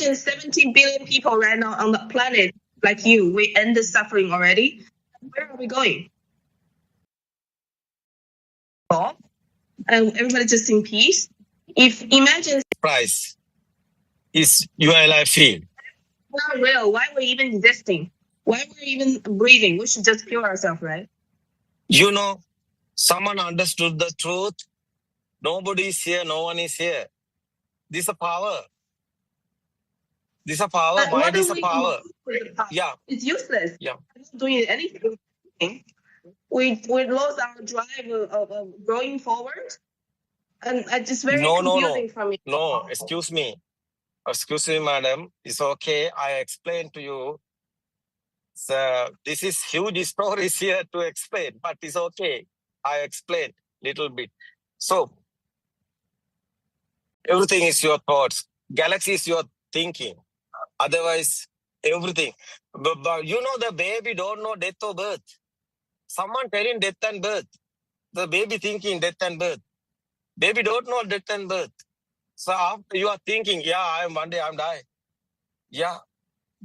imagine 70 billion people right now on the planet like you. We end the suffering already. Where are we going? And everybody just in peace. If imagine price is your life field. Not real. Why we're even existing? Why we're even breathing? We should just kill ourselves, right? You know, someone understood the truth. Nobody is here. No one is here. This is a power. This is a power. Mind is a power. Yeah. It's useless. Yeah. We're not doing anything. We lost our drive of going forward. And it's just very confusing for me. No, excuse me. Excuse me, madam. It's okay. I explained to you. So this is huge stories here to explain, but it's okay. I explained little bit. So everything is your thoughts. Galaxy is your thinking. Otherwise, everything. But you know, the baby don't know death or birth. Someone telling death and birth. The baby thinking death and birth. Baby don't know death and birth. So after you are thinking, yeah, one day I'm die. Yeah.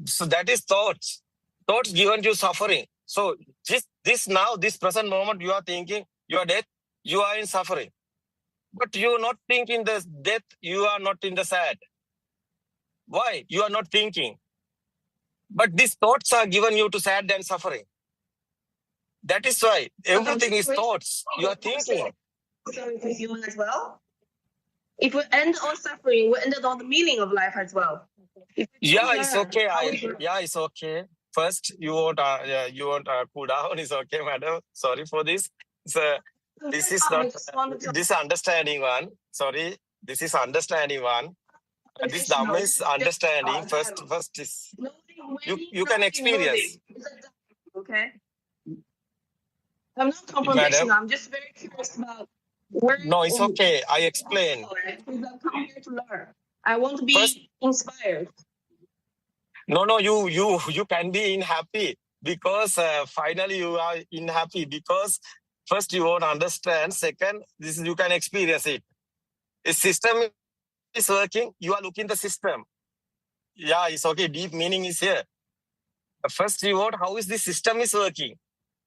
So that is thoughts. Thoughts given you suffering. So this now, this present moment, you are thinking you are dead, you are in suffering. But you are not thinking the death, you are not in the sad. Why? You are not thinking. But these thoughts are given you to sad and suffering. That is why everything is thoughts. You are thinking. So for human as well. If we end all suffering, we end all the meaning of life as well. Yeah, it's okay. It's okay. First, you won't cool down. It's okay, madam. Sorry for this. So this is not this understanding one. Sorry, this is understanding one. This Dhamma is understanding. First is you can experience. Okay. I'm not confirmation. I'm just very curious about where. No, it's okay. I explain. I'm come here to learn. I want to be inspired. No, you can be in happy because finally you are in happy because first you won't understand. Second, this you can experience it. The system is working. You are looking the system. Yeah, it's okay. Deep meaning is here. First you want how is the system is working.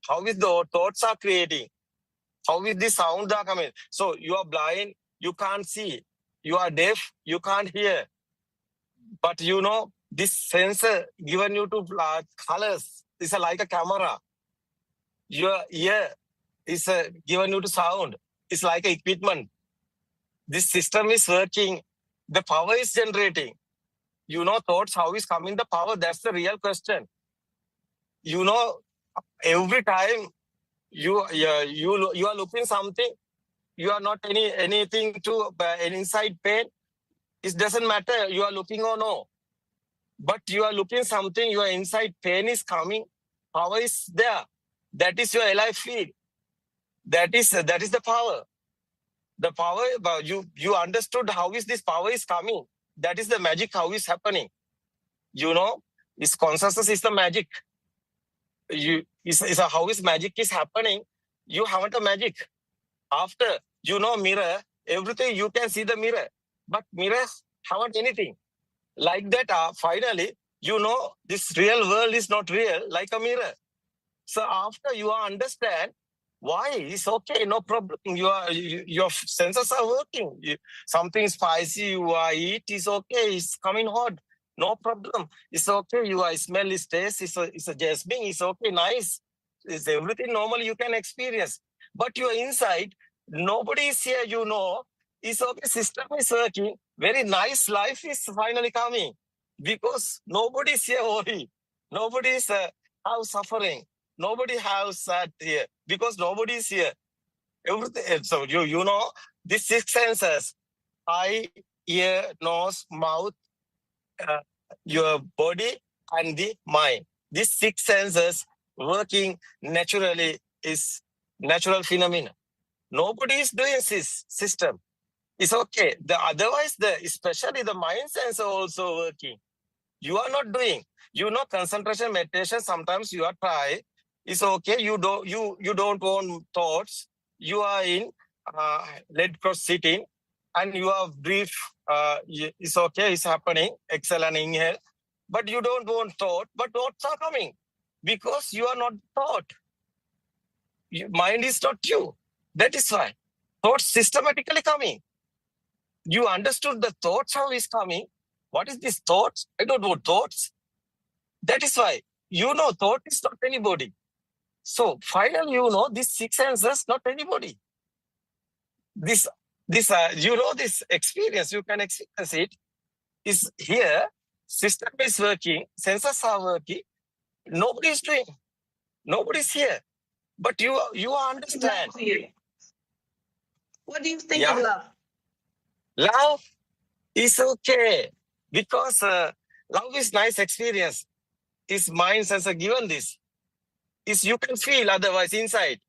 How is the thoughts are creating? How is the sound are coming? So you are blind, you can't see. You are deaf, you can't hear. But you know, this sensor given you to colors is like a camera. Your ear is given you to sound. It's like equipment. This system is working. The power is generating. You know, thoughts, how is coming the power? That's the real question. You know, every time you are looking something, you are not anything to inside pain. It doesn't matter you are looking or no, but you are looking something. Your inside pain is coming. Power is there. That is your alive field. That is the power. The power. You understood how is this power is coming. That is the magic. How is happening. You know, this consciousness is the magic. How is magic is happening. You haven't a magic. After, you know, mirror, everything you can see the mirror, but mirrors haven't anything. Like that, finally, you know, this real world is not real like a mirror. So after you understand why, it's okay, no problem. Your senses are working. Something spicy you eat is okay. It's coming hot. No problem. It's okay. Your smell is taste. It's a jasmine. It's okay. Nice. It's everything normal you can experience. But your inside, nobody is here, you know. It's okay. System is working. Very nice life is finally coming. Because nobody is here worry. Nobody is have suffering. Nobody has sad here. Because nobody is here. Everything. So you know, these 6 senses, eye, ear, nose, mouth, your body and the mind. These 6 senses working naturally is natural phenomena. Nobody is doing this system. It's okay. Otherwise, especially the mind sense are also working. You are not doing. You know, concentration meditation. Sometimes you are try. It's okay. You don't want thoughts. You are in let cross sitting. and you have brief, it's okay, it's happening, exhale and inhale, but you don't want thought, but thoughts are coming because you are not thought. Mind is not you. That is why thoughts systematically coming. You understood the thoughts, how is coming. What is this thoughts? I don't know thoughts. That is why you know thought is not anybody. So finally, you know these 6 senses, not anybody. This you know this experience, you can experience it. Is here, system is working, senses are working, nobody is doing, nobody is here. But you understand. What do you think of love? Love is okay because love is nice experience. His mind sensor given this. Is you can feel otherwise inside.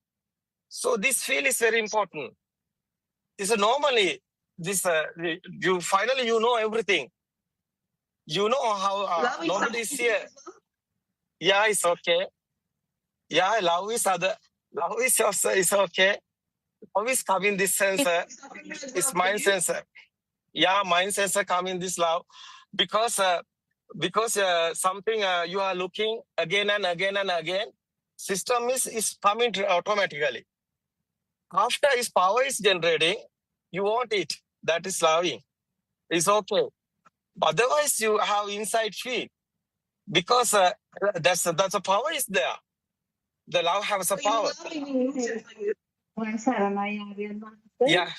So this feel is very important. This normally this you finally you know everything. You know how nobody is here. Yeah, it's okay. Yeah, love is also is okay. Love is coming this sensor. It's mind sensor. Yeah, mind sensor coming this love because something you are looking again and again and again. System is coming automatically. After his power is generating, you want it. That is loving. It's okay. Otherwise, you have inside feel because that's the power is there. The love has a power. Yeah.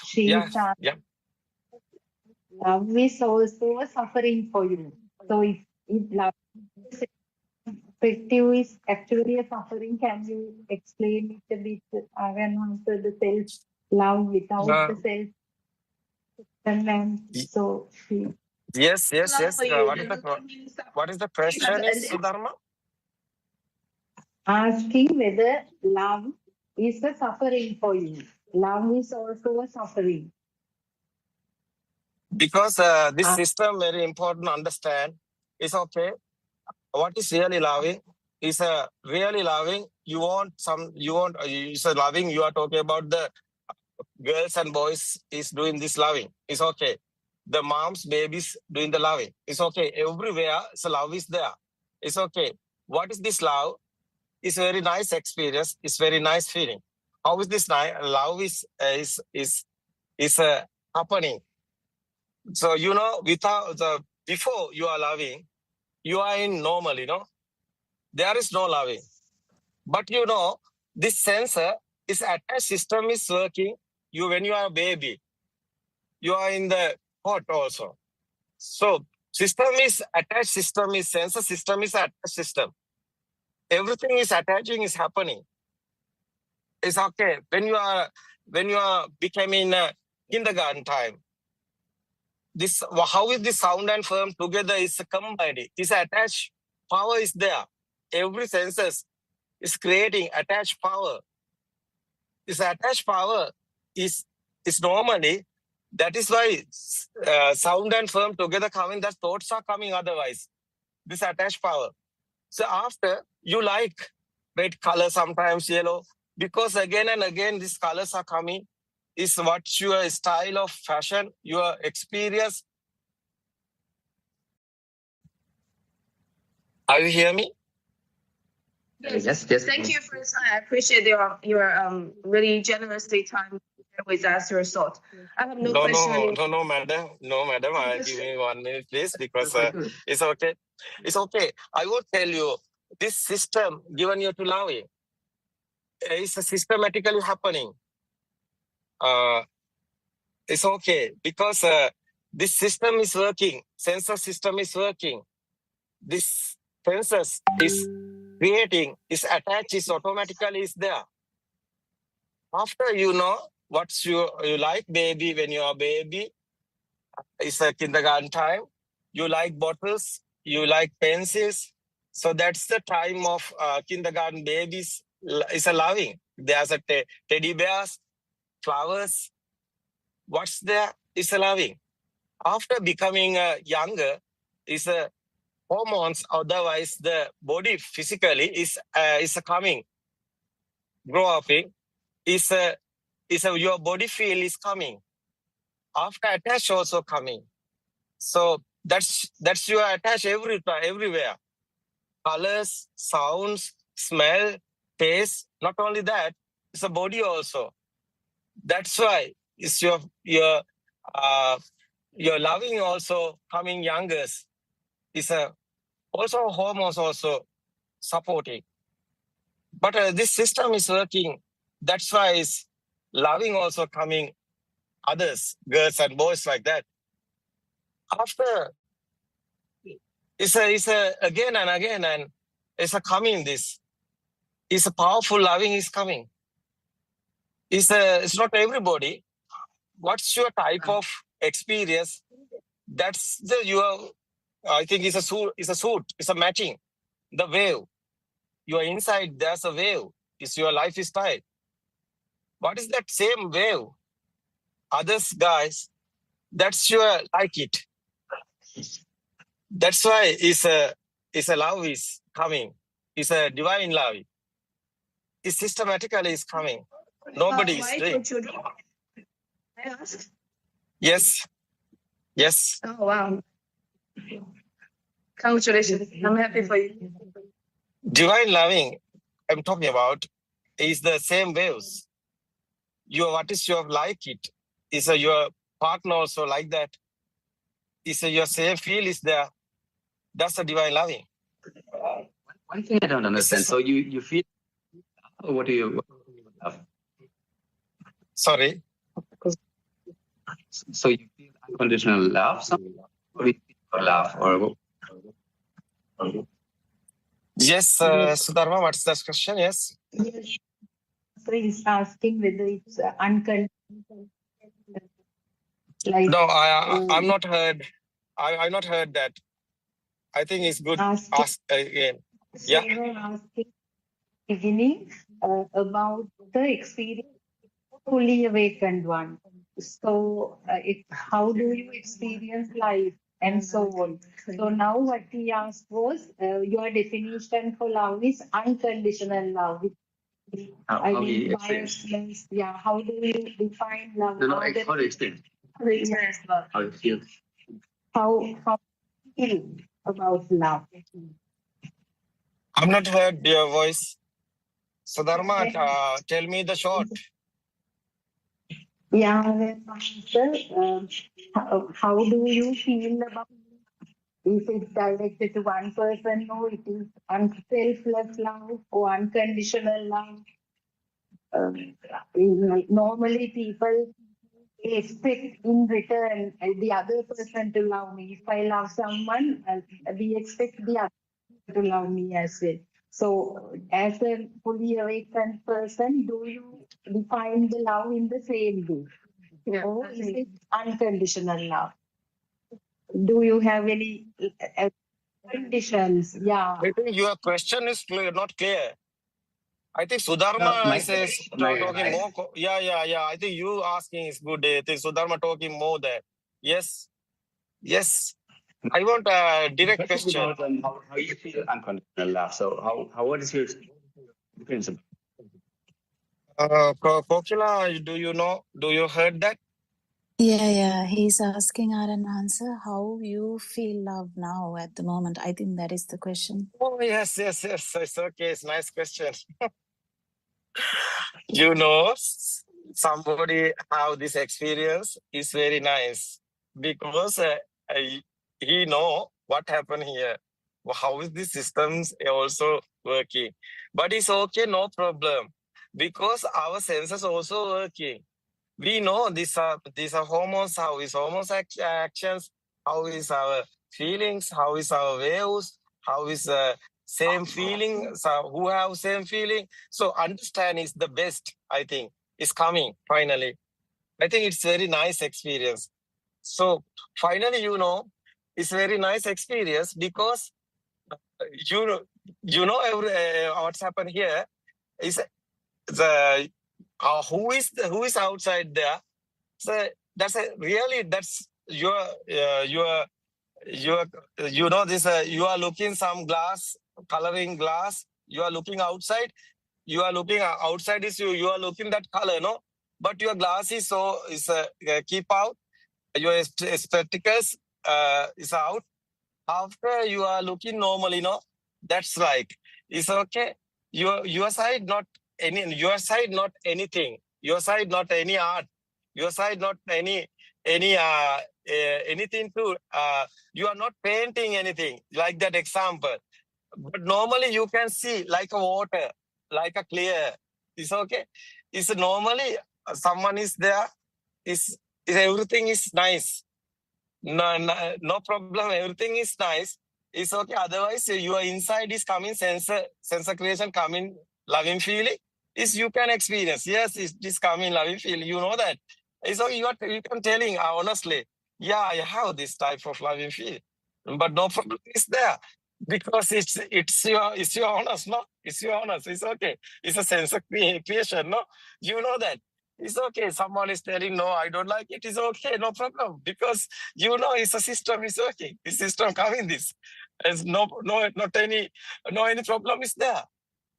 Love is also suffering for you. So if love perspective is actually a suffering, can you explain it a bit? When answer the self-love without the self. So yes. What is the question, Sudharma? Asking whether love is a suffering for you. Love is also a suffering. Because this system very important to understand. It's okay. What is really loving? Is really loving. You want loving. You are talking about the girls and boys is doing this loving. It's okay. The moms, babies doing the loving. It's okay. Everywhere, so love is there. It's okay. What is this love? It's very nice experience. It's very nice feeling. How is this love is happening? So you know, before you are loving, you are in normal. You know, there is no loving. But you know, this sensor is attached system is working. When you are a baby, you are in the pot also. So system is attached, system is sensor, system is attached system. Everything is attaching is happening. It's okay. When you are becoming kindergarten time, this how is this sound and form together is combined. This attached power is there. Every senses is creating attached power. This attached power is normally, that is why sound and form together coming, that thoughts are coming otherwise. This attached power. So after you like red color, sometimes yellow, because again and again these colors are coming, is what your style of fashion, your experience. Are you hear me? Yes. Thank you for your time. I appreciate your really generously time with us, your thought. I have no question. No, madam. Give me 1 minute, please, because it's okay. It's okay. I will tell you, this system given you to loving is systematically happening. It's okay because this system is working. Sensor system is working. This sensors is creating, is attached, is automatically is there. After you know what you like, baby, when you are baby, it's a kindergarten time. You like bottles, you like pencils. So that's the time of kindergarten babies. It's a loving. There's a teddy bears, flowers. What's there is a loving. After becoming younger, is a hormones. Otherwise, the body physically is coming. Grow up. Your body feel is coming. After attach also coming. So that's your attach everywhere. Colors, sounds, smell, taste. Not only that, it's a body also. That's why it's your loving also coming younger. It's also hormones also supporting. But this system is working. That's why it's loving also coming others, girls and boys like that. After it's a again and again, and it's a coming. This is a powerful loving is coming. It's not everybody. What's your type of experience? That's I think it's a suit. It's a matching. The wave. You are inside. There's a wave. It's your life is tied. What is that same wave? Others guys. That's your like it. That's why it's a love is coming. It's a divine love. It systematically is coming. Nobody is doing. Children? I ask. Yes. Yes. Oh wow! Congratulations! I'm happy for you. Divine loving I'm talking about is the same waves. What is your like it? Is your partner also like that? Is your same feel is there? That's a divine loving. One thing I don't understand. So you feel, what do you love? Sorry. So you feel unconditional love, or you feel love, or? Yes, Sudharma, what's the question? Yes. So he's asking whether it's unconditional. Like, no, I'm not heard. I not heard that. I think it's good. Ask again. Yeah. So you were asking beginning about the experience of fully awakened one. So how do you experience life and so on? So now what he asked was your definition for love is unconditional love. How do you experience? Yeah, how do you define love? No, how do you experience? How do you experience love? How you feel? How you feel about love? I'm not heard your voice. Sudharma, tell me the short. Yeah, sir. How do you feel about if it's directed to one person? No, it is selfless love or unconditional love. Normally, people expect in return the other person to love me. If I love someone, we expect the other to love me as well. So, as a fully awakened person, do you define the love in the same way? Yeah. Or is it unconditional love? Do you have any conditions? Yeah. I think your question is not clear. I think Sudharma says talking more. Yeah. I think you asking is good. I think Sudharma talking more there. Yes. I want a direct question. How you feel unconditional love? So what is your principle? Kokila, do you know? Do you heard that? Yeah. He's asking an answer. How you feel love now at the moment? I think that is the question. Oh yes. It's okay. It's a nice question. You know, somebody have this experience is very nice because he know what happened here. How is the systems also working? But it's okay, no problem, because our senses also working. We know these are hormones. How is hormones actions? How is our feelings? How is our waves? How is same feeling? So who have same feeling? So understand is the best. I think is coming finally. I think it's very nice experience. So finally, it's very nice experience because you know what's happened here is the who is outside there. So that's your this you are looking some glass, coloring glass. You are looking outside. You are looking outside is you are looking that color, no? But your glass is keep out. your spectacles is out. After you are looking normal, that's like, it's okay. Your side not your side not anything. Your side not any art. Your side not anything to, you are not painting anything, like that example. But normally you can see like a water, like a clear. It's okay. It's normally someone is there. Is everything is nice. No problem. Everything is nice. It's okay. Otherwise, your inside is coming sensor creation coming loving feeling. Is you can experience. Yes, it is coming loving feeling. You know that. It's okay. You can telling honestly. Yeah, I have this type of loving feeling, but no problem is there because it's your honest. No, it's your honest. It's okay. It's a sensor creation. No, you know that. It's okay. Someone is telling no, I don't like it. It's okay. No problem because it's a system is working. The system coming this. There's not any problem is there.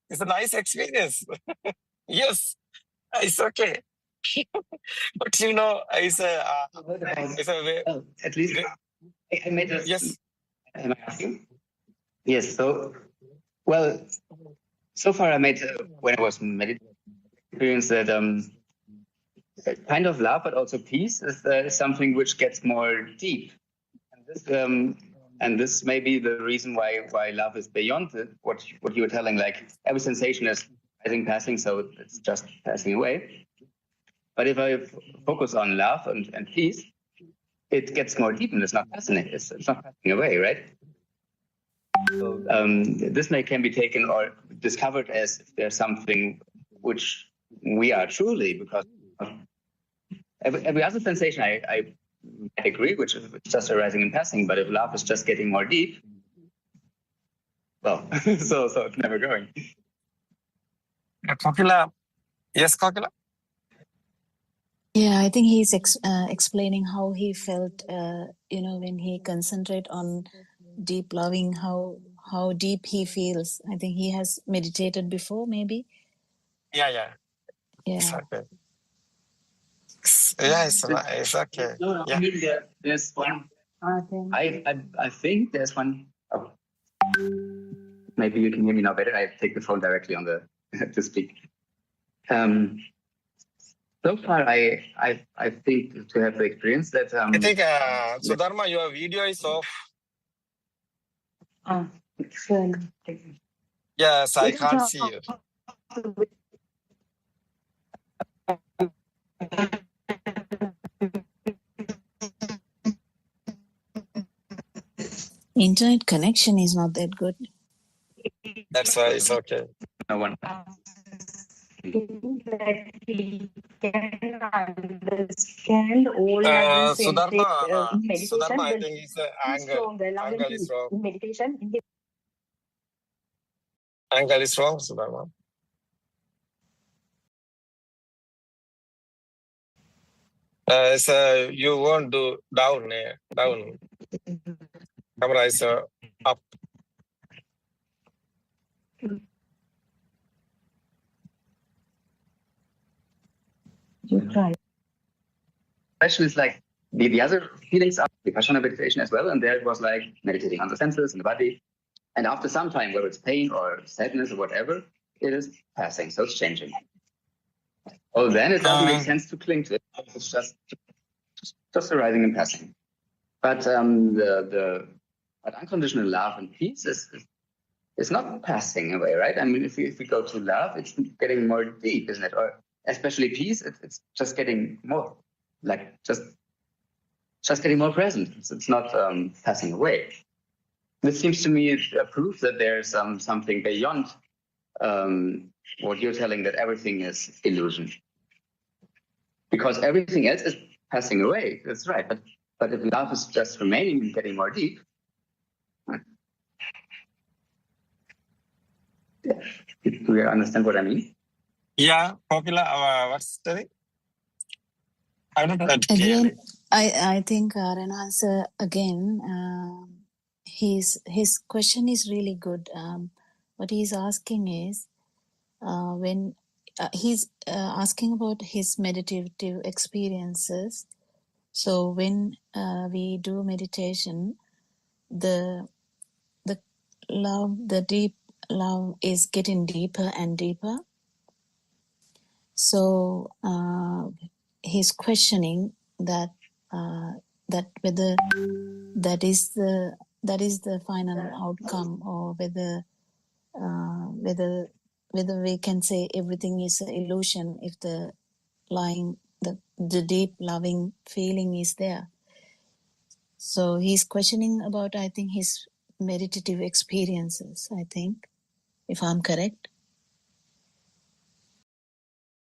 It's a nice experience. Yes, it's okay. But it's a way. At least I made a. Yes. Am I asking? Yes. So, well, so far I made when I was meditating experience that kind of love, but also peace is something which gets more deep. And this may be the reason why love is beyond what you were telling. Like every sensation is, I think, passing, so it's just passing away. But if I focus on love and peace, it gets more deep and it's not passing. It's not passing away, right? So this can be taken or discovered as if there's something which we are truly, because every other sensation I might agree, which is just arising and passing. But if love is just getting more deep, well, so it's never going. Kokila. Yes, Kokila? Yeah, I think he's explaining how he felt, when he concentrate on deep loving, how deep he feels. I think he has meditated before, maybe. Yeah. It's okay. Yeah, it's okay. No, yeah. I mean there's one. I think there's one. Oh. Maybe you can hear me now better. I take the phone directly on the to speak. So far, I think to have the experience that. I think Sudharma, your video is off. Yes, I can't see you. Internet connection is not that good. That's why it's okay. No one. That he can understand all other Sudharma, in meditation. Sudharma, I think it's angle is wrong. In meditation, Angle is wrong, Sudharma. So you won't do down. Camera is up. you try. Especially it's like the other feelings of Vipassana meditation as well, and there it was like meditating on the senses and the body. And after some time, whether it's pain or sadness or whatever, it is passing, so it's changing. Well, then it doesn't make sense to cling to it. It's just arising and passing. But but unconditional love and peace is not passing away, right? I mean, if we go to love, it's getting more deep, isn't it? Or especially peace, it's just getting more, like just getting more present. It's not passing away. This seems to me a proof that there's something beyond what you're telling, that everything is illusion. Because everything else is passing away. That's right. But if love is just remaining and getting more deep, do you understand what I mean? Yeah, Kokila, what's the thing? I don't know that clearly. Again, I think Aaron answer again. His question is really good. What he's asking is when he's asking about his meditative experiences. So when we do meditation, the love, the deep love is getting deeper and deeper. So he's questioning that whether that is the final outcome, or whether we can say everything is an illusion if the deep loving feeling is there. So he's questioning about, I think, his meditative experiences, I think, if I'm correct.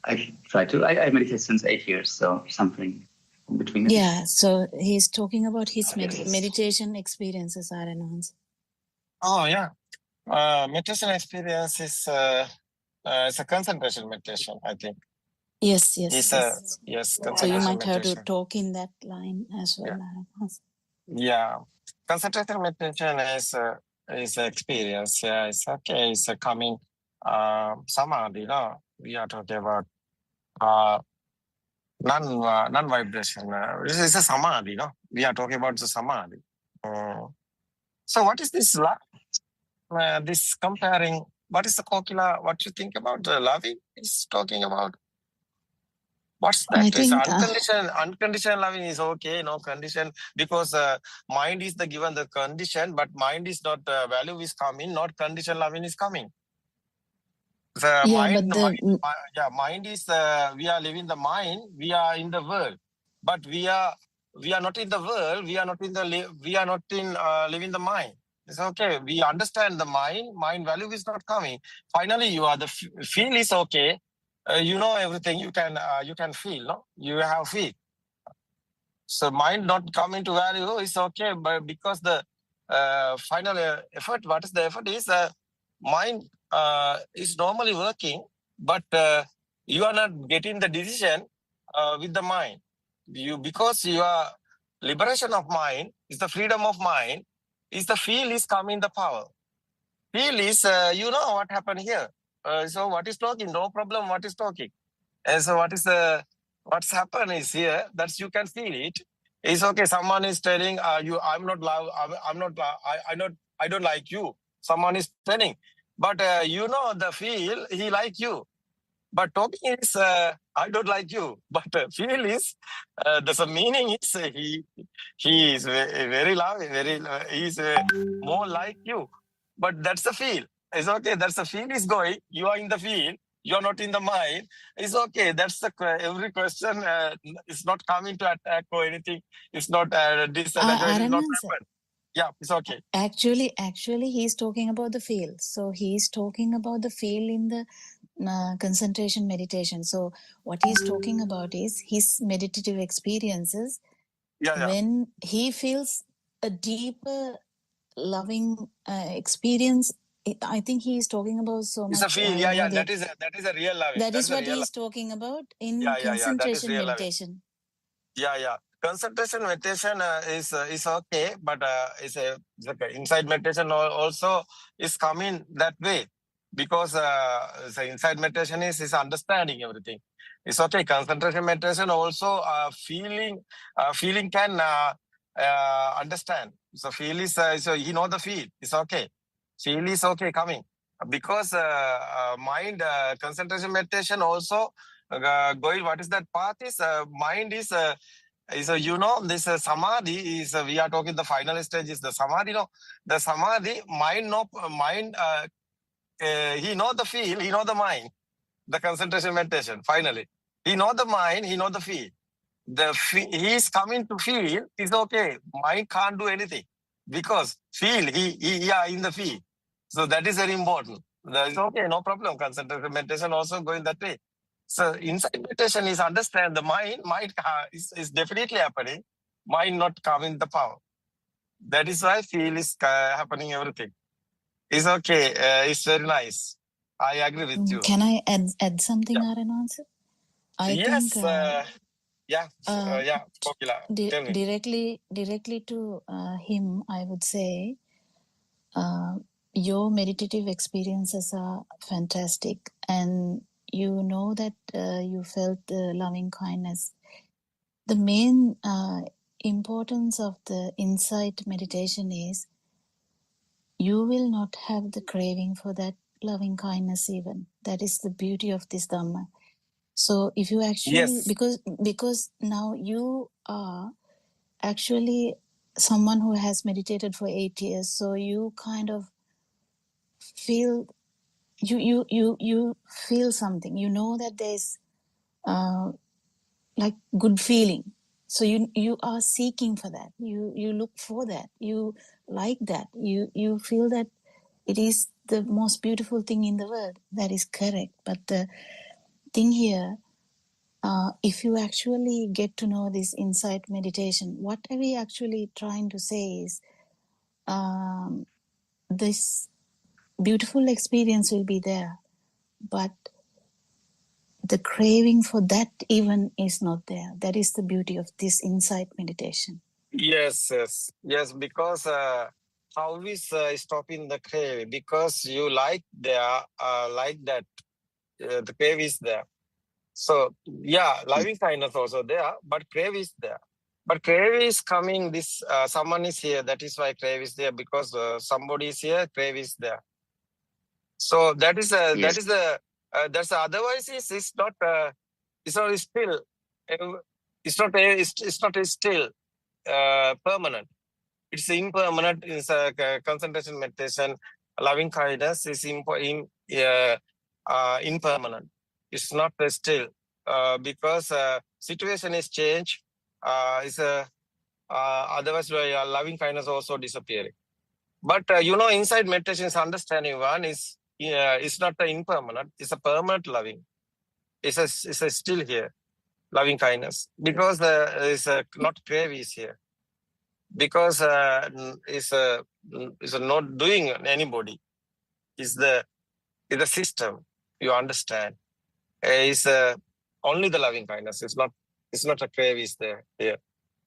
I try to. I meditate since 8 years, so something in between. Yeah, so he's talking about his meditation experiences, Aranans. Oh, yeah. Meditation experience is it's a concentration meditation, I think. Yes. Yes, So you might have to meditation. talk in that line as well. Yeah. Concentration meditation is experience. Yeah, it's okay. It's coming samadhi, no? We are talking about non-vibration. This is a samadhi, no? We are talking about the samadhi. So what is this love? This comparing, what is the Kokila? What you think about the loving? Is talking about what's that? I think unconditional loving is okay, no condition, because mind is the given the condition, but mind is not value is coming, not conditional loving is coming. The mind is we are living the mind, we are in the world, but we are not in the world, we are not in living the mind. It's okay. We understand the mind value is not coming. Finally, you are the feel is okay. You know everything. You can feel. No, you have feel. So mind not coming to value is okay, but because the final effort, what is the effort is mind is normally working, but you are not getting the decision with the mind. Because you are liberation of mind is the freedom of mind. Is the feel is coming the power. Feel is, you know what happened here. So what is talking? No problem. What is talking? And so what's happened is here. That's you can feel it. It's okay. Someone is telling you, I'm not love. I'm not. I don't like you. Someone is telling, but you know the feel he like you. But talking is I don't like you. But feel is there's a meaning is he is very loving, he's more like you. But that's the feel. It's okay. That's the feel is going. You are in the feel. You are not in the mind. It's okay. That's the every question is not coming to attack or anything. It's not disadvantage. It's not happen. Yeah, it's okay. Actually, he's talking about the feel. So he's talking about the feel in the concentration meditation. So what he's talking about is his meditative experiences when he feels a deeper loving experience. I think he is talking about so much. It's a feel. That is a real loving. That is what he is talking about in concentration meditation. Concentration meditation is okay, but it's okay. Inside meditation also is coming that way, because the inside meditation is understanding everything. It's okay. Concentration meditation also feeling can understand. So feel is so he know the feel. It's okay. Feel is okay coming, because mind concentration meditation also going. What is that path is mind is. So you know this samadhi is we are talking the final stage is the samadhi. No, the samadhi mind he know the feel, he know the mind. The concentration meditation finally he know the mind, he know the feel. He is coming to feel is okay. Mind can't do anything because feel he in the feel. So that is very important. That is okay, no problem. Concentration meditation also going that way. So inside meditation is understand the mind is definitely happening. Mind not coming the power. That is why feel is happening everything. It's okay. It's very nice. I agree with you. Can I add something, Aranans? Yes. Directly to him, I would say your meditative experiences are fantastic, and you know that you felt the loving kindness The main importance of the insight meditation is you will not have the craving for that loving kindness even. That is the beauty of this Dhamma. So if you actually, because now you are actually someone who has meditated for 8 years, so you kind of feel, you feel something. You know that there's like good feeling. So you are seeking for that. You look for that. You like that. You feel that it is the most beautiful thing in the world. That is correct. But the thing here, if you actually get to know this insight meditation, what are we actually trying to say is this beautiful experience will be there, but the craving for that even is not there. That is the beauty of this insight meditation. Yes, because how is stopping the crave? Because you like there, like that, the crave is there. So yeah, loving kindness also there, but crave is there. But crave is coming, this someone is here, that is why crave is there, because somebody is here, crave is there. So that is that's otherwise it's not still, it's not still permanent. It's impermanent. It's a concentration meditation. Loving kindness is impermanent. It's not still because situation is changed. Otherwise, loving kindness also disappearing. But inside meditation is understanding one is it's not impermanent. It's a permanent loving. It's a still here loving kindness because it's not crave is here. Because it's not doing anybody. It's the system. You understand? It's only the loving kindness. It's not a crave is there here.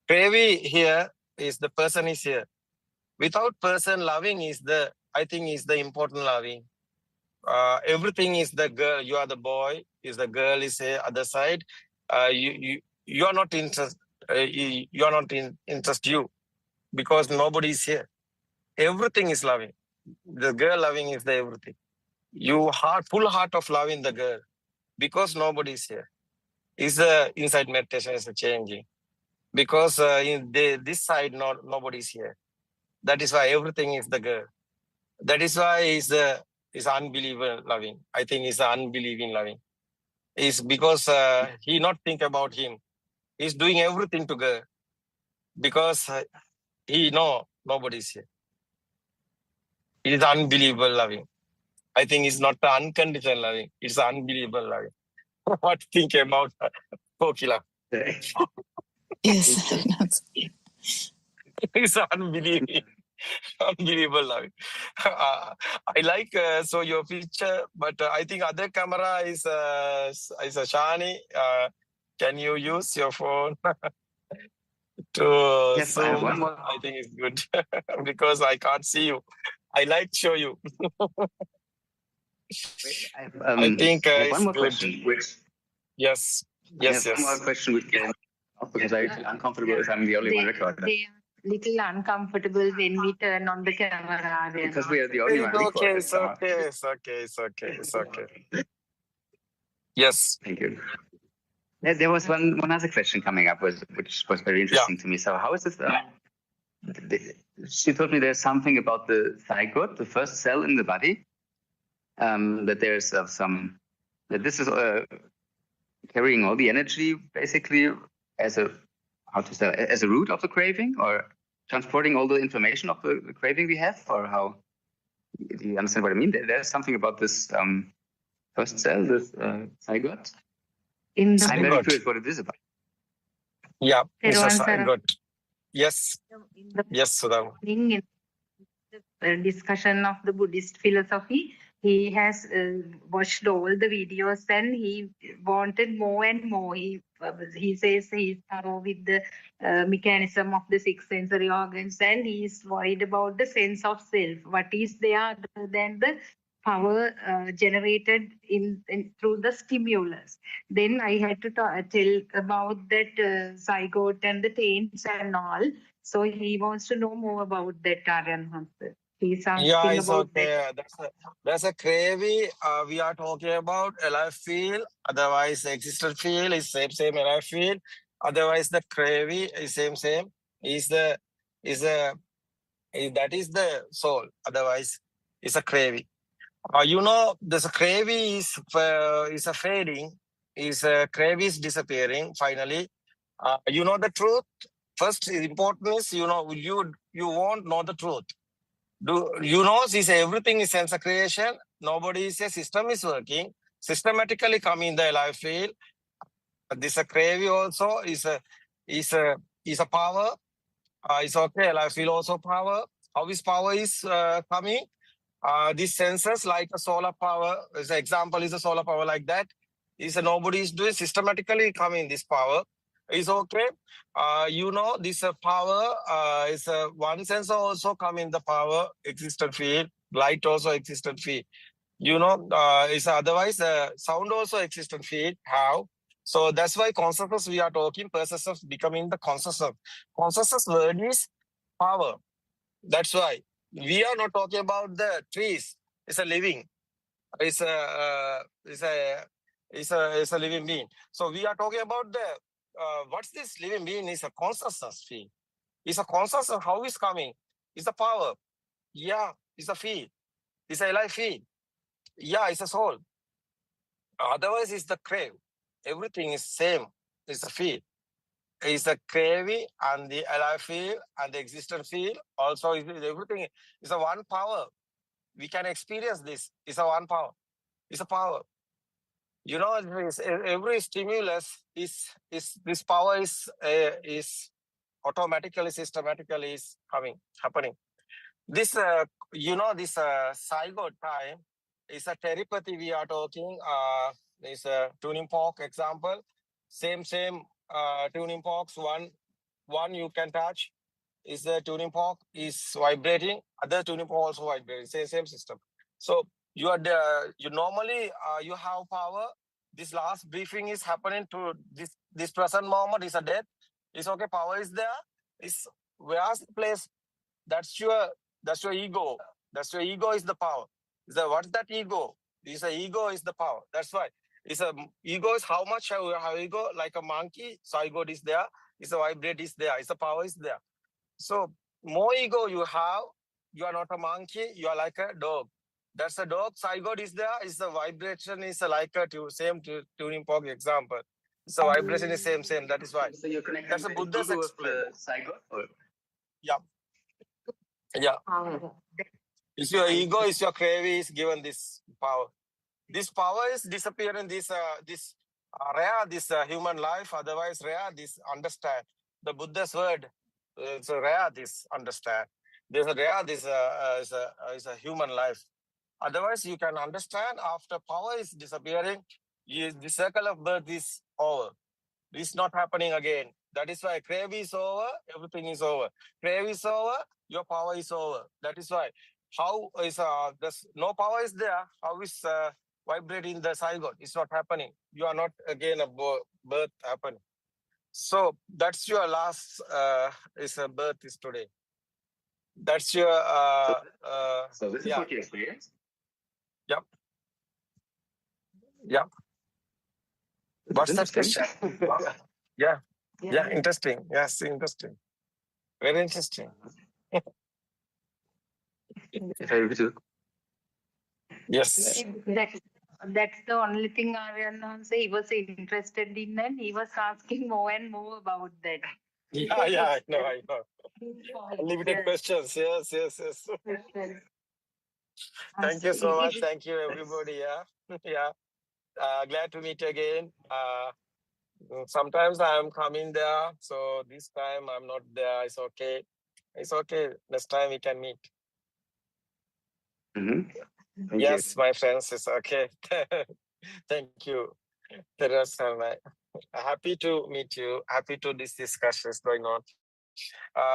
Crave here is the person is here. Without person, loving is I think is the important loving. Everything is the girl. You are the boy. Is the girl is here other side. You are not interested. You are not interest you. Because nobody is here. Everything is loving. The girl loving is the everything. You full heart of loving the girl because nobody is here. Is the inside meditation is changing because in this side nobody is here. That is why everything is the girl. That is why is unbeliever loving. I think is unbelieving loving. Is because he not think about him. He's doing everything to girl because he know nobody is here. It is unbelievable loving. I think it's not unconditional loving. It's unbelievable loving. What do you think about Kokila? Yes. It's unbelievable loving. I like so your picture, but I think other camera is a Shani. Can you use your phone to Yes, zoom? I have one more. I think it's good because I can't see you. I like show you. I think I have it's one more good. question. Yes. I have one more question which came up because I feel uncomfortable if I'm the only one recording. They are little uncomfortable when we turn on the camera. Because we are the only one recording. It's okay. Yes. Thank you. There was one other question coming up, which was very interesting to me. So how is this? She told me there's something about the zygote, the first cell in the body, that there's that this is carrying all the energy basically as a root of the craving, or transporting all the information of the craving we have, or how? Do you understand what I mean? There's something about this first cell, this zygote. I'm very curious what it is about. Yeah, it's a zygote. Yes, Sudha. In the discussion of the Buddhist philosophy, he has watched all the videos and he wanted more and more. He says he's thorough with the mechanism of the 6 sensory organs and he's worried about the sense of self. What is there other than the power generated in through the stimulus. Then I had to tell about that zygote and the taints and all. So he wants to know more about that, Aryan Hansa. He's asking it's about okay. That's a craving. We are talking about alive field. Otherwise, the existent field is same alive field. Otherwise, the craving is same. That is the soul. Otherwise, it's a craving. There's a craving is a fading. Craving is disappearing finally. The truth. First, important is you won't know the truth. Everything is sense creation. Nobody says system is working. Systematically coming in the life field. This a craving also is a power. It's okay. Life field also power. How is power is coming? These sensors like a solar power. As an example is a solar power like that. Nobody is doing systematically coming this power. Is okay. This power is one sensor also come in the power existent field. Light also existent field. Is otherwise sound also existent field. How? So that's why consciousness we are talking. Process becoming the consciousness. Consciousness word is power. That's why we are not talking about the trees. It's a living. It's a living being. So we are talking about the what's this living being is a consciousness field. It's a consciousness. How is coming? It's a power. Yeah, it's a field. It's a life field. Yeah, it's a soul. Otherwise, it's the crave. Everything is same. It's a field. It's a craving and the alive field and the existent field. Also, everything is a one power. We can experience this. It's a one power. It's a power. Every stimulus is this power is automatically, systematically is happening. This this zygote time is a telepathy we are talking. Is a tuning fork example. Same tuning forks. One you can touch. Is the tuning fork is vibrating. Other tuning fork also vibrating. Same system. So you normally you have power. This last briefing is happening to this present moment is a death. It's okay. Power is there. It's where's the place? That's your ego. That's your ego is the power. What's that ego? Ego is the power. That's why. Ego is how much how ego like a monkey. Zygote is there. It's a vibrate is there. It's a power is there. So more ego you have, you are not a monkey. You are like a dog. That's a dog. Zygote is there. It's a vibration is like a same tuning fork example. It's a vibration is same. That is why. So you're connecting. That's a Buddha's explain. Zygote. Yeah. Yeah. It's your ego, it's your craving is given this power. This power is disappearing. This rare, this human life. Otherwise, rare. This understand the Buddha's word. It's a rare. This understand. There's a rare. This is a human life. Otherwise, you can understand. After power is disappearing, the circle of birth is over. It's not happening again. That is why crave is over, everything is over. Crave is over, your power is over. That is why. How is no power is there? How is vibrating the zygote? It's not happening. You are not again a birth happening. So that's your last birth is today. That's your so this is what you experienced? Yep. Yep. What's that question? Yeah. Yeah, interesting. Yes, interesting. Very interesting. Yes. That's the only thing Aryan he was interested in, and he was asking more and more about that. Yeah, I know. Unlimited questions. Yes. Thank you so much. Thank you, everybody. Yeah. Glad to meet again. Sometimes I'm coming there, so this time I'm not there. It's okay. Next time we can meet. Mm-hmm. Yes, my friends, it's okay. Thank you. Happy to meet you. Happy to this discussion is going on.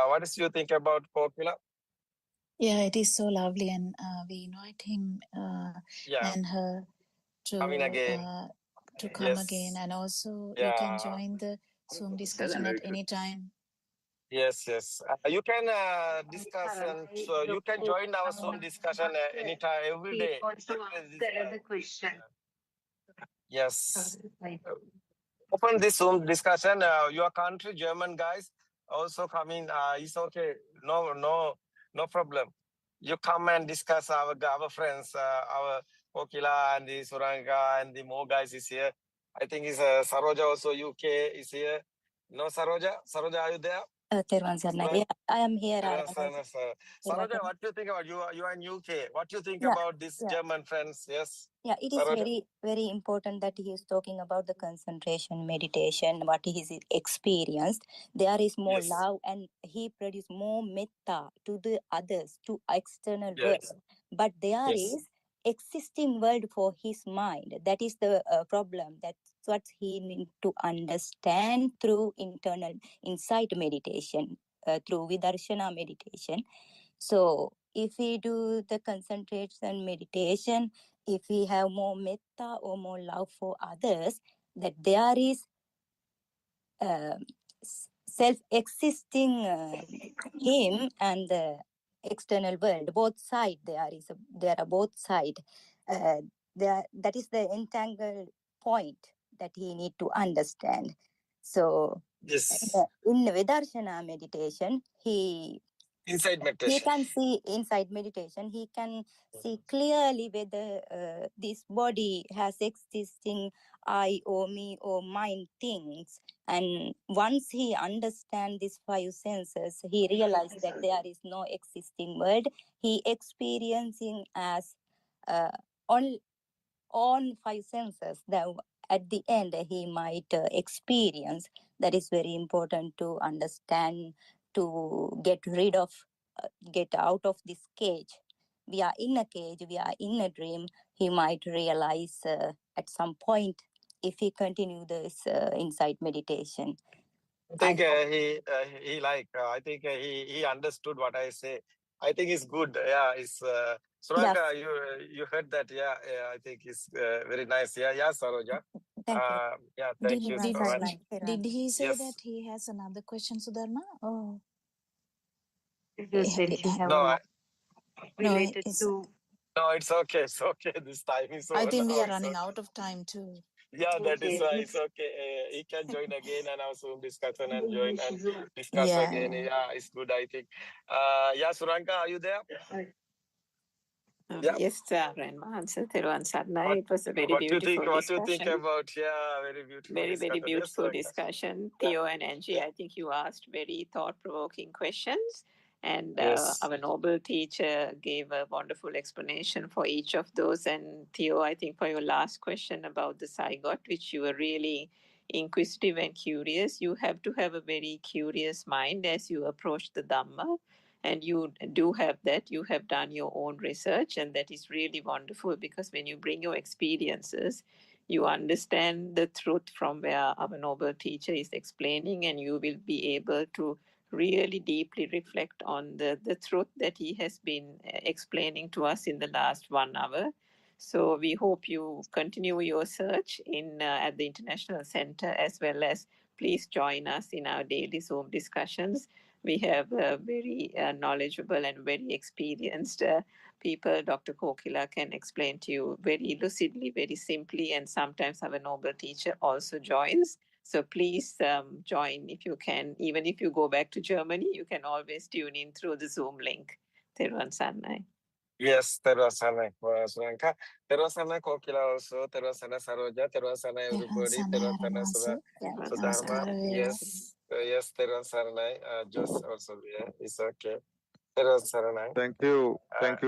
What do you think about Kokila? Yeah, it is so lovely, and we invite him Yeah, and her coming again. to come Yes. again, and also you can Yeah. join the Zoom Well, discussion very at good. any time. Yes, yes. You can discuss, and so you can join our Zoom discussion anytime, every He day. also asked another question. Yes. Open this Zoom discussion. Your country, German guys, also coming. It's okay. No problem. You come and discuss our friends, our Kokila and the Suranga and the more guys is here. I think it's Saroja also UK is here. No, Saroja? Saroja, are you there? Yeah, I am here. Saroja, what do you think about you are in UK? What do you think Yeah, about these German friends? Yes. Yeah, it is Saroja? very, very important that he is talking about the concentration, meditation, what he has experienced. There is more Yes. love, and he produced more metta to the others, to external Yes. world. But there Yes. is existing world for his mind. That is the problem. That's what he needs to understand through internal insight meditation, through vidarshana meditation. So if we do the concentration meditation, if we have more metta or more love for others, that there is self-existing him and the external world. Both sides there are both sides. That is the entangled point that he need to understand. So Yes. in Vidarshana meditation, he can see inside meditation, he can see clearly whether this body has existing I or me or mind things. And once he understands these five senses, he realizes that there is no existing world. He experiencing as on five senses that at the end he might experience. That is very important to understand, to get out of this cage. We are in a cage, we are in a dream. He might realize at some point if he continue this insight meditation. I think he I think he understood what I say. I think it's good. Yeah, it's Suranka, you heard that. Yeah, I think it's very nice. Yeah, Saroja. Thank you. Yeah, thank you so much. Did he say Yes. that he has another question, Sudharma? Oh, You said you have No, more related to. No, it's okay. It's okay. This time is over. I think we now. are running out of time too. Yeah, that is Okay. why it's okay. He can join again and our Zoom discussion and join and discuss Yeah. again. Yeah, it's good, I think. Yeah, Suranka, are you there? Yeah. Yes, Ranma, Thiruvan Sarnai. It was a very beautiful discussion. What you think about? Yeah, very beautiful. Very discussion. beautiful Yes, discussion. Theo and Angie, I think you asked very thought-provoking questions. And Yes. our noble teacher gave a wonderful explanation for each of those. And Theo, I think for your last question about the zygote, which you were really inquisitive and curious, you have to have a very curious mind as you approach the Dhamma. And you do have that. You have done your own research, and that is really wonderful, because when you bring your experiences, you understand the truth from where our noble teacher is explaining, and you will be able to really deeply reflect on the truth that he has been explaining to us in the last 1 hour. So we hope you continue your search at the International Center, as well as please join us in our daily Zoom discussions. We have very knowledgeable and very experienced people. Dr. Kokila can explain to you very lucidly, very simply, and sometimes our noble teacher also joins. So please join if you can. Even if you go back to Germany, you can always tune in through the Zoom link. Thiruvan Sarnai. Yes, Terwasana Suranka. Terwasana Kokila also, Terwasana Saroja, Terwasana everybody, Terwasana Sudharma. Yes, yes, Terwasana. Just also there. It's okay. Terwasana. Thank you,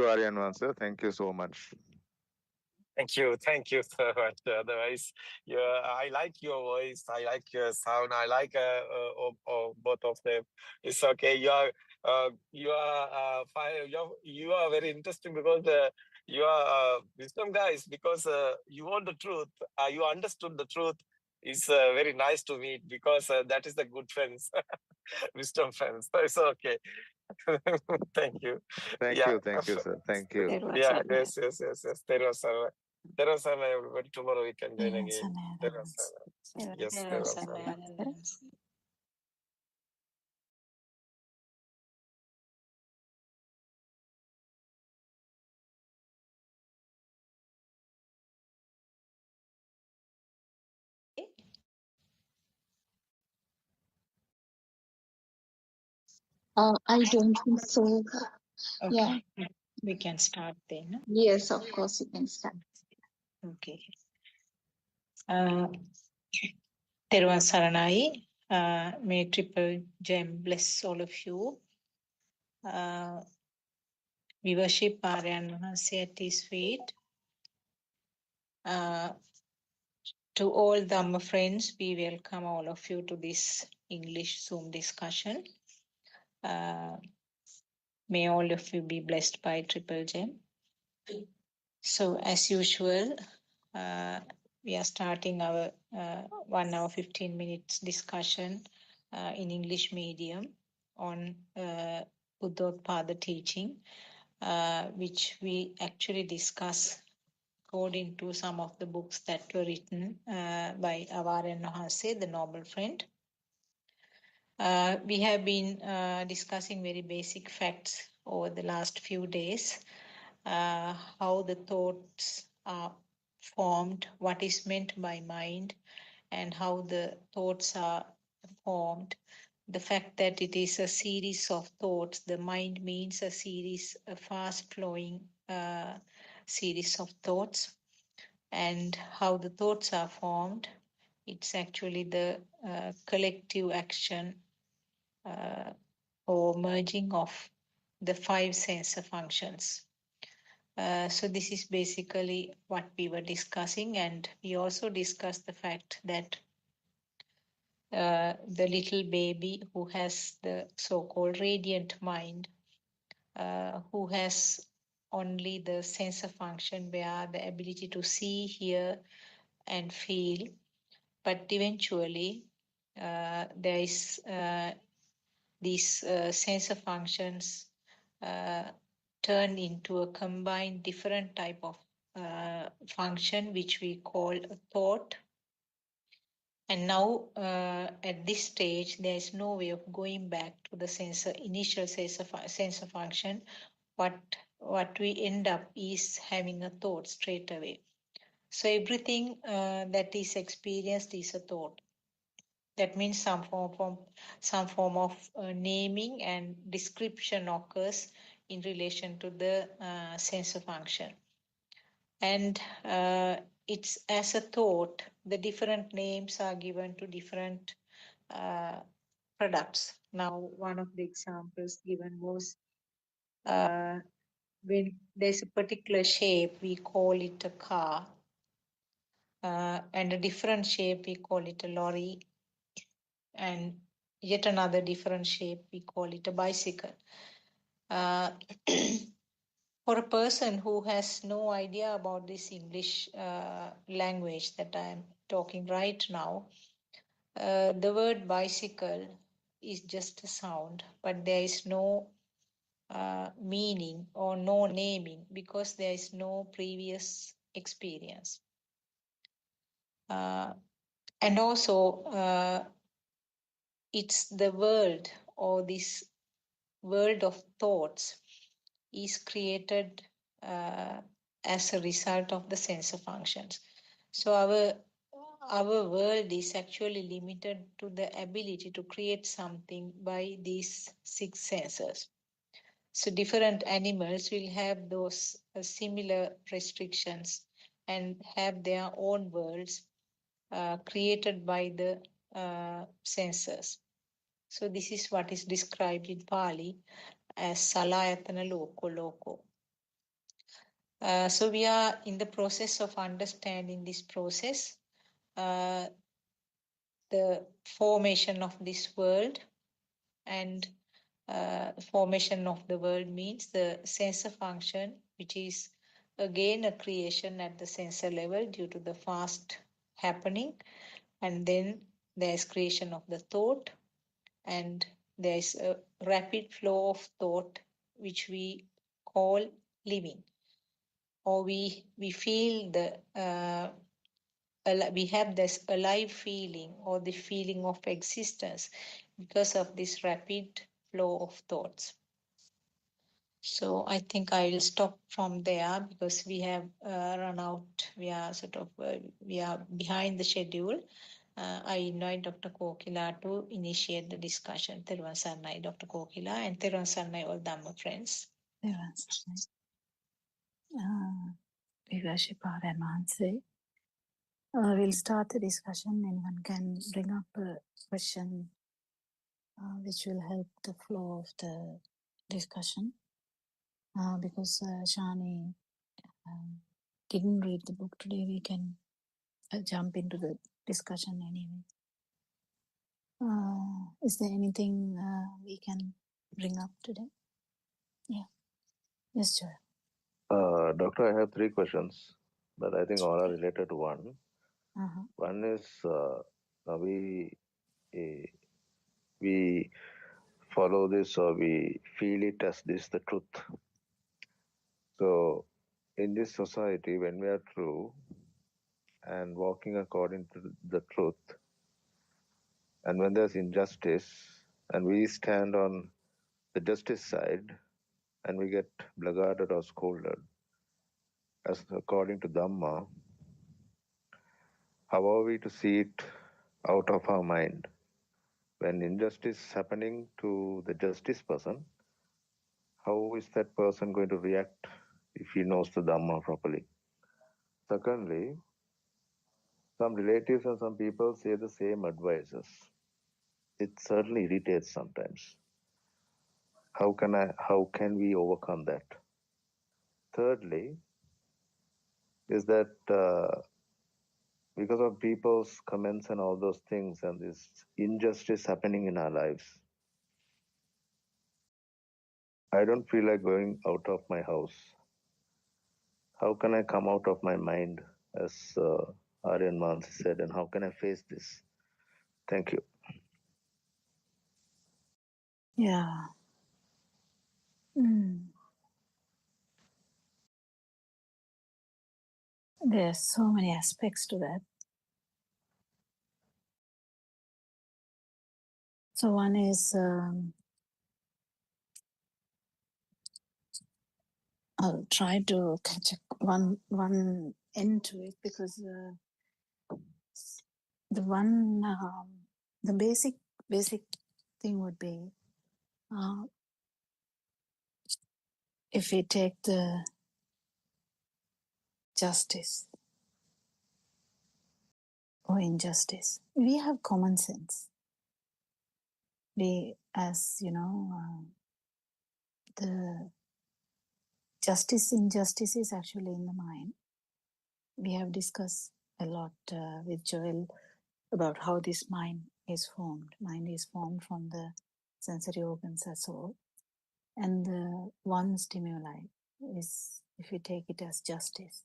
Aryan sir. Thank you so much. Thank you so much. Otherwise, I like your voice. I like your sound. I like both of them. It's okay. You are fine. You are very interesting, because you are wisdom guys. Because you want the truth. You understood the truth. It's very nice to meet, because that is the good friends, wisdom friends. So it's okay. Thank you. Thank Yeah. you, sir. Thank you. Yeah, yes. Terusana, everybody. Tomorrow we can join again. Terusana. Yes, Terusana. I don't think so. Yeah. We can start then. Yes, of course, you can start. Okay. Teruvan Saranai, may Triple Gem bless all of you. We worship Aryan Mahansi at his feet. To all Dhamma friends, we welcome all of you to this English Zoom discussion. May all of you be blessed by Triple Gem. So as usual, we are starting our 1 hour 15 minutes discussion in English medium on Buddothpado teaching, which we actually discuss according to some of the books that were written by Avaryan Nahase, the Noble Friend. We have been discussing very basic facts over the last few days, how the thoughts are formed, what is meant by mind, and how the thoughts are formed. The fact that it is a series of thoughts, the mind means a series, a fast-flowing series of thoughts, and how the thoughts are formed. It's actually the collective action or merging of the 5 sensor functions. So this is basically what we were discussing, and we also discussed the fact that the little baby who has the so-called radiant mind, who has only the sensor function where the ability to see, hear, and feel, but eventually there is these sensor functions turn into a combined different type of function which we call a thought. And now at this stage there is no way of going back to the initial sensor function. What we end up is having a thought straight away. So everything that is experienced is a thought. That means some form of naming and description occurs in relation to the sensor function. And it's as a thought, the different names are given to different products. Now, one of the examples given was when there's a particular shape, we call it a car, and a different shape, we call it a lorry, and yet another different shape, we call it a bicycle. For a person who has no idea about this English language that I'm talking right now, the word bicycle is just a sound, but there is no meaning or no naming because there is no previous experience. And also, it's the world or this world of thoughts is created as a result of the sensor functions. So our world is actually limited to the ability to create something by these 6 sensors. So different animals will have those similar restrictions and have their own worlds created by the sensors. So this is what is described in Pali as Salayatana Loko. So we are in the process of understanding this process, the formation of this world, and formation of the world means the sensor function, which is again a creation at the sensor level due to the fast happening, and then there's creation of the thought, and there is a rapid flow of thought which we call living, or we feel we have this alive feeling or the feeling of existence because of this rapid flow of thoughts. So I think I will stop from there because we have run out. We are we are behind the schedule. I invite Dr. Kokila to initiate the discussion. Teruvan Sarnai, Dr. Kokila, and Teruvan Sarnai, all Dhamma friends. Teruvan Sarnai. We worship our Manse. We'll start the discussion. Anyone can bring up a question which will help the flow of the discussion. Because Shani didn't read the book today, we can jump into the discussion anyway. Is there anything we can bring up today? Yeah. Yes, sir. Doctor, I have 3 questions, but I think all are related to one. Uh-huh. One is we follow this or we feel it as this the truth. So in this society, when we are true and walking according to the truth, and when there's injustice and we stand on the justice side and we get blackguarded or scolded, as according to Dhamma, how are we to see it out of our mind? When injustice is happening to the justice person, how is that person going to react if he knows the Dhamma properly? Secondly, some relatives and some people say the same advices. It certainly irritates sometimes. How can we overcome that? Thirdly, is that because of people's comments and all those things and this injustice happening in our lives, I don't feel like going out of my house. How can I come out of my mind, as Aryan Mansi said, and how can I face this? Thank you. Yeah. There's so many aspects to that. So one is, I'll try to catch one end to it because the basic thing would be if we take the justice or injustice, we have common sense. We, as you know, the injustice is actually in the mind. We have discussed a lot with Joel about how this mind is formed. Mind is formed from the sensory organs as well. And the one stimuli is, if you take it as justice,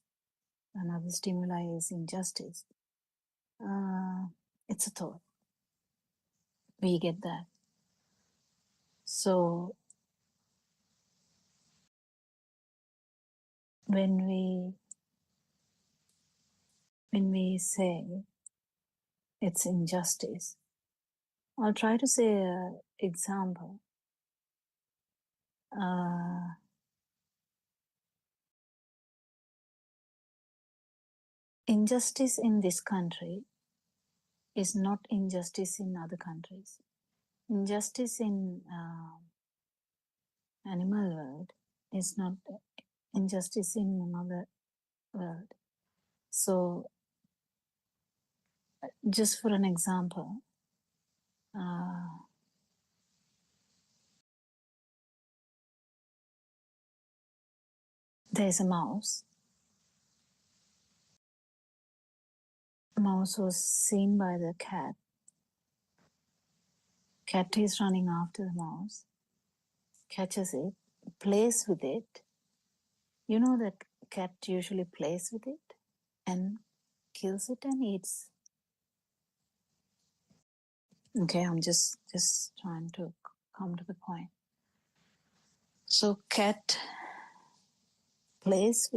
another stimuli is injustice. It's a thought. We get that. So when we say it's injustice, I'll try to say an example. Injustice in this country is not injustice in other countries. Injustice in animal world is not injustice in another world. So, just for an example, there's a mouse. A mouse was seen by the cat. Cat is running after the mouse, catches it, plays with it. You know that cat usually plays with it and kills it and eats. Okay, I'm just trying to come to the point. So cat is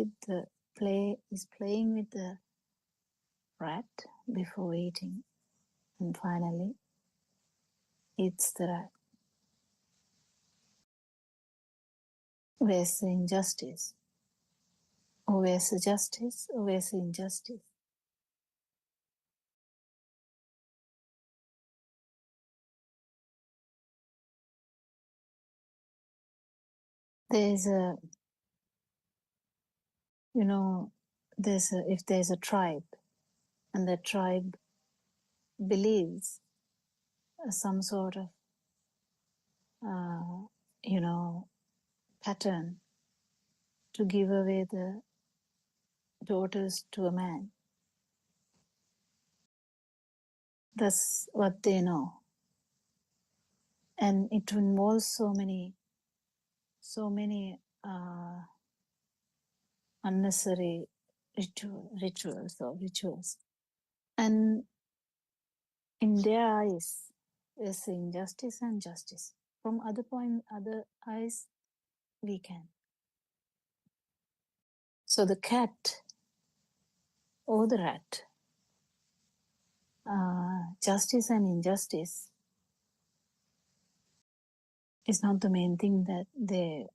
playing with the rat before eating, and finally eats the rat. Where's the injustice? Or where's the justice? Or where's the injustice? There's a, if there's a tribe, and the tribe believes some sort of, pattern to give away the daughters to a man. That's what they know. And it involves so many unnecessary rituals. And in their eyes, there's injustice and justice. From other eyes, we can. So the cat or the rat, justice and injustice is not the main thing that they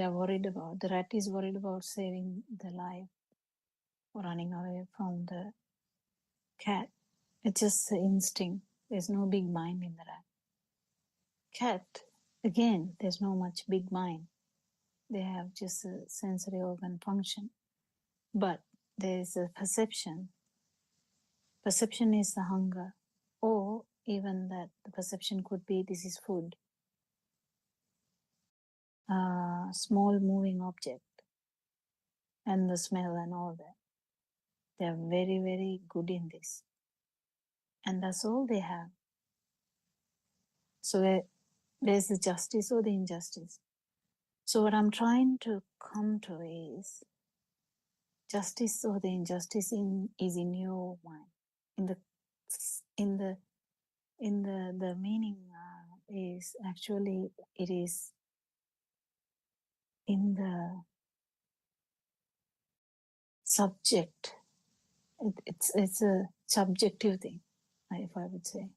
are worried about. The rat is worried about saving the life or running away from the cat. It's just the instinct. There's no big mind in the rat. Cat, again, there's no much big mind. They have just a sensory organ function. But there's a perception. Perception is the hunger. Or even that the perception could be this is food. Small moving object. And the smell and all that. They're very, very good in this. And that's all they have. So there's the justice or the injustice. So what I'm trying to come to is justice or the injustice is in your mind. The meaning is actually it is in the subject. It's a subjective thing, if I would say.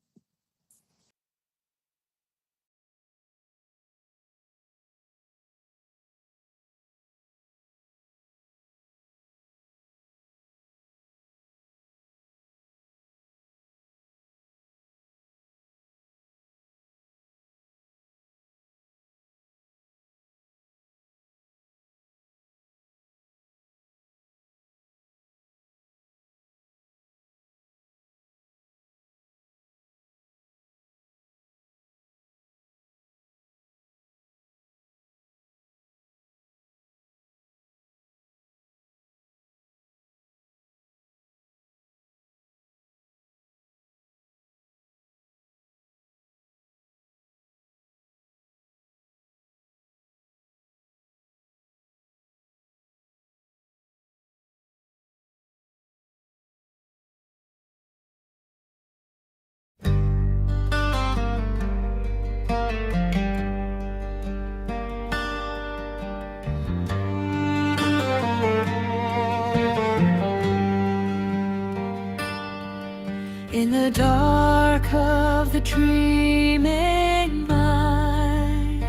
In the dark of the dreaming mind,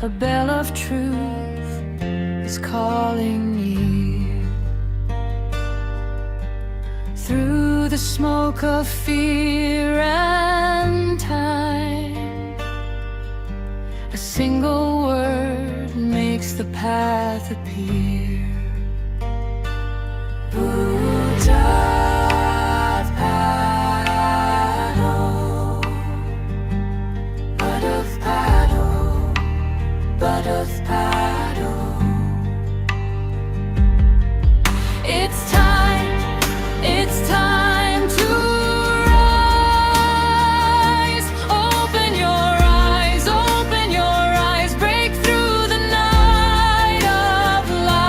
a bell of truth is calling near. Through the smoke of fear and time, a single word makes the path appear. Buddothpado. It's time to rise. Open your eyes, break through the night of life.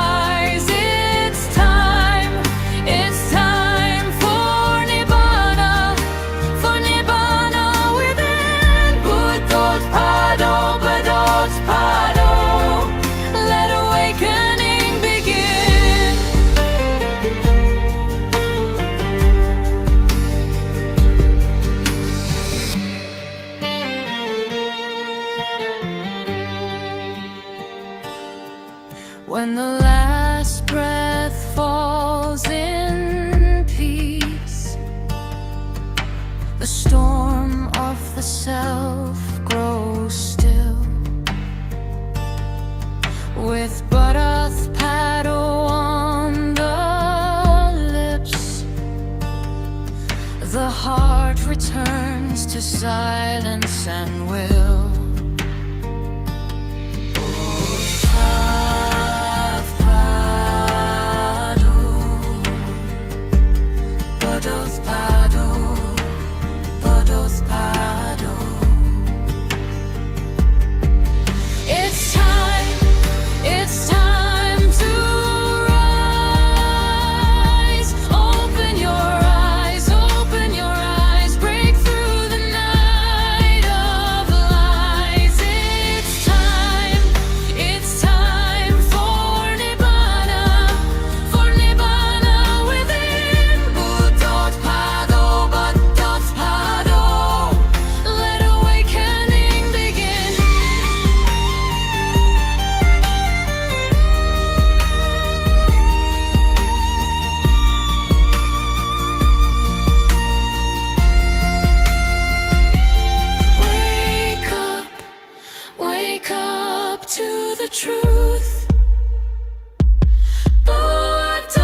returns to silence and will. Buddothpado, Buddothpado. It's time to rise. Open your eyes, break through the night of lies. It's time for Nibbana within. Buddothpado, Buddothpado. Let awakening begin. Wake up to the truth. Buddothpado.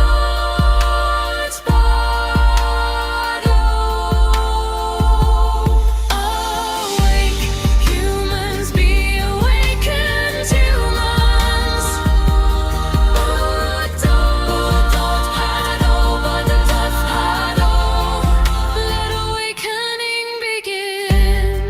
Awake, humans, be awakened humans. Buddothpado, Buddothpado. Let awakening begin.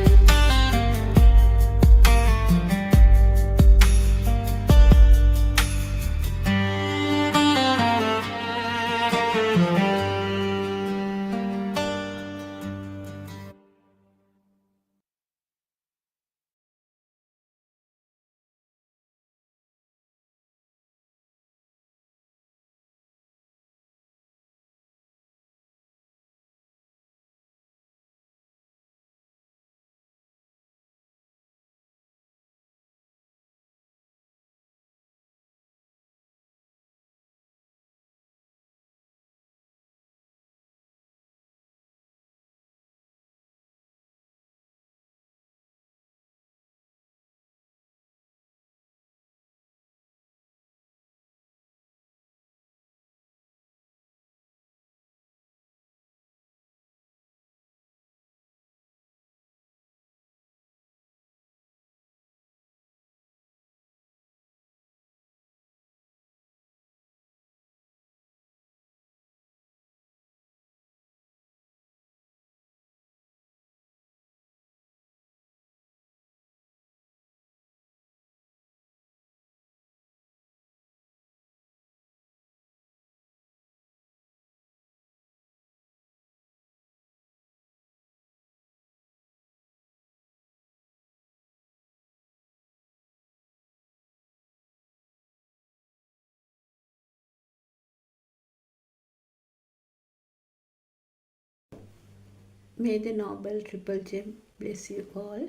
May the Noble Triple Gem bless you all.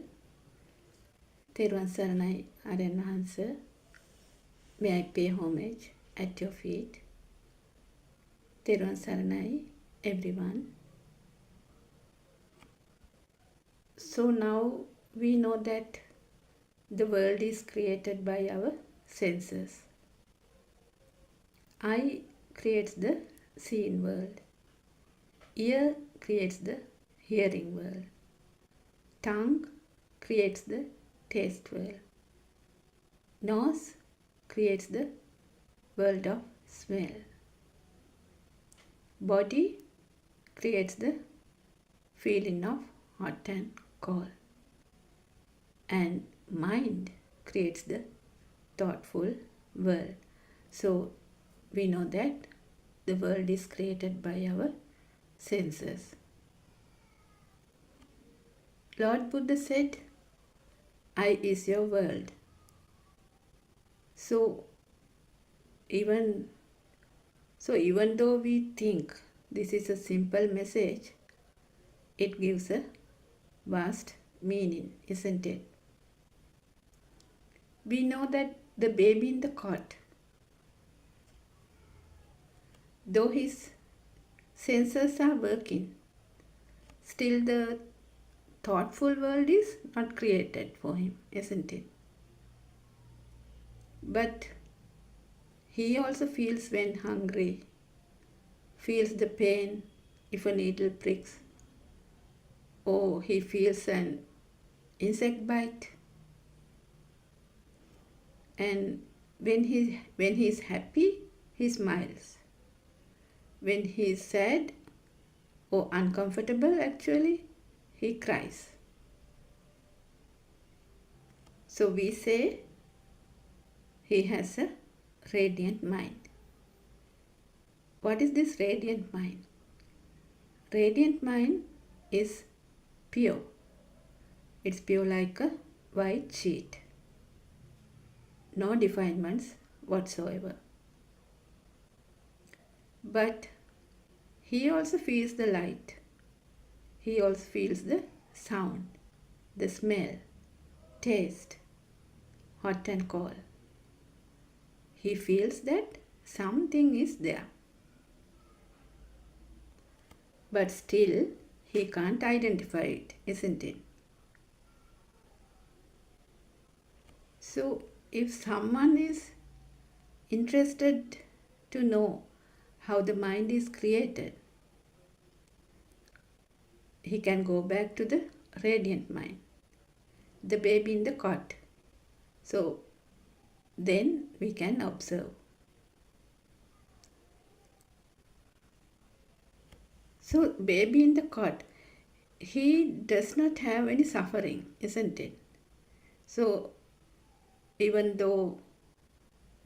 Therwan Saranai Aryan Wahanse. May I pay homage at your feet. Therwan Saranai, everyone. So now we know that the world is created by our senses. Eye creates the seeing world. Ear creates the hearing world. Tongue creates the taste world. Nose creates the world of smell. Body creates the feeling of hot and cold. And mind creates the thoughtful world. So we know that the world is created by our senses. Lord Buddha said, I is your world. So even though we think this is a simple message, it gives a vast meaning, isn't it? We know that the baby in the cot, though his senses are working, still the thoughtful world is not created for him, isn't it? But he also feels when hungry, feels the pain if a needle pricks, or he feels an insect bite. And when he's happy, he smiles. When he's sad or uncomfortable, actually, he cries. So we say he has a radiant mind. What is this radiant mind? Radiant mind is pure. It's pure like a white sheet. No defilements whatsoever. But he also feels the light. He also feels the sound, the smell, taste, hot and cold. He feels that something is there. But still, he can't identify it, isn't it? So, if someone is interested to know how the mind is created, he can go back to the radiant mind, the baby in the cot. So, then we can observe. So, baby in the cot, he does not have any suffering, isn't it? So, even though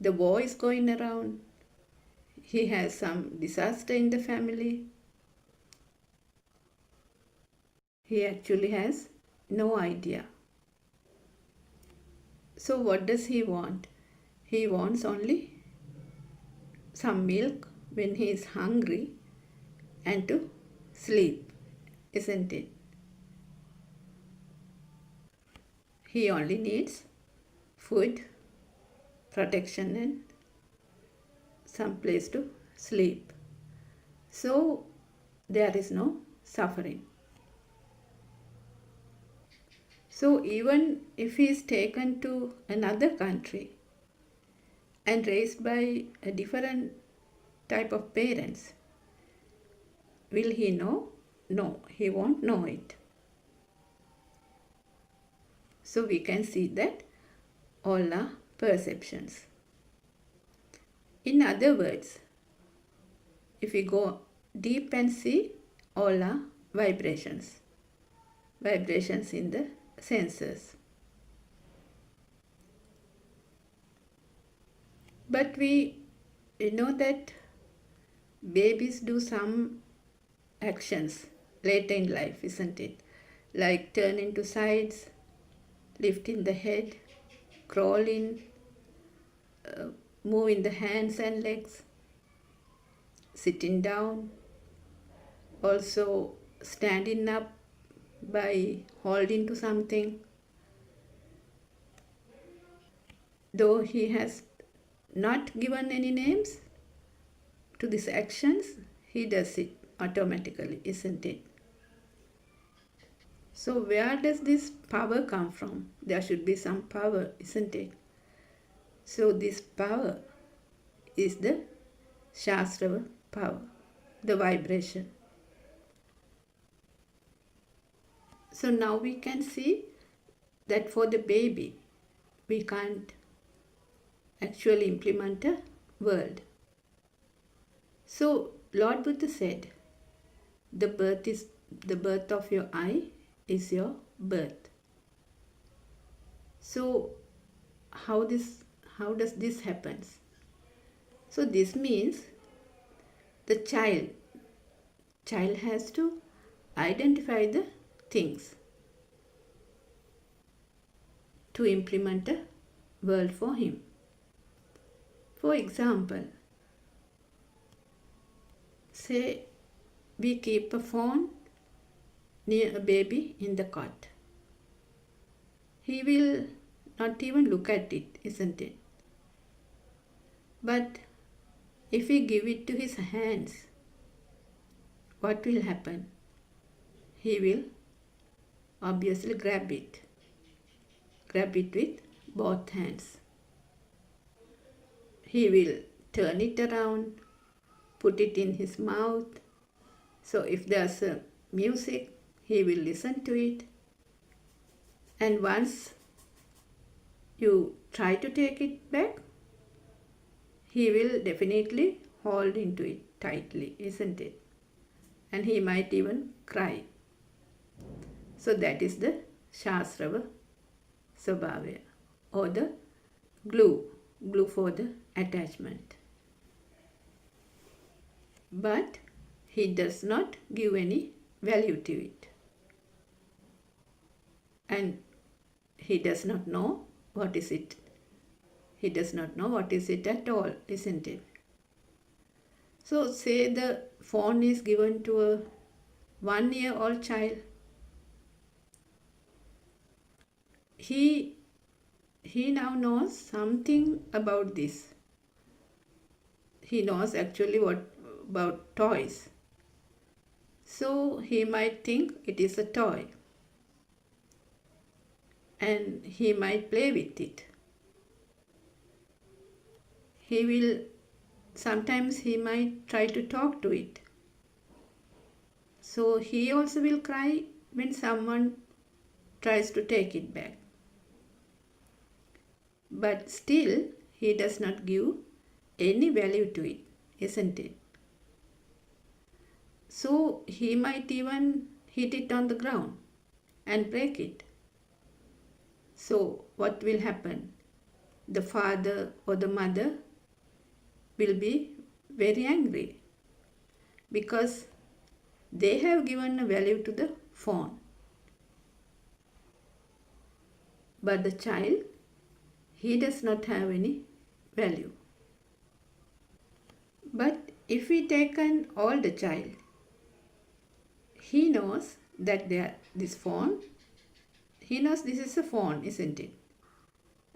the war is going around, he has some disaster in the family, he actually has no idea. So what does he want? He wants only some milk when he is hungry and to sleep, isn't it? He only needs food, protection and some place to sleep. So there is no suffering. So even if he is taken to another country and raised by a different type of parents, will he know? No, he won't know it. So we can see that all are perceptions. In other words, if we go deep and see, all are vibrations. Vibrations in the senses. But we know that babies do some actions later in life, isn't it? Like turning to sides, lifting the head, crawling, moving the hands and legs, sitting down, also standing up by holding to something. Though he has not given any names to these actions, he does it automatically, isn't it? So where does this power come from? There should be some power, isn't it? So this power is the Shastra power, the vibration. So now we can see that for the baby, we can't actually implement a world. So Lord Buddha said, the birth of your eye is your birth. So how does this happen? So this means the child has to identify the things to implement a world for him. For example, say we keep a phone near a baby in the cot. He will not even look at it, isn't it? But if we give it to his hands, what will happen? He will obviously grab it with both hands. He will turn it around, put it in his mouth. So if there's a music, he will listen to it. And once you try to take it back, he will definitely hold into it tightly, isn't it? And he might even cry. So that is the Shastrava Swabhavaya, or the glue for the attachment. But he does not give any value to it. And he does not know what is it. He does not know what is it at all, isn't it? So say the phone is given to a 1-year-old child. He now knows something about this. He knows actually what about toys. So he might think it is a toy. And he might play with it. Sometimes he might try to talk to it. So he also will cry when someone tries to take it back. But still, he does not give any value to it, isn't it? So he might even hit it on the ground and break it. So what will happen? The father or the mother will be very angry because they have given a value to the phone. But the child, he does not have any value. But if we take an older child, he knows that this phone, he knows this is a phone, isn't it?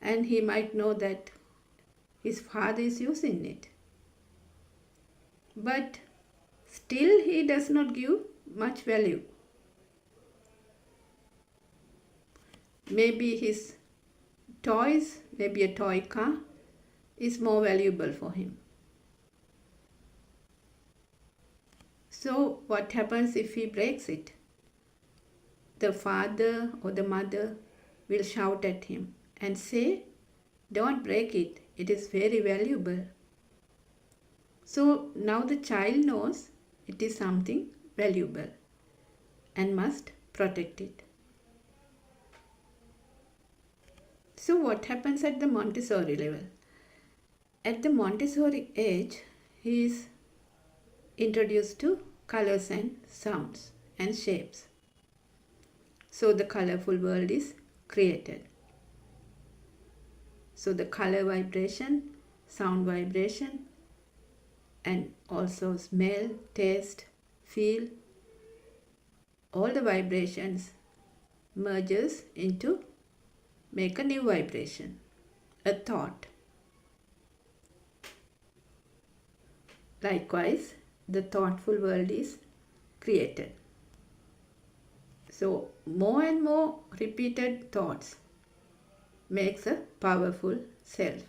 And he might know that his father is using it. But still he does not give much value. Maybe his toys, maybe a toy car, is more valuable for him. So what happens if he breaks it? The father or the mother will shout at him and say, "Don't break it, it is very valuable." So now the child knows it is something valuable and must protect it. So what happens at the Montessori level? At the Montessori age, he is introduced to colors and sounds and shapes. So the colorful world is created. So the color vibration, sound vibration, and also smell, taste, feel, all the vibrations merges into make a new vibration, a thought. Likewise, the thoughtful world is created. So more and more repeated thoughts makes a powerful self.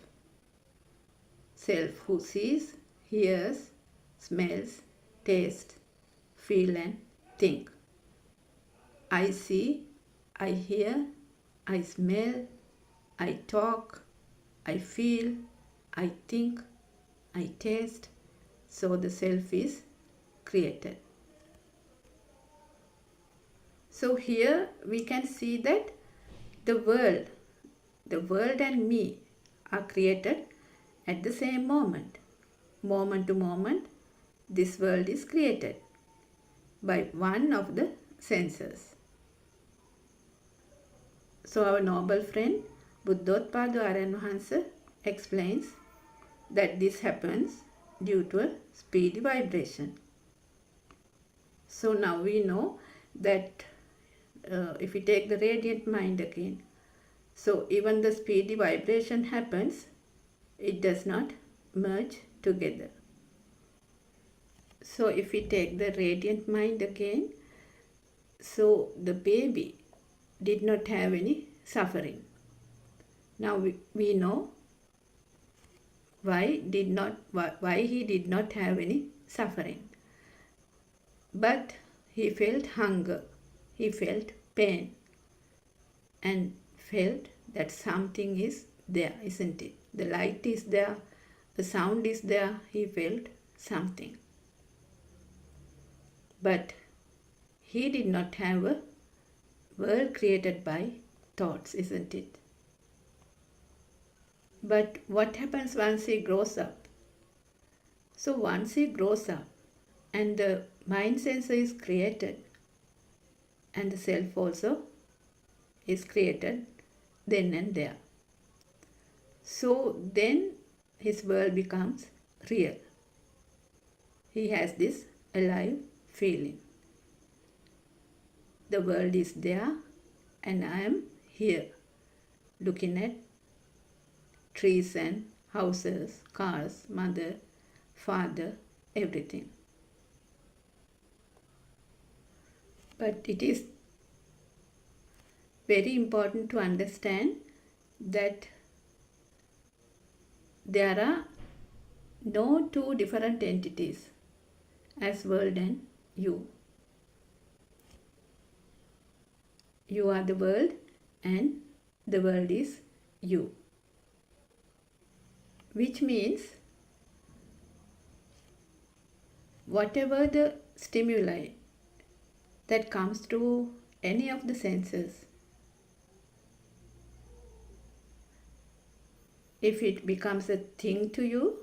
Self who sees, hears, smells, tastes, feel and think. I see, I hear, I smell, I talk, I feel, I think, I taste. So the self is created. So here we can see that the world and me are created at the same moment. Moment to moment, this world is created by one of the senses. So our noble friend Buddothpado Aryan Wahanse explains that this happens due to a speedy vibration. So now we know that if we take the radiant mind again, so even the speedy vibration happens, it does not merge together. So if we take the radiant mind again, so the baby did not have any suffering. Now we know why he did not have any suffering. But he felt hunger he felt pain and felt that something is there, isn't it? The light is there, the sound is there, he felt something. But he did not have a world created by thoughts, isn't it? But what happens once he grows up? So once he grows up and the mind sensor is created and the self also is created then and there. So then his world becomes real. He has this alive feeling. The world is there and I am here looking at trees and houses, cars, mother, father, everything. But it is very important to understand that there are no two different entities as world and you. You are the world and the world is you. Which means whatever the stimuli that comes through any of the senses, if it becomes a thing to you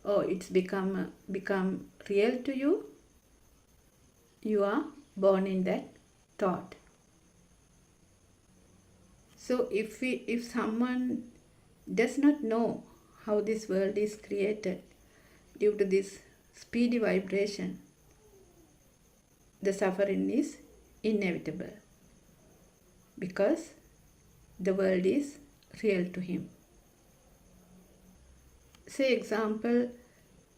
or it's become real to you, you are born in that thought. So if someone does not know how this world is created due to this speedy vibration, the suffering is inevitable because the world is real to him. Say example,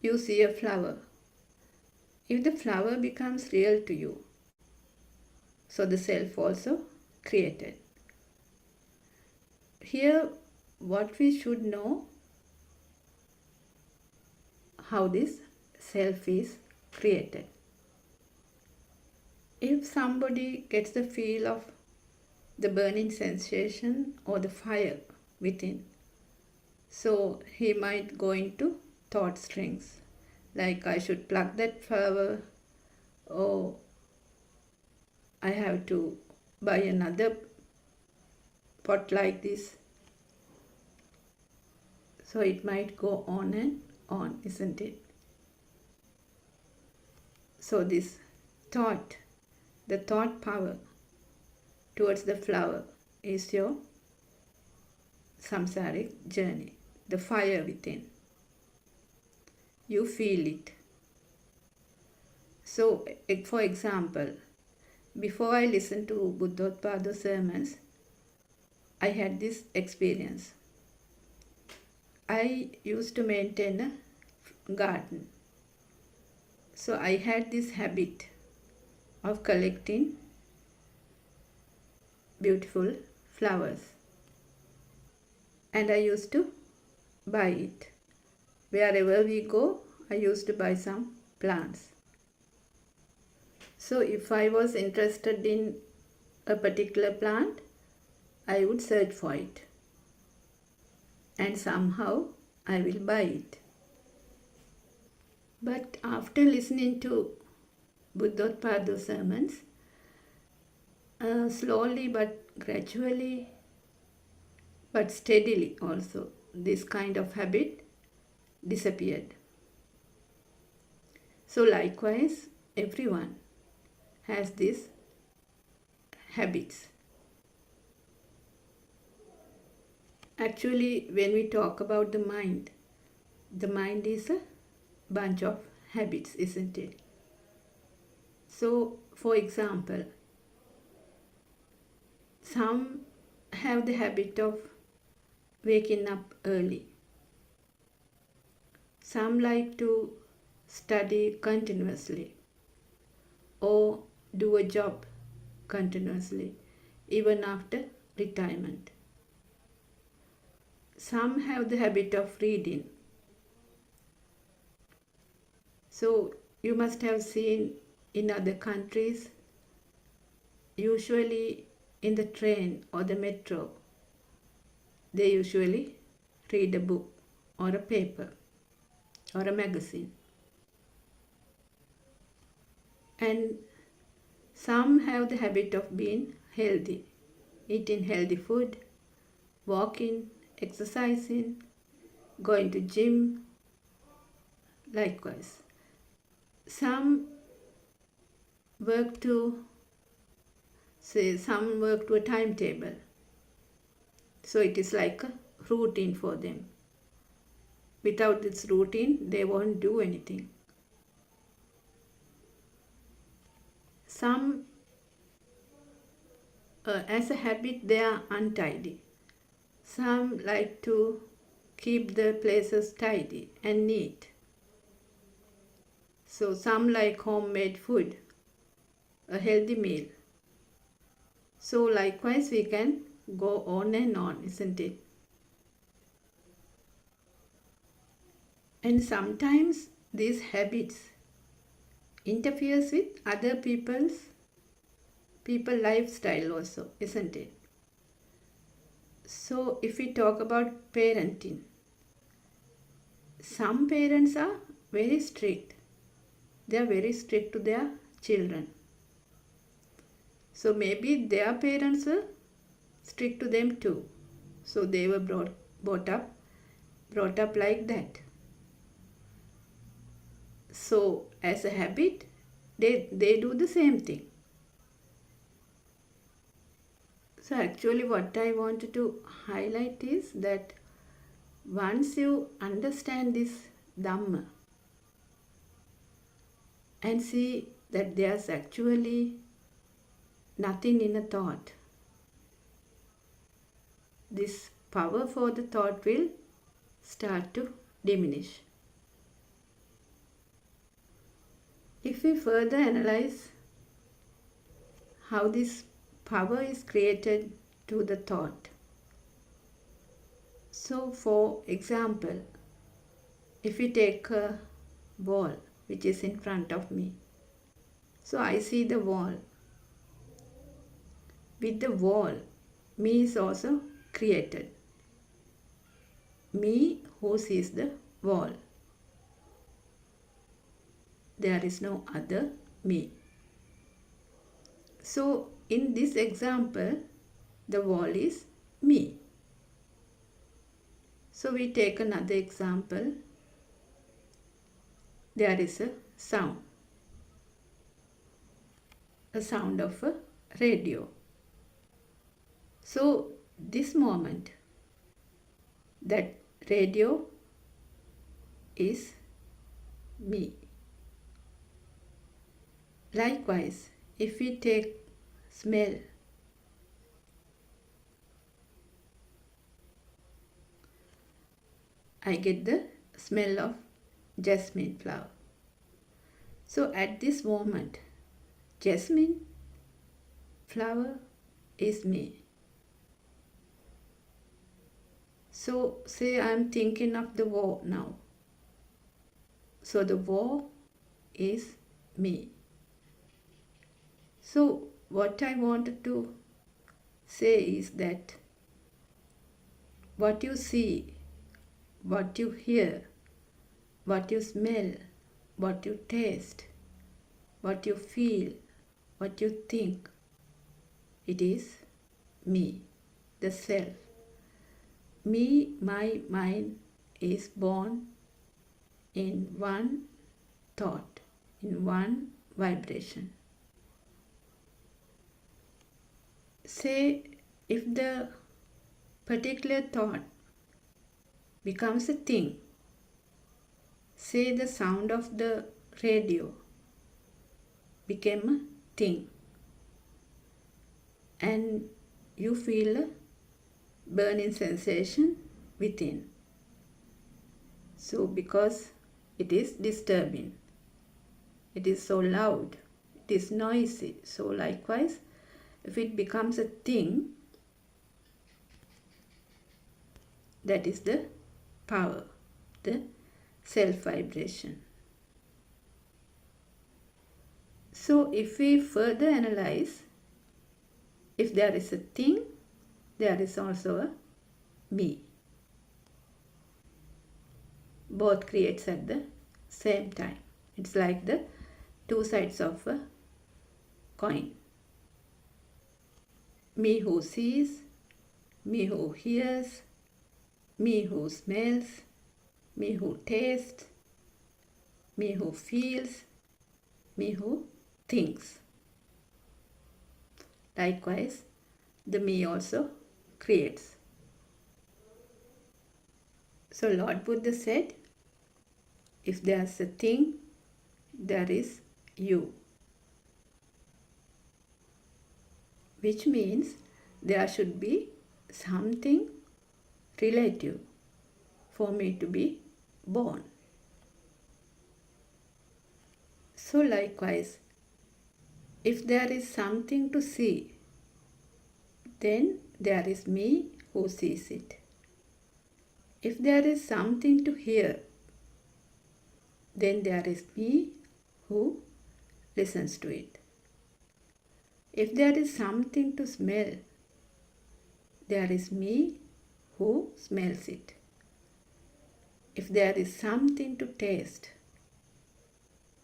you see a flower. If the flower becomes real to you, so the self also created. Here what we should know, how this self is created. If somebody gets the feel of the burning sensation or the fire within, so he might go into thought strings like I should pluck that flower, or I have to buy another pot like this. So it might go on and on, isn't it? So this thought, the thought power towards the flower is your samsaric journey, the fire within. You feel it. So, for example, before I listened to Buddothpado sermons, I had this experience. I used to maintain a garden. So I had this habit of collecting beautiful flowers. And I used to buy it. Wherever we go, I used to buy some plants. So if I was interested in a particular plant, I would search for it. And somehow I will buy it. But after listening to Buddothpado sermons, slowly but gradually, but steadily also, this kind of habit disappeared. So likewise, everyone has these habits. Actually, when we talk about the mind is a bunch of habits, isn't it? So, for example, some have the habit of waking up early. Some like to study continuously or do a job continuously, even after retirement. Some have the habit of reading. So you must have seen in other countries, usually in the train or the metro, they usually read a book or a paper or a magazine. And some have the habit of being healthy, eating healthy food, walking, exercising, going to gym. Likewise, some work to a timetable. So it is like a routine for them. Without this routine, they won't do anything. Some, as a habit, they are untidy. Some like to keep the places tidy and neat. So some like homemade food, a healthy meal. So likewise we can go on and on, isn't it? And sometimes these habits interferes with other people's lifestyle also, isn't it? So if we talk about parenting, some parents are very strict. They are very strict to their children. So maybe their parents were strict to them too. So they were brought up like that. So as a habit, they do the same thing. So actually what I wanted to highlight is that once you understand this Dhamma and see that there's actually nothing in a thought, this power for the thought will start to diminish. If we further analyze how this power is created to the thought. So for example, if we take a wall which is in front of me. So I see the wall. With the wall, me is also created. Me who sees the wall. There is no other me. So in this example, the wall is me. So we take another example. There is a sound of a radio. So this moment, that radio is me. Likewise, if we take smell, I get the smell of jasmine flower. So at this moment, jasmine flower is me. So say I am thinking of the war now. So the war is me. So what I wanted to say is that what you see, what you hear, what you smell, what you taste, what you feel, what you think, it is me, the self. Me, my mind is born in one thought, in one vibration. Say if the particular thought becomes a thing, say the sound of the radio became a thing, and you feel a burning sensation within. So because it is disturbing, it is so loud, it is noisy. So likewise, if it becomes a thing, that is the power, the self vibration. So if we further analyze, if there is a thing, there is also a me. Both creates at the same time. It's like the two sides of a coin. Me who sees, me who hears, me who smells, me who tastes, me who feels, me who thinks. Likewise, the me also creates. So Lord Buddha said, if there's a thing, there is you. Which means there should be something relative for me to be born. So likewise, if there is something to see, then there is me who sees it. If there is something to hear, then there is me who listens to it. If there is something to smell, there is me who smells it. If there is something to taste,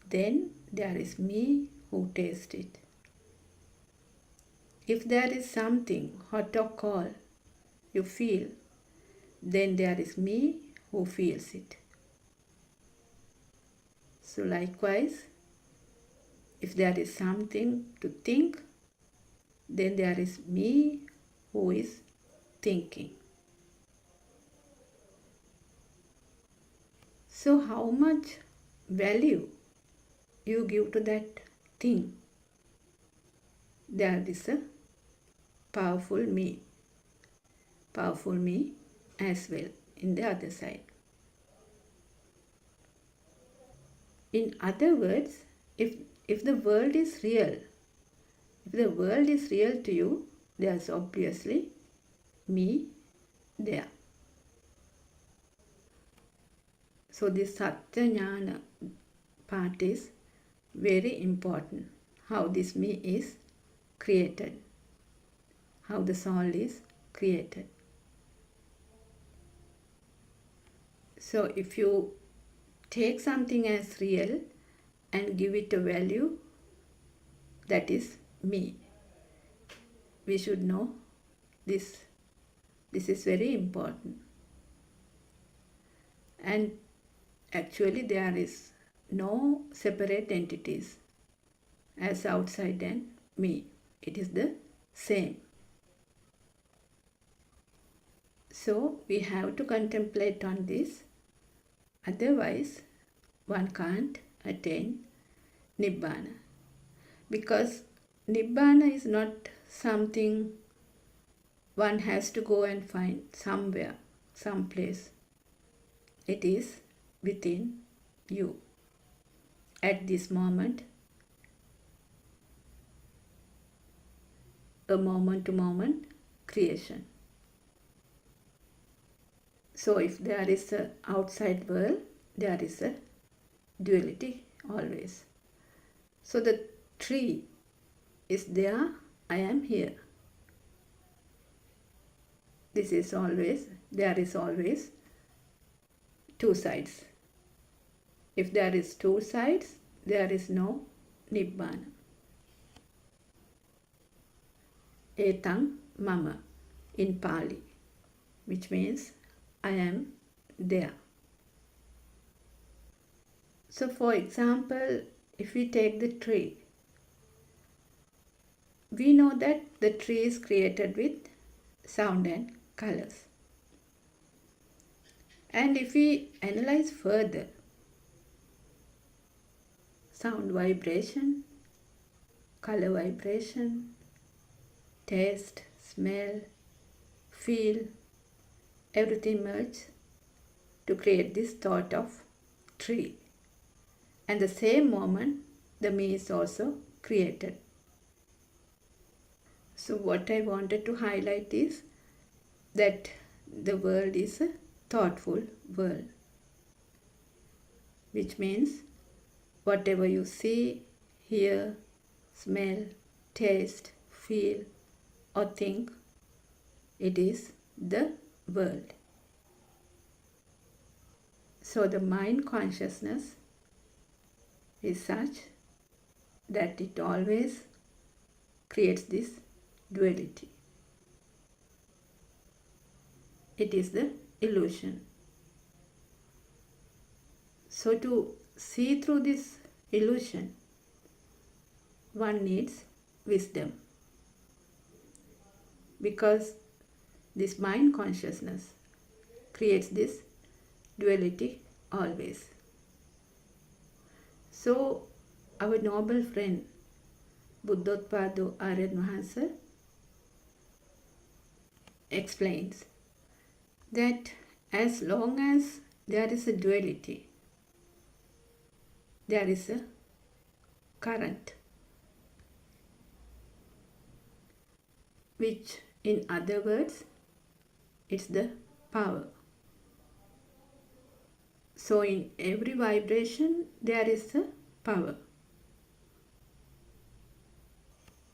then there is me who tastes it. If there is something hot or cold you feel, then there is me who feels it. So likewise, if there is something to think, then there is me who is thinking. So how much value you give to that thing, there is a powerful me as well in the other side. In other words, if the world is real, to you, there's obviously me there. So this Satya Jnana part is very important. How this me is created. How the soul is created. So if you take something as real and give it a value, that is me. We should know this. This is very important. And actually there is no separate entities as outside and me. It is the same. So we have to contemplate on this. Otherwise, one can't attain Nibbana. Because Nibbana is not something one has to go and find somewhere, someplace. It is within you. At this moment, a moment-to-moment creation. So if there is an outside world, there is a duality always. So the tree is there, I am here. There is always two sides. If there is two sides, there is no Nibbana. Etang mama in Pali, which means I am there. So for example, if we take the tree, we know that the tree is created with sound and colors. And if we analyze further, sound vibration, color vibration, taste, smell, feel, everything merges to create this thought of tree. And the same moment, the me is also created. So what I wanted to highlight is that the world is a thoughtful world, which means whatever you see, hear, smell, taste, feel, or think, it is the world. So the mind consciousness is such that it always creates this duality. It is the illusion. So to see through this illusion, one needs wisdom, because this mind consciousness creates this duality always. So our noble friend Buddothpado Aryan Mahansa explains that as long as there is a duality, there is a current, which in other words, it's the power. So in every vibration, there is a power.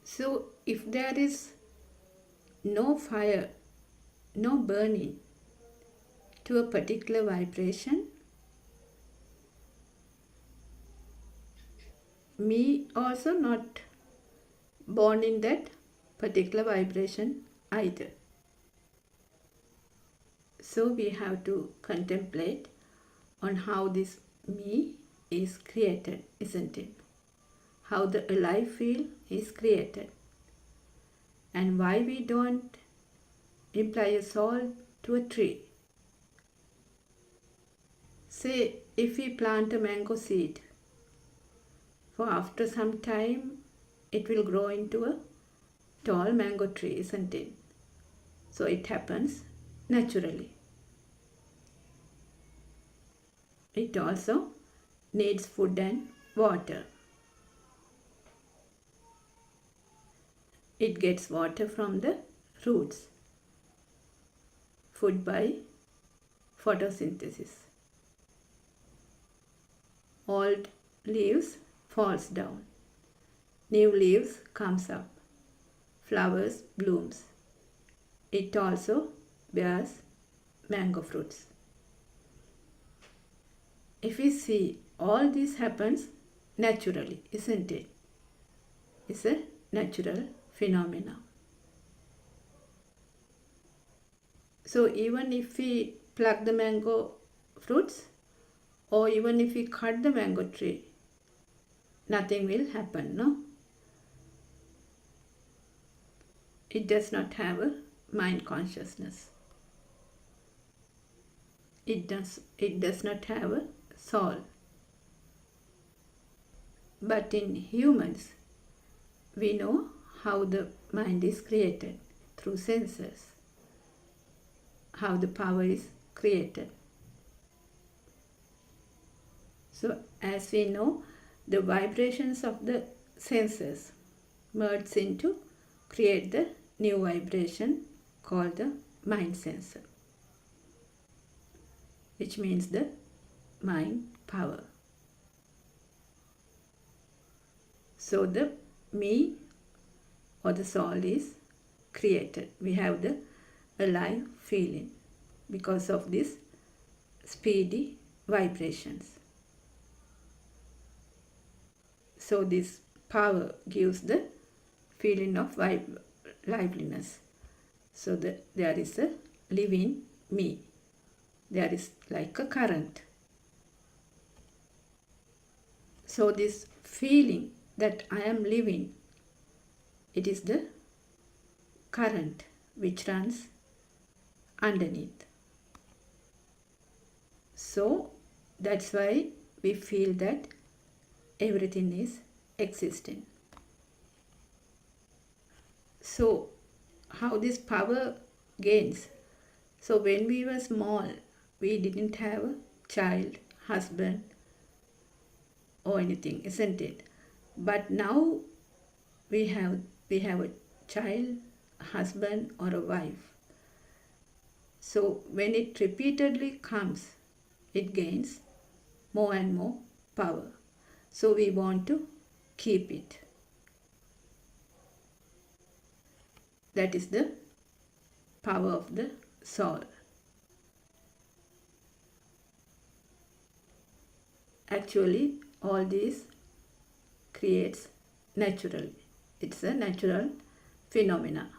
So if there is no fire, no burning to a particular vibration, me also not born in that particular vibration either. So we have to contemplate on how this me is created, isn't it? How the alive feel is created, and why we don't imply a soul to a tree. Say if we plant a mango seed, for after some time it will grow into a tall mango tree, isn't it? So it happens naturally. It also needs food and water. It gets water from the roots, food by photosynthesis. Old leaves falls down, new leaves comes up, flowers blooms. It also bears mango fruits. If we see, all this happens naturally, isn't it? It's a natural phenomena. So even if we pluck the mango fruits, or even if we cut the mango tree, nothing will happen, no? It does not have a mind consciousness. It does not have a soul. But in humans, we know how the mind is created through senses, how the power is created. So as we know, the vibrations of the senses merge into create the new vibration called the mind sensor, which means the mind power. So the me or the soul is created. We have the alive feeling because of these speedy vibrations. So this power gives the feeling of liveliness. So there is a living me. There is like a current. So this feeling that I am living, it is the current which runs underneath. So that's why we feel that everything is existing. So how this power gains? So when we were small, we didn't have a child, husband or anything, isn't it? But now we have a child, a husband or a wife. So when it repeatedly comes, it gains more and more power. So we want to keep it. That is the power of the soul. Actually, all this creates naturally. It's a natural phenomena.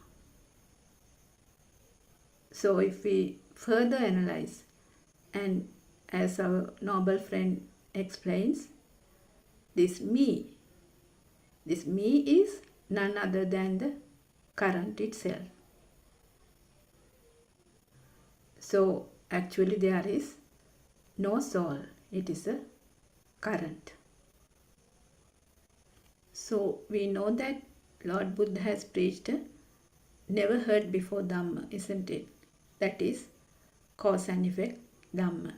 So if we further analyze, and as our noble friend explains, this me is none other than the current itself. So actually there is no soul, it is a current. So we know that Lord Buddha has preached a never heard before Dhamma, isn't it? That is cause and effect Dhamma.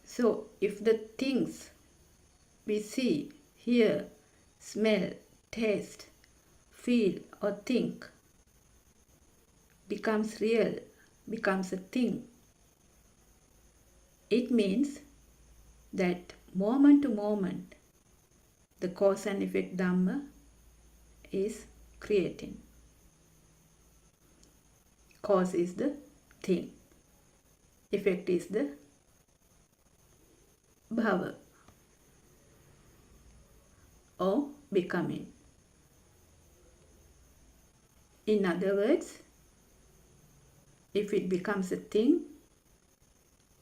So if the things we see, hear, smell, taste, feel or think becomes real, becomes a thing, it means that moment to moment the cause and effect Dhamma is creating. Cause is the thing, effect is the bhava or becoming. In other words, if it becomes a thing,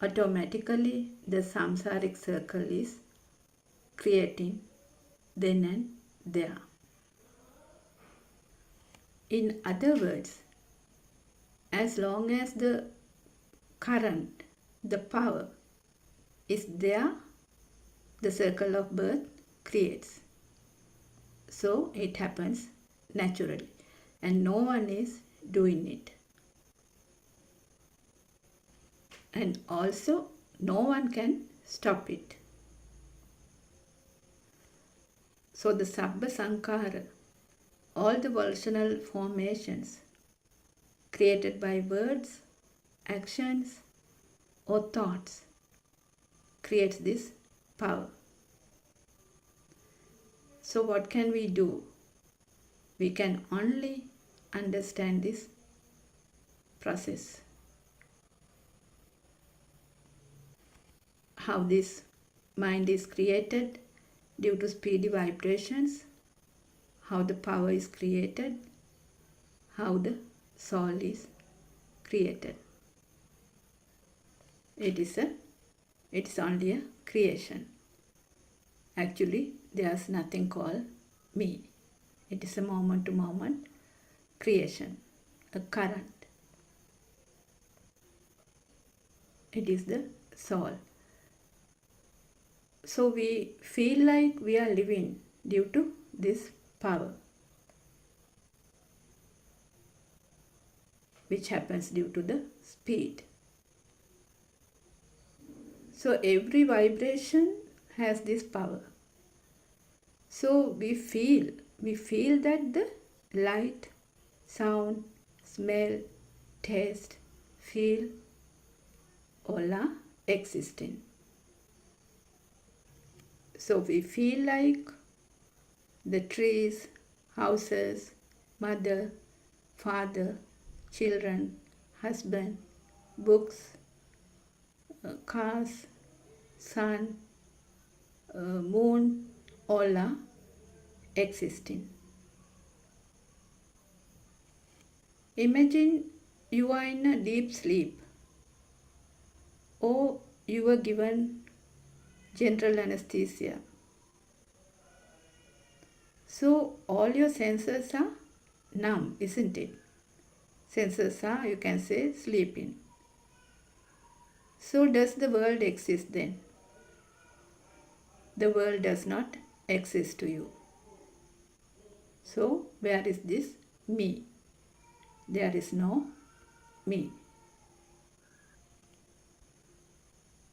automatically the samsaric circle is creating then and there. In other words, as long as the current, the power is there, the circle of birth creates. So it happens naturally and no one is doing it. And also no one can stop it. So the Sabbha Sankara, all the volitional formations created by words, actions or thoughts creates this power. So what can we do? We can only understand this process. How this mind is created due to speedy vibrations, how the power is created, how the soul is created. It is only a creation. Actually, there's nothing called me. It is a moment to moment creation, a current. It is the soul. So we feel like we are living due to this power, which happens due to the speed. So every vibration has this power. So we feel that the light, sound, smell, taste, feel, all are existing. So we feel like the trees, houses, mother, father, children, husband, books, cars, sun, moon, all are existing. Imagine you are in a deep sleep or you were given general anesthesia. So all your senses are numb, isn't it? Senses are, you can say, sleeping. So does the world exist then? The world does not exist to you. So where is this me? There is no me.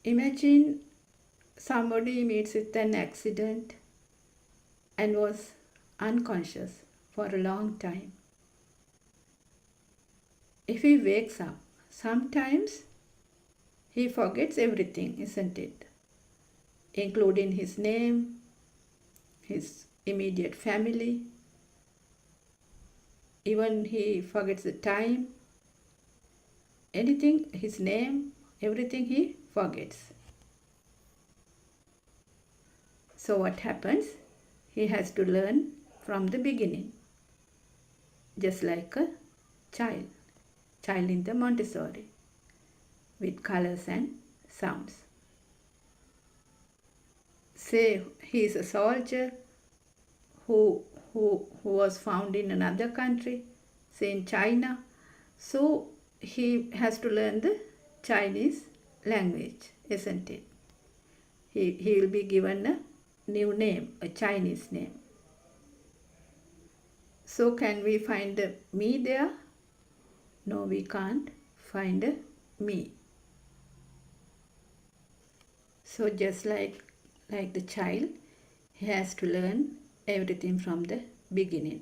Imagine somebody meets with an accident and was unconscious for a long time. If he wakes up, sometimes he forgets everything, isn't it? Including his name, his immediate family, Even he forgets the time, anything, his name, everything he forgets. So what happens? He has to learn from the beginning, just like a child in the Montessori, with colors and sounds. Say he is a soldier who was found in another country, say in China, so he has to learn the Chinese language, isn't it? He will be given a new name, a Chinese name. So can we find a me there? No, we can't find a me. So just like the child, he has to learn everything from the beginning.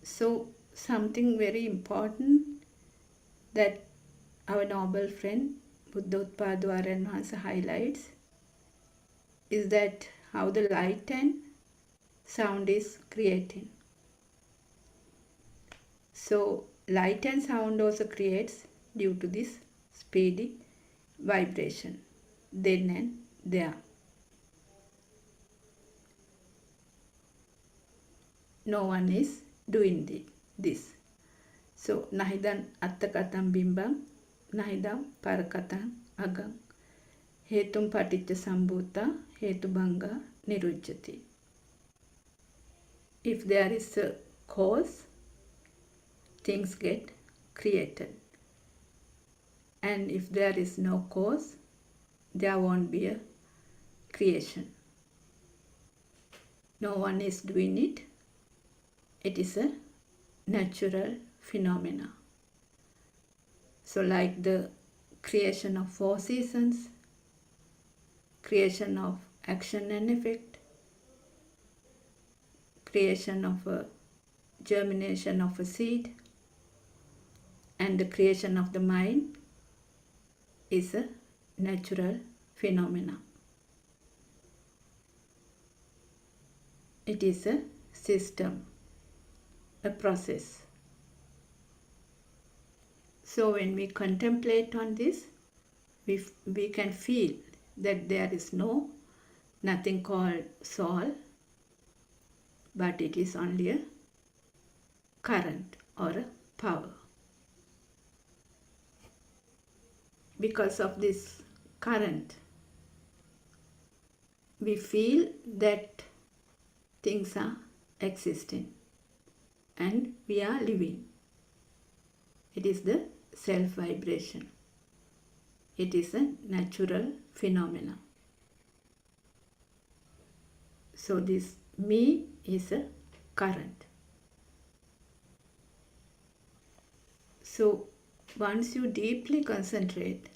So something very important that our noble friend Buddothpado Aryan Maharaj highlights is that how the light and sound is creating. So light and sound also creates due to this speedy vibration, then and there. No one is doing this. So nahidan attakatam bimbam, nahidam parakatam agam, hetum paticca sambhuta, hetubhanga nirujjati. If there is a cause, things get created. And if there is no cause, there won't be a creation. No one is doing it. It is a natural phenomena. So like the creation of 4 seasons, creation of action and effect, creation of a germination of a seed, and the creation of the mind is a natural phenomena. It is a system, a process. So when we contemplate on this, we can feel that there is nothing called soul, but it is only a current or a power. Because of this current, we feel that things are existing and we are living. It is the self-vibration. It is a natural phenomena. So this me is a current. So once you deeply concentrate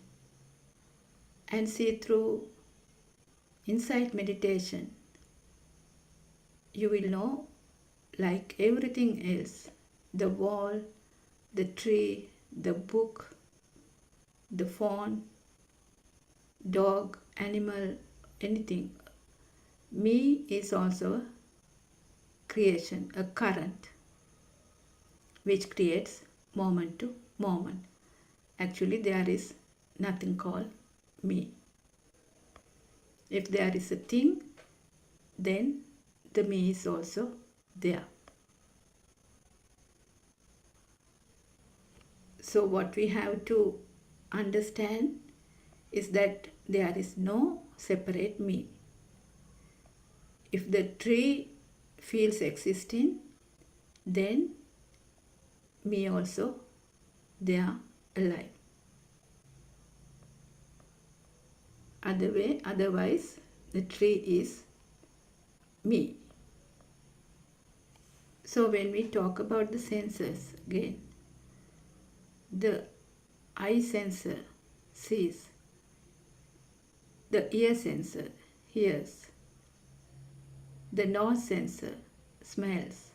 and see through insight meditation, you will know, like everything else, the wall, the tree, the book, the phone, dog, animal, anything. Me is also a creation, a current, which creates moment to moment. Actually, there is nothing called me. If there is a thing, then the me is also there. So what we have to understand is that there is no separate me. If the tree feels existing, then me also there alive. Otherwise, the tree is me. So when we talk about the senses again, the eye sensor sees, the ear sensor hears, the nose sensor smells,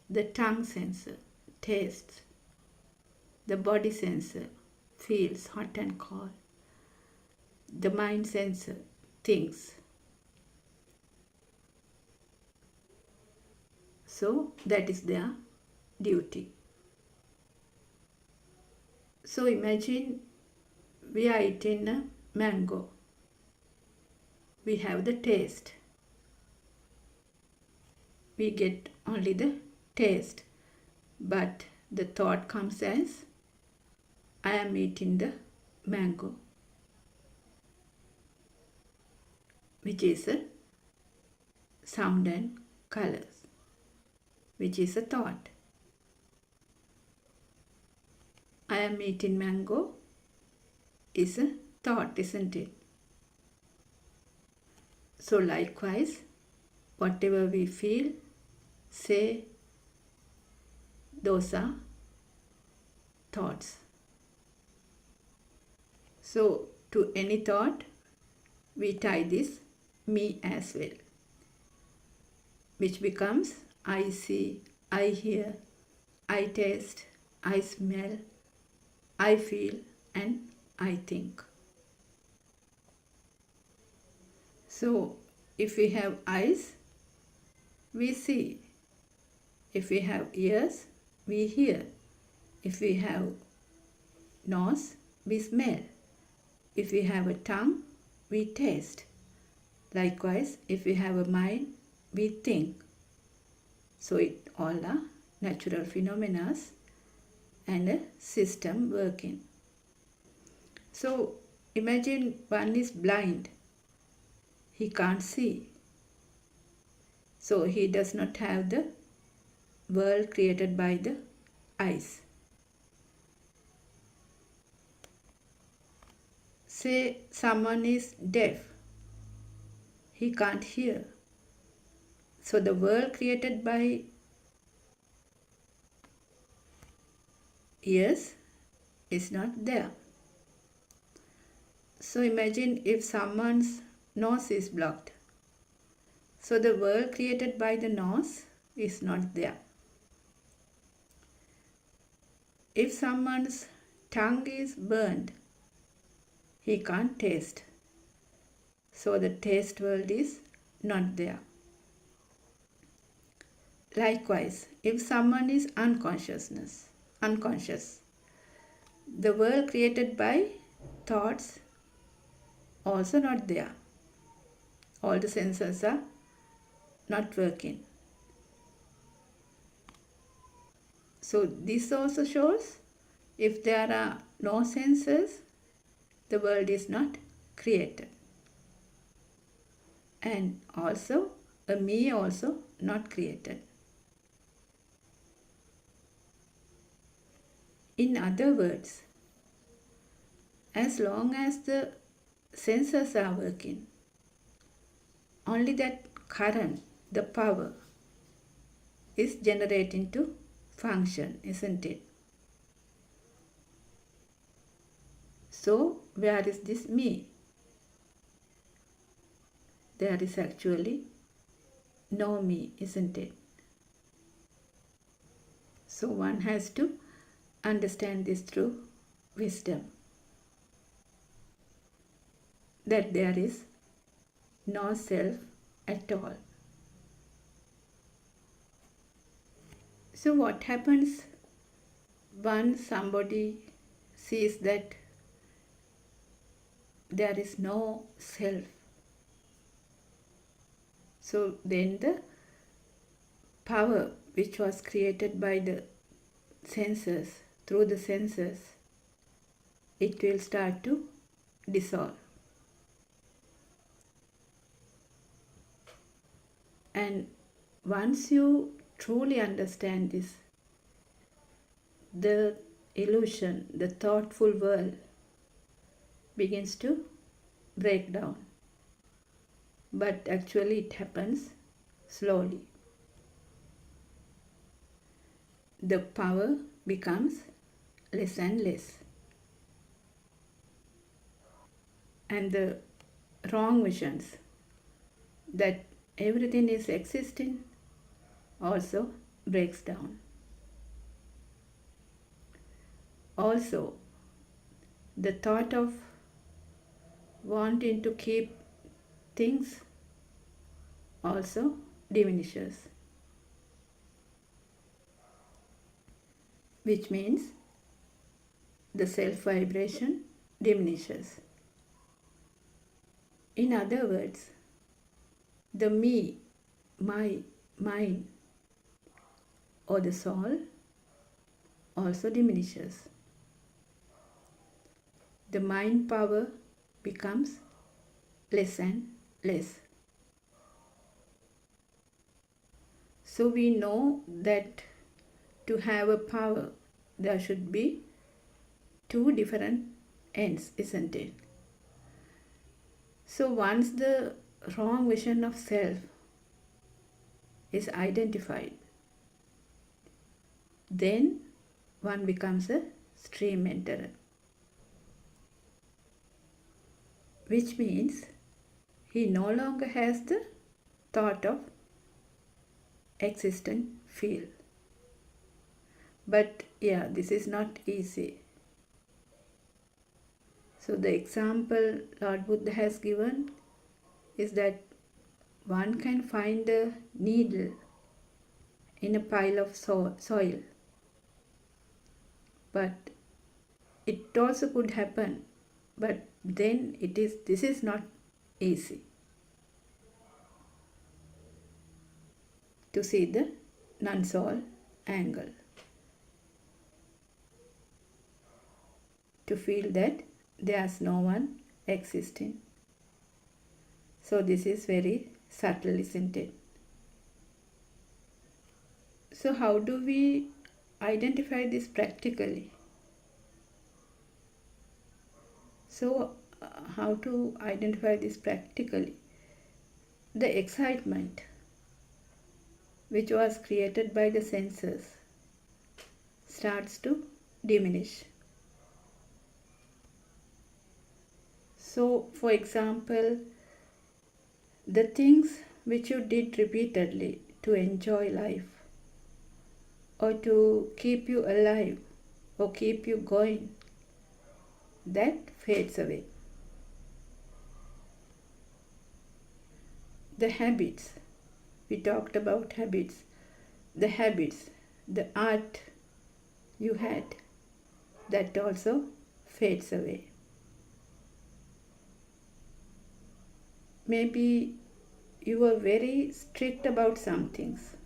the tongue sensor tastes, the body sensor feels hot and cold, the mind sensor thinks. So that is their duty. So imagine we are eating a mango. We have the taste. We get only the taste. But the thought comes as, I am eating the mango, which is a sound and colors, which is a thought. I am eating mango is a thought, isn't it? So likewise, whatever we feel, say, those are thoughts. So to any thought, we tie this me as well, which becomes I see, I hear, I taste, I smell, I feel, and I think. So if we have eyes, we see. If we have ears, we hear. If we have nose, we smell. If we have a tongue, we taste. Likewise, if we have a mind, we think. So it all are natural phenomena and a system working. So imagine one is blind. He can't see. So he does not have the world created by the eyes. Say someone is deaf. He can't hear. So the world created by ears is not there. So imagine if someone's nose is blocked. So the world created by the nose is not there. If someone's tongue is burned, he can't taste. So the taste world is not there. Likewise, if someone is unconscious, the world created by thoughts also not there. All the senses are not working. So this also shows if there are no senses, the world is not created. And also a me also not created. In other words, as long as the senses are working, only that current, the power, is generating to function, isn't it? So where is this me? There is actually no me, isn't it? So one has to understand this through wisdom, that there is no self at all. So what happens once somebody sees that there is no self? So then the power which was created by the senses, through the senses, it will start to dissolve. And once you truly understand this, the illusion, the thoughtful world begins to break down. But actually it happens slowly. The power becomes less and less. And the wrong visions that everything is existing also breaks down. Also, the thought of wanting to keep things also diminishes. which means the self vibration diminishes. In other words, the me, my, mine, or the soul also diminishes. The mind power becomes less and less. So we know that to have a power, there should be two different ends, isn't it? So once the wrong vision of self is identified, then one becomes a stream enterer, which means he no longer has the thought of existent field. But yeah, this is not easy. So the example Lord Buddha has given is that one can find a needle in a pile of soil. But it also could happen, but then this is not easy to see the non-soul angle, to feel that there's no one existing. So this is very subtle, isn't it? So how do we identify this practically? So how to identify this practically? The excitement which was created by the senses starts to diminish. So for example, the things which you did repeatedly to enjoy life, or to keep you alive, or keep you going, that fades away. The habits, we talked about habits, the art you had, that also fades away. Maybe you were very strict about some things,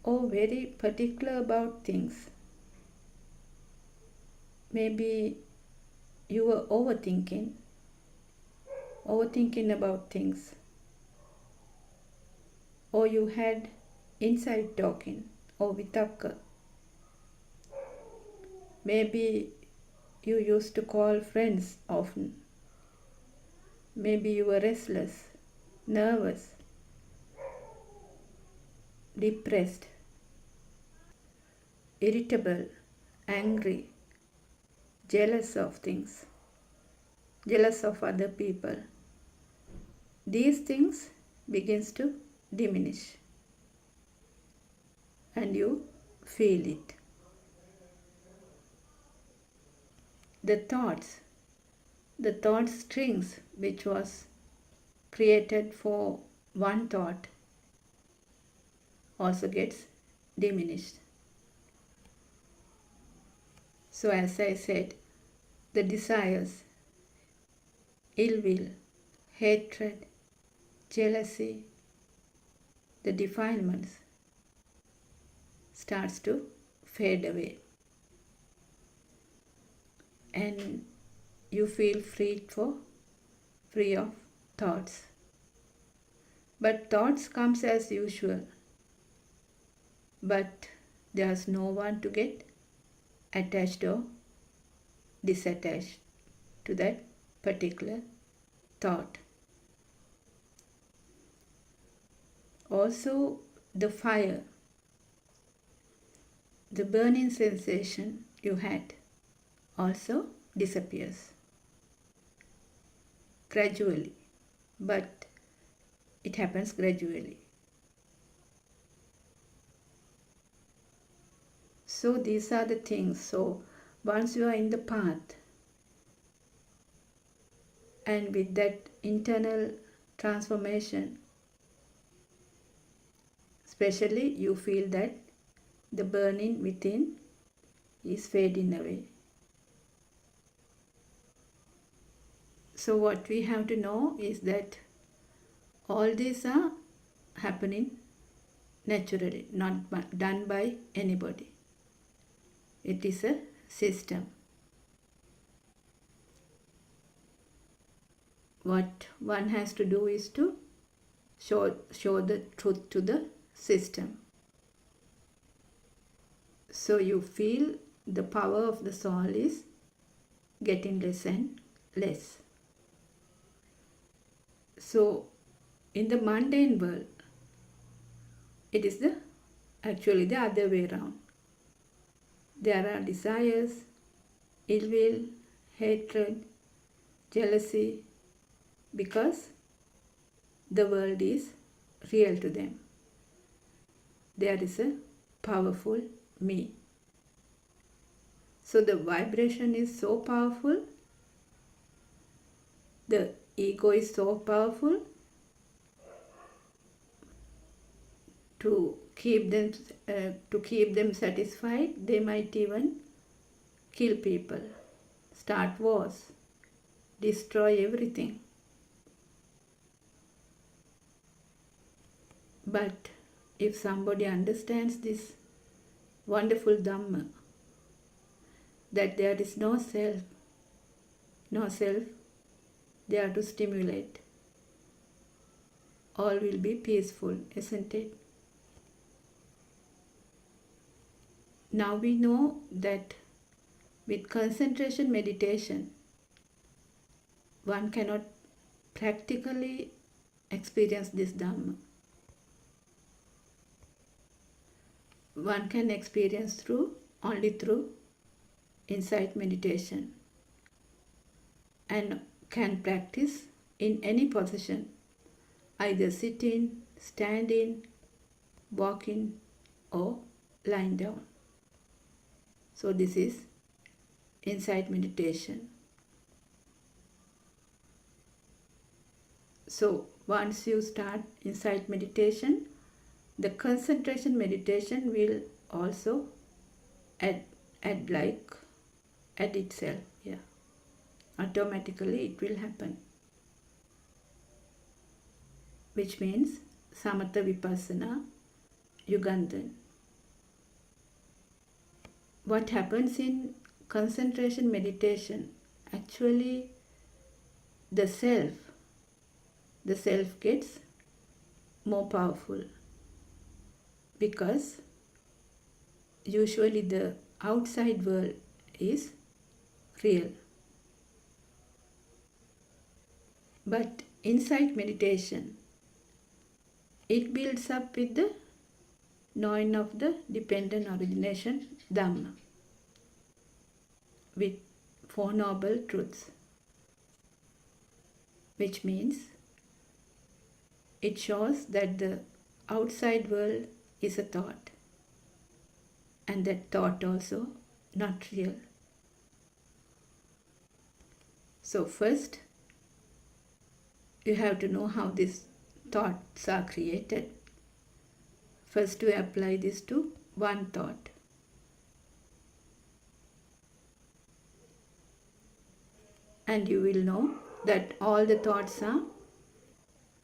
or very particular about things. Maybe you were overthinking about things, or you had inside talking or vitakka. Maybe you used to call friends often. Maybe you were restless, nervous, depressed, irritable, angry, jealous of things, jealous of other people. These things begins to diminish, and you feel it. The thought strings which was created for one thought also gets diminished. So as I said, the desires, ill will, hatred, jealousy, the defilements starts to fade away, and you feel free of thoughts. But thoughts comes as usual, but there's no one to get attached or disattached to that particular thought. Also, the fire, the burning sensation you had also disappears gradually, but it happens gradually. So these are the things. So once you are in the path, and with that internal transformation, especially you feel that the burning within is fading away. So what we have to know is that all these are happening naturally, not done by anybody. It is a system. What one has to do is to show the truth to the system. So you feel the power of the soul is getting less and less. So in the mundane world, it is actually the other way around. There are desires, ill will, hatred, jealousy, because the world is real to them. There is a powerful me. So the vibration is so powerful, the ego is so powerful, to keep them satisfied, they might even kill people, start wars, destroy everything. But if somebody understands this wonderful Dhamma, that there is no self there to stimulate, all will be peaceful, isn't it? Now we know that with concentration meditation, one cannot practically experience this Dhamma. One can experience only through insight meditation, and can practice in any position, either sitting, standing, walking, or lying down. So this is insight meditation. So once you start insight meditation, the concentration meditation will also add itself. Yeah, automatically it will happen. Which means Samatha Vipassana Yugandan. What happens in concentration meditation? Actually, the self gets more powerful, because usually the outside world is real. But inside meditation, it builds up with the knowing of the dependent origination Dhamma, with Four Noble Truths, which means it shows that the outside world is a thought, and that thought also not real. So first, you have to know how these thoughts are created. First, you apply this to one thought. And you will know that all the thoughts are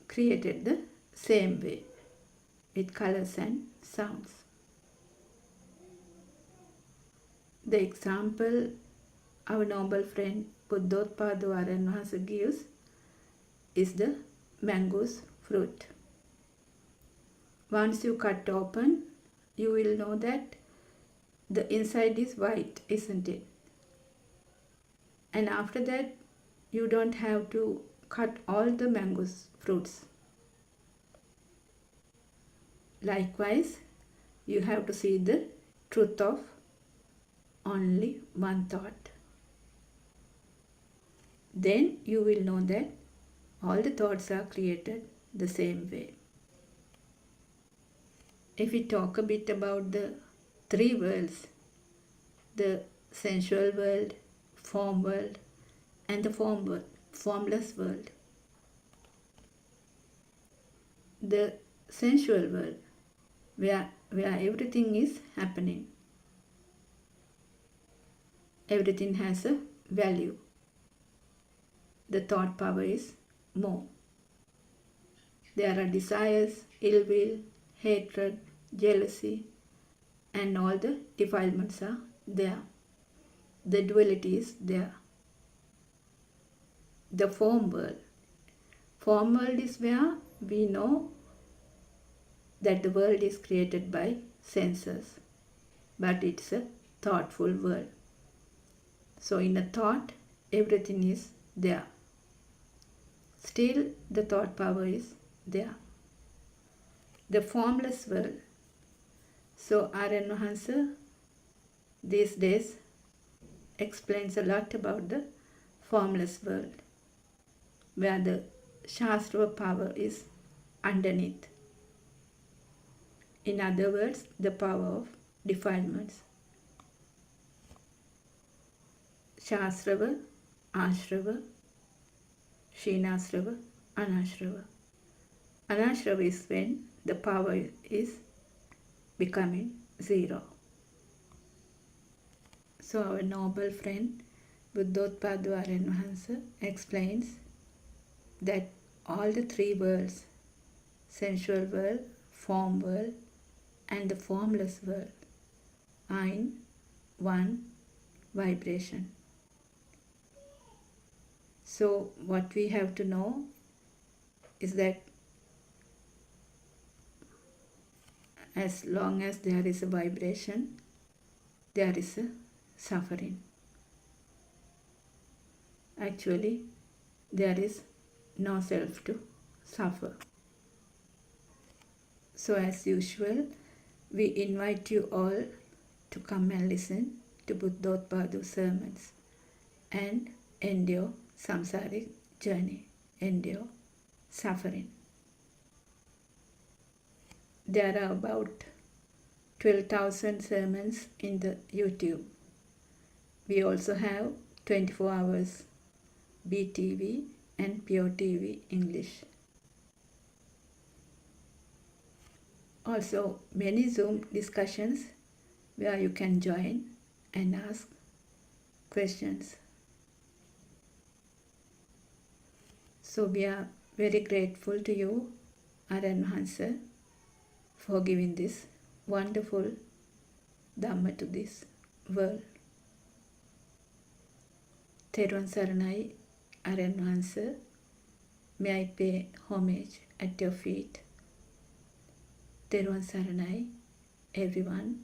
created the same way, with colors and sounds. The example our noble friend Buddothpado gives is the mango's fruit. Once you cut open, you will know that the inside is white, isn't it? And after that, you don't have to cut all the mango's fruits. Likewise, you have to see the truth of only one thought. Then you will know that all the thoughts are created the same way. If we talk a bit about the three worlds, the sensual world, form world, and the formless world. The sensual world, where everything is happening. everything has a value. The thought power is more. There are desires, ill will, hatred, jealousy, and all the defilements are there. The duality is there. The form world. Form world is where we know that the world is created by senses, but it's a thoughtful world. So in a thought, everything is there. Still, the thought power is there. The formless world. So Aryan Mahansa these days explains a lot about the formless world, where the Shastra power is underneath. In other words, the power of defilements. Shasrava, Ashrava, Shinasrava, Anashrava. Anashrava is when the power is becoming zero. So our noble friend Buddothpado Aryan Mahansa explains that all the three worlds, sensual world, form world, and the formless world, are in one vibration. So what we have to know is that as long as there is a vibration, there is a suffering. Actually, there is no self to suffer. So as usual, we invite you all to come and listen to Buddothpado sermons and endure samsaric journey, endure suffering. There are about 12,000 sermons in the YouTube. We also have 24 hours BTV and PeoTV English. Also many Zoom discussions where you can join and ask questions. So we are very grateful to you, Aryan Mahansa, for giving this wonderful Dhamma to this world. Therwan Saranai, Aryan Mahansa, may I pay homage at your feet. Therwan Saranai, everyone.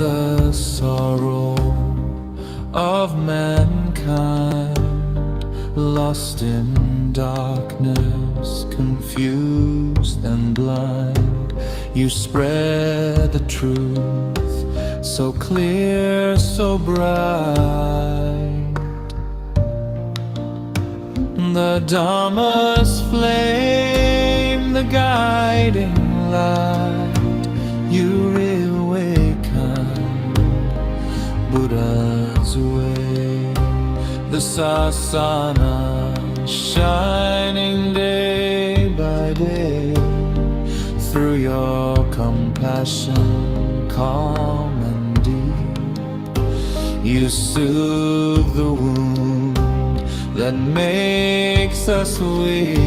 the sorrow of mankind, lost in darkness, confused and blind. You spread the truth so clear, so bright. The Dharma's flame, the guiding light. You reawaken Buddha's way. The sasana shining day by day. Through your compassion, calm and deep, you soothe the wound that makes us weak.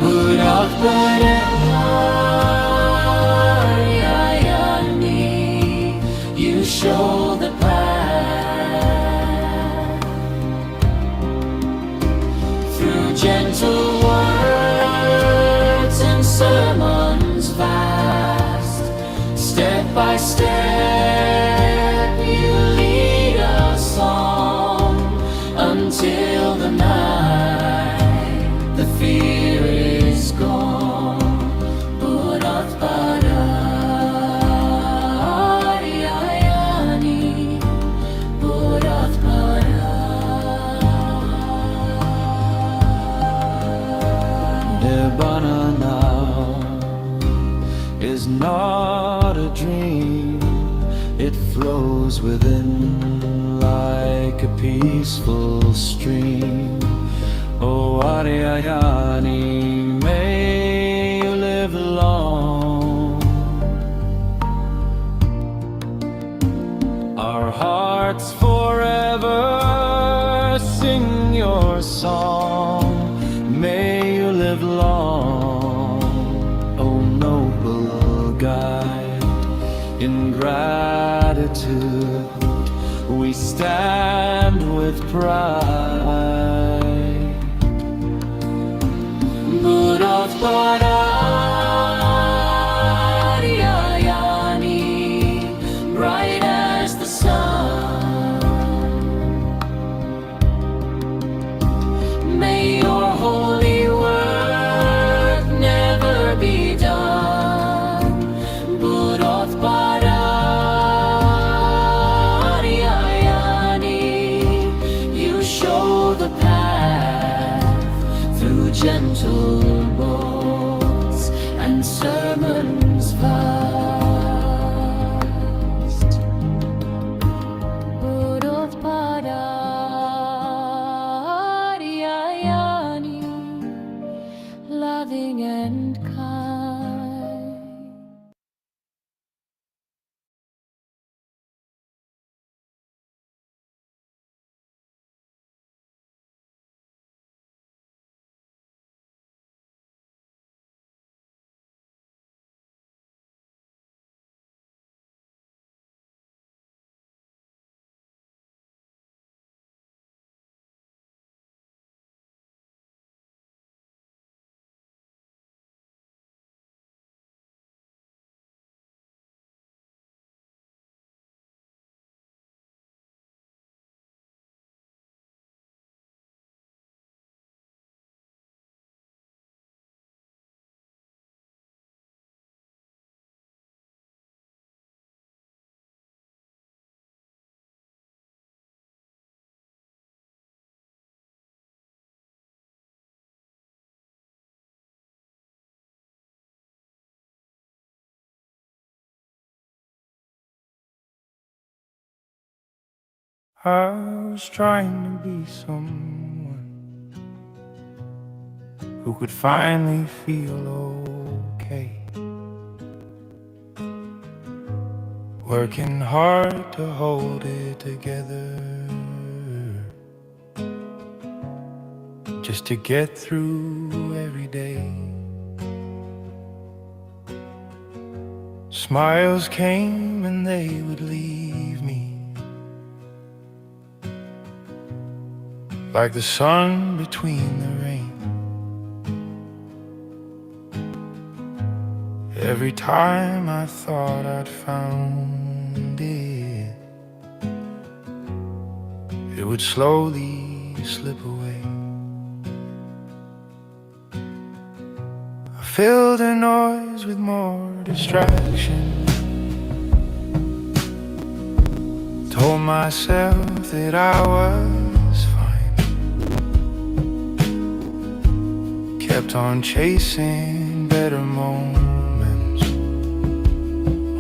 Buddothpado, you show the path through gentle words and sermons fast. Step by step you lead us on until the night the fear is gone. Buddothpado, Nibbana now is not a dream. It flows within like a peaceful stream. Oh Ariyayani, may you live long. Our hearts forever sing your song. May you live long, oh noble guide. In gratitude we stand with pride. Buddothpado, bright as the sun. May your holy work never be done. Buddothpado, you show the path through gentle words and sermons fast. Buddothpado, loving and kind. I was trying to be someone who could finally feel okay. Working hard to hold it together, just to get through every day. Smiles came and they would leave me, like the sun between the rain. every time I thought I'd found it, it would slowly slip away. I filled the noise with more distraction, told myself that I was fine, kept on chasing better moments,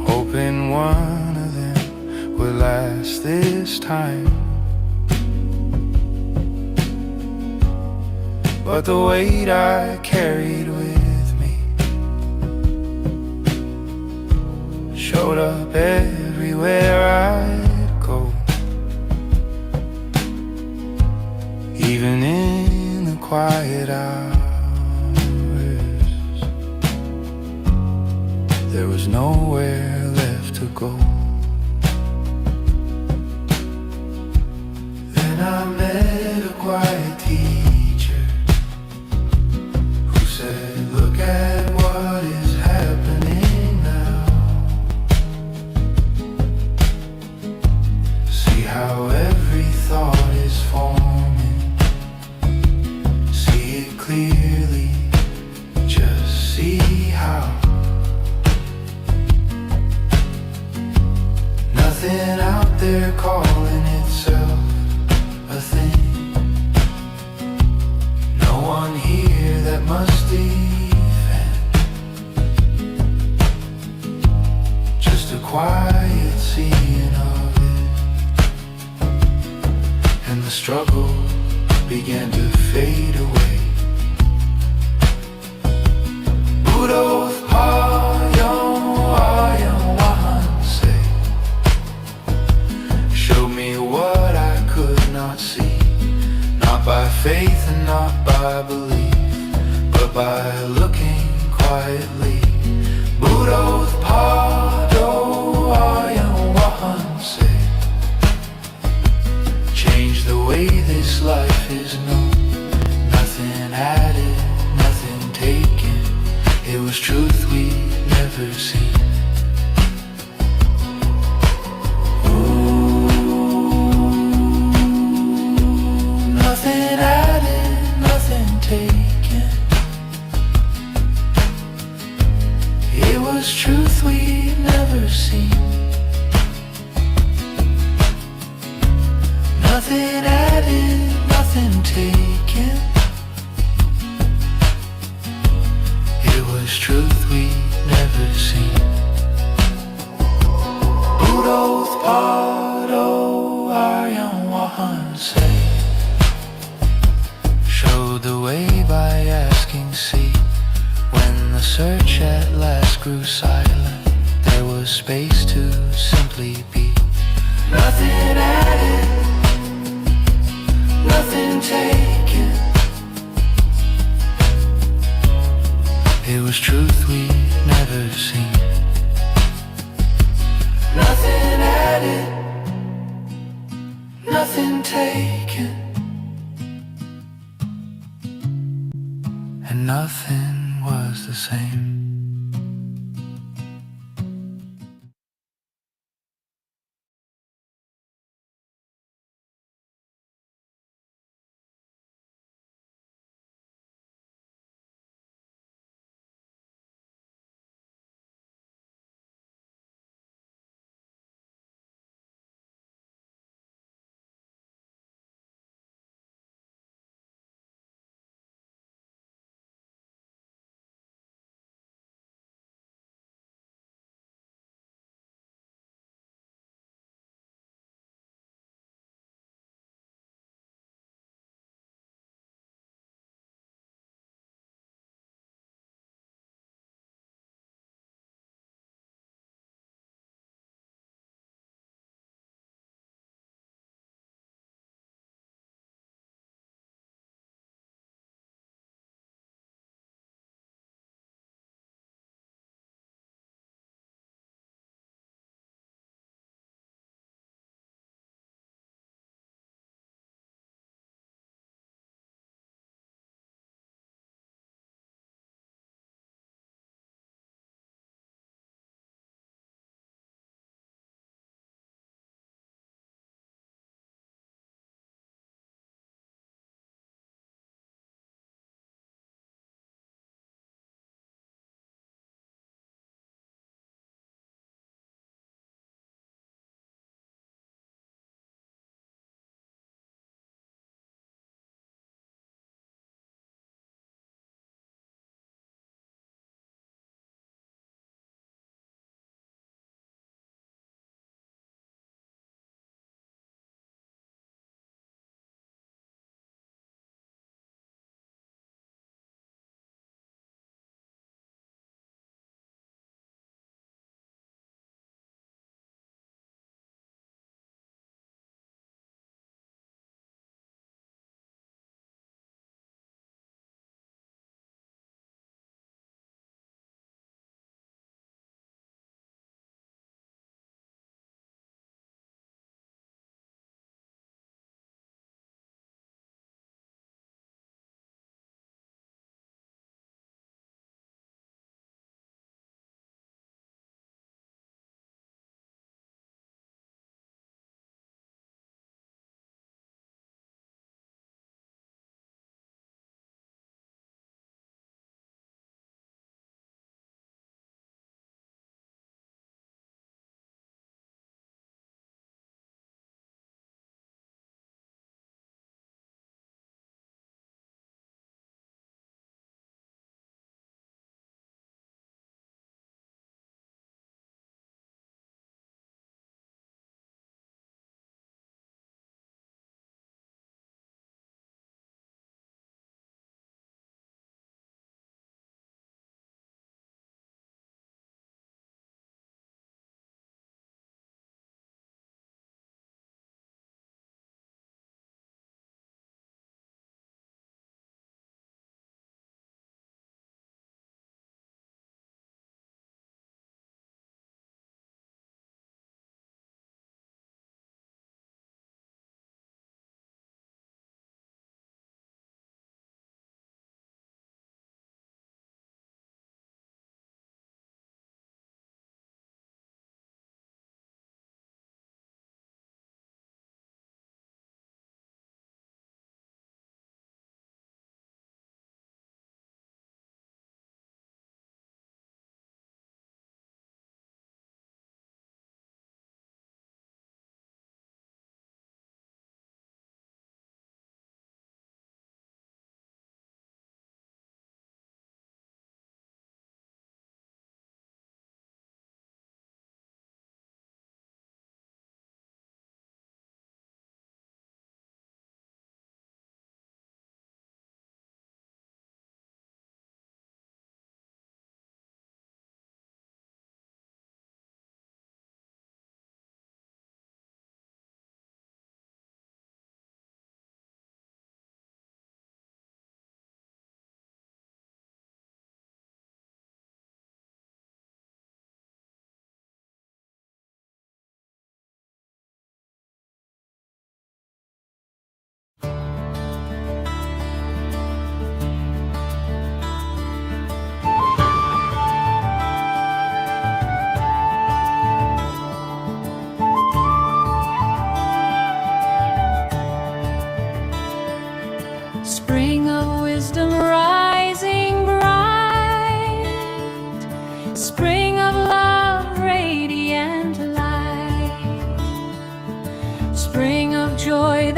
hoping one of them would last this time. But the weight I carried with me showed up everywhere I'd go, even in the quiet hours. There was nowhere left to go. Then I met a quiet teacher who said, look at what is happening now. See how every thought is forming. See it clearly, just see how nothing out there calling itself a thing. No one here that must defend. Just a quiet seeing of it. And the struggle began to fade away. Buddothpado, showed me what I could not see, not by faith and not by belief, but by looking quietly. Buddothpado, change the way this life is known. Nothing added, nothing taken. It was truth we'd never seen. Nothing added, nothing taken. It was truth we'd never seen. Nothing added, nothing taken. It was truth we'd never seen. Buddothpado, showed the way by asking, see. When the search at last grew silent, there was space to simply be. Nothing added, nothing taken. It was truth we'd never seen. Nothing added, nothing taken. And nothing was the same.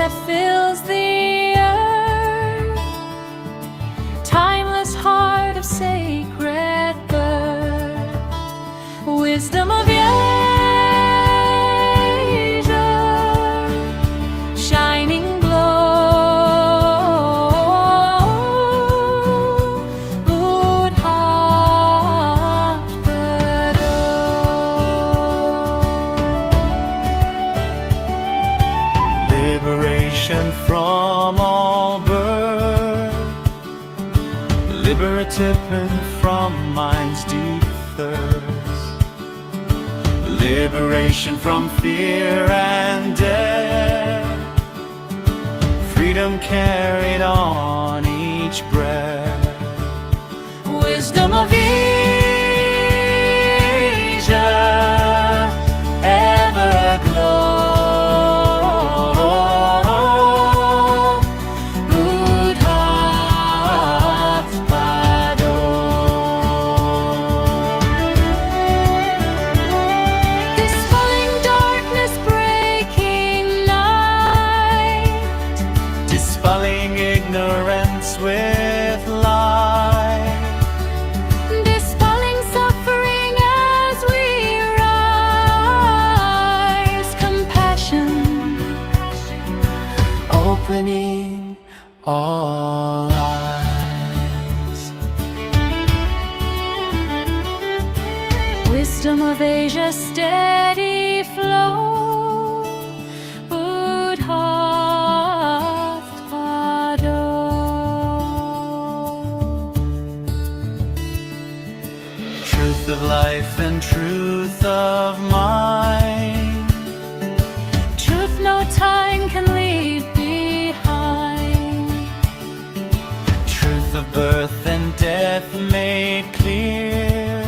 that fills the earth, timeless heart of sacred birth, wisdom of Asia, shining glow, Buddothpado. Liberation from all birth, liberative from mind's deep thirst, liberation from fear and death, freedom carried on each breath, wisdom of Asia, ever glow. Ignorance with light, dispelling suffering as we rise, compassion opening all eyes, wisdom of Asia, steady flow, truth of life and truth of mind, truth no time can leave behind, truth of birth and death made clear,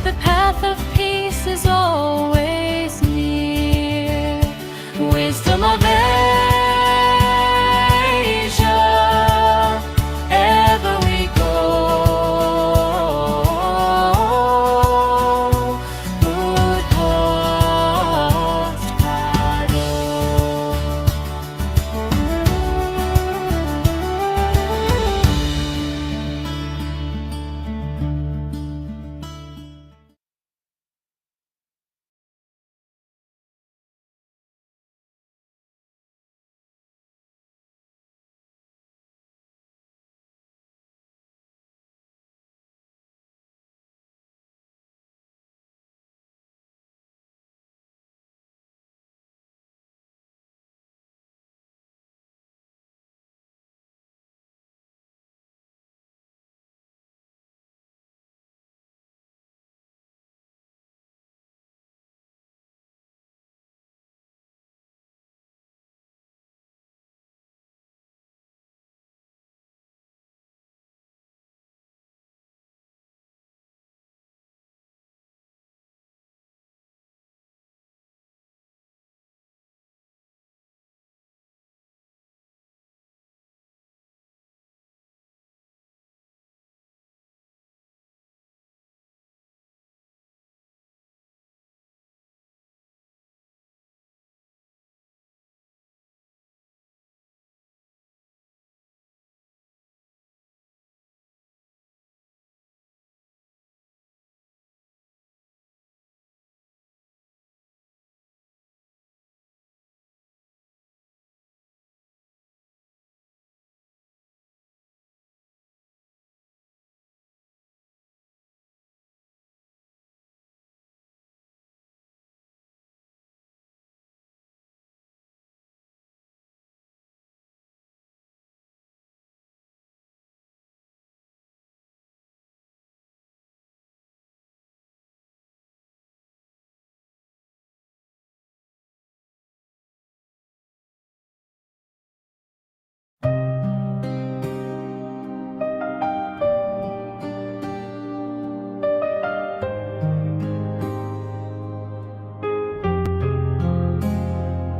the path of peace is always near, wisdom of Asia, ever we go.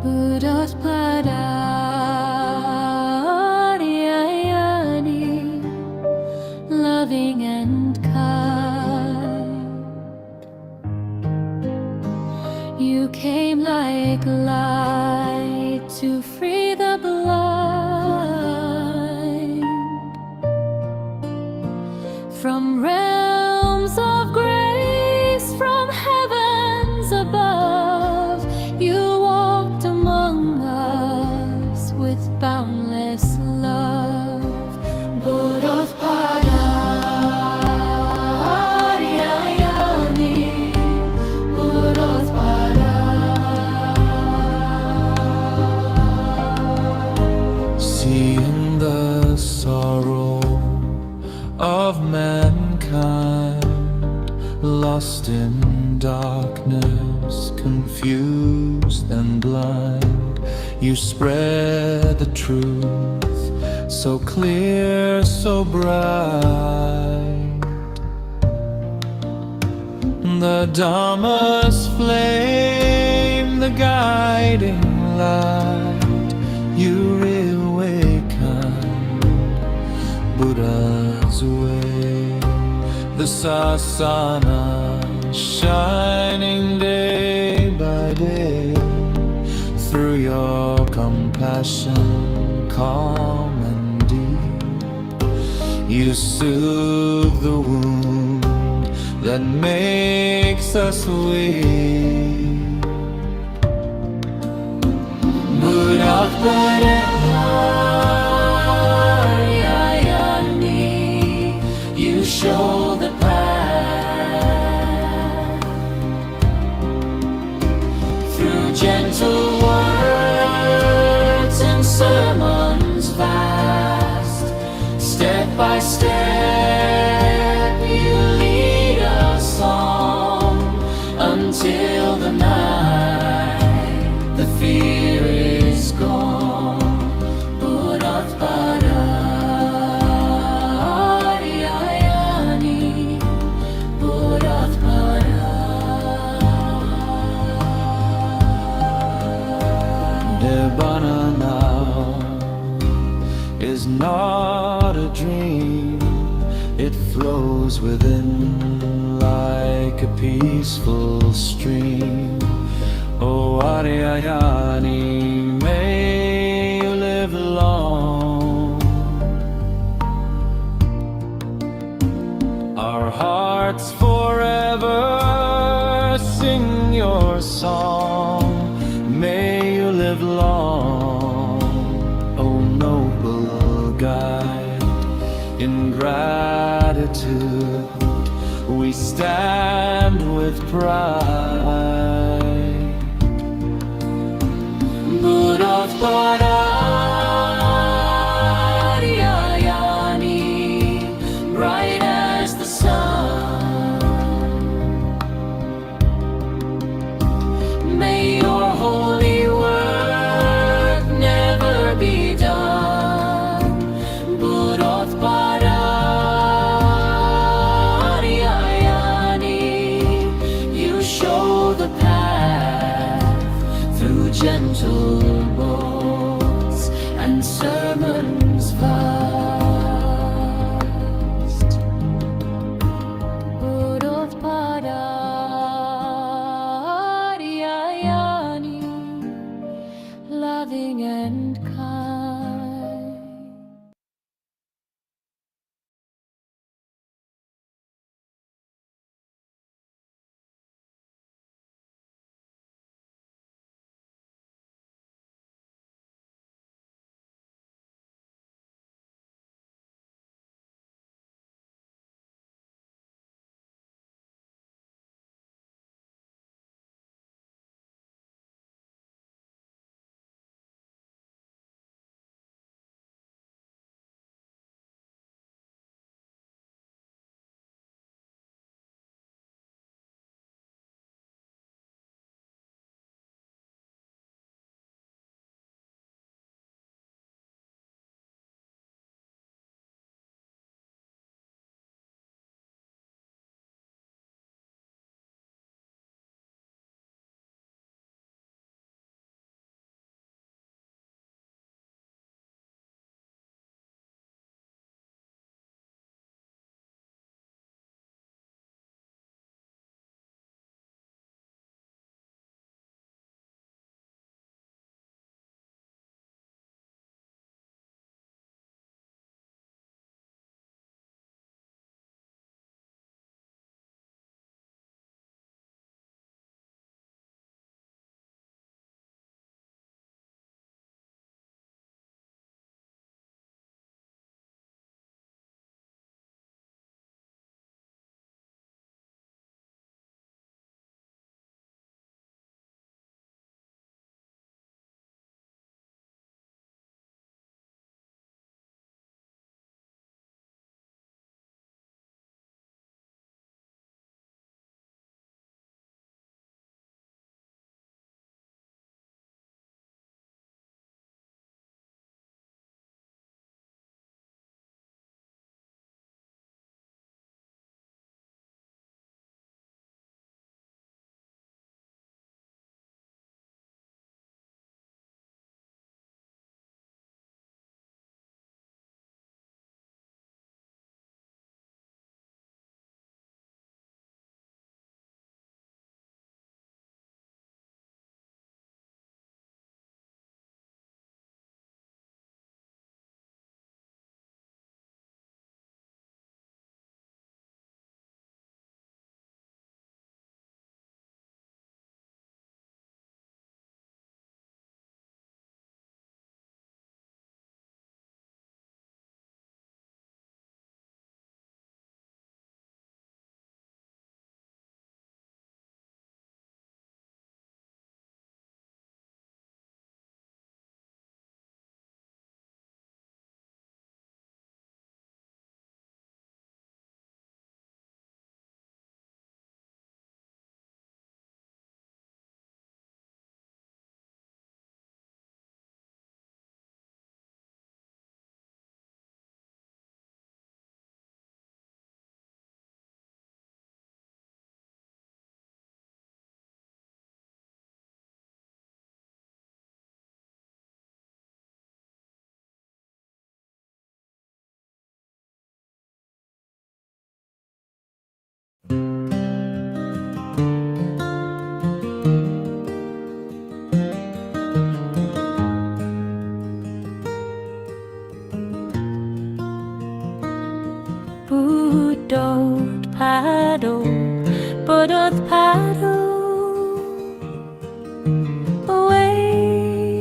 Buddothpado, loving and kind. You came like light to lost in darkness, confused and blind. You spread the truth, so clear, so bright. The Dharma's flame, the guiding light. You reawaken Buddha's way. The sasana shining day by day. Through your compassion, calm and deep, you soothe the wound that makes us weak. Buddothpado, you show the path through gentle words and sermons vast. Step by step, you lead us on until the night the fear is gone. Buddothpado. Nibbana now is not a dream. It flows within like a peaceful stream. Oh, Ariyayani, may you live long. Our hearts forever sing your song. May you live long, O noble guide. In gratitude we stand with pride. Buddothpado, bright as the sun. May your holy work never be done. Buddothpado, you show the path through gentle words and sermons vast. Buddothpado, loving and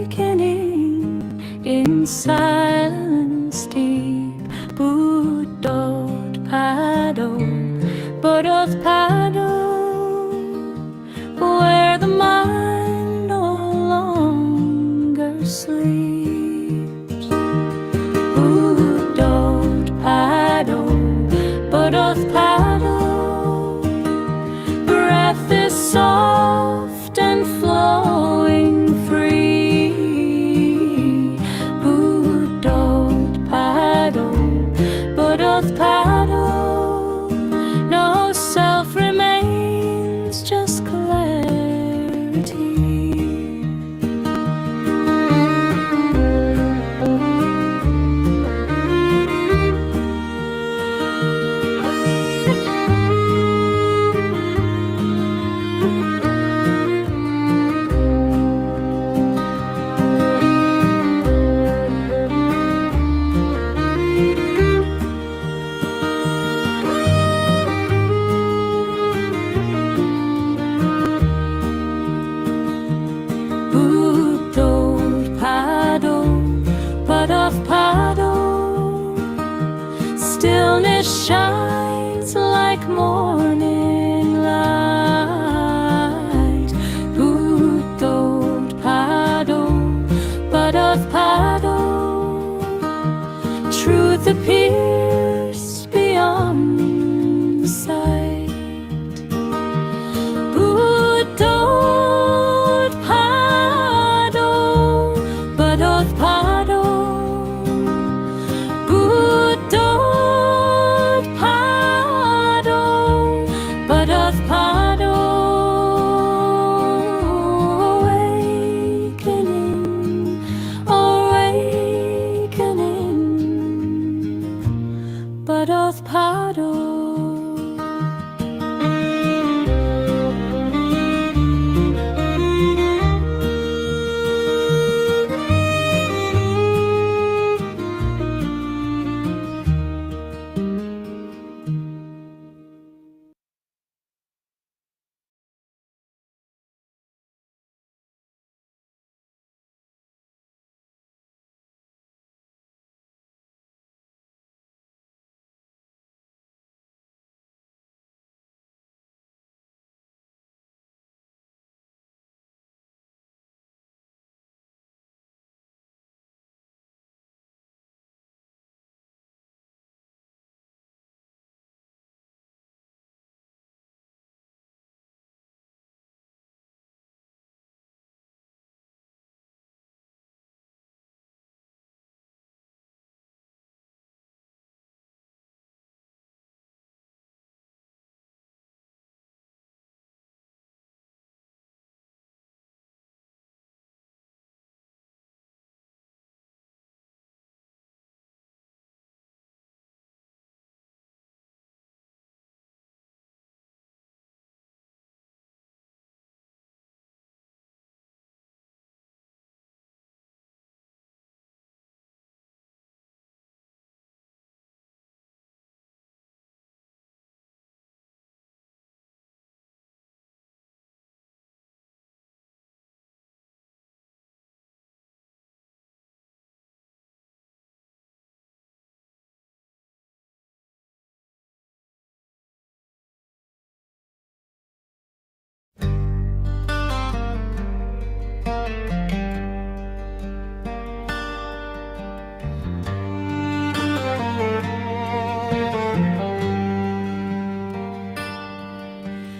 awakening in silence deep. Buddothpado, Buddothpado, where the mind no longer sleeps. Buddothpado, Buddothpado, breath is soft and flowing free. Buddothpado, Buddothpado, no self remains, just clarity. Buddothpado, Buddothpado, stillness shines like morning light. Buddothpado, Buddothpado, truth appears beyond sight. Buddothpado, Buddothpado, Buddothpado, Buddothpado, awakening, awakening, Buddothpado.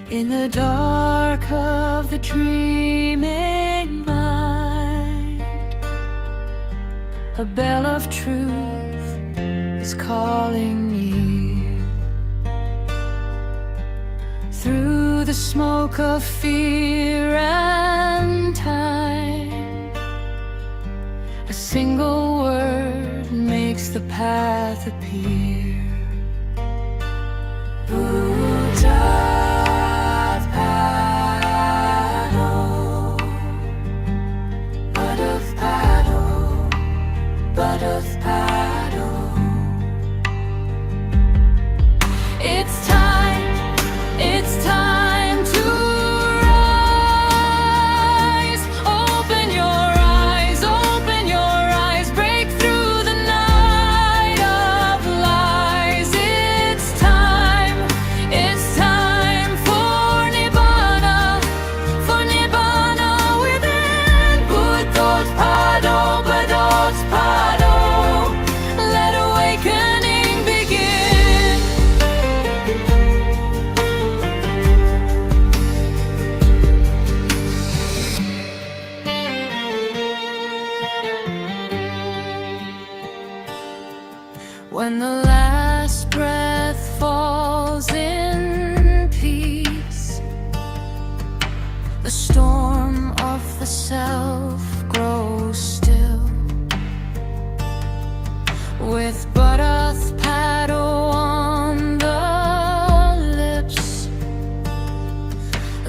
In the dark of the dreaming mind, a bell of truth is calling near. Through the smoke of fear and time, a single word makes the path appear. Buddothpado, it's time to the storm of the self grows still. With Buddothpado on the lips,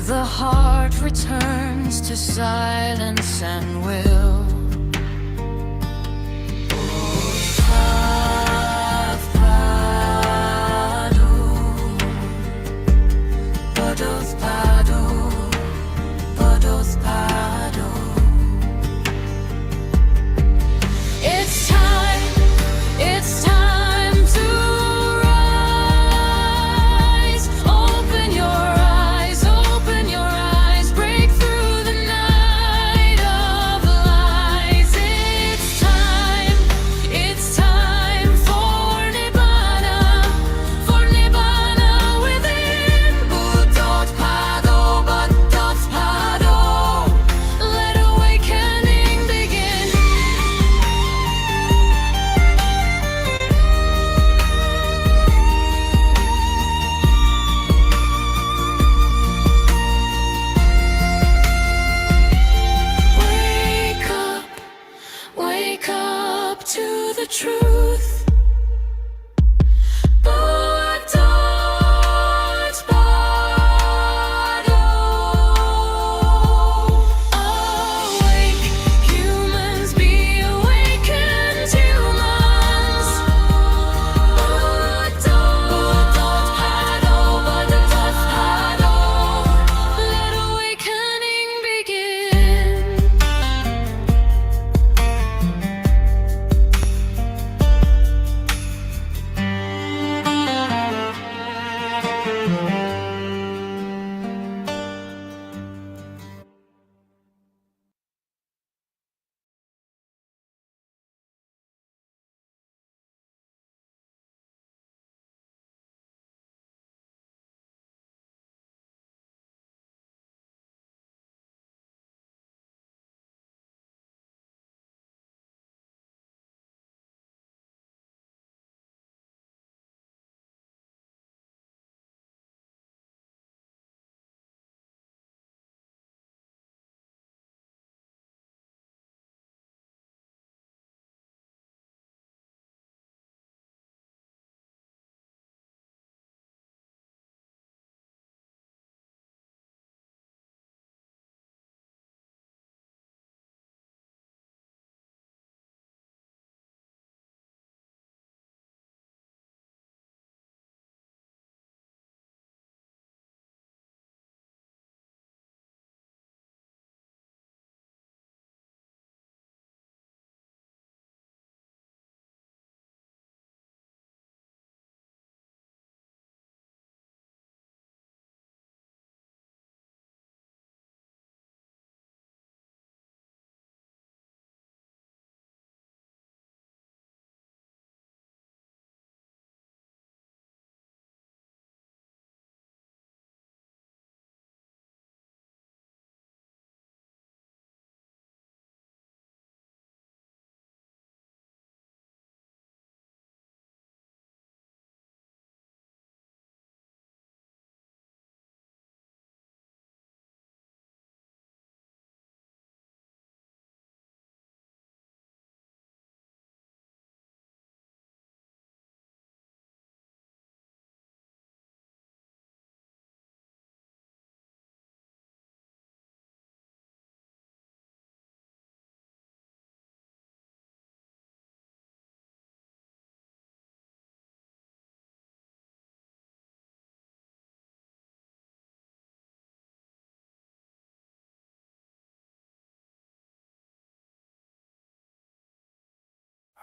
the heart returns to silence and will. Buddothpado, Buddothpado. It's time to rise. Open your eyes, break through the night of lies. It's time for Nibbana within. Buddothpado, Buddothpado. Let awakening begin. Wake up to the truth. Buddothpado. Awake, humans, be awakened humans. Buddothpado, Buddothpado. Let awakening begin.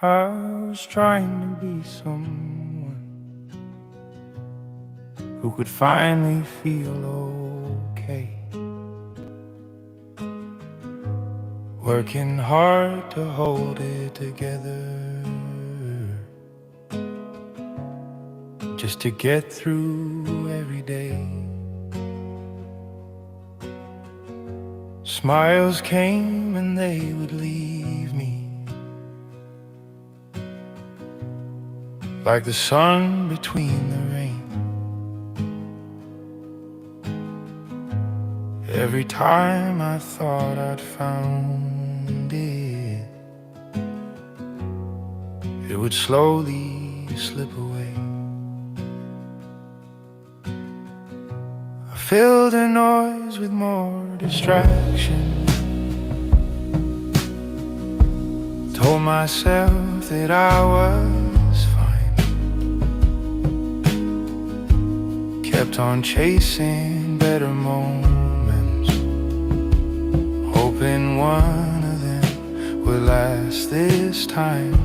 I was trying to be someone who could finally feel okay. Working hard to hold it together, just to get through every day. Smiles came and they would leave me, like the sun between the rain. Every time I thought I'd found it, it would slowly slip away. I filled the noise with more distraction, told myself that I was fine, kept on chasing better moments, hoping one of them would last this time.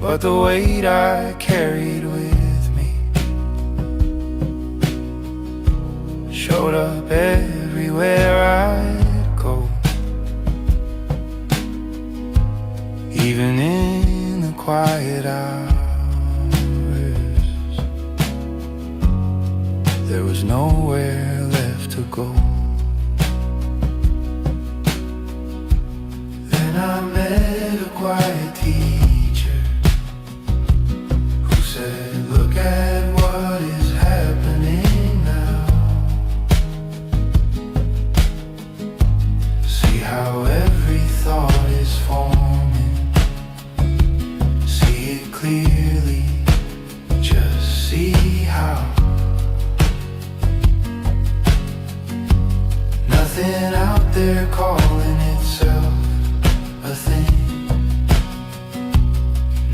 But the weight I carried with me showed up everywhere I'd go, even in the quiet hours. There was nowhere left to go. Then I met a quiet teacher who said, look at what is happening now. See how every thought is forming. See it clearly, just see how nothing out there calling itself a thing.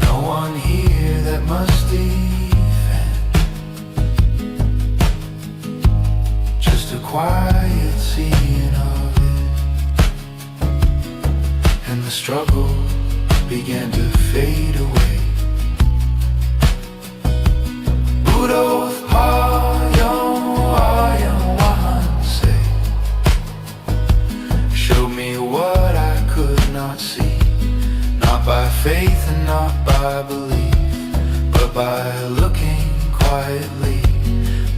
No one here that must defend. Just a quiet seeing of it. And the struggle began to fade away. Buddothpado, showed me what I could not see, not by faith and not by belief, but by looking quietly.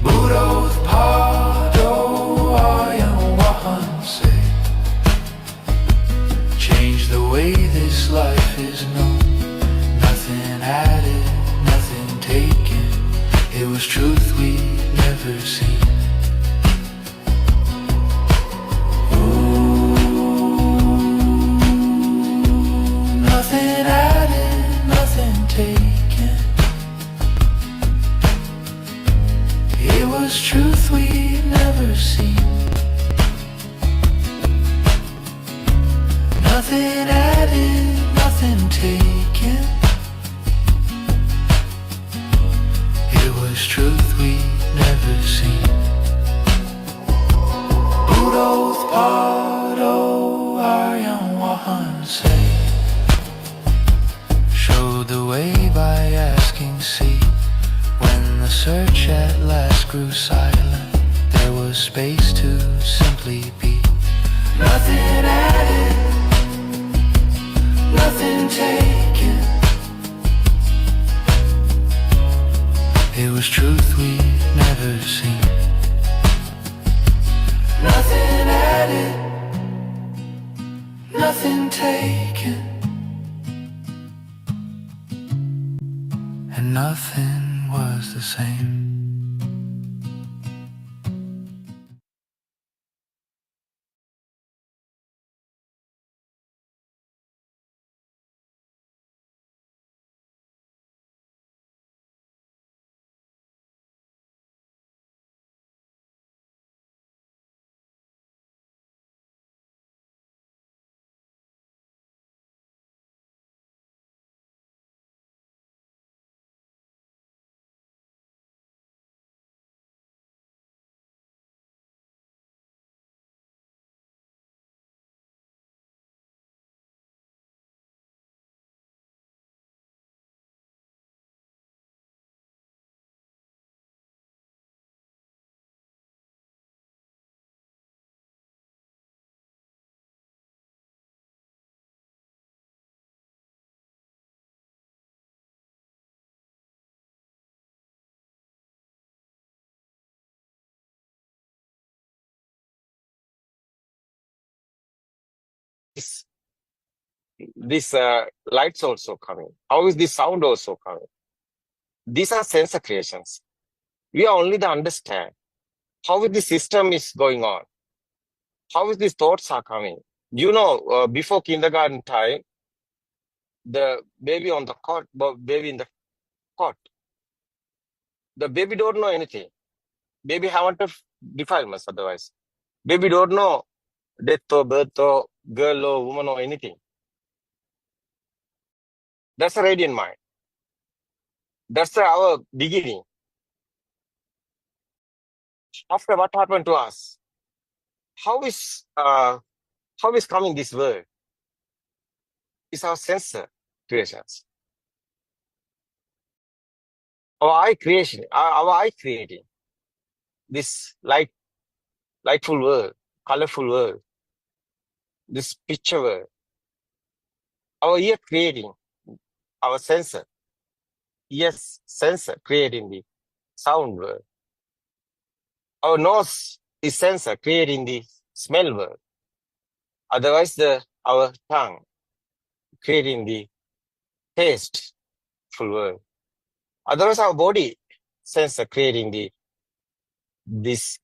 Buddothpado, change the way this life is known. Nothing added, nothing taken. It was truth we'd never seen. Nothing added, nothing taken. It was truth we'd never seen. Nothing added, nothing taken. It was truth we'd never seen. Buddothpado, showed the way by asking, see. When the search at last grew silent, there was space to simply be. Nothing added, nothing taken. It was truth we'd never seen. Nothing added, nothing taken. And nothing was the same. This lights also coming. How is this sound also coming? These are sensor creations. We are only the understand how the system is going on, how these thoughts are coming. Before kindergarten time, the baby on the cot, baby in the cot, the baby don't know anything. Baby haven't defilements otherwise. Baby don't know death or birth or girl or woman or anything. That's a radiant mind. That's our beginning. After what happened to us? How is coming this world? It's our sensor creations. Our eye creation, our eye creating this lightful world, colorful world, this picture world. Our ear creating our sensor. Yes, sensor creating the sound world. Our nose is sensor creating the smell world. Otherwise, our tongue creating the tasteful world. Otherwise, our body sensor creating this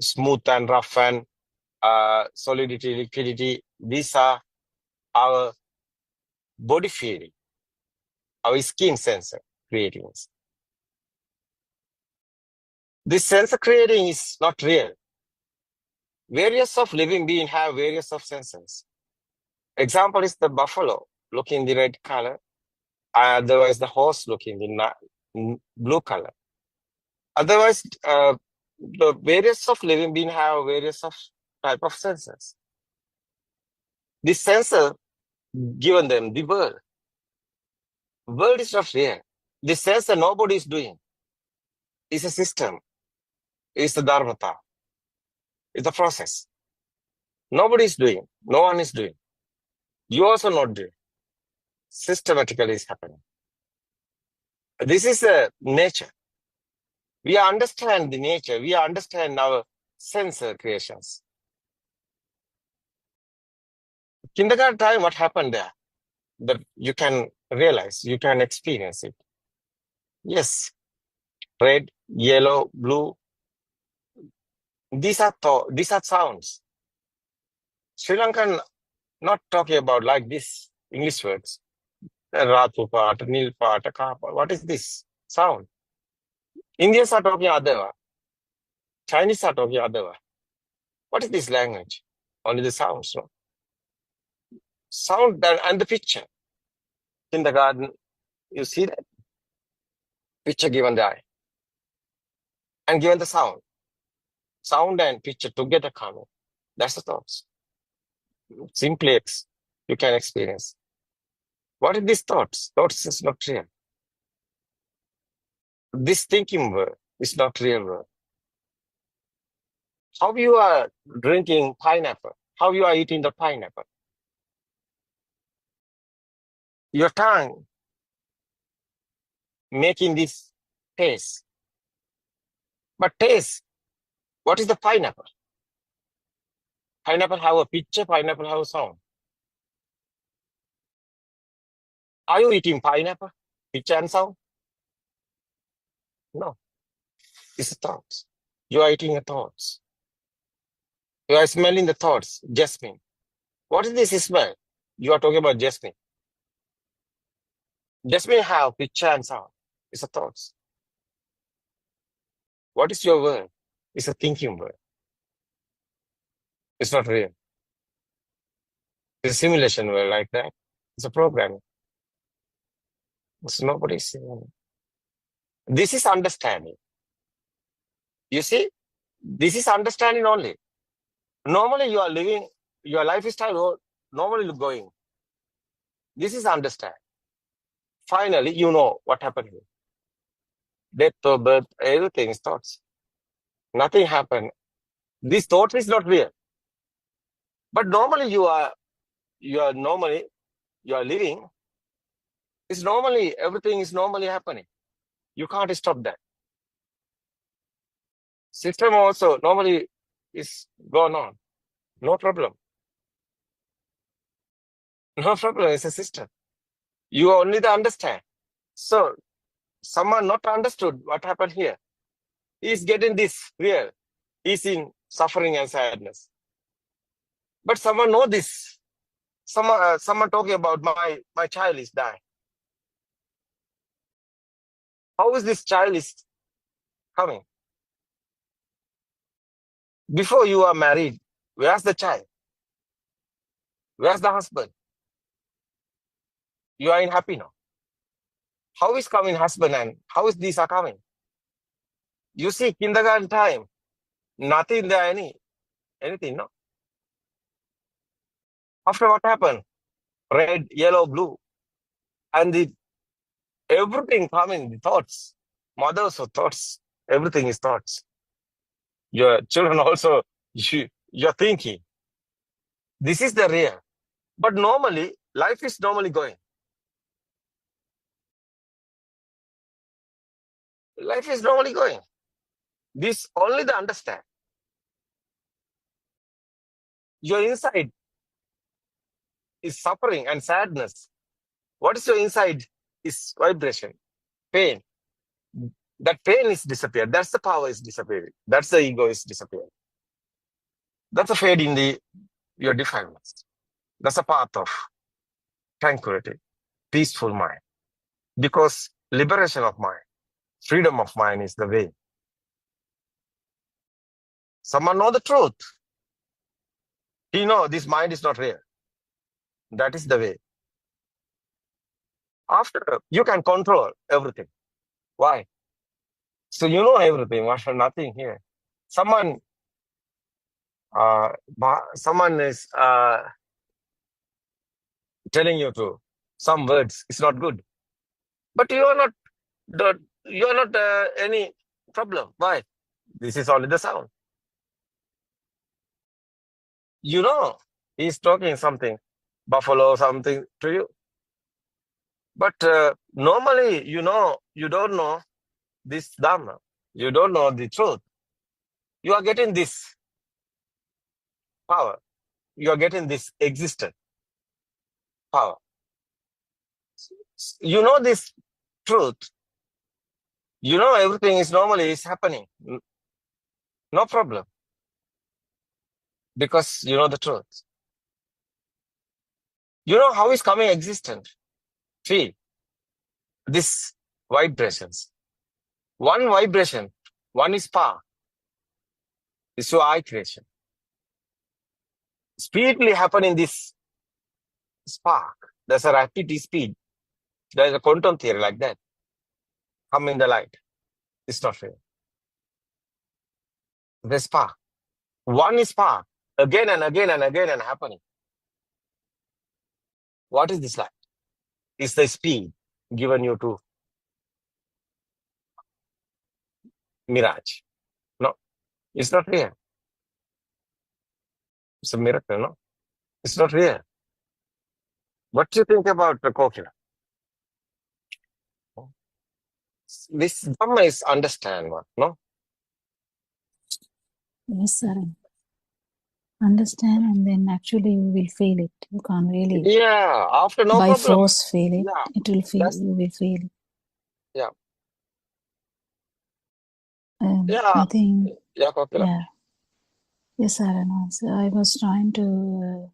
smooth and rough and solidity, liquidity. These are our body feeling, our skin sensor creating. This sensor creating is not real. Various of living beings have various of senses. Example is the buffalo looking the red color, otherwise the horse looking the blue color. Otherwise, the various of living beings have various of type of senses. This sensor given them the world. World is not real. This sensor nobody is doing. It's a system. It's the dharmata. It's a process. Nobody is doing. No one is doing. You also not doing. Systematically is happening. This is the nature. We understand the nature. We understand our sensor creations. Kindergarten time, what happened there? That you can realize, you can experience it. Yes, red, yellow, blue. These are sounds. Sri Lankan not talking about like this English words. Ratu part, nil part, ka part. What is this sound? Indians are talking other one. Chinese are talking other one. What is this language? Only the sounds, no? Sound and the picture. Kindergarten, you see that picture given the eye and given the sound. Sound and picture together coming. That's the thoughts. Simply you can experience. What are these thoughts? Thoughts is not real. This thinking world is not real world. How you are drinking pineapple? How you are eating the pineapple? Your tongue making this taste. But taste, what is the pineapple? Pineapple have a picture, pineapple have a sound. Are you eating pineapple? Picture and sound? No. It's the thoughts. You are eating the thoughts. You are smelling the thoughts, jasmine. What is this smell? You are talking about jasmine. Jasmine have picture and sound. It's the thoughts. What is your word? It's a thinking word. It's not real. It's a simulation word like that. It's a programming. It's nobody's saying. This is understanding. You see, this is understanding only. Normally you are living, your lifestyle normally going. This is understand. Finally, you know what happened here. Death or birth, everything is thoughts. Nothing happened. This thought is not real. But normally you are living. It's normally, everything is normally happening. You can't stop that. System also normally is going on. No problem. No problem. It's a system. You only understand. So someone not understood what happened here. He's getting this real. He's in suffering and sadness. But someone know this. Someone talking about my child is dying. How is this child is coming? Before you are married, where's the child? Where's the husband? You are in happy now. How is coming husband and how is these are coming? You see, kindergarten time, nothing there anything, no? After what happened? Red, yellow, blue. And everything coming, the thoughts. Mothers of thoughts. Everything is thoughts. Your children also, you're thinking. This is the real. But normally, life is normally going. Life is normally going. This only the understand. Your inside is suffering and sadness. What is your inside is vibration, pain. That pain is disappeared. That's the power is disappearing. That's the ego is disappearing. That's a fade in your defilements. That's a path of tranquility, peaceful mind. Because liberation of mind, freedom of mind is the way. Someone know the truth. He know this mind is not real. That is the way. After, you can control everything. Why? So you know everything, nothing here. Someone is telling you to some words, it's not good. But you are not any problem. Why? This is only the sound. You know, he's talking something, buffalo, something to you. But normally, you don't know this Dharma. You don't know the truth. You are getting this power. You are getting this existent power. You know this truth. You know everything is normally is happening. No problem. Because you know the truth. You know how is coming existent. Feel this vibrations. One vibration, one is power. It's your eye creation. Speedily happening this spark. There's a rapid speed. There's a quantum theory like that. Come in the light. It's not real. The spark. One is spark. Again and again and again and happening. What is this light? It's the speed given you to mirage. No, it's not real. It's a miracle, no? It's not real. What do you think about the Kokila? This Dhamma is understand what, no? Yes, sir. Understand, and then actually you will feel it. You can't really. Yeah, after no by problem. force feel it. Yeah, it will feel. You will feel it. Yeah. I think. Yeah, Kokila. Yeah. Yes, sir. So I was trying to.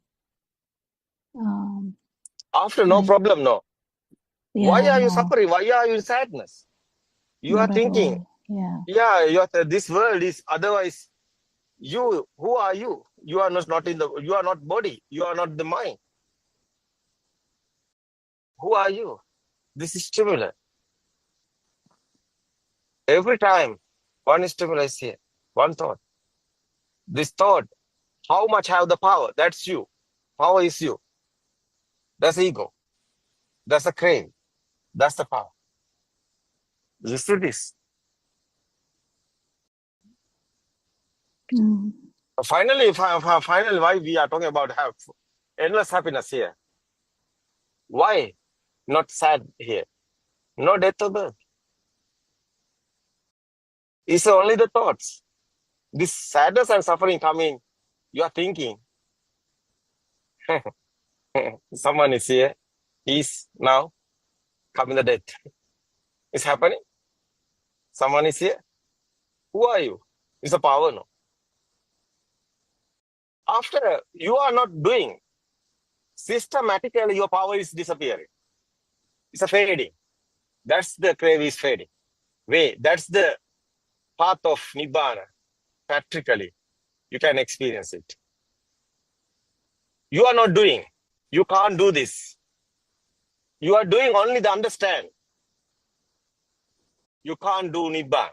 After no problem, no. Why are you no, suffering? Why are you in sadness? You are not at thinking. all. Yeah. Yeah, this world is otherwise. You, who are you? You are not in the. You are not body. You are not the mind. Who are you? This is stimulus. Every time, one stimulus here, one thought. This thought, how much have the power? That's you. Power is you. That's ego. That's the crave. That's the power. You see this. Finally, why we are talking about endless happiness here? Why not sad here? No death or birth. It's only the thoughts. This sadness and suffering coming, you are thinking. Someone is here. He's now coming the death. It's happening. Someone is here. Who are you? It's a power, no? After you are not doing, systematically your power is disappearing. It's a fading. That's the crave is fading. That's the path of Nibbana. Practically, you can experience it. You are not doing. You can't do this. You are doing only the understand. You can't do Nibbana.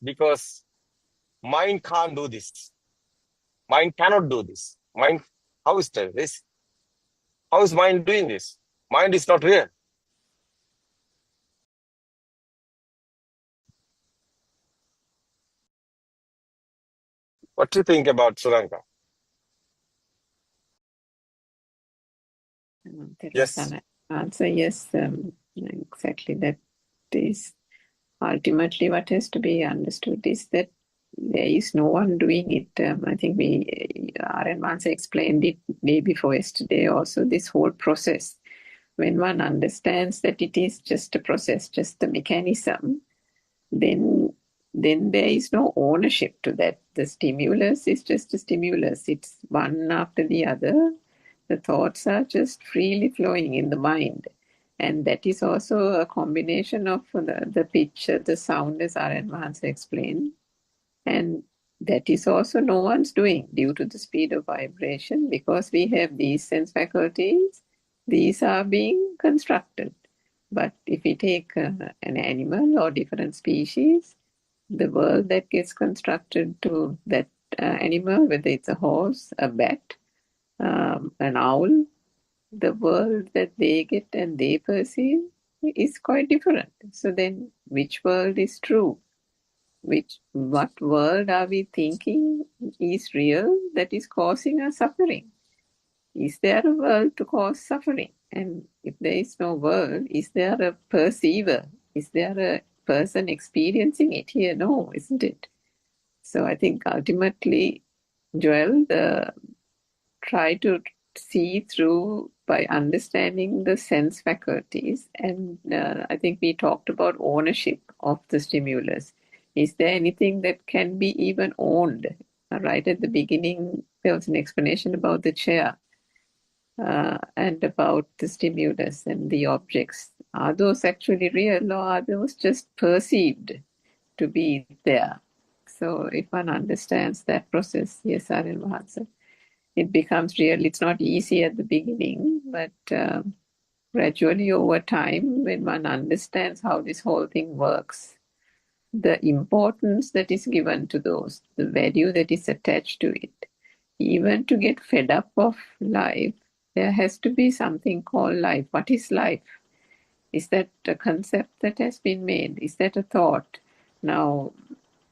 Because mind can't do this. Mind cannot do this. Mind, how is this? How is mind doing this? Mind is not real. What do you think about Suranka? Yes. Answer yes, exactly. That is ultimately what has to be understood is that there is no one doing it. I think Aryan Mansa explained it day before yesterday also, this whole process. When one understands that it is just a process, just a mechanism, then there is no ownership to that. The stimulus is just a stimulus. It's one after the other. The thoughts are just freely flowing in the mind. And that is also a combination of the picture, the sound, as Aryan Mahansa explained. And that is also no one's doing due to the speed of vibration, because we have these sense faculties, these are being constructed. But if we take an animal or different species, the world that gets constructed to that animal, whether it's a horse, a bat, an owl, the world that they get and they perceive is quite different. So then which world is true? What world are we thinking is real that is causing us suffering? Is there a world to cause suffering? And if there is no world, is there a perceiver? Is there a person experiencing it here? No, isn't it? So I think ultimately, Joel, try to see through by understanding the sense faculties. And I think we talked about ownership of the stimulus. Is there anything that can be even owned? Right at the beginning, there was an explanation about the chair and about the stimulus and the objects. Are those actually real, or are those just perceived to be there? So if one understands that process, yes, Aryan Mahansa, it becomes real. It's not easy at the beginning, but gradually over time, when one understands how this whole thing works, the importance that is given to those, the value that is attached to it, even to get fed up of life, there has to be something called life. What is life? Is that a concept that has been made? Is that a thought? Now,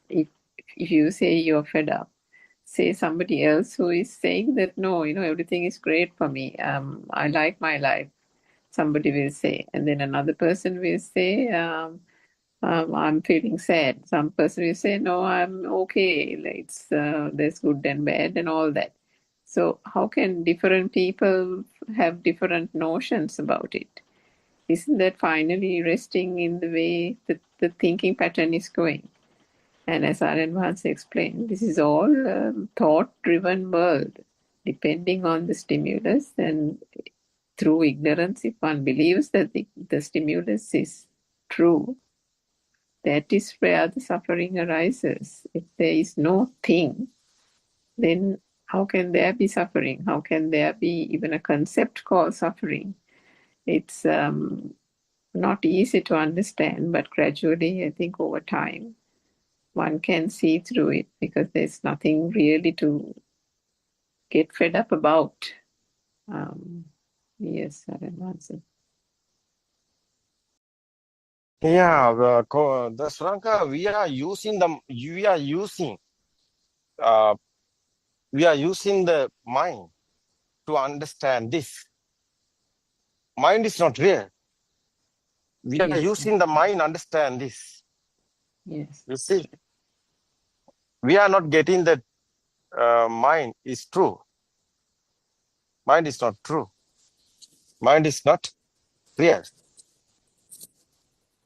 if you say you're fed up, say somebody else who is saying that, no, everything is great for me. I like my life. Somebody will say. And then another person will say, I'm feeling sad. Some person will say, no, I'm okay. There's good and bad and all that. So how can different people have different notions about it? Isn't that finally resting in the way that the thinking pattern is going? And as Aryan Mahansa explained, this is all a thought-driven world, depending on the stimulus. And through ignorance, if one believes that the stimulus is true, that is where the suffering arises. If there is no thing, then how can there be suffering? How can there be even a concept called suffering? It's not easy to understand, but gradually, I think over time, one can see through it, because there's nothing really to get fed up about. Yes, Aryan Mahansa. Yeah, the Suranka, we are using the mind to understand this. Mind is not real. We are using the mind to understand this. Yes. You see, we are not getting that mind is true. Mind is not true. Mind is not real.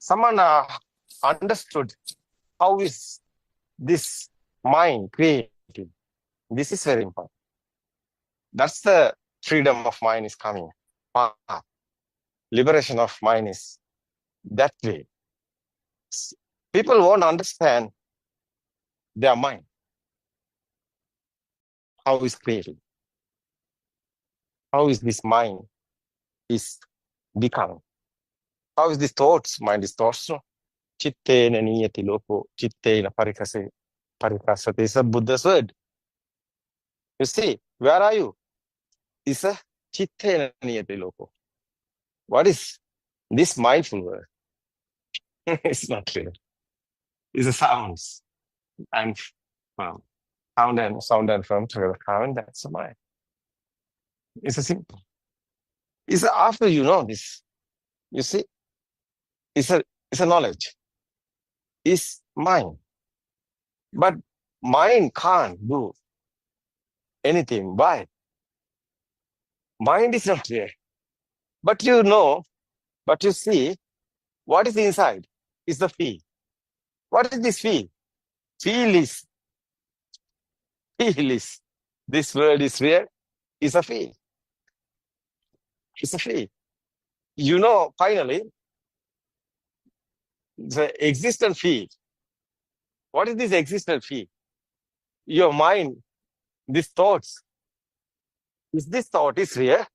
someone understood how is this mind created. This is very important. That's the freedom of mind is coming. Liberation of mind is that way. People won't understand their mind. How is created? How is this mind is becoming? How is this thoughts? Mind is thoughts. No? Chittena niyati loko, chittena parikasate is a Buddha's word. You see, where are you? It's a chittena niyati loko. What is this mindful word? It's not clear. It's a sounds and firm. Sound and firm together. And that's the mind. It's a simple. It's after you know this. You see, it's a knowledge. It's mind. But mind can't do anything. Why? Mind is not there. But you know, but you see, what is inside is the feel. What is this feel? Feel is, this word is real, is a feel. It's a feel. You know, finally, the existent feel. What is this existent feel? Your mind, these thoughts. Is this thought is real?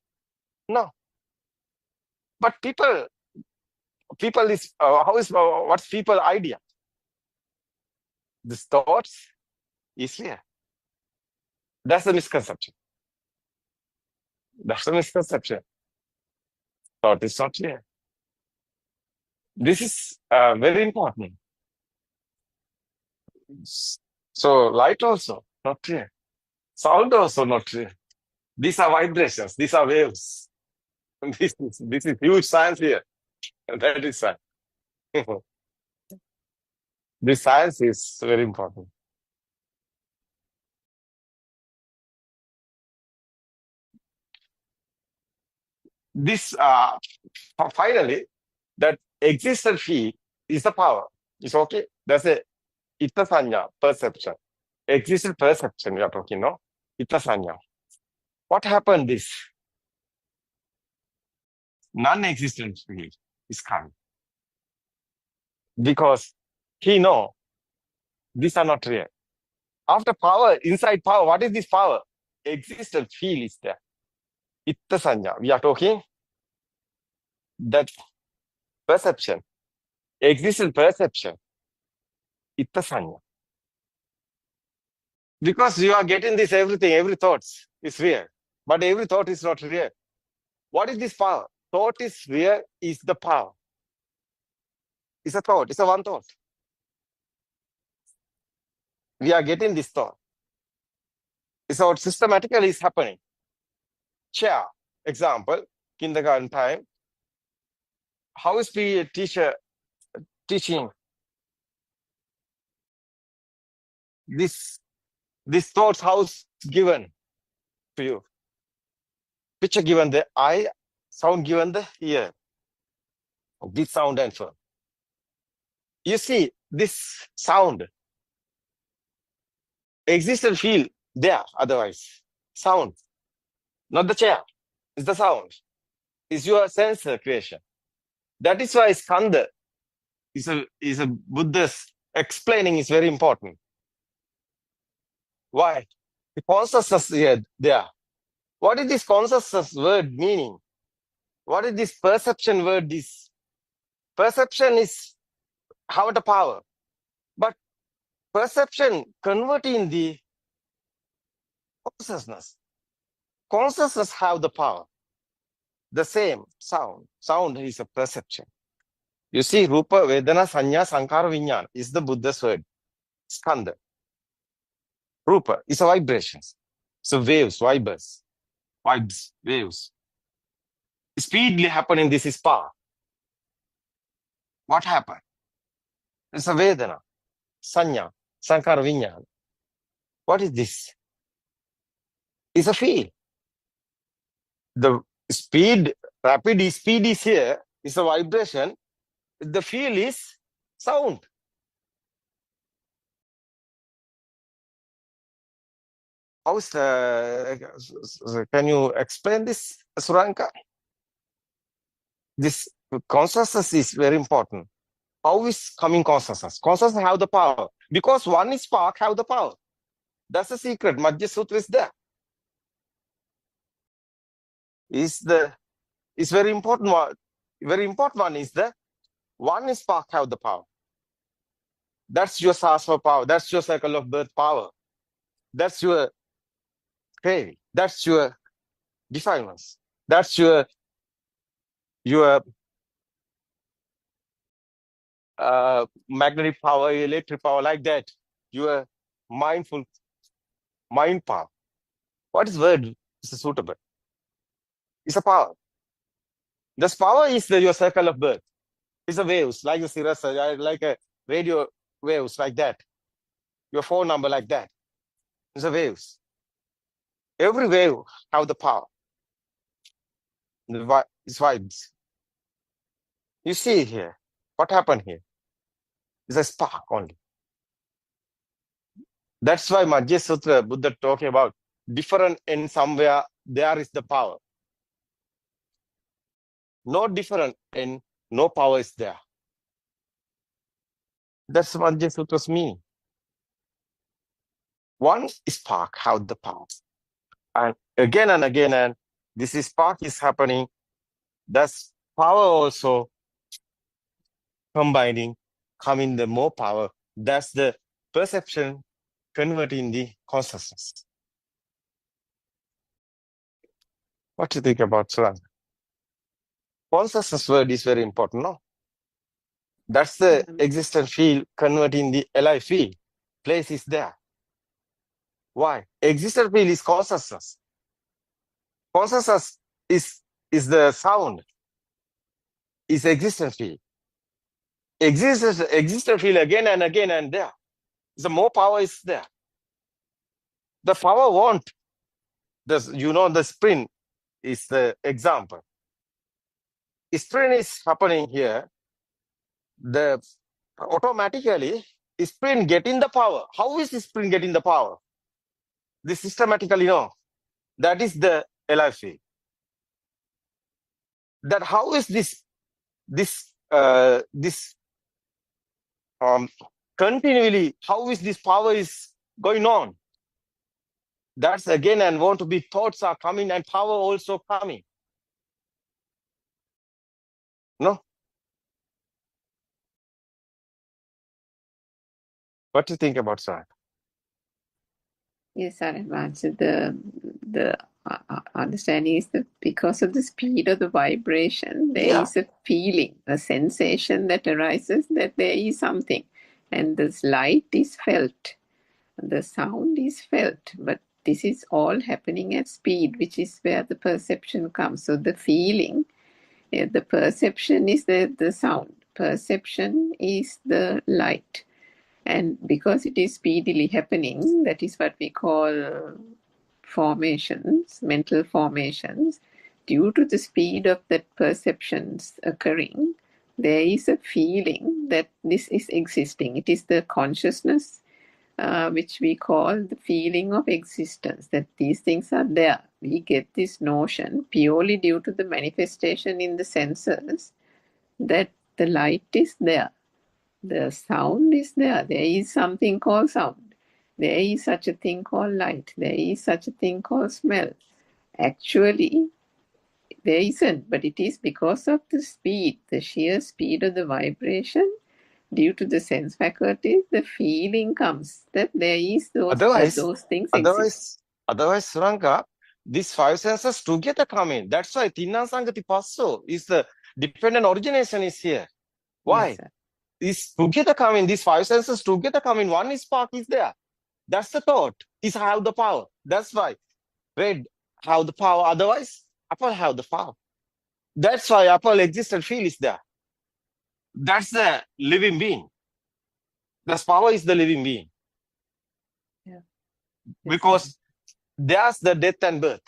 No. But people is, what's people idea? This thoughts is real. That's the misconception. That's the misconception. Thought is not real. This is very important. So light also not real. Sound also not real. These are vibrations. These are waves. This is huge science here. That is science. This science is very important. This finally, that existent field is the power. It's okay. That's a itta sanya, perception. Existent perception we are talking, no? Itta sanya. What happened this? Non-existent field is coming. Because he know these are not real. After power, inside power, what is this power? Existent field is there. Itta sanya. We are talking that perception, existent perception, itta sanya. Because you are getting this everything, every thought is real. But every thought is not real. What is this power? Thought is real, is the power. It's a thought, it's a one thought. We are getting this thought. It's what systematically is happening. Chair, example, kindergarten time. How is the teacher teaching this thoughts? How's given to you? Picture given the eye, sound given the ear. This sound and form. You see, this sound, existent feel there, otherwise. Sound, not the chair, it's the sound. It's your sense creation. That is why Skanda is a Buddha's explaining is very important. Why? The consciousness here, there. What is this consciousness word meaning? What is this perception word? This perception is have the power. But perception converting the consciousness. Consciousness have the power. The same sound. Sound is a perception. You see, Rupa, Vedana, Sanya, Sankara, Vinyana is the Buddha's word. Skanda. Rupa is a vibrations. So waves, vibes, waves. Speedily happening, this is power. What happened? It's a Vedana, Sanya, Sankara, Vinyana. What is this? It's a feel. The speed, rapid speed is here, is a vibration. the feel is sound. How's can you explain this, Suranka? This consciousness is very important. How is coming consciousness? Consciousness have the power. Because one is spark, have the power. That's the secret. Madhya Sutra is there. It's very important one. Very important one is the one is spark, have the power. That's your Sasva power. That's your cycle of birth power. That's your craving. That's your defilements. That's your magnetic power, electric power, like that. Your mindful mind power. What is word is suitable? It's a power. This power is your circle of birth. It's a waves, like the Sirasa, like a radio waves, like that. Your phone number, like that. It's a waves. Every wave have the power. It's vibes. You see it here. What happened here? It's a spark only. That's why Madhya Sutra, Buddha talking about different in somewhere, there is the power. No different in no power is there. That's Madhya Sutra's meaning. One spark have the power. And again, and this spark is happening. That's power also combining, coming the more power. That's the perception converting the consciousness. What do you think about Suranga? Consciousness word is very important, no? That's the existent field converting the alive field. Place is there. Why? Existent field is consciousness. Consciousness is the sound. Is existent field. Existent field again and there. The more power is there. The power won't. The spring is the example. Spring is happening here. The automatically spring getting the power. How is the spring getting the power? This systematically no. That is the alive field. That how is this continually, how is this power is going on? That's again and want to be thoughts are coming and power also coming. No? What do you think about that? Yes, Aryan, the understanding is that because of the speed of the vibration, there is a feeling, a sensation that arises that there is something. And this light is felt, the sound is felt, but this is all happening at speed, which is where the perception comes. So the feeling, the perception is the sound, perception is the light. And because it is speedily happening, that is what we call formations, mental formations. Due to the speed of that perceptions occurring, there is a feeling that this is existing. It is the consciousness which we call the feeling of existence, that these things are there. We get this notion purely due to the manifestation in the senses that the light is there. The sound is there. There is something called sound. There is such a thing called light. There is such a thing called smell. Actually, there isn't, but it is because of the speed, the sheer speed of the vibration, due to the sense faculties, the feeling comes that there is those things exist. Otherwise, Suranga, these five senses together come in. That's why Tinna Sangati Passo is the dependent origination is here. Why? Yes, these together come in, these five senses together come in, one spark is there. That's the thought, is have the power. That's why red have the power, otherwise apple have the power. That's why apple existent feel is there. That's the living being. The power is the living being. Yeah. Because there's the death and birth.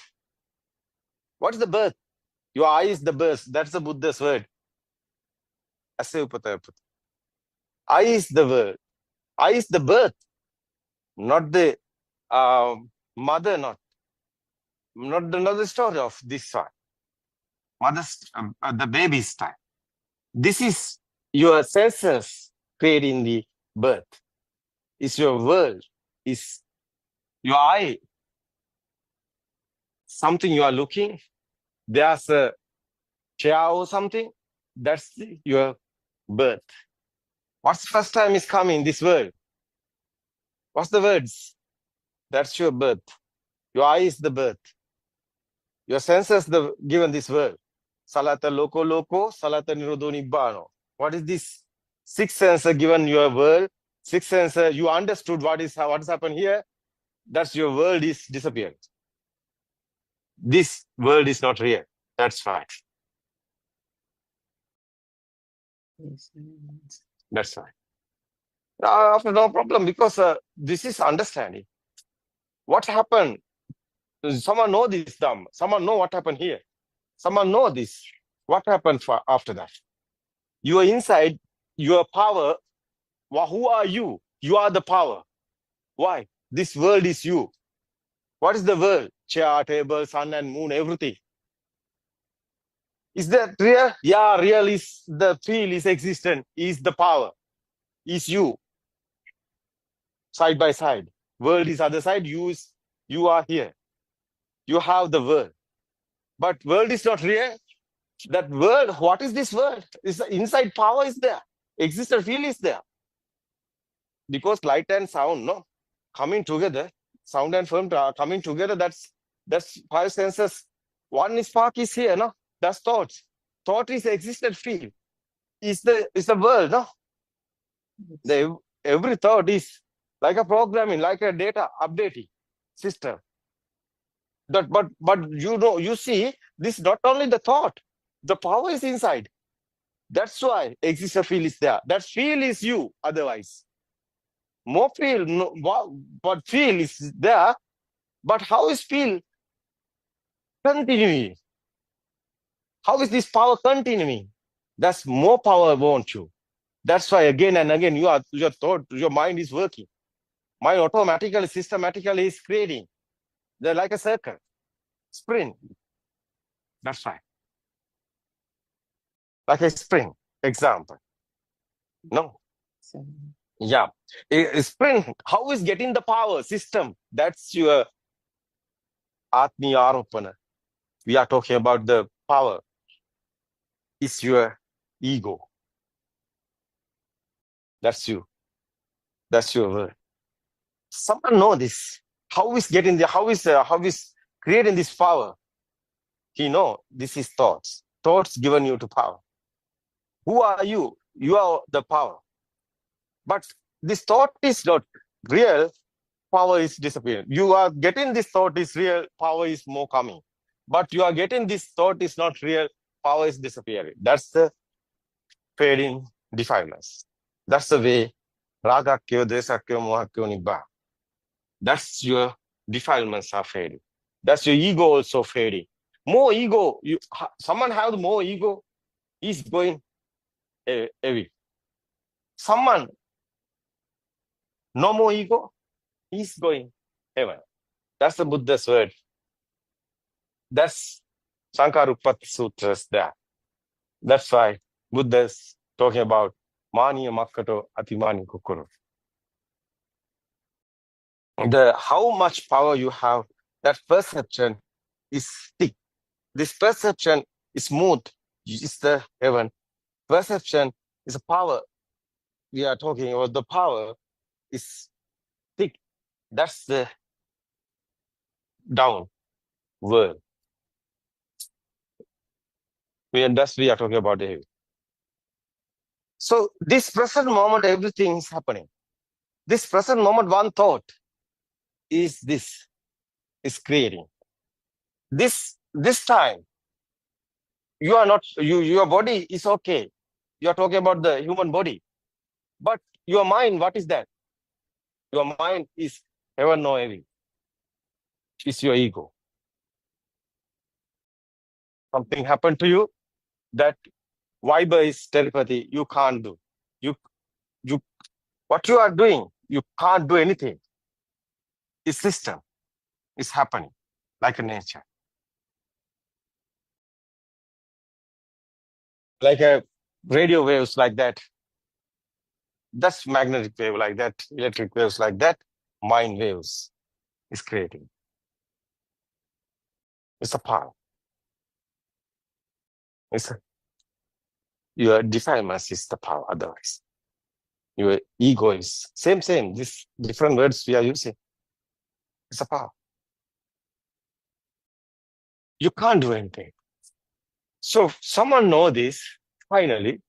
What is the birth? Your eye is the birth. That's the Buddha's word. I is the world. I is the birth, not the mother, not the story of this one. Mother's, the baby's time. This is your senses creating the birth. It's your world. It's your eye. Something you are looking. There's a chair or something. That's your birth. What's the first time is coming in this world? What's the words? That's your birth. Your eye is the birth. Your senses the given this world. Salata loco, salata nirodho nibbano. What is this? Sixth sense given your world. Sixth sense, you understood what has happened here. That's your world is disappeared. This world is not real. That's right. That's right. No problem, because this is understanding. What happened? Someone know this Dhamma. Someone know what happened here. Someone know this. What happened after that? You are inside your power. Well, who are you? You are the power. Why? This world is you. What is the world? Chair, table, sun and moon, everything. Is that real? Yeah, real is the feel is existent, is the power, is you. Side by side. World is other side, you are here. You have the world. But world is not real. That world, what is this world? Is the inside power is there. Existent feel is there. Because light and sound, no, coming together, sound and form coming together, that's five senses. One spark is here, no? That's thought. Thought is existent feel. Is the world, no? Every thought is like a programming, like a data updating system. But you know, you see, this not only the thought, the power is inside. That's why existent feel is there. That feel is you, otherwise. More feel, no, but feel is there. But how is feel continuing? How is this power continuing? That's more power want you. That's why again and again your thought, your mind is working. Mind automatically, systematically is creating. They're like a circle, spring. That's right. Like a spring, example. No. Yeah. A spring, how is getting the power system? That's your Atmiya Aropana. We are talking about the power. It's your ego. That's you. That's your word. Someone know this. How is getting the how is creating this power? He know this is thoughts. Thoughts given you to power. Who are you? You are the power. But this thought is not real. Power is disappearing. You are getting this thought is real. Power is more coming. But you are getting this thought is not real. Power is disappearing. That's the fading defilements. That's the way Ragakyo, Desakyo, Mohakyo, Nibbana. That's your defilements are fading. That's your ego also fading. More ego, someone have more ego, he's going away. Someone no more ego, he's going heaven. That's the Buddha's word. That's Sankarupati Sutras there. That's why Buddha's talking about Maniya Makkato Atimani Kokoro. How much power you have, that perception is thick. This perception is smooth. It's the heaven. Perception is a power. We are talking about the power is thick. That's the down world. We are talking about the heaven. So this present moment, everything is happening. This present moment, one thought is creating. This time, you are not, your body is okay. You are talking about the human body. But your mind, what is that? Your mind is heaven or heaven. It's your ego. Something happened to you, that Viber is telepathy. You can't do. What you are doing, you can't do anything. It's system. It's happening like a nature. Like a radio waves like that. That's magnetic wave like that. Electric waves like that. Mind waves is creating. It's a power. Your defilements is the power otherwise. Your ego is same. These different words we are using. It's a power. You can't do anything. So someone know this finally.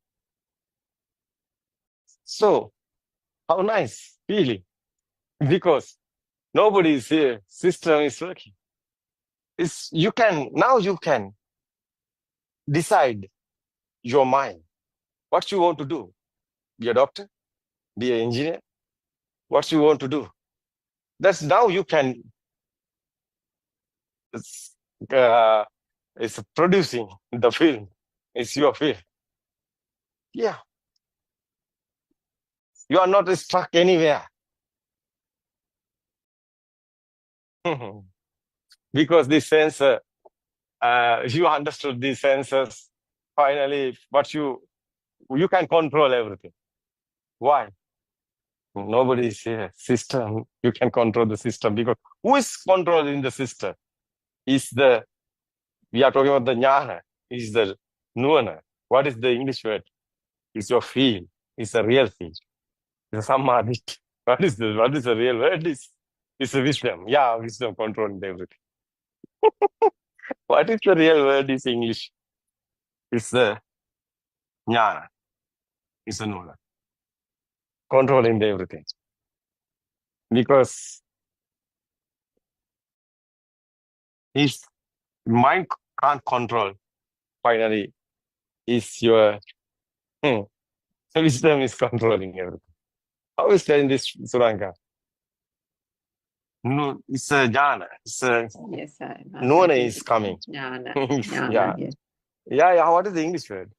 So how nice feeling, because nobody is here. System is working. You can decide your mind what you want to do. Be a doctor, be an engineer. What you want to do. That's now you can. It's producing the film. It's your film. Yeah. You are not stuck anywhere. Because this sensor, you understood these sensors. Finally, you can control everything. Why? Nobody is here. System, you can control the system, because who is controlling the system? We are talking about the jnana, is the nuana. What is the English word? It's your feel. It's a real feel. It's a samadhi. What is the real word? It's a wisdom. Yeah, wisdom controlling everything. What is the real word is English? It's the jnana. It's a nuana. Controlling everything. Because his mind can't control. Finally, is your wisdom is controlling everything. How is that in this Suranga? No, it's a jnana. Yes, Nuana is coming. Jnana. Yeah. Yes. Yeah. What is the English word?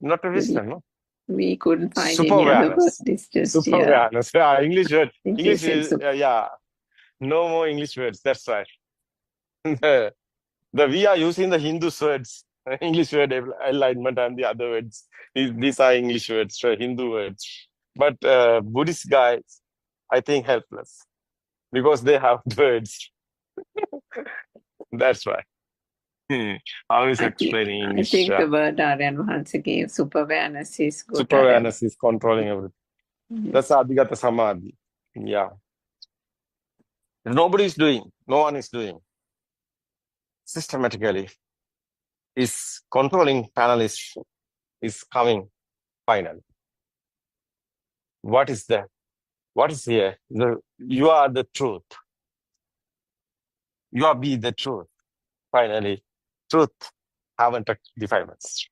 Not a wisdom, no? We couldn't find Super any other word. awareness. It's just Super awareness. Yeah, English word. think English you said is, super. yeah. No more English words. That's right. We are using the Hindu words. English word alignment and the other words. These are English words, Hindu words. But Buddhist guys, I think, helpless. Because they have words. That's why. I was explaining English. I think the word Aryan Vahansa gave, super awareness, is good. Super awareness is controlling everything. Mhm. That's Adhigata Samadhi. Yeah. No one is doing. Systematically, is controlling panel is coming finally. What is that? What is here? You are the truth. You are be the truth. Finally, truth haven't defilements.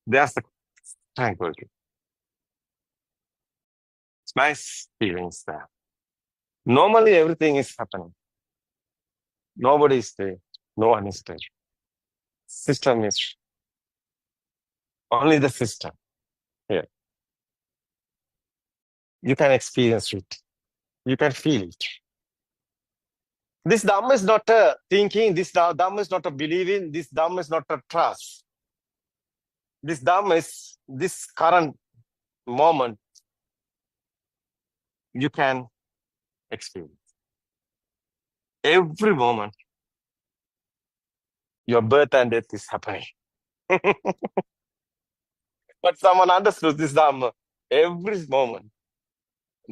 There's the tranquility. It's nice feelings there. Normally, everything is happening. Nobody is there. No one is there. System is only the system here. You can experience it. You can feel it. This Dhamma is not a thinking. This Dhamma is not a believing. This Dhamma is not a trust. This Dhamma is this current moment. You can experience. Every moment, your birth and death is happening. But someone understood this Dhamma. Every moment,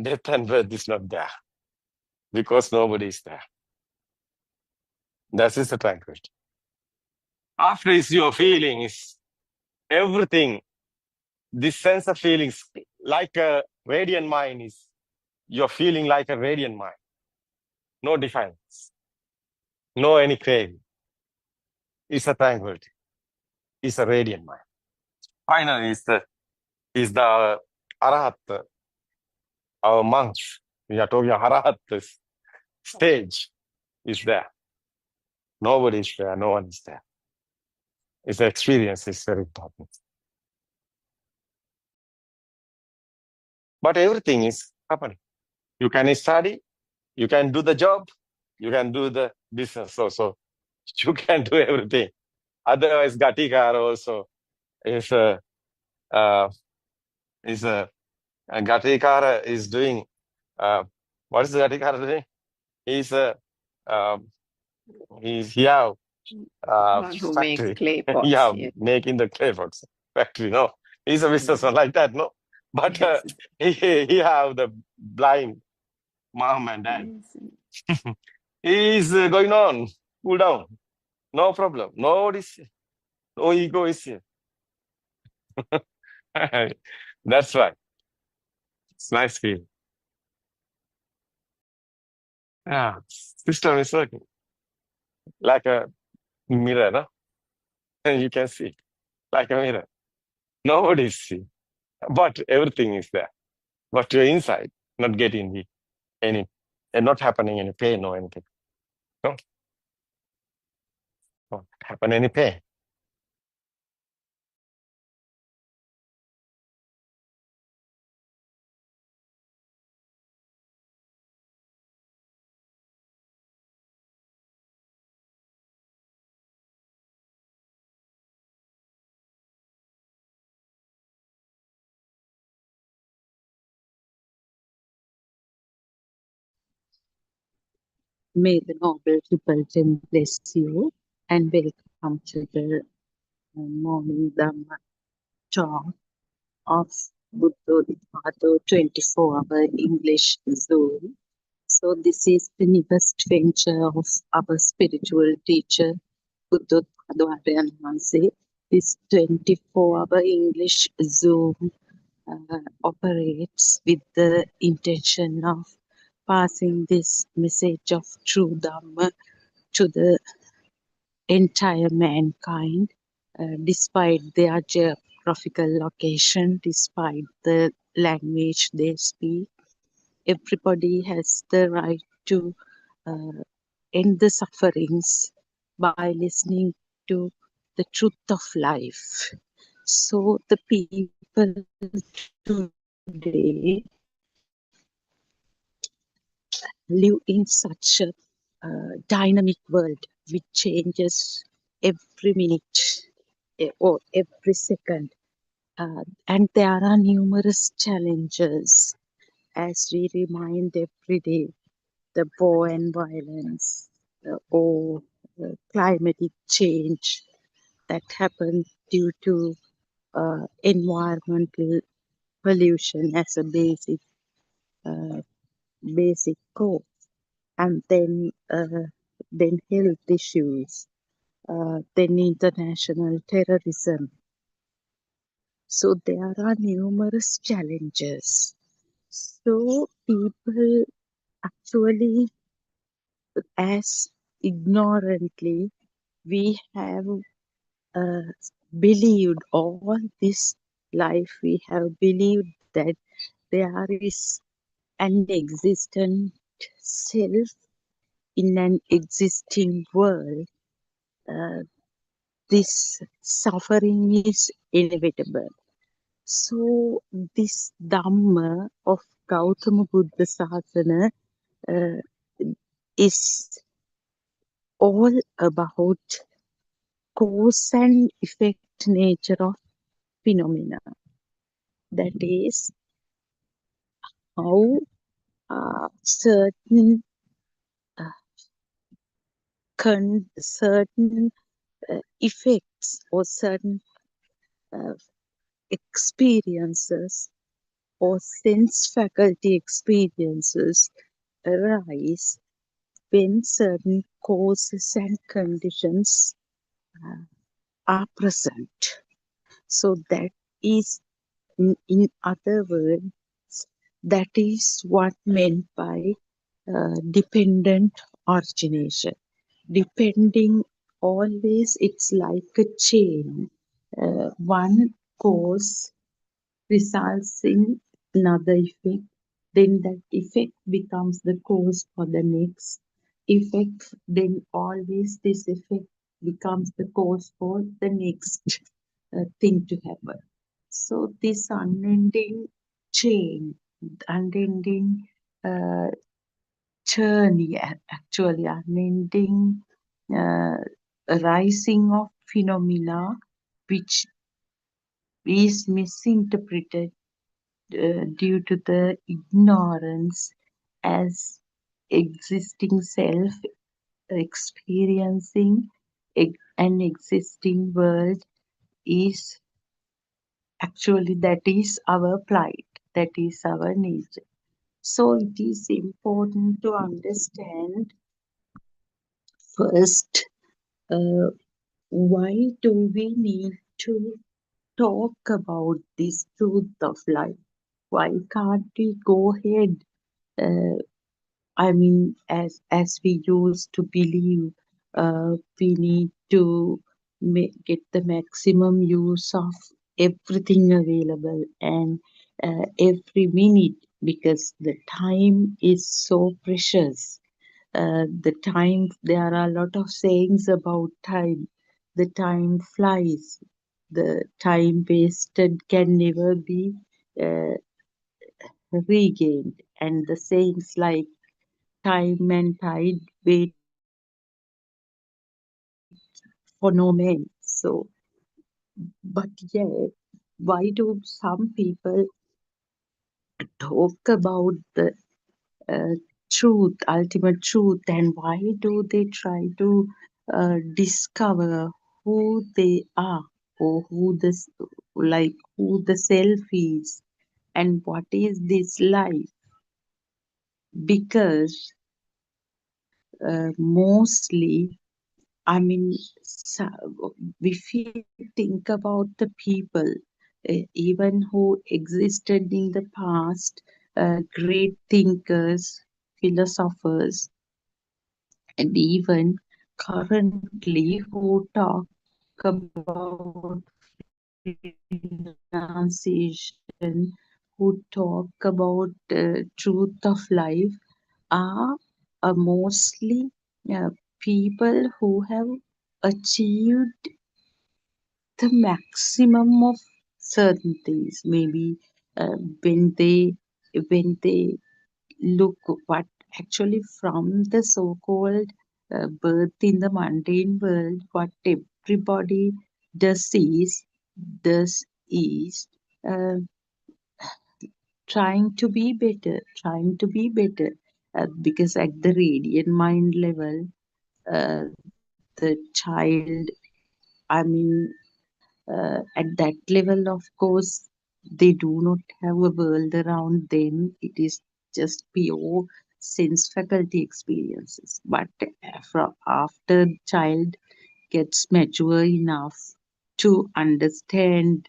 death and birth is not there. Because nobody is there. That is the tranquility. After is your feelings, everything, this sense of feelings, like a radiant mind is, you're feeling like a radiant mind. No defiance. No any craving. It's a tranquility. It's a radiant mind. Finally, is the Arahat, our monks. We are talking Arahat stage is there. Nobody is there. No one is there. It's the experience is very important. But everything is happening. You can study, you can do the job, you can do the business. So you can do everything. Otherwise, Gatikara also is Gatikara is doing what is Gatikara doing? He's One who makes factory. clay pots. Yeah, Yes. making the clay pots factory. No, he's a businessman like that. No, but Yes. he have the blind mom and dad. Yes. He's going on, cool down, no problem. No ego is here. That's right. It's nice feeling. Yeah, system is working like a mirror, no? And you can see like a mirror. Nobody see, but everything is there. But you're inside, not getting any, and not happening any pain or anything. No, not happen any pain. May the Noble Triple Gem bless you and welcome to the morning Dhamma talk of Buddothpado 24-hour English Zoom. So this is the newest venture of our spiritual teacher Buddothpado Aryan Manse. This 24-hour English Zoom operates with the intention of passing this message of true Dhamma to the entire mankind, despite their geographical location, despite the language they speak. Everybody has the right to end the sufferings by listening to the truth of life. So the people today live in such a dynamic world which changes every minute or every second. And there are numerous challenges as we remind every day the war and violence or climatic change that happen due to environmental pollution as a basic cause, and then health issues, then international terrorism. So there are numerous challenges. So people actually, as ignorantly, we have believed all this life, we have believed that there is an existent self in an existing world. This suffering is inevitable. So this Dhamma of Gautama Buddha Sasana is all about cause and effect nature of phenomena. That is how certain effects or certain experiences or sense faculty experiences arise when certain causes and conditions are present. So that is, in other words, that is what meant by dependent origination. Depending always, it's like a chain. One cause results in another effect, then that effect becomes the cause for the next effect, then always this effect becomes the cause for the next thing to happen. So this unending chain unending journey, actually unending rising of phenomena which is misinterpreted due to the ignorance as existing self experiencing an existing world is actually that is our plight, that is our nature. So it is important to understand first uh, why do we need to talk about this truth of life? Why can't we go ahead? I mean, as we used to believe, we need to get the maximum use of everything available and every minute because the time is so precious. The time, there are a lot of sayings about time. The time flies. The time wasted can never be uh, regained. And the sayings like time and tide wait for no man. So, but yet, why do some people talk about the uh, truth, ultimate truth, and why do they try to discover who they are or who this, like who the self is and what is this life? Because mostly, I mean, if you think about the people, even who existed in the past, great thinkers, philosophers, and even currently who talk about renunciation, who talk about truth of life, are mostly people who have achieved the maximum of certain things. Maybe uh, when they when they look what actually from the so-called birth in the mundane world, what everybody does is uh, trying to be better, because at the radiant mind level, the child, I mean, at that level, of course, they do not have a world around them. It is just pure sense faculty experiences. But after the child gets mature enough to understand,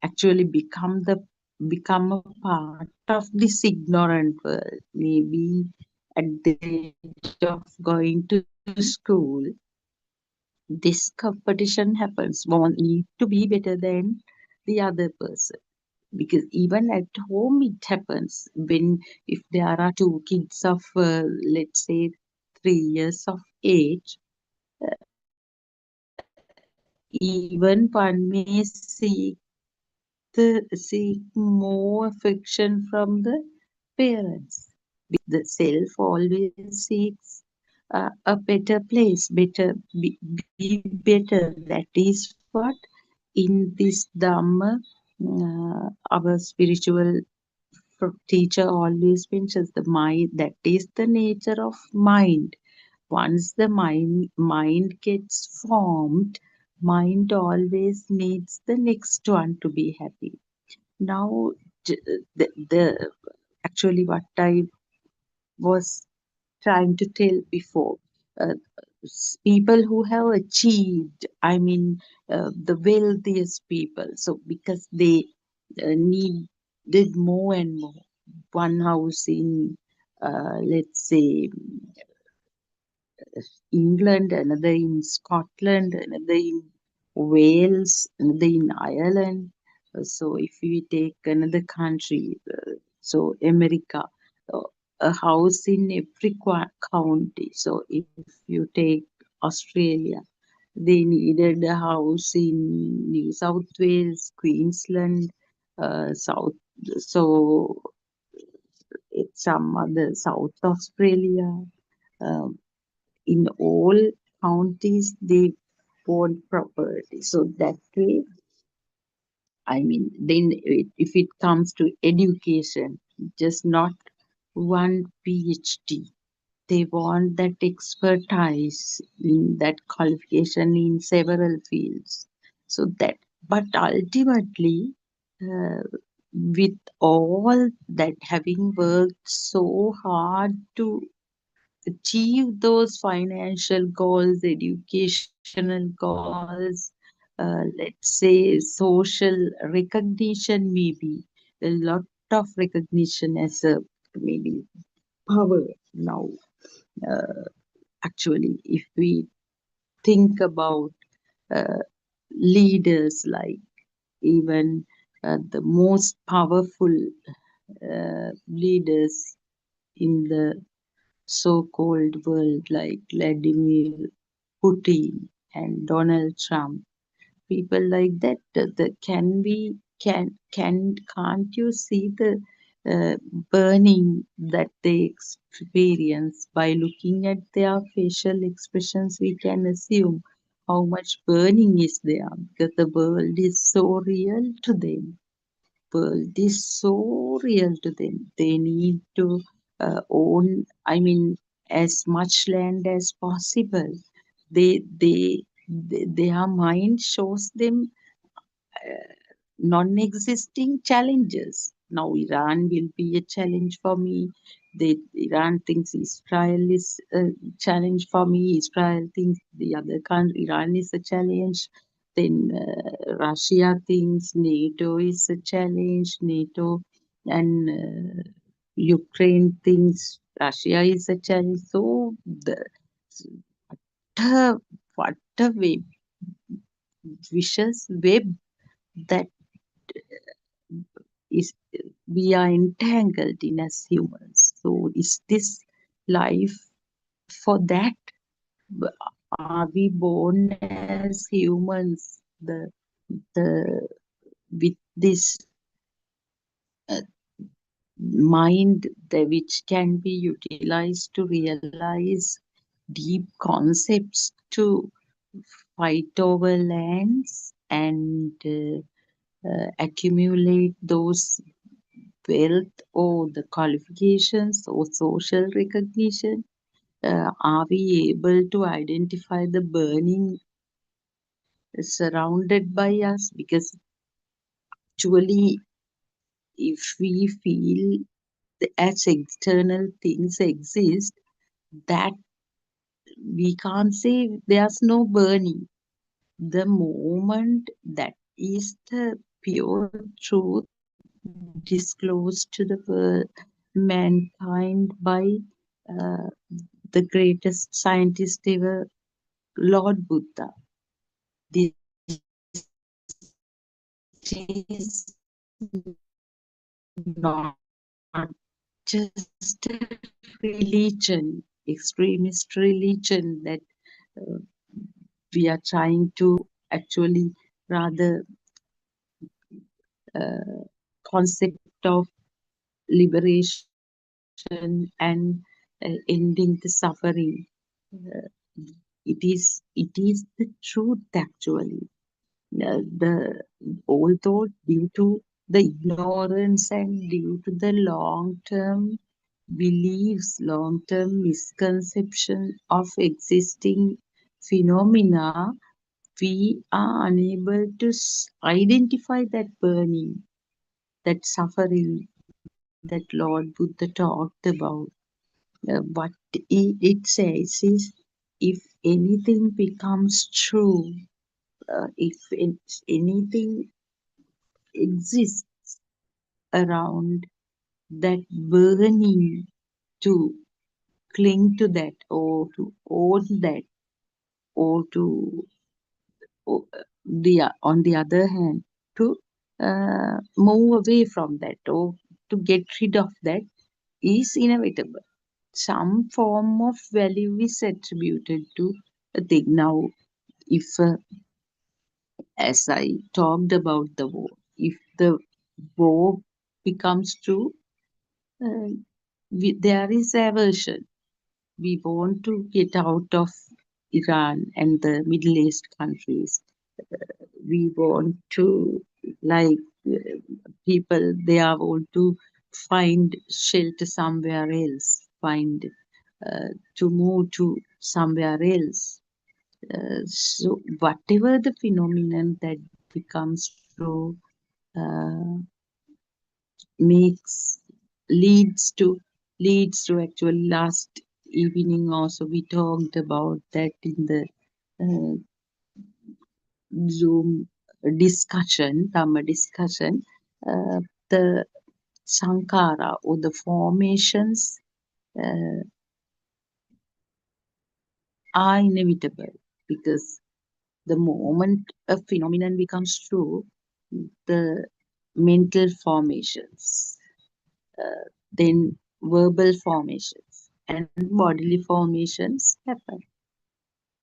actually become a part of this ignorant world, maybe at the age of going to school, this competition happens. One need to be better than the other person, because even at home it happens. When if there are two kids of let's say 3 years of age, even one may seek more affection from the parents. The self always seeks a better place, be better. That is what in this Dhamma, our spiritual teacher always mentions the mind. That is the nature of mind. Once the mind gets formed, mind always needs the next one to be happy. Now, the actually what I was trying to tell before, uh, people who have achieved, I mean, the wealthiest people. So because they needed more and more, one house in, let's say, England, another in Scotland, another in Wales, another in Ireland. So if we take another country, so America, uh, a house in every county. So if you take Australia, they needed a house in New South Wales, Queensland, South So it's some other South Australia, um, in all counties they want property. So that way, I mean, then if it comes to education, just not one PhD. They want that expertise in that qualification in several fields. So that, but ultimately, uh, with all that, having worked so hard to achieve those financial goals, educational goals, let's say social recognition, maybe a lot of recognition as a maybe power now. Uh, Actually, if we think about uh, leaders, like even the most powerful leaders in the so-called world, like Vladimir Putin and Donald Trump, people like that, can we can't you see the burning that they experience? By looking at their facial expressions, we can assume how much burning is there, because the world is so real to them. World is so real to them. They need to own, I mean, as much land as possible. Their mind shows them non-existing challenges. Now Iran will be a challenge for me. Iran thinks Israel is a challenge for me. Israel thinks the other country, Iran is a challenge. Then Russia thinks NATO is a challenge. NATO and Ukraine thinks Russia is a challenge. So what a web, vicious web that is we are entangled in as humans. So is this life for that? Are we born as humans the with this mind that which can be utilized to realize deep concepts, to fight over lands and accumulate those wealth or the qualifications or social recognition? Are we able to identify the burning surrounded by us? Because actually, if we feel as external things exist, that we can't say there's no burning. The moment that is the pure truth disclosed to the mankind by uh, the greatest scientist ever, Lord Buddha. This is not just a religion, extremist religion that uh, we are trying to actually rather concept of liberation and ending the suffering. Uh, it is the truth actually. The although due to the ignorance and due to the long term beliefs, long term misconception of existing phenomena, we are unable to identify that burning, that suffering that Lord Buddha talked about. What it says is, if anything becomes true, if anything exists around, that burning to cling to that, or to own that, or to on the other hand, to move away from that, or to get rid of that, is inevitable. Some form of value is attributed to a thing. Now, if as I talked about the war, if the war becomes true, there is aversion. We want to get out of Iran and the Middle East countries. We want to, like, people there want to find shelter somewhere else, find to move to somewhere else. So whatever the phenomenon that becomes true uh, makes leads to actually last evening also we talked about that in the uh, Zoom discussion, Dhamma discussion, the sankara or the formations uh, are inevitable because the moment a phenomenon becomes true, the mental formations, then verbal formations, and bodily formations happen.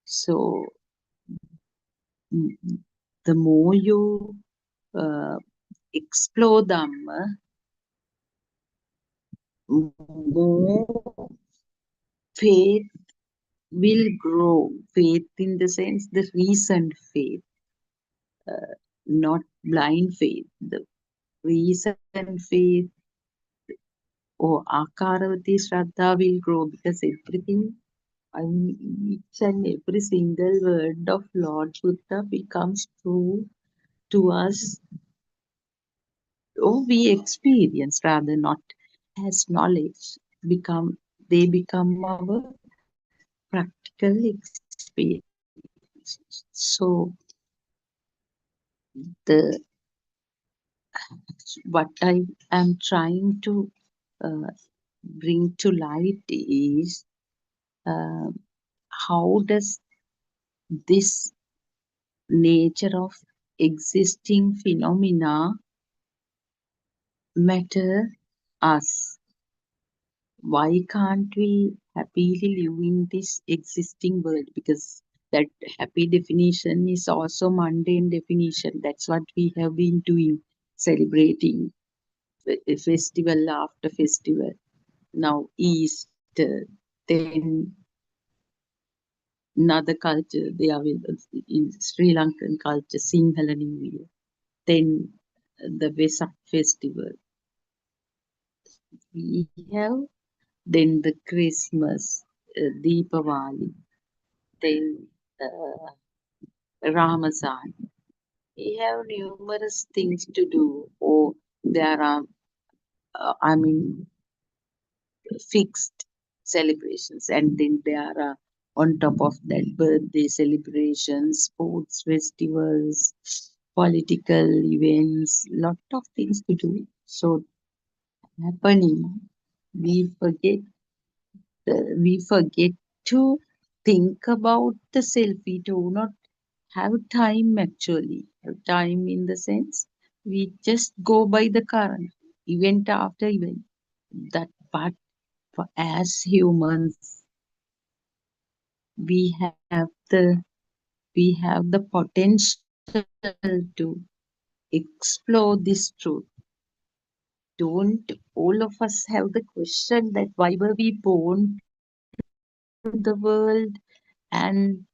So, the more you explore Dhamma, more faith will grow. Faith in the sense, the reasoned faith, not blind faith. The reasoned faith or Akaravati Shraddha will grow because everything, I mean, each and every single word of Lord Buddha becomes true to us, or we experience rather, not as knowledge. They become our practical experience. So the what I am trying to uh, bring to light is uh, how does this nature of existing phenomena matter us? Why can't we happily live in this existing world? Because that happy definition is also mundane definition. That's what we have been doing, celebrating festival after festival. Now Easter, then another culture, they are in Sri Lankan culture, Sinhala New Year, then the Vesak festival. We have then the Christmas, Deepavali, then Ramazan. We have numerous things to do, or there are, I mean, fixed celebrations, and then there are on top of that birthday celebrations, sports festivals, political events, lot of things to do. So happening, we forget we forget to think about the self. We do not have time actually. Have time in the sense we just go by the current, event after event. That but for as humans, we have the we have the potential to explore this truth. Don't all of us have the question that why were we born to the world, and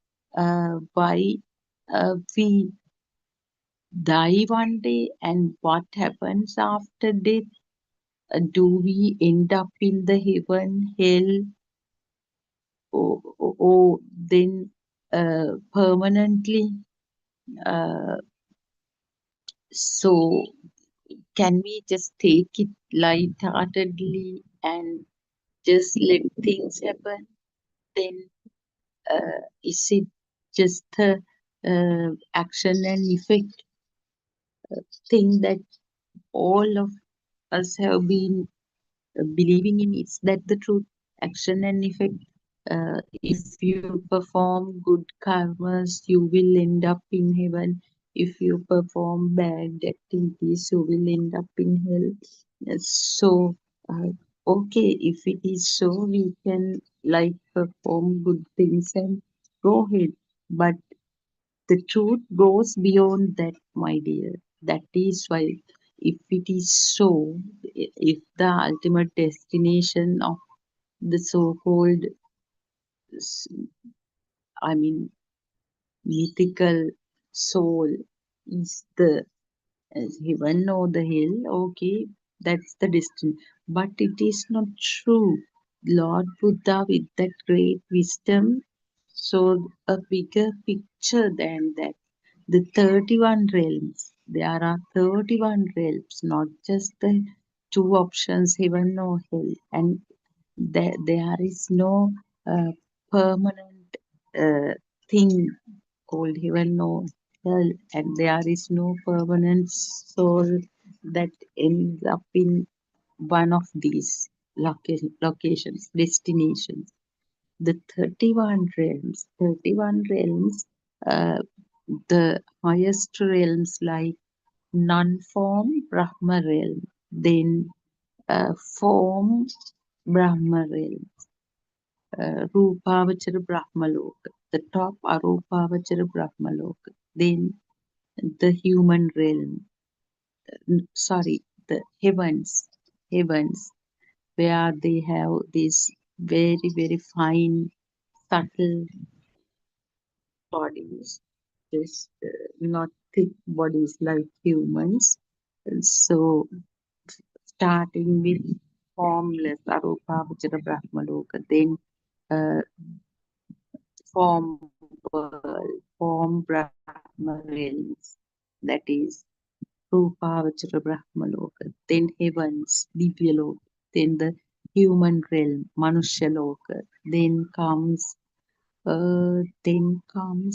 why we die one day, and what happens after death? Do we end up in the heaven, hell, or then permanently? Uh, so, can we just take it lightheartedly and just let things happen? Then, is it just a action and effect thing that all of us have been believing in? Is that the truth? Action and effect. If you perform good karmas, you will end up in heaven. If you perform bad activities, you will end up in hell. So, okay, if it is so, we can like perform good things and go ahead. But the truth goes beyond that, my dear. That is why if it is so, if the ultimate destination of the so-called, I mean, mythical soul is the heaven or the hell, okay, that's the destiny. But it is not true. Lord Buddha, with that great wisdom, showed a bigger picture than that. The 31 realms. There are 31 realms, not just the two options, heaven or hell. And there is no permanent thing called heaven or hell, and there is no permanent soul that ends up in one of these locations, destinations. The 31 realms, uh, the highest realms like non-form Brahma realm, then form Brahma realm, Rupavachara Brahmaloka, the top Arupavachara Brahmaloka, then the human realm, sorry, the heavens, where they have these very, very fine, subtle bodies, just not thick bodies like humans. And so, starting with formless Arupavachara Brahmaloka, then uh, form world, form Brahma realms, that is Rupavachara Brahmaloka, then heavens, Divyaloka, then the human realm, Manushaloka, then comes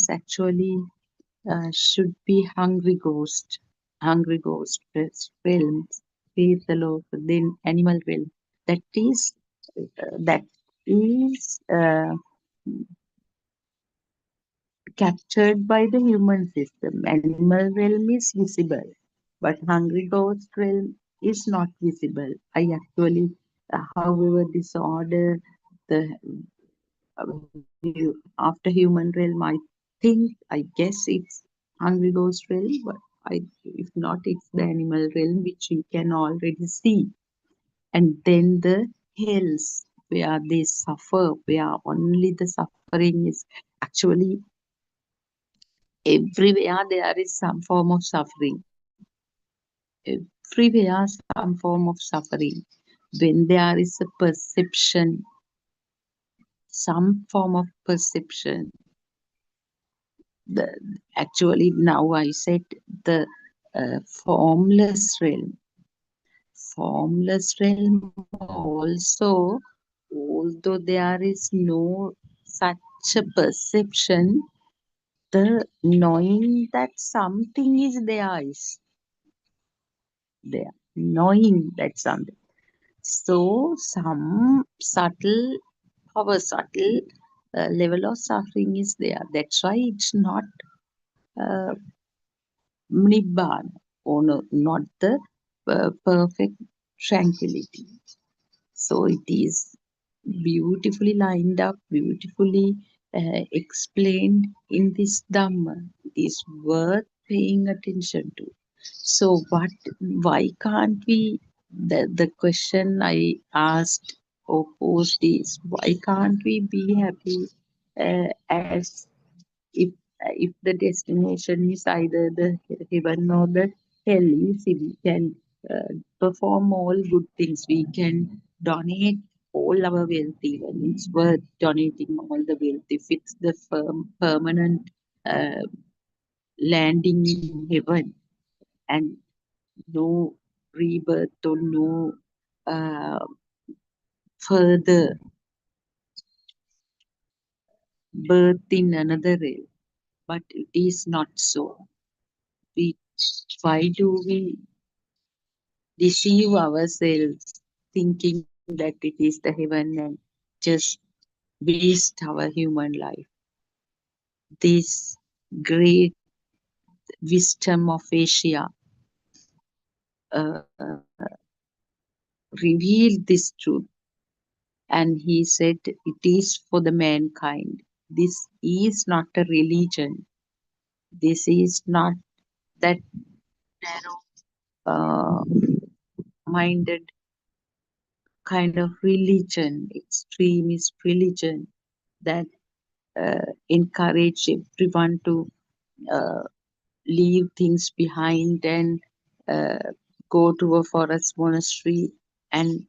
actually should be hungry ghost realms, Petaloka, then animal realm. That is captured by the human system. Animal realm is visible, but hungry ghost realm is not visible. I actually, however, disorder the after human realm, I guess it's hungry ghost realm, but if not, it's the animal realm which we can already see. And then the hells where they suffer, where only the suffering is actually everywhere there is some form of suffering. Everywhere some form of suffering. When there is a perception, some form of perception, the actually now I said the formless realm. Formless realm also, although there is no such a perception, the knowing that something is there is there. Knowing that something. So some subtle, subtle level of suffering is there. That's why it's not uh, nibbana, or no, not the perfect tranquility. So it is beautifully lined up, beautifully explained in this Dhamma. It is worth paying attention to. So why can't we, the question I asked or posed is, why can't we be happy as if the destination is either the heaven or the hell? Easy, we can perform all good things. We can donate all our wealth, even it's worth donating all the wealth if it's the permanent uh, landing in heaven and no rebirth or no uh, further birth in another realm. But it is not so. Why do we deceive ourselves thinking that it is the heaven and just waste our human life? This great wisdom of Asia uh, revealed this truth, and he said it is for the mankind. This is not a religion. This is not that narrow uh, minded kind of religion, extremist religion that encourage everyone to uh, leave things behind and uh, go to a forest monastery and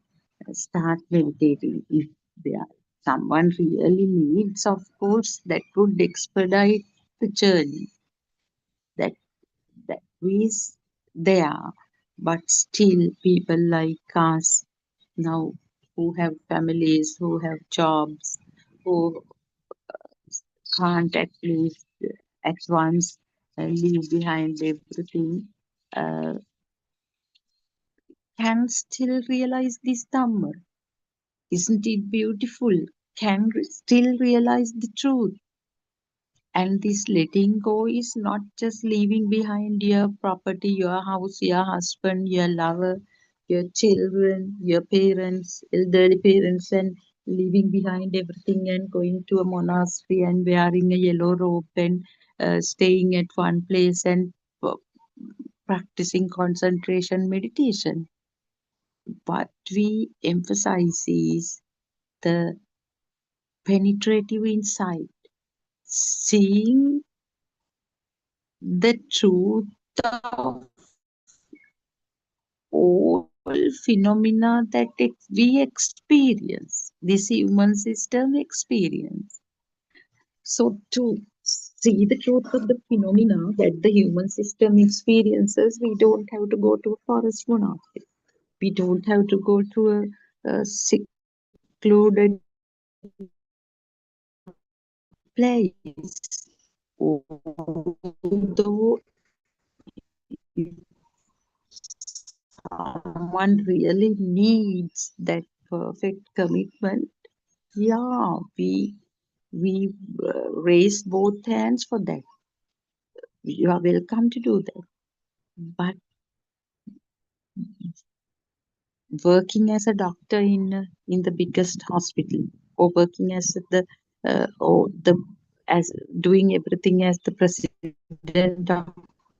start meditating. If there someone really needs, of course, that would expedite the journey. That that is there, but still people like us now who have families, who have jobs, who can't at least at once leave behind everything, uh, can still realize this Dhamma. Isn't it beautiful? Can still realize the truth. And this letting go is not just leaving behind your property, your house, your husband, your lover, your children, your parents, elderly parents, and leaving behind everything and going to a monastery and wearing a yellow robe and staying at one place and practicing concentration meditation. What we emphasize is the penetrative insight, seeing the truth of all phenomena that we experience, this human system experience. So to see the truth of the phenomena that the human system experiences, we don't have to go to a forest monastery. We don't have to go to a secluded place. Although if someone really needs that perfect commitment, yeah, we raise both hands for that. You are welcome to do that. But working as a doctor in the biggest hospital, or working as the as doing everything as the president of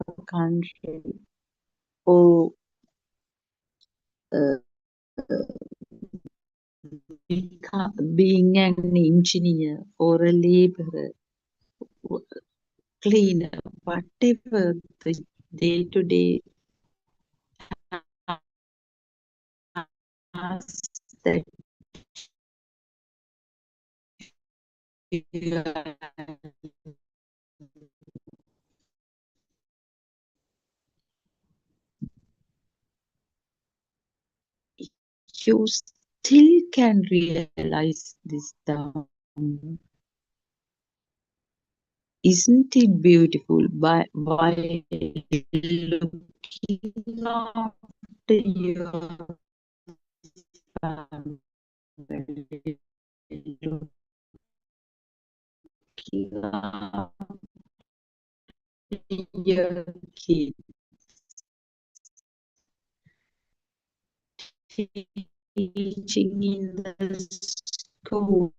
a country, or uh, being an engineer or a laborer, cleaner, whatever the day-to-day tasks that you you still can realize this down. Isn't it beautiful? By looking after your family, looking after your kids, teaching in the school,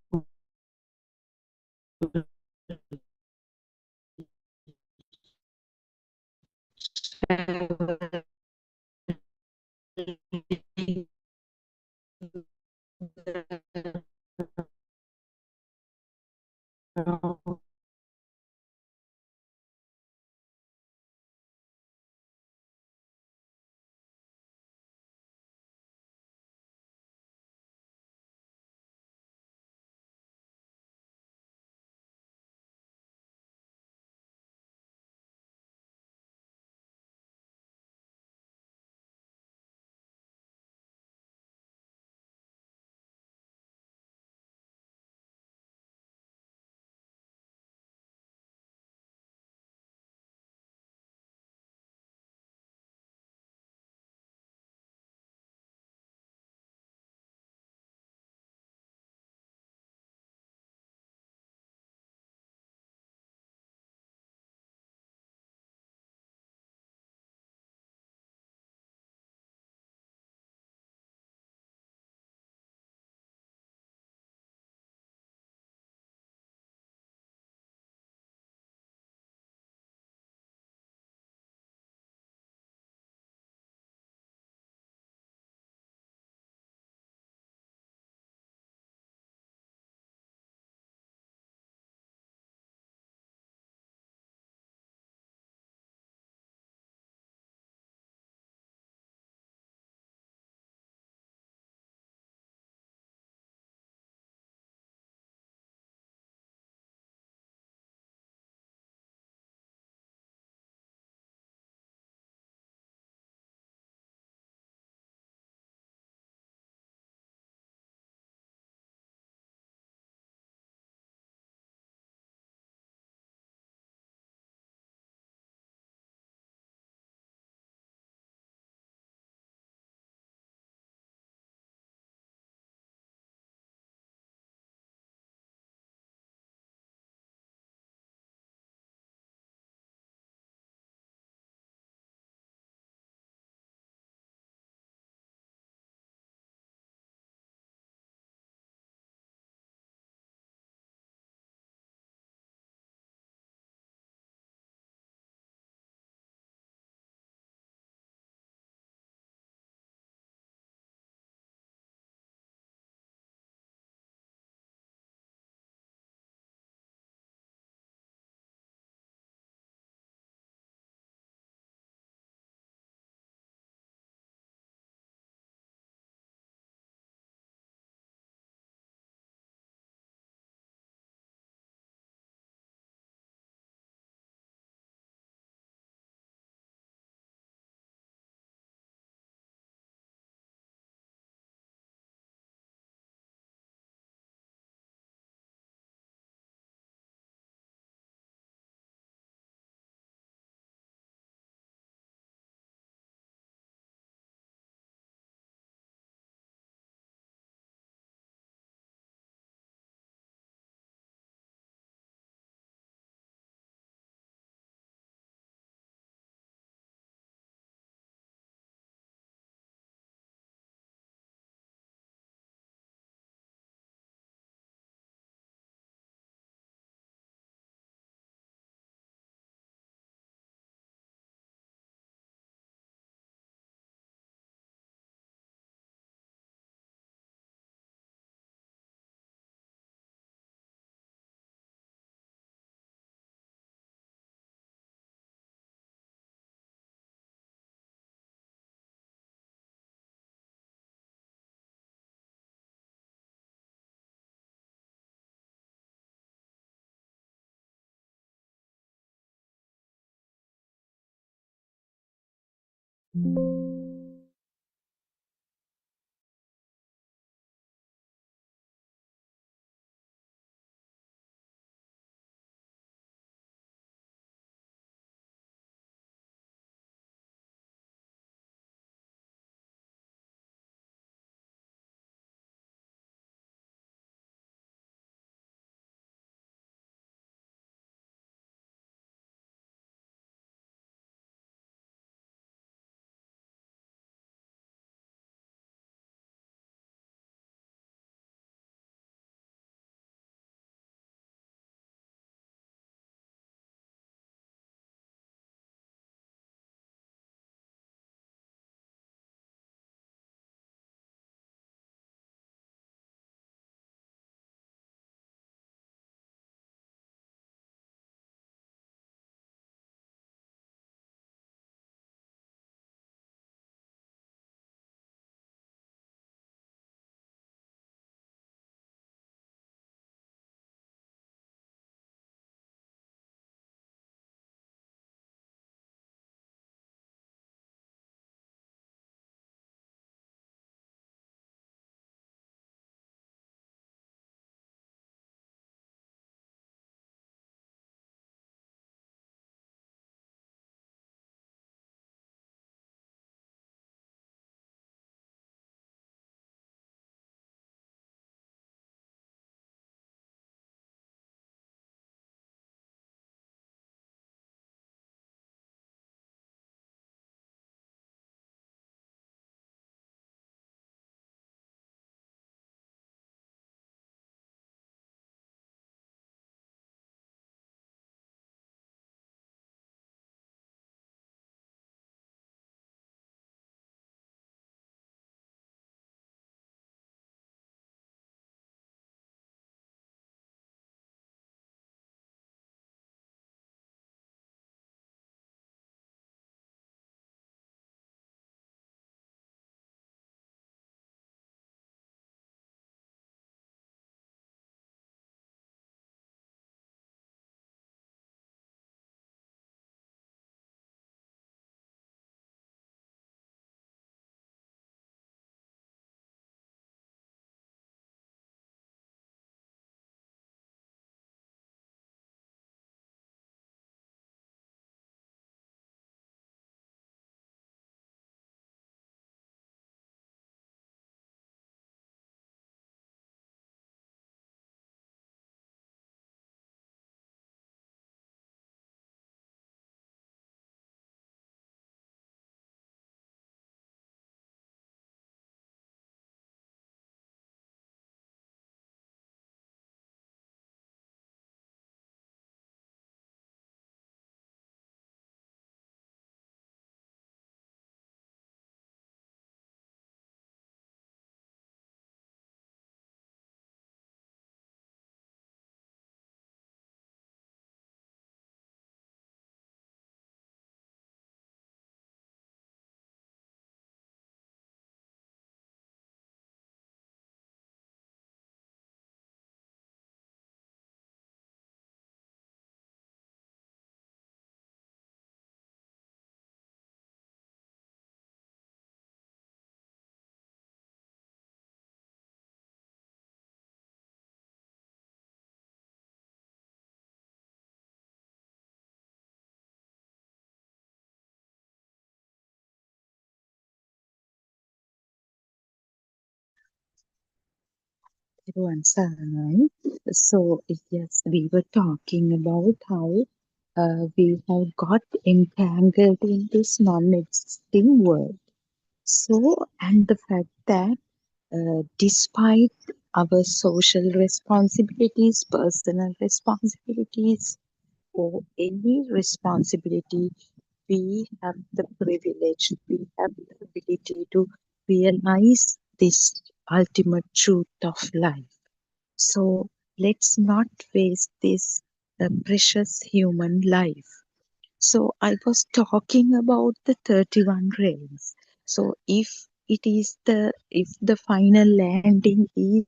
Everyone, Saranai. So, yes, we were talking about how we have got entangled in this non-existing world. So, and the fact that despite our social responsibilities, personal responsibilities, or any responsibility, we have the privilege, we have the ability to realize this ultimate truth of life. So let's not waste this precious human life. So I was talking about the 31 realms. So if the final landing is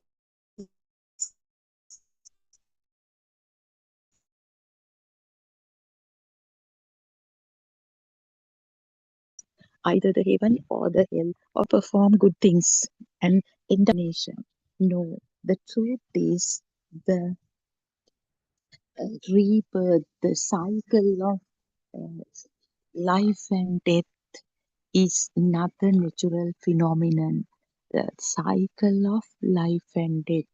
either the heaven or the hell, or perform good things and incarnation. No, the truth is the rebirth, the cycle of uh, life and death is not a natural phenomenon. The cycle of life and death.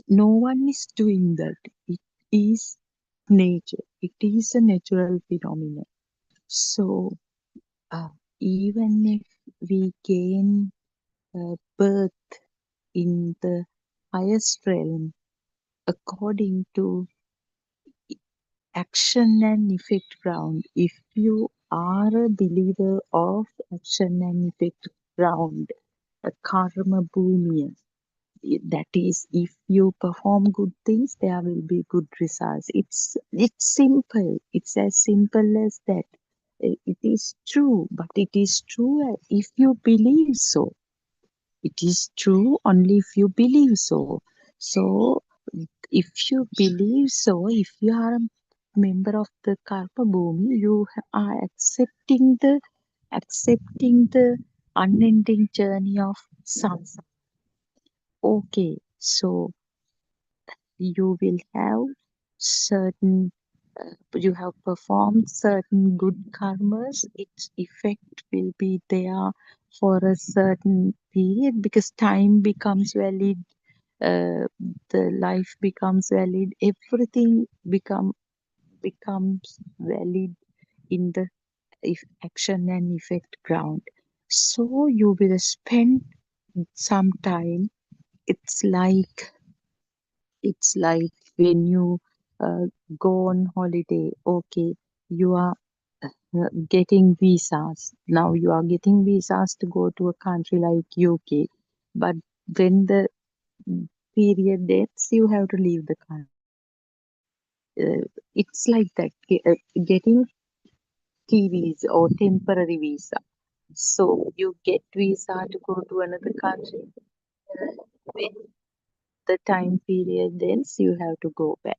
No one is doing that. It is nature. It is a natural phenomenon. So even if we gain birth in the highest realm according to action and effect ground, if you are a believer of action and effect ground, a karma bhumi, that is, if you perform good things, there will be good results. It's simple. It's as simple as that. It is true, but it is true if you believe so. It is true only if you believe so. So, if you believe so, if you are a member of the karma bhumi, you are accepting the unending journey of samsara. Okay, so you will have certain you have performed certain good karmas, its effect will be there for a certain period because time becomes valid, the life becomes valid, everything becomes valid in the action and effect ground. So you will spend some time. It's like when you go on holiday. Okay, you are getting visas. Now you are getting visas to go to a country like UK. But when the period ends, you have to leave the country. It's like that, getting TVs or temporary visa. So you get visa to go to another country. When the time period ends, you have to go back.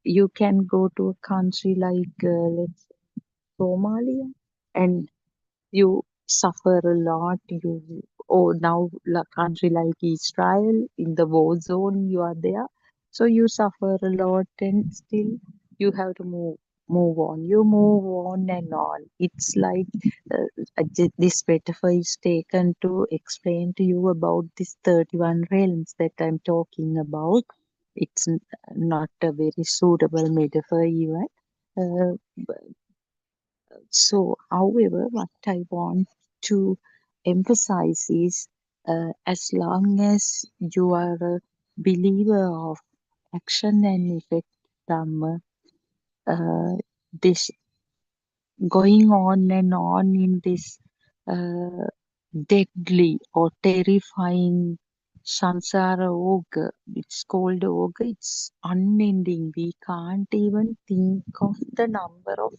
You can go to a country like let's say Somalia, and you suffer a lot. Or now country like Israel, in the war zone you are there, so you suffer a lot, and still you have to move on. You move on and on. It's like this metaphor is taken to explain to you about these 31 realms that I'm talking about. It's not a very suitable metaphor even. Uh, so, however, what I want to emphasize is as long as you are a believer of action and effect Dhamma, this going on and on in this uh, deadly or terrifying samsara ogre. It's called ogre. It's unending. We can't even think of the number of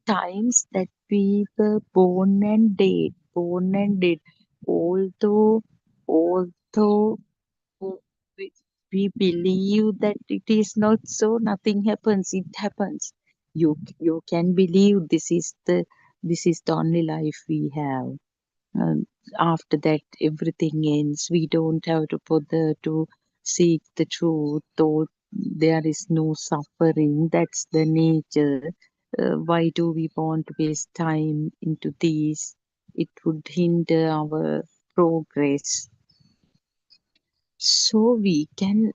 times that we were born and dead, born and dead. Although we, we believe that it is not so, nothing happens. It happens. You can believe this is the only life we have. Um, After that, everything ends. We don't have to bother to seek the truth, or there is no suffering. That's the nature. Why do we want to waste time into these? It would hinder our progress. So we can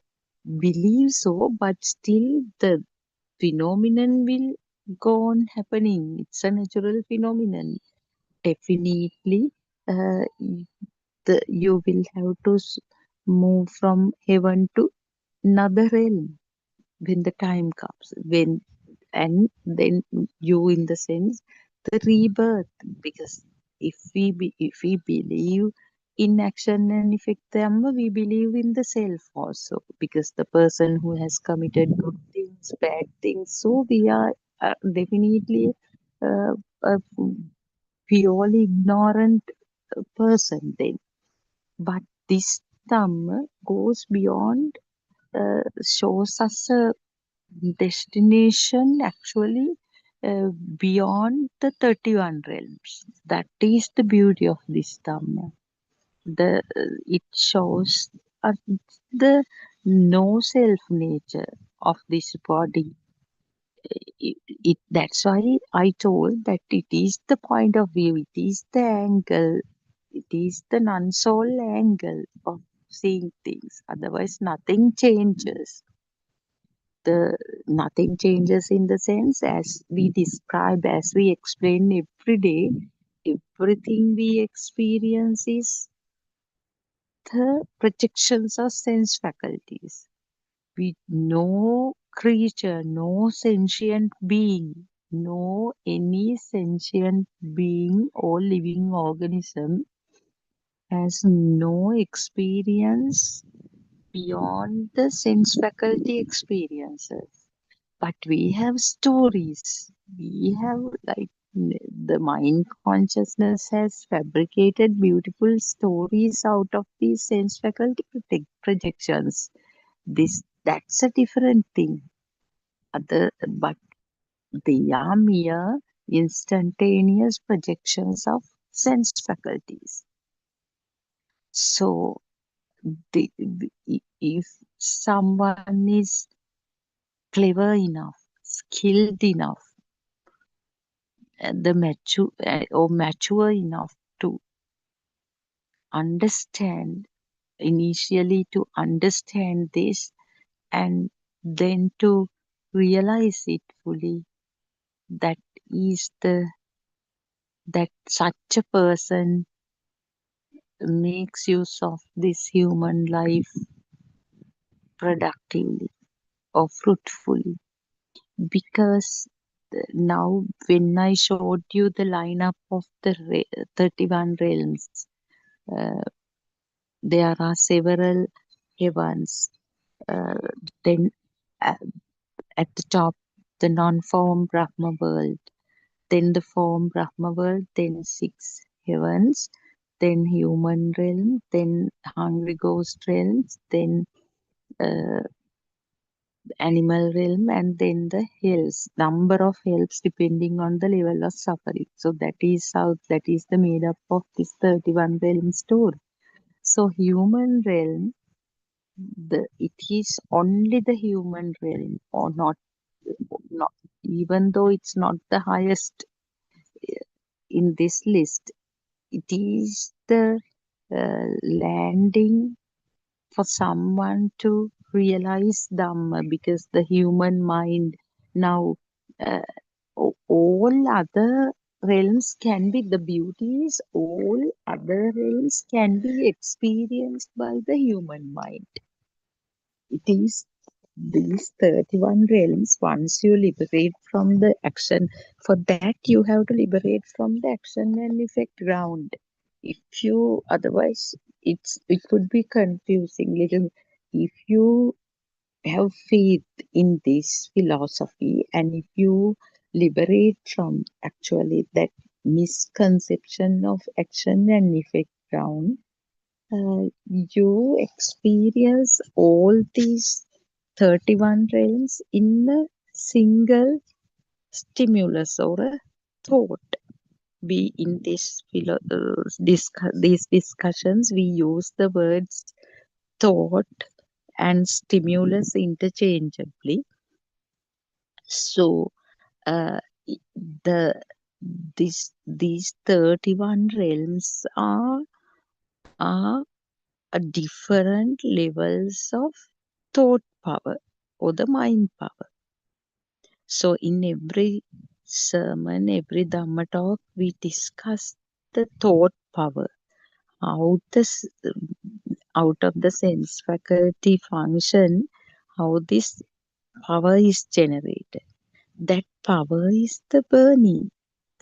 believe so, but still the phenomenon will go on happening. It's a natural phenomenon. Definitely, you will have to move from heaven to another realm when the time comes. And then you, in the sense, the rebirth, because if we believe in action and effect dhamma, we believe in the self also, because the person who has committed good things, bad things, so we are definitely uh, a purely ignorant person then. But this dhamma goes beyond, shows us a destination actually, beyond the 31 realms. That is the beauty of this Dhamma. It shows us the no self nature of this body. That's why I told that it is the point of view, it is the angle, it is the non-soul angle of seeing things. Otherwise, nothing changes. Nothing changes in the sense as we describe, as we explain every day, everything we experience is the projections of sense faculties. No creature, no sentient being, no any sentient being or living organism has no experience beyond the sense faculty experiences. But we have stories. We have like the mind consciousness has fabricated beautiful stories out of these sense faculty projections. That's a different thing. But they are mere instantaneous projections of sense faculties. So if someone is clever enough, skilled enough, mature enough to understand, initially to understand this and then to realize it fully, that such a person makes use of this human life productively or fruitfully. Because now when I showed you the lineup of the 31 realms, there are several heavens. Then at the top, the non-form Brahma world, then the form Brahma world, then 6 heavens, then human realm, then hungry ghost realms, then animal realm, and then the hells, number of hells depending on the level of suffering. So that is the made up of this 31 realm story. So human realm, it is only the human realm, or not, even though it's not the highest in this list, it is the landing for someone to realize Dhamma, because the human mind now, all other realms can be, the beauties, all other realms can be experienced by the human mind. It is these 31 realms, once you liberate from the action, for that you have to liberate from the action and effect ground. If you, otherwise it could be confusing little. If you have faith in this philosophy and if you liberate from actually that misconception of action and effect ground, you experience all these 31 realms in a single stimulus or a thought. We in these discussions, we use the words thought and stimulus interchangeably. So these 31 realms are different levels of thought power or the mind power. So in every sermon, every Dhamma talk, we discuss the thought power, how out of the sense faculty function, how this power is generated. That power is the burning.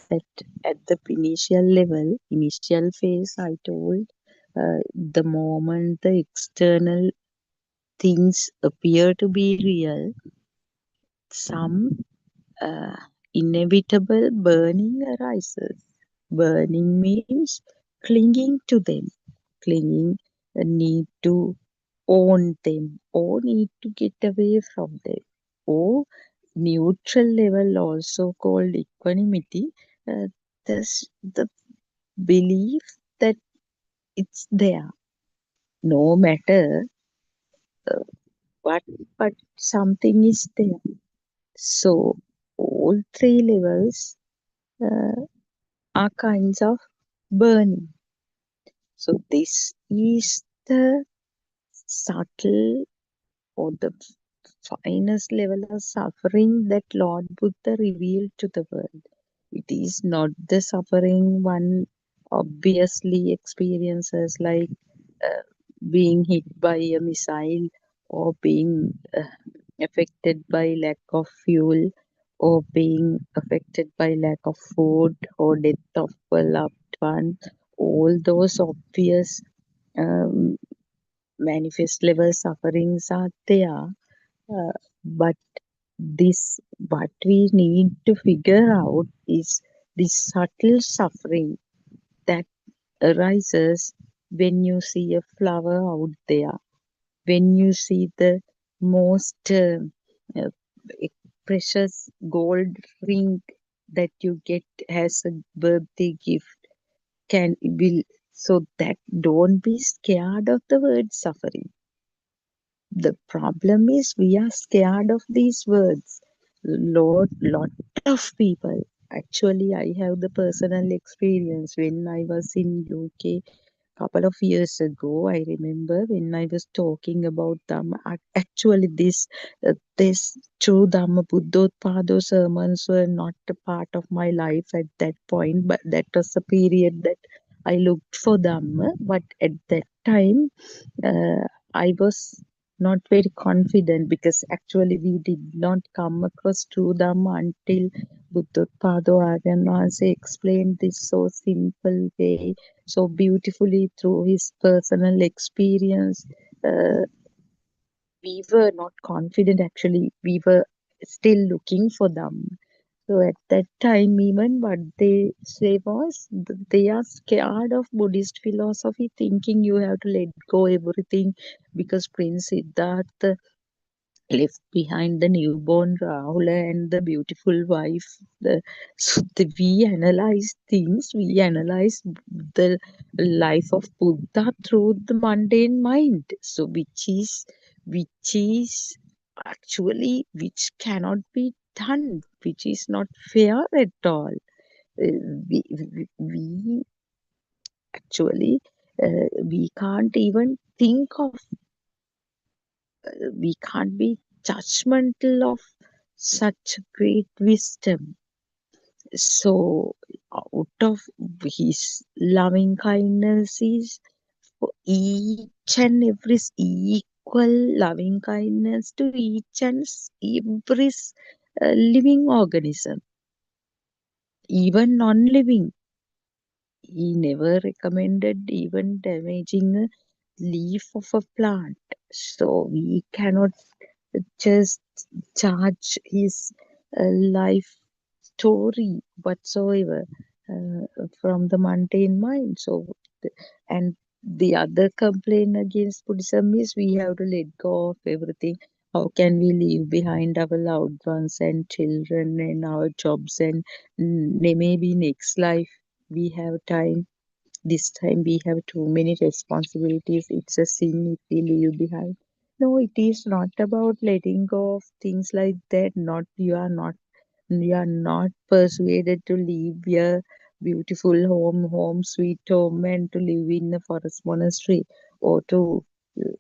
That at the initial level, initial phase, I told, the moment the external things appear to be real, some inevitable burning arises. Burning means clinging to them, clinging, need to own them, or need to get away from them, or neutral level, also called equanimity, there's the belief that it's there, no matter what, but something is there. So all three levels are kinds of burning. So this is the subtle or the finest level of suffering that Lord Buddha revealed to the world. It is not the suffering one obviously experiences, like being hit by a missile, or being affected by lack of fuel, or being affected by lack of food, or death of a loved one. All those obvious um, manifest level sufferings are there, but this, what we need to figure out is this subtle suffering that arises when you see a flower out there, when you see the most uh, precious gold ring that you get as a birthday gift, can will, so that don't be scared of the word suffering. The problem is we are scared of these words. Lot of people. Actually, I have the personal experience when I was in UK couple of years ago. I remember when I was talking about Dhamma. Actually, this true Dhamma Buddothpado sermons were not a part of my life at that point, but that was a period that I looked for Dhamma. But at that time, I was not very confident, because actually we did not come across true Dhamma until Buddothpado Aryan Maharaj explained this so simple way, so beautifully through his personal experience. We were not confident, actually. We were still looking for them. So at that time, even what they say was, they are scared of Buddhist philosophy, thinking you have to let go everything, because Prince Siddhartha left behind the newborn Rahula and the beautiful wife. We analyze things, we analyze the life of Buddha through the mundane mind. So which is actually, which cannot be done, which is not fair at all. We actually, we can't even think of, we can't be judgmental of such great wisdom. So, out of his loving kindness is for each and every equal loving kindness to each and every living organism, even non-living. He never recommended even damaging a leaf of a plant. So we cannot just judge his life story whatsoever from the mundane mind. So, and the other complaint against Buddhism is we have to let go of everything. How can we leave behind our loved ones and children and our jobs, and maybe next life we have time. This time we have too many responsibilities. It's a sin if we leave behind. No, it is not about letting go of things like that. You are not persuaded to leave your beautiful home, sweet home, and to live in a forest monastery, or to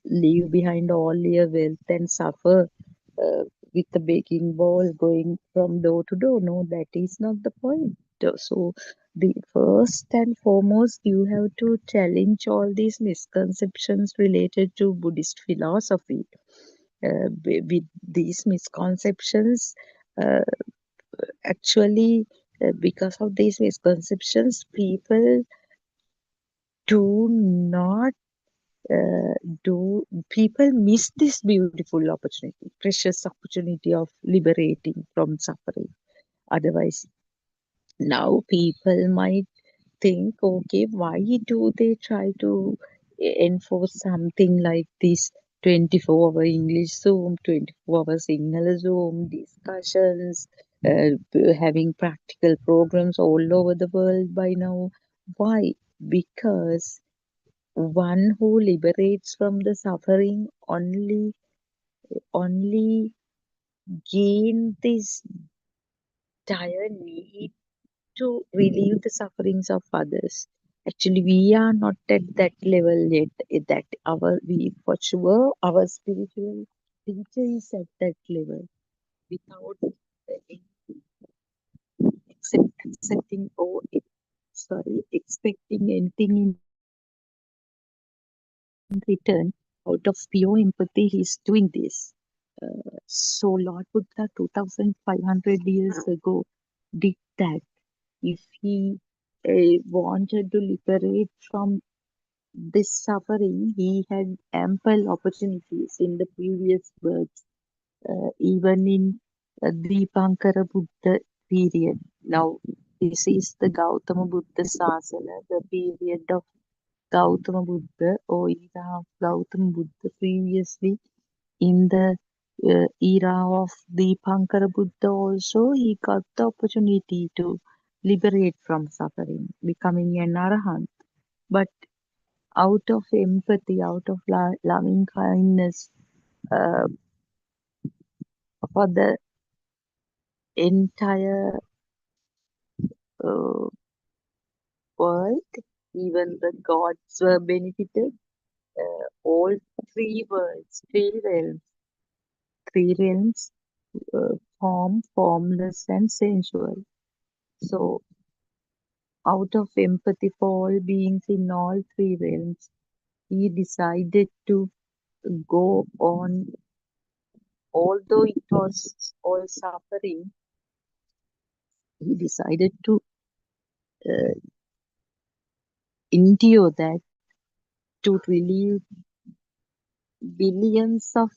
leave behind all your wealth and suffer uh, with a baking bowl going from door to door. No, that is not the point. So, the first and foremost, you have to challenge all these misconceptions related to Buddhist philosophy. With these misconceptions, uh, actually, because of these misconceptions, people do not people miss this beautiful opportunity, precious opportunity of liberating from suffering. Otherwise, now people might think, okay, why do they try to enforce something like this 24-hour English Zoom, 24-hour Sinhala Zoom, discussions, having practical programs all over the world by now. Why? Because one who liberates from the suffering only gain this dire need to relieve the sufferings of others. Actually, we are not at that level yet. That for sure, our spiritual teacher is at that level without accepting or expecting anything in return. Out of pure empathy, he's doing this. So Lord Buddha, 2,500 years ago, did that. If he wanted to liberate from this suffering, he had ample opportunities in the previous births, even in Dipankara Buddha period. Now, this is the Gautama Buddha Sasana, the period of Gautama Buddha or era of Gautama Buddha. Previously, in the era of Dipankara Buddha also, he got the opportunity to liberate from suffering, becoming an arahant. But out of empathy, out of loving kindness uh, for the entire uh, world, even the gods were benefited. All three worlds, three realms, form, formless, and sensual. So, out of empathy for all beings in all three realms, he decided to go on, although it was all suffering, he decided to uh, endure that to relieve billions of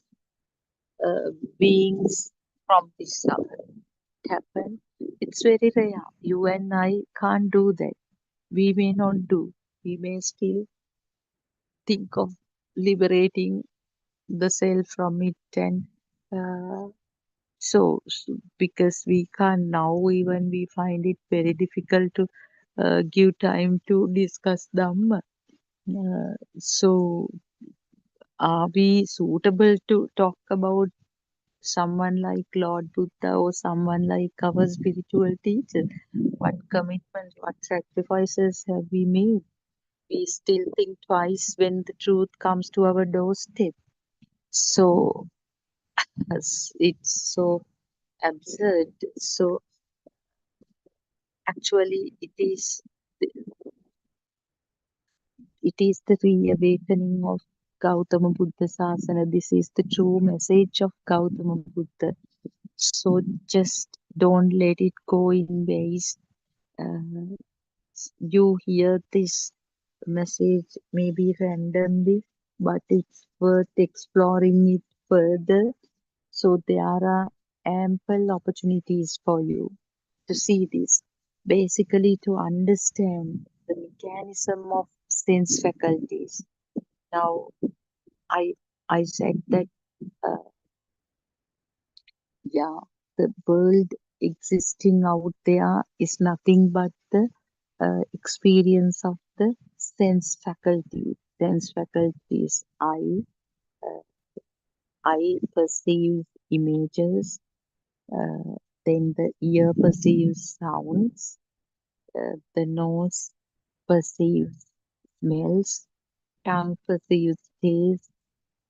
beings from this suffering. It happened. It's very rare. You and I can't do that. We may not do. We may still think of liberating the self from it, and because we can't now, even we find it very difficult to give time to discuss Dhamma. So, are we suitable to talk about someone like Lord Buddha or someone like our spiritual teacher? What commitments, what sacrifices have we made? We still think twice when the truth comes to our doorstep. So, it's so absurd. So, actually, it is the reawakening of Gautama Buddha Sasana. This is the true message of Gautama Buddha. So just don't let it go in waste. You hear this message maybe randomly, but it's worth exploring it further. So there are ample opportunities for you to see this. Basically, to understand the mechanism of sense faculties. Now, I said that the world existing out there is nothing but the experience of the sense faculty. Sense faculties. I perceive images. Then the ear perceives sounds. The nose perceives smells. Tongue perceives taste.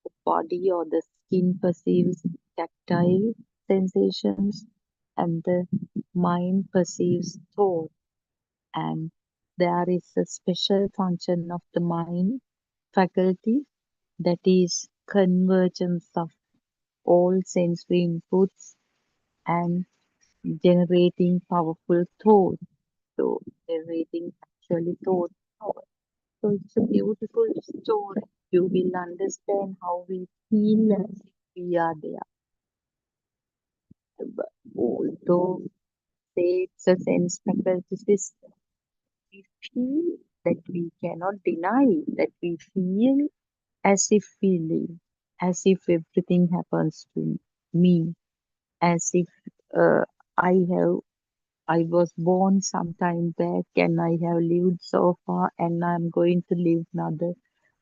The body or the skin perceives tactile sensations, and the mind perceives thought. And there is a special function of the mind faculty, that is convergence of all sensory inputs and generating powerful thought. So generating actually thought power. So it's a beautiful story. You will understand how we feel as if we are there. But although say it's a sense faculty system, we feel that we cannot deny that we feel as if we live. as if everything happens to me, as if uh, I was born some time back and I have lived so far and I'm going to live another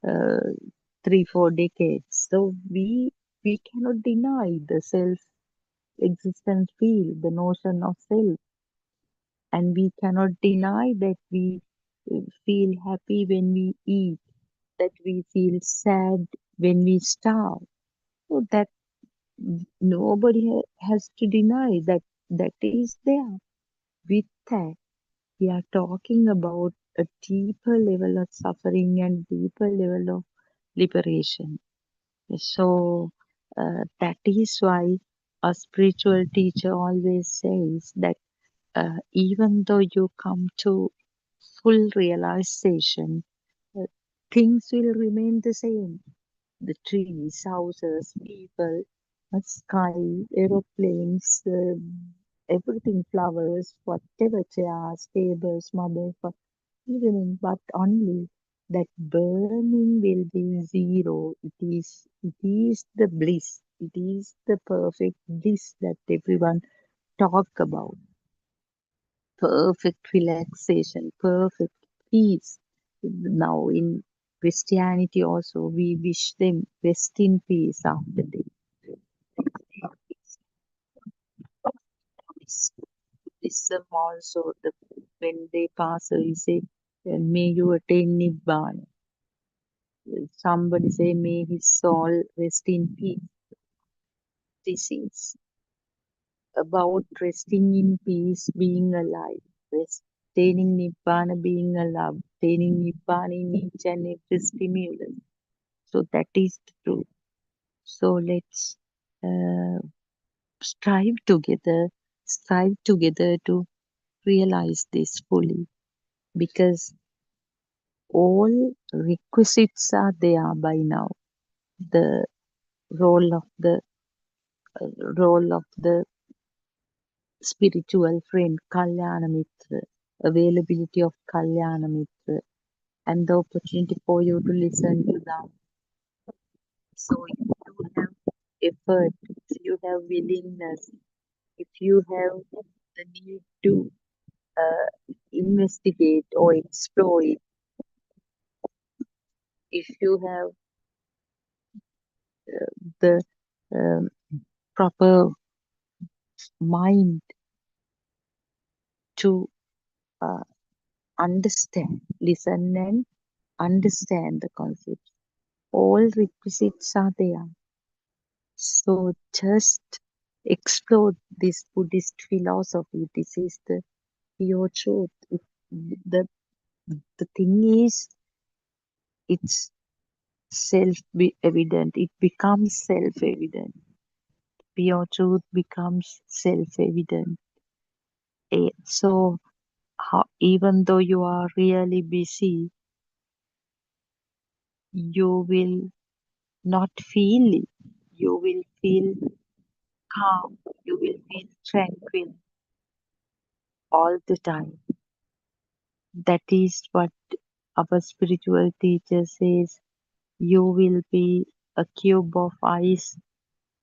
3-4 decades. So we cannot deny the self existence field, the notion of self, and we cannot deny that we feel happy when we eat, that we feel sad when we starve. So that nobody has to deny that that is there. With that, we are talking about a deeper level of suffering and deeper level of liberation. So that is why a spiritual teacher always says that even though you come to full realization, uh, things will remain the same. The trees, houses, people, sky, aeroplanes, everything, flowers, whatever, chairs, tables, mother, evening, but only that burning will be zero. It is the bliss. It is the perfect bliss that everyone talk about. Perfect relaxation, perfect peace. Now in Christianity also we wish them rest in peace after this. Buddhism also when they pass away say may you attain Nibbana. Somebody say may his soul rest in peace. This is about resting in peace, being alive, attaining Nibbana, being alive, attaining Nibbana in each and every stimulus. So that is the truth. So let's uh, strive together to realize this fully, because all requisites are there by now. The role of the role of the spiritual friend, Kalyana Mitra, availability of Kalyana Mitra, and the opportunity for you to listen to them. So if you have effort, if you have willingness, if you have the need to investigate or explore it, if you have the um, proper mind to uh, understand, listen and understand the concepts, all requisites are there. So just explore this Buddhist philosophy. This is the pure truth. The thing is, it's self-evident. It becomes self-evident. Pure truth becomes self-evident. So even though you are really busy, you will not feel it. You will feel calm. You will feel tranquil all the time. That is what our spiritual teacher says. You will be a cube of ice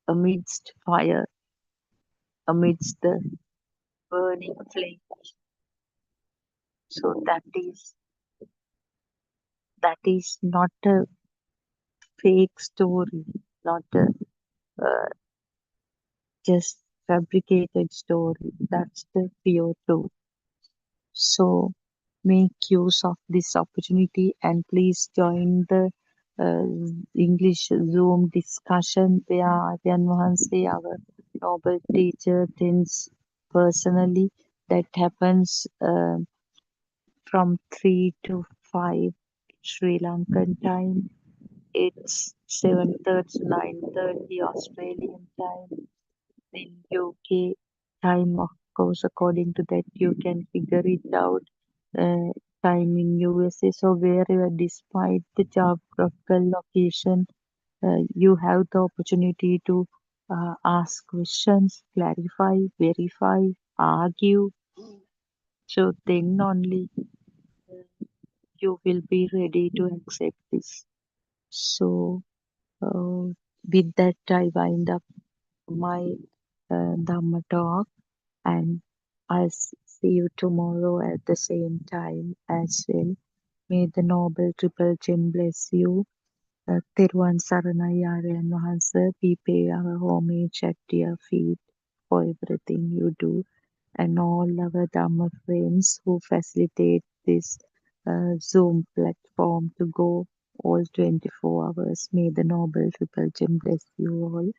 amidst fire, amidst the burning flame. So that is not a fake story, not a just fabricated story. That's the pure truth. So make use of this opportunity and please join the English Zoom discussion where Aryan Vahanse, our noble teacher, attends personally. That happens from 3 to 5 Sri Lankan time. It's 7:30 to 9:30 Australian time. In UK time, of course, according to that, you can figure it out. Time in USA. So wherever, despite the geographical location, you have the opportunity to ask questions, clarify, verify, argue. So then only you will be ready to accept this. So with that, I wind up my Dhamma talk, and I'll see you tomorrow at the same time as well. May the Noble Triple Gem bless you. Therwan Saranai Aryan Wahanse, we pay our homage at your feet for everything you do, and all our Dhamma friends who facilitate this Zoom platform to go all 24 hours. May the Noble Triple Gem bless you all.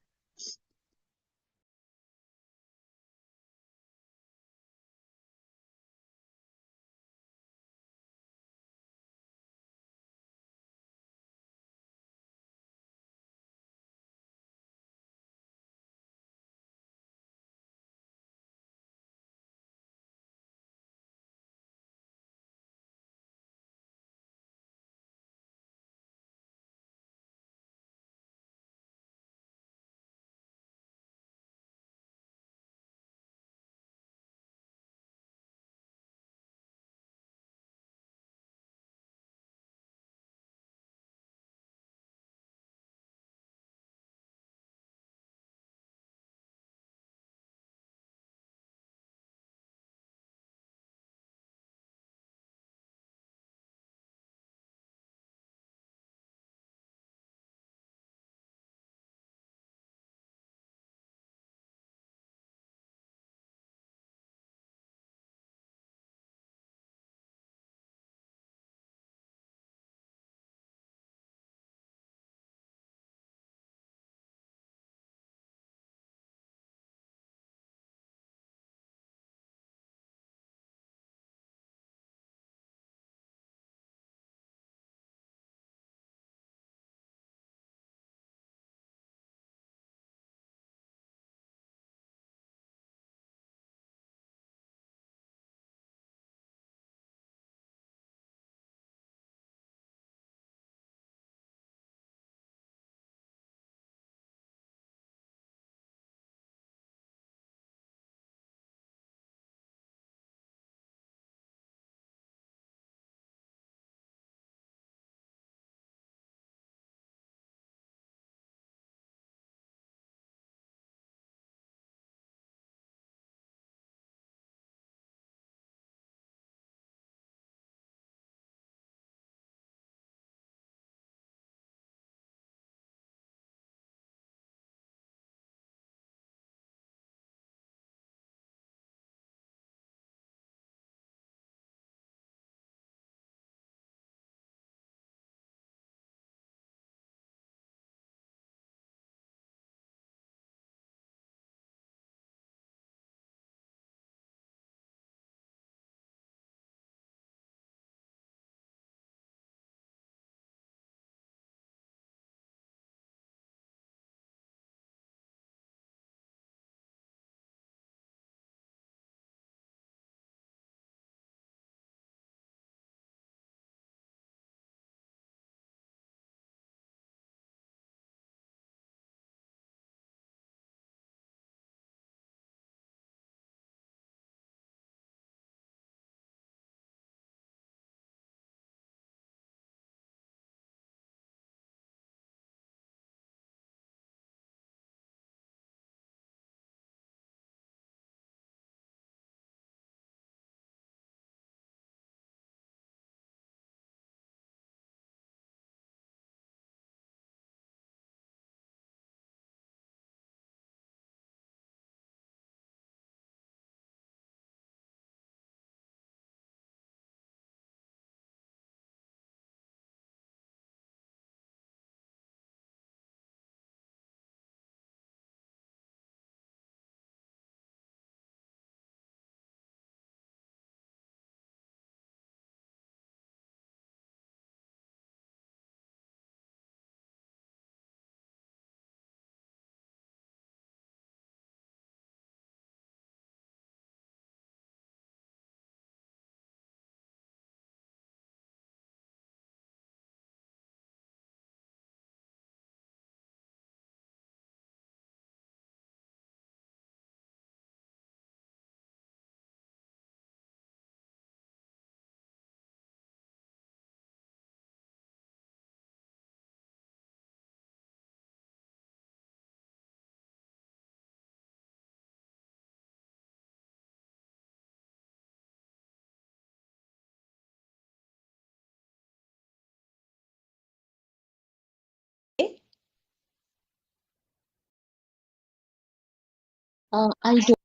I don't.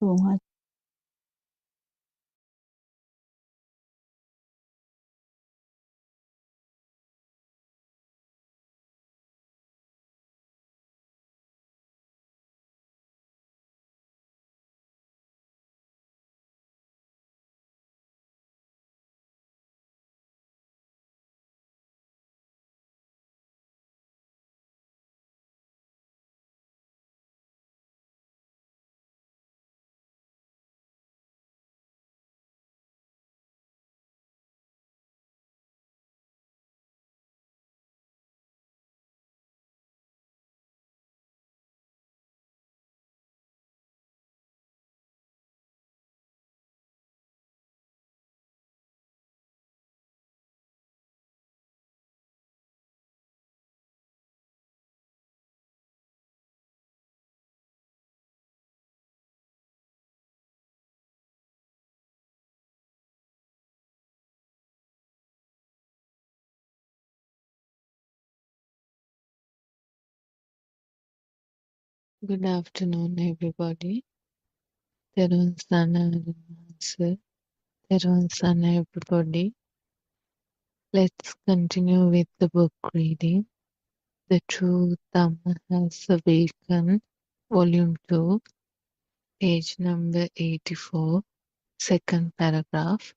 So much. Good afternoon, everybody. Terun Sana sir. Terun Sana, everybody. Let's continue with the book reading. The True Dhamma Has Awakened, Volume 2, page number 84, second paragraph.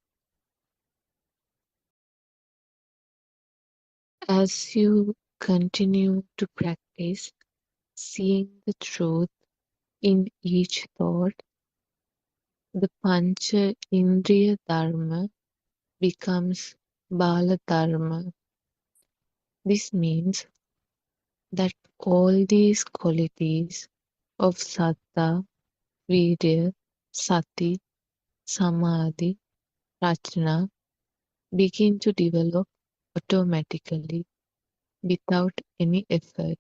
As you continue to practice seeing the truth in each thought, the Pancha Indriya Dharma becomes Bala Dharma. This means that all these qualities of Satta, Virya, Sati, Samadhi, Prajna begin to develop automatically without any effort.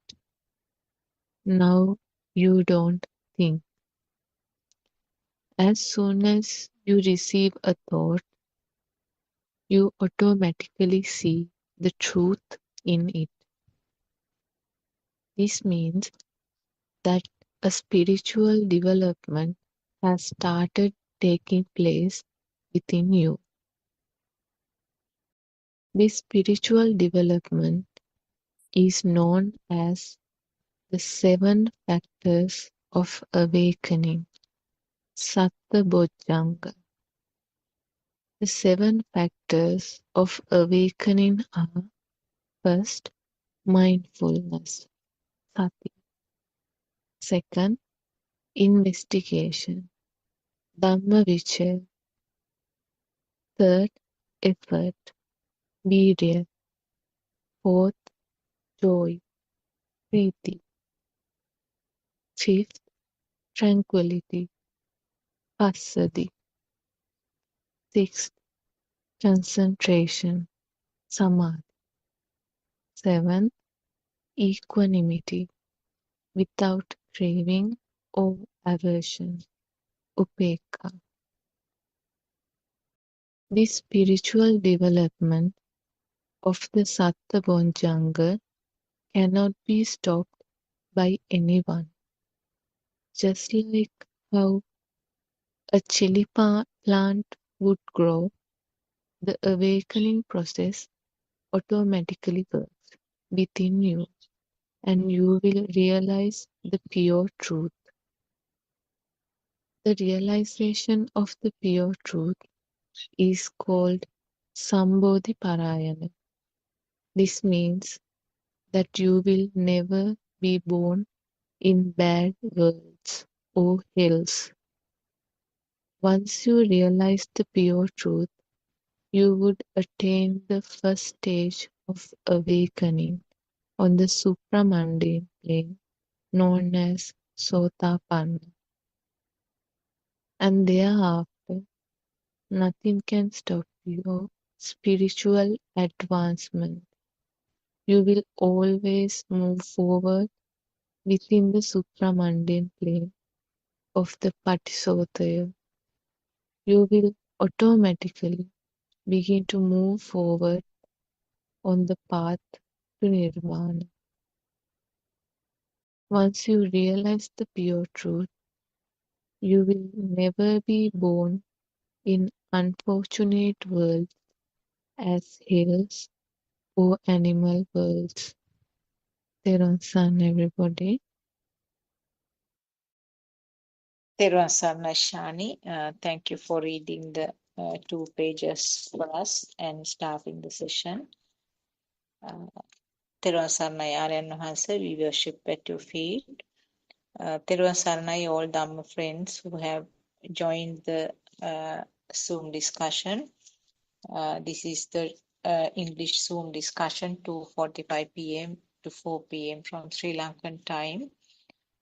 Now you don't think. As soon as you receive a thought, you automatically see the truth in it. This means that a spiritual development has started taking place within you. This spiritual development is known as the 7 factors of awakening, Satta Bojjhanga. The 7 factors of awakening are: first, mindfulness, Sati; second, investigation, Dhamma-vichaya; third, effort, Virya; fourth, joy, Priti; fifth, tranquility, Passaddhi; sixth, concentration, Samadhi; seventh, equanimity, without craving or aversion, Upekkha. This spiritual development of the Satta Bojjhanga cannot be stopped by anyone. Just like how a chili plant would grow, the awakening process automatically works within you, and you will realize the pure truth. The realization of the pure truth is called Sambodhi Parayana. This means that you will never be born in bad worlds or hells. Once you realize the pure truth, you would attain the first stage of awakening on the supramundane plane known as Sotapanna. And thereafter, nothing can stop your spiritual advancement. you will always move forward within the supramundane plane of the Patisotaya. You will automatically begin to move forward on the path to Nirvana. Once you realize the pure truth, you will never be born in unfortunate worlds as hells or animal worlds. Theron San, everybody. Therwan Sarna Shani, thank you for reading the 2 pages for us and starting the session. Therwan Sarnai Aryan Hansa, we worship at your feet. Therwan Sarnai, all Dhamma friends who have joined the Zoom discussion. This is the English Zoom discussion, 2:45 p.m. to 4 p.m. from Sri Lankan time,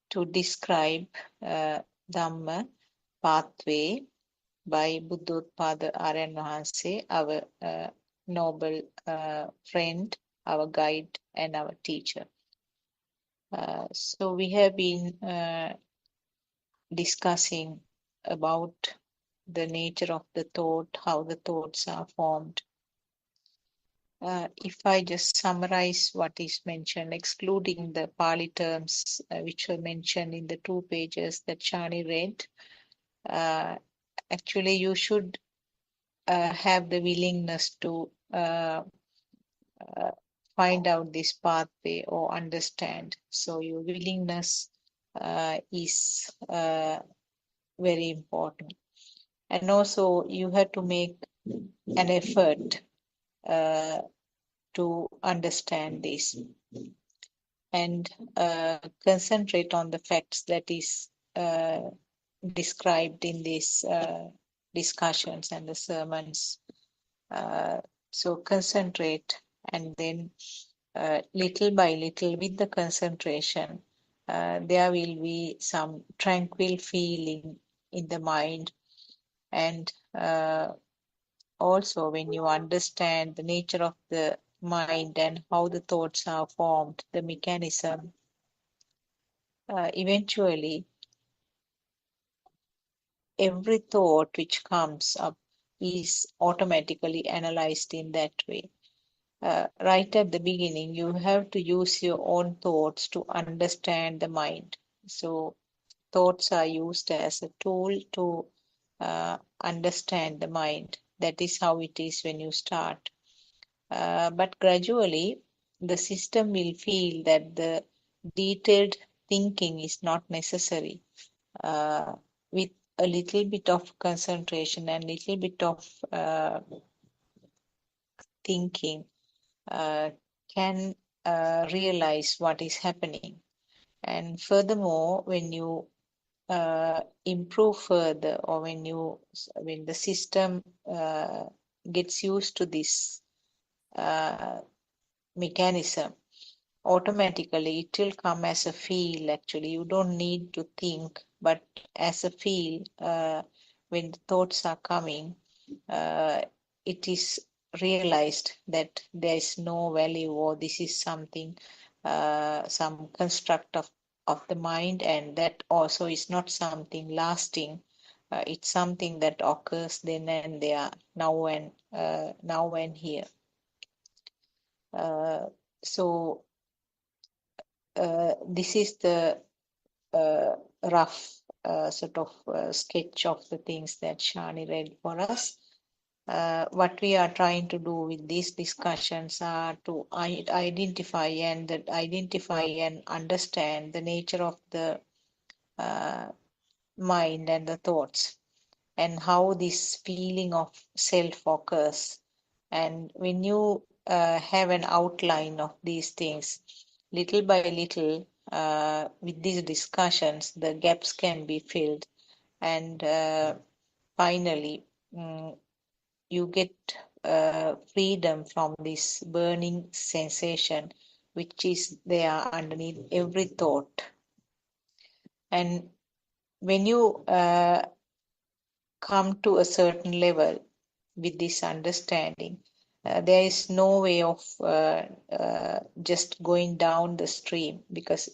to describe Dhamma pathway by Buddothpado Aryan Wahanse, our noble friend, our guide, and our teacher. So we have been discussing about the nature of the thought, how the thoughts are formed. If I just summarize what is mentioned, excluding the Pali terms which were mentioned in the 2 pages that Shani read, actually you should have the willingness to find out this pathway or understand. So your willingness is very important. And also you have to make an effort to understand this and concentrate on the facts that is described in these discussions and the sermons. So concentrate, and then little by little with the concentration, there will be some tranquil feeling in the mind. And also when you understand the nature of the mind and how the thoughts are formed, the mechanism, eventually every thought which comes up is automatically analyzed in that way. Right at the beginning, you have to use your own thoughts to understand the mind. So thoughts are used as a tool to understand the mind. That is how it is when you start. But gradually, the system will feel that the detailed thinking is not necessary. With a little bit of concentration and little bit of thinking, can realize what is happening. And furthermore, when you improve further, or when the system gets used to this mechanism, automatically it will come as a feel. Actually, you don't need to think, but as a feel, when the thoughts are coming, it is realized that there is no value, or this is something, some construct of the mind, and that also is not something lasting. It's something that occurs then and there, now and here. So this is the rough sort of sketch of the things that Shani read for us. What we are trying to do with these discussions are to identify and understand the nature of the mind and the thoughts, and how this feeling of self occurs. And when you have an outline of these things, little by little, with these discussions, the gaps can be filled, and finally, you get freedom from this burning sensation which is there underneath every thought. And when you come to a certain level with this understanding, there is no way of just going down the stream, because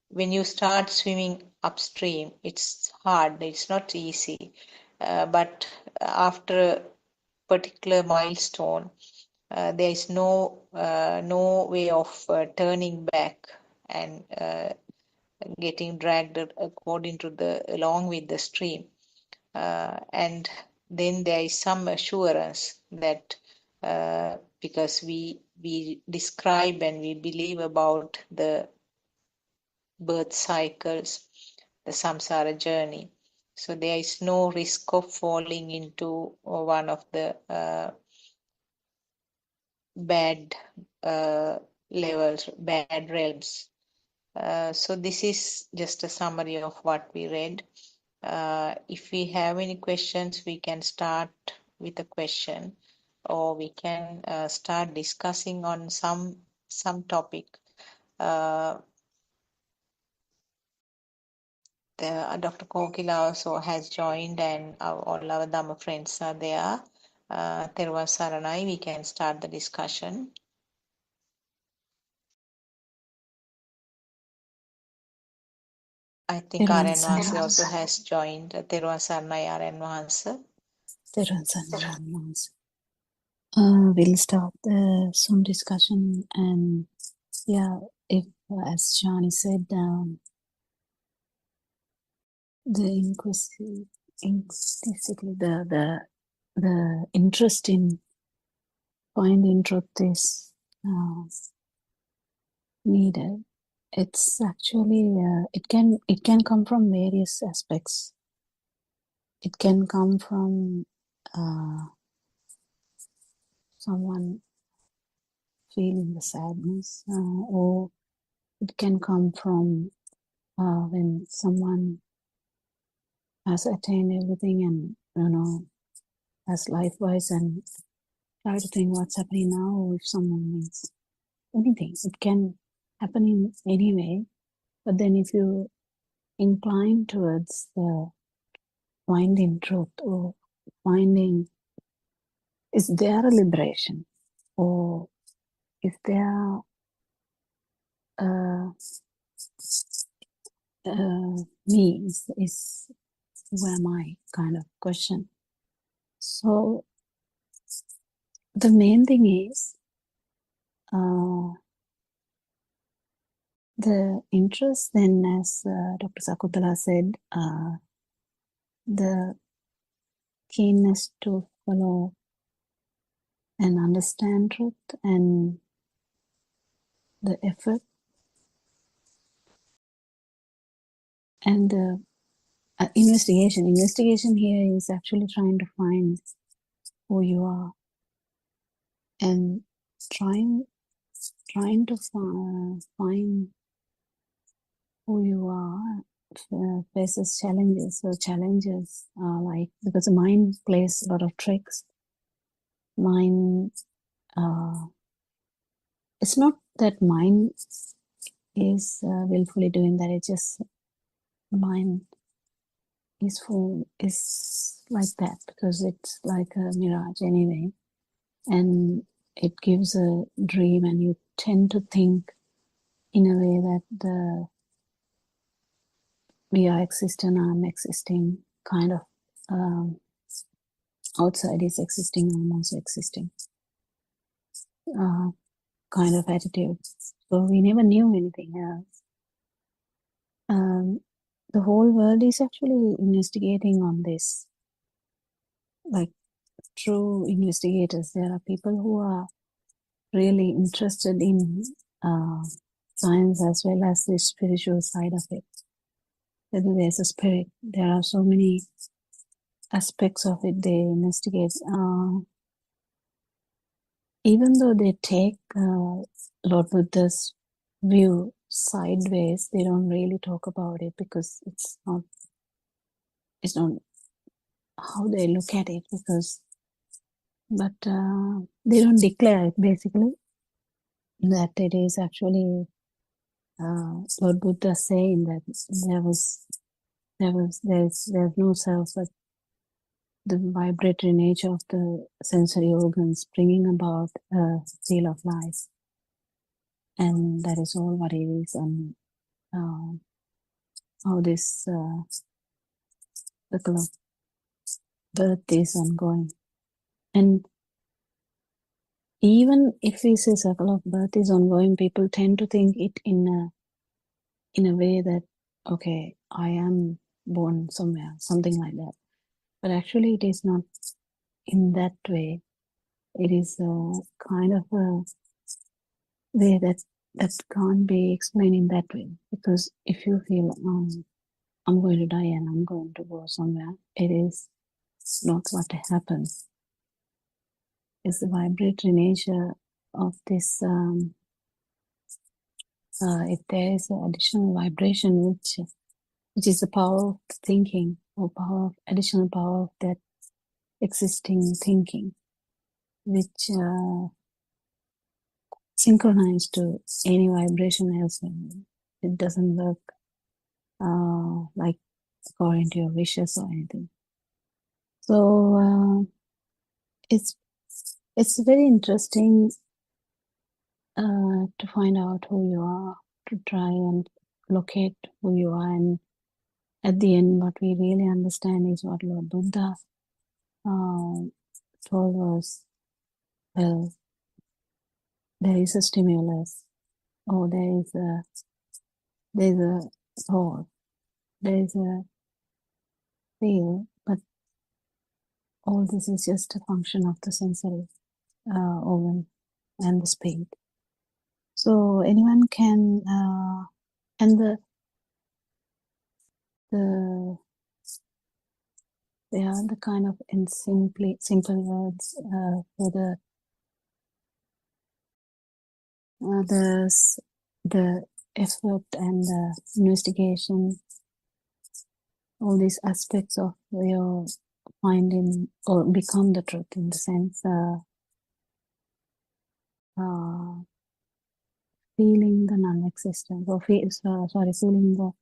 when you start swimming upstream, it's hard, it's not easy. But after a particular milestone, there is no way of turning back and getting dragged along with the stream. And then there is some assurance that because we describe and we believe about the birth cycles, the samsara journey. So there is no risk of falling into one of the bad levels, bad realms. So this is just a summary of what we read. If we have any questions, we can start with a question, or we can start discussing on some topic. Dr. Kokila also has joined, and all our Dhamma friends are there. Therwan Saranai, we can start the discussion. I think Therwan Aryan Wansi Saranai. also has joined. Therwan Saranai, Aryan Wansi. Therwan Saranai. We'll start some discussion, and yeah, if as Johnny said, the implicitly the interest in finding truth is needed. It's actually it can come from various aspects. It can come from someone feeling the sadness, or it can come from when someone has attained everything and has life-wise, and try to think what's happening now. If someone needs anything, it can happen in any way. But then if you incline towards the finding truth, or finding, is there a liberation, or is there me, is who am I kind of question. So the main thing is the interest, then, as Dr. Sakutala said, the keenness to follow and understand truth, and the effort, and the investigation. Investigation here is actually trying to find who you are, and trying to find who you are faces challenges. So challenges are like, because the mind plays a lot of tricks. Mind, it's not that mind is willfully doing that. It's just mind is like that because it's like a mirage anyway, and it gives a dream, and you tend to think in a way that we are existing, I'm existing, kind of outside is existing, I'm also existing kind of attitude. So we never knew anything else. The whole world is actually investigating on this, like true investigators. There are people who are really interested in science as well as the spiritual side of it. Whether there's a spirit, there are so many aspects of it they investigate. Even though they take Lord Buddha's view sideways, they don't really talk about it because it's not how they look at it, but they don't declare it basically that it is actually Lord Buddha saying that there's no self, but the vibratory nature of the sensory organs bringing about a feel of life. And that is all what it is, and how this cycle of birth is ongoing. And even if we say circle of birth is ongoing, people tend to think it in a way that, okay, I am born somewhere, something like that. But actually it is not in that way. It is a kind of a way that can't be explained in that way. Because if you feel, I'm going to die and I'm going to go somewhere, it is not what happens. It's the vibratory nature of this. If there is an additional vibration, which is the power of thinking, or additional power of that existing thinking, which synchronized to any vibration elsewhere. It doesn't work like according to your wishes or anything. So it's very interesting to find out who you are, to try and locate who you are, and at the end, what we really understand is what Lord Buddha told us. Well, there is a stimulus, or there is a thought, there is a feel, but all this is just a function of the sensory organ and the speed. So anyone can, and they are the kind of in simple words for the effort and the investigation, all these aspects of your finding or become the truth, in the sense feeling the non-existence, or feeling the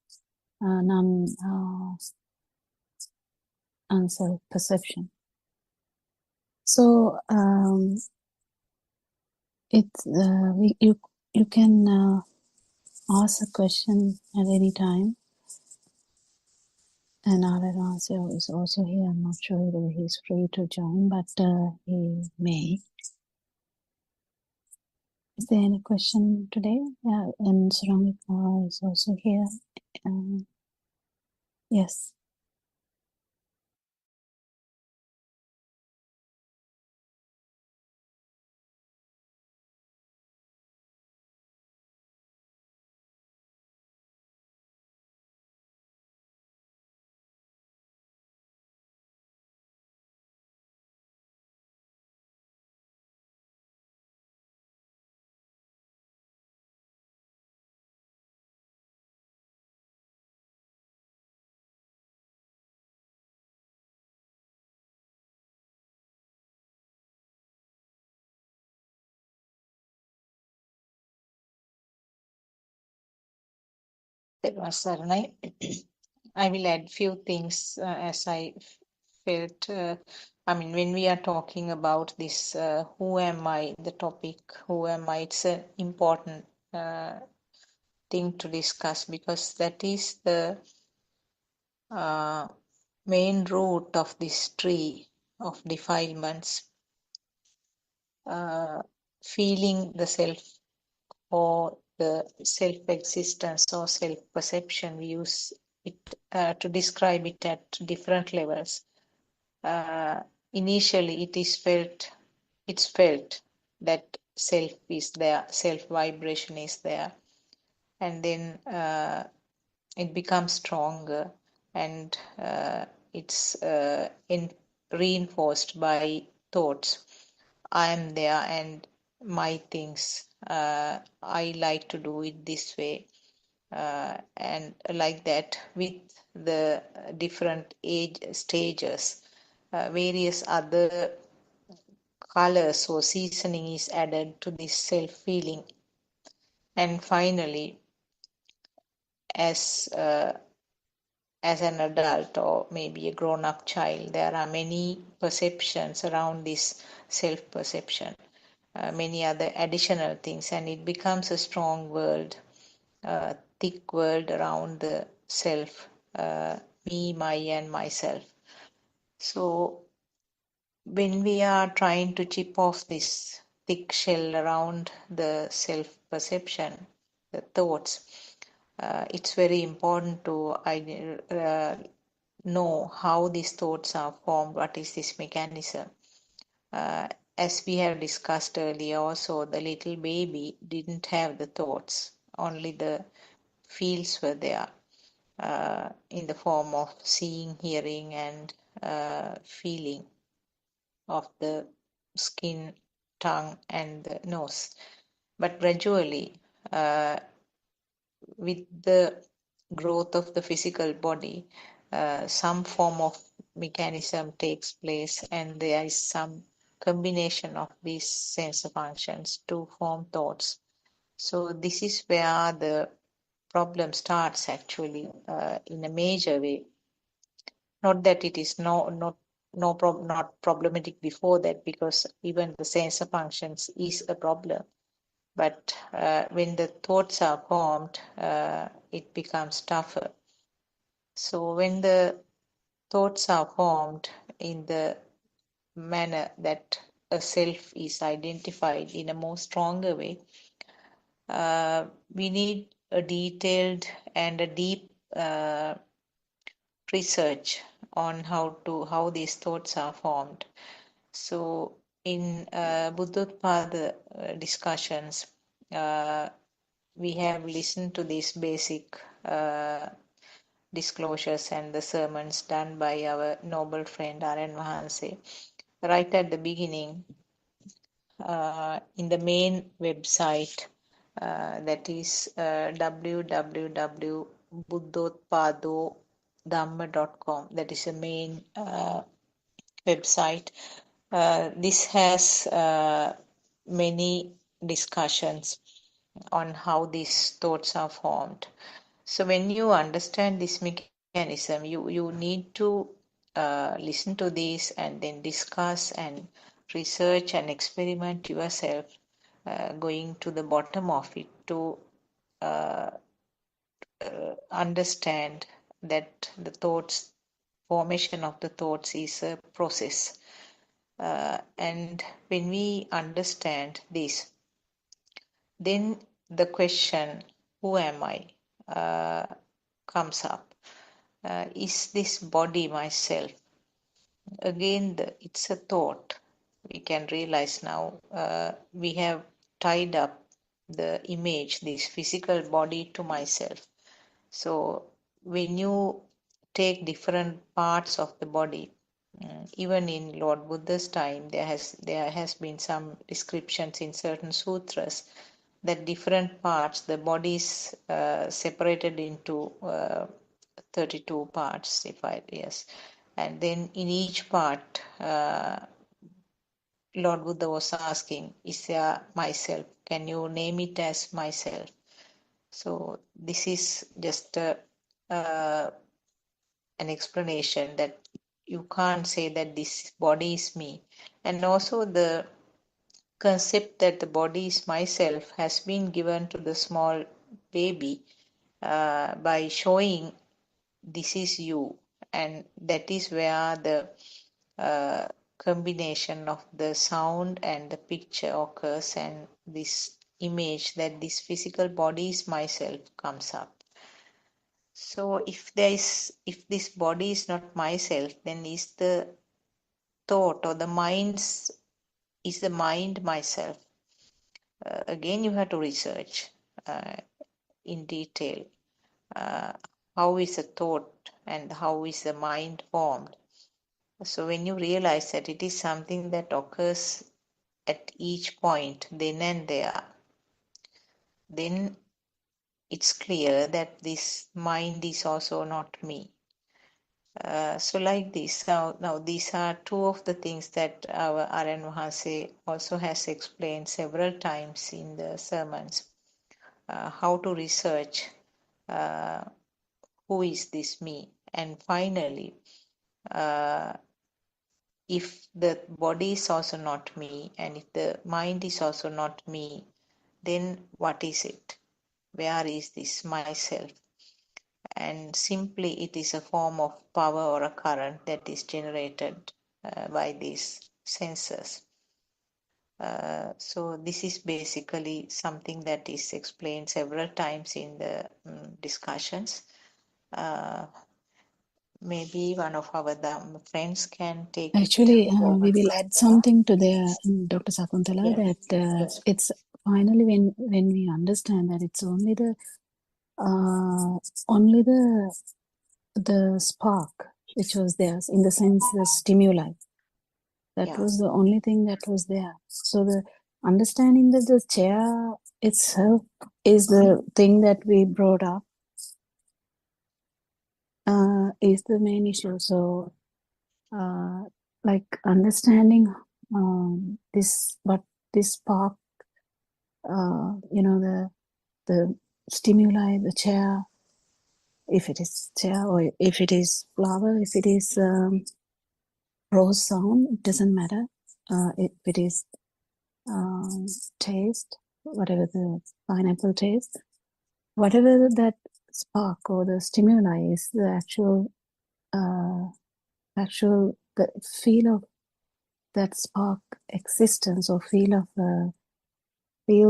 non-self-perception. So you can ask a question at any time, and Aradhansya is also here. I'm not sure whether he's free to join, but he may. Is there any question today? And Suramika is also here. Yes. I will add few things as I felt. When we are talking about this, who am I, the topic, who am I, it's an important thing to discuss, because that is the main root of this tree of defilements. Feeling the self, or the self-existence or self-perception. We use it to describe it at different levels. Initially, it's felt that self is there, self-vibration is there, and then it becomes stronger, and it's reinforced by thoughts. I am there, and my things, I like to do it this way, and like that, with the different age stages, various other colors or seasoning is added to this self-feeling. And finally, as as an adult or maybe a grown-up child, there are many perceptions around this self-perception, many other additional things, and it becomes a strong world, thick world around the self, me, my, and myself. So when we are trying to chip off this thick shell around the self-perception, the thoughts, it's very important to know how these thoughts are formed, what is this mechanism. As we have discussed earlier also, the little baby didn't have the thoughts, only the feels were there in the form of seeing, hearing, and feeling of the skin, tongue, and the nose. But gradually, with the growth of the physical body, some form of mechanism takes place, and there is some combination of these sensor functions to form thoughts. So this is where the problem starts actually in a major way. Not that it is not problematic before that, because even the sensor functions is a problem. But when the thoughts are formed, it becomes tougher. So when the thoughts are formed in the manner that a self is identified in a more stronger way, we need a detailed and a deep research on how these thoughts are formed. So in Buddothpado discussions, we have listened to these basic disclosures and the sermons done by our noble friend Aryan Mahanse. Right at the beginning, in the main website, that is www.buddothpadodhamma.com. That is the main website. This has many discussions on how these thoughts are formed. So when you understand this mechanism, you need to listen to this and then discuss and research and experiment yourself, going to the bottom of it to understand that the thoughts, formation of the thoughts is a process. And when we understand this, then the question, who am I, comes up. Is this body myself? Again, it's a thought. We can realize now we have tied up the image, this physical body, to myself. So when you take different parts of the body, even in Lord Buddha's time, there has been some descriptions in certain sutras that different parts, the body is separated into 32 parts, yes. And then in each part, Lord Buddha was asking, is there myself? Can you name it as myself? So this is just an explanation that you can't say that this body is me. And also the concept that the body is myself has been given to the small baby by showing this is you, and that is where the combination of the sound and the picture occurs, and this image that this physical body is myself comes up. So if this body is not myself, then is the thought or the mind's, is the mind myself? Again, you have to research in detail how is a thought and how is the mind formed. So when you realize that it is something that occurs at each point, then and there, then it's clear that this mind is also not me. So like this, now these are two of the things that our Aryan Mahanse also has explained several times in the sermons, how to research who is this me. And finally, if the body is also not me, and if the mind is also not me, then what is it? Where is this myself? And simply it is a form of power or a current that is generated by these sensors. So this is basically something that is explained several times in the discussions. Maybe one of our friends can take Actually, it forward. we will add something to there, Dr. Sakuntala, Yeah. that Yes. it's finally when we understand that it's only the spark which was there, in the sense the stimuli. That was the only thing that was there. So the understanding that the chair itself is the thing that we brought up is the main issue. So like understanding this spark, the stimuli, the chair, if it is chair or if it is flower, if it is rose sound, it doesn't matter. If it is taste, whatever the pineapple taste, whatever that spark or the stimuli is, the actual the feel of that spark existence, or feel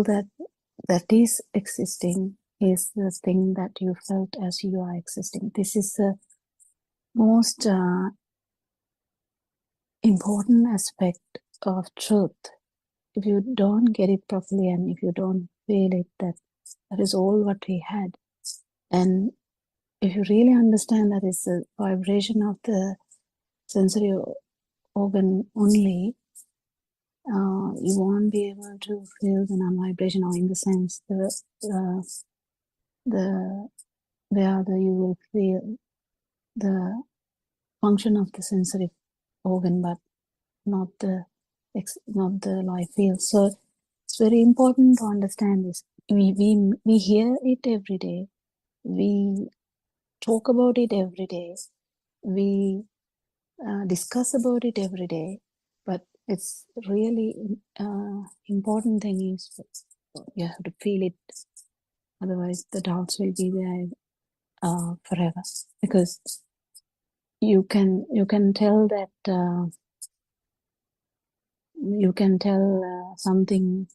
that is existing, is the thing that you felt as you are existing. This is the most important aspect of truth. If you don't get it properly and if you don't feel it, that is all what we had. And if you really understand that it's a vibration of the sensory organ only, you won't be able to feel the non-vibration, or in the sense you will feel the function of the sensory organ, but not the live field. So it's very important to understand this. We hear it every day. We talk about it every day. We discuss about it every day. But it's really important thing is you have to feel it. Otherwise, the doubts will be there forever. Because you can tell that something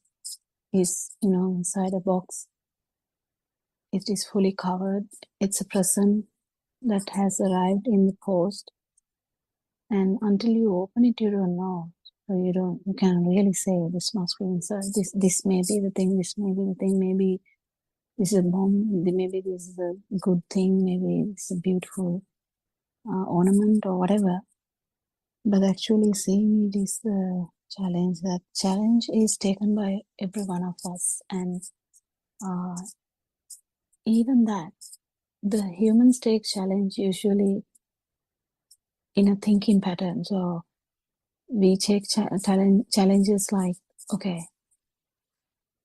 is inside a box. It is fully covered. It's a present that has arrived in the post, and until you open it, you don't know. So you can't really say this must be inside. This may be the thing. This may be the thing. Maybe this is a bomb. Maybe this is a good thing. Maybe it's a beautiful ornament or whatever. But actually, seeing it is the challenge. That challenge is taken by every one of us, and even that, the humans take challenge usually in a thinking pattern. So we take challenges like, okay,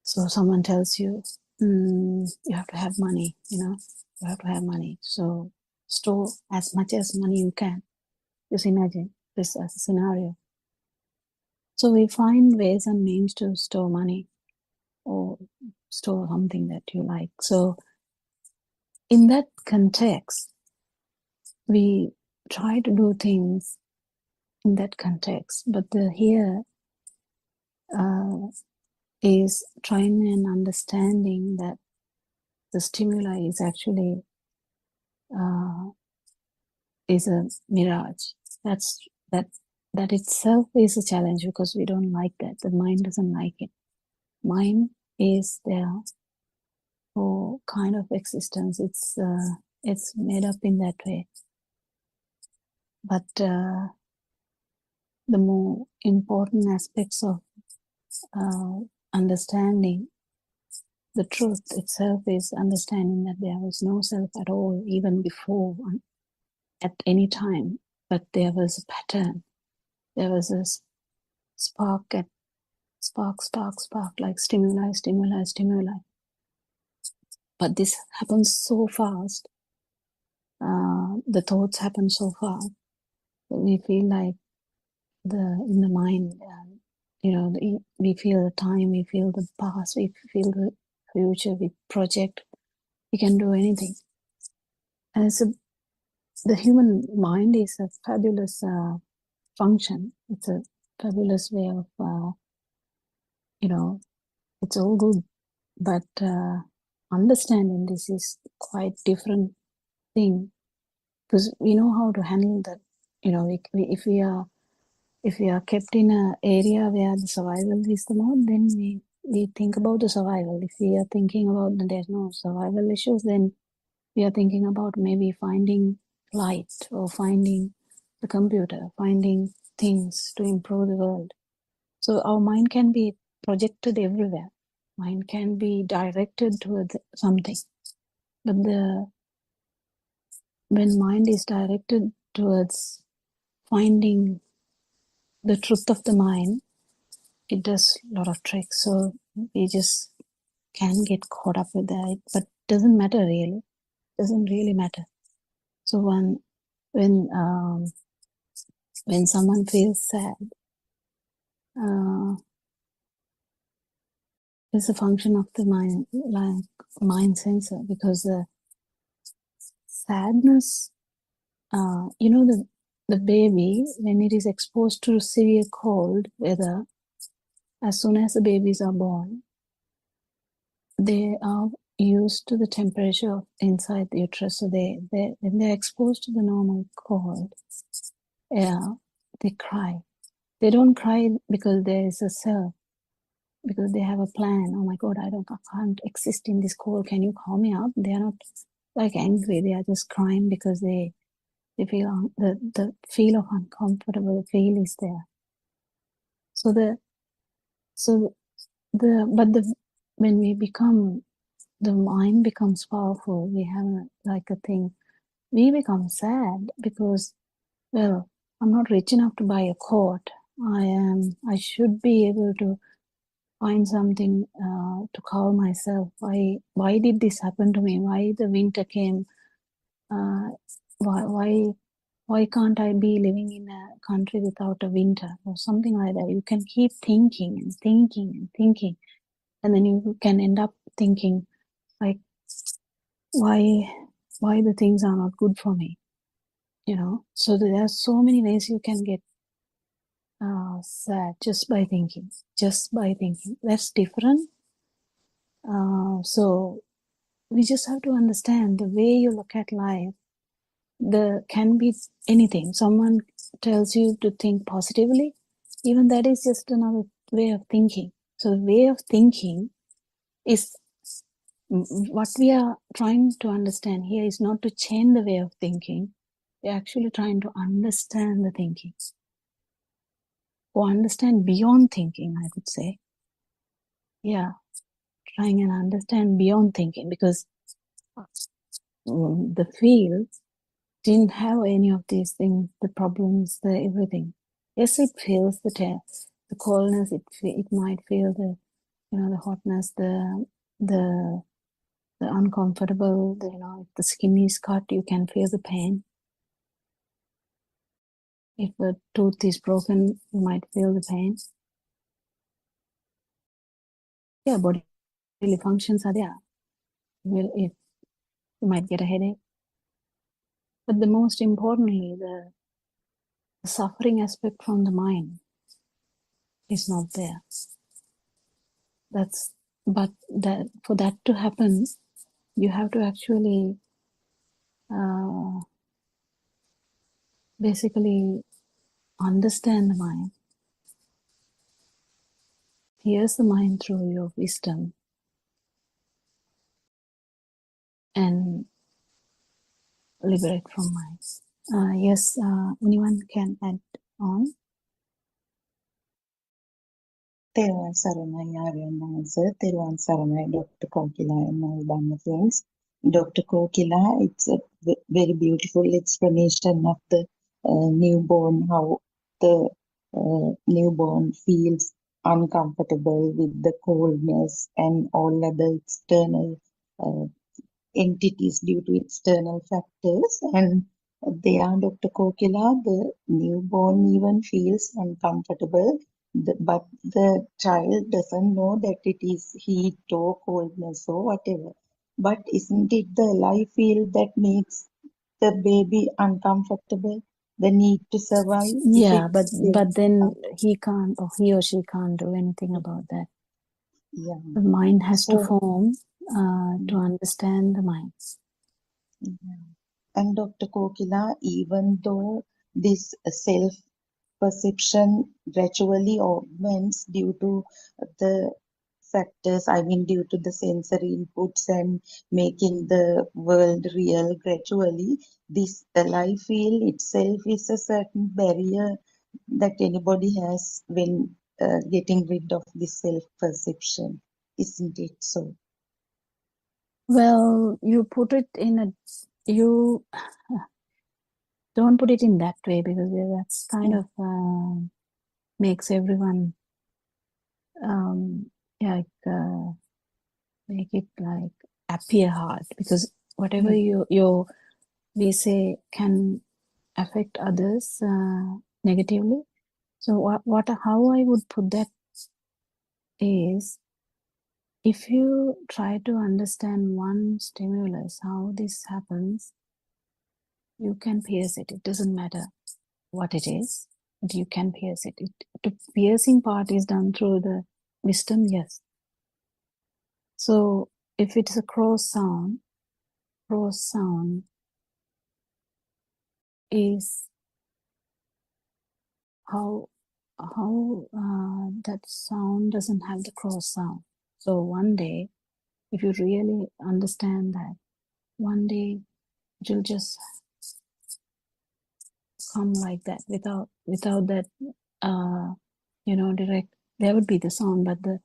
so someone tells you, you have to have money, you have to have money. So store as much as money you can. Just imagine this as a scenario. So we find ways and means to store money or store something that you like. So in that context, we try to do things in that context, but here is trying and understanding that the stimuli is actually is a mirage. That itself is a challenge, because we don't like that. The mind doesn't like it. Mind is there for kind of existence. It's made up in that way. But the more important aspects of understanding the truth itself is understanding that there was no self at all, even before, at any time. But there was a pattern. There was a spark, like stimuli. But this happens so fast the thoughts happen so far. We feel like in the mind, we feel the time, we feel the past, we feel the future, we project, we can do anything. And the human mind is a fabulous function. It's a fabulous way of, it's all good. But understanding this is quite different thing, because we know how to handle that. If we are kept in an area where the survival is the mode, then we think about the survival. If we are thinking about that there's no survival issues, then we are thinking about maybe finding light or finding the computer, finding things to improve the world. So our mind can be projected everywhere. Mind can be directed towards something. But when mind is directed towards finding the truth of the mind, it does a lot of tricks. So we just can get caught up with that, but doesn't matter really. Doesn't really matter. So when someone feels sad, it's a function of the mind, like mind sensor, because the sadness, the baby, when it is exposed to severe cold weather, as soon as the babies are born, they are used to the temperature inside the uterus. So when they're exposed to the normal cold air, they cry. They don't cry because there is a cell, because they have a plan. Oh my God, I can't exist in this cold. Can you call me up? They are not like angry. They are just crying because they feel the feel of uncomfortable feel is there. When we become, the mind becomes powerful, we have a thing, we become sad because, well, I'm not rich enough to buy a coat. I should be able to find something to cover myself. Why did this happen to me? Why the winter came? Why can't I be living in a country without a winter or something like that? You can keep thinking and thinking and thinking, and then you can end up thinking like, why the things are not good for me, So there are so many ways you can get sad just by thinking. That's different. So we just have to understand the way you look at life. There can be anything. Someone tells you to think positively, even that is just another way of thinking. So the way of thinking is what we are trying to understand here is not to change the way of thinking. We're actually trying to understand the thinking, or understand beyond thinking, I would say. Yeah, trying and understand beyond thinking, because the field didn't have any of these things, the problems, the everything. Yes, it feels the coldness. It might feel the the hotness, the uncomfortable. If the skin is cut, you can feel the pain. If a tooth is broken, you might feel the pain. Yeah, bodily functions are there. If you might get a headache, but the most importantly, the suffering aspect from the mind is not there. For that to happen, you have to actually basically understand the mind. Here's the mind through your wisdom, and liberate from mind. Yes, anyone can add on? තෙරුවන් සරණයි ආර්යයන් වහන්සේ. තෙරුවන් සරණයි Dr. Kokila and all Dhamma friends. Dr. Kokila, it's a very beautiful explanation of the newborn, how the newborn feels uncomfortable with the coldness and all other external entities due to external factors. And there, Dr. Kokila, the newborn even feels uncomfortable, but the child doesn't know that it is heat or coldness or whatever. But isn't it the life field that makes the baby uncomfortable? The need to survive? Yeah, but then he can't, or he or she can't do anything about that. Yeah. The mind has to So, form to understand the mind. yeah. And Dr. Kokila, even though this self-perception gradually augments due to the factors, I mean, due to the sensory inputs and making the world real gradually, this life field itself is a certain barrier that anybody has when getting rid of this self-perception. Isn't it so? Well, you put it you don't put it in that way, because that's kind of makes everyone like make it like appear hard, because whatever we say can affect others negatively. So how I would put that is, if you try to understand one stimulus, how this happens, you can pierce it. It doesn't matter what it is, but you can pierce it. The piercing part is done through the wisdom, yes. So if it's a cross sound is how that sound doesn't have the cross sound. So one day, if you really understand that, one day it will just come like that, without that direct. There would be the sound, but the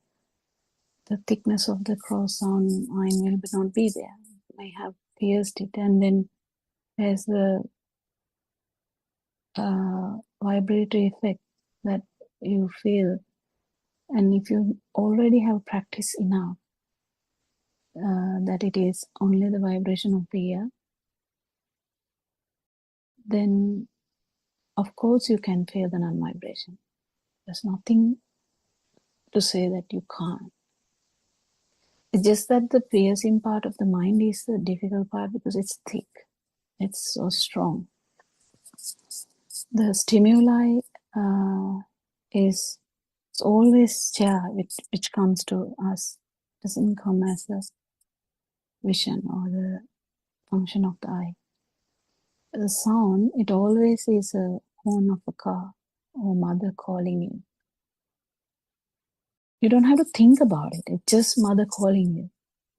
thickness of the cross sound line will not be there. You may have pierced it, and then there's the vibratory effect that you feel. And if you already have practiced enough that it is only the vibration of the ear, then of course you can feel the non-vibration. There's nothing to say that you can't. It's just that the piercing part of the mind is the difficult part, because it's thick. It's so strong. The stimuli is always which comes to us. It doesn't come as a vision or the function of the eye. The sound, it always is a horn of a car or mother calling you. You don't have to think about it. It's just mother calling you,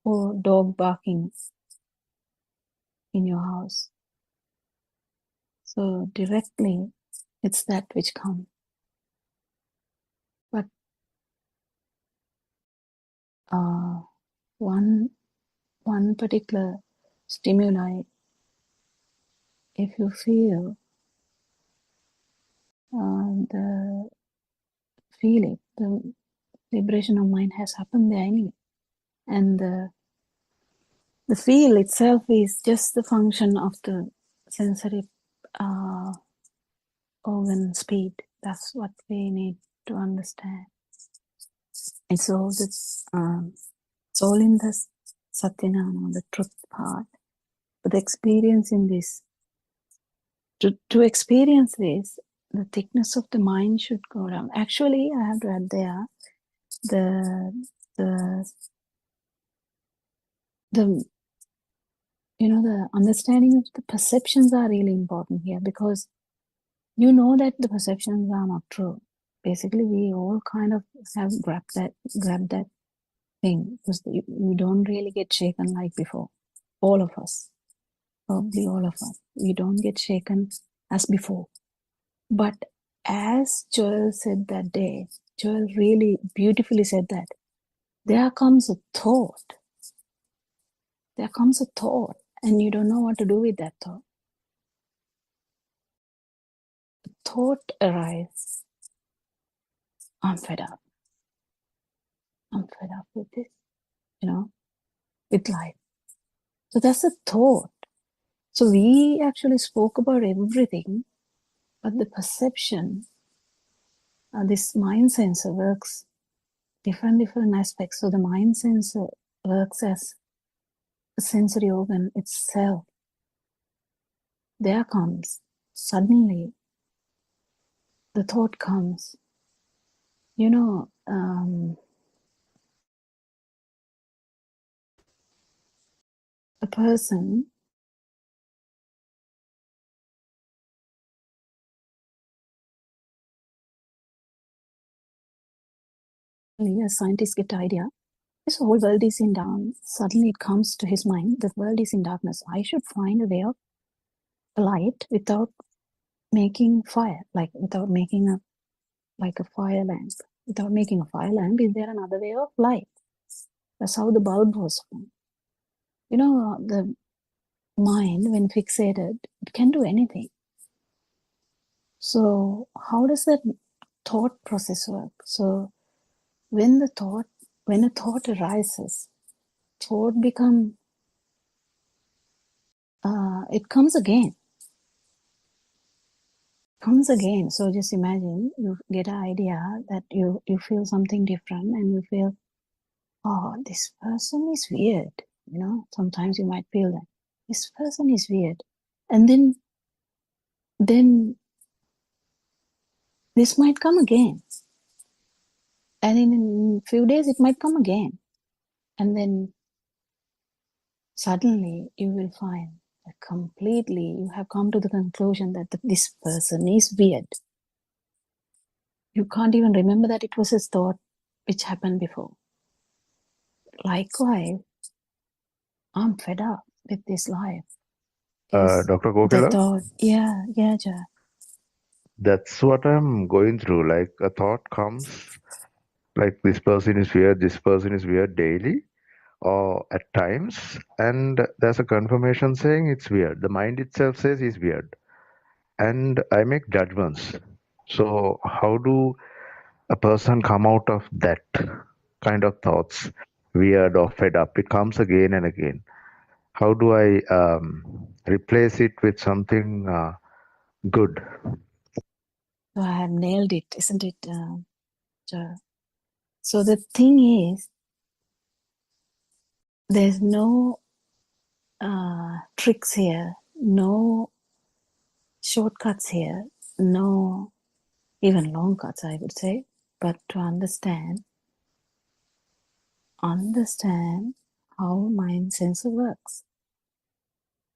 or dog barking in your house. So directly, it's that which comes. But one particular stimuli, if you feel the vibration of mind has happened there anyway, and the feel itself is just the function of the sensory organ speed. That's what we need to understand. It's all it's all in the Satyanama, the truth part. But the experience in this, to experience this, the thickness of the mind should go down. Actually, I have to add there, the understanding of the perceptions are really important here, because you know that the perceptions are not true. Basically, we all kind of have grabbed that thing, because you don't really get shaken like before. All of us, probably all of us, we don't get shaken as before. But as Joel said that day, Joel really beautifully said that there comes a thought. There comes a thought, and you don't know what to do with that thought. The thought arises. I'm fed up. I'm fed up with this, with life. So that's a thought. So we actually spoke about everything, but the perception, this mind sensor works different aspects. So the mind sensor works as a sensory organ itself. There comes, suddenly, the thought comes, you know, a person a scientist get idea, this whole world is in dark. Suddenly it comes to his mind, the world is in darkness. I should find a way of light without making fire, like without making a fire lamp. Without making a fire lamp, is there another way of light? That's how the bulb was formed. You know, the mind, when fixated, it can do anything. So how does that thought process work? So when a thought arises, thought become it comes again. So just imagine you get an idea that you feel something different, and you feel, oh, this person is weird. You know, sometimes you might feel that this person is weird, and then this might come again, and in a few days it might come again, and then suddenly you will find that completely you have come to the conclusion that this person is weird. You can't even remember that it was a thought which happened before. Likewise, I'm fed up with this life. Dr. Kokila? Thought, yeah, Ja. That's what I'm going through. Like a thought comes, like this person is weird daily or at times, and there's a confirmation saying it's weird. The mind itself says he's weird, and I make judgments. So how do a person come out of that kind of thoughts, weird or fed up? It comes again and again. How do I replace it with something good? So I have nailed it, isn't it? Ja? So the thing is, there's no tricks here, no shortcuts here, no even long cuts, I would say. But to understand how mind sensor works.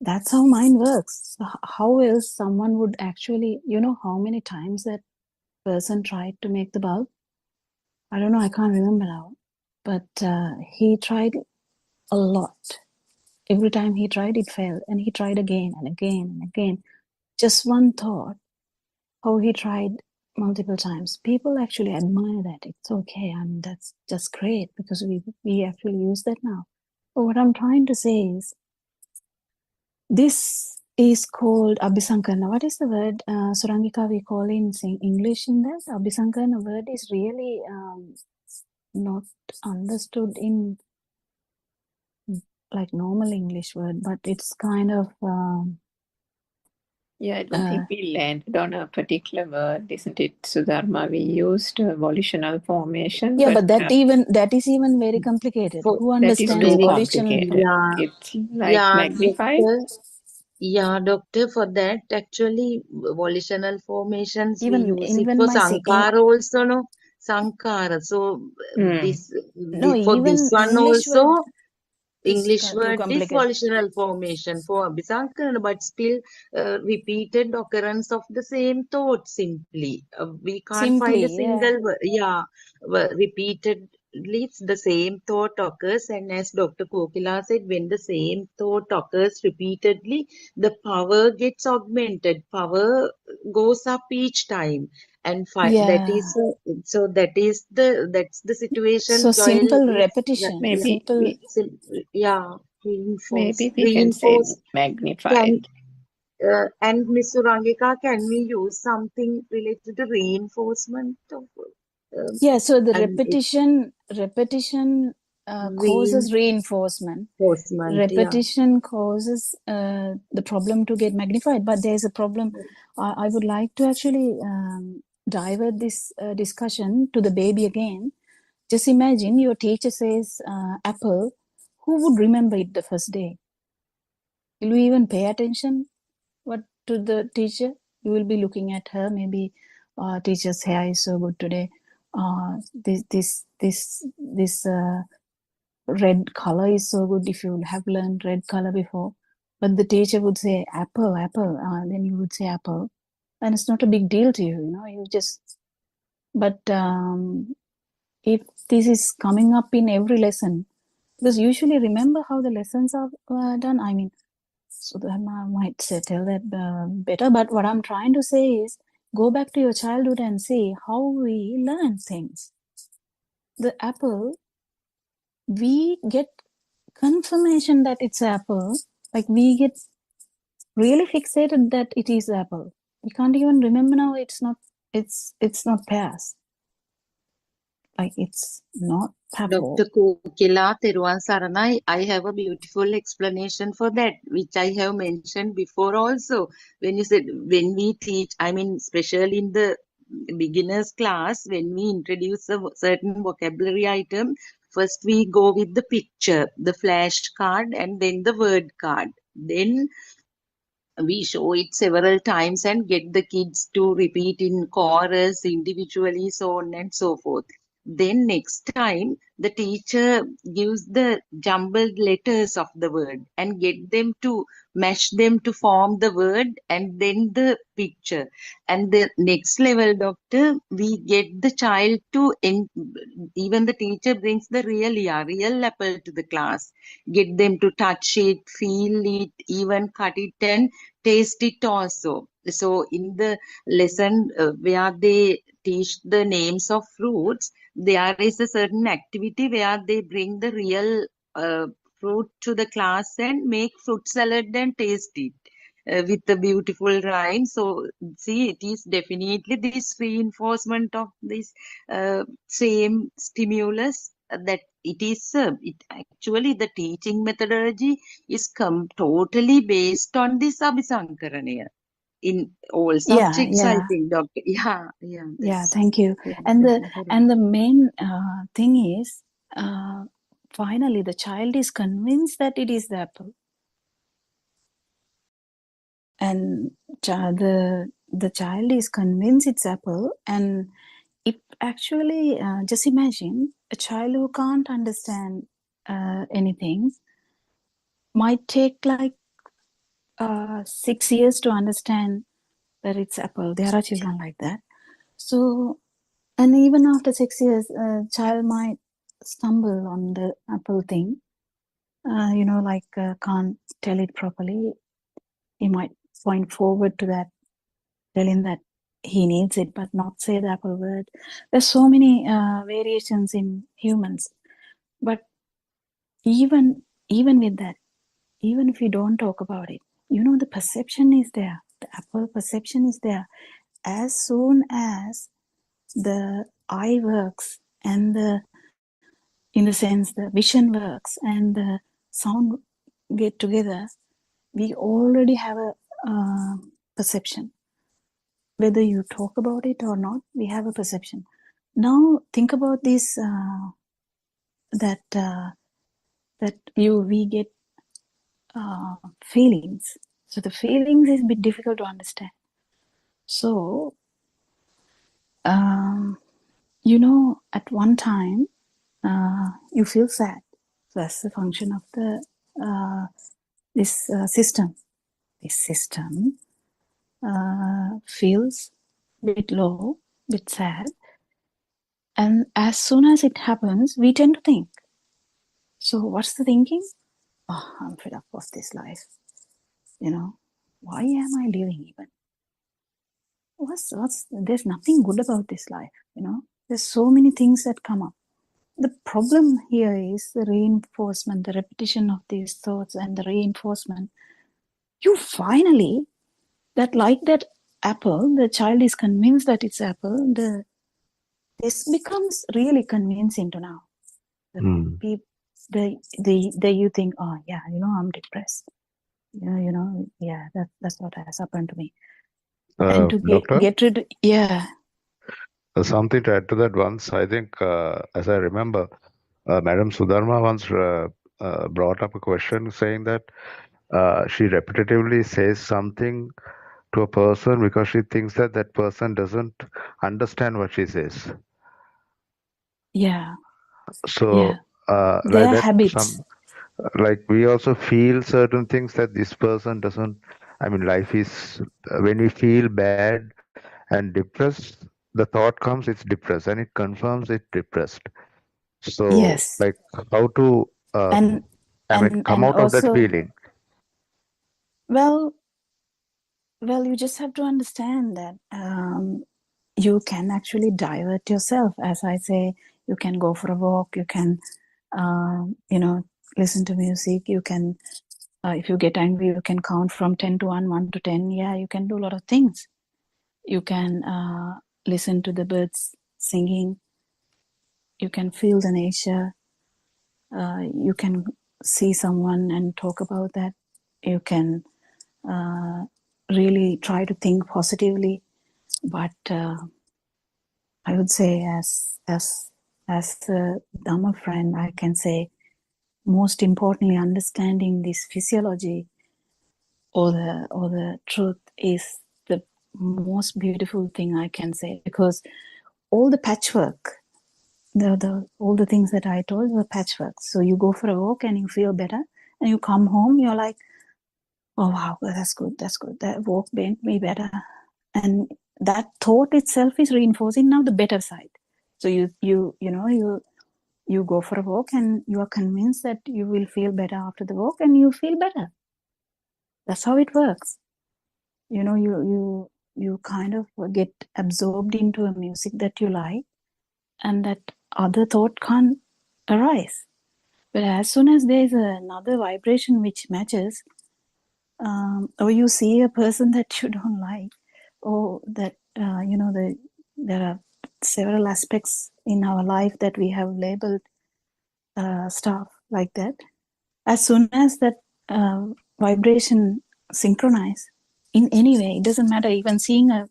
That's how mind works. So how else someone would actually, you know, how many times that person tried to make the bulb? I don't know, I can't remember now. But he tried a lot. Every time he tried, it failed. And he tried again and again and again. Just one thought, how he tried multiple times. People actually admire that. It's okay. I mean, that's just great because we actually use that now. But what I'm trying to say is, this is called Abhisankarana. What is the word, Surangika, we call in English in that? Abhisankarana word is really not understood in like normal English word, but it's kind of... Yeah, I don't think we landed on a particular word, isn't it, Sudharma? We used volitional formation. Yeah, but that is even very complicated. Who understands volitional? Yeah, it's like magnified. Doctor, for that actually volitional formations Even, we use it even for my Sankara also, no? Sankara. So this No, for even this one English also, word English too word is complicated. volitional formation for Abhisankarana, but still repeated occurrence of the same thought simply. We can't find a single word. Repeatedly it's the same thought occurs, and as Dr. Kokila said, when the same thought occurs repeatedly, the power gets augmented. Power goes up each time. And that is so that's the situation. So simple repetition. Maybe Reinforce. magnified. And Ms. Surangika, can we use something related to reinforcement of so the repetition causes reinforcement. Repetition causes the problem to get magnified. But there's a problem. I would like to actually divert this discussion to the baby again. Just imagine your teacher says apple. Who would remember it the first day? Will you even pay attention to the teacher? You will be looking at her. Maybe teacher's hair is so good today. This red color is so good. If you have learned red color before, but the teacher would say apple, then you would say apple, and it's not a big deal to you. You just. But if this is coming up in every lesson, because usually remember how the lessons are done. I mean, so that I might tell that better. But what I'm trying to say is, go back to your childhood and see how we learn things. The apple, we get confirmation that it's apple. Like we get really fixated that it is apple. We can't even remember now. It's not pears. Like it's not apple. Dr. Kokila Teruwan Saranai, I have a beautiful explanation for that, which I have mentioned before also. When you said, when we teach, I mean, especially in the beginner's class, when we introduce a certain vocabulary item, first we go with the picture, the flash card, and then the word card. Then we show it several times and get the kids to repeat in chorus, individually, so on and so forth. Then next time, the teacher gives the jumbled letters of the word and get them to mash them to form the word and then the picture. And the next level, doctor, we get the child to, even the teacher brings the real apple to the class. Get them to touch it, feel it, even cut it and taste it also. So in the lesson where they teach the names of fruits, there is a certain activity where they bring the real fruit to the class and make fruit salad and taste it with a beautiful rhyme. So see, it is definitely this reinforcement of this same stimulus that it is actually the teaching methodology is totally based on this Abhisankaraniya in all subjects. I think, doctor. Yeah, thank you. And the main thing is, finally the child is convinced that it is the apple, and the child is convinced it's apple. And if actually just imagine a child who can't understand anything might take like 6 years to understand that it's apple. There are children like that. So, and even after 6 years, a child might stumble on the apple thing, can't tell it properly. He might point forward to that, telling that he needs it, but not say the apple word. There's so many variations in humans. But even with that, even if you don't talk about it, the perception is there. The apple perception is there. As soon as the eye works and in the sense the vision works and the sound get together, we already have a perception. Whether you talk about it or not, we have a perception. Now think about this, we get feelings. So the feelings is a bit difficult to understand. So, at one time, you feel sad. So that's the function of this system. This system feels a bit low, a bit sad. And as soon as it happens, we tend to think. So what's the thinking? Oh, I'm fed up of this life. Why am I living even? There's nothing good about this life, There's so many things that come up. The problem here is the reinforcement, the repetition of these thoughts and the reinforcement. You finally, that apple, the child is convinced that it's apple, this becomes really convincing to now. you think, oh yeah, I'm depressed. Yeah, that's what has happened to me. And to Doctor? get rid, yeah. Something to add to that once, I think, as I remember, Madam Sudharma once brought up a question saying that she repetitively says something to a person because she thinks that that person doesn't understand what she says. Yeah. So, Their like that, habits. like we also feel certain things that this person doesn't. I mean, life is, when we feel bad and depressed, the thought comes, it's depressed, and it confirms it's depressed. So, Yes. like, how to come out of that also, feeling? Well, you just have to understand that you can actually divert yourself. As I say, you can go for a walk, you can, listen to music, you can, if you get angry, you can count from 10 to 1, 1 to 10. Yeah, you can do a lot of things. You can listen to the birds singing, you can feel the nature, you can see someone and talk about that, you can really try to think positively. But I would say, as a Dhamma friend, I can say, most importantly, understanding this physiology or the truth is the most beautiful thing I can say, because all the patchwork, all the things that I told were patchwork. So you go for a walk and you feel better, and you come home, you're like, oh wow, that's good. That walk made me better. And that thought itself is reinforcing now the better side. So you go for a walk and you are convinced that you will feel better after the walk, and you feel better. That's how it works. You kind of get absorbed into a music that you like, and that other thought can't arise. But as soon as there is another vibration which matches, or you see a person that you don't like, or that there are several aspects in our life that we have labeled stuff like that. As soon as that vibration synchronize in any way, it doesn't matter. Even seeing a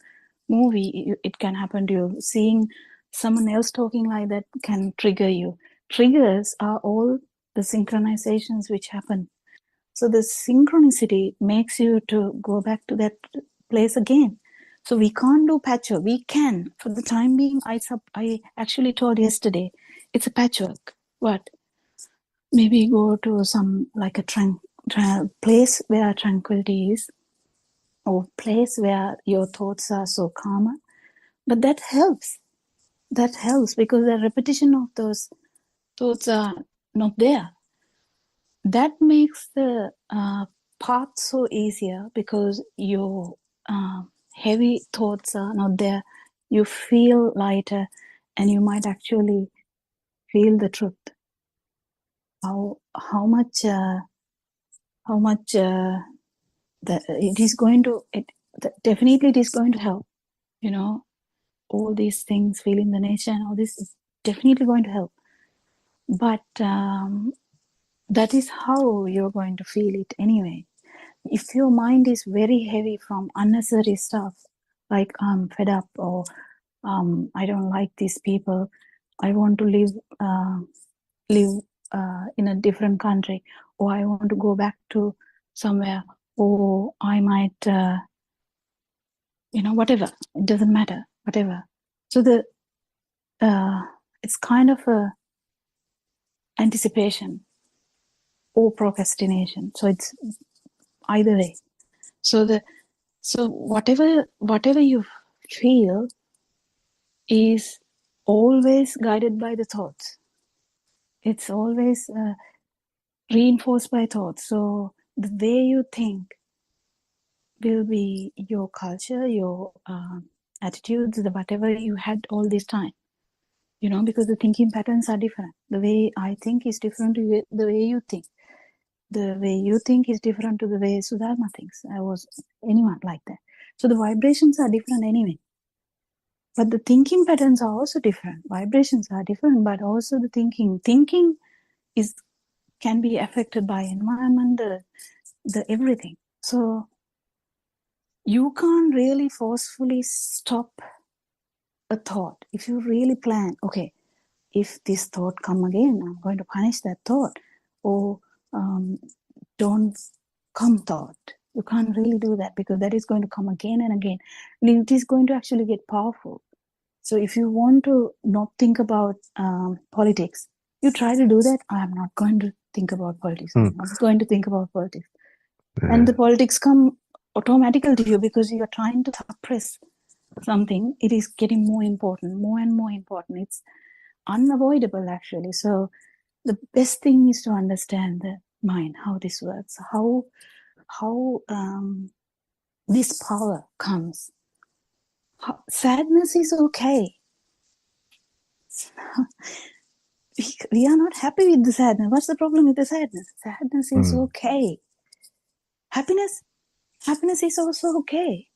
movie, it can happen to you. Seeing someone else talking like that can trigger you. Triggers are all the synchronizations which happen. So the synchronicity makes you to go back to that place again. So we can't do patchwork. We can, for the time being. I actually told yesterday, it's a patchwork. What? Maybe go to some, like a place where tranquility is, or place where your thoughts are so calmer. But that helps. That helps because the repetition of those thoughts are not there. That makes the path so easier, because your heavy thoughts are not there. You feel lighter, and you might actually feel the truth. How much that it is going to, definitely it is going to help. All these things, feeling the nature and all this is definitely going to help. But that is how you're going to feel it anyway. If your mind is very heavy from unnecessary stuff, like I'm fed up, or I don't like these people, I want to live in a different country, or I want to go back to somewhere, or I might, whatever. It doesn't matter, whatever. So it's kind of a anticipation or procrastination. So it's either way. So whatever you feel is always guided by the thoughts. It's always reinforced by thoughts. So the way you think will be your culture, your attitudes, the whatever you had all this time. Because the thinking patterns are different. The way I think is different to the way you think. The way you think is different to the way Sudharma thinks. I was anyone like that. So the vibrations are different anyway. But the thinking patterns are also different. Vibrations are different, but also the thinking. Thinking is can be affected by environment, the everything. So you can't really forcefully stop a thought. If you really plan, okay, if this thought come again, I'm going to punish that thought, or don't come thought. You can't really do that because that is going to come again and again. And it is going to actually get powerful. So if you want to not think about politics, you try to do that. I'm not going to think about politics. I'm not going to think about politics. And the politics come automatically to you because you are trying to suppress something. It is getting more important, more and more important. It's unavoidable actually. So the best thing is to understand the mind, how this works, how this power comes. Sadness is okay. We are not happy with the sadness. What's the problem with the sadness? Sadness is okay. Happiness is also okay.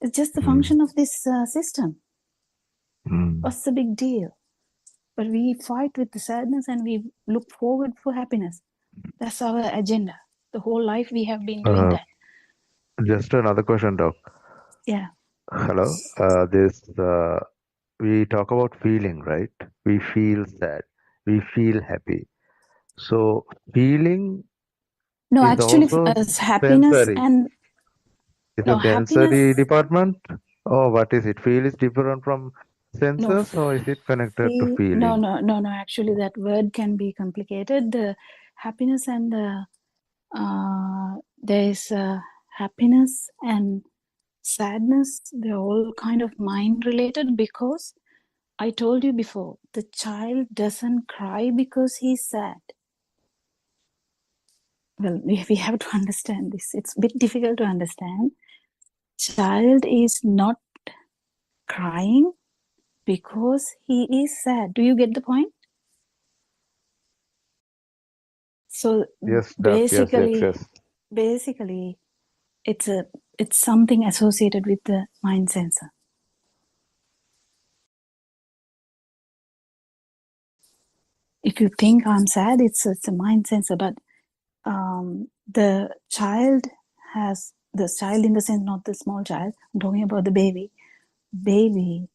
It's just the function of this system. What's the big deal? But we fight with the sadness and we look forward for happiness. That's our agenda. The whole life we have been doing that. Just another question, Doc. Yeah. Hello. We talk about feeling, right? We feel sad. We feel happy. So feeling No, is actually, also happiness sensory. and It's no a sensory happiness. department? Or what is it? Feel is different from No, senses, or is it connected to feeling? no. Actually, that word can be complicated. The happiness and the there is happiness and sadness. They're all kind of mind related because I told you before, the child doesn't cry because he's sad. Well, we have to understand this. It's a bit difficult to understand. Child is not crying because he is sad. Do you get the point? So Yes, Doc. basically, Yes. basically, it's something associated with the mind sensor. If you think I'm sad, it's a mind sensor. But the child in the sense, not the small child. I'm talking about the baby. Baby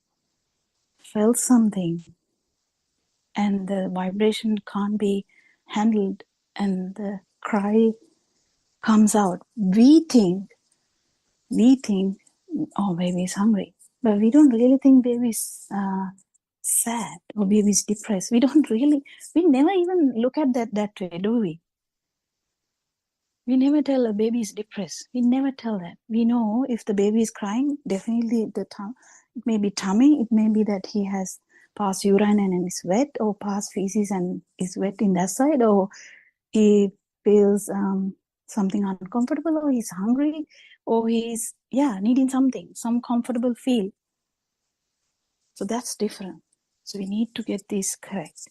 felt something, and the vibration can't be handled, and the cry comes out. We think, oh, baby is hungry, but we don't really think baby is sad or baby is depressed. We never even look at that way, do we? We never tell a baby is depressed. We never tell that. We know if the baby is crying, definitely it may be tummy, it may be that he has passed urine and is wet, or passed feces and is wet in that side, or he feels something uncomfortable, or he's hungry, or he's needing something, some comfortable feel. So that's different. So we need to get this correct.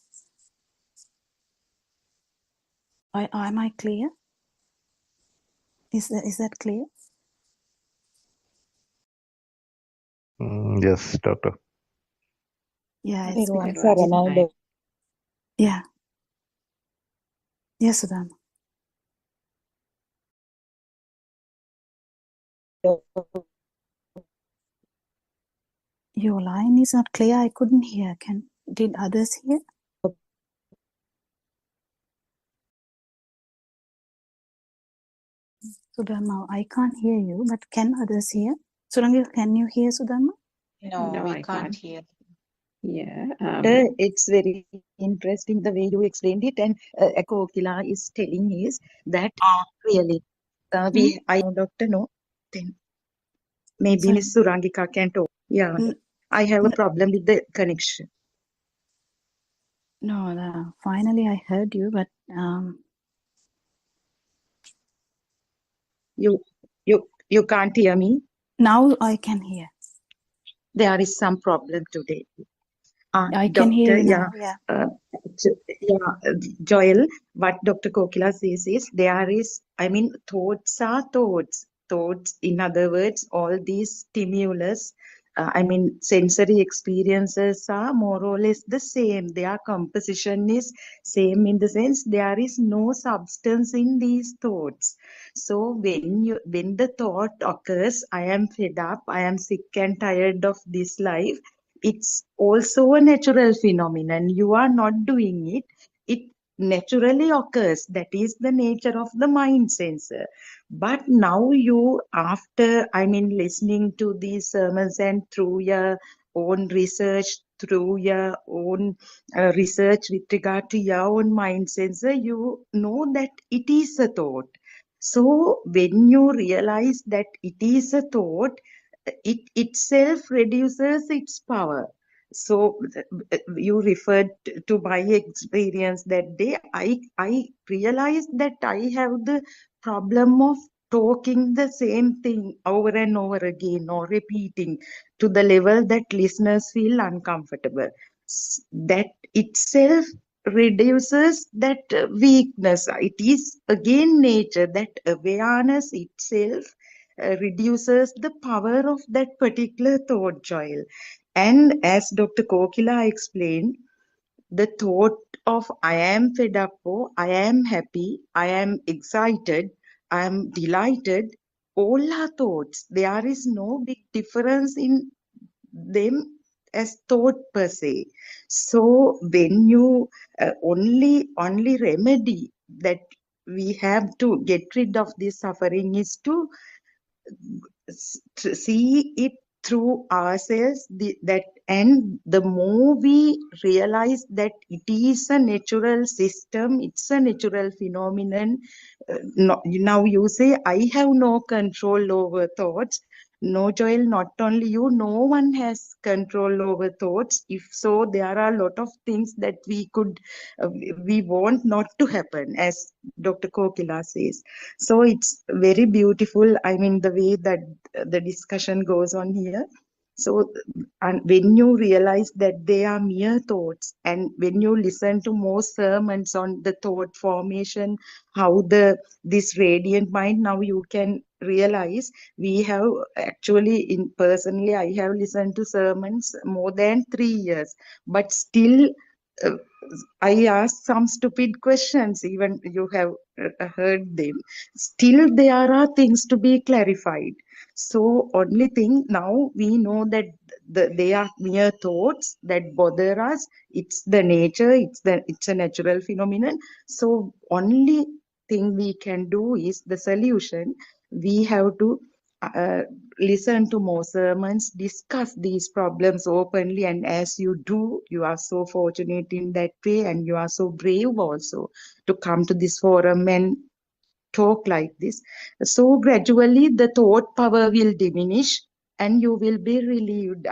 Am I clear? Is that clear? Yes, Doctor. Yeah, it's Everyone, because, Saranai, yeah. Yes, Sudham. Your line is not clear. I couldn't hear. Did others hear? Sudharma, I can't hear you, but can others hear? Surangi, can you hear Sudharma? No, we can't hear. Yeah. It's very interesting the way you explained it, and Kokila is telling is that really I know Doctor no, then maybe Sorry. Miss Surangika can talk. Yeah, I have a problem with the connection. No, finally I heard you, but you can't hear me. Now I can hear. There is some problem today. I can hear you now. Joel, what Dr. Kokila says is thoughts are thoughts. Thoughts, in other words, all these stimulus sensory experiences are more or less the same. Their composition is same in the sense there is no substance in these thoughts. So when the thought occurs, I am fed up, I am sick and tired of this life, it's also a natural phenomenon. You are not doing it. It naturally occurs. That is the nature of the mind sensor. But now you, after, listening to these sermons and through your own research, through your own research with regard to your own mind sensor, you know that it is a thought. So when you realize that it is a thought, it itself reduces its power. So you referred to my experience that day. I realized that I have the problem of talking the same thing over and over again or repeating to the level that listeners feel uncomfortable. That itself reduces that weakness. It is again nature, that awareness itself reduces the power of that particular thought, Joel. And as Dr. Kokila explained, the thought of I am fed up, or I am happy, I am excited, I am delighted, all are thoughts. There is no big difference in them as thought per se. So when you only remedy that we have to get rid of this suffering is to see it through ourselves, and the more we realize that it is a natural system, it's a natural phenomenon. Now you say I have no control over thoughts. No, Joel, not only you, no one has control over thoughts. If so, there are a lot of things that we want not to happen, as Dr. Kokila says. So it's very beautiful, the way that the discussion goes on here. So, and when you realize that they are mere thoughts, and when you listen to more sermons on the thought formation, how this radiant mind, now you can realize we have actually, personally, I have listened to sermons more than 3 years, but still uh, I ask some stupid questions, even you have heard them. Still, there are things to be clarified. So, only thing now we know that they are mere thoughts that bother us. It's the nature. It's a natural phenomenon. So, only thing we can do is the solution. We have to listen to more sermons, discuss these problems openly, and as you do, you are so fortunate in that way, and you are so brave also to come to this forum and talk like this. So gradually the thought power will diminish and you will be relieved.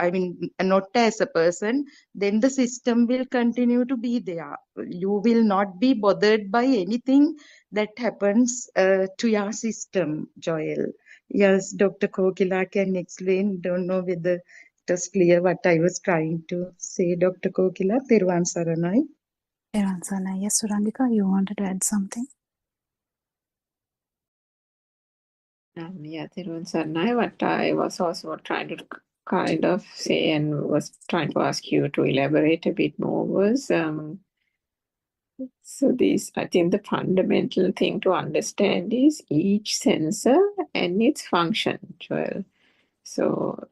Not as a person, then the system will continue to be there. You will not be bothered by anything that happens to your system, Joel. Yes, Dr. Kokila can explain. Don't know whether it was clear what I was trying to say, Dr. Kokila. Peruvan Saranai. Peruvan Saranai. Yes, Surangika, you wanted to add something? Yeah, Thiruvan Sarnai, what I was also trying to kind of say and was trying to ask you to elaborate a bit more was, so this, I think the fundamental thing to understand is each sensor and its function, Joel. So,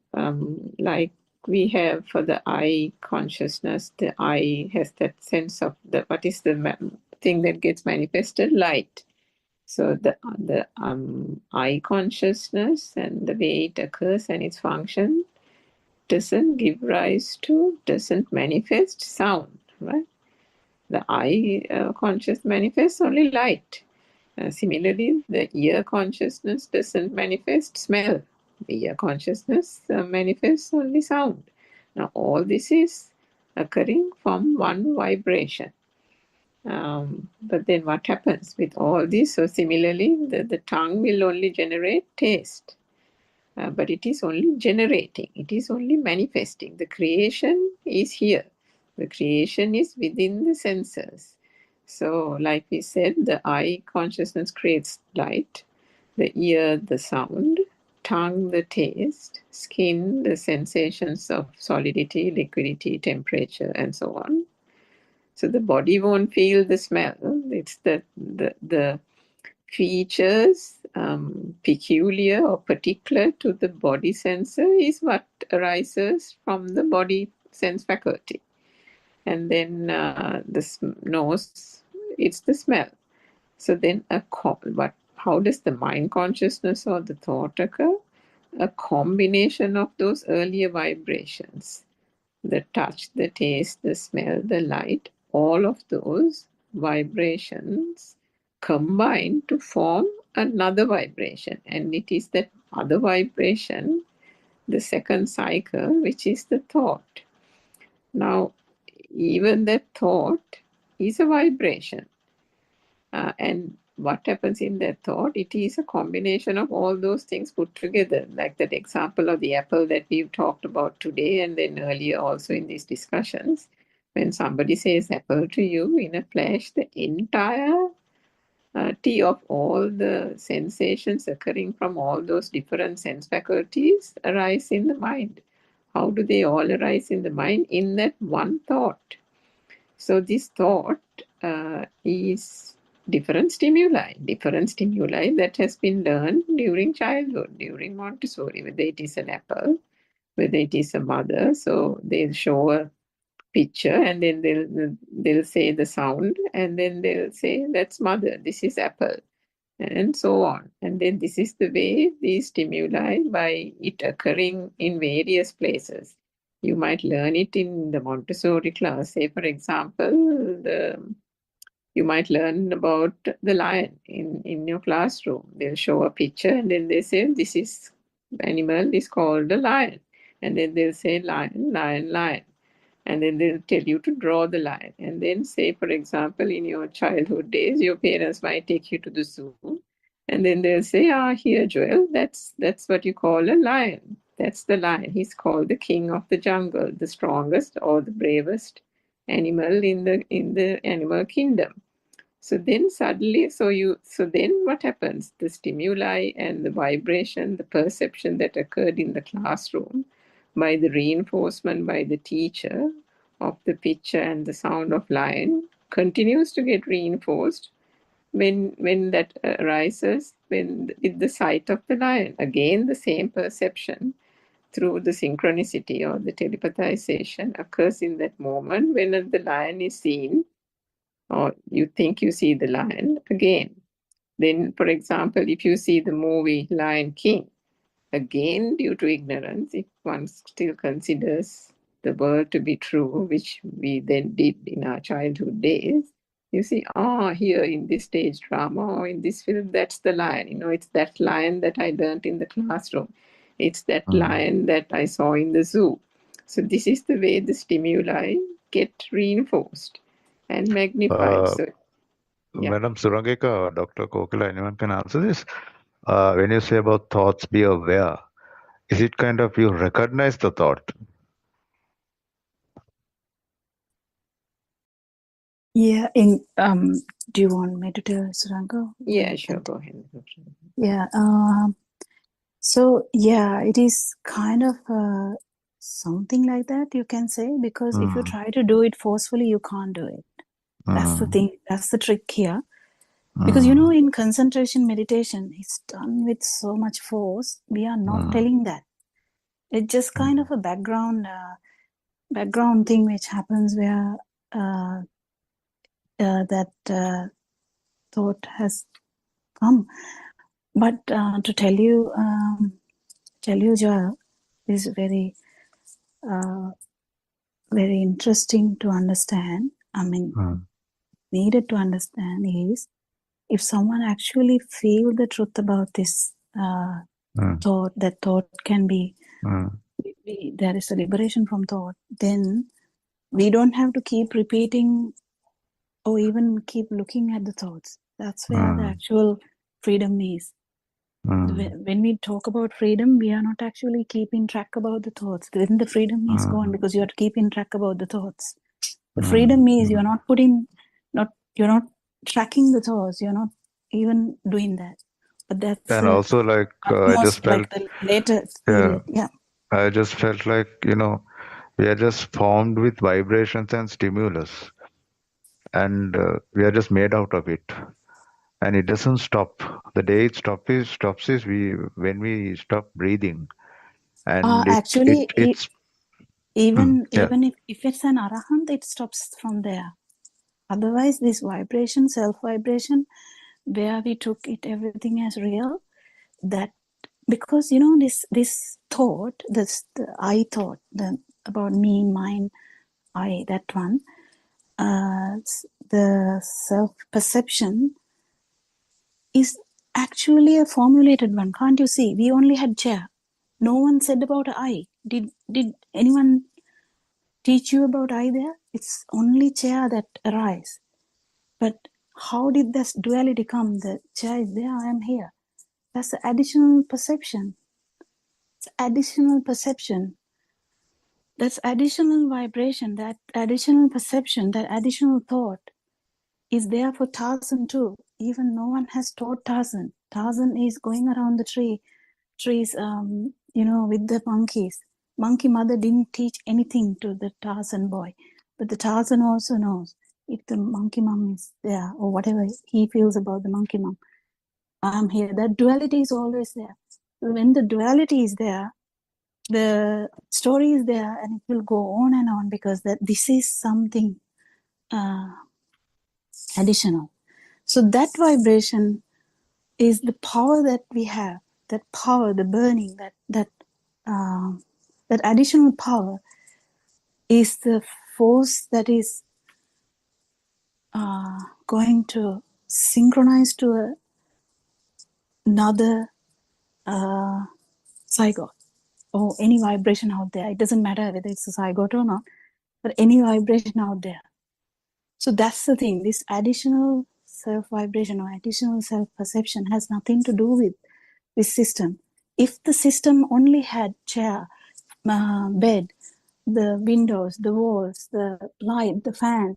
like we have for the eye consciousness, the eye has that sense of what is the thing that gets manifested? Light. So the eye consciousness and the way it occurs and its function doesn't manifest sound, right? The eye conscious manifests only light. Similarly, the ear consciousness doesn't manifest smell. The ear consciousness manifests only sound. Now, all this is occurring from one vibration. But then what happens with all this? So similarly, the tongue will only generate taste. But it is only generating. It is only manifesting. The creation is here. The creation is within the senses. So like we said, the eye consciousness creates light, the ear, the sound, tongue, the taste, skin, the sensations of solidity, liquidity, temperature, and so on. So the body won't feel the smell. It's the features peculiar or particular to the body sensor is what arises from the body sense faculty. And then the nose, it's the smell. So then how does the mind consciousness or the thought occur? A combination of those earlier vibrations, the touch, the taste, the smell, the light, all of those vibrations combine to form another vibration. And it is that other vibration, the second cycle, which is the thought. Now, even that thought is a vibration. And what happens in that thought? It is a combination of all those things put together, like that example of the apple that we've talked about today and then earlier also in these discussions. When somebody says apple to you in a flash, the entire of all the sensations occurring from all those different sense faculties arise in the mind. How do they all arise in the mind? In that one thought. So this thought is different stimuli that has been learned during childhood, during Montessori, whether it is an apple, whether it is a mother. So they'll show a picture and then they'll say the sound and then they'll say that's mother, this is apple, and so on. And then this is the way these stimuli, by it occurring in various places. You might learn it in the Montessori class. Say, for example, you might learn about the lion in your classroom. They'll show a picture and then they say, this is animal is called a lion. And then they'll say lion, lion, lion. And then they'll tell you to draw the lion. And then say, for example, in your childhood days, your parents might take you to the zoo. And then they'll say, here, Joel, that's what you call a lion. That's the lion. He's called the king of the jungle, the strongest or the bravest animal in the animal kingdom. So then suddenly, so then what happens? The stimuli and the vibration, the perception that occurred in the classroom by the reinforcement by the teacher of the picture and the sound of lion continues to get reinforced when that arises with the sight of the lion. Again, the same perception through the synchronicity or the telepathization occurs in that moment when the lion is seen, or you think you see the lion again. Then, for example, if you see the movie Lion King, again, due to ignorance, if one still considers the world to be true, which we then did in our childhood days, you see, here in this stage drama or in this film, that's the lion. It's that lion that I learned in the classroom. It's that lion that I saw in the zoo. So this is the way the stimuli get reinforced and magnified. Madam Surangika or Dr. Kokila, anyone can answer this. When you say about thoughts, be aware, is it kind of you recognize the thought? Yeah. Do you want me to tell Suranga? Yeah, sure. Go ahead. Yeah. So yeah, it is kind of something like that, you can say, because if you try to do it forcefully, you can't do it. That's the thing. That's the trick here. Because in concentration meditation, it's done with so much force. We are not telling that. It's just kind of a background thing which happens where that thought has come. But to tell you, Joel, is very interesting to understand. I mean, needed to understand is if someone actually feel the truth about this thought, that thought can be, there is a liberation from thought, then we don't have to keep repeating or even keep looking at the thoughts. That's where the actual freedom is. When we talk about freedom, we are not actually keeping track about the thoughts. Then the freedom is gone because you are keeping track about the thoughts. The freedom is you're not tracking the thoughts. You're not even doing that. But that's And also, like, I just almost like felt, the later yeah, period. Yeah. I just felt like, we are just formed with vibrations and stimulus, and we are just made out of it. And it doesn't stop. The day it stops is when we stop breathing. And Actually, it's even yeah. if it's an arahant, it stops from there. Otherwise, this vibration, self vibration, where we took it everything as real, that because this thought, the I thought, about me, mine, I, that one, the self perception is actually a formulated one. Can't you see? We only had chair. No one said about I. Did anyone teach you about I there? It's only chair that arise. But how did this duality come? The chair is there, I am here. That's the additional perception. It's additional perception. That's additional vibration, that additional perception, that additional thought is there for Tarzan too. Even no one has taught Tarzan. Tarzan is going around the trees, with the monkeys. Monkey mother didn't teach anything to the Tarzan boy, but the Tarzan also knows if the monkey mom is there or whatever he feels about the monkey mom. I'm here. That duality is always there. When the duality is there, the story is there, and it will go on and on because this is something additional. So that vibration is the power that we have. That power, the burning, that additional power is the force that is going to synchronize to another zygote or any vibration out there. It doesn't matter whether it's a zygote or not, but any vibration out there. So that's the thing. This additional self-vibration or additional self-perception has nothing to do with this system. If the system only had chair, bed, the windows, the walls, the light, the fan,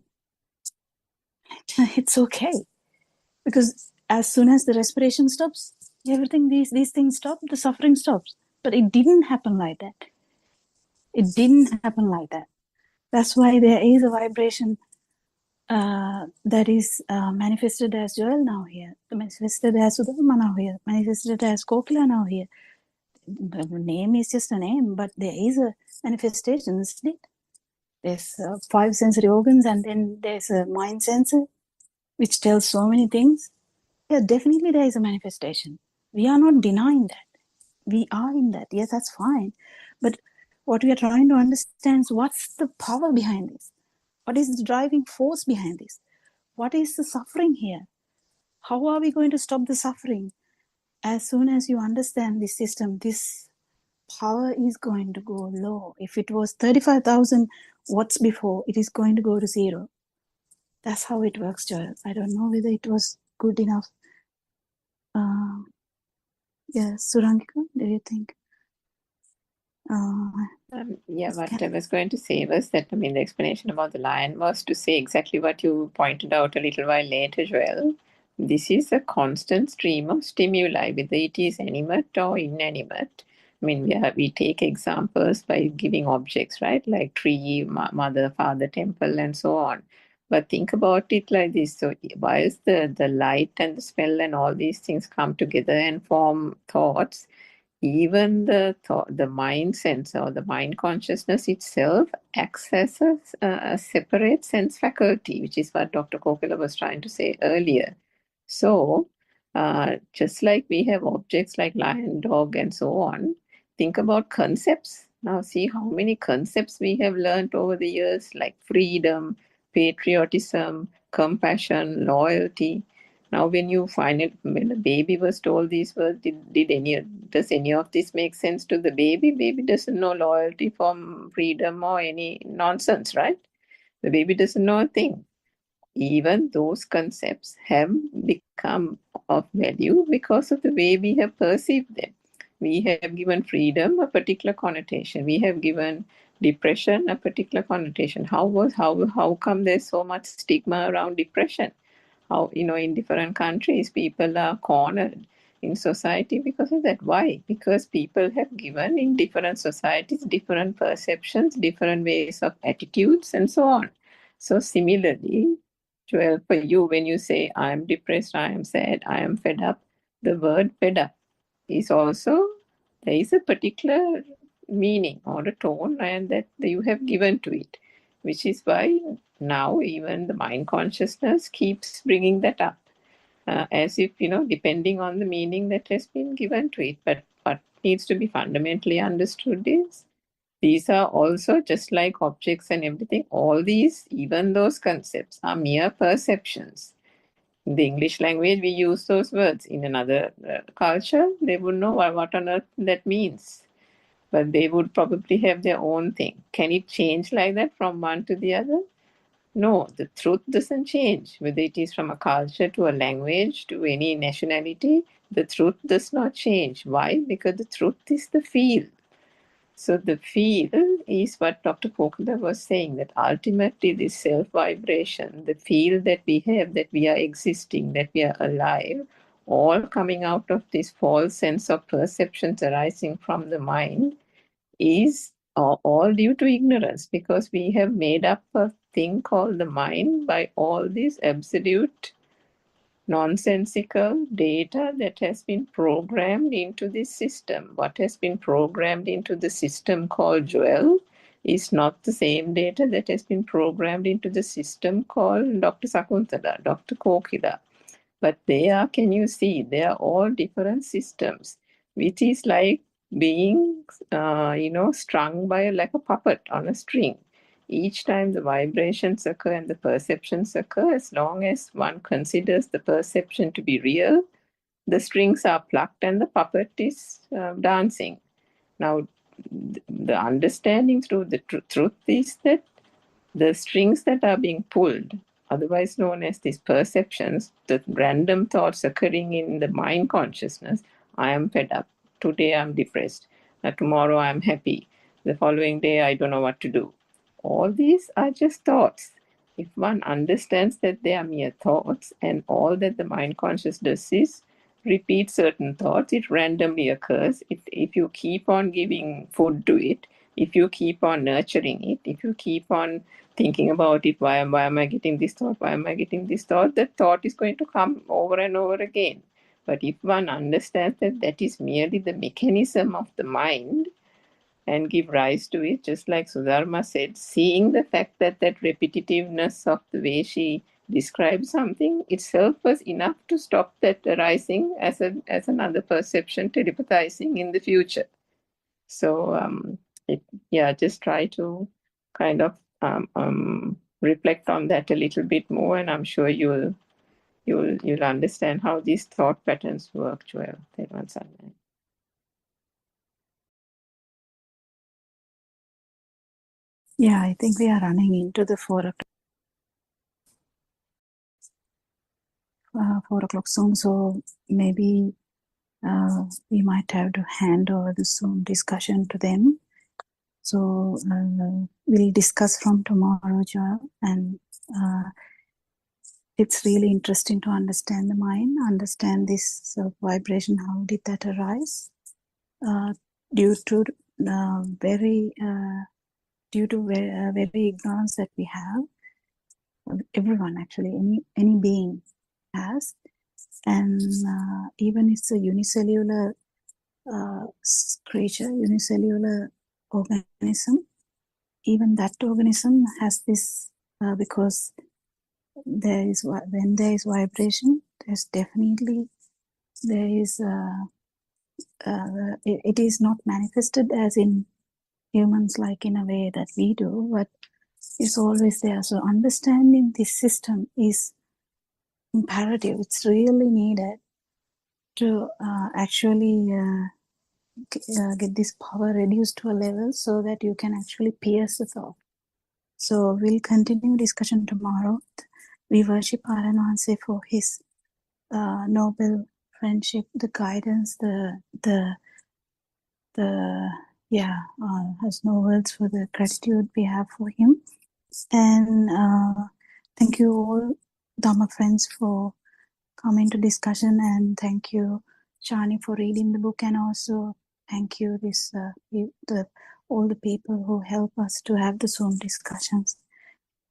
it's okay. Because as soon as the respiration stops, everything, these things stop, the suffering stops. But it didn't happen like that. It didn't happen like that. That's why there is a vibration that is manifested as Joel now here, manifested as Sudharma now here, manifested as Kokila now here. The name is just a name, but there is a manifestation, isn't it? There's 5 sensory organs, and then there's a mind sensor, which tells so many things. Yeah, definitely there is a manifestation. We are not denying that. We are in that. Yes, that's fine. But what we are trying to understand is what's the power behind this? What is the driving force behind this? What is the suffering here? How are we going to stop the suffering? As soon as you understand this system, this power is going to go low. If it was 35,000 watts before, it is going to go to 0. That's how it works, Joel. I don't know whether it was good enough. Surangika, do you think? What I was going to say was that, the explanation about the lion was to say exactly what you pointed out a little while later, Joel. This is a constant stream of stimuli, whether it is animate or inanimate. We take examples by giving objects, right? Like tree, mother, father, temple, and so on. But think about it like this. So whilst the light and the smell and all these things come together and form thoughts, even the mind sense or the mind consciousness itself accesses a separate sense faculty, which is what Dr. Kokila was trying to say earlier. So, just like we have objects like lion, dog, and so on, think about concepts. Now, see how many concepts we have learned over the years, like freedom, patriotism, compassion, loyalty. Now, when a baby was told these words, does any of this make sense to the baby? Baby doesn't know loyalty from freedom or any nonsense, right? The baby doesn't know a thing. Even those concepts have become of value because of the way we have perceived them. We have given freedom a particular connotation. We have given depression a particular connotation. How come there's so much stigma around depression? How, in different countries, people are cornered. in society because of that. Why? Because people have given in different societies different perceptions, different ways of attitudes, and so on. So similarly, Joel, for you, when you say I am depressed, I am sad, I am fed up, the word fed up is also, there is a particular meaning or a tone and that you have given to it, which is why now even the mind consciousness keeps bringing that up, as if, depending on the meaning that has been given to it. But what needs to be fundamentally understood is these are also just like objects and everything. All these, even those concepts, are mere perceptions. In the English language, we use those words. In another culture, they would know what on earth that means. But they would probably have their own thing. Can it change like that from one to the other? No, the truth doesn't change. Whether it is from a culture to a language to any nationality, the truth does not change. Why? Because the truth is the field. So the field is what Dr. Kokila was saying, that ultimately this self-vibration, the field that we have, that we are existing, that we are alive, all coming out of this false sense of perceptions arising from the mind, is all due to ignorance, because we have made up a thing called the mind by all this absolute nonsensical data that has been programmed into this system. What has been programmed into the system called Joel is not the same data that has been programmed into the system called Dr. Sakuntala, Dr. Kokila. But they are, can you see, they are all different systems, which is like being, strung by like a puppet on a string. Each time the vibrations occur and the perceptions occur, as long as one considers the perception to be real, the strings are plucked and the puppet is dancing. Now, the understanding through the truth is that the strings that are being pulled, otherwise known as these perceptions, the random thoughts occurring in the mind consciousness, I am fed up, today I'm depressed, tomorrow I'm happy, the following day I don't know what to do. All these are just thoughts. If one understands that they are mere thoughts and all that the mind conscious does is repeat certain thoughts, it randomly occurs. If you keep on giving food to it, if you keep on nurturing it, if you keep on thinking about it, why am I getting this thought, why am I getting this thought, that thought is going to come over and over again. But if one understands that that is merely the mechanism of the mind and give rise to it, just like Sudharma said, seeing the fact that that repetitiveness of the way she describes something itself was enough to stop that arising as another perception telepathizing in the future. So just try to kind of reflect on that a little bit more, and I'm sure you'll understand how these thought patterns work, Joel. Yeah, I think we are running into the 4 o'clock soon, so maybe we might have to hand over the Zoom discussion to them. So we'll discuss from tomorrow, Joel, and it's really interesting to understand the mind, understand this vibration, how did that arise, due to very ignorance that we have, everyone actually, any being has, and even it's a unicellular creature, unicellular organism, even that organism has this, because when there is vibration, there's definitely, it is not manifested as in humans, like in a way that we do, but it's always there. So understanding this system is imperative. It's really needed to actually get this power reduced to a level so that you can actually pierce the thought. So we'll continue discussion tomorrow. We worship Aranwanse for his noble friendship, the guidance, has no words for the gratitude we have for him. And thank you all, Dharma friends, for coming to discussion, and thank you Shani, for reading the book, and also thank you all the people who help us to have the Zoom discussions.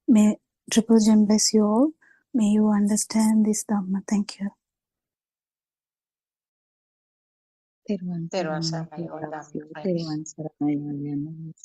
May Triple Gem bless you all. May you understand this Dhamma. Thank you. තෙරුවන් සරණයි ඔයාලට. තෙරුවන් සරණයි ඔයාලට.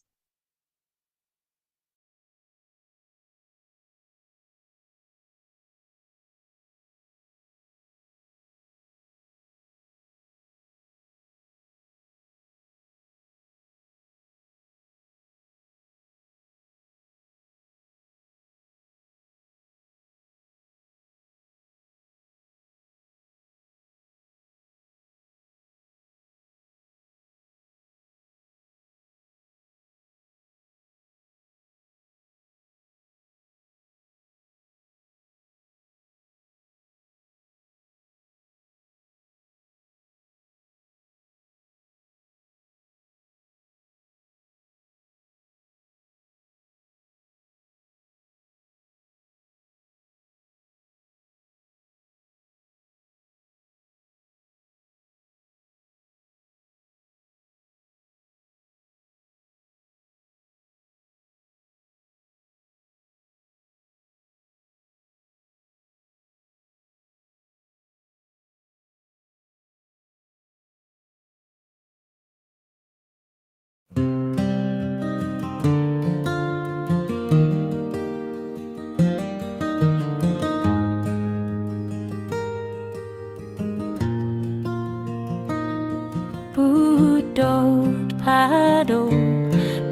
Buddothpado,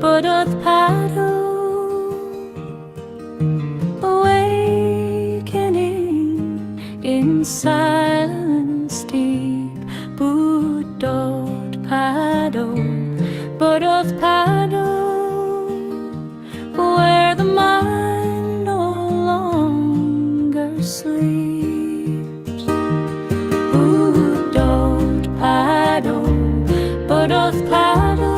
Buddothpado, awakening in silence deep. Buddothpado, Buddothpado, where the mind no longer sleeps. Buddothpado, Buddothpado,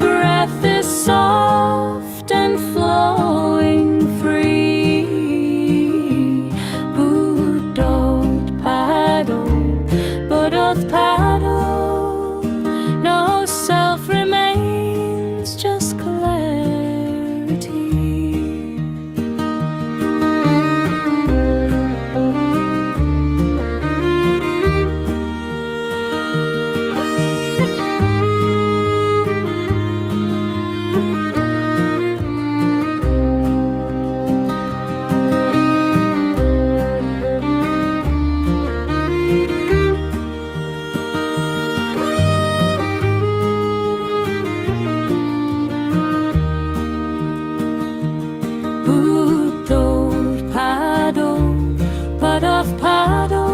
breath is soft and flowing free. Buddothpado, Buddothpado, no self remains, just clarity. Buddothpado, Buddothpado,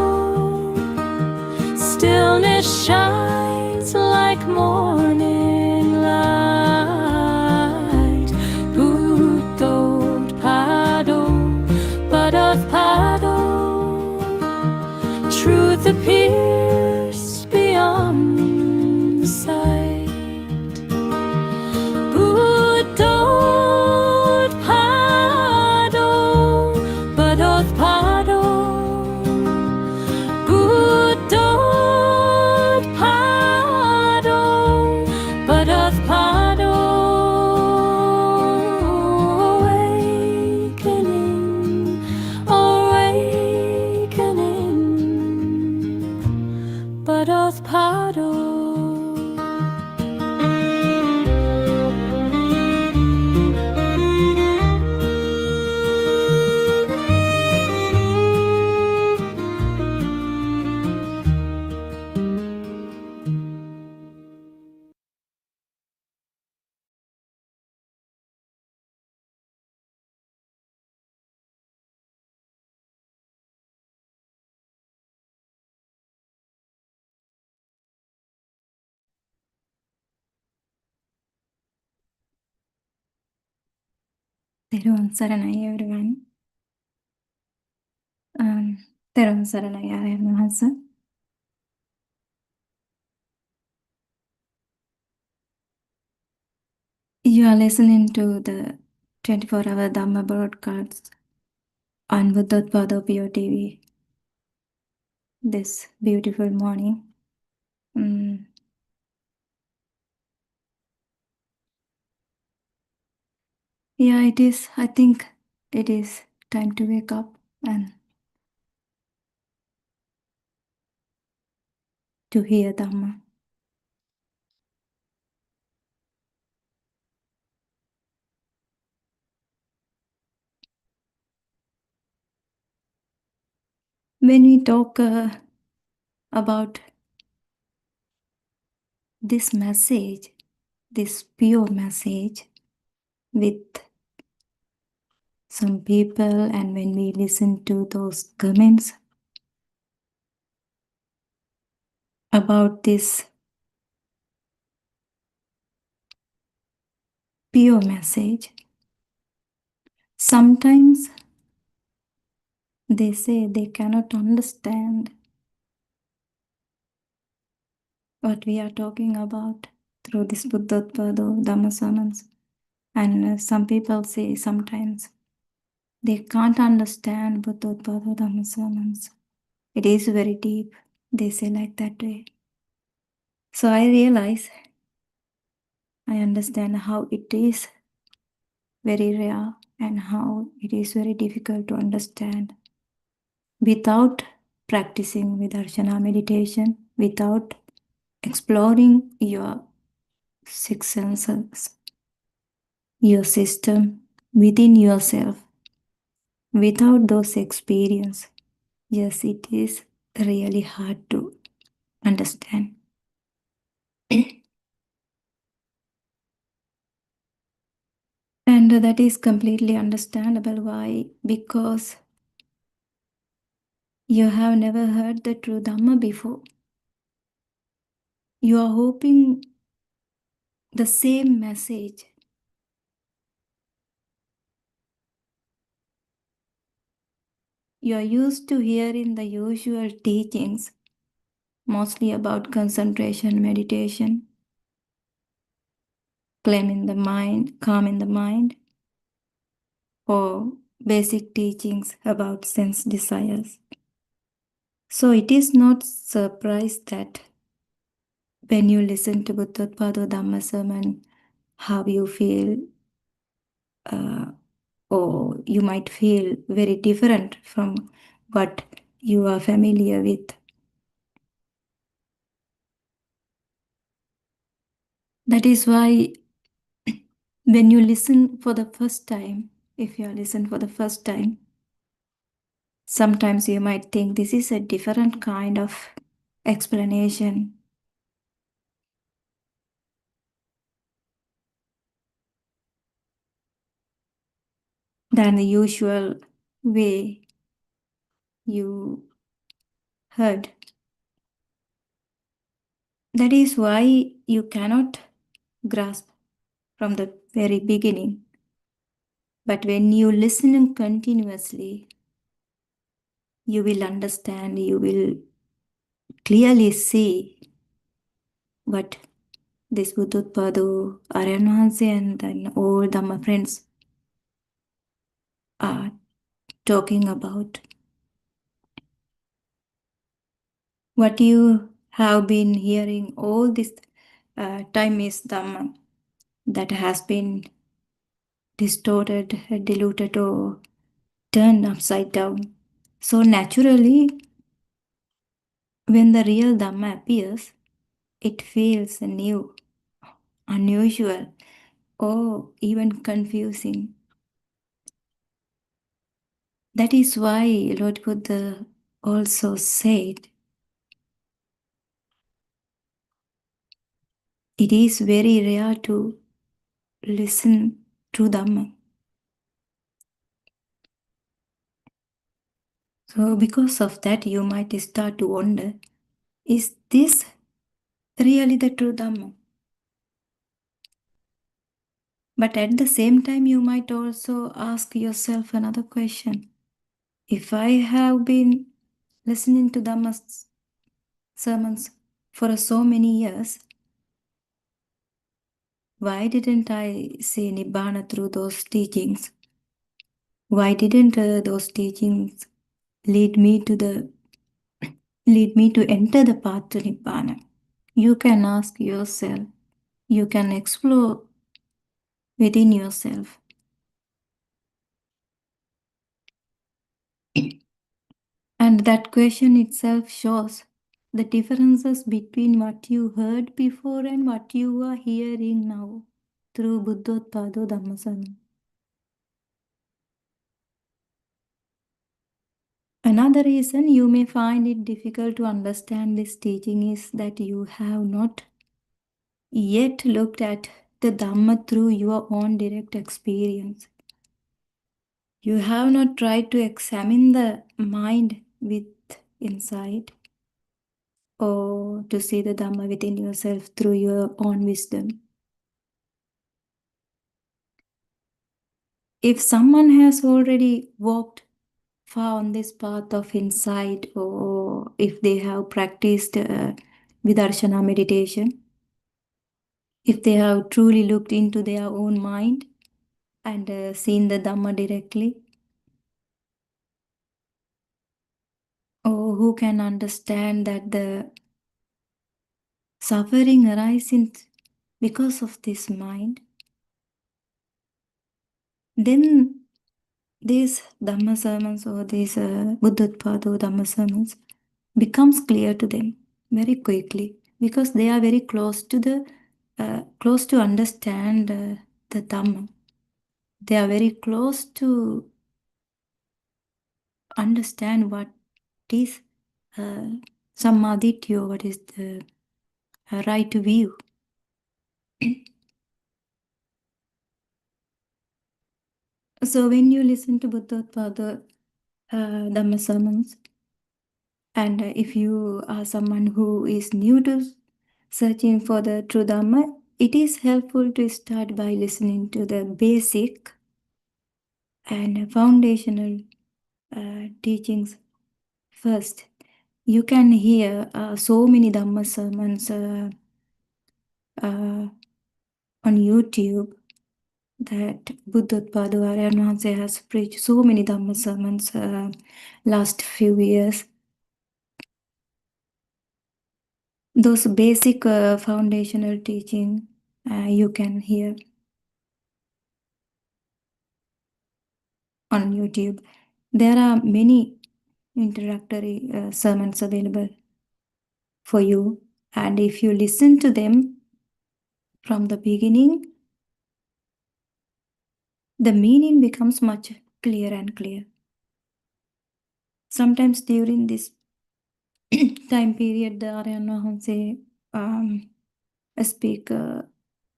stillness shines like morning light. Buddothpado, Buddothpado, truth appears beyond sight. Buddothpado, Buddothpado, Buddothpado, Buddothpado, awakening, awakening, Buddothpado. Therun Saranai, everyone. Therun Saranai, Aryan Mahansa. You are listening to the 24-hour Dhamma broadcast on Buddothpado PeoTV. this beautiful morning. Yeah, it is. I think it is time to wake up and to hear Dhamma. When we talk about this message, this pure message with some people, and when we listen to those comments about this pure message, sometimes they say they cannot understand what we are talking about through this Buddothpado Dhamma sermons. And some people say sometimes they can't understand Buddothpado Dhamma sermons. It is very deep. They say like that way. So I realize, I understand how it is very rare and how it is very difficult to understand without practicing Vidarsana meditation, without exploring your six senses, your system within yourself. Without those experiences, yes, it is really hard to understand. And that is completely understandable. Why? Because you have never heard the true Dhamma before. You are hoping the same message. You are used to hearing the usual teachings, mostly about concentration, meditation, calming the mind, or basic teachings about sense desires. So it is not surprise that when you listen to Buddothpado Dhamma sermon, how you feel, or you might feel very different from what you are familiar with. That is why when you listen for the first time, if you listen for the first time, sometimes you might think this is a different kind of explanation. Than the usual way you heard. That is why you cannot grasp from the very beginning. But when you listen continuously, you will understand, you will clearly see what this Buddothpado, Aryanwanse, and then all Dhamma friends are talking about. What you have been hearing all this time is Dhamma that has been distorted, diluted, or turned upside down. So naturally, when the real Dhamma appears, it feels new, unusual, or even confusing. That is why Lord Buddha also said, it is very rare to listen to Dhamma. So because of that, you might start to wonder, is this really the true Dhamma? But at the same time, you might also ask yourself another question. If I have been listening to Dhamma's sermons for so many years, why didn't I see Nibbana through those teachings? Why didn't those teachings lead me to the lead me to enter the path to Nibbana? You can ask yourself. You can explore within yourself. And that question itself shows the differences between what you heard before and what you are hearing now through Buddothpado Dhammasana. Another reason you may find it difficult to understand this teaching is that you have not yet looked at the Dhamma through your own direct experience. You have not tried to examine the mind with insight or to see the Dhamma within yourself through your own wisdom. If someone has already walked far on this path of insight, or if they have practiced Vidarshana meditation, if they have truly looked into their own mind and seen the Dhamma directly, or who can understand that the suffering arises because of this mind, then these Dhamma sermons or these Buddothpado Dhamma sermons becomes clear to them very quickly, because they are very close to understand the Dhamma. They are very close to understand what is Sammaditya, what is the right view. So when you listen to Buddothpado Dhamma sermons, and if you are someone who is new to searching for the true Dhamma, it is helpful to start by listening to the basic and foundational teachings first. You can hear so many Dhamma sermons on YouTube that Buddothpado Aryan Wahanse has preached so many Dhamma sermons last few years. Those basic foundational teaching you can hear on YouTube. There are many introductory sermons available for you, and if you listen to them from the beginning, the meaning becomes much clearer and clear. Sometimes during this time period, the Aryan Wahanse speak a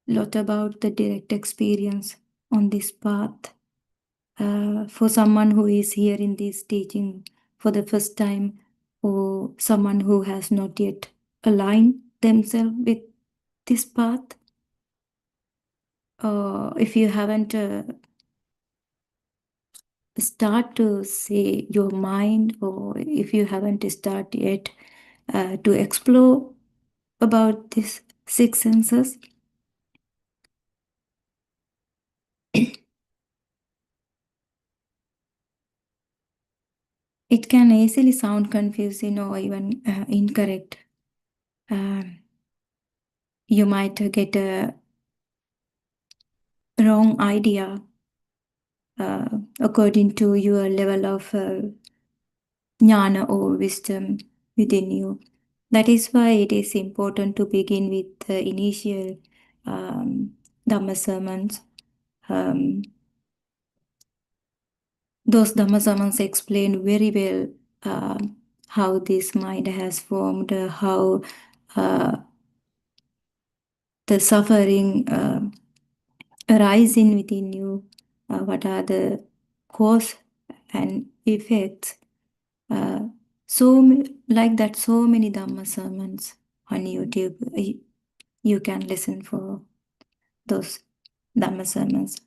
lot about the direct experience on this path. For someone who is hearing this teaching for the first time, or someone who has not yet aligned themselves with this path, if you haven't start to see your mind, or if you haven't started yet to explore about these six senses, it can easily sound confusing or even incorrect. You might get a wrong idea according to your level of jnana or wisdom within you. That is why it is important to begin with the initial Dhamma sermons. Those Dhamma sermons explain very well how this mind has formed, how the suffering arising within you, what are the cause and effects. Like that, so many Dhamma sermons on YouTube. You can listen for those Dhamma sermons,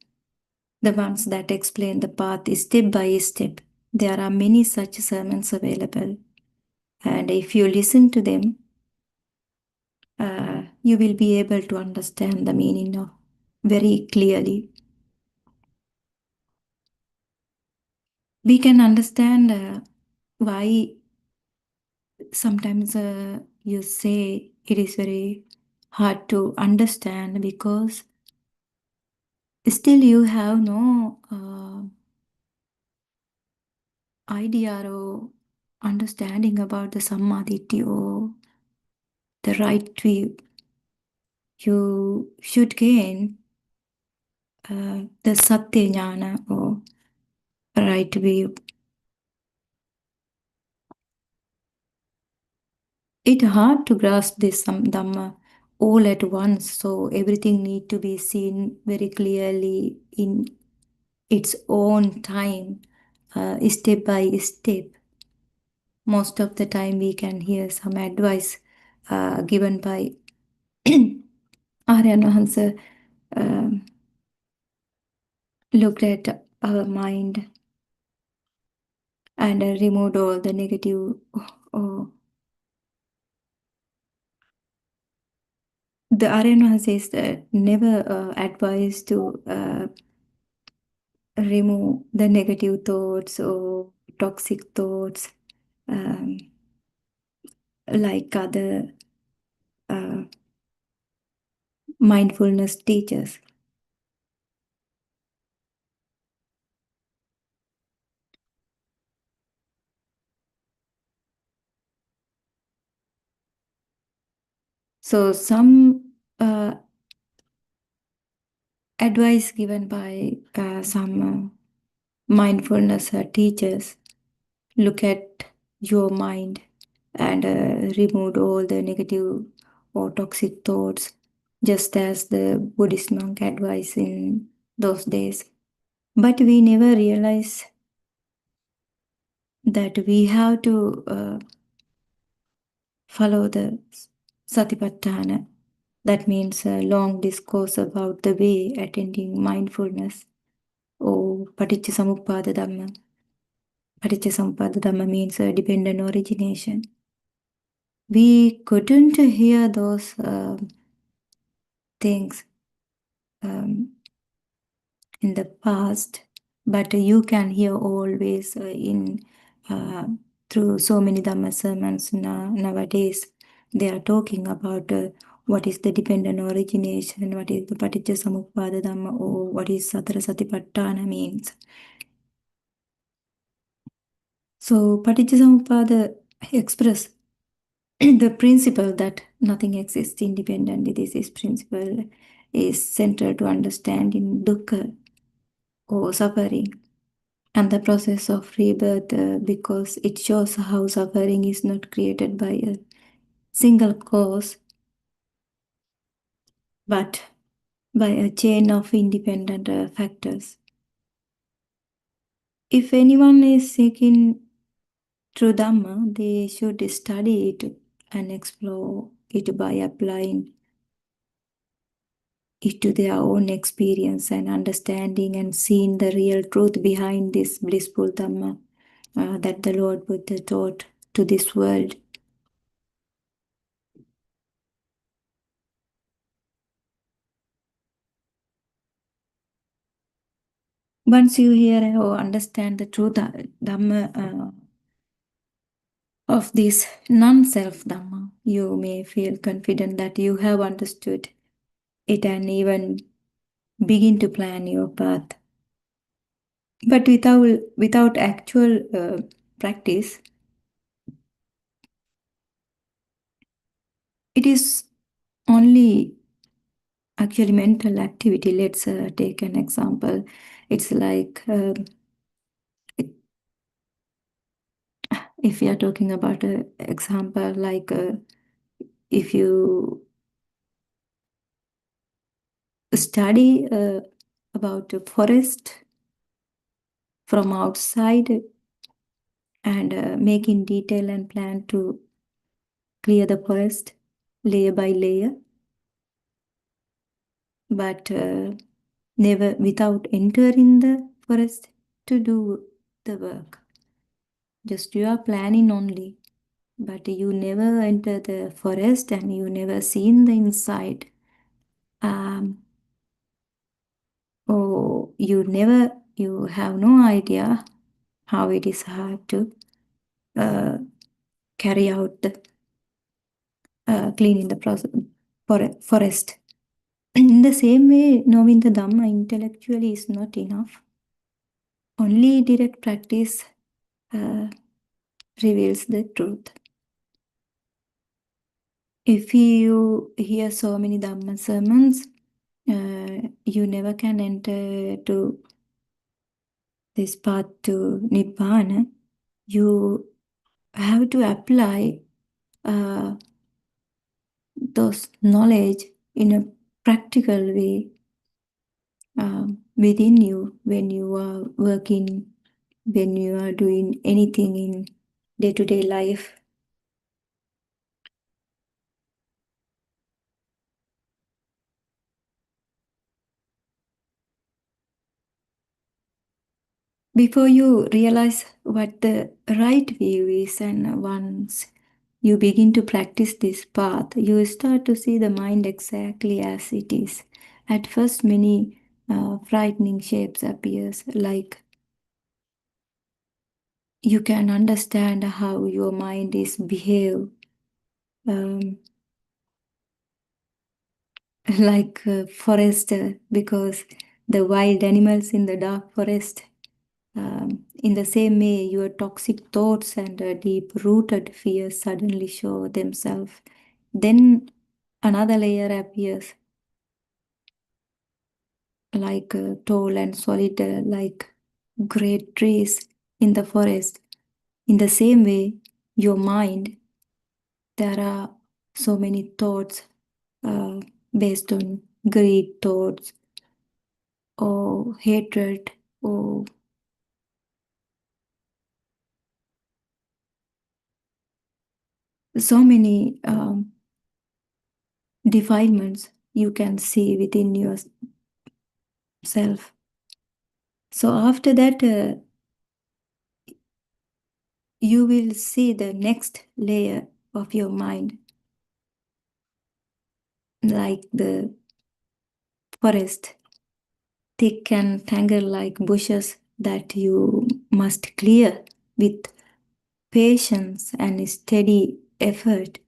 the ones that explain the path step by step. There are many such sermons available, and if you listen to them, you will be able to understand the meaning of very clearly. We can understand why sometimes you say it is very hard to understand because still you have no idea or understanding about the samadhi or the right view. You should gain the satya jnana or right view. It's hard to grasp this Dhamma all at once, so everything need to be seen very clearly in its own time, step by step. Most of the time we can hear some advice given by Aryan Hansa, looked at our mind and removed all the negative or the Aryan says that never advised to remove the negative thoughts or toxic thoughts like other mindfulness teachers. So some advice given by some mindfulness teachers, look at your mind and remove all the negative or toxic thoughts, just as the Buddhist monk advised in those days. But we never realize that we have to follow the Satipatthana. That means a long discourse about the way attending mindfulness or Paticcasamuppada Dhamma. Paticcasamuppada Dhamma means a dependent origination. We couldn't hear those things in the past, but you can hear always in through so many Dhamma sermons nowadays. They are talking about what is the dependent origination, what is the Paticcasamuppada Dhamma, or what is Satara Satipatthana means. So Paticcasamuppada express the principle that nothing exists independently. This principle is central to understanding dukkha or suffering and the process of rebirth because it shows how suffering is not created by a single cause but by a chain of independent factors. If anyone is seeking true Dhamma, they should study it and explore it by applying it to their own experience and understanding and seeing the real truth behind this blissful Dhamma that the Lord Buddha taught to this world. Once you hear or understand the true Dhamma of this non-self Dhamma, you may feel confident that you have understood it and even begin to plan your path. But without actual practice, it is only actually mental activity. Let's take an example. It's like if we are talking about an example like if you study about a forest from outside and make in detail and plan to clear the forest layer by layer, but never without entering the forest to do the work. Just you are planning only, but you never enter the forest and you never seen the inside. Or you have no idea how it is hard to carry out the cleaning the forest. In the same way, knowing the Dhamma intellectually is not enough. Only direct practice reveals the truth. If you hear so many Dhamma sermons, you never can enter to this path to Nibbana. You have to apply those knowledge in a practical way within you when you are working, when you are doing anything in day-to-day life. Before you realize what the right view is, and once you begin to practice this path, you start to see the mind exactly as it is. At first, many frightening shapes appears, like you can understand how your mind is behave, like a forest, because the wild animals in the dark forest. In the same way, your toxic thoughts and deep-rooted fears suddenly show themselves. Then another layer appears, like tall and solid, like great trees in the forest. In the same way, your mind, there are so many thoughts based on greed thoughts or hatred or so many defilements you can see within yourself. So after that, you will see the next layer of your mind, like the forest, thick and tangled like bushes that you must clear with patience and steady effort,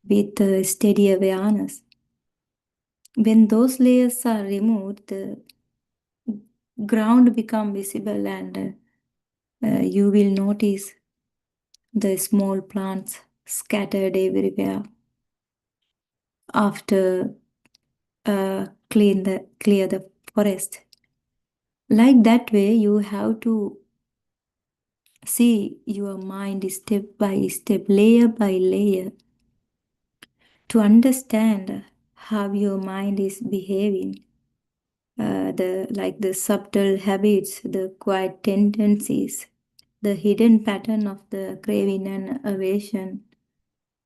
with steady awareness. When those layers are removed, the ground becomes visible, and you will notice the small plants scattered everywhere. After clear the forest, like that way, you have to see your mind step by step, layer by layer, to understand how your mind is behaving. The subtle habits, the quiet tendencies, the hidden pattern of the craving and aversion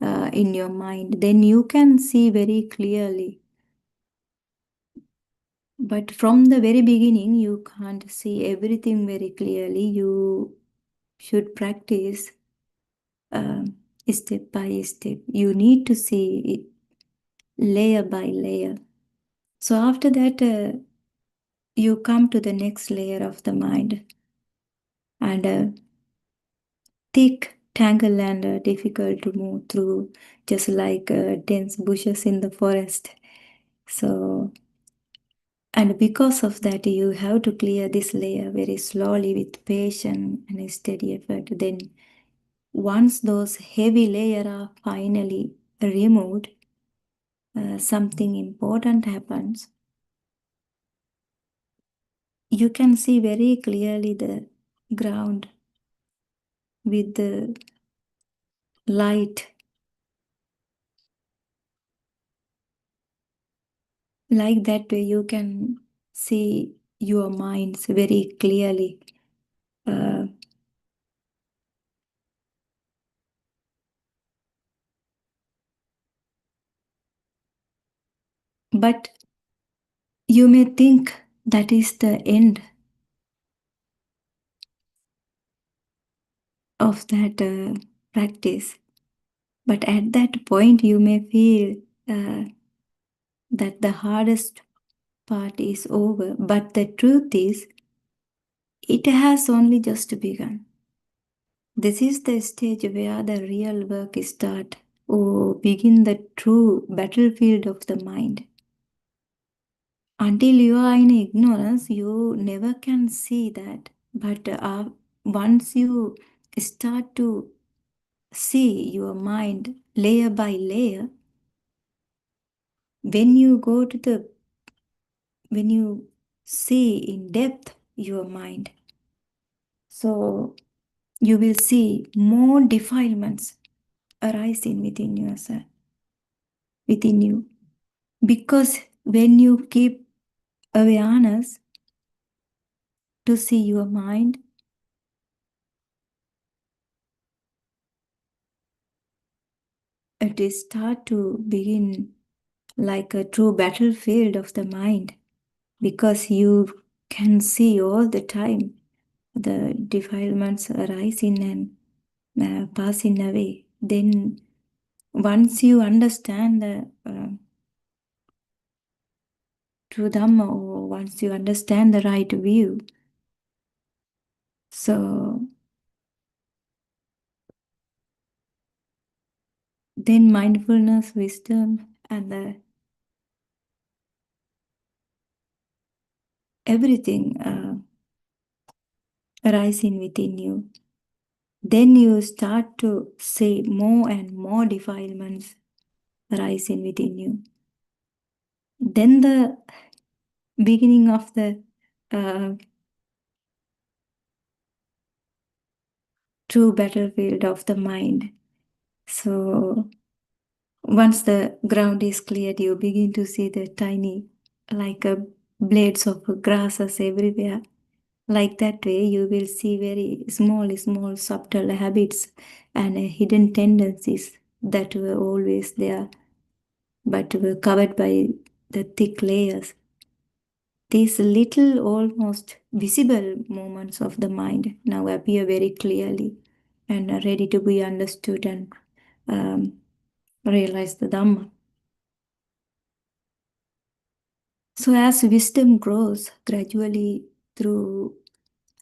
in your mind, then you can see very clearly. But from the very beginning, you can't see everything very clearly. You should practice step by step. You need to see it layer by layer. So after that, you come to the next layer of the mind, and thick, tangled, and difficult to move through, just like dense bushes in the forest. So, and because of that, you have to clear this layer very slowly with patience and a steady effort. Then, once those heavy layers are finally removed, something important happens. You can see very clearly the ground with the light. Like that way, you can see your minds very clearly. But you may think that is the end of that practice. But at that point, you may feel that the hardest part is over. But the truth is, it has only just begun. This is the stage where the real work starts or begin the true battlefield of the mind. Until you are in ignorance, you never can see that. But once you start to see your mind layer by layer, when you see in depth your mind, so you will see more defilements arising within yourself, within you. Because when you keep awareness to see your mind, it is start to begin like a true battlefield of the mind, because you can see all the time the defilements arising and passing away. Then once you understand the true Dhamma, or once you understand the right view, so then mindfulness, wisdom, and everything arising within you. Then you start to see more and more defilements arising within you. Then the beginning of the true battlefield of the mind. So once the ground is cleared, you begin to see the tiny, like blades of grasses everywhere. Like that way, you will see very small, subtle habits and hidden tendencies that were always there, but were covered by the thick layers. These little, almost visible moments of the mind now appear very clearly and are ready to be understood and realize the Dhamma. So as wisdom grows gradually through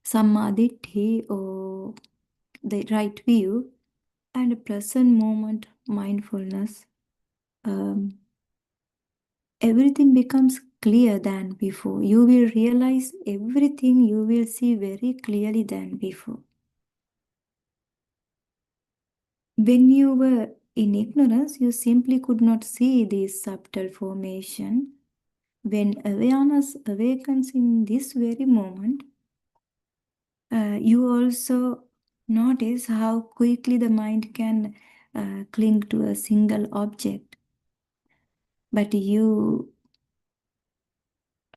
samadhi or the right view and present moment mindfulness, everything becomes clearer than before. You will realize everything, you will see very clearly than before. When you were in ignorance, you simply could not see this subtle formation. When awareness awakens in this very moment, you also notice how quickly the mind can cling to a single object. But you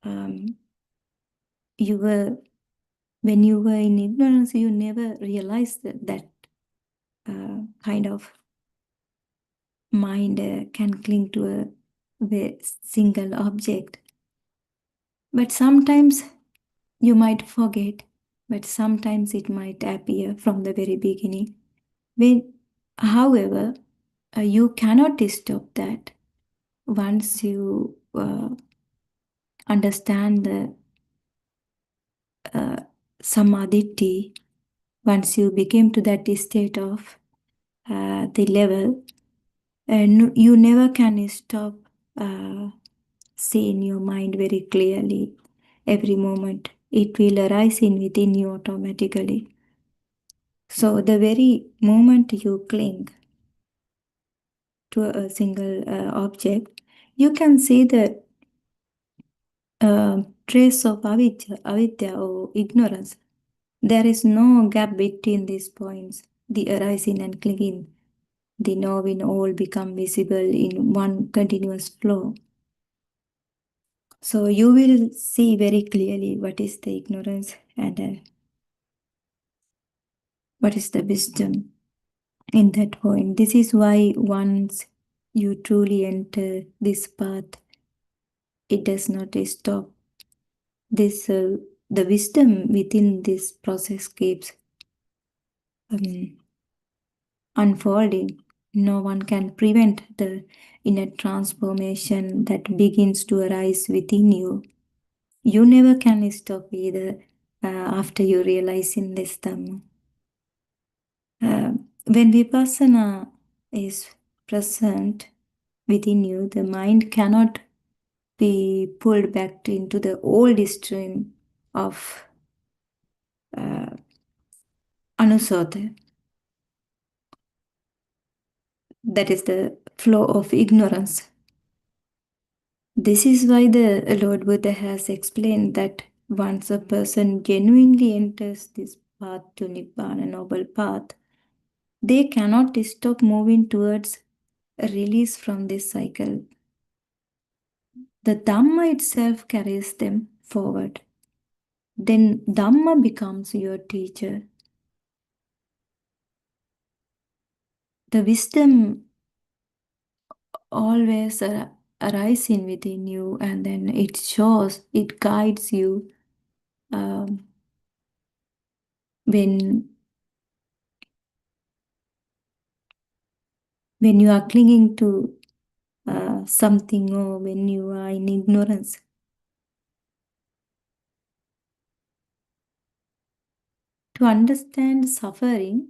were, when you were in ignorance, you never realized that kind of mind can cling to a single object. But sometimes you might forget, but sometimes it might appear from the very beginning. However, you cannot stop that. Once you understand the samadhi, once you became to that state of the level, you never can stop seeing your mind very clearly. Every moment it will arise in within you automatically. So the very moment you cling to a single object, you can see the trace of avidya or ignorance. There is no gap between these points, the arising and clinging. The knowing all become visible in one continuous flow. So you will see very clearly what is the ignorance and what is the wisdom in that point. This is why once you truly enter this path, it does not stop. This the wisdom within this process keeps unfolding. No one can prevent the inner transformation that begins to arise within you. You never can stop either after you realize in this Dhamma. When vipassana is present within you, the mind cannot be pulled back into the old stream of anusota. That is the flow of ignorance. This is why the Lord Buddha has explained that once a person genuinely enters this path to Nibbana, noble path, they cannot stop moving towards a release from this cycle. The Dhamma itself carries them forward. Then Dhamma becomes your teacher. The wisdom always arising within you, and then it shows, it guides you when you are clinging to something, or when you are in ignorance. To understand suffering,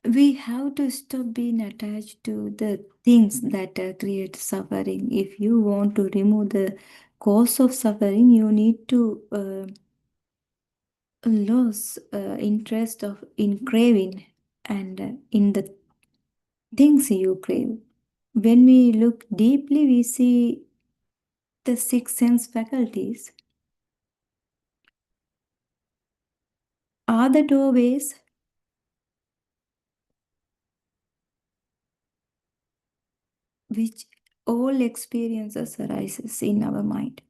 we have to stop being attached to the things that create suffering. If you want to remove the cause of suffering, you need to lose interest in craving and in the things you crave. When we look deeply, we see the six sense faculties are the doorways which all experiences arises in our mind.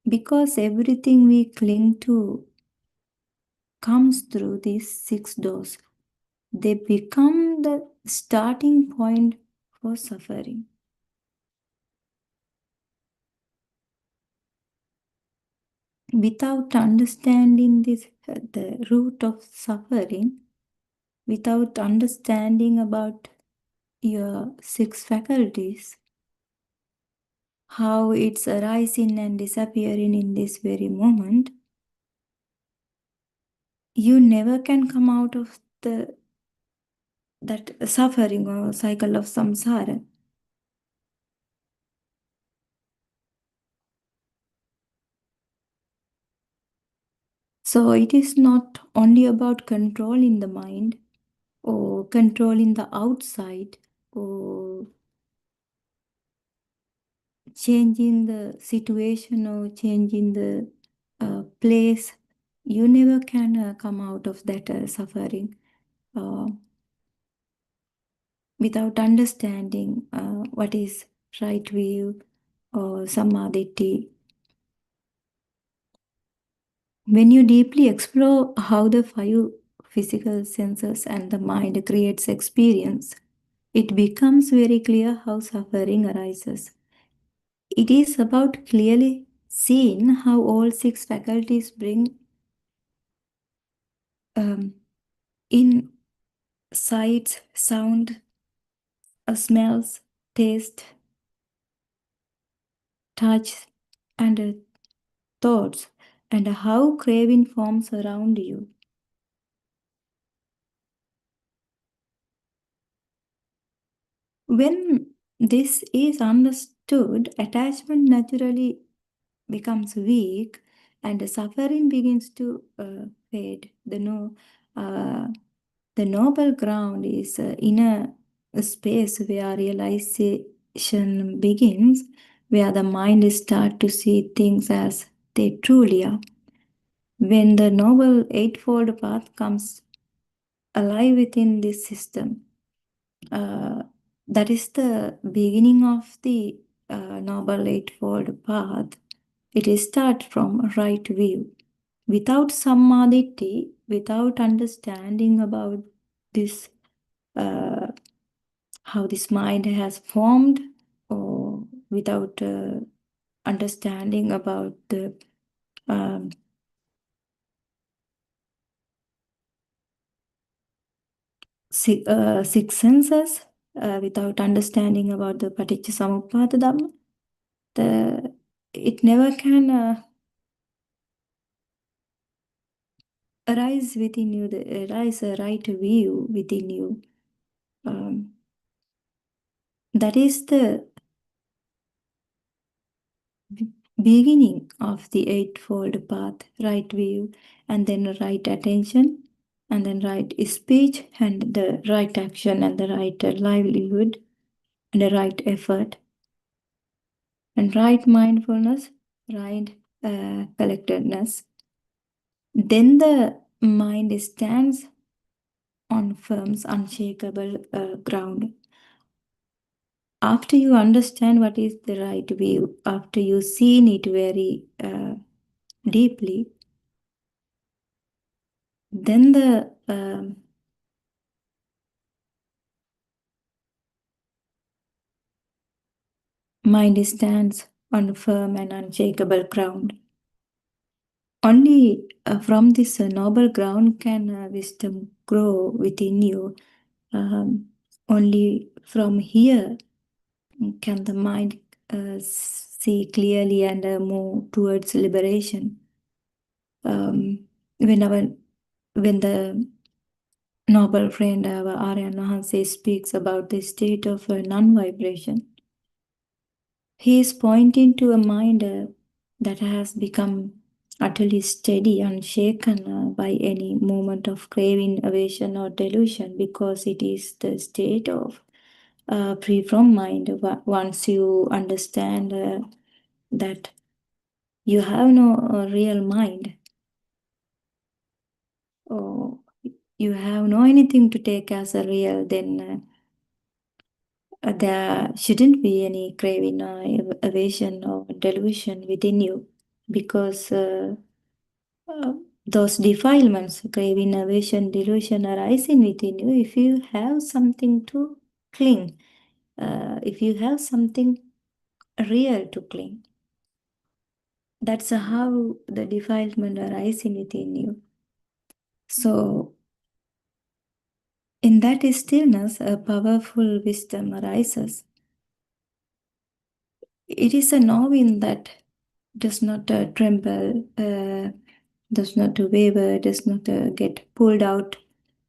Because everything we cling to comes through these six doors. They become the starting point for suffering. Without understanding this, the root of suffering, without understanding about your six faculties, how it's arising and disappearing in this very moment, you never can come out of that suffering or cycle of samsara. So it is not only about controlling the mind or controlling the outside or changing the situation or changing the place. You never can come out of that suffering without understanding what is right view or samadhi. When you deeply explore how the five physical senses and the mind creates experience, it becomes very clear how suffering arises. It is about clearly seeing how all six faculties bring in sight, sound, smells, taste, touch, and thoughts, and how craving forms around you. When this is understood, attachment naturally becomes weak and suffering begins to fade. The noble ground is in a space where realization begins, where the mind starts to see things as they truly are. When the noble eightfold path comes alive within this system, that is the beginning of the noble eightfold path. It starts from right view. Without samadhi, without understanding about this, how this mind has formed, or without understanding about the six senses, without understanding about the paticca samuppada dhamma, it never can arise within you, arise a right view within you. That is the beginning of the eightfold path, right view, and then right attention, and then right speech, and the right action, and the right livelihood, and the right effort, and right mindfulness, right collectedness. Then the mind stands on firm, unshakable ground. After you understand what is the right view, after you seen it very deeply, then the mind stands on firm and unshakable ground. Only from this noble ground can wisdom grow within you. Only from here can the mind see clearly and move towards liberation. When the noble friend Aryan Mahanse speaks about the state of non-vibration, he is pointing to a mind that has become utterly steady, unshaken by any moment of craving, aversion, or delusion, because it is the state of free from mind. Once you understand that you have no real mind, or you have no anything to take as a real, then there shouldn't be any craving or aversion or delusion within you, because those defilements, craving, aversion, delusion, arising within you if you have something to cling, if you have something real to cling. That's how the defilement arising within you. So, in that stillness, a powerful wisdom arises. It is a knowing that does not tremble, does not waver, does not get pulled out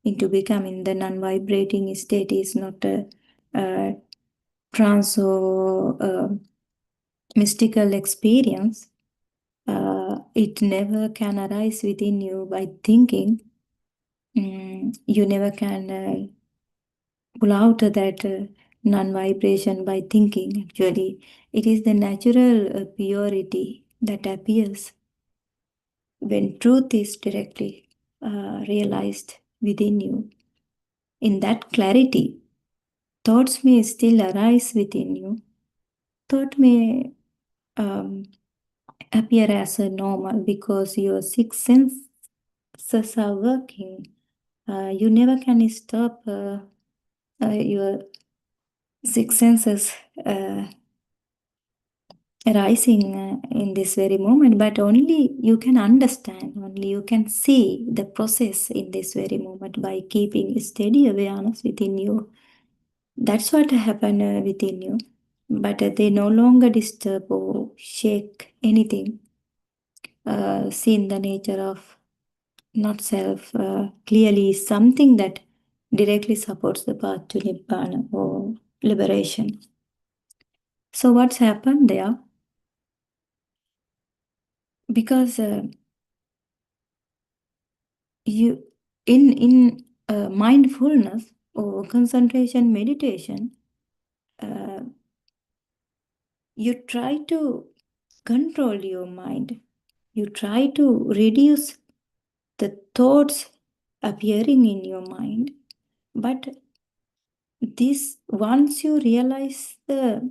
into becoming the non-vibrating state, is not a trance or mystical experience. It never can arise within you by thinking. You never can pull out that non-vibration by thinking. Actually, it is the natural purity that appears when truth is directly realized within you. In that clarity, thoughts may still arise within you. Thought may appear as a normal because your six senses are working. You never can stop your six senses arising in this very moment, but only you can understand, only you can see the process in this very moment by keeping steady awareness within you. That's what happened within you, but they no longer disturb or shake anything. Seeing the nature of not self clearly is something that directly supports the path to Nibbana or liberation. So what's happened there? Because you in mindfulness or concentration meditation, you try to control your mind. You try to reduce the thoughts appearing in your mind. But this, once you realize the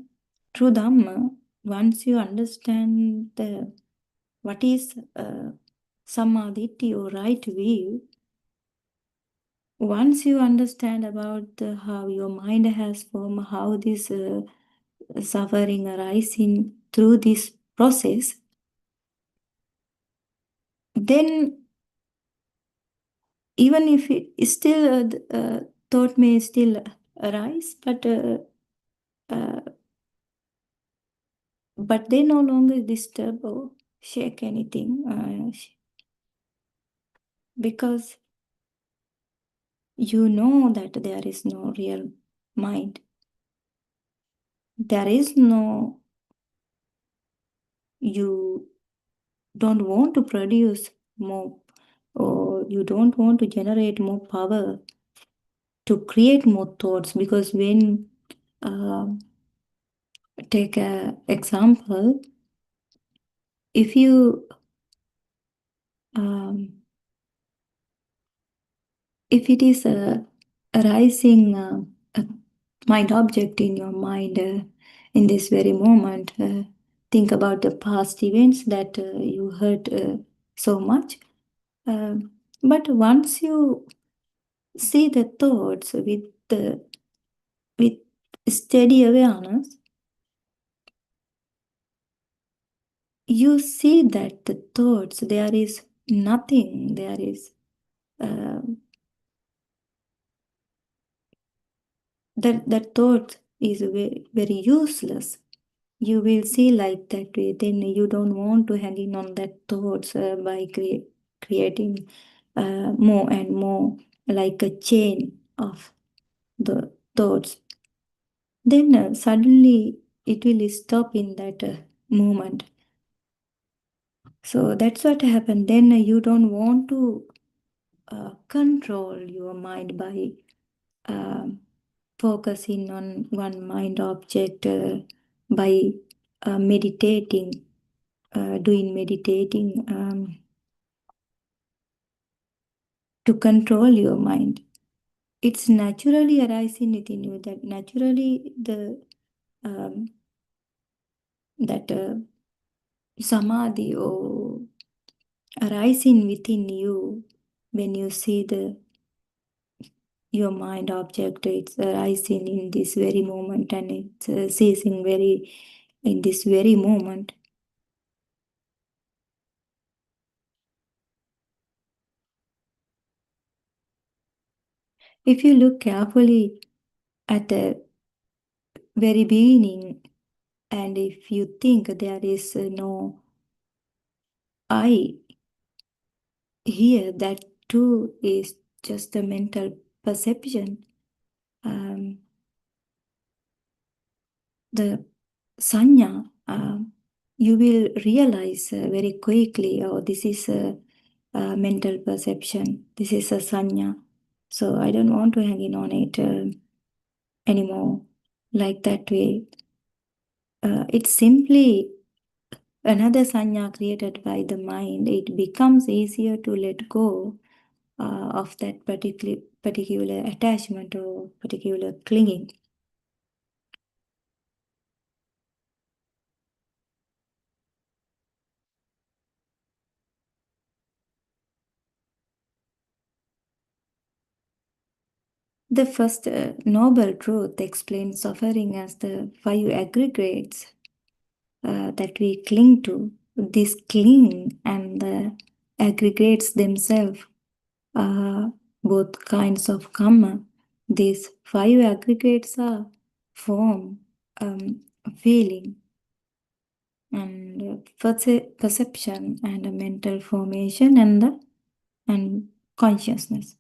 true Dhamma, once you understand what is samadhi or right view, once you understand about how your mind has formed, how this suffering arising through this process, then even if it is still thought may still arise, but they no longer disturb or shake anything. because you know that there is no real mind. There is no, you don't want to produce more, or you don't want to generate more power to create more thoughts, because when take an example, if you if it is a arising a mind object in your mind in this very moment, think about the past events that you heard so much. But once you see the thoughts with steady awareness, you see that the thoughts, there is nothing, there is that thought is very, very useless. You will see like that way, then you don't want to hang in on that thoughts by creating more and more, like a chain of the thoughts. Then suddenly it will stop in that moment. So that's what happened. Then you don't want to control your mind by focusing on one mind object by meditating, doing meditating to control your mind. It's naturally arising within you, that naturally the that samadhi or arising within you when you see your mind object, it's arising in this very moment, and it's ceasing in this very moment. If you look carefully at the very beginning, and if you think there is no I here, that too is just a mental perception. The sanya, you will realize very quickly, oh, this is a mental perception, this is a sanya. So I don't want to hang in on it anymore like that way. It's simply another sanya created by the mind. It becomes easier to let go of that particular attachment or particular clinging. The first noble truth explains suffering as the 5 aggregates that we cling to. This cling and the aggregates themselves are both kinds of karma. These 5 aggregates are form, feeling, and perception, and a mental formation, and consciousness.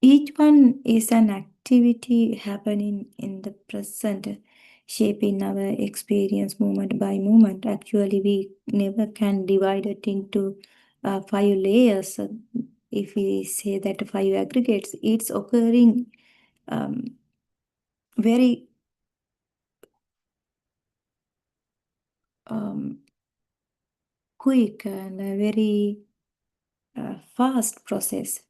Each one is an activity happening in the present, shaping our experience moment by moment. Actually, we never can divide it into 5 layers. If we say that 5 aggregates, it's occurring very quick and a very fast process.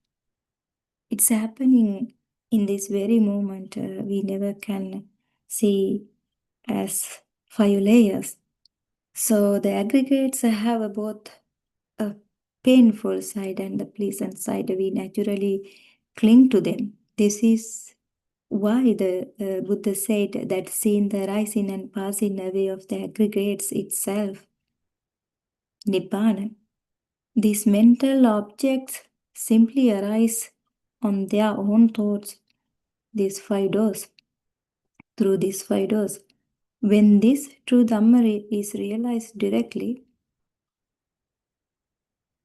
It's happening in this very moment. We never can see as 5 layers. So the aggregates have both a painful side and the pleasant side. We naturally cling to them. This is why the Buddha said that seeing the rising and passing away of the aggregates itself, Nibbana. These mental objects simply arise on their own thoughts, these 5 doors, through these 5 doors. When this true Dhamma is realized directly,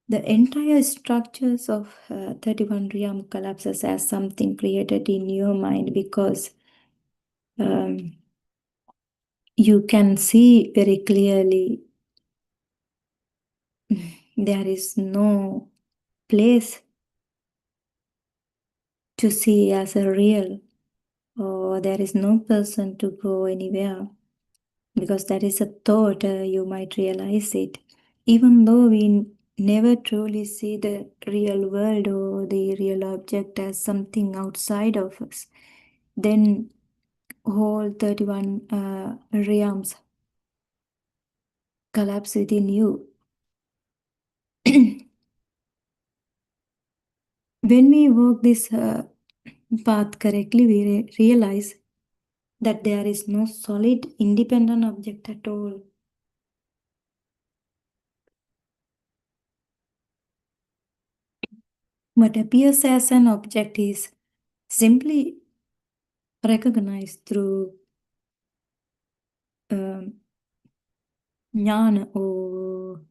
The entire structures of 31 realm collapses as something created in your mind because you can see very clearly there is no place to see as a real, or there is no person to go anywhere, because that is a thought. You might realize it. Even though we never truly see the real world or the real object as something outside of us, then whole 31 realms collapse within you. When we walk this path correctly, we realize that there is no solid independent object at all. What appears as an object is simply recognized through jnana or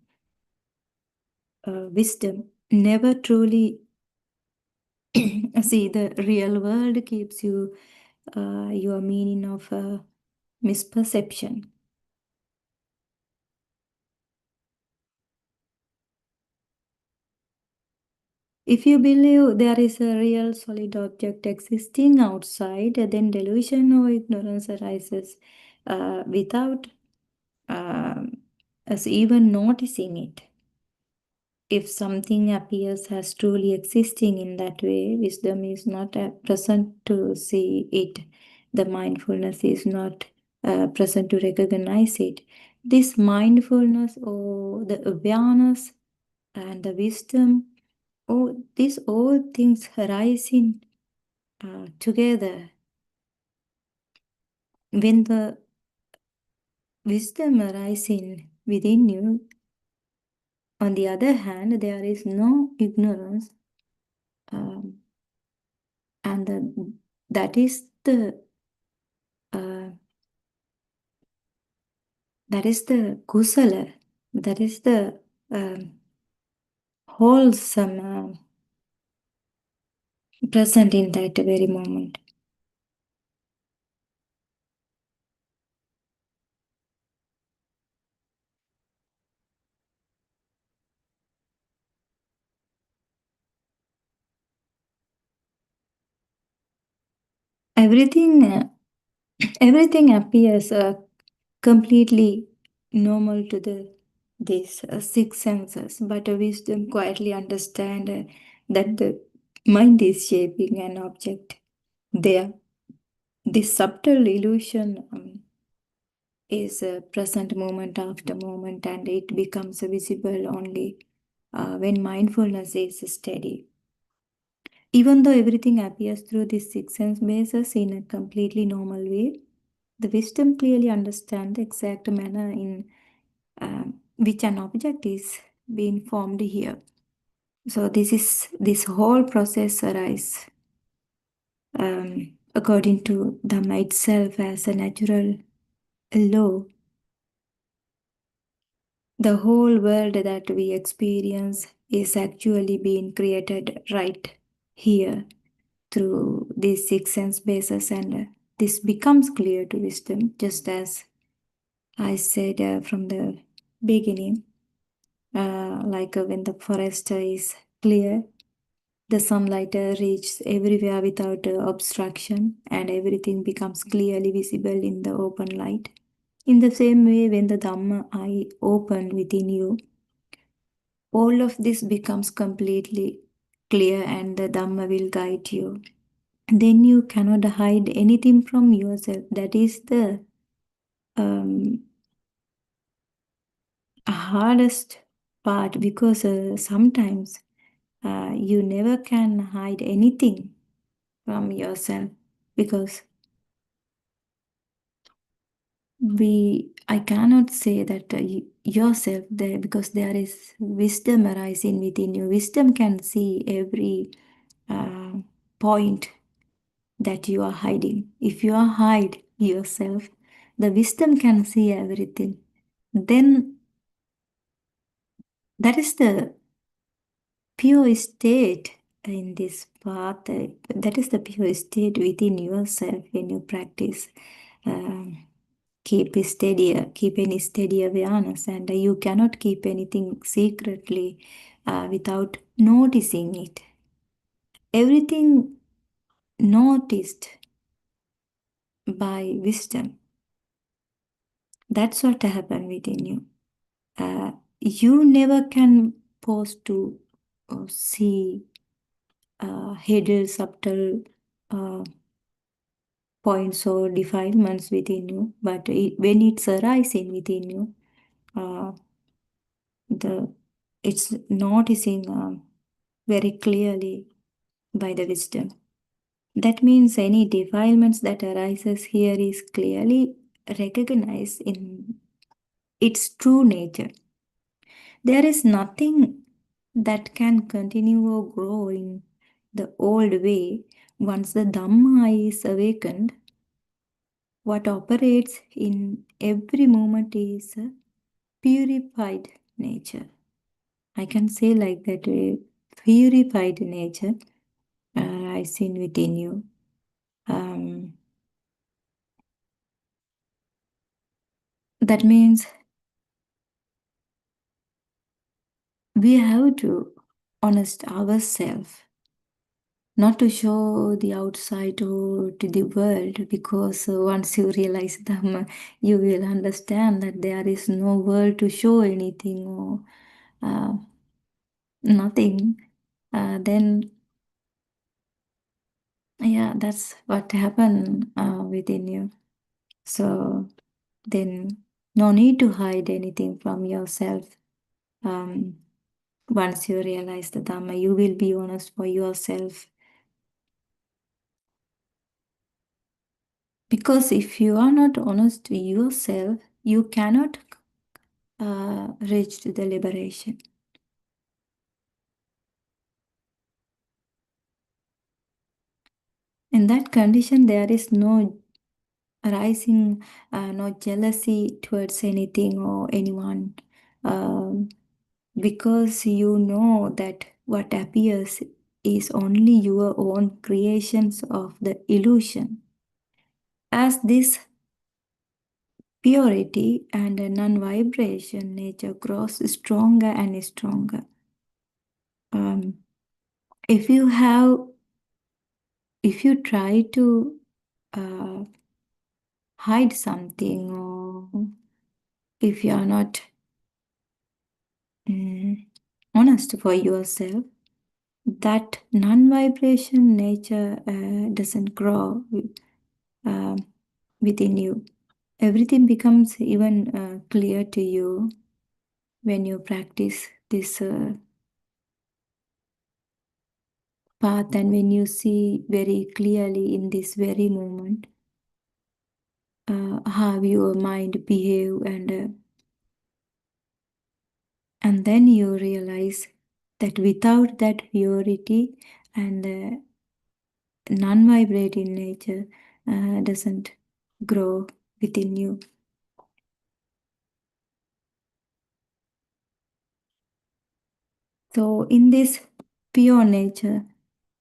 wisdom. Never truly see the real world keeps you your meaning of misperception. If you believe there is a real solid object existing outside, then delusion or ignorance arises without us even noticing it. If something appears as truly existing in that way, wisdom is not present to see it. The mindfulness is not present to recognize it. This mindfulness or the awareness and the wisdom, these all things arising together. When the wisdom arising within you, on the other hand, there is no ignorance, and that is the kusala, that is the wholesome present in that very moment. Everything appears completely normal to these six senses, but wisdom quietly understand that the mind is shaping an object there. This subtle illusion is present moment after moment, and it becomes visible only when mindfulness is steady. Even though everything appears through these six sense bases in a completely normal way, the wisdom clearly understands the exact manner in which an object is being formed here. So this whole process arises according to Dhamma itself as a natural law. The whole world that we experience is actually being created right here through these six sense bases, and this becomes clear to wisdom, just as I said from the beginning. Like when the forest is clear, the sunlight reaches everywhere without obstruction, and everything becomes clearly visible in the open light. In the same way, when the Dhamma eye open within you, all of this becomes completely clear, and the Dhamma will guide you. Then you cannot hide anything from yourself. That is the hardest part, because sometimes you never can hide anything from yourself, because I cannot say that yourself there, because there is wisdom arising within you. Wisdom can see every point that you are hiding. If you hide yourself, the wisdom can see everything. Then that is the pure state in this path. That is the pure state within yourself when you practice. Keep any steady awareness, and you cannot keep anything secretly without noticing it. Everything noticed by wisdom. That's what happened within you. You never can pause to see hidden subtle points or defilements within you, but when it's arising within you, it's noticing very clearly by the wisdom. That means any defilements that arises here is clearly recognized in its true nature. There is nothing that can continue or grow in the old way. Once the Dhamma is awakened, what operates in every moment is a purified nature. I can say like that, a purified nature rising within you. That means we have to honest ourselves, not to show the outside or to the world, because once you realize Dhamma, you will understand that there is no world to show anything or nothing. Then, yeah, that's what happened within you. So then, no need to hide anything from yourself. Once you realize the Dhamma, you will be honest for yourself. Because if you are not honest to yourself, you cannot reach to the liberation. In that condition, there is no arising, no jealousy towards anything or anyone. Because you know that what appears is only your own creations of the illusion. As this purity and non-vibration nature grows stronger and stronger. If you try to hide something, or if you are not honest for yourself, that non-vibration nature doesn't grow within you. Everything becomes even clear to you when you practice this path, and when you see very clearly in this very moment how your mind behave, and then you realize that without that purity and non-vibrating nature doesn't grow within you. So in this pure nature,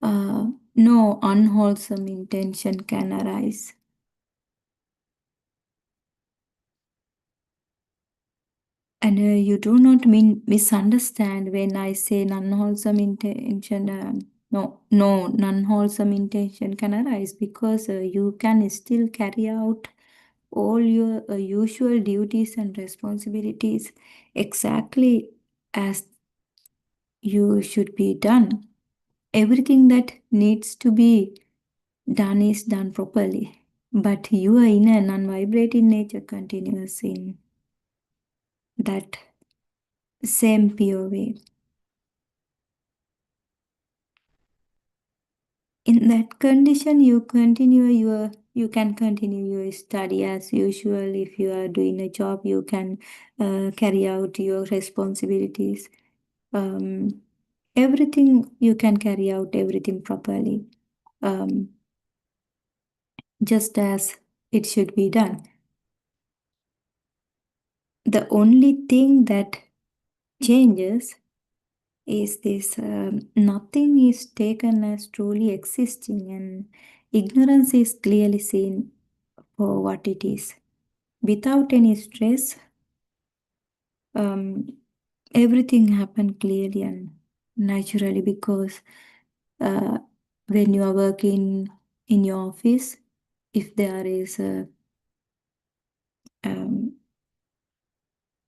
no unwholesome intention can arise. And you do not misunderstand when I say non-wholesome intention. No, non-wholesome intention can arise, because you can still carry out all your usual duties and responsibilities exactly as you should be done. Everything that needs to be done is done properly. But your inner non-vibrating nature continues in that same pure way. In that condition, you can continue your study as usual. If you are doing a job, you can carry out your responsibilities. Everything you can carry out everything properly, just as it should be done. The only thing that changes is this nothing is taken as truly existing, and ignorance is clearly seen for what it is. Without any stress, everything happened clearly and naturally, because when you are working in your office, if there is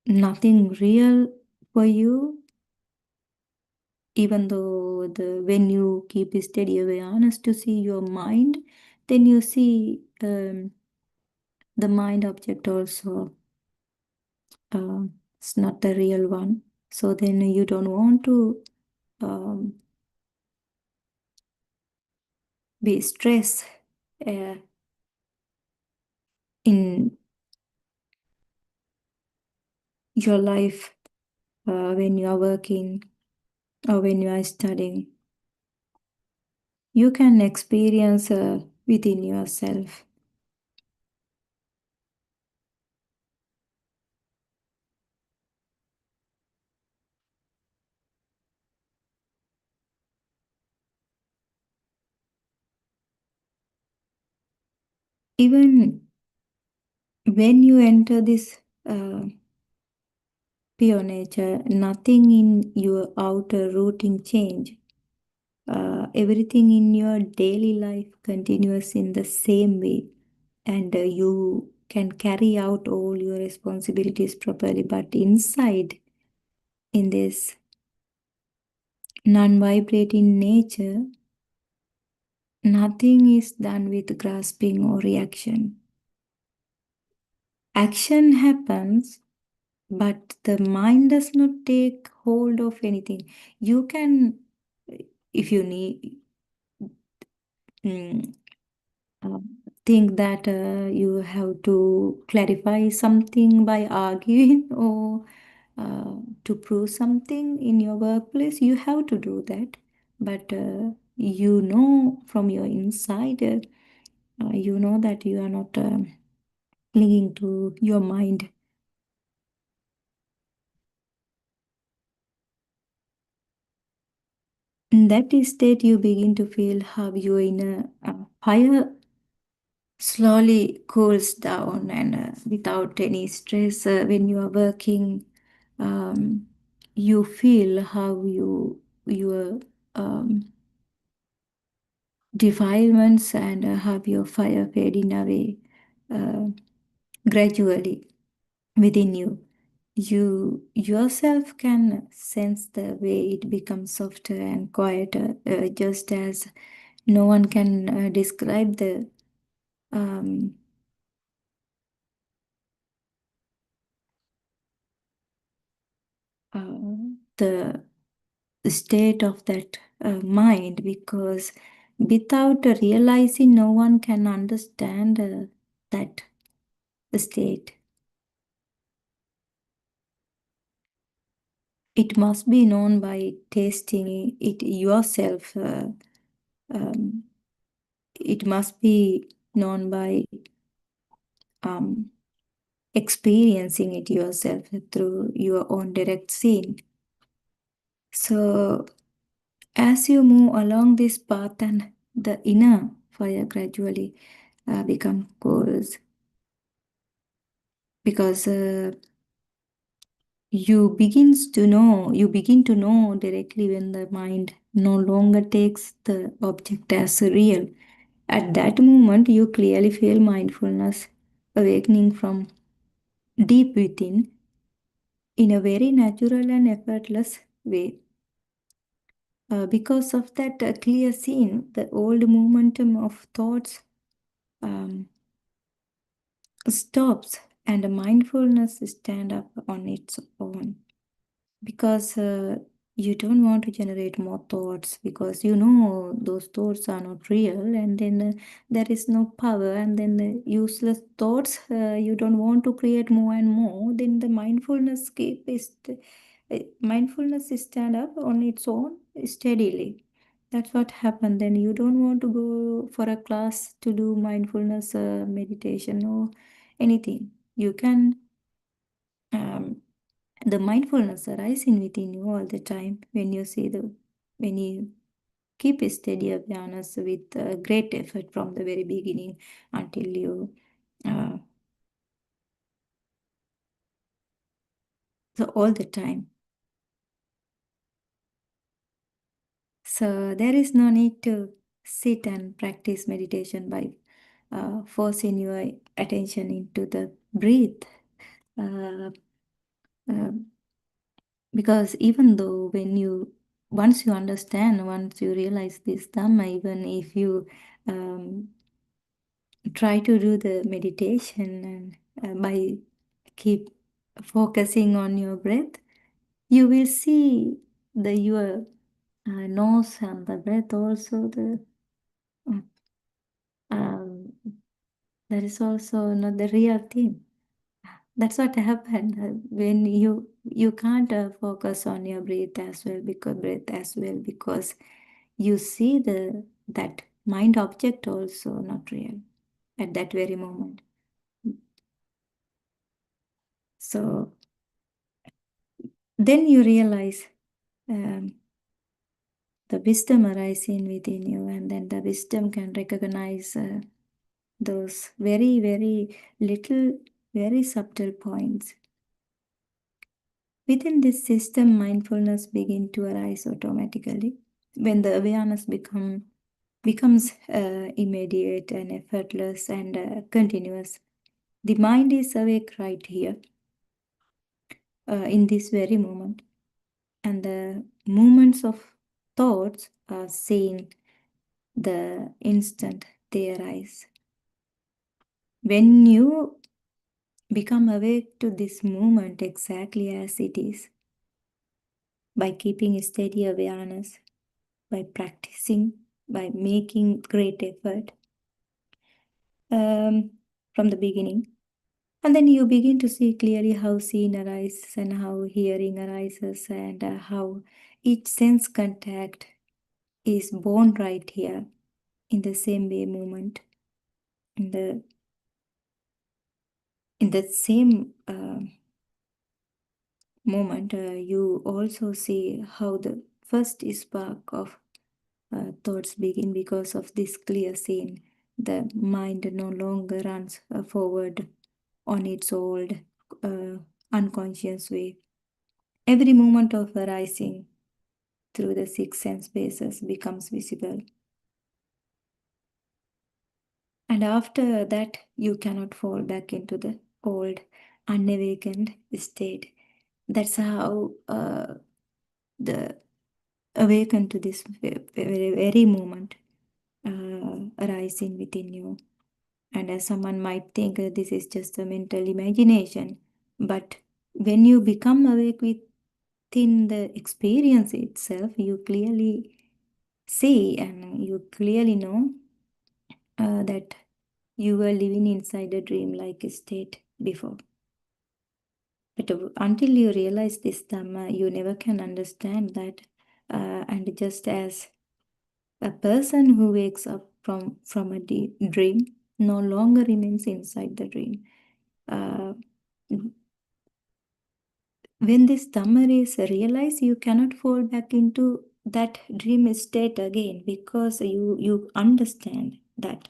nothing real for you, even though when you keep a steady awareness to see your mind, then you see the mind object also. It's not the real one. So then you don't want to be stressed in your life when you are working or when you are studying. You can experience within yourself. Even when you enter this pure nature, nothing in your outer routine change. Everything in your daily life continues in the same way, and you can carry out all your responsibilities properly. But inside, in this non-vibrating nature, nothing is done with grasping or reaction. Action happens, but the mind does not take hold of anything. You can, if you need, think that you have to clarify something by arguing or to prove something in your workplace, you have to do that. But you know from your inside, you know that you are not clinging to your mind. In that state, you begin to feel how your inner fire slowly cools down, and without any stress, when you are working, you feel how your defilements and have your fire fading away gradually within you. You yourself can sense the way it becomes softer and quieter, just as no one can describe the state of that mind, because without realizing, no one can understand that state. It must be known by tasting it yourself. It must be known by experiencing it yourself through your own direct seeing. So as you move along this path, and the inner fire gradually become cools, because you begin to know directly when the mind no longer takes the object as real. At that moment, you clearly feel mindfulness awakening from deep within in a very natural and effortless way. Because of that clear scene, the old momentum of thoughts stops, and mindfulness stand up on its own. Because you don't want to generate more thoughts, because you know those thoughts are not real, and then there is no power, and then the useless thoughts, you don't want to create more and more. Then the mindfulness stand up on its own steadily. That's what happened. Then you don't want to go for a class to do mindfulness meditation or anything. You can the mindfulness arising within you all the time when you keep a steady awareness with great effort from the very beginning until you so all the time. So there is no need to sit and practice meditation by forcing your attention into the breath. Because even though once you understand, once you realize this Dhamma, even if you try to do the meditation and by keep focusing on your breath, you will see your nose and the breath also that is also not the real thing. That's what happened when you can't focus on your breath as well because you see that mind object also not real at that very moment. So then you realize the wisdom arising within you, and then the wisdom can recognize those very, very little, very subtle points. Within this system, mindfulness begins to arise automatically. When the awareness becomes immediate and effortless and continuous, the mind is awake right here in this very moment. And the movements of thoughts are seen the instant they arise. When you become awake to this moment exactly as it is, by keeping a steady awareness, by practicing, by making great effort from the beginning, and then you begin to see clearly how seeing arises and how hearing arises and how each sense contact is born right here in the same way moment. In the same moment, you also see how the first spark of thoughts begin because of this clear scene. The mind no longer runs forward on its old unconscious way. Every moment of arising through the six sense bases becomes visible. And after that, you cannot fall back into the old unawakened state. That's how the awaken to this very moment arising within you. And as someone might think this is just a mental imagination, but when you become awake within the experience itself, you clearly see and you clearly know that you were living inside a dream-like state before. But until you realize this Dhamma, you never can understand that. And just as a person who wakes up from a dream no longer remains inside the dream. When this Dhamma is realized, you cannot fall back into that dream state again because you understand that.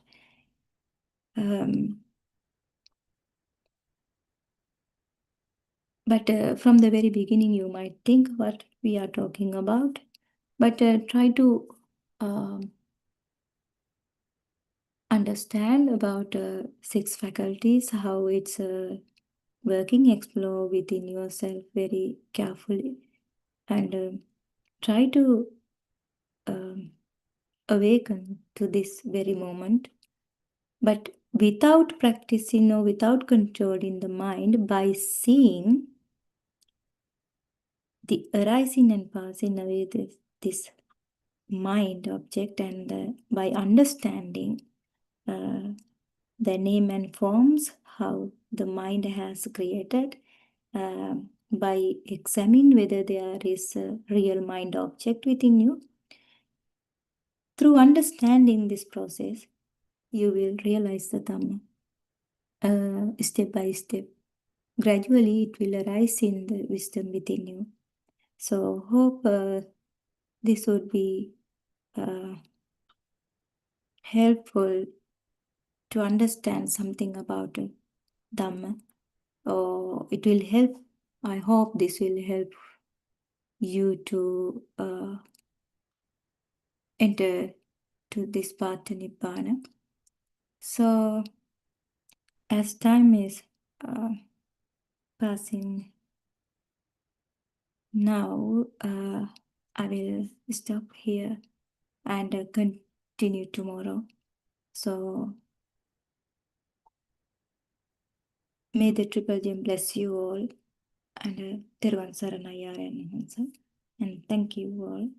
But from the very beginning, you might think what we are talking about, but try to understand about six faculties, how it's working, explore within yourself very carefully, and try to awaken to this very moment, but without practicing or without controlling the mind, by seeing the arising and passing away this mind object, and by understanding the name and forms how the mind has created, by examining whether there is a real mind object within you. Through understanding this process, you will realize the Dhamma step by step. gradually it will arise in the wisdom within you. So hope this would be helpful to understand something about Dhamma, or it will help. I hope this will help you to enter to this path to Nibbana. So as time is passing now, I will stop here and continue tomorrow. So may the Triple Gem bless you all, and Thiruvan Saranaya, and thank you all.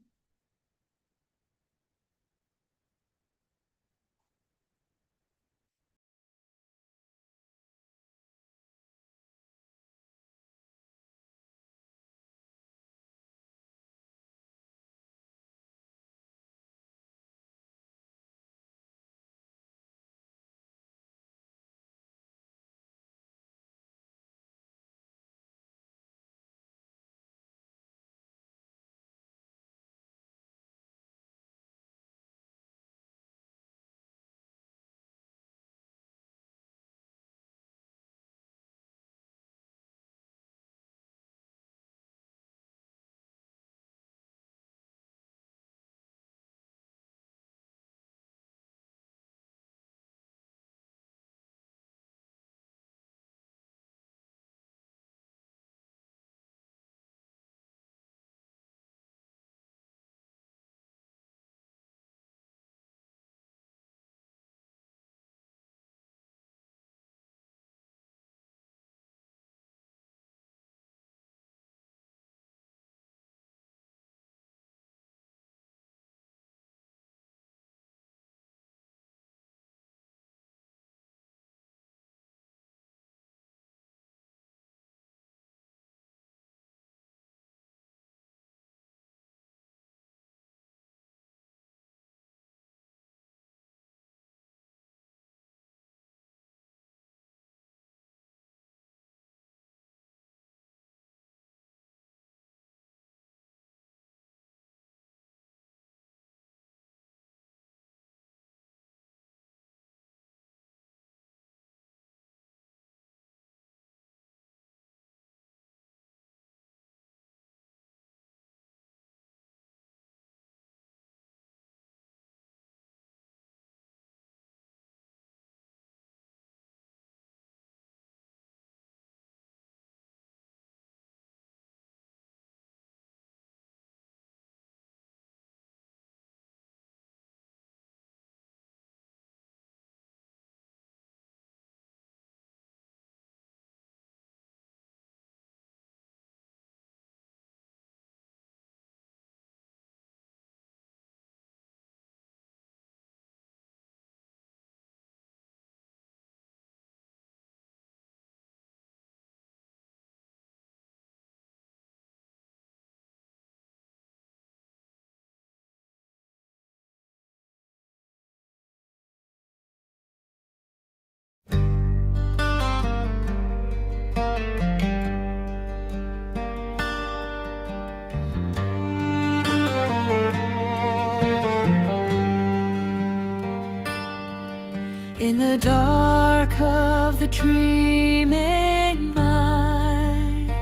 In the dark of the dreaming mind,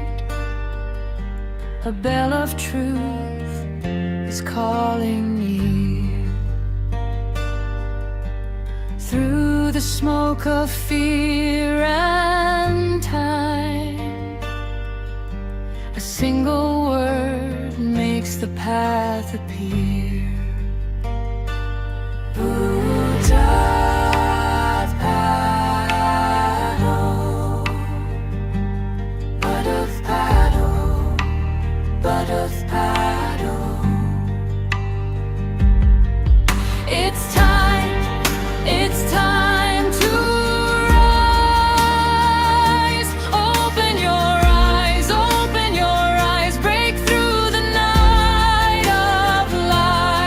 a bell of truth is calling near. Through the smoke of fear and time, a single word makes the path appear. Buddothpado. It's time to rise. Open your eyes, break through the night of lies.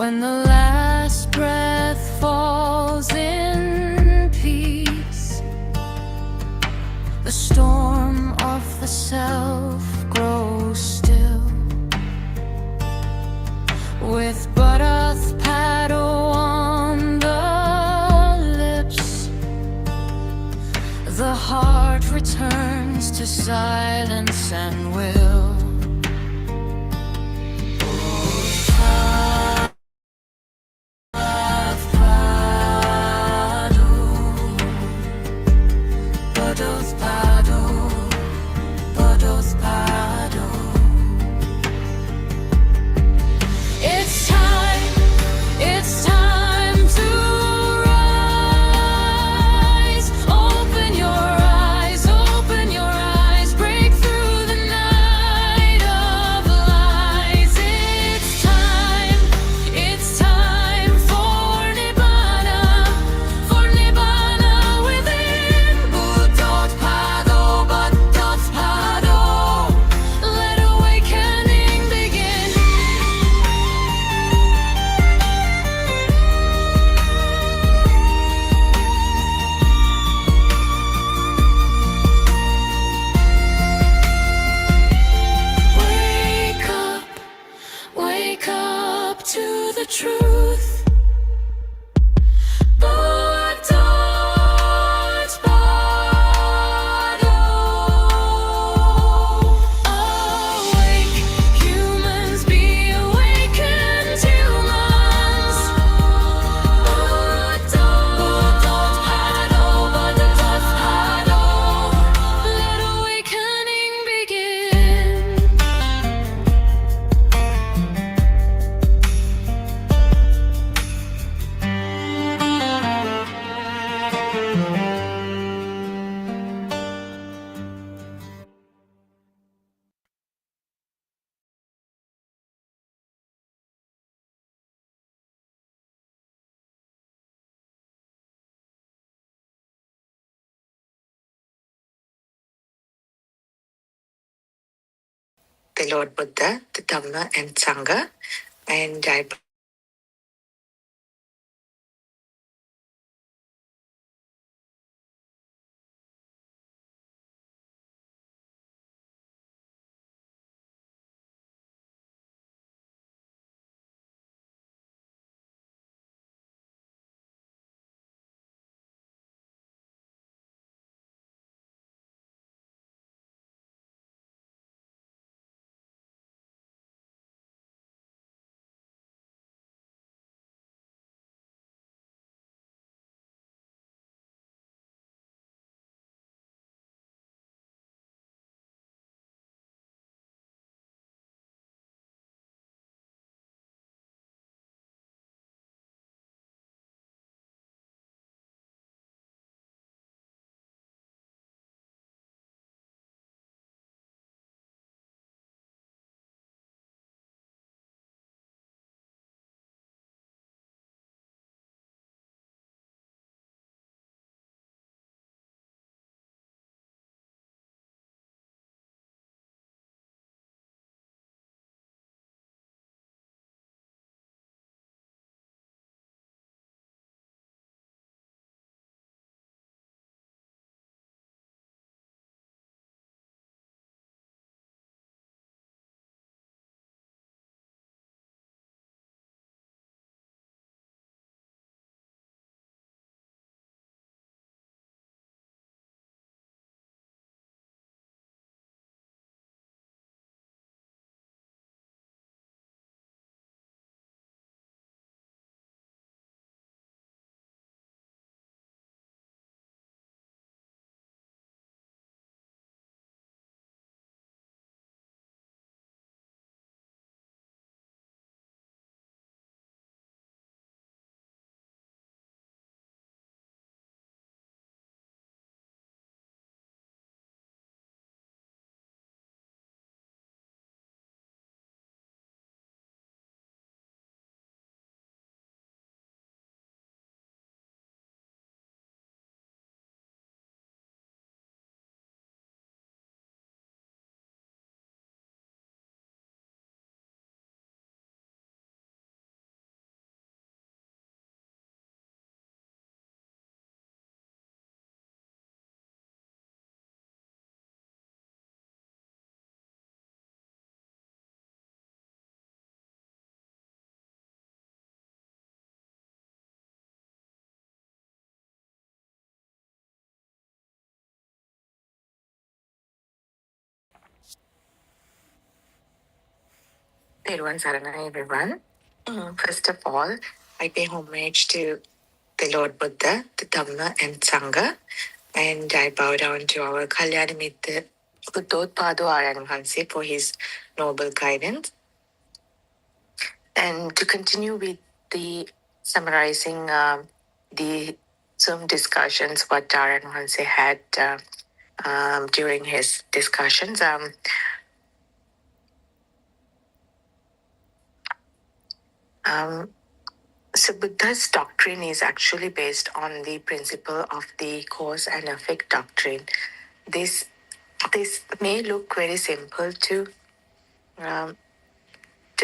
When the last breath falls in peace, the storm of the self grows still. With Buddothpado on the lips, the heart returns to silence and will. Buddothpado, Buddothpado. It's time to rise. Open your eyes, break through the night of lies. It's time for Nibbana within. Buddothpado, Buddothpado, let awakening begin. Wake up to the truth. Buddothpado. Awake, humans, be awakened humans. Buddothpado, Buddothpado, let awakening begin. The Lord Buddha, the Dhamma and Sangha, and I Everyone, Saranai, everyone. First of all, I pay homage to the Lord Buddha, the Dhamma, and Sangha. And I bow down to our Kalyanamitta Buddothpado Aranhanse for his noble guidance. And to continue with the summarizing the Zoom discussions, what Aranhanse had during his discussions. So Buddha's doctrine is actually based on the principle of the cause and effect doctrine. This may look very simple to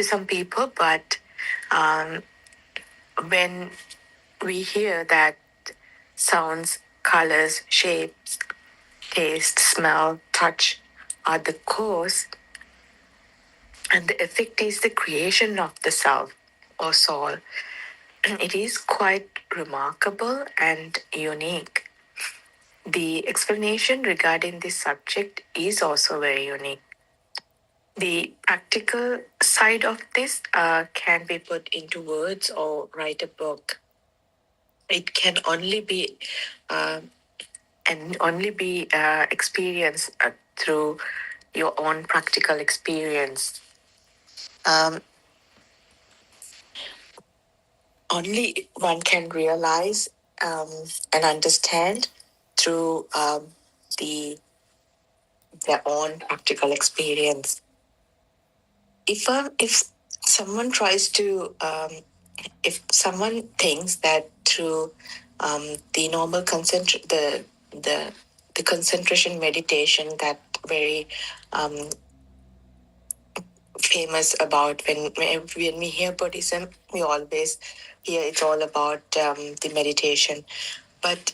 some people, but when we hear that sounds, colors, shapes, taste, smell, touch are the cause, and the effect is the creation of the self or soul, it is quite remarkable and unique. The explanation regarding this subject is also very unique. The practical side of this can be put into words or write a book. It can only be experienced through your own practical experience. Only one can realize and understand through their own practical experience. If someone tries to if someone thinks that through the normal the concentration meditation that very famous about when we hear Buddhism, we always hear it's all about the meditation. But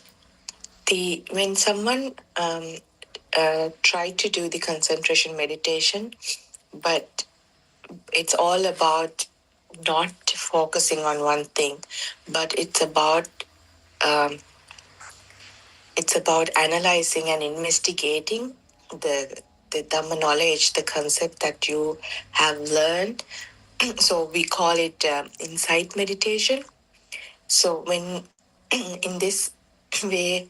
when someone try to do the concentration meditation, but it's all about not focusing on one thing, but it's about analyzing and investigating the Dhamma knowledge, the concept that you have learned. So we call it insight meditation. So when in this way,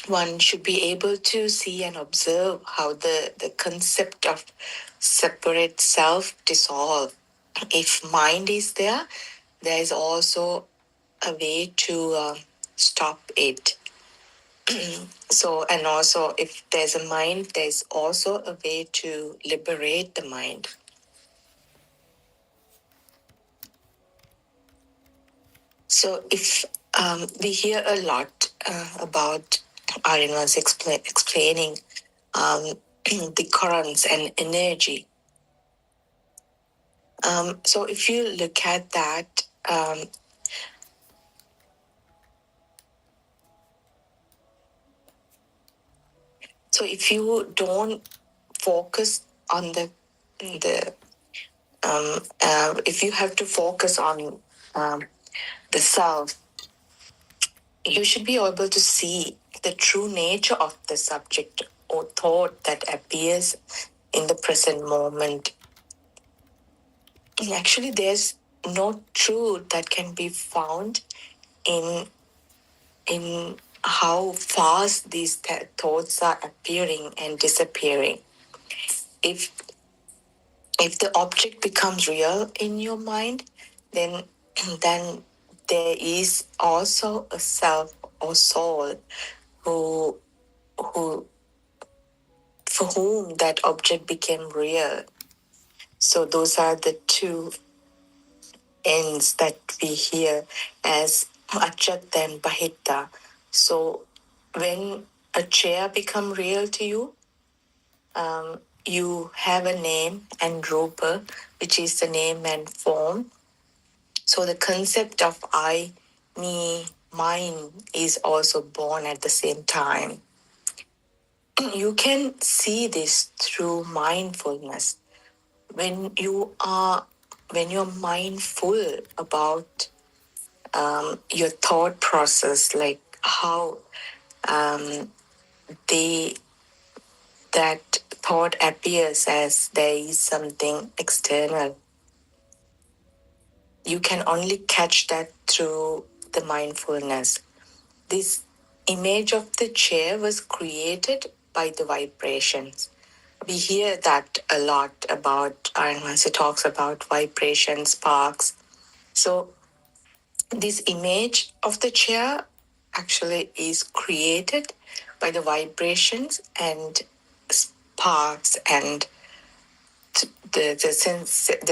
one should be able to see and observe how the concept of separate self dissolve. If mind is there, there is also a way to stop it. So, and also if there's a mind, there's also a way to liberate the mind. So if we hear a lot about Aryan's explaining the currents and energy. So if you look at that, so if you don't focus on if you have to focus on the self, you should be able to see the true nature of the subject or thought that appears in the present moment. Actually, there's no truth that can be found in how fast these thoughts are appearing and disappearing. If the object becomes real in your mind, then there is also a self or soul who for whom that object became real. So those are the two ends that we hear as Achat and Bahitta. So when a chair become real to you, you have a name and rupa, which is the name and form. So the concept of I, me, mine is also born at the same time. You can see this through mindfulness. When you're mindful about your thought process, like how that thought appears as there is something external. You can only catch that through the mindfulness. This image of the chair was created by the vibrations. We hear that a lot about, and once it talks about vibrations, sparks. So this image of the chair actually is created by the vibrations and sparks and the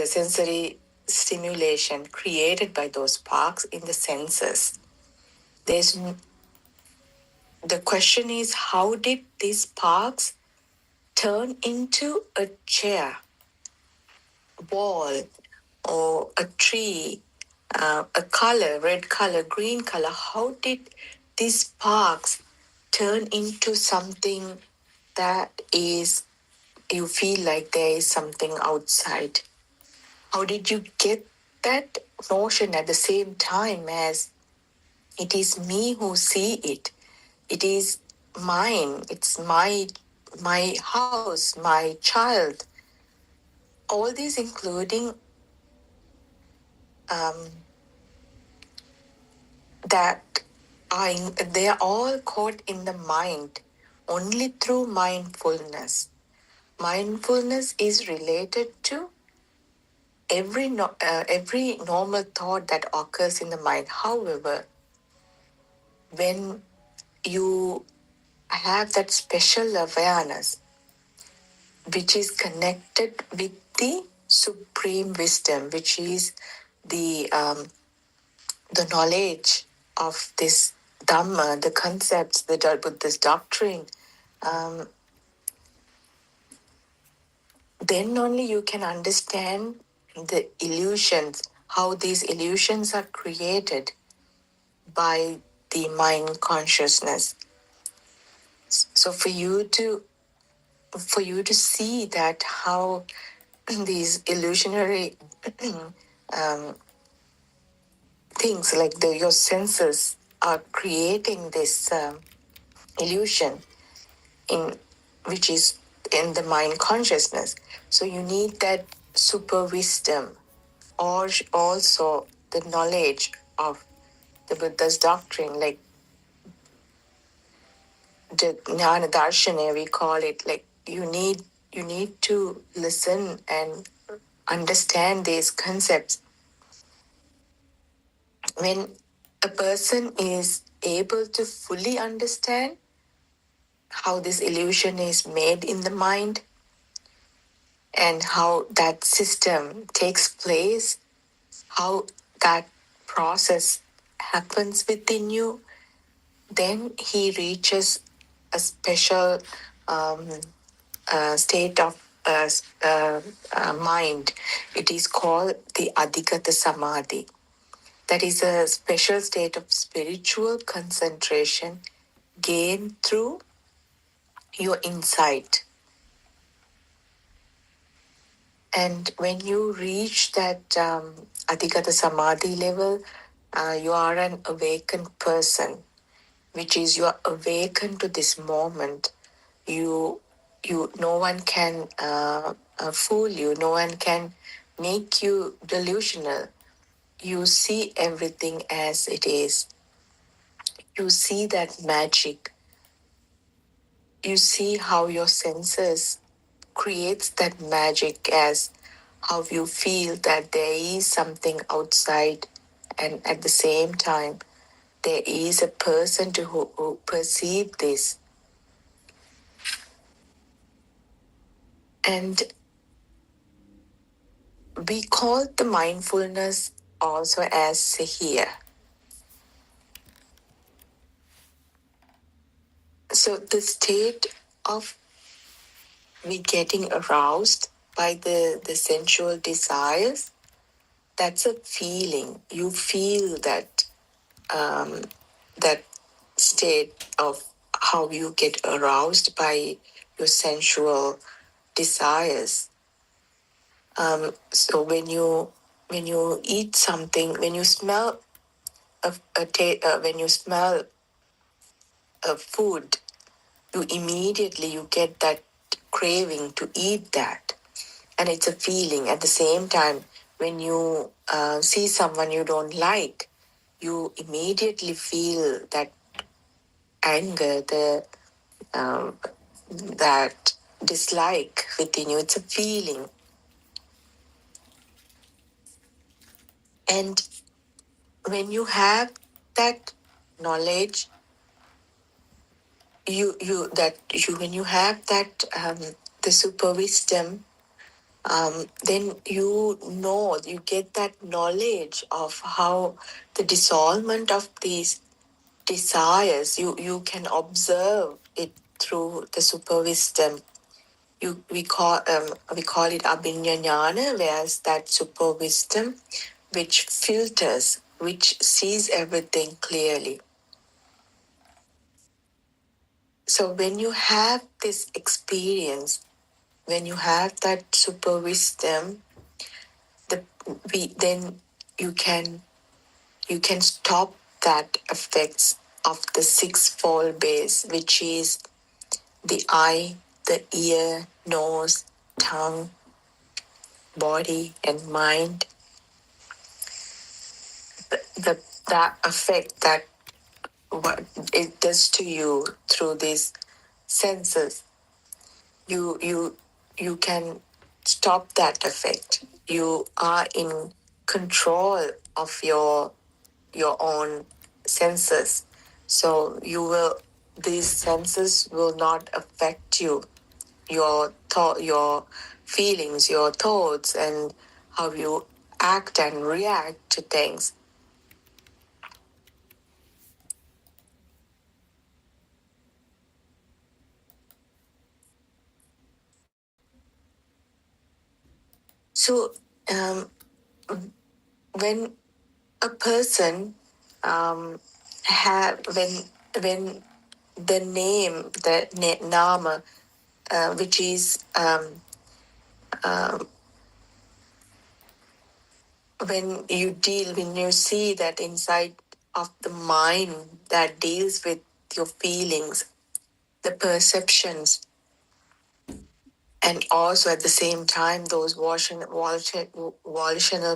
sensory stimulation created by those sparks in the senses. The question is, how did these sparks turn into a chair, wall, or a tree, a color, red color, green color? How did these sparks turn into something that is, you feel like there is something outside? How did you get that notion at the same time as it is me who see it? It is mine. It's my house, my child. All these including that they are all caught in the mind only through mindfulness. Mindfulness is related to every normal thought that occurs in the mind. However, when you have that special awareness which is connected with the supreme wisdom, which is the knowledge of this Dhamma, the concepts, the Buddhist doctrine, then only you can understand the illusions, how these illusions are created by the mind consciousness. So for you to see that how these illusionary things like your senses are creating this illusion which is in the mind consciousness. So you need that super wisdom or also the knowledge of the Buddha's doctrine, like the Jnana Darshana, we call it. Like you need to listen and understand these concepts. When a person is able to fully understand how this illusion is made in the mind and how that system takes place, how that process happens within you, then he reaches a special state of mind. It is called the Adhikata Samadhi. That is a special state of spiritual concentration gained through your insight. And when you reach that Adhikata Samadhi level, you are an awakened person, which is you are awakened to this moment. No one can fool you. No one can make you delusional. You see everything as it is. You see that magic. You see how your senses creates that magic as how you feel that there is something outside, and at the same time there is a person who perceive this. And we call the mindfulness also as here. So the state of me getting aroused by the sensual desires, that's a feeling. You feel that that state of how you get aroused by your sensual desires. So when you eat something, when you smell when you smell a food, you get that craving to eat that. And it's a feeling. At the same time, when you see someone you don't like, you immediately feel that anger, that dislike within you. It's a feeling. And when you have that knowledge, when you have that the super wisdom, then you get that knowledge of how the dissolvement of these desires, you can observe it through the super wisdom. We call it abhinya jnana, whereas that super wisdom which filters, which sees everything clearly. So when you have this experience, when you have that super wisdom, then you can stop that effects of the sixfold base, which is the eye, the ear, nose, tongue, body, and mind. That effect, that what it does to you through these senses, you can stop that effect. You are in control of your own senses. So these senses will not affect you, your feelings, your thoughts, and how you act and react to things. So when a person when the name, the nama, which is when you see that inside of the mind that deals with your feelings, the perceptions, and also at the same time those volitional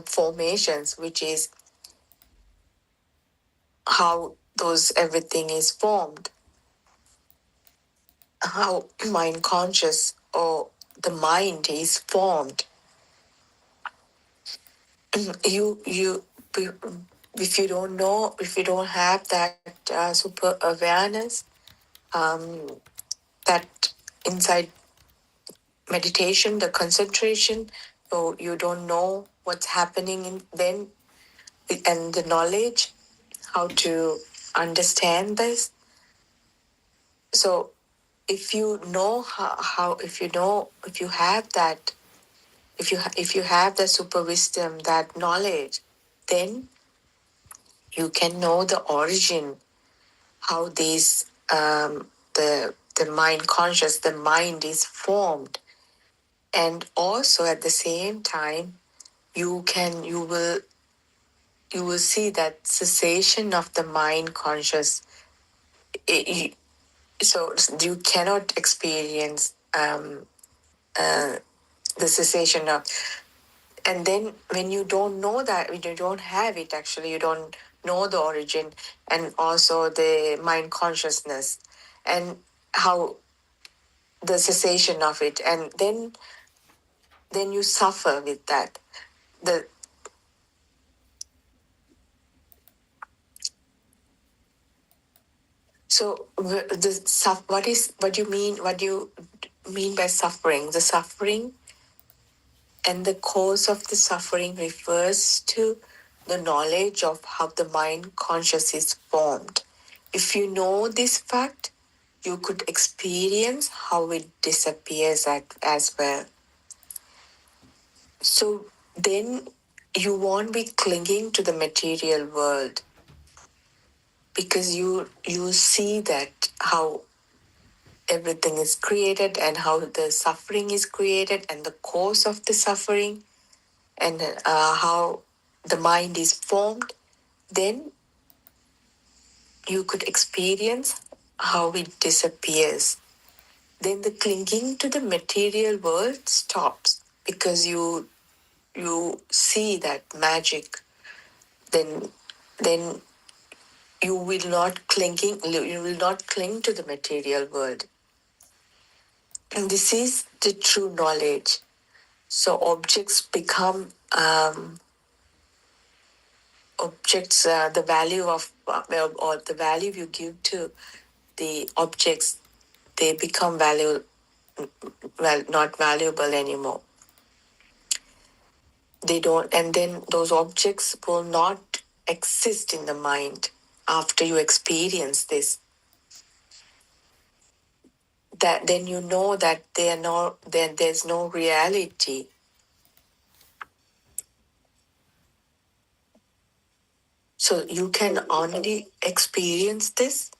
formations, which is how everything is formed, how mind conscious or the mind is formed. If you don't know, if you don't have that super awareness, that inside meditation, the concentration, so you don't know what's happening then, and the knowledge how to understand this. So if you know if you have that, if you have the super wisdom, that knowledge, then you can know the origin, how these the mind conscious, the mind is formed. And also at the same time, you will see that cessation of the mind conscious. So you cannot experience the cessation of. And then when you don't know that, when you don't have it, actually, you don't know the origin and also the mind consciousness and how the cessation of it. And then you suffer with that. So what do you mean by suffering? The suffering and the cause of the suffering refers to the knowledge of how the mind conscious is formed. If you know this fact, you could experience how it disappears as well. So then you won't be clinging to the material world, because you see that how everything is created and how the suffering is created and the cause of the suffering, and how the mind is formed. Then you could experience how it disappears. then the clinging to the material world stops because you see that magic. Then you will not cling to the material world. And this is the true knowledge. So objects become the value of or the value you give to the objects, they become not valuable anymore. They don't, and then those objects will not exist in the mind after you experience this. That then you know that there's no reality. So you can only experience this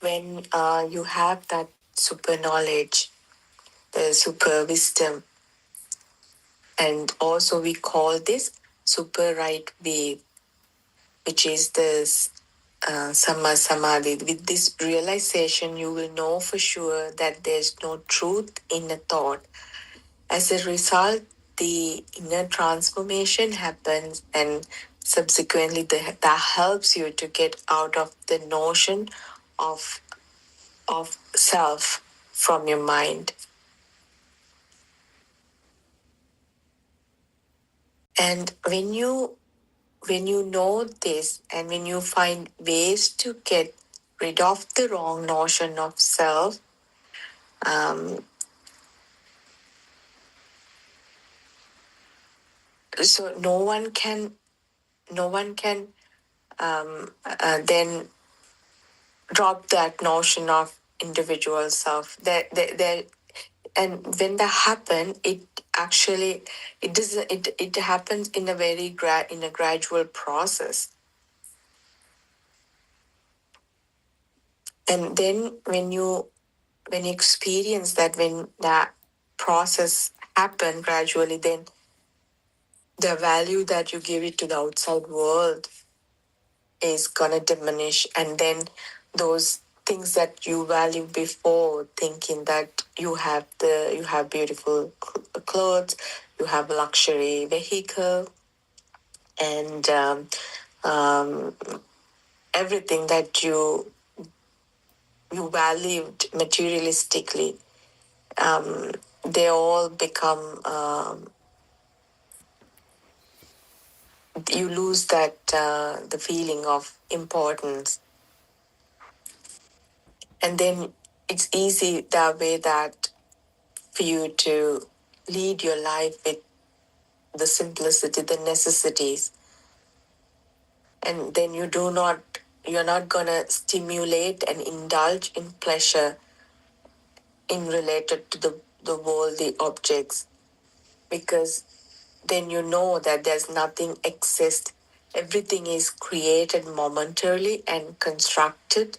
when you have that super knowledge, the super wisdom, and also we call this super right wave, which is this Samma Samadhi. With this realization, you will know for sure that there's no truth in a thought. As a result, the inner transformation happens, and subsequently that helps you to get out of the notion of self from your mind. And when you know this, and when you find ways to get rid of the wrong notion of self, so no one can then drop that notion of individual self. And when that happens, it happens in a very gradual process. And then when you experience that, when that process happen gradually, then the value that you give it to the outside world is gonna diminish, and then those things that you value before, thinking that you have beautiful clothes, you have a luxury vehicle, and everything that you valued materialistically, they all become you lose that the feeling of importance. And then it's easy that way that for you to lead your life with the simplicity, the necessities. And then you're not gonna stimulate and indulge in pleasure in related to the worldly objects, because then you know that there's nothing exists. Everything is created momentarily and constructed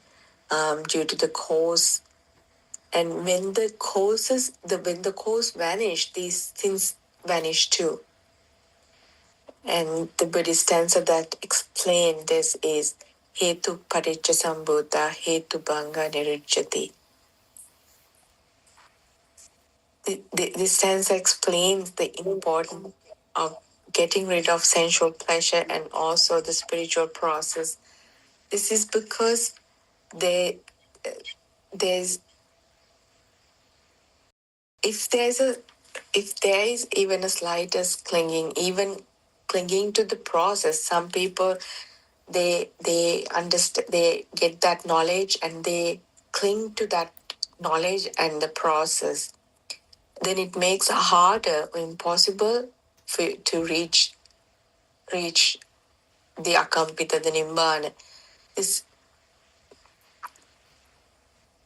due to the cause. And when the cause vanish, these things vanish too. And the Buddhist stanza that explain this is Hetu Paticca Sambhuta Hetu Bhanga Niruchyati. This stanza explains the importance of getting rid of sensual pleasure and also the spiritual process. This is because there's if there is even a slightest clinging to the process, some people they understand, they get that knowledge and they cling to that knowledge and the process, then it makes it harder or impossible for you to reach the akampita, the nibbana. This,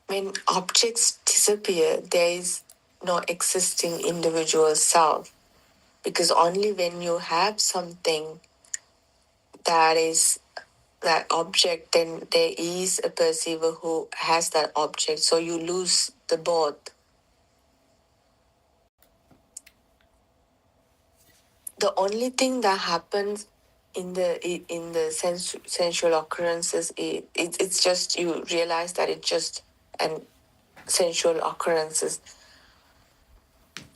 when objects disappear, there is no existing individual self, because only when you have something that is that object, then there is a perceiver who has that object. So you lose the both. The only thing that happens in the sensual occurrences, it's just you realize that it's just an sensual occurrences.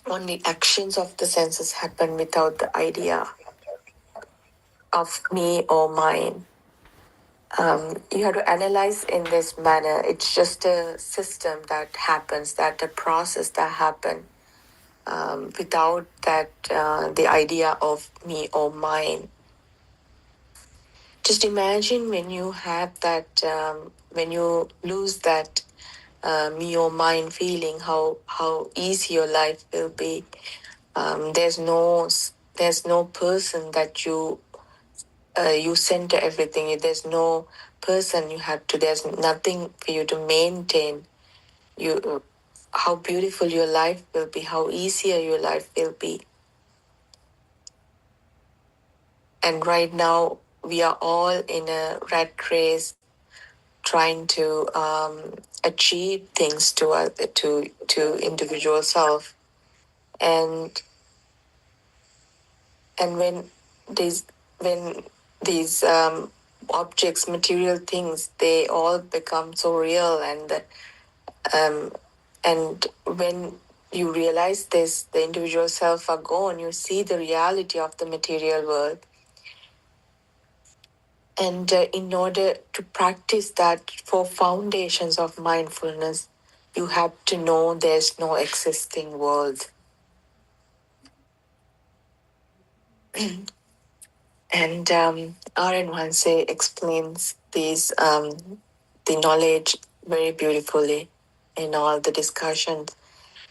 Only actions of the senses happen without the idea of me or mine. You have to analyze in this manner. It's just a system that happens, that a process that happens without that the idea of me or mine. Just imagine when you have that, when you lose that me or mine feeling, how easy your life will be. There's no person that you center everything. There's no person you have to. There's nothing for you to maintain. You, how beautiful your life will be. How easier your life will be. And right now we are all in a rat race, trying to achieve things to individual self, and when these objects, material things, they all become so real, and when you realize this, the individual self are gone, you see the reality of the material world. And in order to practice that 4 foundations of mindfulness, you have to know there's no existing world. And R.N. Vanse explains these the knowledge very beautifully in all the discussions.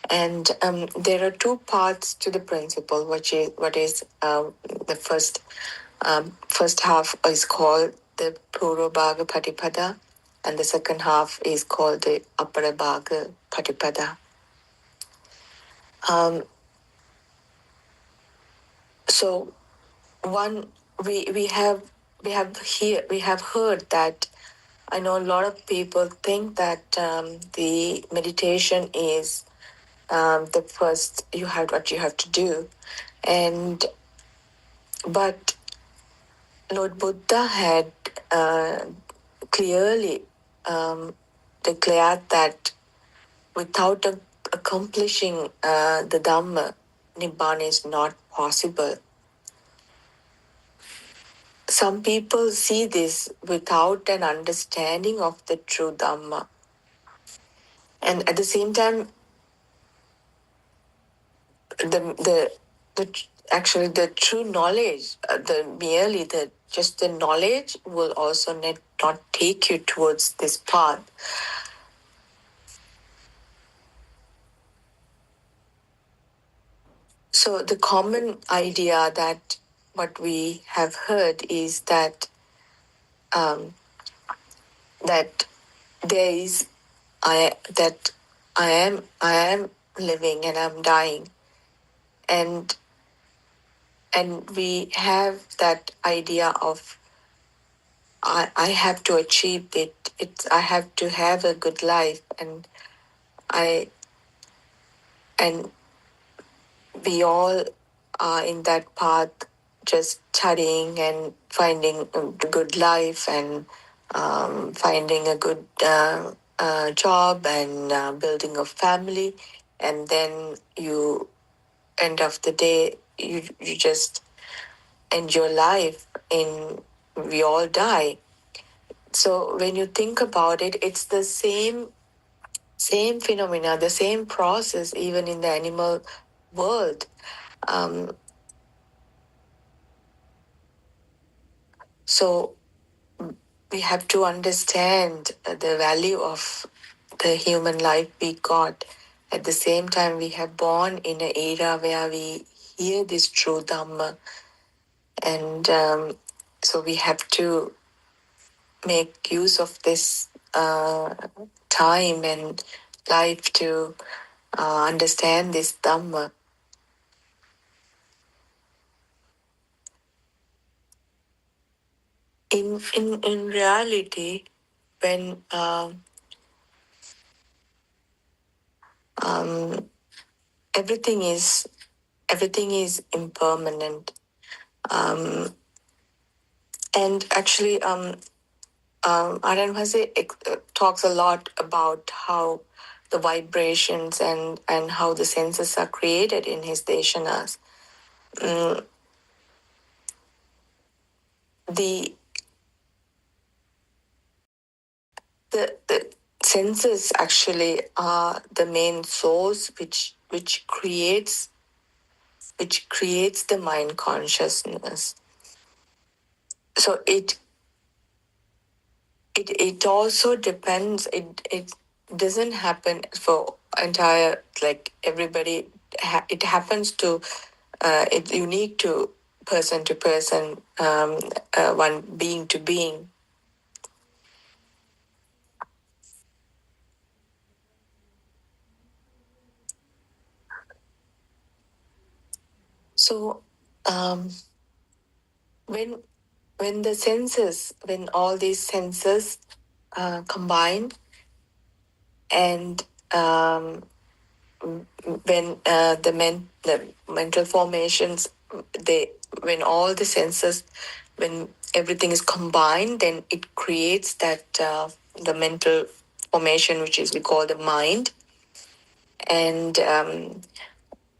And there are 2 parts to the principle, what is the first half is called the Purvabhaga Patipada, and the second half is called the Apparabhaga Patipada. So one we have heard that, I know a lot of people think that the meditation is the first what you have to do, but Lord Buddha had clearly declared that without accomplishing the Dhamma, Nibbana is not possible. Some people see this without an understanding of the true Dhamma. And at the same time, actually the true knowledge, just the knowledge will also not take you towards this path. So the common idea that what we have heard is that that there is that I am living and I'm dying, and we have that idea of I have to achieve it. I have to have a good life, and we all are in that path, just studying and finding a good life, and finding a good job, and building a family, and then end of the day you just end your life and we all die. So when you think about it, it's the same phenomena, the same process, even in the animal world. So we have to understand the value of the human life we got. At the same time, we have born in an era where we hear this true Dhamma, and so we have to make use of this time and life to understand this Dhamma. In reality, when everything is impermanent, and actually Aryan Bhase talks a lot about how the vibrations and how the senses are created in his deshanas. The senses actually are the main source which creates the mind consciousness. So it also depends. It doesn't happen for entire, like everybody. It happens to it's unique to person, one being to being. So when all these senses combine, and when the mental formations, when all the senses, when everything is combined, then it creates that the mental formation, which is we call the mind. And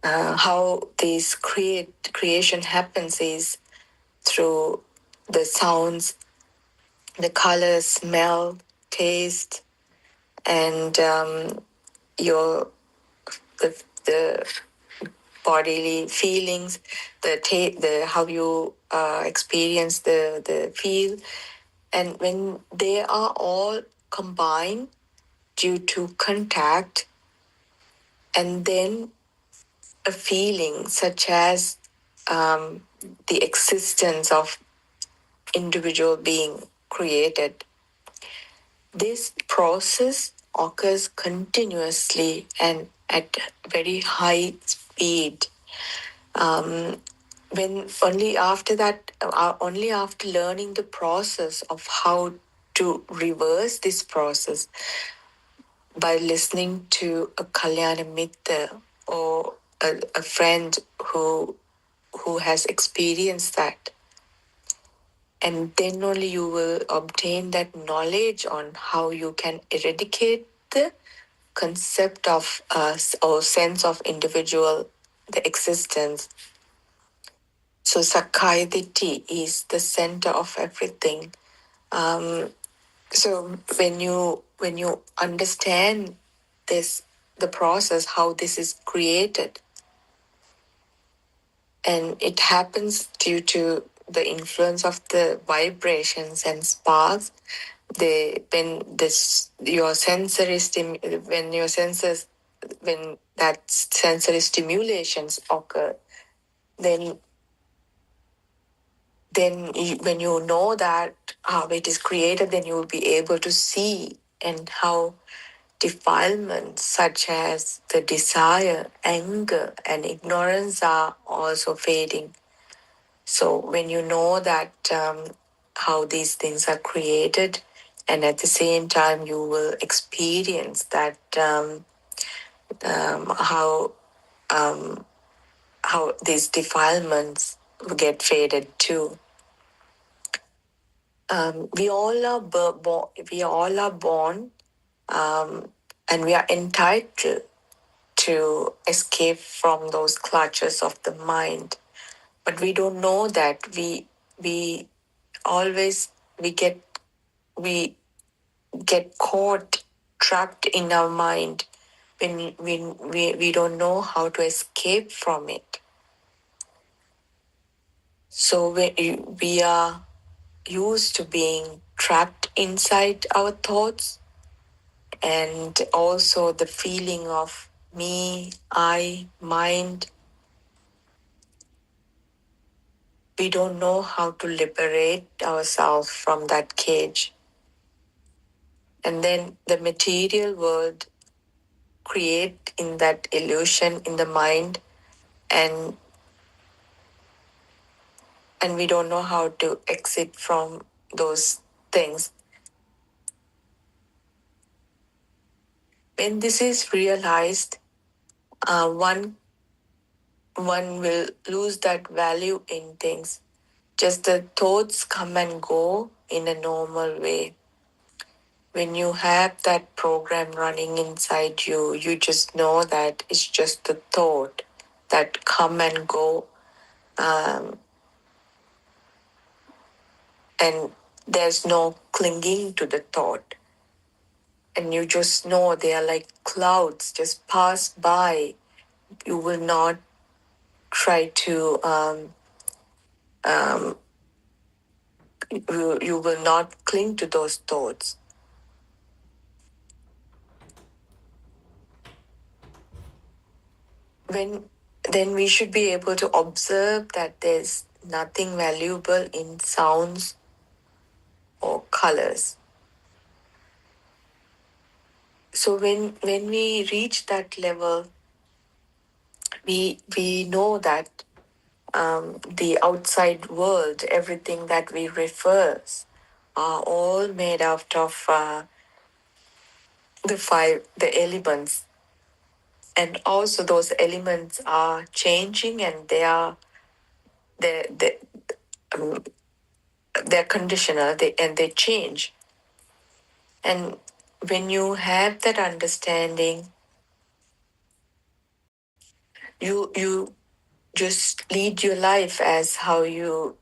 how this creation happens is through the sounds, the color, smell, taste, and the bodily feelings, the how you experience the feel. And when they are all combined due to contact, and then a feeling such as the existence of individual being created, this process occurs continuously and at very high speed. When only after that, only after learning the process of how to reverse this process by listening to a Kalyana Mitra or a friend who has experienced that, and then only you will obtain that knowledge on how you can eradicate the concept of or sense of individual, the existence. So Sakkaya Ditthi is the center of everything. So when you understand this, the process, how this is created, and it happens due to the influence of the vibrations and sparks. When that sensory stimulations occur, then when you know that how it is created, then you will be able to see and how defilements such as the desire, anger, and ignorance are also fading. So when you know that how these things are created, and at the same time you will experience that how these defilements get faded too. We all are born, and we are entitled to escape from those clutches of the mind. But we don't know that we always we get caught, trapped in our mind when we don't know how to escape from it. So we are used to being trapped inside our thoughts, and also the feeling of me, I, mind. We don't know how to liberate ourselves from that cage. And then the material world create in that illusion in the mind, and we don't know how to exit from those things. When this is realized, one will lose that value in things. Just the thoughts come and go in a normal way. when you have that program running inside you, you just know that it's just a thought that come and go, and there's no clinging to the thought. And you just know they are like clouds, just pass by. You will not try to, you will not cling to those thoughts. Then we should be able to observe that there's nothing valuable in sounds or colors. So when we reach that level, we know that the outside world, everything that we refers, are all made out of the elements, and also those elements are changing, and they're conditional, and they change. And when you have that understanding, you just lead your life as how you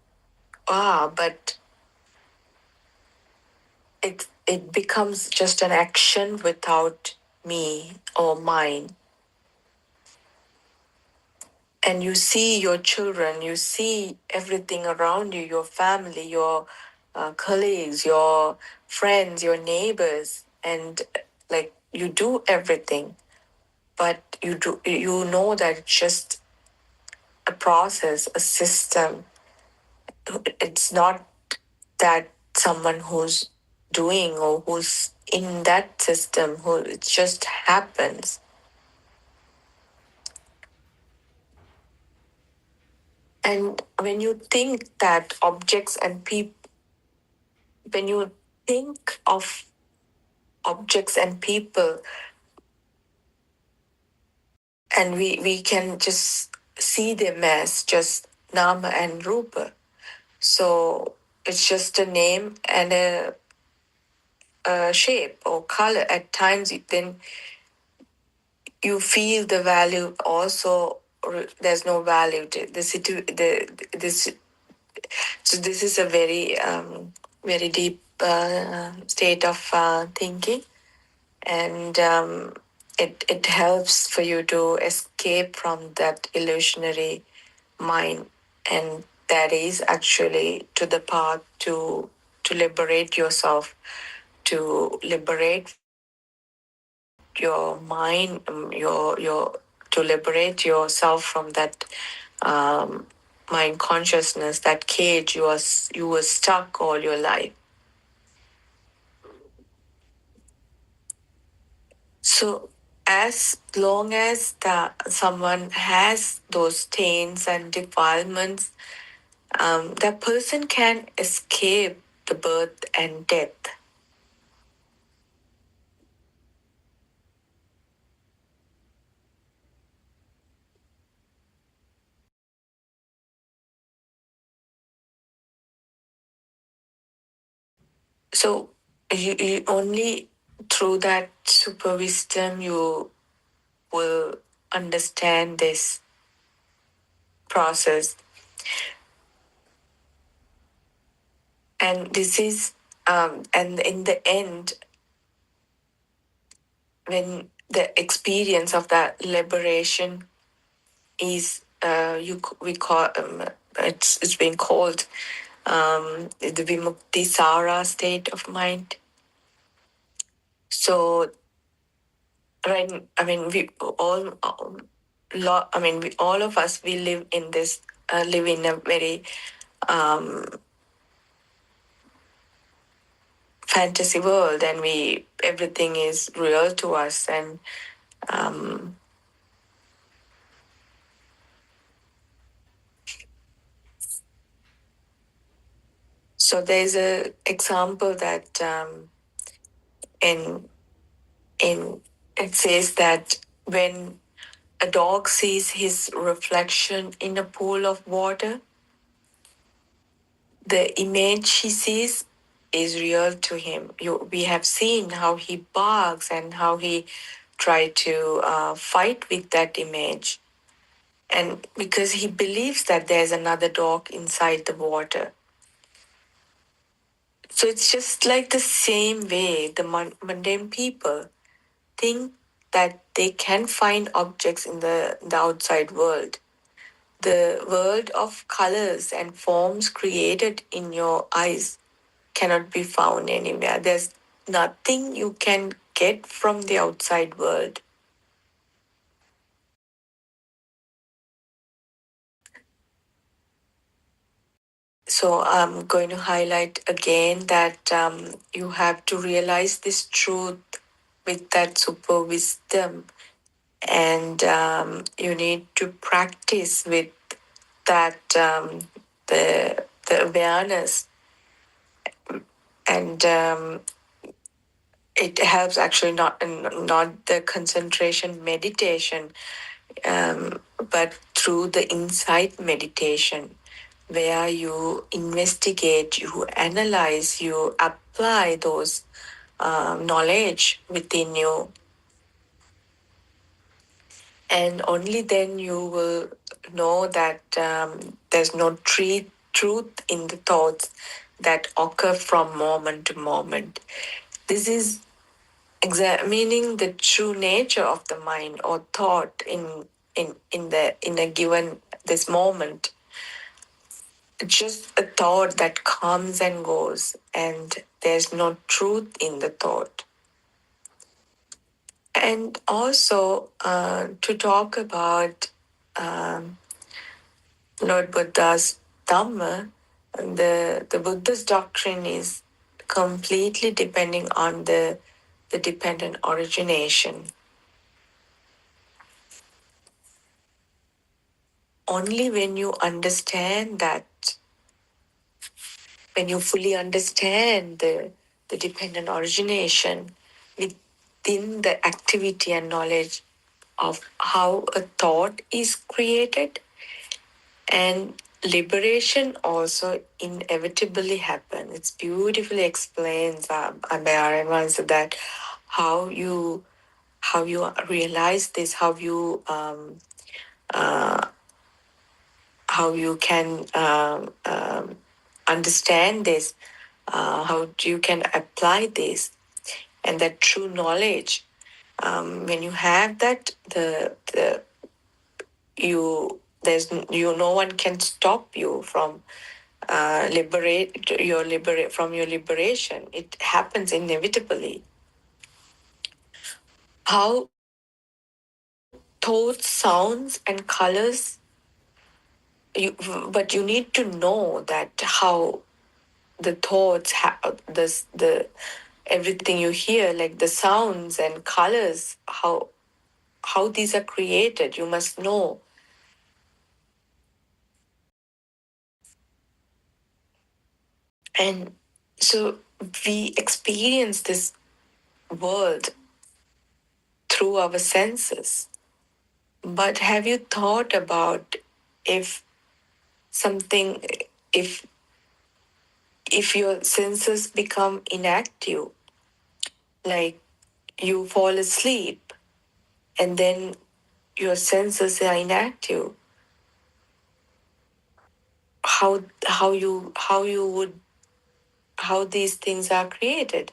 are, but it becomes just an action without me or mine. And you see your children, you see everything around you, your family, your colleagues, your friends, your neighbors, and like you do everything, but you know that it's just a process, a system. It's not that someone who's doing or who's in that system, who it just happens. And when you think that objects and people, when you think of objects and people, and we can just see them as just nama and rupa. So it's just a name and a shape or color. At times, then you feel the value also. There's no value to this. So this is a very very deep state of thinking, and it helps for you to escape from that illusionary mind, and that is actually to the path to liberate yourself, to liberate your mind, your to liberate yourself from that mind consciousness, that cage you were stuck all your life. So as long as someone has those stains and defilements, that person can escape the birth and death. So you only through that super wisdom you will understand this process. And this is and in the end, when the experience of that liberation is we call it's been called the Vimukti Sara state of mind. So right, I mean we all all of us, we live in this live in a very fantasy world, and everything is real to us, and so there's a example that in it says that when a dog sees his reflection in a pool of water, the image he sees is real to him. We have seen how he barks and how he tried to fight with that image. And because he believes that there's another dog inside the water. So it's just like the same way the mundane people think that they can find objects in the outside world. The world of colors and forms created in your eyes cannot be found anywhere. There's nothing you can get from the outside world. So I'm going to highlight again that you have to realize this truth with that super wisdom, and you need to practice with that the awareness, and it helps actually not the concentration meditation, but through the insight meditation, where you investigate, you analyze, you apply those knowledge within you. And only then you will know that there's no truth in the thoughts that occur from moment to moment. This is examining the true nature of the mind or thought in a given this moment. Just a thought that comes and goes, and there's no truth in the thought. And also to talk about Lord Buddha's Dhamma, the Buddha's doctrine is completely depending on the dependent origination. Only when you understand that, when you fully understand the dependent origination within the activity and knowledge of how a thought is created, and liberation also inevitably happen. It's beautifully explains by Aaron that how you realize this, how you can understand this, how you can apply this, and that true knowledge. When you have that, no one can stop you from from your liberation. It happens inevitably. How thoughts, sounds, and colors. But you need to know that how the thoughts, the everything you hear, like the sounds and colors, how these are created. You must know. And so we experience this world through our senses. But have you thought about if your senses become inactive, like you fall asleep and then your senses are inactive, how these things are created?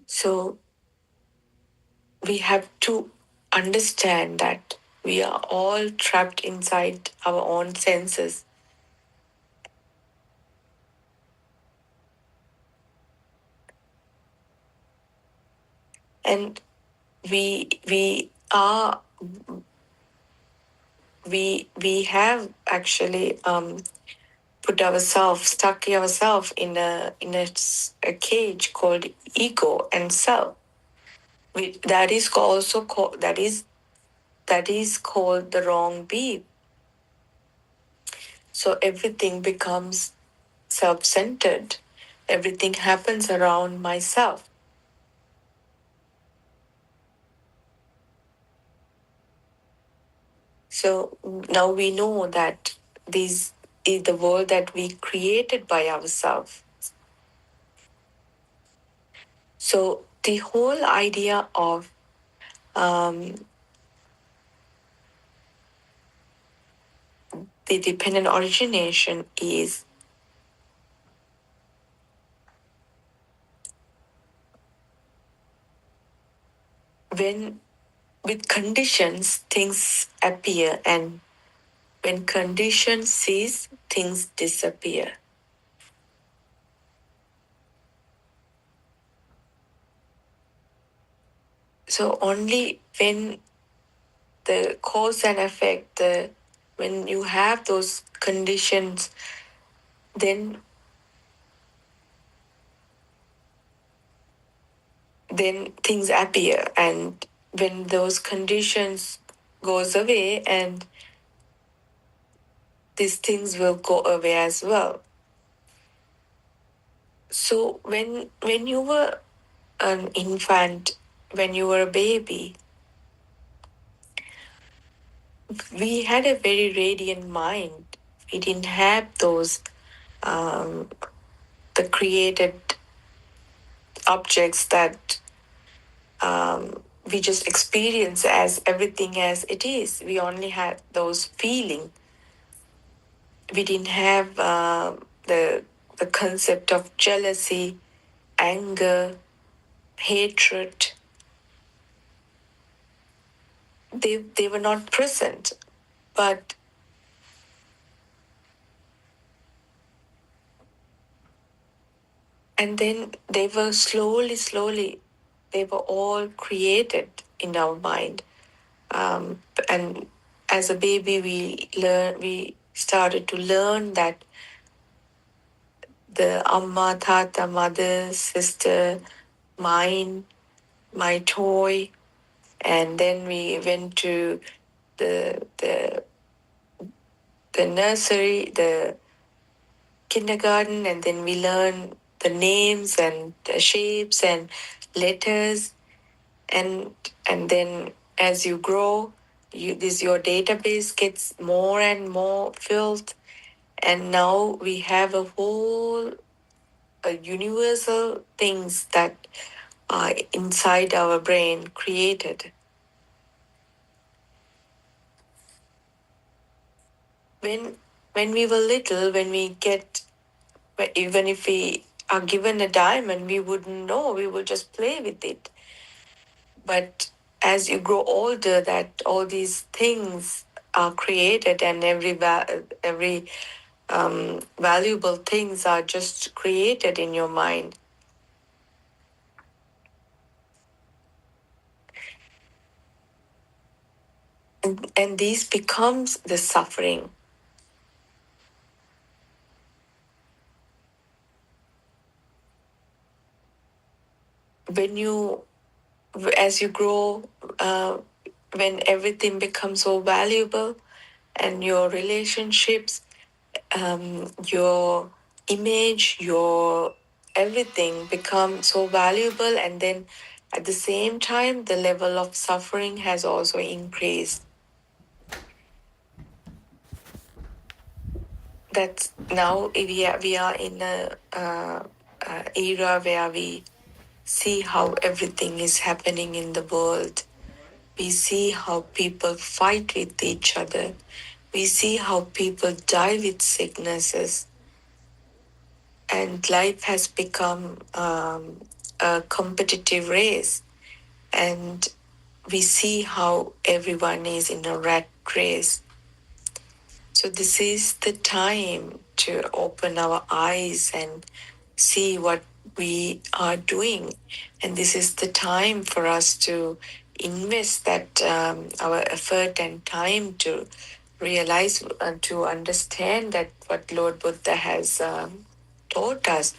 So we have to understand that we are all trapped inside our own senses. And we have actually stuck ourselves in a cage called ego and self. That is also called that is called the wrong being. So everything becomes self-centered. Everything happens around myself. So now we know that this is the world that we created by ourselves. So the whole idea of the dependent origination is when with conditions things appear, and when conditions cease things disappear. So only when the cause and effect, when you have those conditions, then things appear, and when those conditions goes away, and these things will go away as well. So when you were an infant, when you were a baby, we had a very radiant mind. We didn't have those the created objects that we just experience as everything as it is. We only had those feelings. We didn't have the concept of jealousy, anger, hatred. They were not present, but and then they were slowly they were all created in our mind. And as a baby we started to learn that the amma, tata, mother, sister, mine, my toy, and then we went to the nursery, the kindergarten, and then we learn the names and the shapes and letters, and then as you grow, your database gets more and more filled, and now we have a whole universal things that are inside our brain created. When we were little, even if we are given a diamond, we wouldn't know, we would just play with it. But as you grow older, that all these things are created, and every valuable things are just created in your mind. And this becomes the suffering. As you grow, when everything becomes so valuable, and your relationships, your image, your everything become so valuable, and then at the same time the level of suffering has also increased. That's now we are in a era where we see how everything is happening in the world. We see how people fight with each other. We see how people die with sicknesses. And life has become a competitive race. And we see how everyone is in a rat race. So this is the time to open our eyes and see what we are doing. And this is the time for us to invest that our effort and time to realize and to understand that what Lord Buddha has taught us,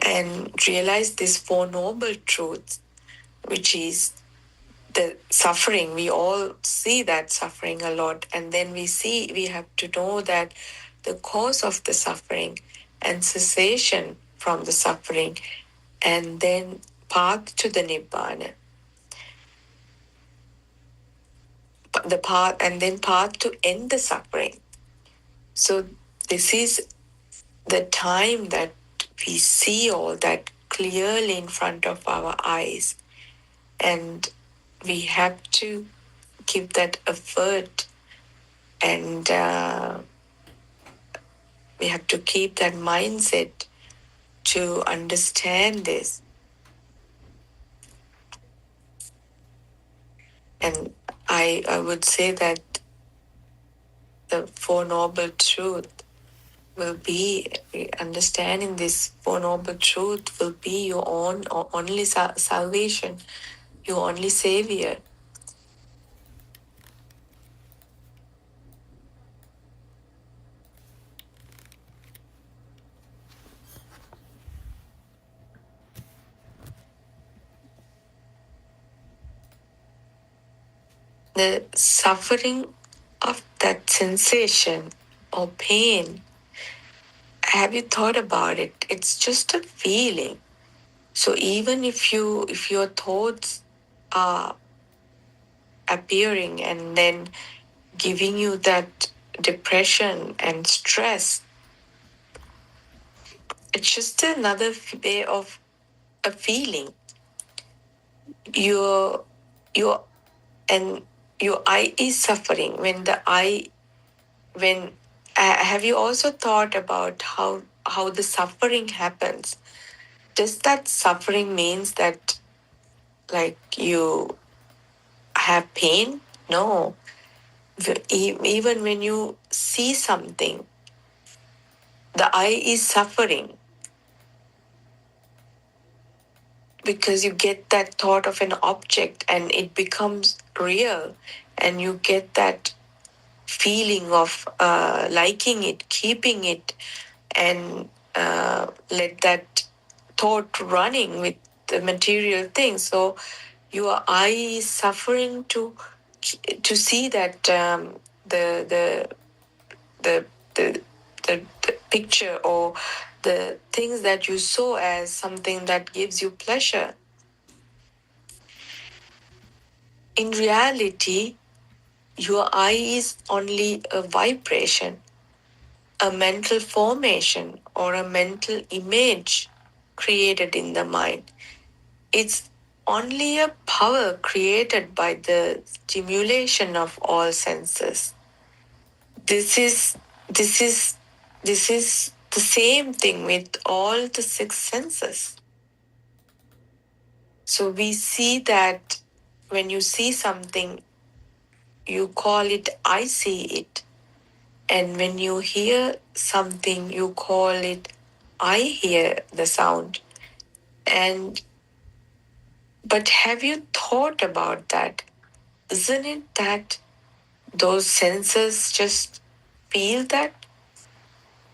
and realize these Four Noble Truths, which is the suffering. We all see that suffering a lot, and then we have to know that the cause of the suffering and cessation from the suffering, and then path to the Nibbana. the path, and then path to end the suffering. So this is the time that we see all that clearly in front of our eyes, and we have to give that effort, and we have to keep that mindset to understand this. And I would say that the Four Noble Truth will be, understanding this Four Noble Truth will be your own or only salvation, your only savior. The suffering of that sensation or pain, have you thought about it? It's just a feeling. So even if your thoughts are appearing and then giving you that depression and stress, it's just another way of a feeling. Your and your eye is suffering. When have you also thought about how the suffering happens? Does that suffering means that like you have pain? No. Even when you see something, the eye is suffering because you get that thought of an object and it becomes real, and you get that feeling of liking it, keeping it, and let that thought running with the material things. So your eye is suffering to see that the the the the picture or the things that you saw as something that gives you pleasure. In reality, your eye is only a vibration, a mental formation, or a mental image created in the mind. It's only a power created by the stimulation of all senses. This is the same thing with all the six senses. So we see that when you see something, you call it I see it. And when you hear something, you call it I hear the sound. But have you thought about that? Isn't it that those senses just feel that?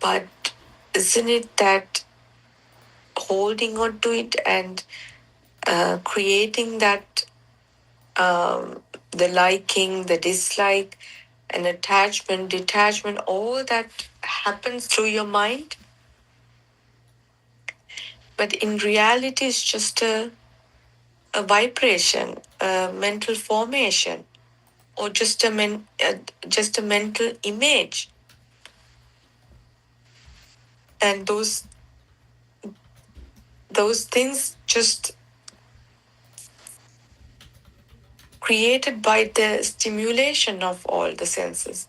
But isn't it that holding on to it and creating that the liking, the dislike, and attachment, detachment, all that happens through your mind? But in reality, it's just a vibration, a mental formation, or just a mental image. And those things just created by the stimulation of all the senses.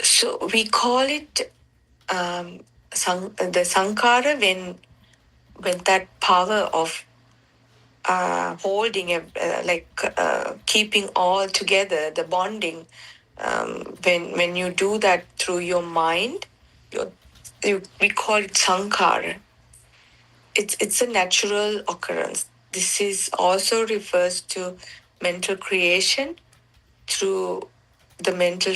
So we call it the sankhara when that power of holding keeping all together, the bonding. When you do that through your mind, we call it sankhara. It's a natural occurrence. This is also refers to mental creation through the mental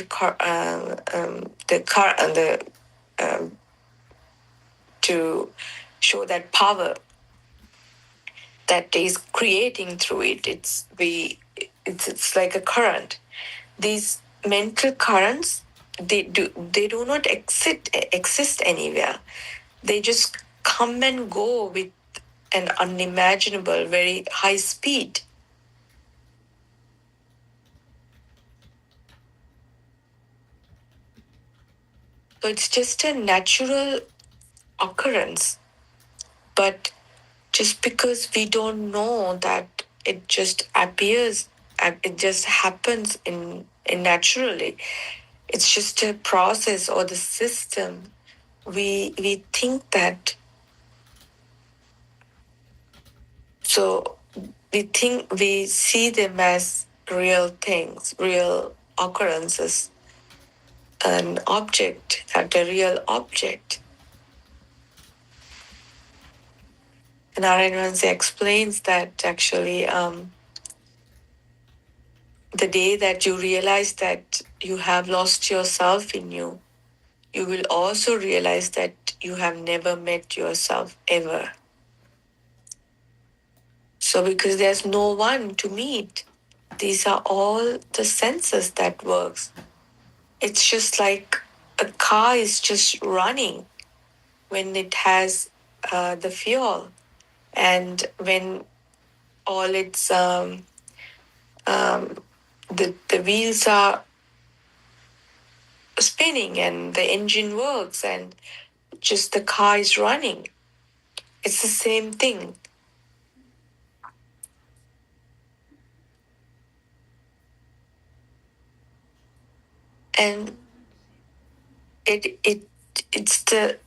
to show that power that is creating through it. It's like a current. These mental currents, they do not exist anywhere. They just come and go with an unimaginable, very high speed. So it's just a natural occurrence. But just because we don't know that it just appears, it just happens in naturally. It's just a process or the system. We think that, so we see them as real things, real occurrences, an object, that a real object. And Narayana explains that actually the day that you realize that you have lost yourself in you, you will also realize that you have never met yourself ever. So because there's no one to meet, these are all the senses that works. It's just like a car is just running when it has the fuel, and when all its the wheels are spinning and the engine works and just the car is running. It's the same thing. And it's the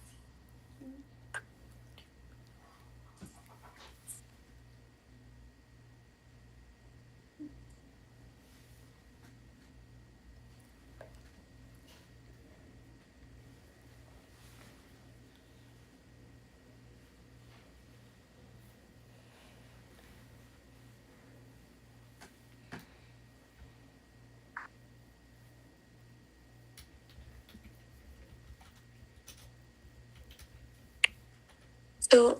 so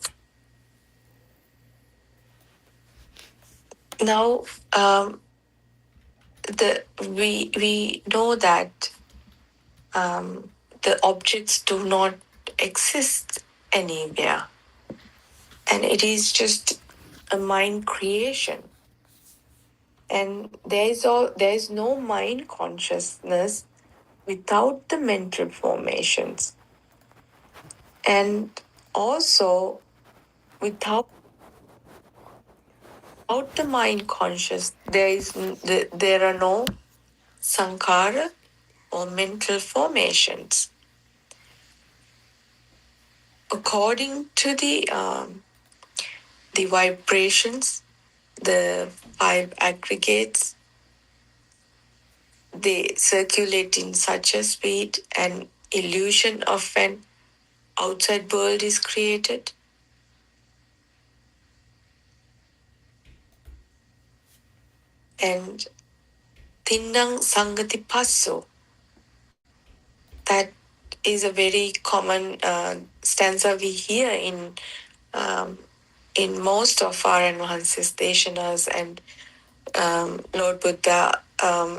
now we know that the objects do not exist anywhere, and it is just a mind creation. And there is no mind consciousness without the mental formations, and also without the mind conscious, there are no sankhara or mental formations. According to the vibrations, the 5 aggregates, they circulate in such a speed, an illusion of an outside world is created. And Tinnang Sangati Passo, that is a very common stanza we hear in most of our enhances Deshanas, and Lord Buddha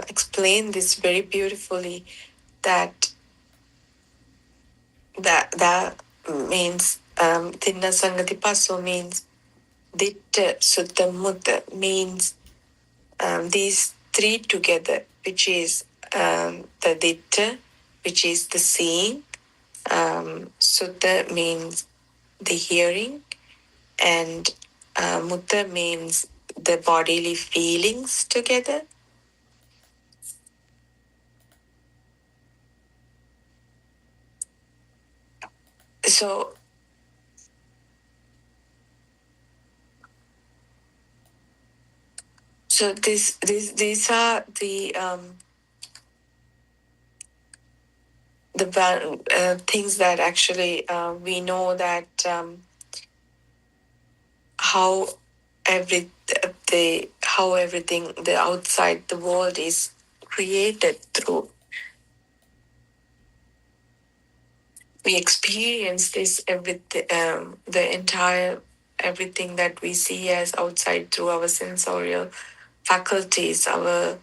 explained this very beautifully, that means Tinna Sangati Passo means Ditta Sutta Mutta, means these 3 together, which is the Ditta, which is the seeing, Sutta means the hearing, and Mutta means the bodily feelings together. So these are the things that actually we know that how everything the outside the world is created through. We experience this the entire everything that we see as outside through our sensorial faculties, our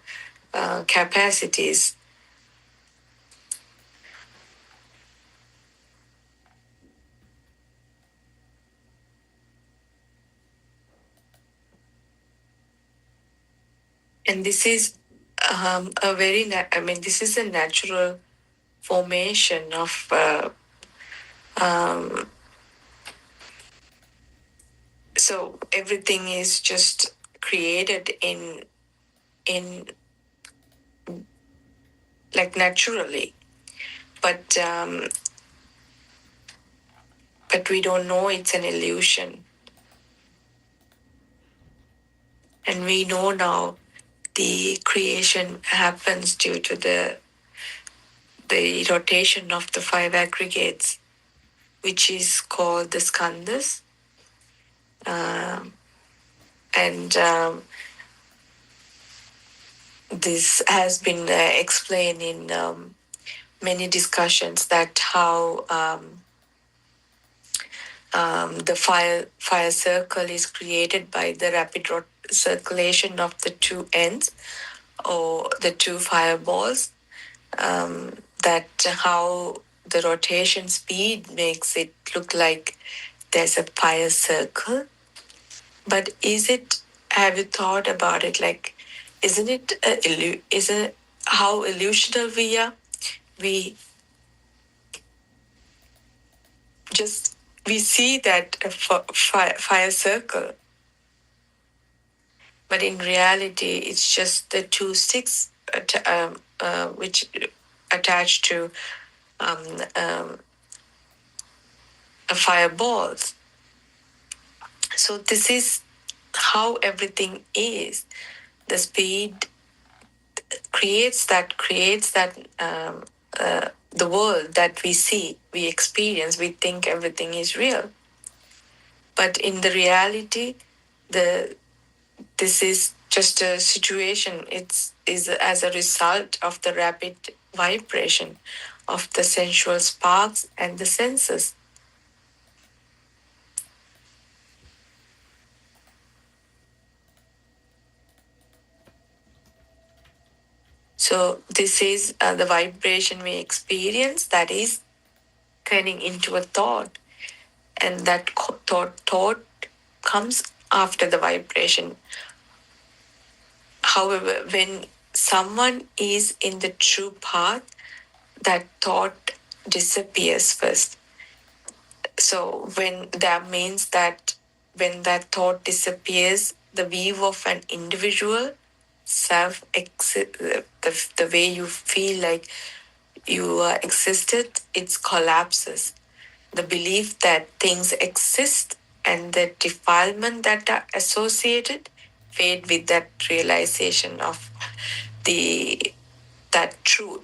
capacities. And this is this is a natural formation of so everything is just created in like naturally, but we don't know it's an illusion, and we know now the creation happens due to the rotation of the five aggregates, which is called the skandhas. And this has been explained in many discussions that how the fire circle is created by the rapid circulation of the two ends or the two fireballs. That how the rotation speed makes it look like there's a fire circle. But have you thought about it? Like, isn't it how illusional we are? We see that fire circle, but in reality, it's just the two sticks which attached to a fireball. So this is how everything is. The speed creates that the world that we see, we experience, we think everything is real. But in the reality, this is just a situation. It's is as a result of the rapid vibration of the sensual sparks and the senses. So this is the vibration we experience that is turning into a thought, and that thought comes after the vibration. However, when someone is in the true path, that thought disappears first. So that means that when that thought disappears, the view of an individual self the way you feel like you existed, it collapses. The belief that things exist and the defilement that are associated fade with that realization of that truth.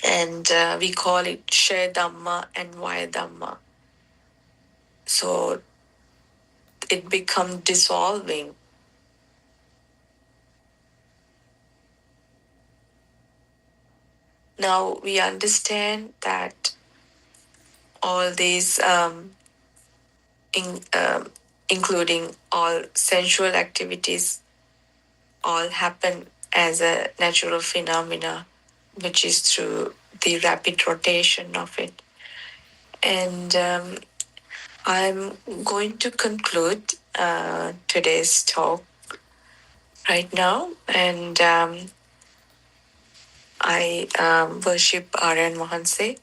And we call it Share Dhamma and Vaya Dhamma. So it becomes dissolving. Now we understand that all these, including all sensual activities, all happen as a natural phenomena, which is through the rapid rotation of it. And I'm going to conclude today's talk right now. And I worship Aryan Mahanse,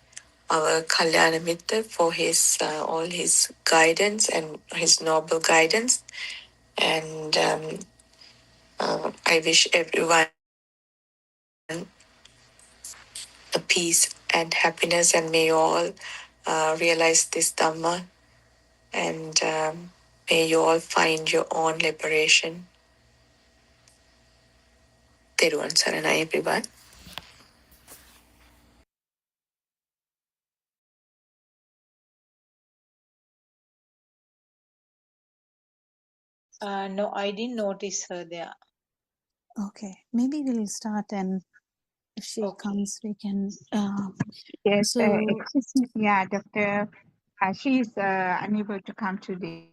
our Kalyana Mitta, for his all his guidance and his noble guidance. And I wish everyone a peace and happiness, and may you all realize this Dhamma, and may you all find your own liberation. Teruvan Saranai, everyone. No, I didn't notice her there. Okay, maybe we'll start, and if she comes, we can. Yes, So excuse me. Yeah, Doctor. She is unable to come today.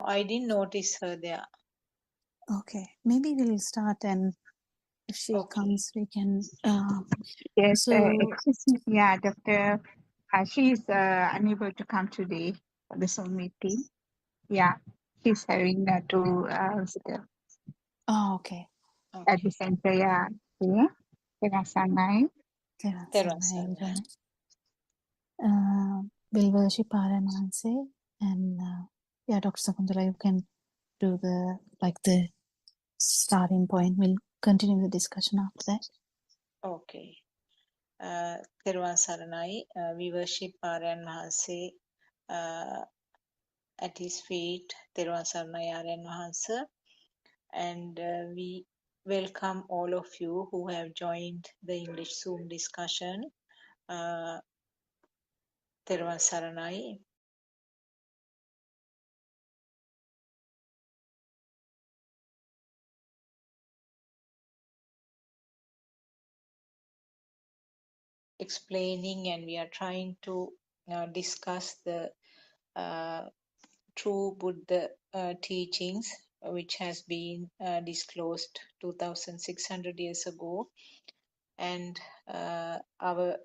I didn't notice her there. Okay, maybe we'll start, and if she comes, we can. Yes, So, excuse me. Yeah, Doctor. She is unable to come today for the Zoom meeting. Yeah, she's having two visitors okay. at the center. Yeah, okay. Terasana. We'll worship Parananse, and yeah, Dr. Sakundala, you can do the starting point. We'll continue the discussion after that. Okay. Therwan Saranai, we worship Aryan Mahanse at his feet, Therwan Saranai Aryan Mahanse, and we welcome all of you who have joined the English Zoom discussion. Therwan Saranai. Explaining, and we are trying to discuss the true Buddha teachings, which has been disclosed 2,600 years ago, and our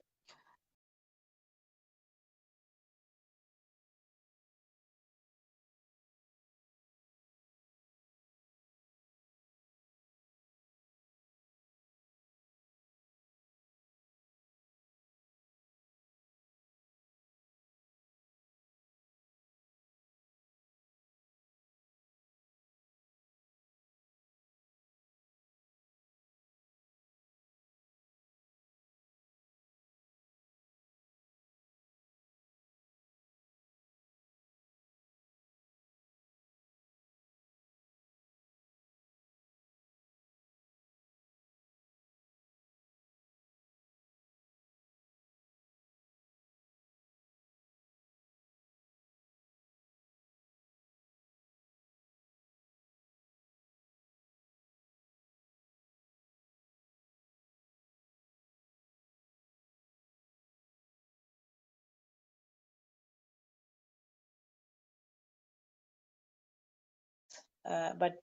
but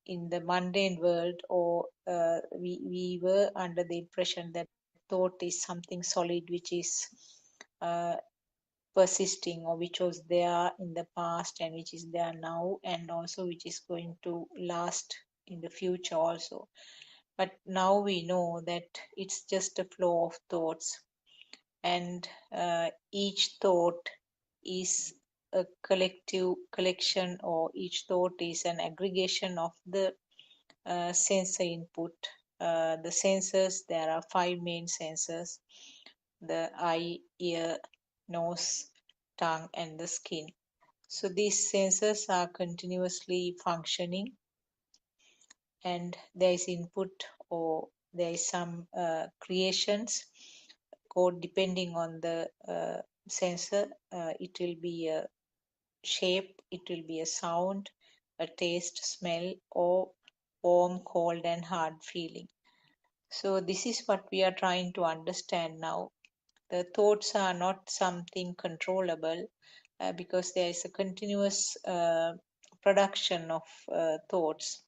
in the mundane world, or we were under the impression that thought is something solid which is persisting, or which was there in the past and which is there now, and also which is going to last in the future also. But now we know that it's just a flow of thoughts, and each thought is a collection, or each thought is an aggregation of the sensor input. The sensors, there are 5 main sensors: the eye, ear, nose, tongue, and the skin. So these sensors are continuously functioning, and there is input, or there is some creations code depending on the sensor. It will be a shape, it will be a sound, a taste, smell, or warm, cold, and hard feeling. So this is what we are trying to understand now. The thoughts are not something controllable, because there is a continuous production of thoughts.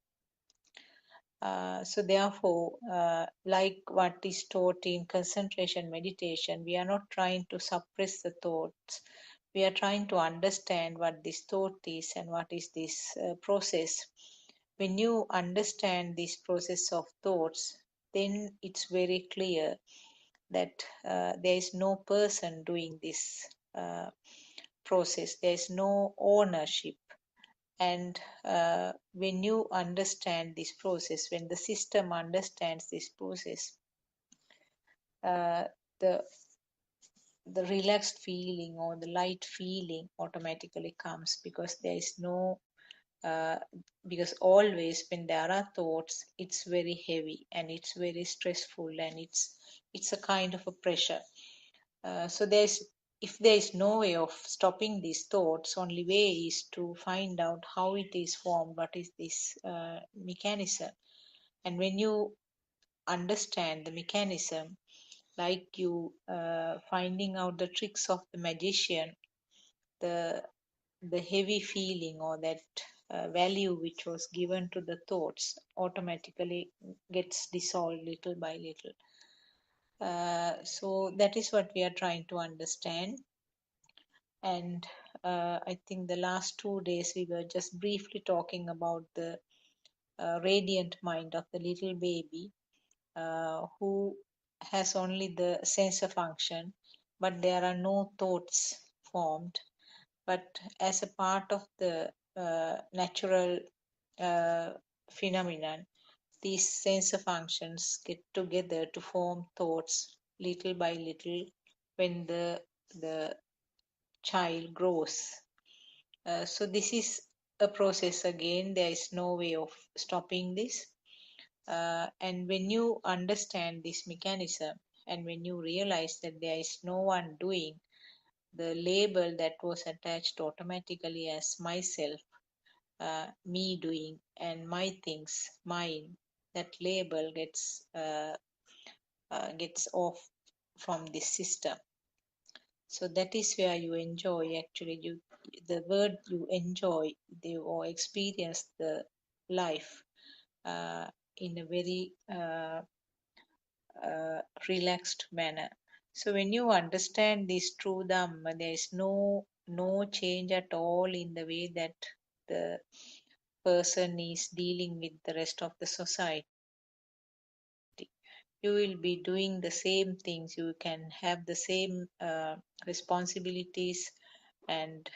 So therefore, like what is taught in concentration meditation, we are not trying to suppress the thoughts. We are trying to understand what this thought is and what is this process. When you understand this process of thoughts, then it's very clear that there is no person doing this process. There is no ownership. And when you understand this process, when the system understands this process, the relaxed feeling or the light feeling automatically comes, because there is no because always when there are thoughts, it's very heavy and it's very stressful, and it's a kind of a pressure. So if there is no way of stopping these thoughts, only way is to find out how it is formed, what is this mechanism. And when you understand the mechanism, like you finding out the tricks of the magician, the the heavy feeling or that value which was given to the thoughts automatically gets dissolved little by little. So that is what we are trying to understand. And I think the last 2 days we were just briefly talking about the radiant mind of the little baby who has only the sensor function, but there are no thoughts formed. But as a part of the natural phenomenon, these sensor functions get together to form thoughts little by little when the child grows. So this is a process again. There is no way of stopping this. And when you understand this mechanism and when you realize that there is no one doing, the label that was attached automatically as myself, me doing, and my things, mine, that label gets off from this system. So that is where you enjoy, actually, the word you enjoy, or experience the life in a very relaxed manner. So when you understand this true Dhamma, there is no change at all in the way that the person is dealing with the rest of the society. You will be doing the same things. You can have the same responsibilities, and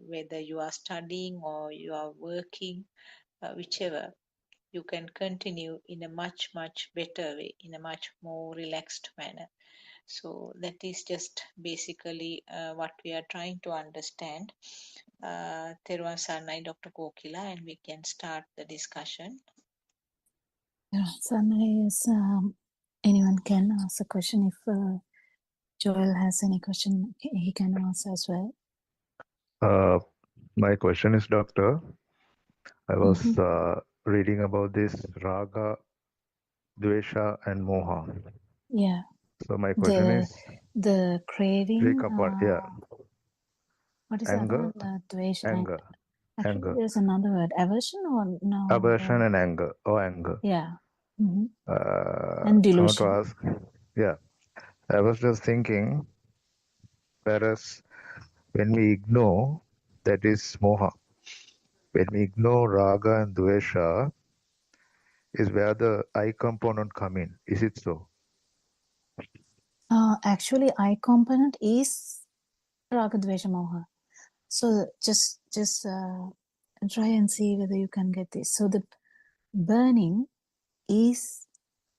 whether you are studying or you are working, whichever, you can continue in a much, much better way, in a much more relaxed manner. So that is just basically what we are trying to understand. Teruvan Saranai, Dr. Kokila, and we can start the discussion. Yeah, so nice. Anyone can ask a question. If Joel has any question, he can ask as well. My question is, Doctor, I was reading about this raga, dvesha, and moha. Yeah. So my question is, The craving. break apart. Yeah. What is Anger, that one? Dvesha. anger, Actually, anger. there's another word. Aversion or no? Aversion and anger, or anger. Yeah. Mm-hmm. I And want to delusion. ask. Yeah. I was just thinking, whereas when we ignore, that is moha. When we ignore raga and dvesha, is where the I component come in. Is it so? Actually, I component is raga, dvesha, moha. So just try and see whether you can get this. So the burning is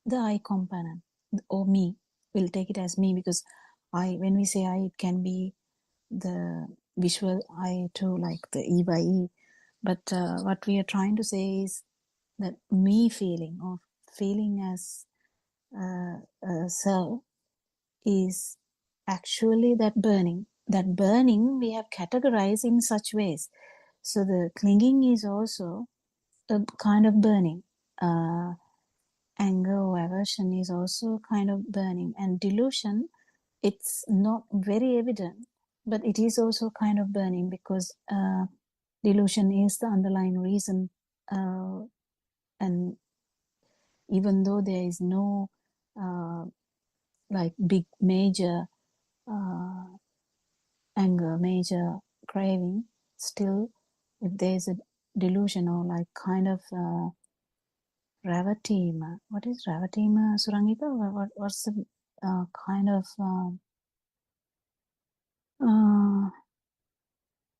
the I component, or me. We'll take it as me, because when we say I, it can be the visual I too, like the E by E. But what we are trying to say is that me feeling, or feeling as a self, is actually that burning. That burning we have categorized in such ways. So the clinging is also a kind of burning. Anger or aversion is also kind of burning. And delusion, it's not very evident, but it is also kind of burning, because delusion is the underlying reason. And even though there is no like big major anger, major craving, still if there's a delusion or like kind of ravatima. What is ravatima, Surangika? What's the kind of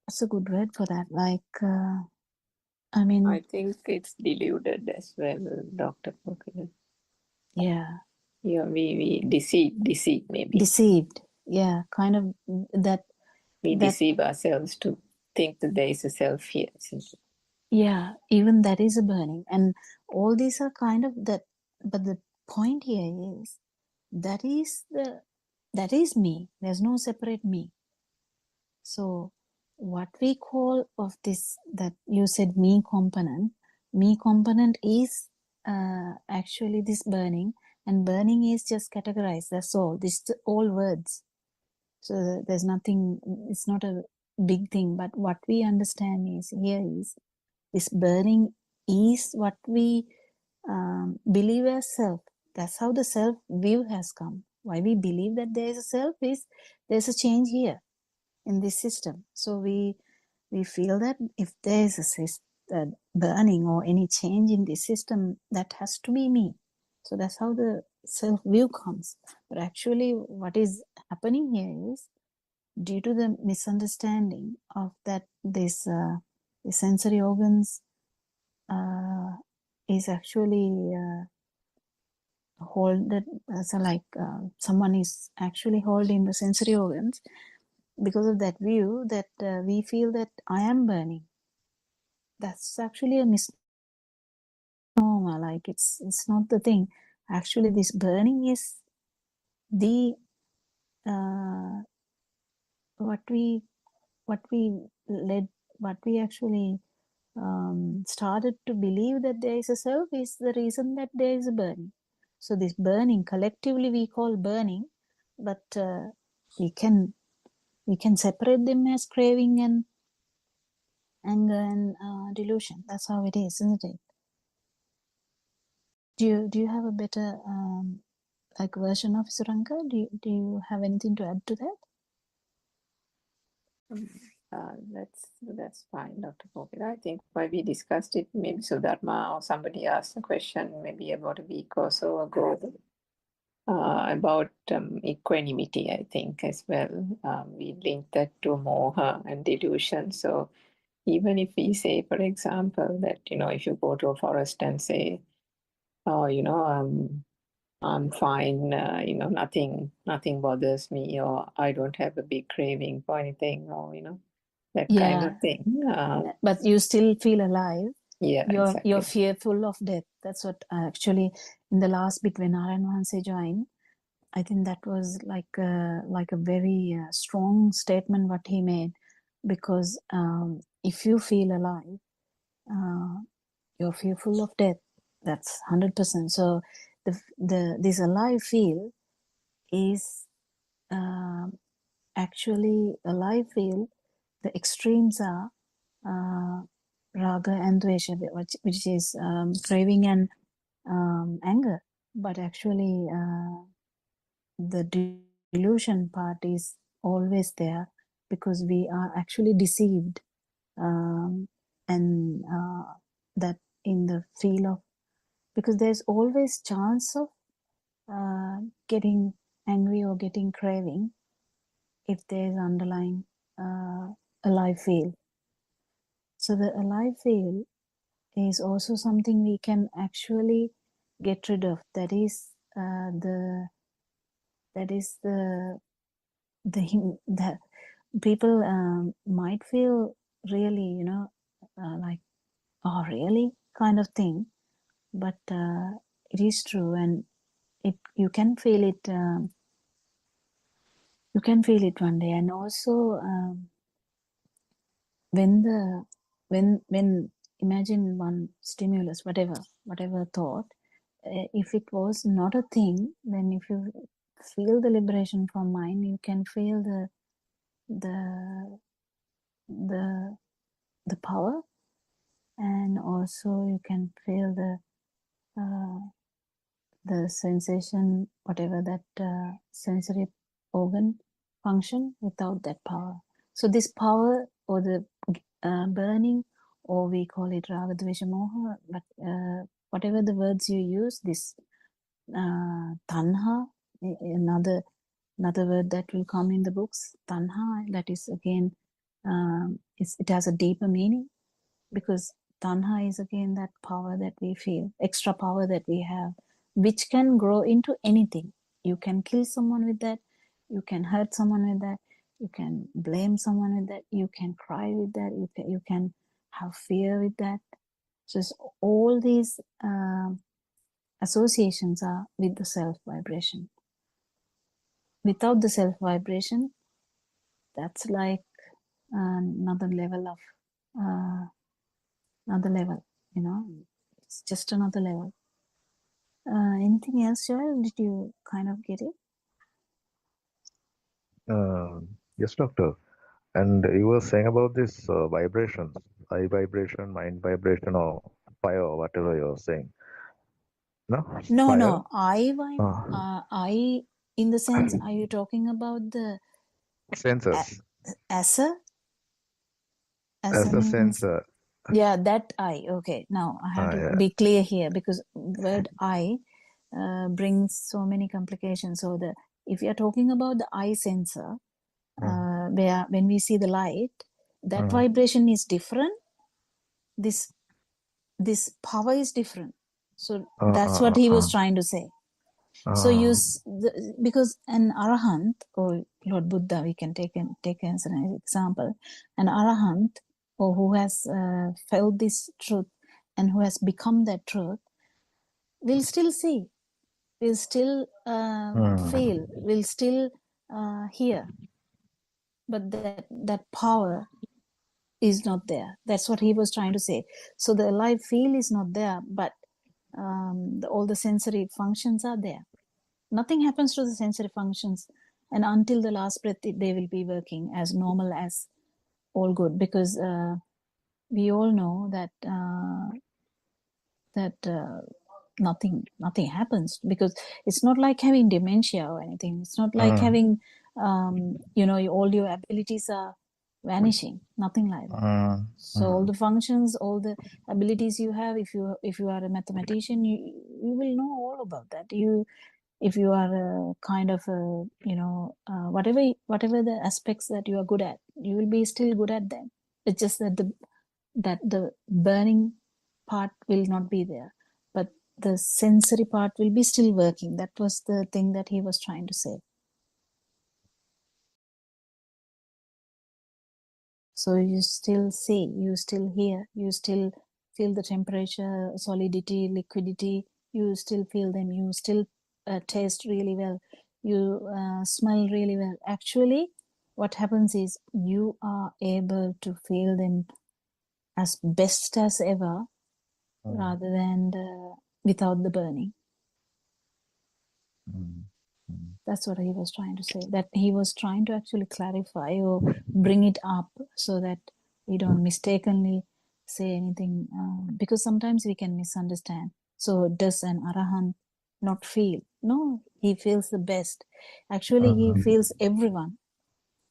what's a good word for that? Like I mean, I think it's deluded as well, Dr. Kokila. Yeah. Yeah, we deceive maybe. Deceived. Yeah, kind of that. We deceive ourselves to think that there is a self here. Yeah, even that is a burning. And all these are kind of that, but the point here is that is me. There's no separate me. So what we call of this, that you said me component is actually this burning, and burning is just categorized. That's all. This is all words. So there's nothing, it's not a big thing, but what we understand is here is this burning is what we believe as self. That's how the self view has come. Why we believe that there is a self is there's a change here in this system. So we feel that if there is a burning or any change in this system, that has to be me. So that's how the self view comes. But actually, what is happening here is due to the misunderstanding of that this the sensory organs is actually holded so like someone is actually holding the sensory organs. Because of that view that we feel that I am burning. That's actually a misnomer. Like it's not the thing. Actually, this burning is the what we actually started to believe that there is a self is the reason that there is a burning. So this burning collectively we call burning, but we can separate them as craving and anger and delusion. That's how it is, isn't it? Do you have a better like version of Suranka? Do you have anything to add to that? That's fine, Dr. Kokila. I think why we discussed it, maybe Sudharma or somebody asked a question maybe about a week or so ago about equanimity, I think, as well. We linked that to moha and delusion. So even if we say, for example, that, if you go to a forest and say, oh, I'm fine, nothing bothers me, or I don't have a big craving for anything, or, that kind of thing. But you still feel alive. Yeah, You're exactly. fearful of death. That's what actually in the last bit when Narayan Vahanse joined, I think that was like a very strong statement what he made, because if you feel alive, you're fearful of death. That's 100%. So this alive feel is actually alive feel. The extremes are raga and dvesha, which is craving and anger. But actually, the delusion part is always there because we are actually deceived, and that in the feel of, because there's always chance of getting angry or getting craving if there's underlying alive feel. So the alive feel is also something we can actually get rid of. That is the people might feel really, like, oh, really, kind of thing. But it is true, and you can feel it. You can feel it one day, and also when imagine one stimulus, whatever thought, if it was not a thing, then if you feel the liberation from mind, you can feel the power, and also you can feel the sensation, whatever that sensory organ function without that power. So this power, or the burning, or we call it raga dvesha moha, but whatever the words you use, this tanha, another word that will come in the books, tanha, that is again it has a deeper meaning, because tanha is again that power that we feel, extra power that we have, which can grow into anything. You can kill someone with that, you can hurt someone with that, you can blame someone with that, you can cry with that, you can have fear with that. So it's all these associations are with the self vibration. Without the self vibration, that's like another level of it's just another level. Anything else, Joel? Did you kind of get it? Yes, doctor. And you were saying about this vibrations, eye vibration, mind vibration, or fire, or whatever you're saying. No? No, Fire? no. I, in the sense, are you talking about the Senses. asa? As Asa the means, sensor. yeah, that I. Okay, now I have to Yeah. be clear here because word I brings so many complications. So if you are talking about the eye sensor, where when we see the light, that vibration is different. This power is different. So that's what he was trying to say. So because an arahant or Lord Buddha, we can take as an example, an arahant or who has felt this truth and who has become that truth will still see, will still feel, will still hear, but that power is not there. That's what he was trying to say. So the alive feel is not there, but all the sensory functions are there. Nothing happens to the sensory functions, and until the last breath they will be working as normal as all good, because we all know that nothing happens, because it's not like having dementia or anything. It's not like having all your abilities are vanishing, nothing like that. So all the functions, all the abilities you have, if you are a mathematician, you will know all about that. If you are a kind of whatever the aspects that you are good at, you will be still good at them. It's just that the burning part will not be there, but the sensory part will be still working. That was the thing that he was trying to say. So you still see, you still hear, you still feel the temperature, solidity, liquidity, you still feel them, you still taste really well, you smell really well. Actually, what happens is you are able to feel them as best as ever, rather than without the burning. That's what he was trying to say, that he was trying to actually clarify or bring it up so that we don't mistakenly say anything, because sometimes we can misunderstand. So does an arahant not feel? No, he feels the best. Actually, he feels everyone.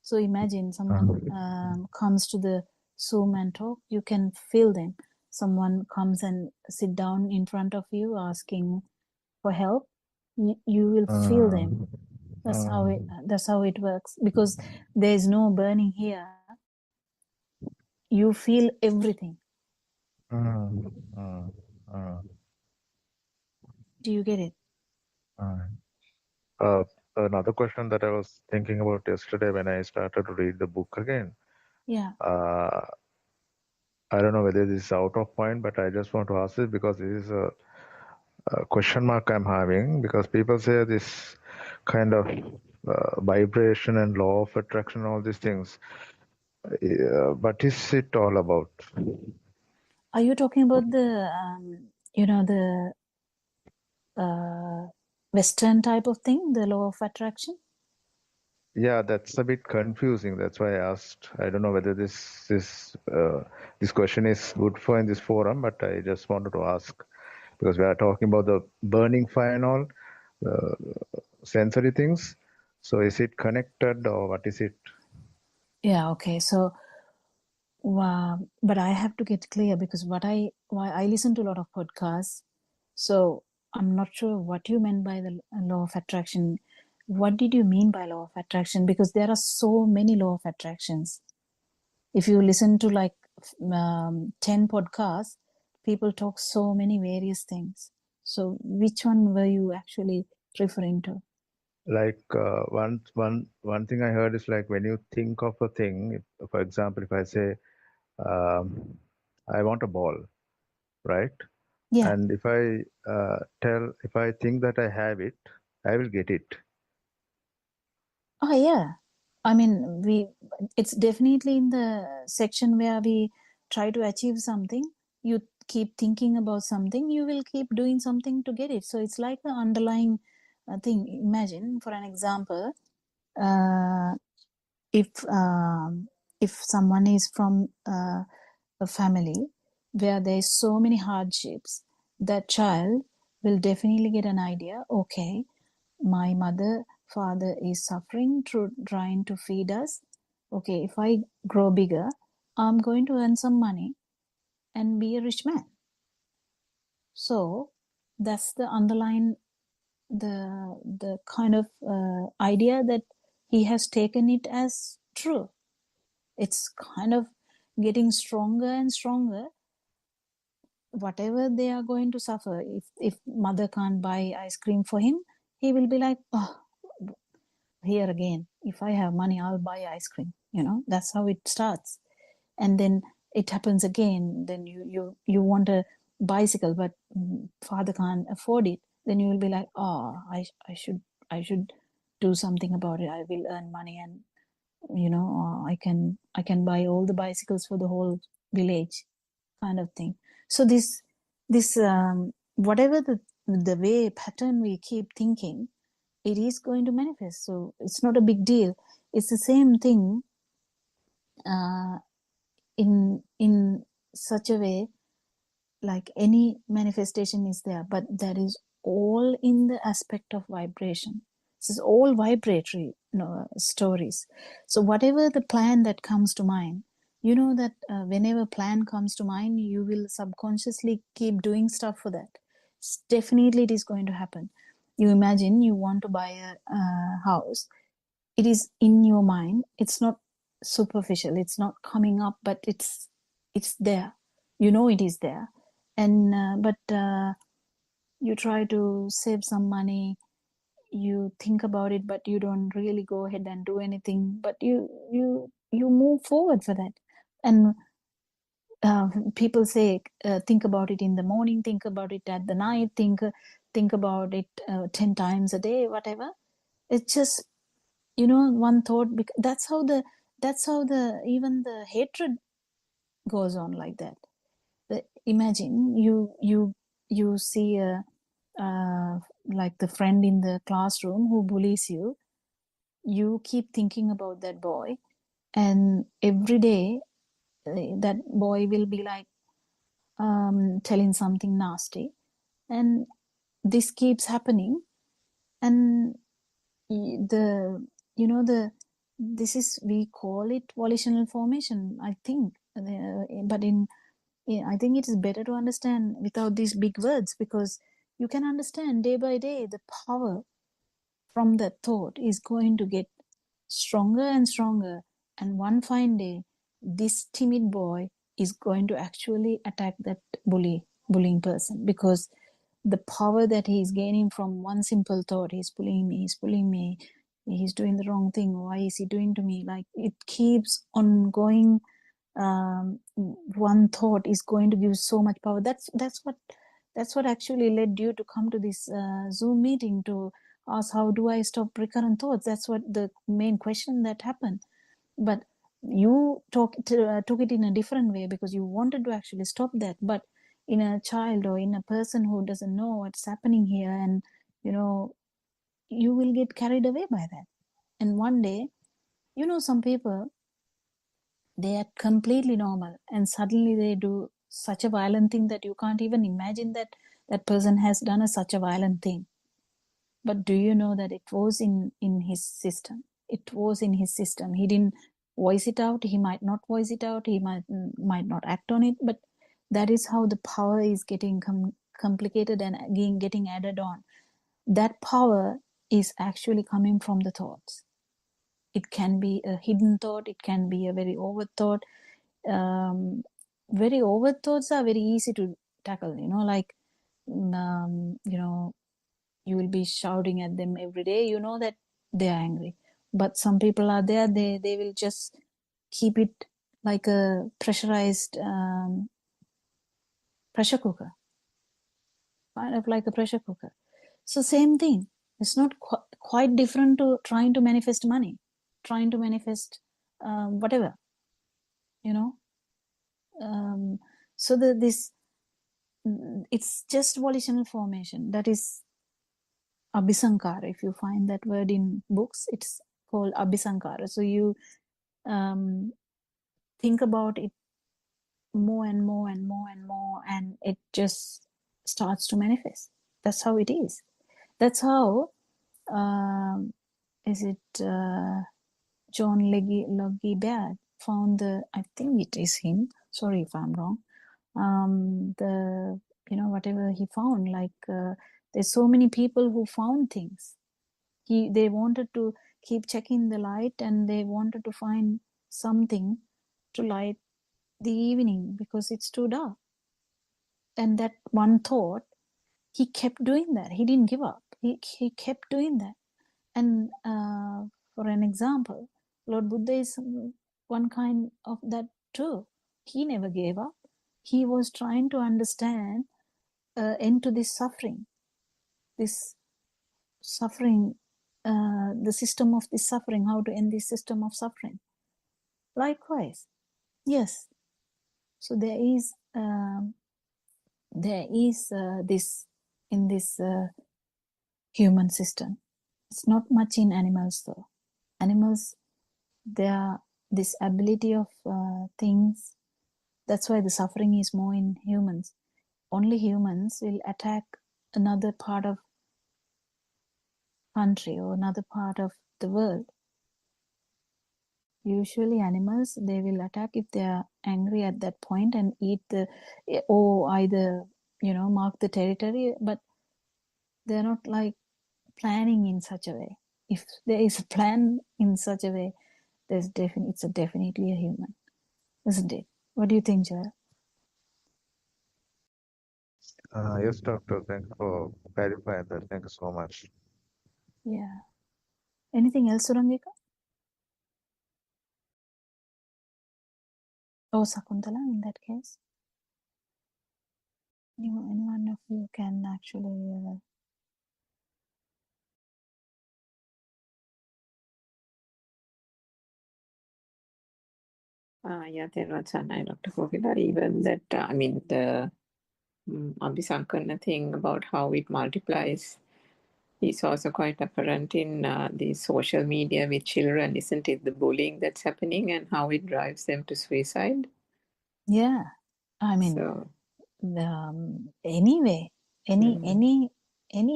So imagine someone comes to the Zoom and talk, you can feel them. Someone comes and sit down in front of you asking for help, you will feel them. That's how it works, because there is no burning here. You feel everything. Do you get it? Another question that I was thinking about yesterday when I started to read the book again. Yeah. I don't know whether this is out of point, but I just want to ask this because this is a question mark I'm having, because people say this kind of vibration and law of attraction, all these things. What is it all about? Are you talking about the Western type of thing, the law of attraction? Yeah, that's a bit confusing. That's why I asked. I don't know whether this question is good for in this forum, but I just wanted to ask, because we are talking about the burning fire and all sensory things. So is it connected or what is it? Yeah. Okay. So, but I have to get clear, because why I listen to a lot of podcasts. So I'm not sure what you meant by the law of attraction. What did you mean by law of attraction? Because there are so many law of attractions. If you listen to like 10 podcasts, people talk so many various things. So which one were you actually referring to? Like one thing I heard is like when you think of a thing, for example, if I say I want a ball, right? Yeah. And if I think that I have it, I will get it. Oh yeah. I mean, it's definitely in the section where we try to achieve something. You keep thinking about something, you will keep doing something to get it. So it's like an underlying thing. Imagine, for an example, if if someone is from a family where there's so many hardships, that child will definitely get an idea, okay, my mother, father is suffering, trying to feed us. Okay, if I grow bigger, I'm going to earn some money and be a rich man. So that's the underlying, the kind of idea that he has taken it as true. It's kind of getting stronger and stronger. Whatever they are going to suffer, if mother can't buy ice cream for him, he will be like, oh, here again, if I have money, I'll buy ice cream. That's how it starts. And then it happens again. Then you want a bicycle, but father can't afford it. Then you will be like, oh, I should do something about it. I will earn money, and I can buy all the bicycles for the whole village, kind of thing. So this whatever the way pattern we keep thinking, it is going to manifest. So it's not a big deal. It's the same thing in such a way, like any manifestation is there, but that is all in the aspect of vibration. This is all vibratory stories. So whatever the plan that comes to mind, that whenever plan comes to mind, you will subconsciously keep doing stuff for that. Definitely it is going to happen. You imagine you want to buy a house. It is in your mind. It's not superficial. It's not coming up, but it's there. It is there. And but you try to save some money. You think about it, but you don't really go ahead and do anything. But you move forward for that. And people say, think about it in the morning, think about it at the night, think about it 10 times a day, whatever. It's just one thought. That's how the even the hatred goes on like that. Imagine you see like the friend in the classroom who bullies you. You keep thinking about that boy, and every day that boy will be like telling something nasty, and this keeps happening. And this is, we call it volitional formation, I think. But I think it is better to understand without these big words, because you can understand day by day the power from that thought is going to get stronger and stronger. And one fine day, this timid boy is going to actually attack that bullying person, because the power that he is gaining from one simple thought, he's bullying me, he's doing the wrong thing, why is he doing to me, like it keeps on going. One thought is going to give so much power. That's what actually led you to come to this Zoom meeting, to ask, how do I stop recurrent thoughts? That's what the main question that happened. But you took it in a different way, because you wanted to actually stop that. But in a child or in a person who doesn't know what's happening here, and you will get carried away by that. And one day, some people, they are completely normal, and suddenly they do such a violent thing that you can't even imagine that that person has done such a violent thing. But do you know that it was in his system? It was in his system. He didn't voice it out. He might not voice it out. He might not act on it. But that is how the power is getting complicated and again getting added on. That power is actually coming from the thoughts. It can be a hidden thought. It can be a very overt thought. Very overt thoughts are very easy to tackle. Like you will be shouting at them every day. You know that they are angry. But some people are there. They will just keep it like a pressurized pressure cooker, kind of like a pressure cooker. So same thing. It's not quite different to trying to manifest money, trying to manifest whatever, so it's just volitional formation. That is abhisankara. If you find that word in books, it's called abhisankara. So think about it more and more and more and more, and it just starts to manifest. That's how it is. That's how is it John Logie Baird found I think it is him, sorry if I'm wrong, whatever he found, there's so many people who found things. They wanted to keep checking the light, and they wanted to find something to light the evening because it's too dark. And that one thought, he kept doing that. He didn't give up. He kept doing that. And for an example, Lord Buddha is one kind of that too. He never gave up. He was trying to understand end to this suffering, the system of this suffering, how to end this system of suffering. Likewise, yes. So there is this in this human system. It's not much in animals though. Animals, they are this ability of things. That's why the suffering is more in humans. Only humans will attack another part of country or another part of the world. Usually animals, they will attack if they are angry at that point and eat or either, mark the territory, but they're not like planning in such a way. If there is a plan in such a way, it's definitely a human, isn't it? What do you think, Joel? Yes, doctor. Thanks for clarifying that. Thank you so much. Yeah. Anything else, Surangika? Oh, Sakuntala, in that case. Anyone of you can actually... Yeah, Dr. Kokila, even that, the Abhisankarana thing about how it multiplies is also quite apparent in the social media with children, isn't it? The bullying that's happening and how it drives them to suicide. Yeah, anyway, any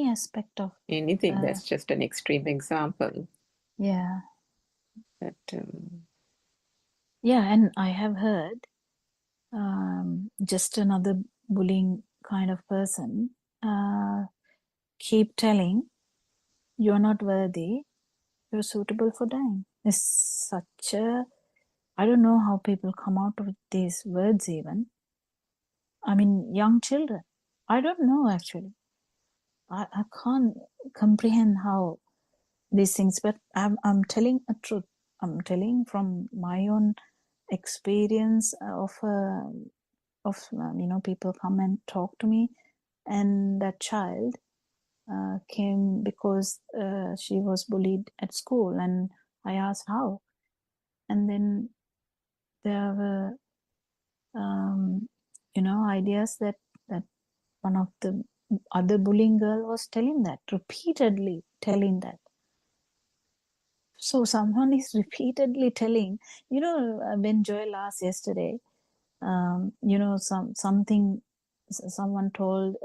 aspect of anything that's just an extreme example. Yeah. That. Yeah, and I have heard just another bullying kind of person keep telling, you're not worthy, you're suitable for dying. It's such a, I don't know how people come out with these words even. Young children. I don't know actually. I can't comprehend how these things, but I'm telling a truth. I'm telling from my own experience of people come and talk to me, and that child came because she was bullied at school, and I asked how, and then there were ideas that one of the other bullying girl was repeatedly telling that. So someone is repeatedly telling, when Joel asked yesterday, someone told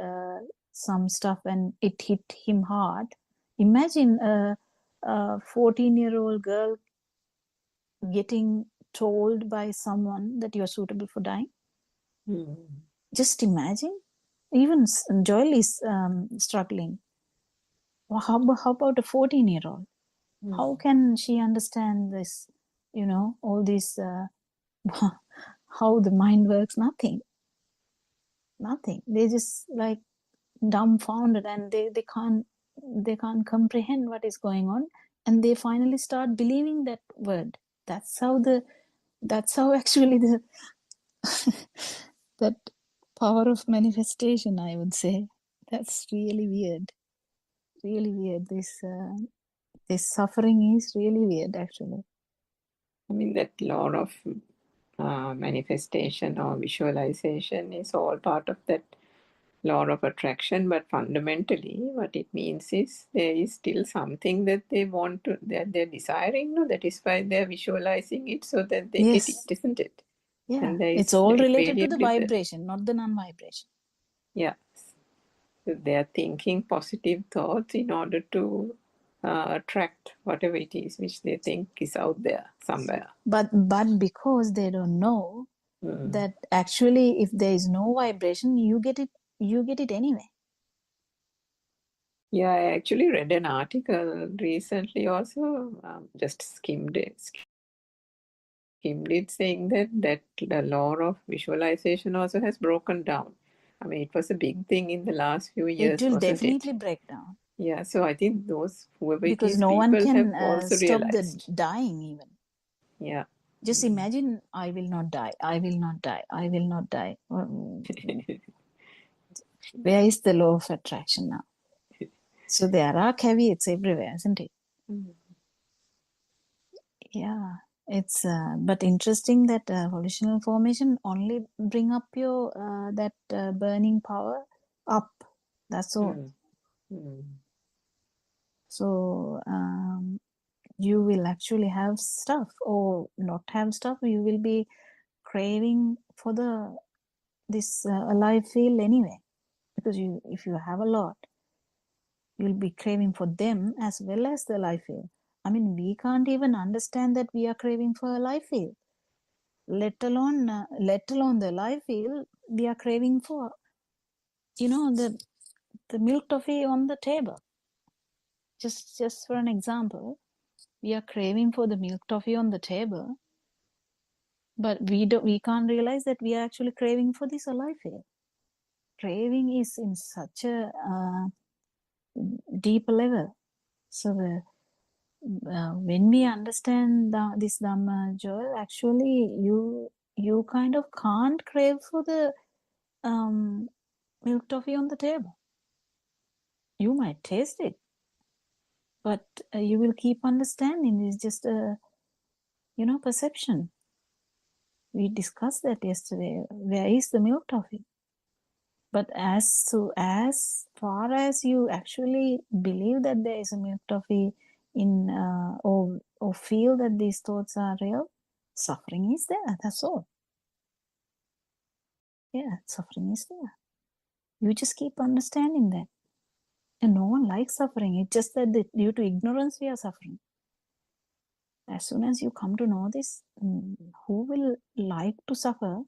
some stuff and it hit him hard. Imagine a 14-year-old girl getting told by someone that you're suitable for dying. Just imagine. Even Joel is struggling. How about a 14-year-old? How can she understand this, all this, how the mind works? Nothing. They just like dumbfounded, and they can't comprehend what is going on, and they finally start believing that word. That's how actually the that power of manifestation, I would say. That's really weird. This suffering is really weird, actually. That law of manifestation or visualization is all part of that law of attraction, but fundamentally what it means is there is still something that they want to, that they're desiring, that is why they're visualizing it so that they get it, isn't it? Yeah, And there it's is all related to the immediately vibration, not the non-vibration. yeah. So they are thinking positive thoughts in order to attract whatever it is which they think is out there somewhere. But because they don't know Mm. that actually if there is no vibration, you get it anyway. Yeah, I actually read an article recently also, just skimmed it, saying that the law of visualization also has broken down. I mean, it was a big thing in the last few It years, will wasn't definitely it? break down. Yeah, so I think whoever it Because is, no one people can have also stop the realized. dying even. Yeah. Just imagine, I will not die, I will not die, I will not die. Where is the law of attraction now? So there are caveats everywhere, isn't it? Mm. Yeah, it's but interesting that volitional formation only bring up your that burning power up. That's all. Mm. So you will actually have stuff or not have stuff. You will be craving for this alive feel anyway, because if you have a lot, you'll be craving for them as well as the alive feel. I mean, we can't even understand that we are craving for a life feel, let alone the life feel we are craving for. You know, the milk toffee on the table. Just for an example, we are craving for the milk toffee on the table, but we can't realize that we are actually craving for this alive feel. Craving is in such a deep level. So when we understand this Dhamma, Joel, actually you kind of can't crave for the milk toffee on the table. You might taste it, but you will keep understanding. It's just a perception. We discussed that yesterday. Where is the milk toffee? But as far as you actually believe that there is a milk toffee in or feel that these thoughts are real, suffering is there. That's all. Yeah, suffering is there. You just keep understanding that. And no one likes suffering. It's just that due to ignorance we are suffering. As soon as you come to know this, who will like to suffer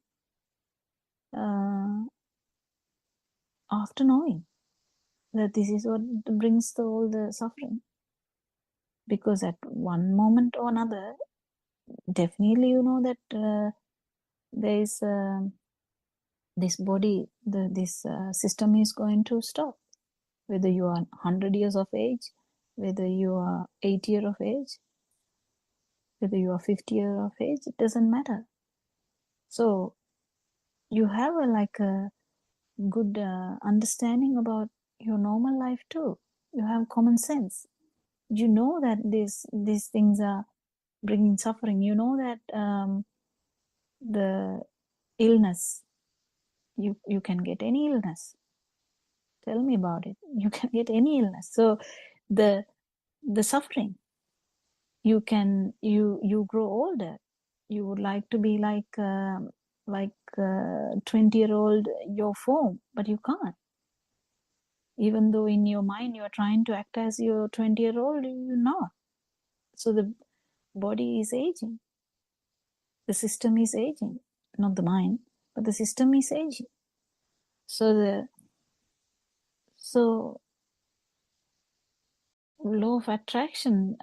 after knowing that this is what brings all the suffering? Because at one moment or another, definitely you know that there is this body, this system is going to stop. Whether you are 100 years of age, whether you are 8 years of age, whether you are 50 years of age, it doesn't matter. So you have a good understanding about your normal life too. You have common sense. You know that these things are bringing suffering. You know that the illness, you can get any illness. Tell me about it. You can get any illness. So the suffering, you grow older. You would like to be like 20-year-old your form, but you can't. Even though in your mind you are trying to act as your 20-year-old, you're not. So the body is aging. The system is aging. Not the mind, but the system is aging. So law of attraction,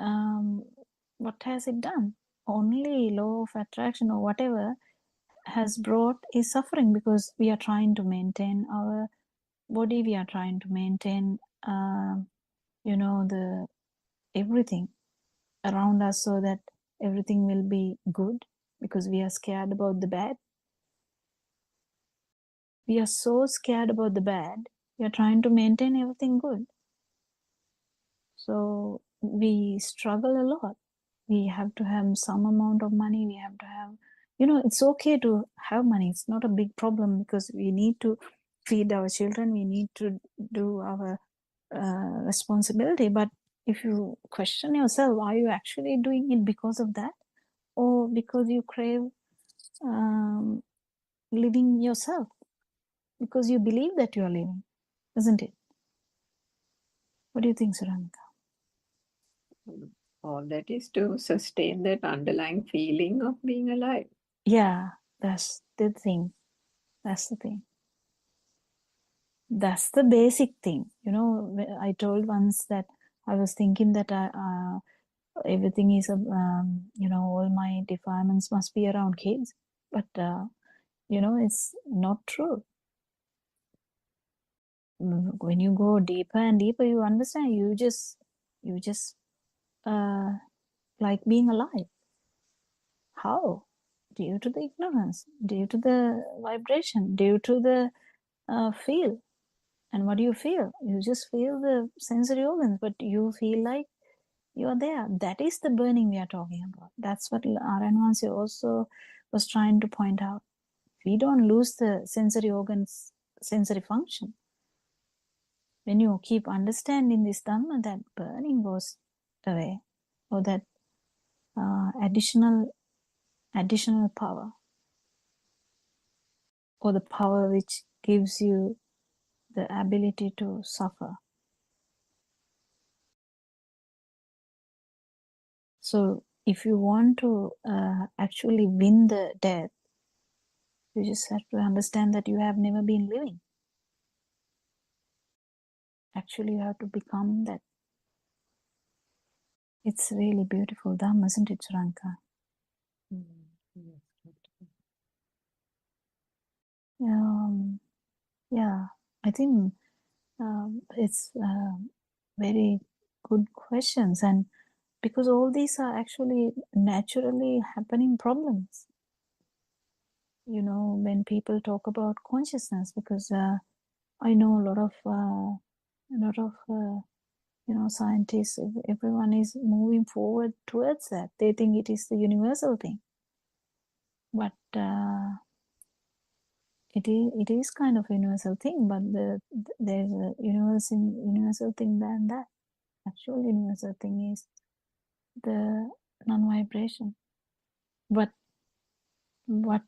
what has it done? Only law of attraction or whatever has brought is suffering, because we are trying to maintain our body, we are trying to maintain the everything around us so that everything will be good, because we are scared about the bad. We are so scared about the bad, we are trying to maintain everything good. So we struggle a lot. We have to have some amount of money. We have to have, it's okay to have money. It's not a big problem, because we need to feed our children. We need to do our responsibility. But if you question yourself, are you actually doing it because of that? Or because you crave living yourself, because you believe that you are living, isn't it? What do you think, Suranka? All that is to sustain that underlying feeling of being alive. Yeah, that's the thing. That's the thing. That's the basic thing. You know, I told once that I was thinking that everything is, you know, all my defilements must be around kids. But, you know, it's not true. When you go deeper and deeper, you understand you just like being alive. How? Due to the ignorance, due to the vibration, due to the feel. And what do you feel? You just feel the sensory organs, but you feel like you are there. That is the burning we are talking about. That's what Aranwansi also was trying to point out. We don't lose the sensory organs, sensory function. When you keep understanding this Dhamma, that burning goes away, or that additional power, or the power which gives you the ability to suffer. So if you want to actually win the death, you just have to understand that you have never been living. Actually, you have to become that. It's really beautiful Dhamma, isn't it, Suranka? Yeah, I think it's very good questions, and because all these are actually naturally happening problems. You know, when people talk about consciousness, because I know a lot of you know, scientists, everyone is moving forward towards that. They think it is the universal thing, but it is kind of a universal thing. But there's a universal thing than that. Actual universal thing is the non-vibration. But what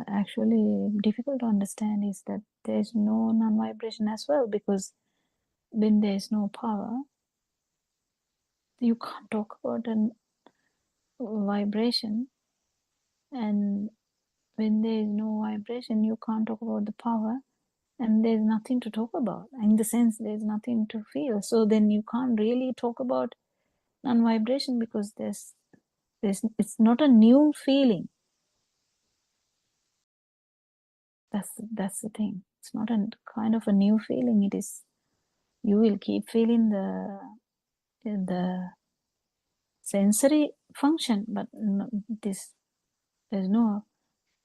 actually difficult to understand is that there's no non-vibration as well, because when there's no power, you can't talk about a vibration, and when there is no vibration, you can't talk about the power, and there's nothing to talk about. In the sense, there's nothing to feel. So then you can't really talk about non-vibration, because it's not a new feeling. That's the thing. It's not a kind of a new feeling. It is, you will keep feeling the sensory function, but there's no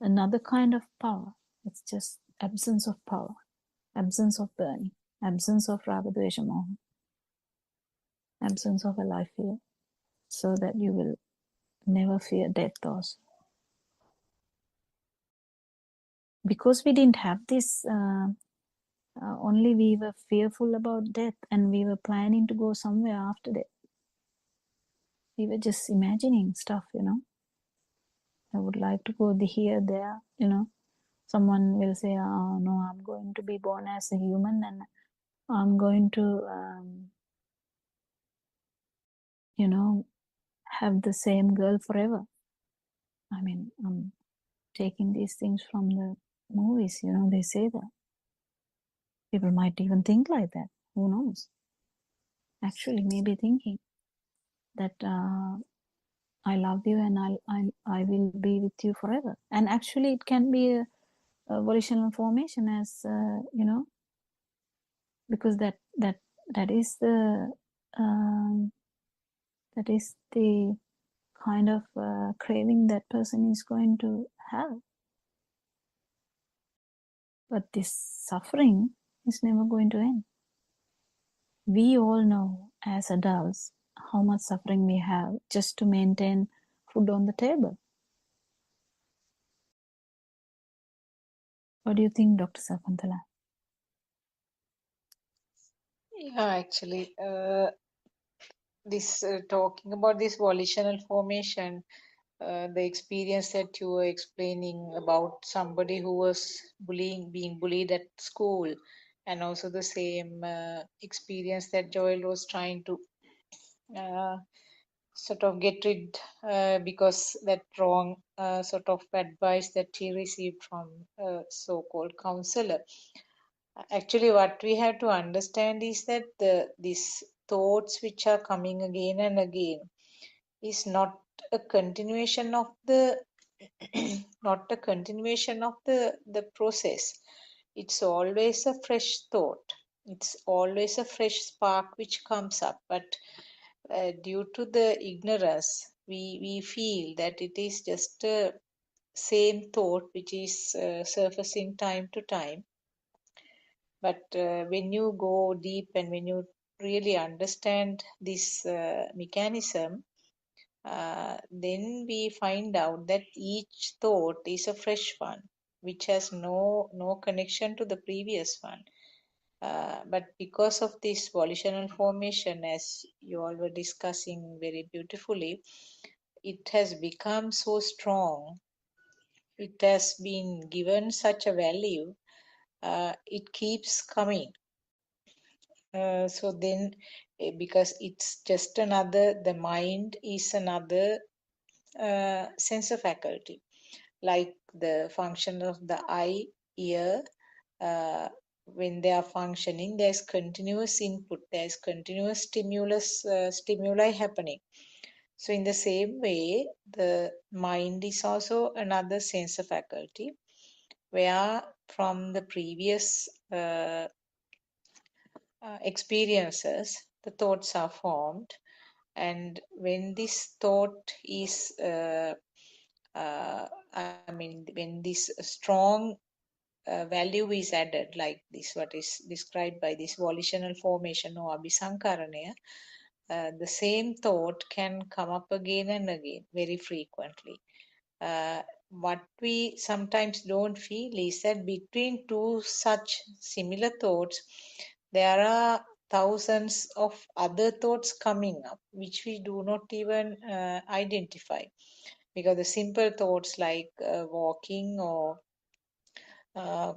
another kind of power. It's just absence of power, absence of burning, absence of raga, dvesha, moha, absence of a life fear, so that you will never fear death also. Because we didn't have this, only we were fearful about death, and we were planning to go somewhere after death. We were just imagining stuff, you know. I would like to go here, there, you know. Someone will say, oh, no, I'm going to be born as a human, and I'm going to, you know, have the same girl forever. I mean, I'm taking these things from the movies, you know, they say that. People might even think like that. Who knows? Actually, maybe thinking that I love you and I will be with you forever. And actually, it can be a volitional formation, as you know, because that is the kind of craving that person is going to have. But this suffering is never going to end. We all know as adults how much suffering we have just to maintain food on the table. What do you think, Dr. Sakuntala? Yeah, actually, this talking about this volitional formation, the experience that you were explaining about somebody who was being bullied at school, and also the same experience that Joel was trying to sort of get rid because that wrong sort of advice that he received from a so-called counselor. Actually, what we have to understand is that these thoughts which are coming again and again is not a continuation of the not a continuation of the process. It's always a fresh thought. It's always a fresh spark which comes up, but due to the ignorance, we feel that it is just a same thought which is surfacing time to time. But when you go deep and when you really understand this mechanism, then we find out that each thought is a fresh one, which has no connection to the previous one. But because of this volitional formation, as you all were discussing very beautifully, it has become so strong. It has been given such a value. It keeps coming. So then, because it's just another, the mind is another sensor faculty, like the function of the eye, ear. When they are functioning, there's continuous input, there's continuous stimuli happening. So in the same way, the mind is also another sensor faculty, where from the previous experiences, the thoughts are formed. And when this thought is, when this strong value is added, like this, what is described by this volitional formation or abhisankaranaya, the same thought can come up again and again very frequently. What we sometimes don't feel is that between two such similar thoughts, there are thousands of other thoughts coming up, which we do not even identify. Because the simple thoughts like walking or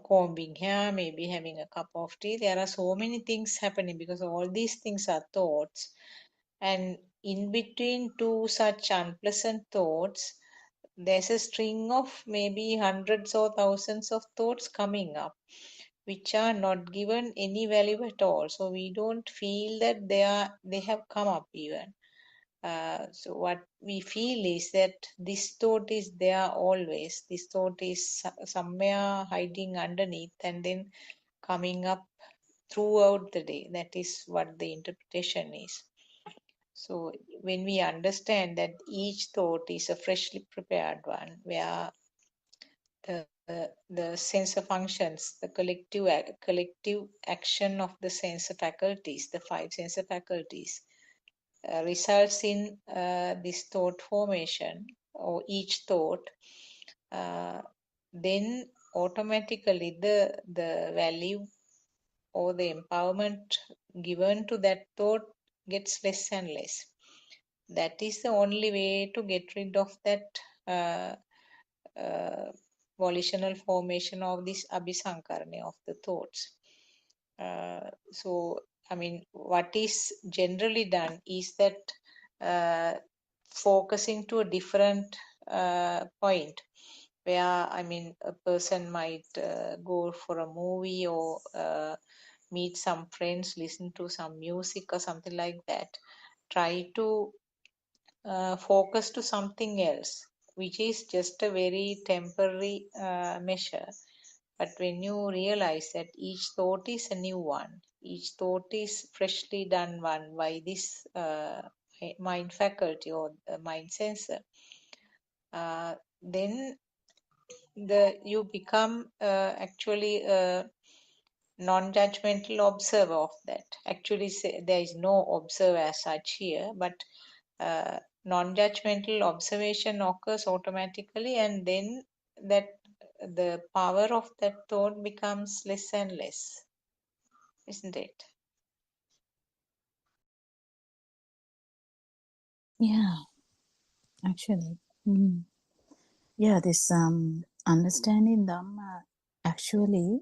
combing hair, maybe having a cup of tea, there are so many things happening because all these things are thoughts. And in between two such unpleasant thoughts, there's a string of maybe hundreds or thousands of thoughts coming up, which are not given any value at all. So we don't feel that they have come up even. So what we feel is that this thought is there always. This thought is somewhere hiding underneath and then coming up throughout the day. That is what the interpretation is. So when we understand that each thought is a freshly prepared one, where the sensor functions, the collective action of the sensor faculties, the 5 sensor faculties, results in this thought formation or each thought, then automatically the value or the empowerment given to that thought gets less and less. That is the only way to get rid of that volitional formation of this abhisankarana of the thoughts. So, what is generally done is that focusing to a different point, where a person might go for a movie or meet some friends, listen to some music or something like that. Try to focus to something else, which is just a very temporary measure. But when you realize that each thought is a new one, each thought is freshly done one by this mind faculty or the mind sensor, then you become actually a non-judgmental observer of that. Actually, there is no observer as such here, but non-judgmental observation occurs automatically, and then that the power of that thought becomes less and less, isn't it? Yeah, actually. Mm. Yeah, this understanding Dhamma, actually,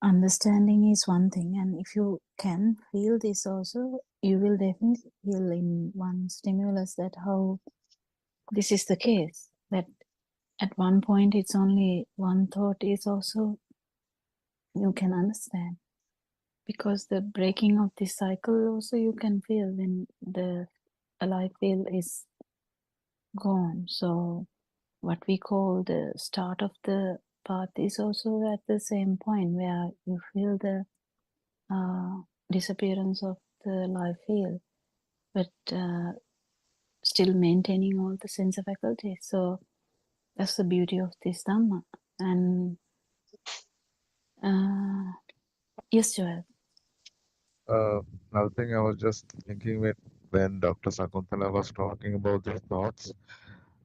understanding is one thing, and if you can feel this also, you will definitely feel in one stimulus that how this is the case. That at one point it's only one thought is also you can understand. Because the breaking of this cycle also you can feel when the alive feel is gone. So what we call the start of the path is also at the same point where you feel the disappearance of the life field, but still maintaining all the sense of faculties. So that's the beauty of this Dhamma. And yes, Joel. Another thing I was just thinking when Dr. Sakuntala was talking about these thoughts,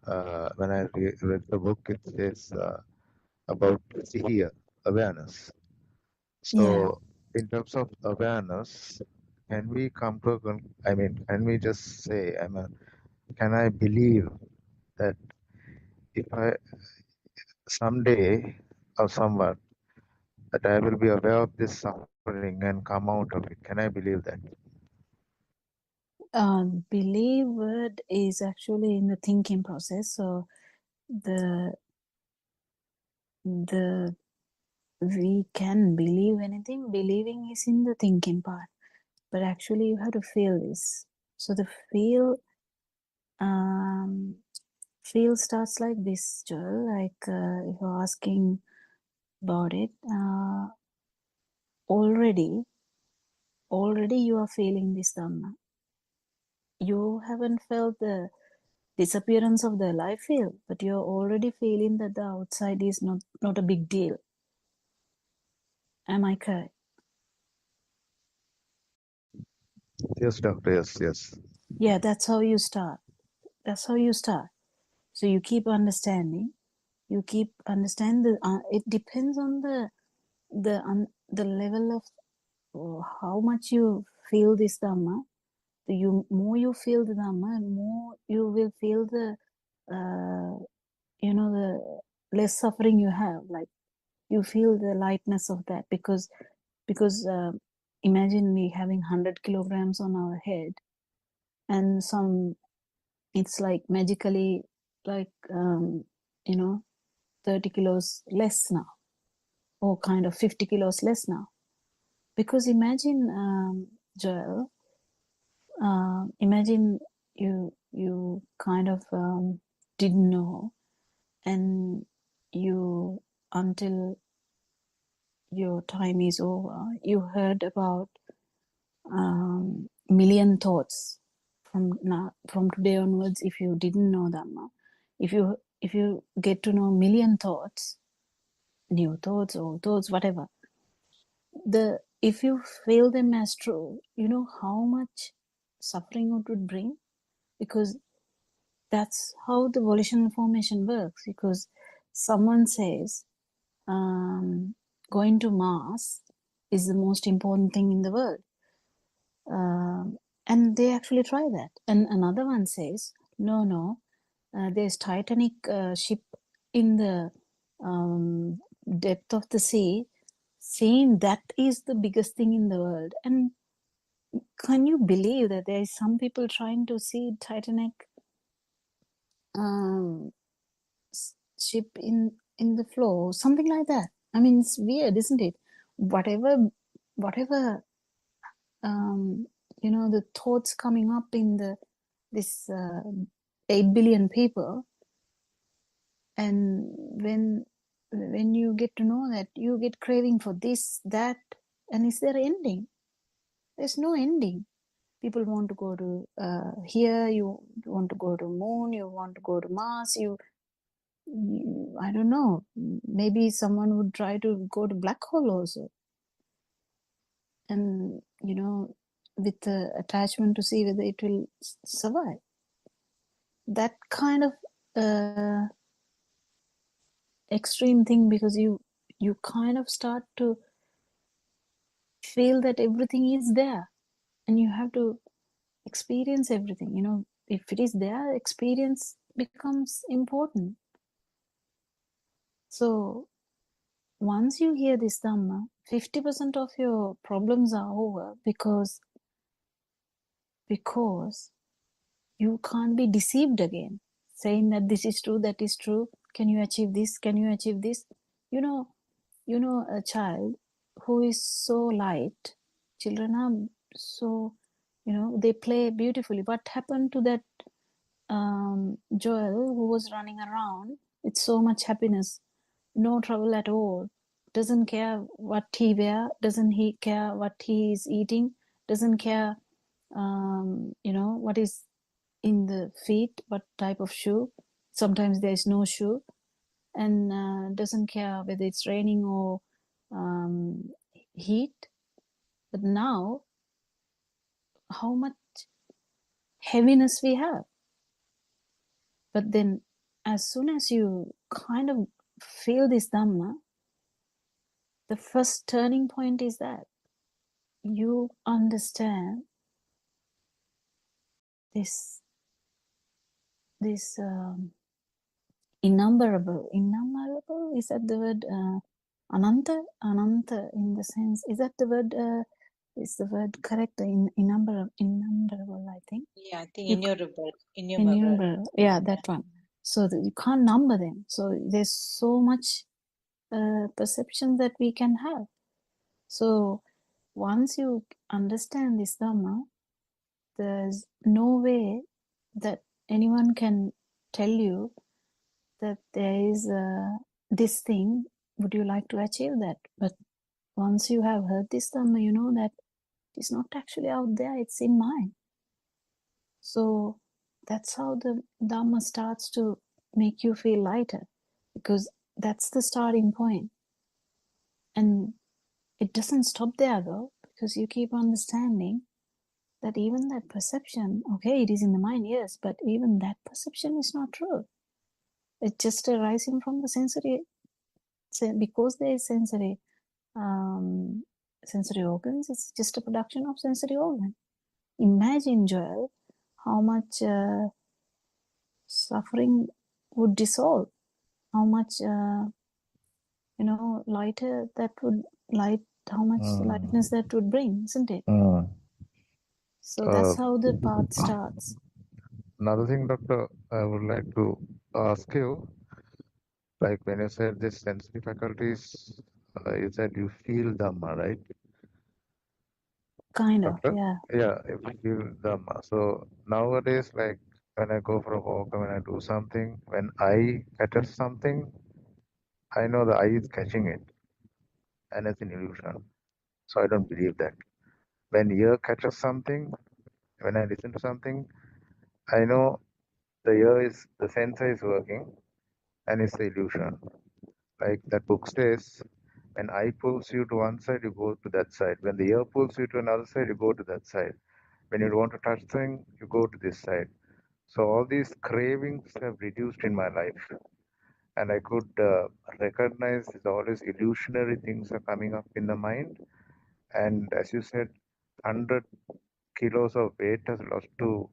when I read the book, it says about here, awareness. So, in terms of awareness, can we come to can we just say, can I believe that if I someday or somewhat that I will be aware of this suffering and come out of it? Can I believe that? Believe word is actually in the thinking process. So the we can believe anything. Believing is in the thinking part, but actually you have to feel this. So the feel starts like this, Joel. Like if you're asking about it, already you are feeling this Dhamma. You haven't felt the disappearance of the life field, but you're already feeling that the outside is not a big deal. Am I correct? Yes, doctor. Yes. Yeah, that's how you start. So you keep understanding. You keep understanding. It depends on the level of how much you feel this Dhamma. More you feel the Dhamma, more you will feel the the less suffering you have. Like you feel the lightness of that because imagine me having 100 kilograms on our head, and it's like magically like 30 kilos less now, or kind of 50 kilos less now. Because imagine, Joel, imagine you kind of didn't know, and you, until your time is over, you heard about million thoughts from today onwards. If you didn't know Dhamma, if you get to know million thoughts, new thoughts, old thoughts, whatever, if you feel them as true, you know how much suffering it would bring. Because that's how the volitional formation works. Because someone says going to Mars is the most important thing in the world, and they actually try that. And another one says no, there's Titanic ship in the depth of the sea, saying that is the biggest thing in the world. And can you believe that there is some people trying to see Titanic ship in the floor, something like that? I mean, it's weird, isn't it? Whatever the thoughts coming up in this 8 billion people, and when you get to know that, you get craving for this, that, and is there ending? There's no ending. People want to go to here, you want to go to moon, you want to go to Mars, you I don't know, maybe someone would try to go to black hole also, and with the attachment to see whether it will survive. That kind of extreme thing, because you kind of start to feel that everything is there, and you have to experience everything. If it is there, experience becomes important. So once you hear this Dhamma, 50% of your problems are over because you can't be deceived again, saying that this is true, that is true. Can you achieve this? Can you achieve this? You know, a child who is so light, children are so, they play beautifully. What happened to that Joel who was running around with so much happiness, no trouble at all, doesn't care what he wear, doesn't he care what he is eating, doesn't care, what is in the feet, what type of shoe. Sometimes there is no shoe, and doesn't care whether it's raining or heat. But now, how much heaviness we have. But then, as soon as you kind of feel this Dhamma, the first turning point is that you understand this innumerable, is that the word? Ananta, in the sense, is that the word? Is the word correct? Innumerable, I think. Yeah, I think innumerable. Yeah, that one. So that you can't number them. So there's so much perception that we can have. So once you understand this Dhamma, there's no way that anyone can tell you that there is this thing, would you like to achieve that? But once you have heard this Dhamma, you know that it's not actually out there, it's in mind. So that's how the Dhamma starts to make you feel lighter, because that's the starting point. And it doesn't stop there though, because you keep understanding that even that perception, okay, it is in the mind, yes, but even that perception is not true. It's just arising from the sensory, because there is sensory organs, it's just a production of sensory organ. Imagine, Joel, how much suffering would dissolve, how much lighter that would how much lightness that would bring, isn't it? So that's how the path starts. Another thing, Doctor, I would like to ask you, like when you said this sensory faculties, you said you feel Dhamma, right? Kind of, Doctor? yeah. Yeah, if you feel Dhamma. So nowadays, like when I go for a walk or when I do something, when I catch something, I know the eye is catching it, and it's an illusion. So I don't believe that. When ear catches something, when I listen to something, I know the sensor is working, and it's the illusion. Like that book says, when eye pulls you to one side, you go to that side. When the ear pulls you to another side, you go to that side. When you want to touch thing, you go to this side. So all these cravings have reduced in my life, and I could recognize all these illusionary things are coming up in the mind. And as you said, 100 kilos of weight has lost to,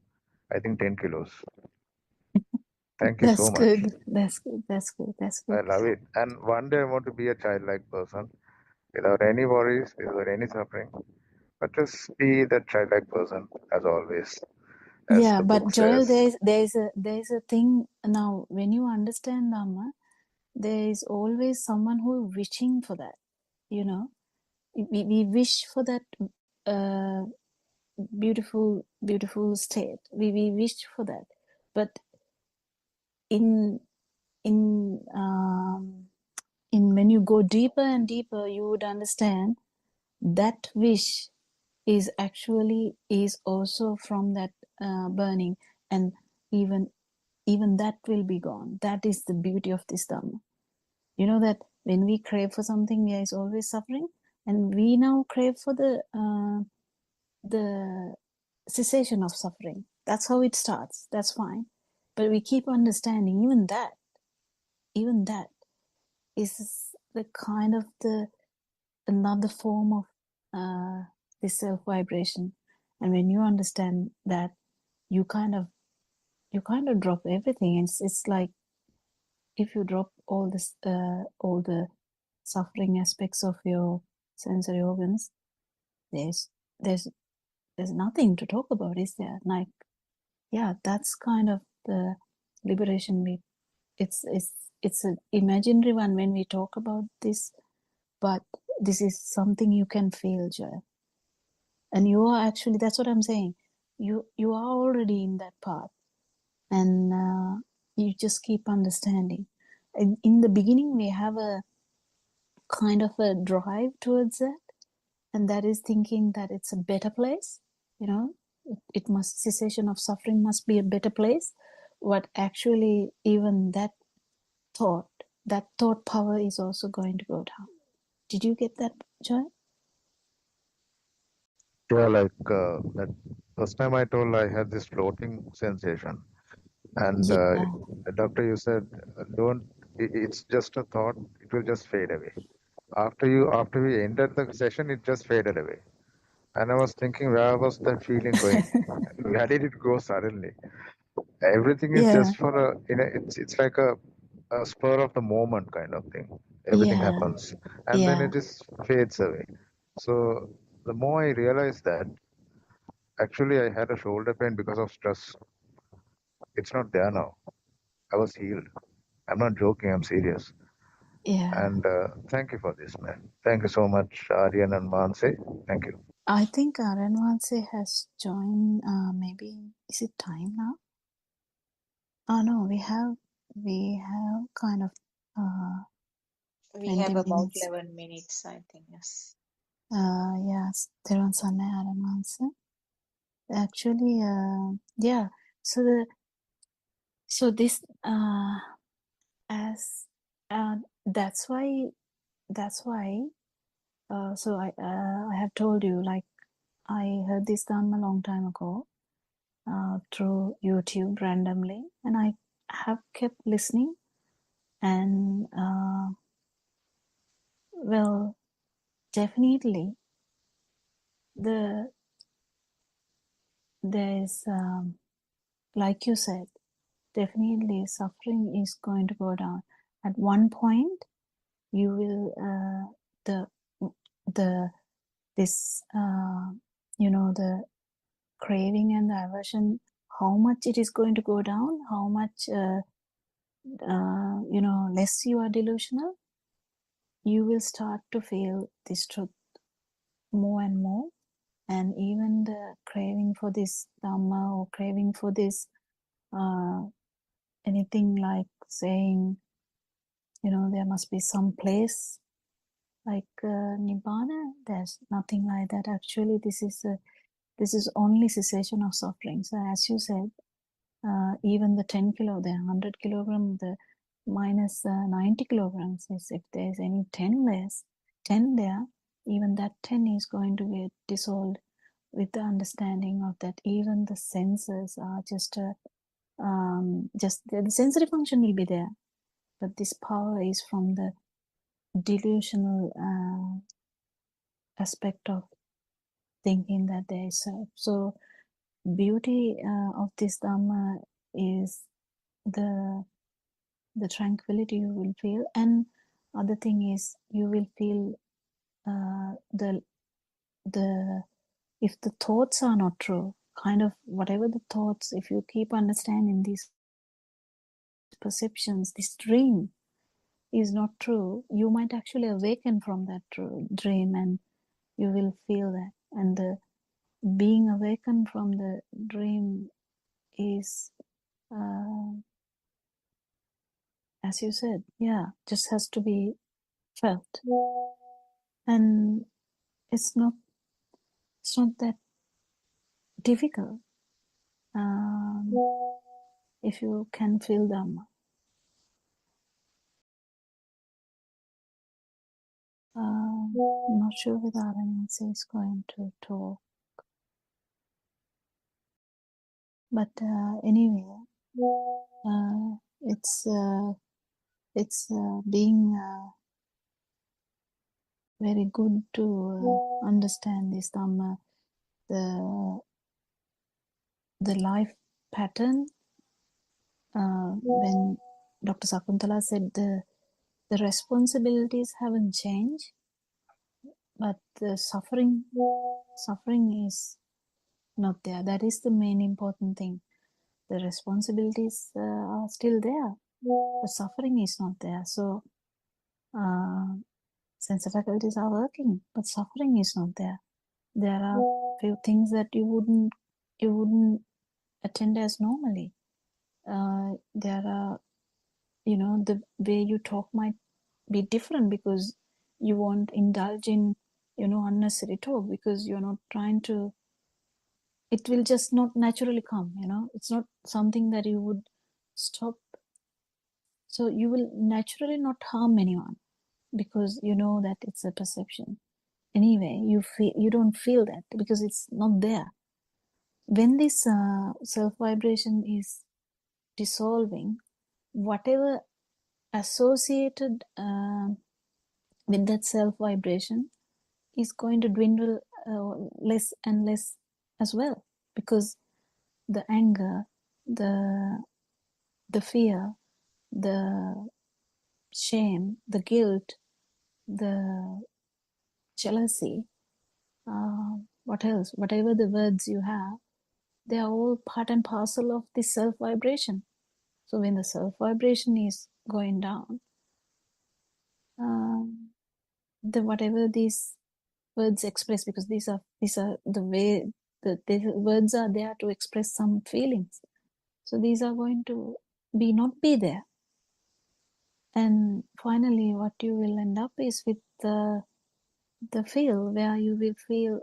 I think, 10 kilos. Thank you That's so much. good. That's good. That's good. That's good. I love it. And one day I want to be a childlike person without any worries, without any suffering, but just be that childlike person as always, as Yeah, the but book Joel, says. there's a thing now. When you understand Dhamma, there is always someone who is wishing for that. You know, we wish for that beautiful state. We wish for that, but in when you go deeper and deeper, you would understand that wish is also from that burning, and even that will be gone. That is the beauty of this Dhamma. You know that when we crave for something, there is always suffering, and we now crave for the cessation of suffering. That's how it starts. That's fine, but we keep understanding even that is the kind of another form of this self vibration. And when you understand that, you kind of you kind of drop everything. It's like if you drop all the suffering aspects of your sensory organs, there's nothing to talk about, is there? Like, yeah, that's kind of the liberation we. It's an imaginary one when we talk about this, but this is something you can feel, Joy. And you are actually, that's what I'm saying. You are already in that path, and you just keep understanding. In the beginning, we have a kind of a drive towards that, and that is thinking that it's a better place. You know, cessation of suffering must be a better place. What actually, even that thought power is also going to go down. Did you get that, Joy? Yeah, like that first time I told I had this floating sensation, and Yeah. doctor, you said don't. It's just a thought. It will just fade away. After we ended the session, it just faded away. And I was thinking, where was that feeling going? Where did it go suddenly? Everything is Yeah. just for it's like a spur of the moment kind of thing. Everything Yeah. happens, and then Yeah. it just fades away. So the more I realized that, actually I had a shoulder pain because of stress. It's not there now. I was healed. I'm not joking. I'm serious. Yeah. And thank you for this, man. Thank you so much, Aryan and Manse. Thank you. I think Aranwanse has joined. Maybe is it time now? Oh no, we have kind of We 20 have about minutes. 11 minutes, I think, yes. Yes, Terunsane Aranwanse. Actually, yeah. So this as that's why so I have told you, like, I heard this Dhamma a long time ago through YouTube randomly, and I have kept listening, and well, definitely there's like you said, definitely suffering is going to go down. At one point, you will this the craving and the aversion, how much it is going to go down, how much less you are delusional, you will start to feel this truth more and more. And even the craving for this Dhamma, or craving for this anything like saying, there must be some place like Nibbana, there's nothing like that. Actually, this is only cessation of suffering. So as you said, even the 10 kilo, the 100 kilogram, the minus 90 kilograms, is if there's any 10 there, even that 10 is going to get dissolved with the understanding of that even the senses are just the sensory function will be there, but this power is from the delusional aspect of thinking that there is so beauty of this Dhamma is the tranquility you will feel, and other thing is you will feel the if the thoughts are not true, kind of whatever the thoughts, if you keep understanding these perceptions, this dream is not true, you might actually awaken from that dream, and you will feel that. And the being awakened from the dream is as you said, just has to be felt, and it's not that difficult if you can feel them. I'm not sure whether anyone is going to talk, but anyway, it's being very good to understand this Dhamma, the life pattern when Dr. Sakuntala said the responsibilities haven't changed, but the suffering is not there. That is the main important thing. The responsibilities are still there, the suffering is not there. So sensor faculties are working, but suffering is not there. There are few things that you wouldn't attend as normally. There are, the way you talk might be different because you won't indulge in, unnecessary talk because you're not trying to. It will just not naturally come. It's not something that you would stop. So you will naturally not harm anyone because you know that it's a perception. Anyway, you don't feel that because it's not there. When this self vibration is dissolving, whatever associated with that self vibration is going to dwindle less and less as well, because the anger, the fear, the shame, the guilt, the jealousy, what else, whatever the words you have, they are all part and parcel of this self vibration. So when the self vibration is going down, the whatever these words express, because these are the way the words are there to express some feelings. So these are going to not be there. And finally, what you will end up is with the feel, where you will feel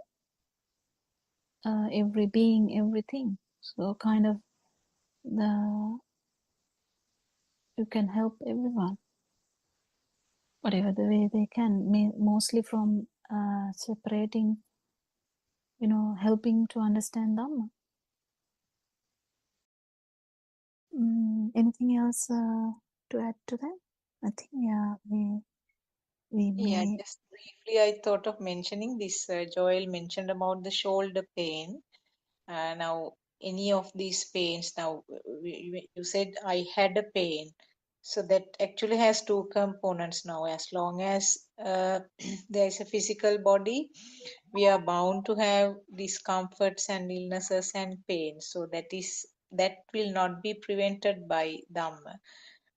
every being, everything. So kind of you can help everyone, whatever the way they can, mostly from separating, helping to understand Dhamma. Anything else to add to that? I think, yeah, we Yeah, may. just briefly, I thought of mentioning this. Joel mentioned about the shoulder pain. Now, any of these pains, now you said I had a pain. So that actually has two components now. As long as there is a physical body, we are bound to have discomforts and illnesses and pain. So that will not be prevented by Dhamma.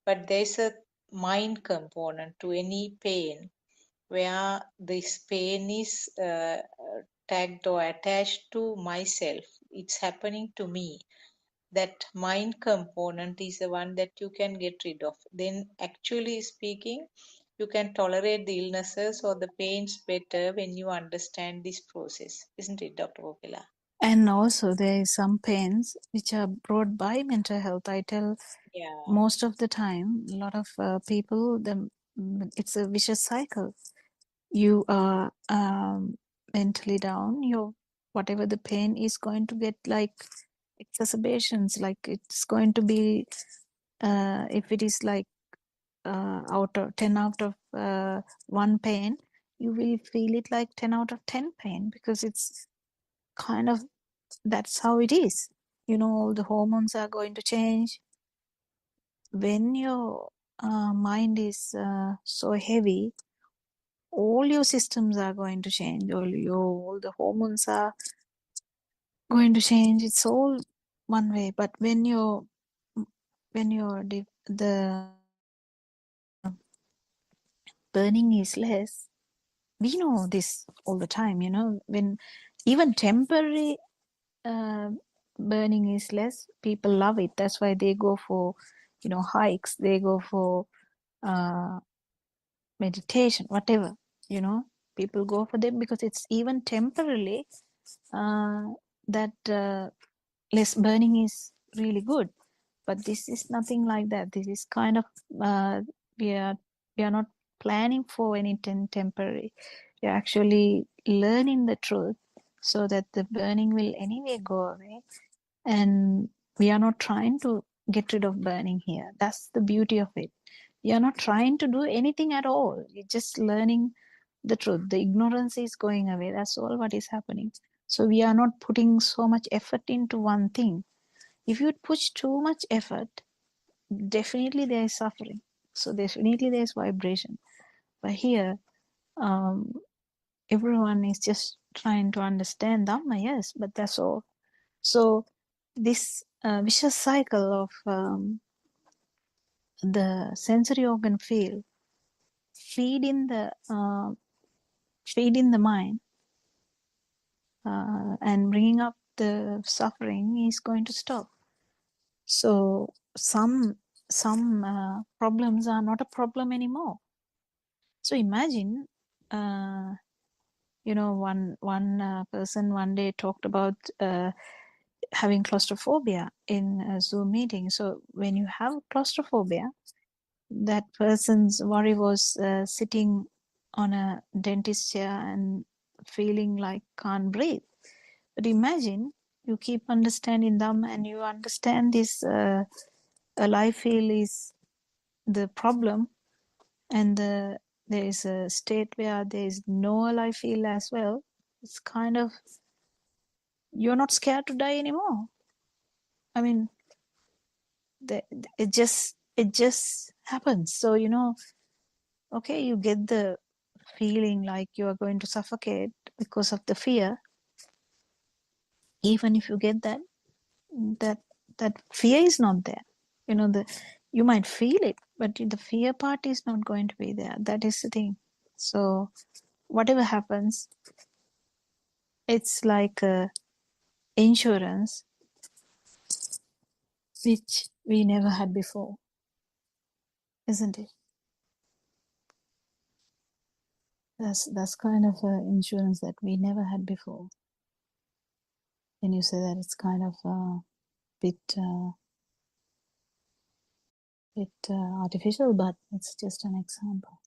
But there is a mind component to any pain, where this pain is tagged or attached to myself. It's happening to me. That mind component is the one that you can get rid of. Then, actually speaking, you can tolerate the illnesses or the pains better when you understand this process. Isn't it, Dr. Gopila? And also there is some pains which are brought by mental health. I tell most of the time, a lot of people, it's a vicious cycle. You are mentally down, whatever the pain is going to get like exacerbations, like it's going to be, if it is like out of 10 out of 1 pain, you will feel it like 10 out of 10 pain, because it's kind of, that's how it is. All the hormones are going to change. When your mind is so heavy, all your systems are going to change. All the hormones are going to change. It's all one way. But when the burning is less, we know this all the time. When even temporary burning is less, people love it. That's why they go for hikes, they go for meditation, whatever. People go for them because it's even temporarily that less burning is really good. But this is nothing like that. This is kind of we are not planning for any temporary. We are actually learning the truth so that the burning will anyway go away. And we are not trying to get rid of burning here. That's the beauty of it. We are not trying to do anything at all. We're just learning the truth. The ignorance is going away. That's all what is happening. So we are not putting so much effort into one thing. If you push too much effort, definitely there is suffering. So definitely there is vibration. But here, everyone is just trying to understand Dhamma, yes, but that's all. So this vicious cycle of the sensory organ field feeding the mind and bringing up the suffering is going to stop. So some problems are not a problem anymore. So imagine, one person one day talked about having claustrophobia in a Zoom meeting. So when you have claustrophobia, that person's worry was sitting on a dentist chair and feeling like can't breathe. But imagine you keep understanding them and you understand this a life feel is the problem, and there is a state where there is no life feel as well. It's kind of, you're not scared to die anymore. I mean, it just happens. So okay, you get the feeling like you are going to suffocate because of the fear. Even if you get that fear is not there. You might feel it, but the fear part is not going to be there. That is the thing. So whatever happens, it's like a insurance which we never had before, isn't it? That's kind of an insurance that we never had before. When you say that, it's kind of a bit artificial, but it's just an example.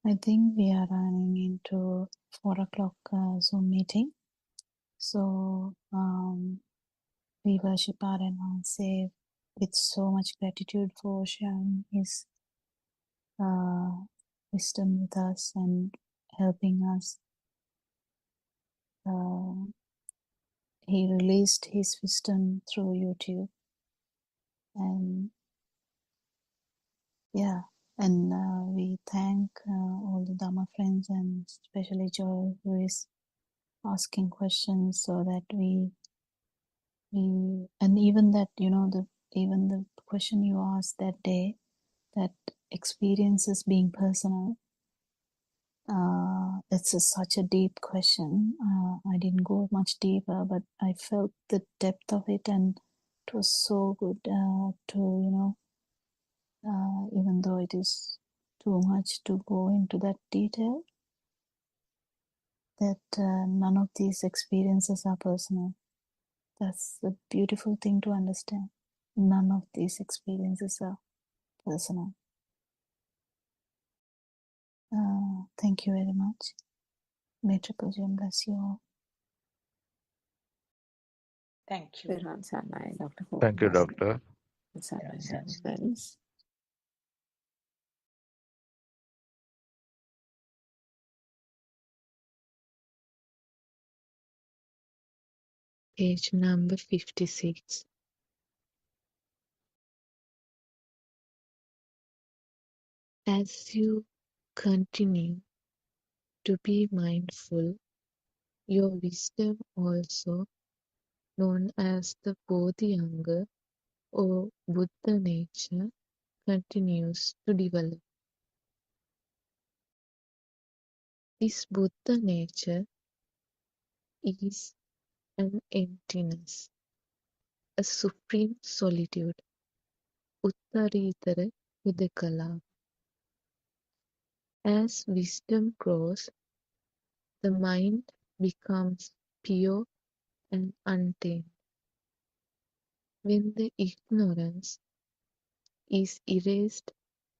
I think we are running into 4 o'clock Zoom meeting. So we worship our Enhancer with so much gratitude for sharing his wisdom with us and helping us. He released his wisdom through YouTube, and we thank all the Dhamma friends and especially Joy, who is asking questions so that we and even that, even the question you asked that day, that experiences being personal, it's such a deep question. I didn't go much deeper, but I felt the depth of it, and it was so good to even though it is too much to go into that detail, that none of these experiences are personal. That's a beautiful thing to understand. None of these experiences are personal. Thank you very much. May Triple Gem bless you all. Thank you. Dr. Thank you, Doctor. Friends. Page number 56. As you continue to be mindful, your wisdom, also known as the Bodhiyanga or Buddha nature, continues to develop. This Buddha nature is an emptiness, a supreme solitude, Uttaritara Hudekala. As wisdom grows, the mind becomes pure and untamed. When the ignorance is erased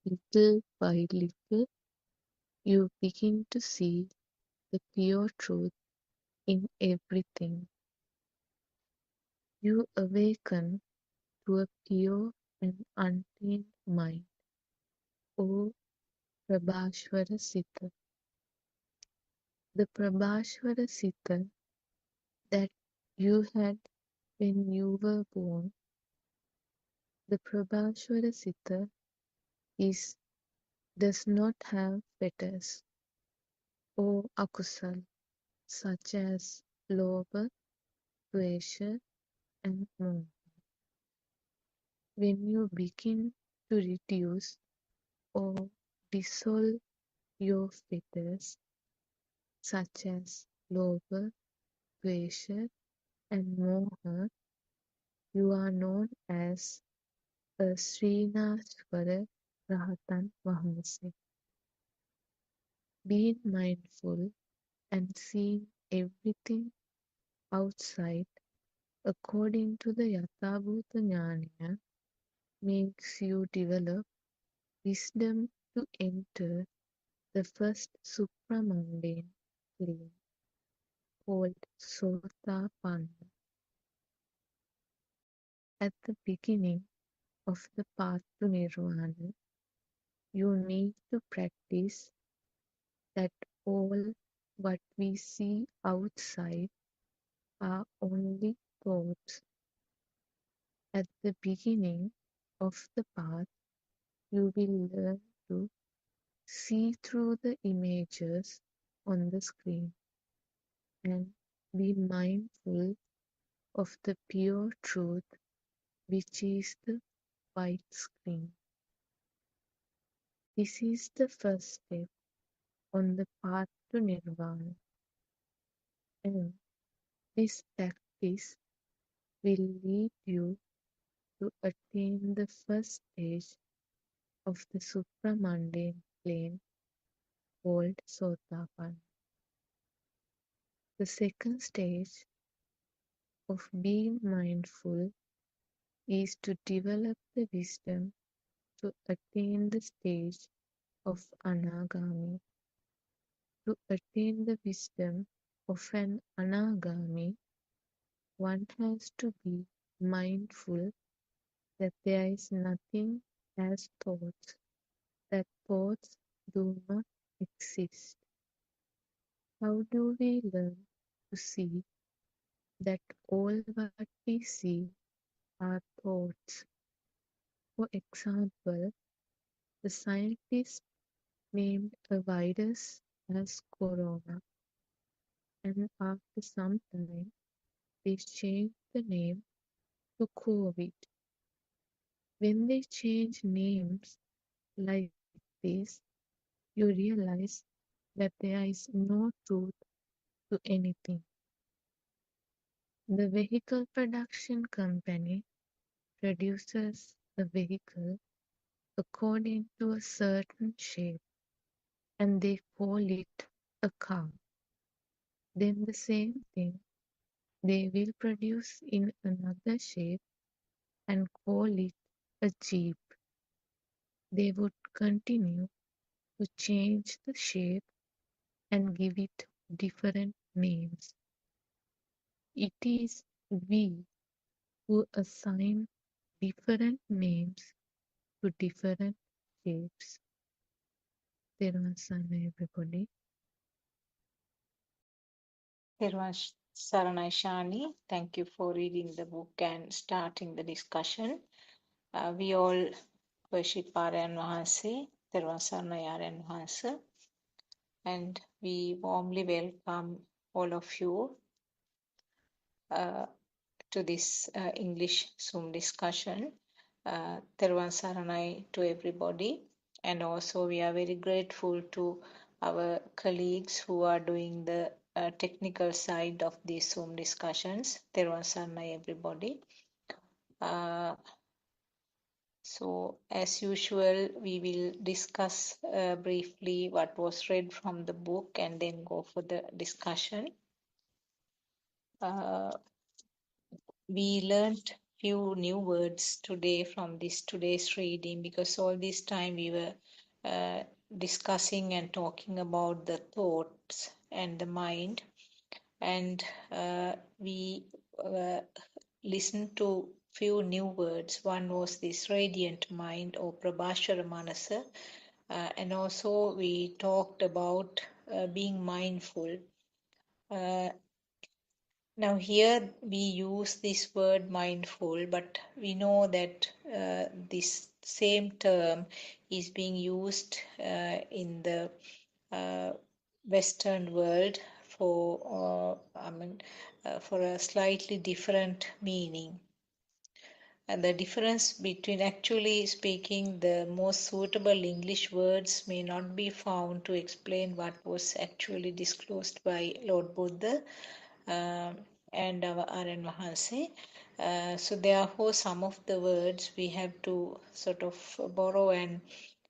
little by little, you begin to see the pure truth in everything. You awaken to a pure and untamed mind, O Prabhashvara Sita. The Prabhashvara Sita that you had when you were born, the Prabhashvara Sita does not have fetters or akusal such as lobha, dvesha, and moha. When you begin to reduce or dissolve your fetters such as lobha, dvesha, and moha, you are known as a Srinaswara Rahatan Vahanse. Being mindful and seeing everything outside according to the Yathabhuta Jnana makes you develop wisdom to enter the first supramundane plane called Sotapanna. At the beginning of the path to Nirvana, you need to practice that all what we see outside are only thoughts. At the beginning of the path, you will learn to see through the images on the screen and be mindful of the pure truth, which is the white screen. This is the first step on the path to Nirvana, and this practice will lead you to attain the first stage of the supramundane plane called Sotapanna. The second stage of being mindful is to develop the wisdom to attain the stage of Anagami. To attain the wisdom of an Anagami, one has to be mindful that there is nothing as thoughts, that thoughts do not exist. How do we learn to see that all what we see are thoughts? For example, the scientists named a virus as corona, and after some time they changed the name to COVID. When they change names like this, you realize that there is no truth to anything. The vehicle production company produces a vehicle according to a certain shape, and they call it a car. Then the same thing they will produce in another shape and call it a jeep. They would continue to change the shape and give it different names. It is we who assign different names to different shapes. Therwan Saranai, everybody. Therwan Saranai Shani, thank you for reading the book and starting the discussion. We all worship Aryan Vahanse, Therwan Saranai Aryan Vahanse, and we warmly welcome all of you to this English Zoom discussion. Therwan Saranai to everybody. And also we are very grateful to our colleagues who are doing the technical side of these Zoom discussions. Therwan Saranai everybody. So as usual, we will discuss briefly what was read from the book and then go for the discussion. We learned few new words today from today's reading, because all this time we were discussing and talking about the thoughts and the mind, and we listened to few new words. One was this radiant mind or Prabhashara Manasa, and also we talked about being mindful. Now here we use this word mindful, but we know that this same term is being used in the Western world for for a slightly different meaning. And the difference between, actually speaking, the most suitable English words may not be found to explain what was actually disclosed by Lord Buddha and our Aryan Mahanse. So therefore, some of the words we have to sort of borrow and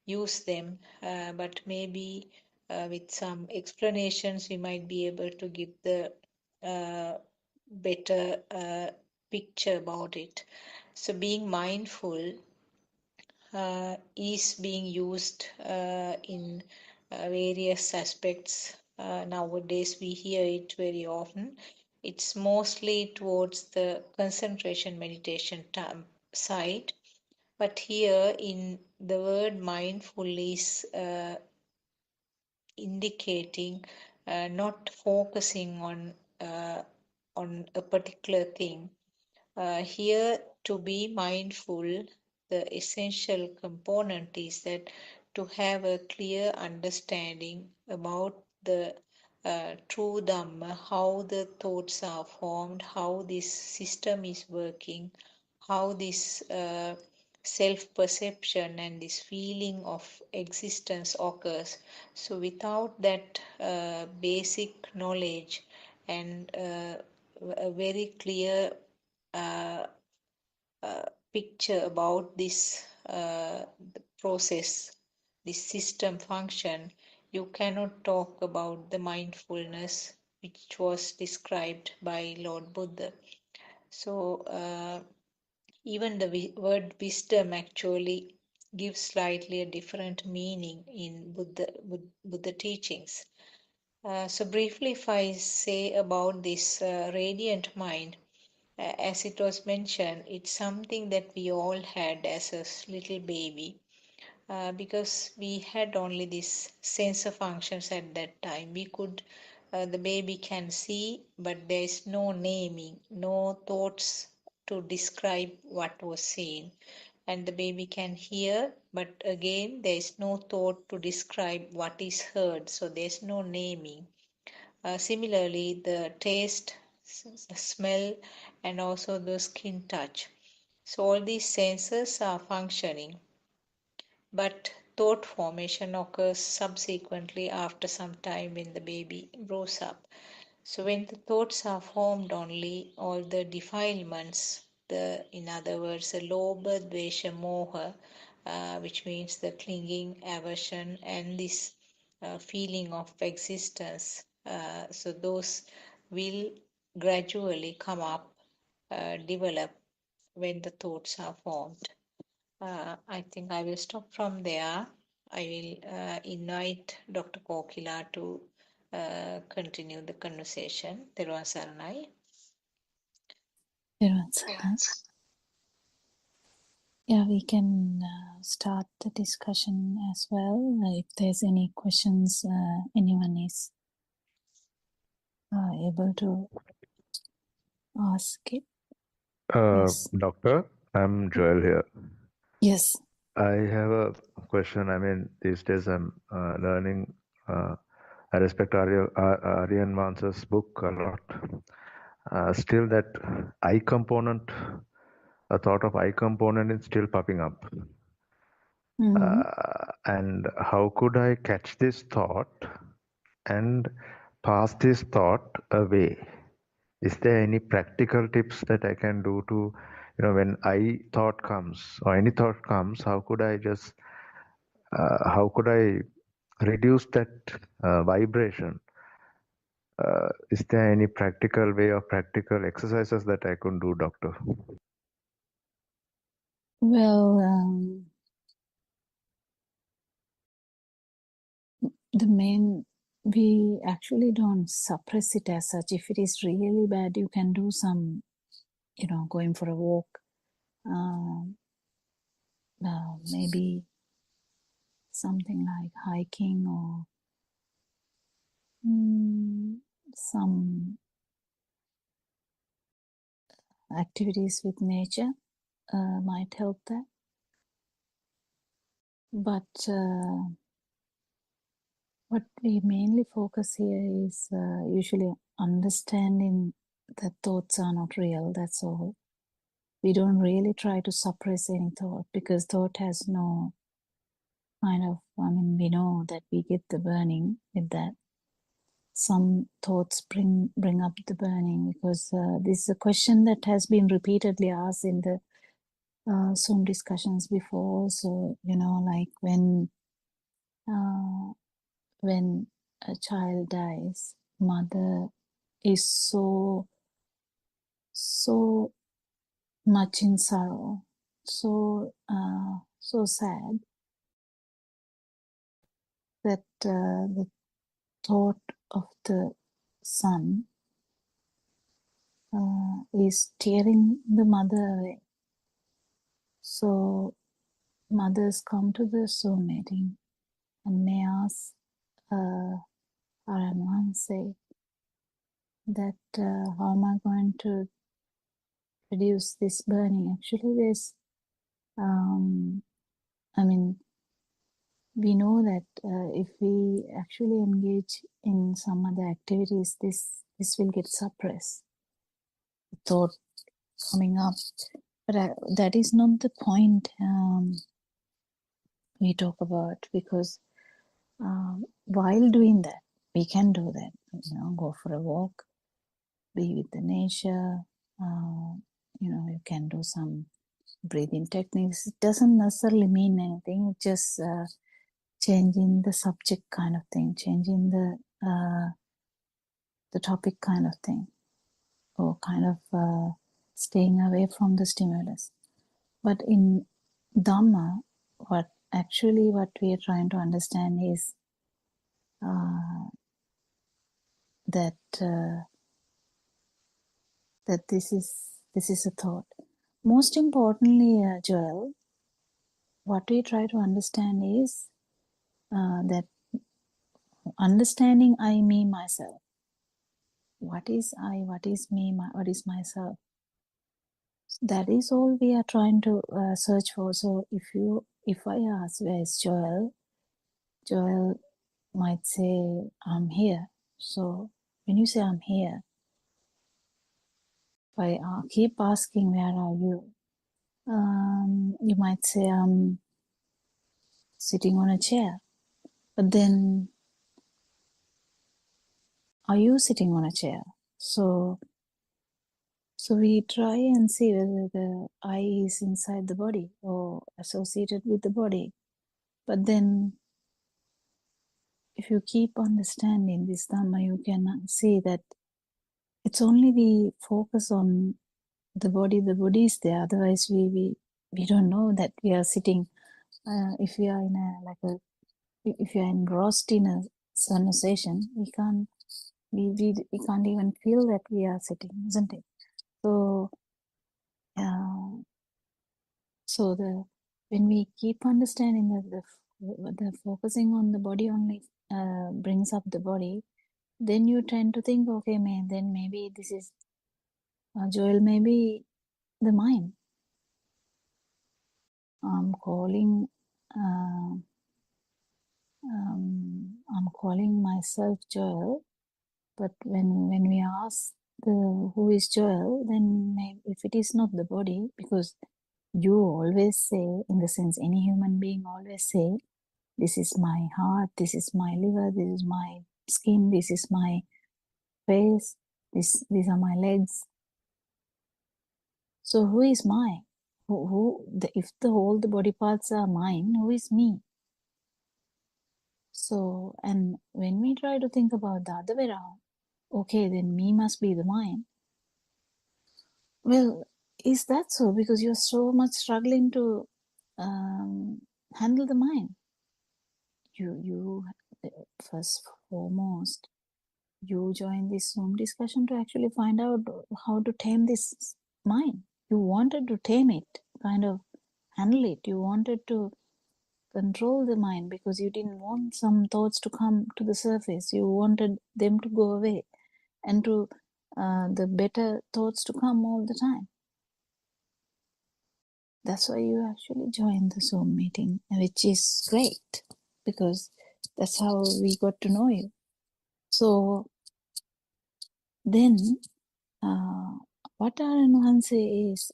use them, but maybe with some explanations we might be able to give the better picture about it. So being mindful is being used in various aspects. Nowadays we hear it very often. It's mostly towards the concentration meditation side. But here in the word mindful is indicating not focusing on a particular thing. Here, to be mindful, the essential component is that to have a clear understanding about the true Dhamma, how the thoughts are formed, how this system is working, how this self-perception and this feeling of existence occurs. So without that basic knowledge and a very clear picture about this process, this system function, you cannot talk about the mindfulness which was described by Lord Buddha. So even the word wisdom actually gives slightly a different meaning in Buddha teachings. So briefly, if I say about this radiant mind, as it was mentioned, it's something that we all had as a little baby, because we had only this sensor functions at that time. We could, the baby can see, but there is no naming, no thoughts to describe what was seen. And the baby can hear, but again, there is no thought to describe what is heard, so there's no naming. Similarly, the taste, the smell, and also the skin touch. So all these senses are functioning, but thought formation occurs subsequently after some time when the baby grows up. So when the thoughts are formed only, all the defilements, in other words, the lobha, dvesha, moha, which means the clinging, aversion, and this feeling of existence, so those will gradually come up, develop when the thoughts are formed. I think I will stop from there. I will invite Dr. Kokila to continue the conversation. Teruvan Saranai. Yeah, we can start the discussion as well. If there's any questions, anyone is able to ask it. Yes. Doctor, I'm Joel here. Yes. I have a question. I mean, these days I'm learning. I respect Aryan Mansa's book a lot. Still, that I component, a thought of I component is still popping up. And how could I catch this thought and pass this thought away? Is there any practical tips that I can do to, when I thought comes or any thought comes, how could I just, how could I reduce that vibration? Is there any practical way or practical exercises that I could do, doctor? Well, we actually don't suppress it as such. If it is really bad, you can do some, going for a walk, maybe something like hiking or some activities with nature might help that. But what we mainly focus here is usually understanding that thoughts are not real, that's all. We don't really try to suppress any thought because thought has no kind of, we know that we get the burning with that. Some thoughts bring up the burning because this is a question that has been repeatedly asked in the Zoom discussions before. So, like when a child dies, mother is so much in sorrow, so sad that the thought of the son is tearing the mother away. So mothers come to the Zoom meeting and may ask Araman, say that how am I going to reduce this burning? Actually, there's we know that if we actually engage in some other activities, this will get suppressed. Thought coming up, but that is not the point we talk about, because while doing that, we can do that. Go for a walk, be with the nature. You can do some breathing techniques. It doesn't necessarily mean anything. It's just changing the subject kind of thing, changing the topic kind of thing, or kind of staying away from the stimulus. But in Dhamma, what we are trying to understand is that this is a thought. Most importantly, Joel, what we try to understand is that understanding I, me, myself. What is I? What is me? What is myself? That is all we are trying to search for. So if I ask, where is Joel? Joel might say, I'm here. So when you say I'm here, if I keep asking, where are you? You might say, I'm sitting on a chair. But then, are you sitting on a chair? So we try and see whether the I is inside the body or associated with the body. But then, if you keep understanding this Dhamma, you can see that it's only we focus on the body is there. Otherwise, we don't know that we are sitting. If we are in if you are engrossed in a conversation, we can't even feel that we are sitting, isn't it? So, when we keep understanding that the focusing on the body only brings up the body, then you tend to think, okay, then maybe this is Joel, maybe the mind. I'm calling myself Joel, but when we ask who is Joel, then maybe if it is not the body, because you always say, in the sense any human being always say, this is my heart, this is my liver, this is my skin, this is my face, these are my legs. So who is mine? If all the body parts are mine, who is me? So, and when we try to think about the other way around, okay, then me must be the mind. Well, is that so? Because you're so much struggling to handle the mind. You first foremost, you join this Zoom discussion to actually find out how to tame this mind. You wanted to tame it, kind of handle it. You wanted to control the mind because you didn't want some thoughts to come to the surface. You wanted them to go away and to the better thoughts to come all the time. That's why you actually joined the Zoom meeting, which is great because that's how we got to know you. So then what Aranhanse is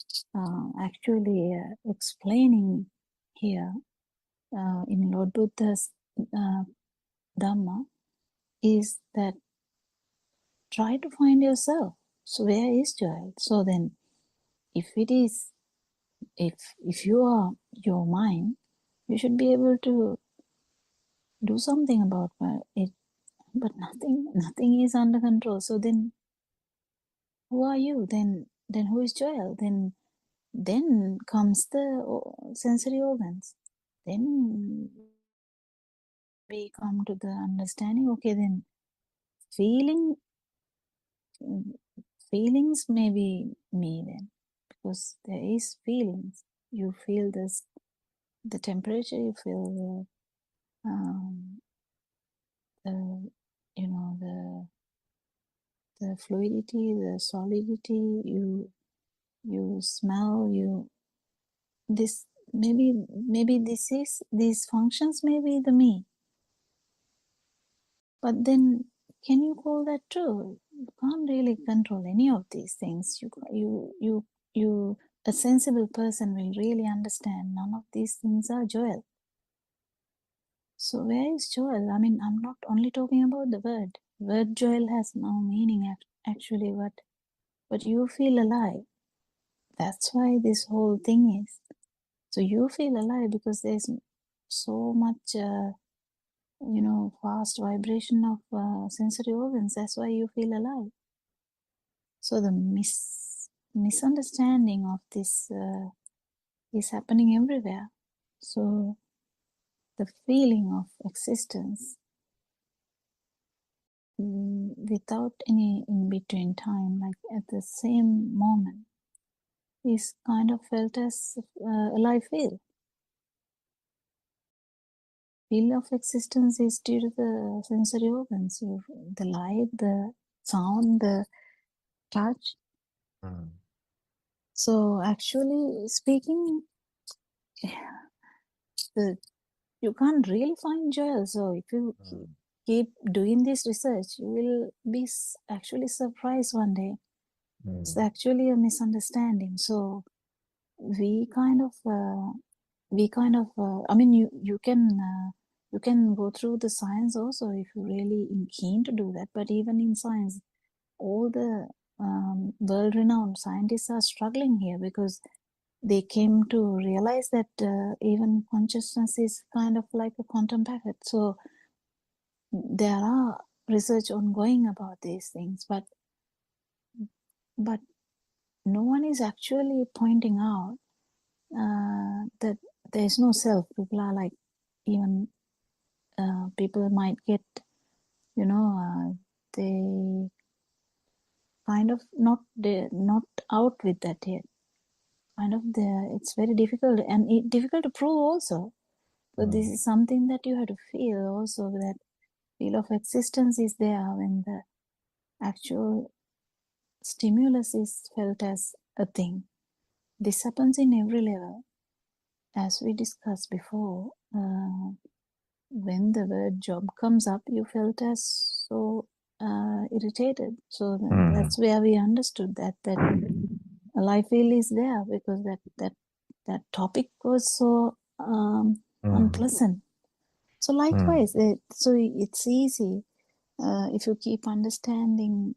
actually explaining here in Lord Buddha's Dhamma is that try to find yourself. So where is joy? So then if you are your mind, you should be able to do something about it, but nothing is under control. So then who are you? Then who is Joel? Then comes the sensory organs. Then we come to the understanding, okay, then feelings may be me then, because there is feelings. You feel this, the temperature, you feel the fluidity, the solidity, you smell, this maybe these functions may be the me. But then can you call that true? You can't really control any of these things. You a sensible person will really understand none of these things are Joel. So where is Joel? I mean, I'm not only talking about the word. Word Joel has no meaning actually, but you feel alive. That's why this whole thing is. So you feel alive because there's so much, fast vibration of sensory organs. That's why you feel alive. So the misunderstanding of this is happening everywhere. So the feeling of existence without any in-between time, like at the same moment, is kind of felt as alive feel. Feel of existence is due to the sensory organs, the light, the sound, the touch. So actually speaking, you can't really find joy. So if you keep doing this research, you will be actually surprised one day. It's actually a misunderstanding. So we kind of I mean, you can go through the science also if you're really keen to do that. But even in science, all the world-renowned scientists are struggling here because they came to realize that even consciousness is kind of like a quantum packet. So there are research ongoing about these things, but no one is actually pointing out that there is no self. People are like, even people might get, they kind of not out with that yet. Kind of it's very difficult and difficult to prove also. But this is something that you have to feel also, that feel of existence is there when the actual stimulus is felt as a thing. This happens in every level. As we discussed before, when the word job comes up, you felt as so irritated. So that's where we understood that a life feel is there, because that topic was so unpleasant. So likewise, so it's easy if you keep understanding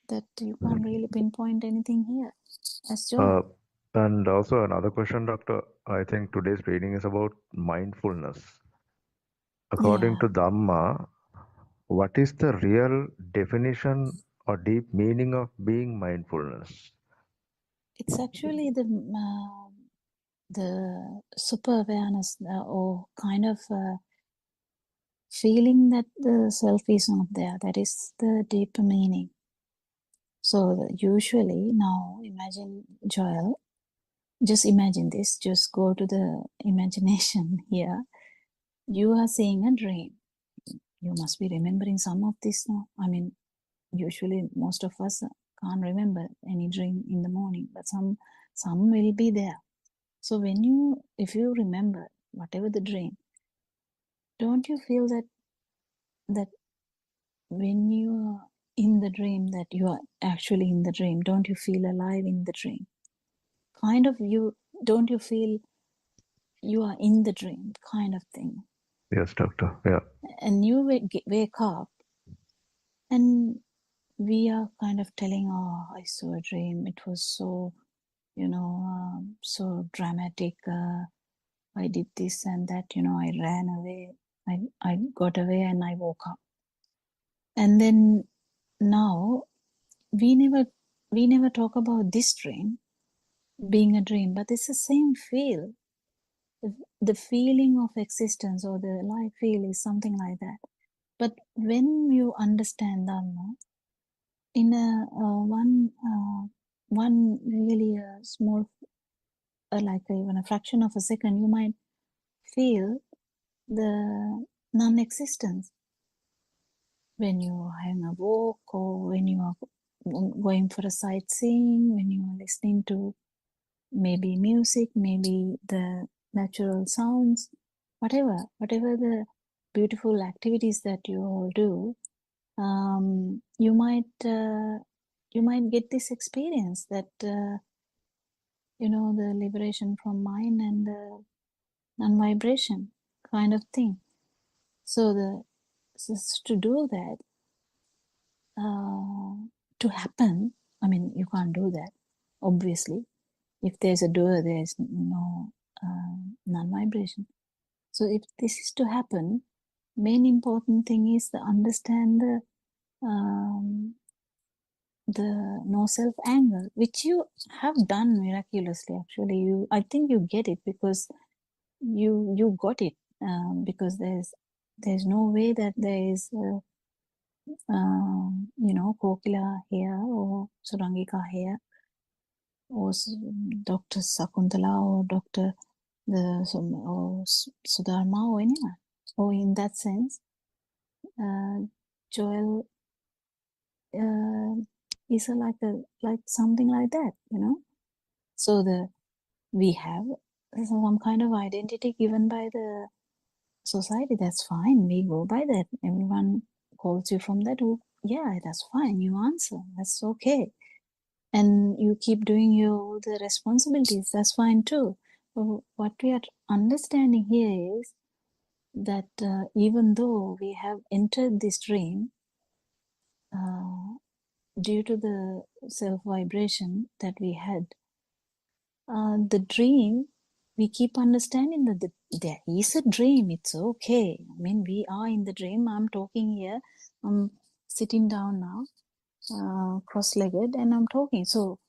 that you can't really pinpoint anything here as joy. And also another question, Doctor. I think today's reading is about mindfulness. According to Dhamma, what is the real definition or deep meaning of being mindfulness? It's actually the super awareness or kind of feeling that the self is not there. That is the deeper meaning. So usually now, imagine, Joel, just imagine this, just go to the imagination here. You are seeing a dream. You must be remembering some of this now. I mean, usually most of us can't remember any dream in the morning, but some will be there. So if you remember whatever the dream, don't you feel that when you are in the dream, that you are actually in the dream? Don't you feel alive in the dream? Kind of don't you feel you are in the dream, kind of thing? Yes, doctor. Yeah. And you wake up, and we are kind of telling, oh, I saw a dream. It was so, so dramatic. I did this and that, I ran away. I got away and I woke up. And then now we never talk about this dream being a dream, but it's the same feel. The feeling of existence or the life feel is something like that. But when you understand Dhamma, in one really small, like even a fraction of a second, you might feel the non-existence when you're having a walk, or when you are going for a sightseeing, when you are listening to maybe music, maybe the natural sounds, whatever the beautiful activities that you all do, you might get this experience that the liberation from mind and the non-vibration kind of thing. So to do that, to happen, I mean, you can't do that, obviously. If there's a door, there's no non-vibration. So if this is to happen, main important thing is to understand the no self angle, which you have done miraculously. Actually, I think you get it because you got it, because there's no way that there is Kokila here or Surangika here or Dr. Sakuntala or Dr. or Sudharma or anyone. Or in that sense, Joel is like something like that, So we have some kind of identity given by the society. That's fine. We go by that. Everyone calls you from that. Yeah, that's fine. You answer. That's okay. And you keep doing all the responsibilities. That's fine too. But what we are understanding here is that even though we have entered this dream, due to the self vibration that we had, the dream, we keep understanding that there is a dream. It's okay. I mean, we are in the dream. I'm talking here. I'm sitting down now, cross-legged, and I'm talking. So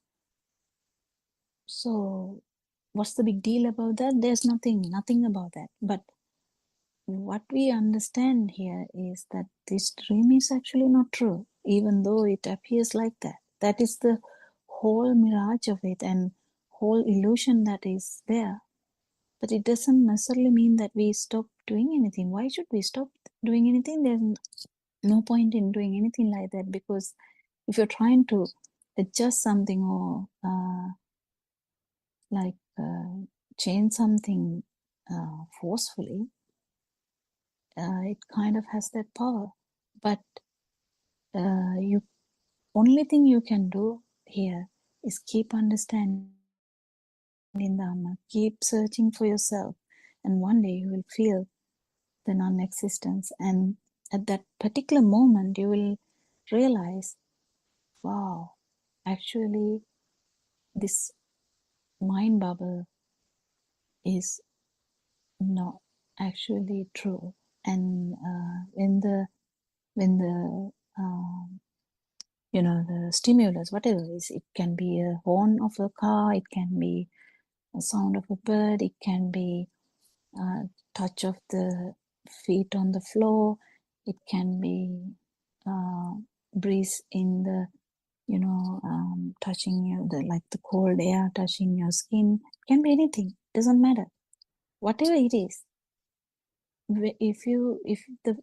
what's the big deal about that? There's nothing about that. But what we understand here is that this dream is actually not true, even though it appears like that. That is the whole mirage of it and whole illusion that is there. But it doesn't necessarily mean that we stop doing anything. Why should we stop doing anything? There's no point in doing anything like that, because if you're trying to adjust something or change something forcefully, it kind of has that power. But only thing you can do here is keep understanding Dhamma, keep searching for yourself, and one day you will feel the non-existence, and at that particular moment you will realize, wow, actually this mind bubble is not actually true. And when the the stimulus, whatever it is, it can be a horn of a car, it can be a sound of a bird, it can be a touch of the feet on the floor, it can be breeze in the touching you, like the cold air touching your skin. It can be anything, doesn't matter. Whatever it is, if the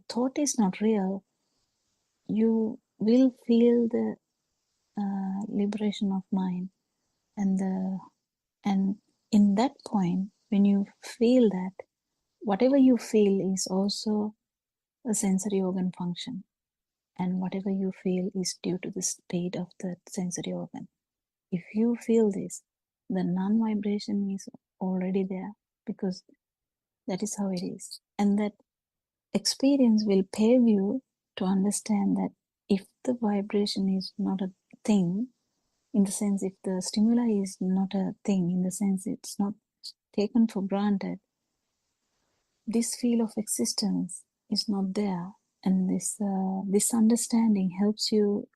thought is not real, you will feel the liberation of mind, and in that point, when you feel that, whatever you feel is also a sensory organ function, and whatever you feel is due to the speed of the sensory organ. If you feel this, the non-vibration is already there, because that is how it is. And that experience will pave you to understand that if the vibration is not a thing, in the sense if the stimuli is not a thing, in the sense it's not taken for granted, this feel of existence is not there. And this understanding helps you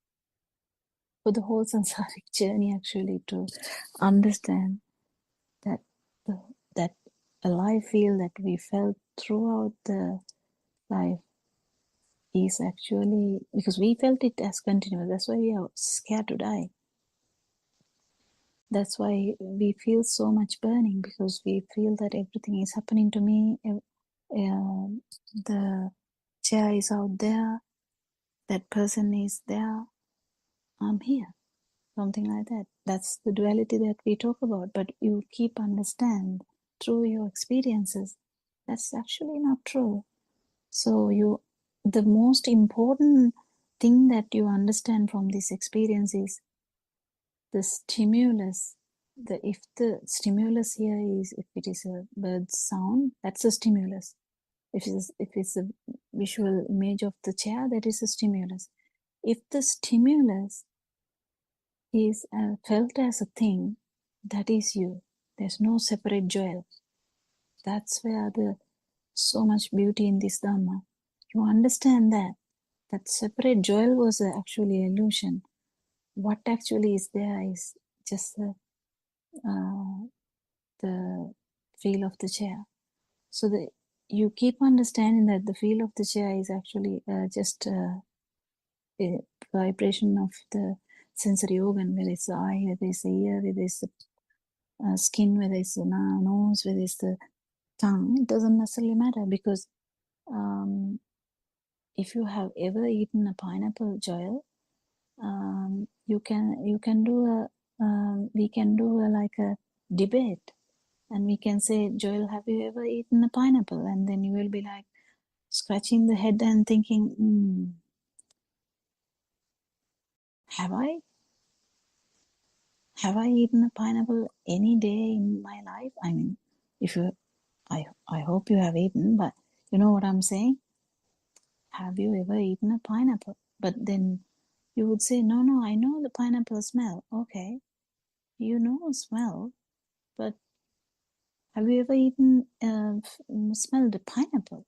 for the whole samsaric journey, actually, to understand that that alive feel that we felt throughout the life is actually, because we felt it as continuous. That's why we are scared to die. That's why we feel so much burning, because we feel that everything is happening to me. The chair is out there, that person is there, I'm here, something like that. That's the duality that we talk about. But you keep understand through your experiences that's actually not true. So the most important thing that you understand from this experience is the stimulus. If the stimulus here is, if it is a bird's sound, that's a stimulus. If it's a visual image of the chair, that is a stimulus. If the stimulus is felt as a thing, that is you. There's no separate joy. That's where so much beauty in this Dhamma. You understand that separate joy was actually illusion. What actually is there is just the feel of the chair. So you keep understanding that the feel of the chair is actually just a vibration of the sensory organ, whether it's the eye, whether it's the ear, whether it's the skin, whether it's the nose, whether it's the tongue. It doesn't necessarily matter, because if you have ever eaten a pineapple, Joel, we can do like a debate, and we can say, Joel, have you ever eaten a pineapple? And then you will be like scratching the head and thinking, have I eaten a pineapple any day in my life? I mean, I hope you have eaten, but you know what I'm saying? Have you ever eaten a pineapple? But then you would say, no, I know the pineapple smell. Okay, you know smell, but have you ever smelled a pineapple?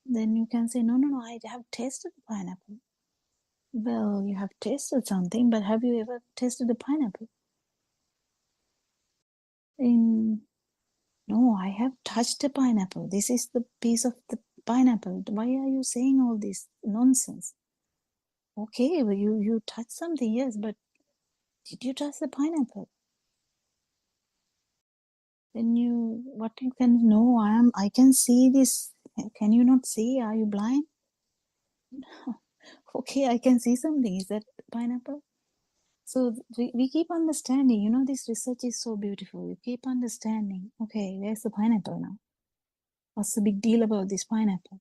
Then you can say, no, I have tasted the pineapple. Well, you have tasted something, but have you ever tasted a pineapple? No, I have touched a pineapple. This is the piece of the pineapple. Why are you saying all this nonsense? Okay, well, you touched something, yes, but did you touch the pineapple? Then what you can know, I can see this. Can you not see? Are you blind? Okay, I can see something. Is that pineapple? So we keep understanding, this research is so beautiful. You keep understanding, okay, where's the pineapple now? What's the big deal about this pineapple?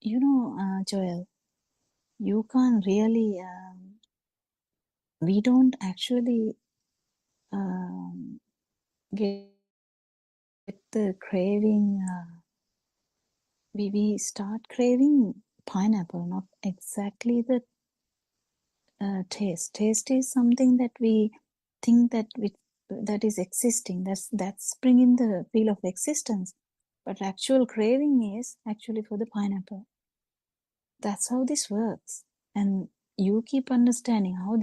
Joel, you can't really, we don't actually get the craving, we start craving pineapple, not exactly the taste. Taste is something that we think that is existing. That's bringing the feel of existence. But actual craving is actually for the pineapple. That's how this works. And you keep understanding how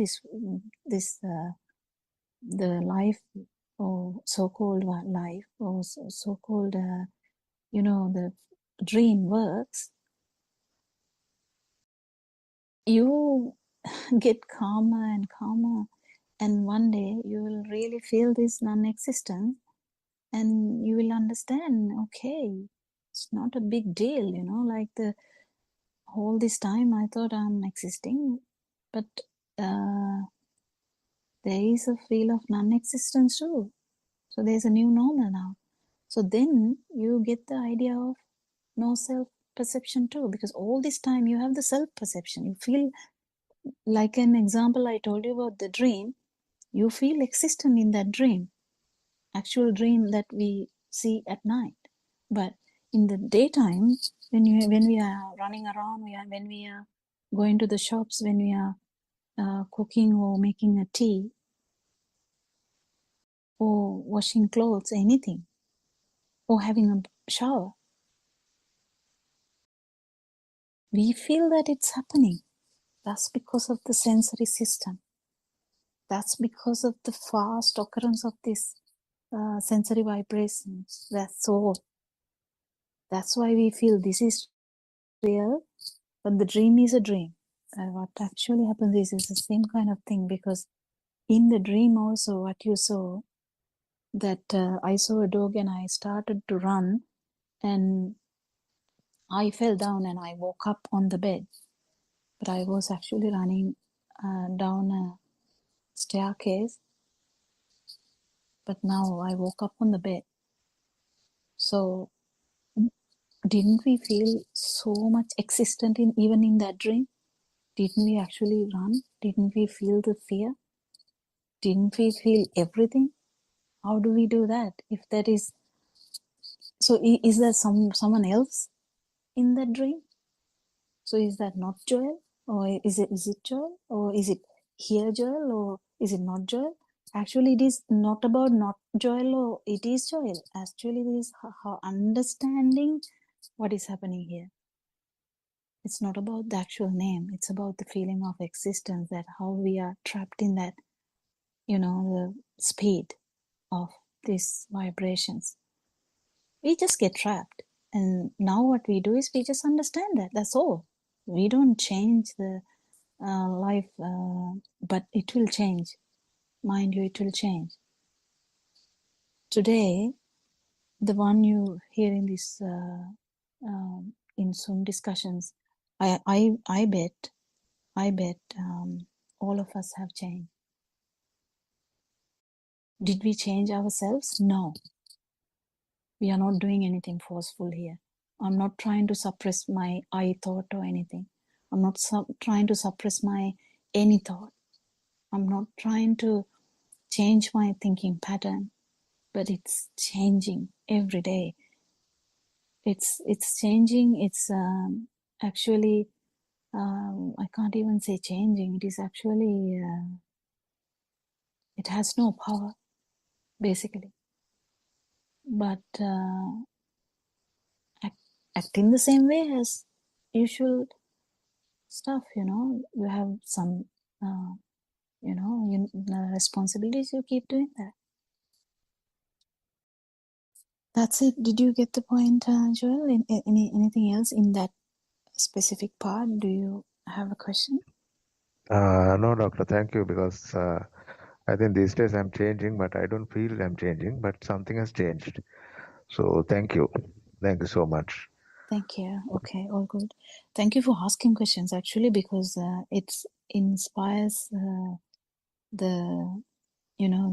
the life, or so-called life, or so-called, the dream works. You get calmer and calmer, and one day you will really feel this non-existence, and you will understand, okay, It's not a big deal, you know, like the whole this time I thought I'm existing, but there is a feel of non-existence too. So there's a new normal now. So then you get the idea of no self-perception too, because all this time you have the self-perception. You feel like an example I told you about the dream. You feel existent in that dream, actual dream that we see at night. But in the daytime, when we are running around, when we are going to the shops, when we are cooking or making a tea or washing clothes, anything, or having a shower, we feel that it's happening. That's because of the sensory system. That's because of the fast occurrence of this sensory vibrations. That's all. That's why we feel this is real, but the dream is a dream. What actually happens is the same kind of thing, because in the dream also what you saw, that I saw a dog and I started to run and I fell down and I woke up on the bed, but I was actually running down a staircase, but now I woke up on the bed. So didn't we feel so much existent even in that dream? Didn't we actually run? Didn't we feel the fear? Didn't we feel everything? How do we do that? If that is so, is there someone else in that dream? So is that not Joel, or is it Joel, or is it here Joel, or is it not Joel? Actually, it is not about not Joel or it is Joel. Actually, it is how understanding what is happening here. It's not about the actual name. It's about the feeling of existence, that how we are trapped in that, you know, the speed of these vibrations. We just get trapped. And now what we do is we just understand that. That's all. We don't change the life, but it will change. Mind you, it will change. Today, the one you hear in this in Zoom discussions, I bet all of us have changed. Did we change ourselves? No. We are not doing anything forceful here. I'm not trying to suppress my I thought or anything. I'm not trying to suppress my any thought. I'm not trying to change my thinking pattern, but it's changing every day. It's changing. It's actually, I can't even say changing. It is actually, it has no power, basically. But act in the same way as usual stuff, you know. You have some, you know, responsibilities, you keep doing that. That's it. Did you get the point, Joel? Anything else in that specific part? Do you have a question? No, doctor, thank you, because I think these days I'm changing, but I don't feel I'm changing, but something has changed. So thank you. Thank you so much. Thank you. Okay, all good. Thank you for asking questions, actually, because it inspires the, you know,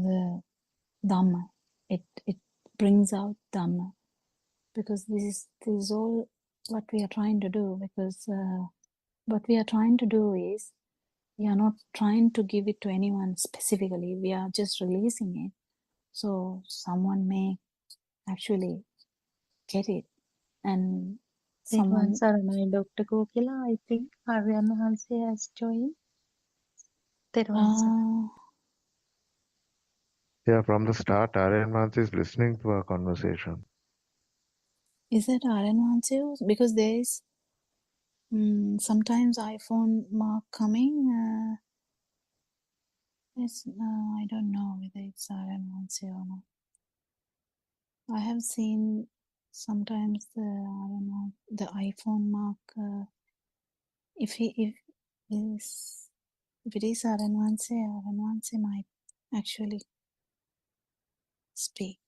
the Dhamma. It brings out Dhamma, because this is all what we are trying to do. Because what we are trying to do is, we are not trying to give it to anyone specifically. We are just releasing it, so someone may actually get it, and someone. Saranai, Dr. Kokila, I think Aryan Hansi has joined. Yeah, from the start, Aryan Mansi is listening to our conversation. Is that Aryan Hansi? Because there is sometimes iPhone mark coming. It's I don't know whether it's Aryan Hansi or not. I have seen sometimes the iPhone mark. If it is Aryan Hansi might actually speak.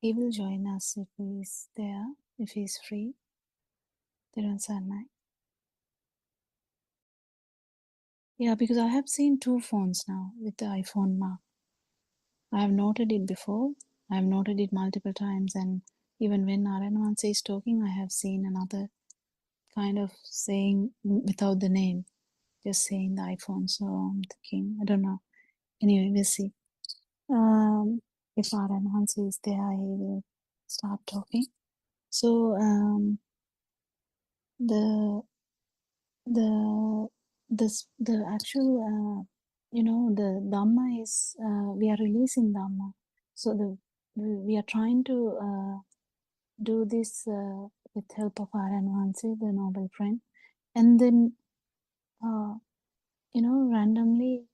He will join us if he is there, if he is free. Therun Sarnai. Yeah, because I have seen 2 phones now with the iPhone mark. I have noted it before. I have noted it multiple times, and even when Narayanavansa is talking, I have seen another kind of saying without the name, just saying the iPhone. So I'm thinking, I don't know. Anyway, we'll see. If Narayanavansa is there, he will start talking. So the actual the Dhamma is we are releasing Dhamma. So we are trying to do this with help of Narayanavansa, the noble friend, and then randomly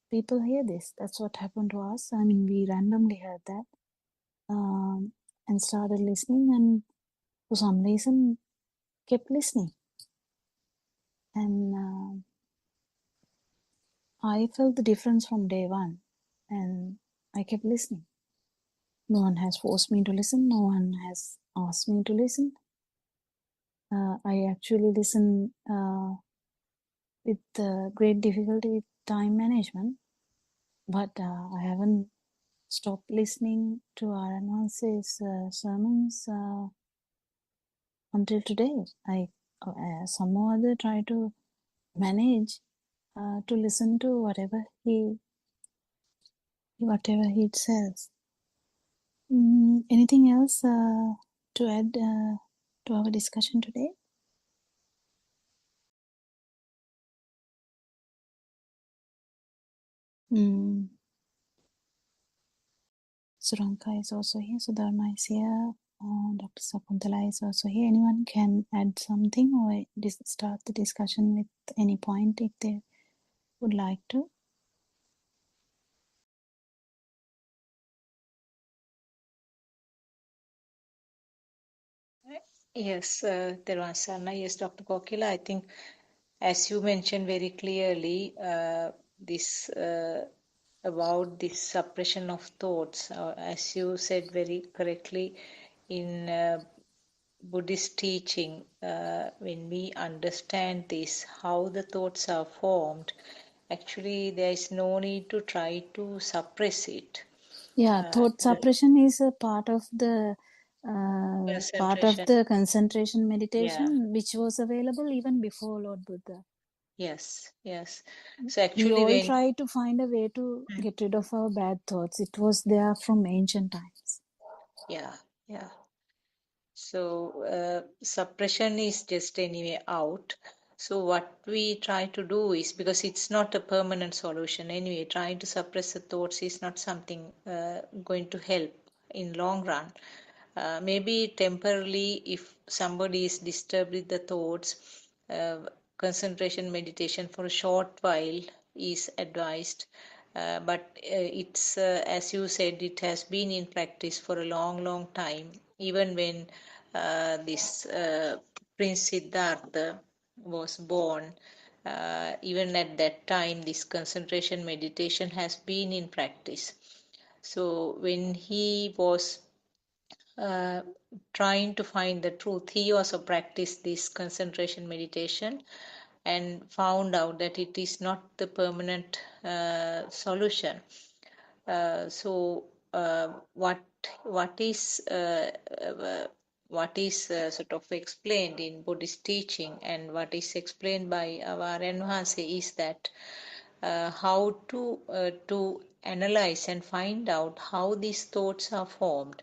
people hear this. That's what happened to us. I mean, we randomly heard that and started listening, and for some reason kept listening. And I felt the difference from day one, and I kept listening. No one has forced me to listen. No one has asked me to listen. I actually listen with great difficulty with time management, but I haven't stopped listening to Narayanavansa's sermons until today. I somehow or other try to manage to listen to whatever he says. Anything else to add to our discussion today? Suranka is also here. Sudharma is here. Dr. Sakuntala is also here. Anyone can add something or start the discussion with any point if they would like to. Yes, Sarna, yes, Dr. Kokila, I think as you mentioned very clearly, this about this suppression of thoughts, as you said very correctly in Buddhist teaching, when we understand this, how the thoughts are formed, actually there is no need to try to suppress it. Yeah, thought suppression is a part of the concentration meditation, which was available even before Lord Buddha. Yes. So actually, we all try to find a way to get rid of our bad thoughts. It was there from ancient times. Yeah. So suppression is just anyway out. So what we try to do is, because it's not a permanent solution anyway, trying to suppress the thoughts is not something going to help in long run. Maybe temporarily, if somebody is disturbed with the thoughts, concentration meditation for a short while is advised. But it's as you said, it has been in practice for a long time. Even when this Prince Siddhartha was born, even at that time, this concentration meditation has been in practice. So when he was trying to find the truth, he also practiced this concentration meditation and found out that it is not the permanent solution. So what is sort of explained in Buddhist teaching and what is explained by our Envase is that how to analyze and find out how these thoughts are formed.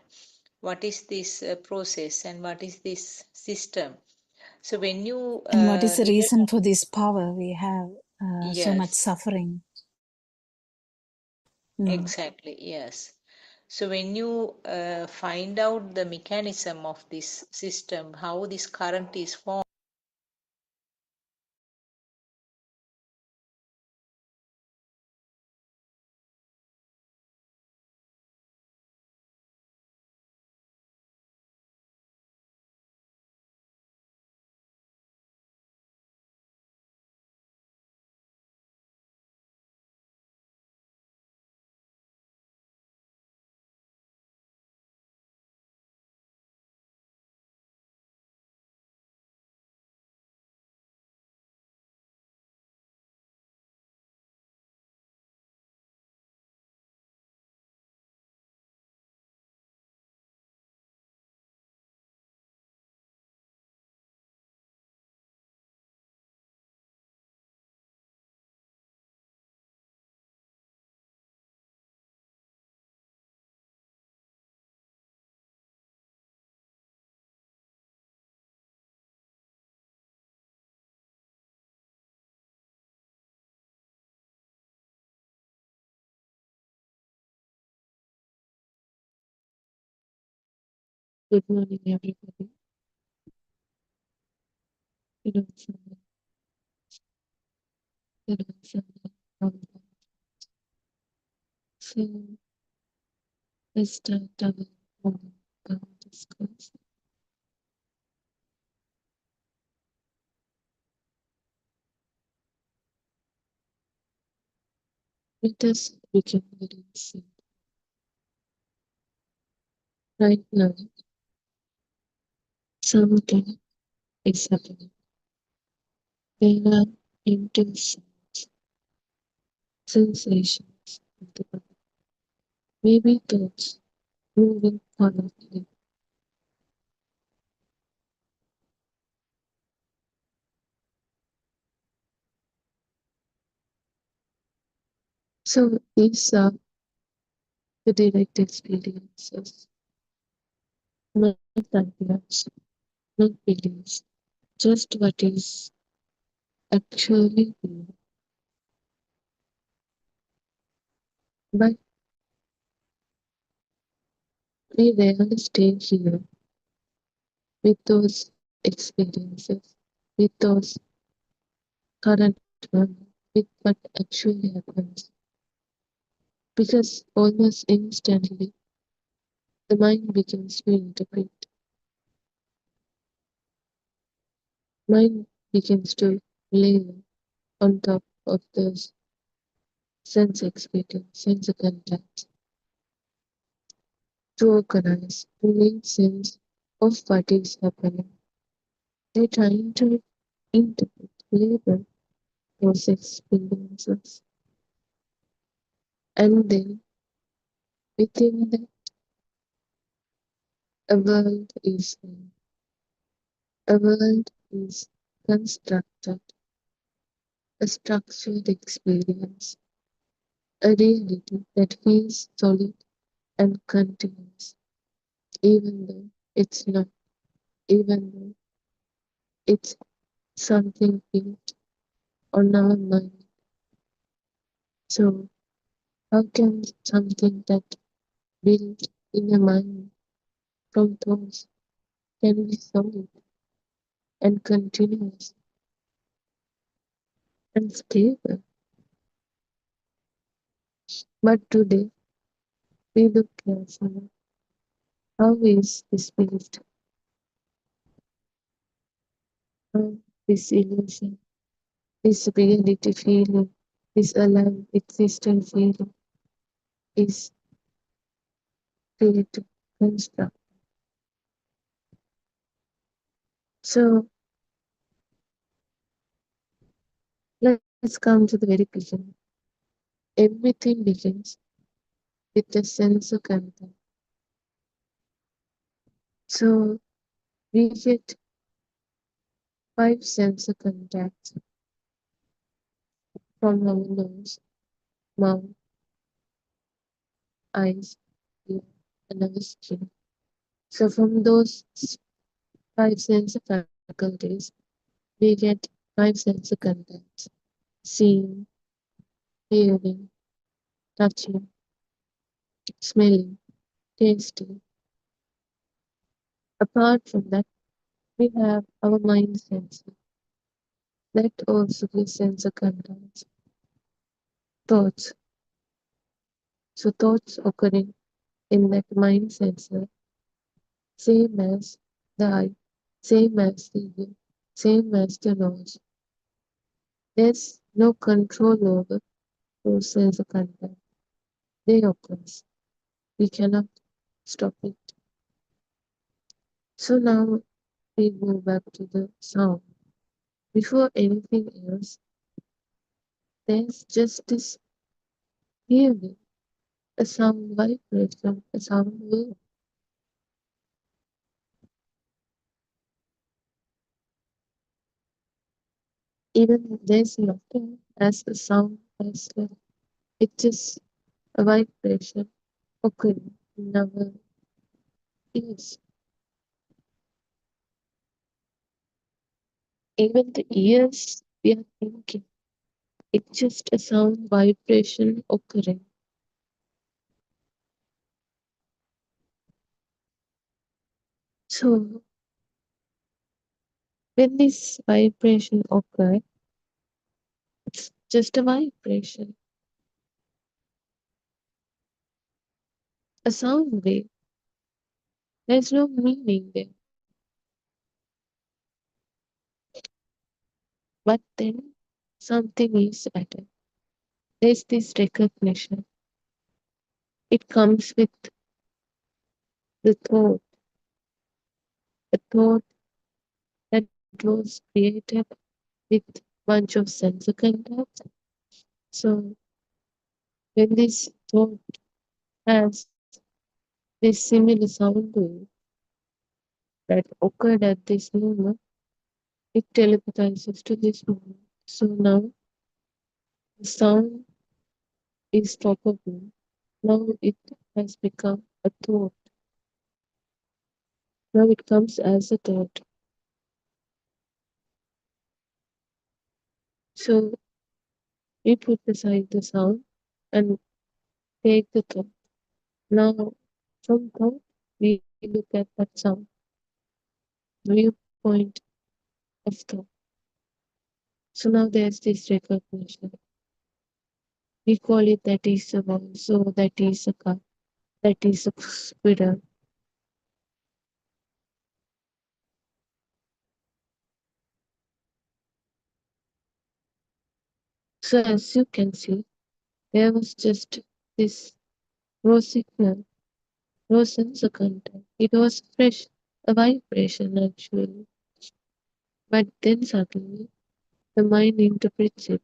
What is this process and what is this system? So when you and what is the reason for this power we have so much suffering? Exactly, yes. So when you find out the mechanism of this system, how this current is formed, Good morning, everybody. Good afternoon. Good afternoon. So let's start our morning discourse. Let us begin very simple. Right now, something is happening. There are intense sensations of the body. Maybe thoughts moving quietly. So these are the direct experiences, not ideas, not beliefs, just what is actually real. But we rarely stay here with those experiences, with those current moments, with what actually happens. Because almost instantly, the mind begins to interpret. Mind begins to layer on top of those sense experience, sense contact, to organize, to make sense of what is happening. They're trying to interpret, label those experiences. And then within that, a world is made. A world is constructed, a structured experience, a reality that feels solid and continuous, even though it's not, even though it's something built on our mind. So, how can something that built in a mind from thoughts can be solid and continuous and stable? But today, we look carefully. How is this built? How this illusion, this reality feeling, this alive existence feeling is created, constructed. So let's come to the very beginning. Everything begins with the sense of contact. So we get 5 sense of contact from our nose, mouth, eyes, ear, and our skin. So from those 5 sense of faculties, we get 5 sense of contact: seeing, hearing, touching, smelling, tasting. Apart from that, we have our mind sensor that also gives sense of contact. Thoughts. So thoughts occurring in that mind sensor, same as the eye, same as the ear, same as the nose. There's no control over those sense of contact. They occur. We cannot stop it. So now we go back to the sound. Before anything else, there's just this feeling, a sound vibration, a sound wave. Even there's nothing as a sound as well. It's just a vibration occurring in our ears. Even the ears we are thinking, it's just a sound vibration occurring. So when this vibration occurs, it's just a vibration, a sound wave. There's no meaning there. But then something is added. There's this recognition. It comes with the thought that was created with bunch of sensor contacts. So when this thought has this similar sound wave that occurred at this moment, it telepathizes to this moment. So now the sound is stoppable. Now it has become a thought. Now it comes as a thought. So we put aside the sound and take the thought. Now from thought we look at that sound, viewpoint of thought. So now there's this recognition. We call it that is a ball, so that is a cup, that is a squirrel. So as you can see, there was just this raw signal, raw sensor contact. It was fresh, a vibration actually. But then suddenly the mind interprets it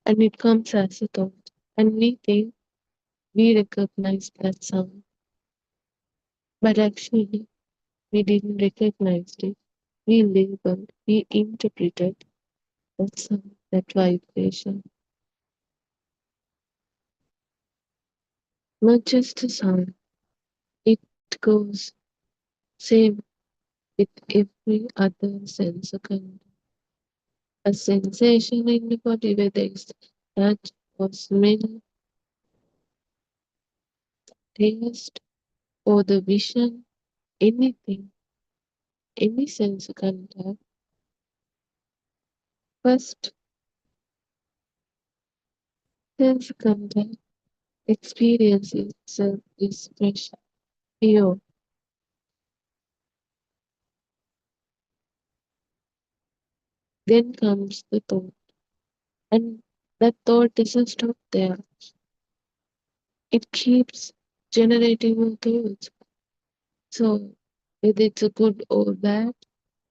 and it comes as a thought. And we think we recognize that sound. But actually we didn't recognize it. We labeled, we interpreted that sound, that vibration. Not just a sound, it goes same with every other sense organ. A sensation in the body, whether it's touch or smell, taste, or the vision, anything, any sense contact. First, sense contact experience itself is fresh, pure. Then comes the thought, and that thought doesn't stop there. It keeps generating more thoughts. So, whether it's a good or bad,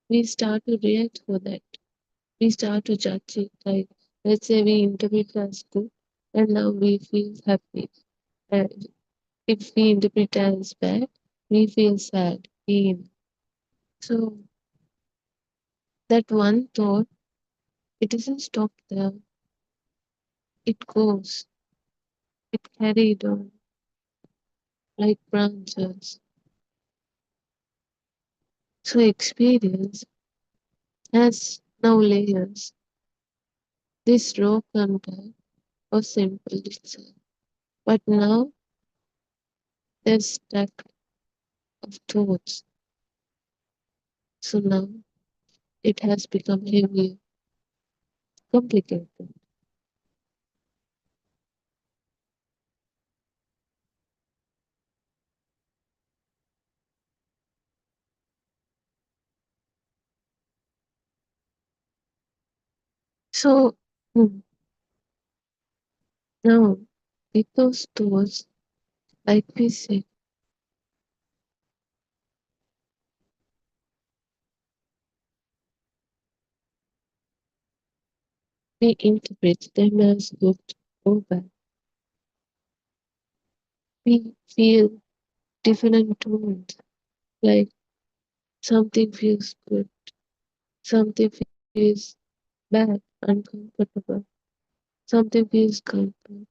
we start to react for that. We start to judge it. Like, let's say we interpret as good, and now we feel happy. And if we interpret as bad, we feel sad, pain. So, that one thought, it doesn't stop there. It goes, it carried on like branches. So, experience has now layers. This raw contact was simple itself. But now there's stack of thoughts. So now it has become heavy, complicated. So now with those thoughts, like we said, we interpret them as good or bad. We feel different tones, like something feels good, something feels bad, uncomfortable, something feels comfort.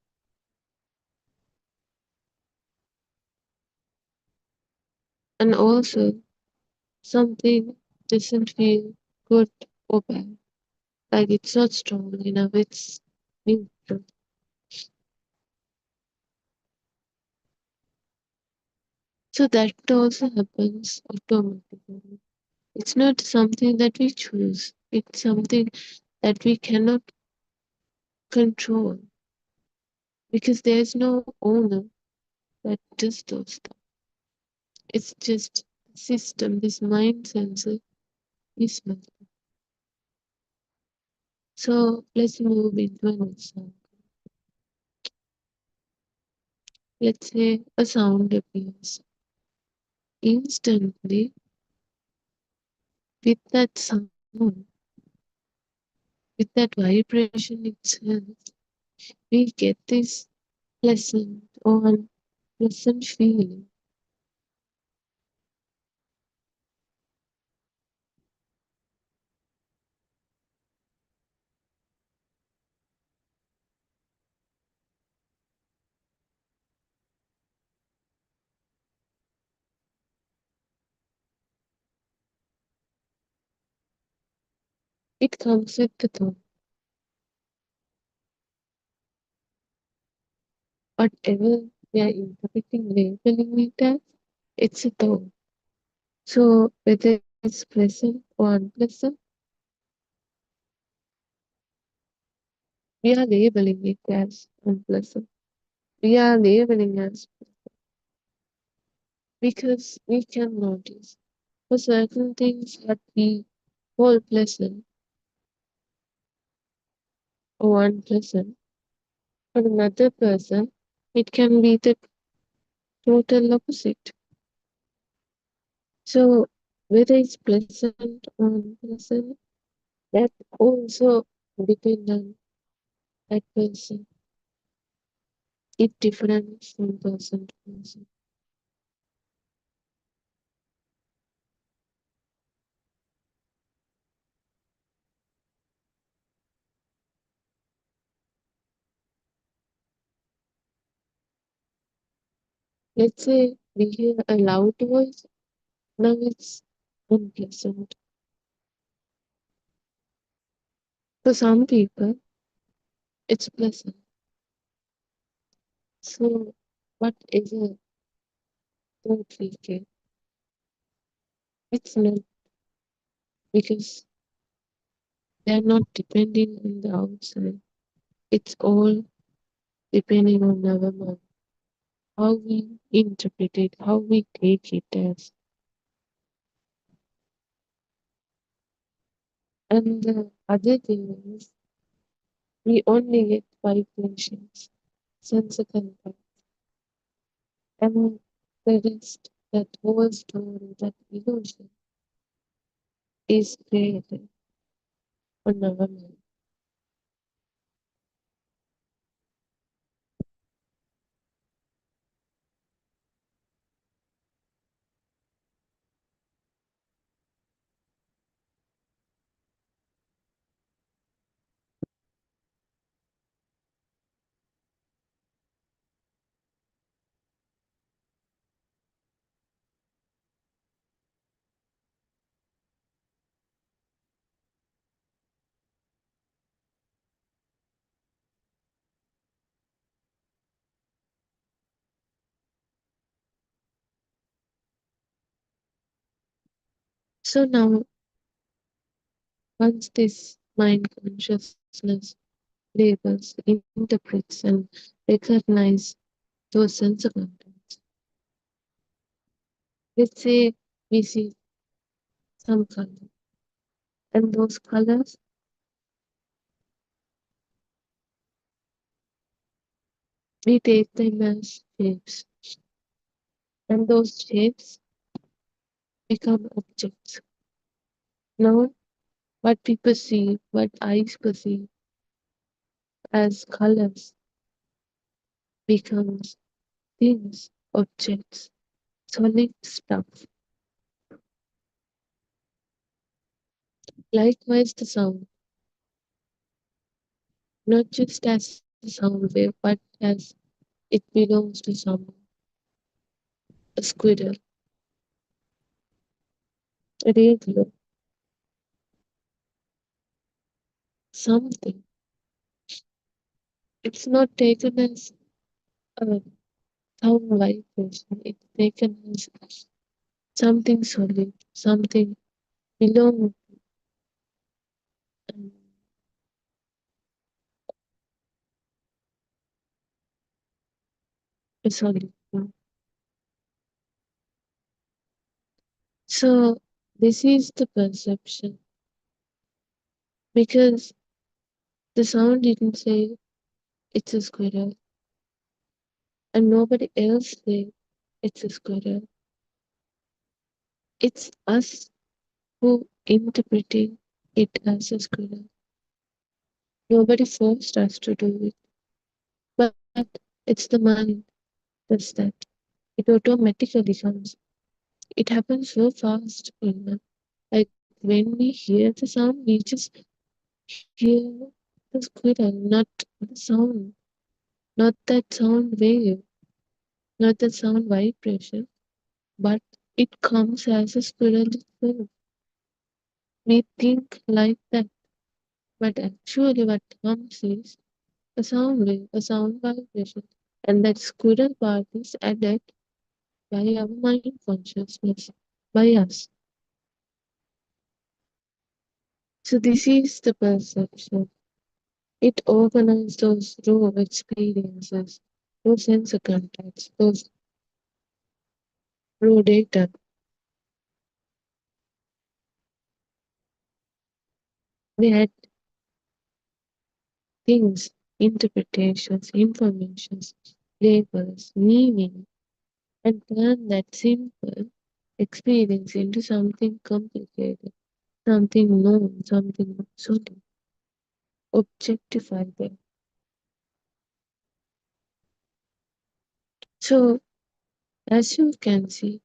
And also something doesn't feel good or bad. Like it's not strong enough, it's neutral. So that also happens automatically. It's not something that we choose. It's something that we cannot control because there's no owner that does those stuff. It's just the system, this mind sensor is not. So let's move into an example. Let's say a sound appears. Instantly, with that sound, with that vibration itself, we get this pleasant or unpleasant feeling. It comes with the thought. Whatever we are interpreting, labeling it as, it's a thought. So whether it's pleasant or unpleasant, we are labeling it as unpleasant. We are labeling as because we can notice for certain things that we call pleasant or unpleasant. For another person, it can be the total opposite. So whether it's pleasant or unpleasant, that also depends on that person. It differs from person to person. Let's say we hear a loud voice, now it's unpleasant. For some people, it's pleasant. So what is a thought we get? It's not because they're not depending on the outside. It's all depending on our mind, how we interpret it, how we take it as. And the other thing is, we only get vibrations, sensor contact, and the rest, that whole story, that illusion, is created on our mind. So now, once this mind consciousness labels, interprets, and recognizes those sensor contents, let's say we see some color, and those colors, we take them as shapes, and those shapes become objects. Now, what we perceive, what eyes perceive as colors, becomes things, objects, solid stuff. Likewise, the sound, not just as a sound wave, but as it belongs to someone, a squirrel, a radio, something. It's not taken as a sound vibration. It's taken as something solid, something belong and a solid one. So this is the perception because the sound didn't say it's a squirrel and nobody else said it's a squirrel. It's us who interpreting it as a squirrel. Nobody forced us to do it, but it's the mind does that. It automatically comes. It happens so fast, like when we hear the sound, we just hear the squirrel, not the sound, not that sound wave, not the sound vibration, but it comes as a squirrel itself. We think like that, but actually what comes is a sound wave, a sound vibration, and that squirrel part is added by our mind consciousness, by us. So this is the perception. It organizes those raw experiences, those sensor contacts, those raw data. We had things, interpretations, informations, labels, meaning, and turn that simple experience into something complicated, something known, something solid, objectify them. So, as you can see,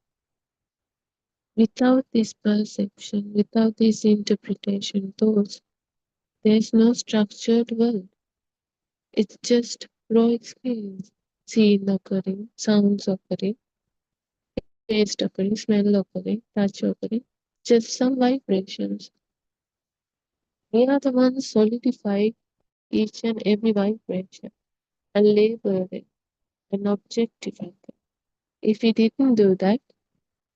without this perception, without this interpretation, there's no structured world. It's just raw experience. Scene occurring, sounds occurring, taste occurring, smell occurring, touch occurring, just some vibrations. We are the ones solidify each and every vibration and label it and objectify them. If we didn't do that,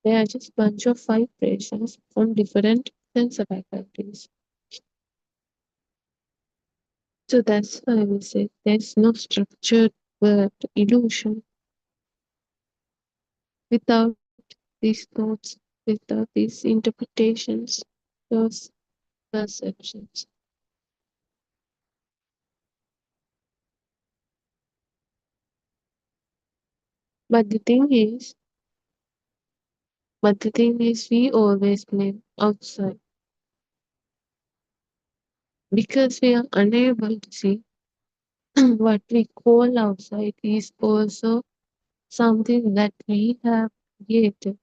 they are just bunch of vibrations from different sensor faculties. So that's why we say there's no structured word illusion without these thoughts, without these interpretations, those perceptions. But the thing is, we always live outside because we are unable to see what we call outside is also something that we have created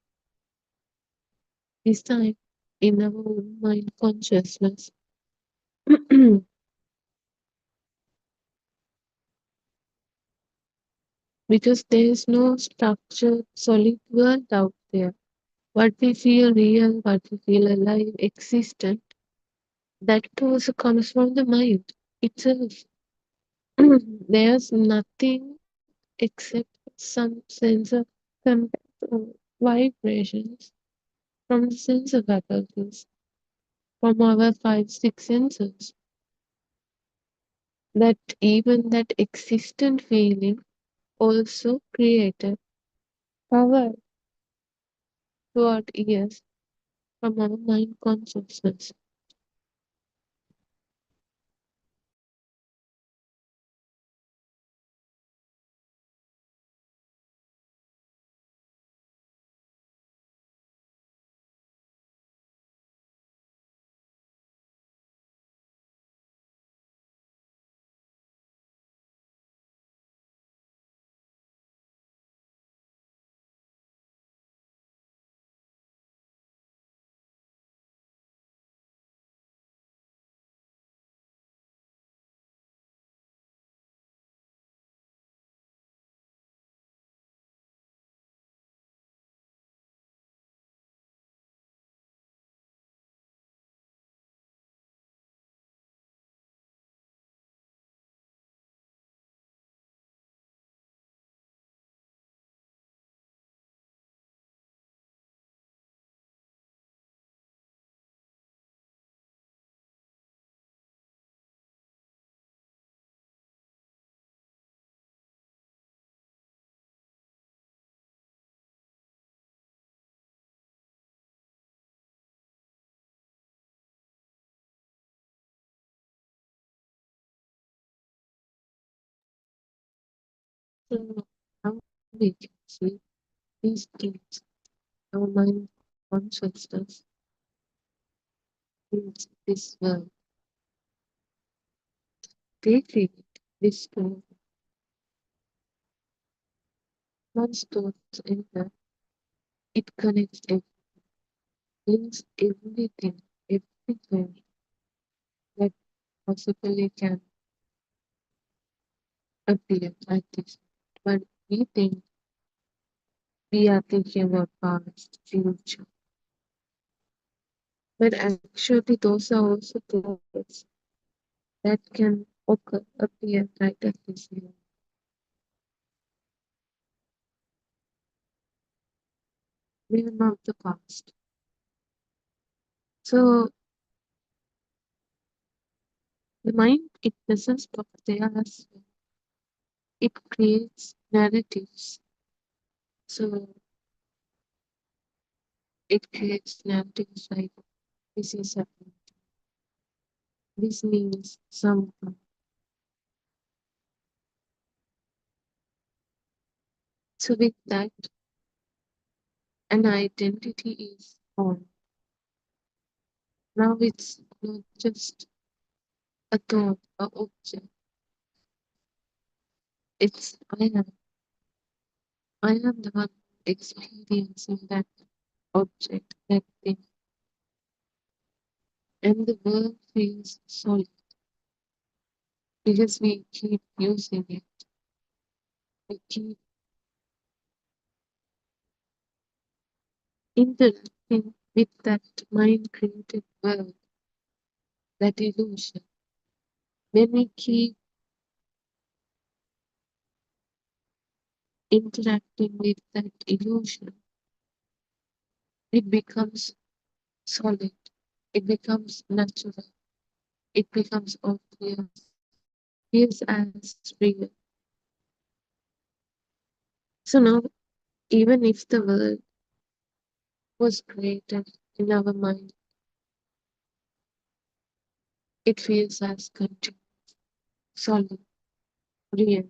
this time in our own mind consciousness. Because there is no structured, solid world out there. What we feel real, what we feel alive, existent, that also comes from the mind itself. There's nothing except some sense of vibrations from the sense of faculties, from our 5, 6 senses. That even that existent feeling also created power throughout years from our mind consciousness. So now we can see these things. Our mind consciousness in this world. They create this world. Once thoughts enter, it connects everything, links everything, everything that possibly can appear like this. But we think we are thinking about past, future. But actually those are also thoughts that can occur, appear right at this moment. We are not the past. So the mind, it doesn't stop there as well. It creates narratives. So it creates narratives like this is happening. This means something. So with that, an identity is formed. Now it's not just a thought or object. It's I am. I am the one experiencing that object, that thing. And the world feels solid because we keep using it. We keep interacting with that mind created world, that illusion. When we keep interacting with that illusion, it becomes solid, it becomes natural, it becomes obvious, feels as real. So now, even if the world was created in our mind, it feels as continuous, solid, real.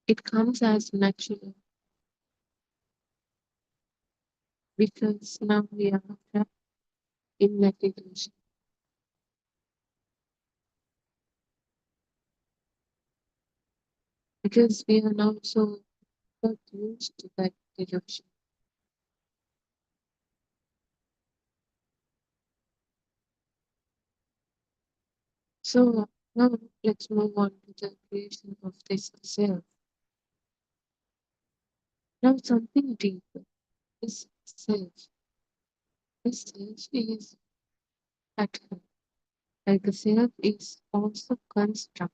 It comes as natural because now we are trapped in that illusion. Because we are now so got used to that illusion. So now let's move on to the creation of this self. Now something deeper. This self. This self is actual. Like the self is also construct.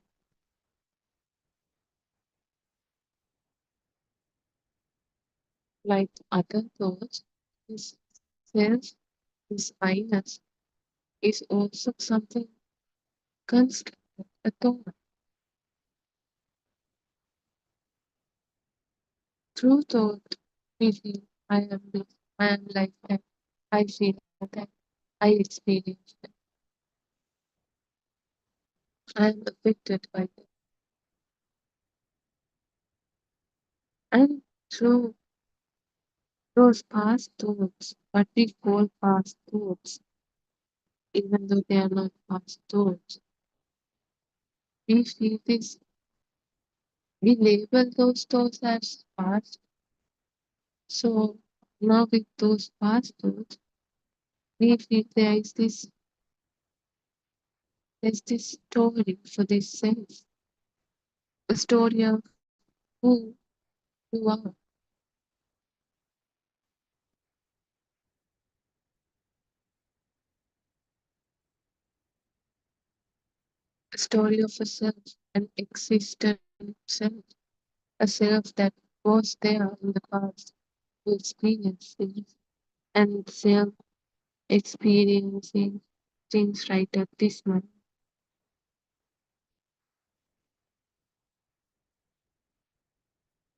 Like other thoughts, this self, this I-ness, is also something constructed, a thought. Through thought, we feel I am this, I am like that, I feel that, I experience that, I am affected by that. And through those past thoughts, what we call past thoughts, even though they are not past thoughts, we feel this, we label those thoughts as past. So now with those past thoughts, we feel there's this story for this sense, a story of who you are. A story of a self, an existent self, a self that was there in the past to experience things, and self experiencing things right at this moment.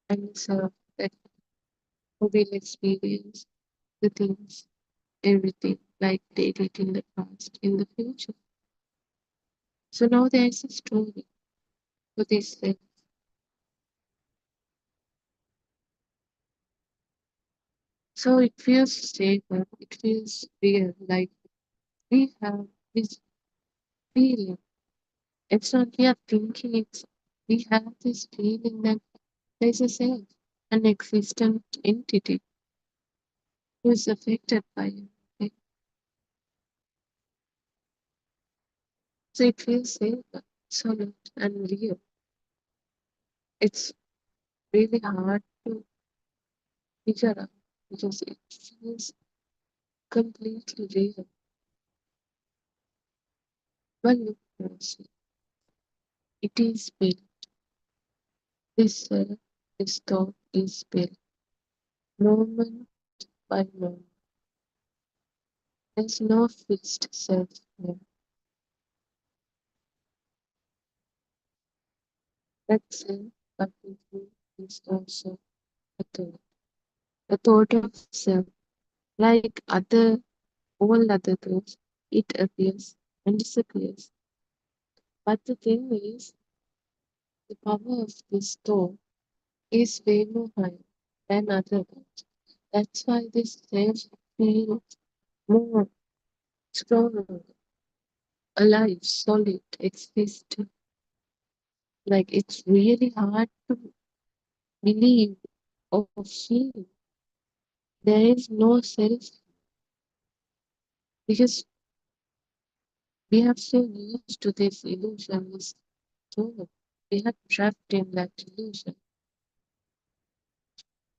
And self that will experience the things, everything like they did in the past, in the future. So now there is a story for this self. So it feels safer, it feels real, like we have this feeling. It's not we are thinking, it's we have this feeling that there's a self, an existent entity who is affected by it. So it feels safer, solid, and real. It's really hard to figure out because it feels completely real. But look closely. It is built. This self, this thought is built moment by moment. There's no fixed self here. That self, but with you is also a thought of self. Like all other thoughts, it appears and disappears. But the thing is, the power of this thought is way more higher than other thoughts. That's why this self feels more strong, alive, solid, existent. Like it's really hard to believe or feel. There is no self because we have so used to this illusion, this thought. We are trapped in that illusion.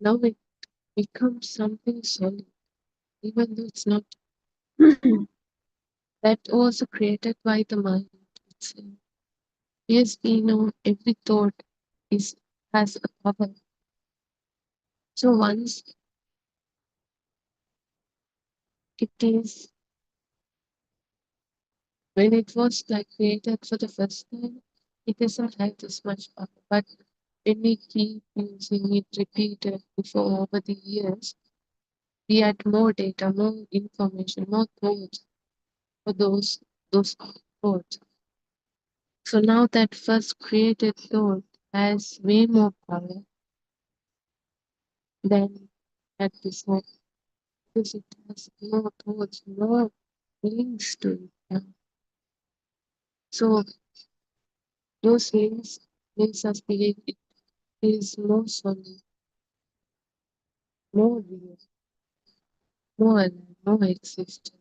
Now it becomes something solid, even though it's not. That was created by the mind itself. Yes, we know every thought has a power. So once it is, when it was like created for the first time, it doesn't have this much power. But when we keep using it repeated for over the years, we add more data, more information, more thoughts for those thoughts. So now that first created thought has way more power than at before because it has more thoughts, more links to it now. So those links makes us believe it is more solid, more real, more alive, more existent.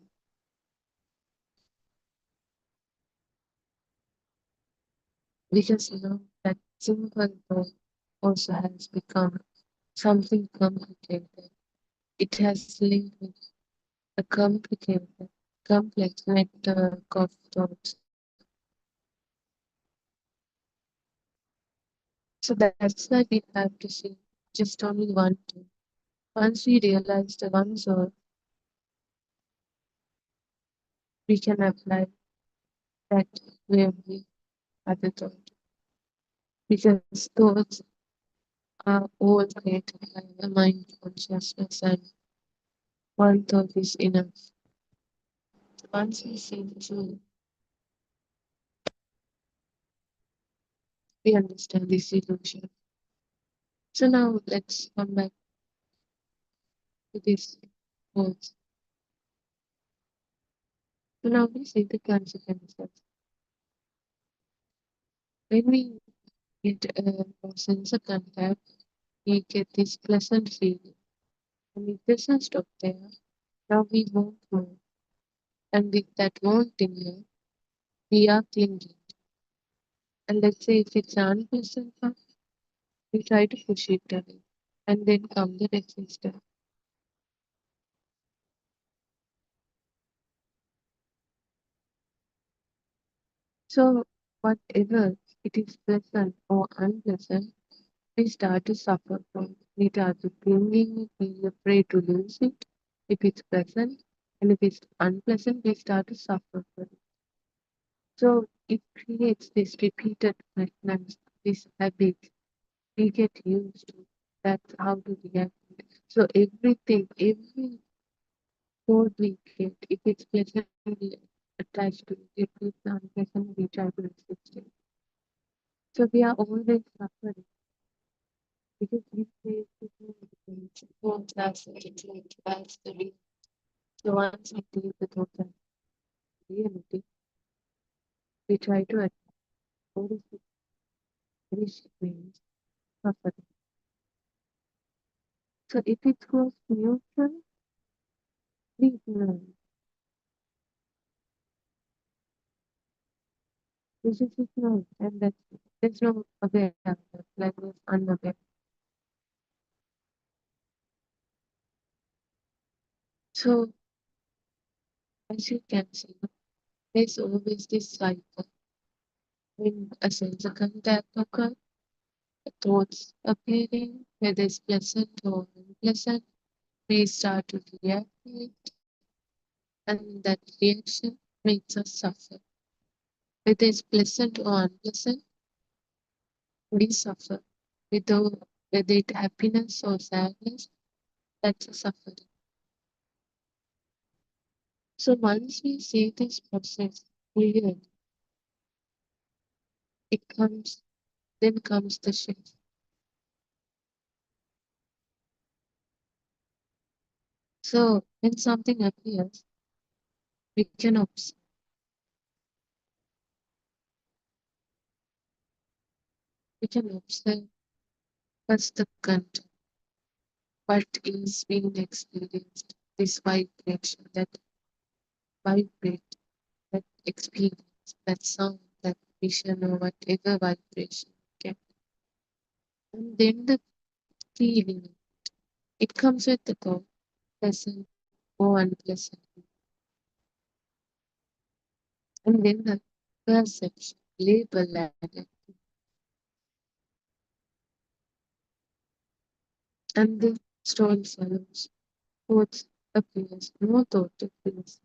Because now that simple thought also has become something complicated. It has linked with a complicated, complex network of thoughts. So that's why we have to see just only one thing. Once we realize the one source, we can apply that to every other thought. Because thoughts are all created by the mind consciousness, and one thought is enough. Once we see the truth, we understand this illusion. So now let's come back to this words. So now we see the consequences. When we get a sense of contact, we get this pleasant feeling. And it doesn't stop there. Now we want more. And with that wanting more, we are clinging. And let's say if it's unpleasant one, we try to push it away. And then come the resistance. So whatever it is pleasant or unpleasant, we start to suffer from. We start to clinging, be afraid to lose it if it's pleasant. And if it's unpleasant, we start to suffer from it. So it creates this repeated patterns, this habit. We get used to. That's how to react. So everything, every thought we get, if it's pleasant, we attach to it. If it's unpleasant, we try to resist it. So we are always suffering. Because we face the thoughts as attitude as the real. So once we deal the thought as reality, we try to act what is the which means suffering. So if it goes neutral, we ignore it. We just ignore it, and that's it. There's no awareness, like there's unaware. So as you can see, there's always this cycle. When a sense of contact occurs, the thoughts appearing, whether it's pleasant or unpleasant, we start to react to it, and that reaction makes us suffer. Whether it's pleasant or unpleasant, we suffer. Whether it happiness or sadness, that's a suffering. So once we see this process clearly, then comes the shift. So when something appears, we can observe. We can observe first the content, what is being experienced, this vibration, that vibrate, that experience, that sound, that vision, or whatever vibration. Okay. And then the feeling, it comes with the thought, pleasant or unpleasant. And then the perception, label added. And the story follows. Thought appears, no thought appears.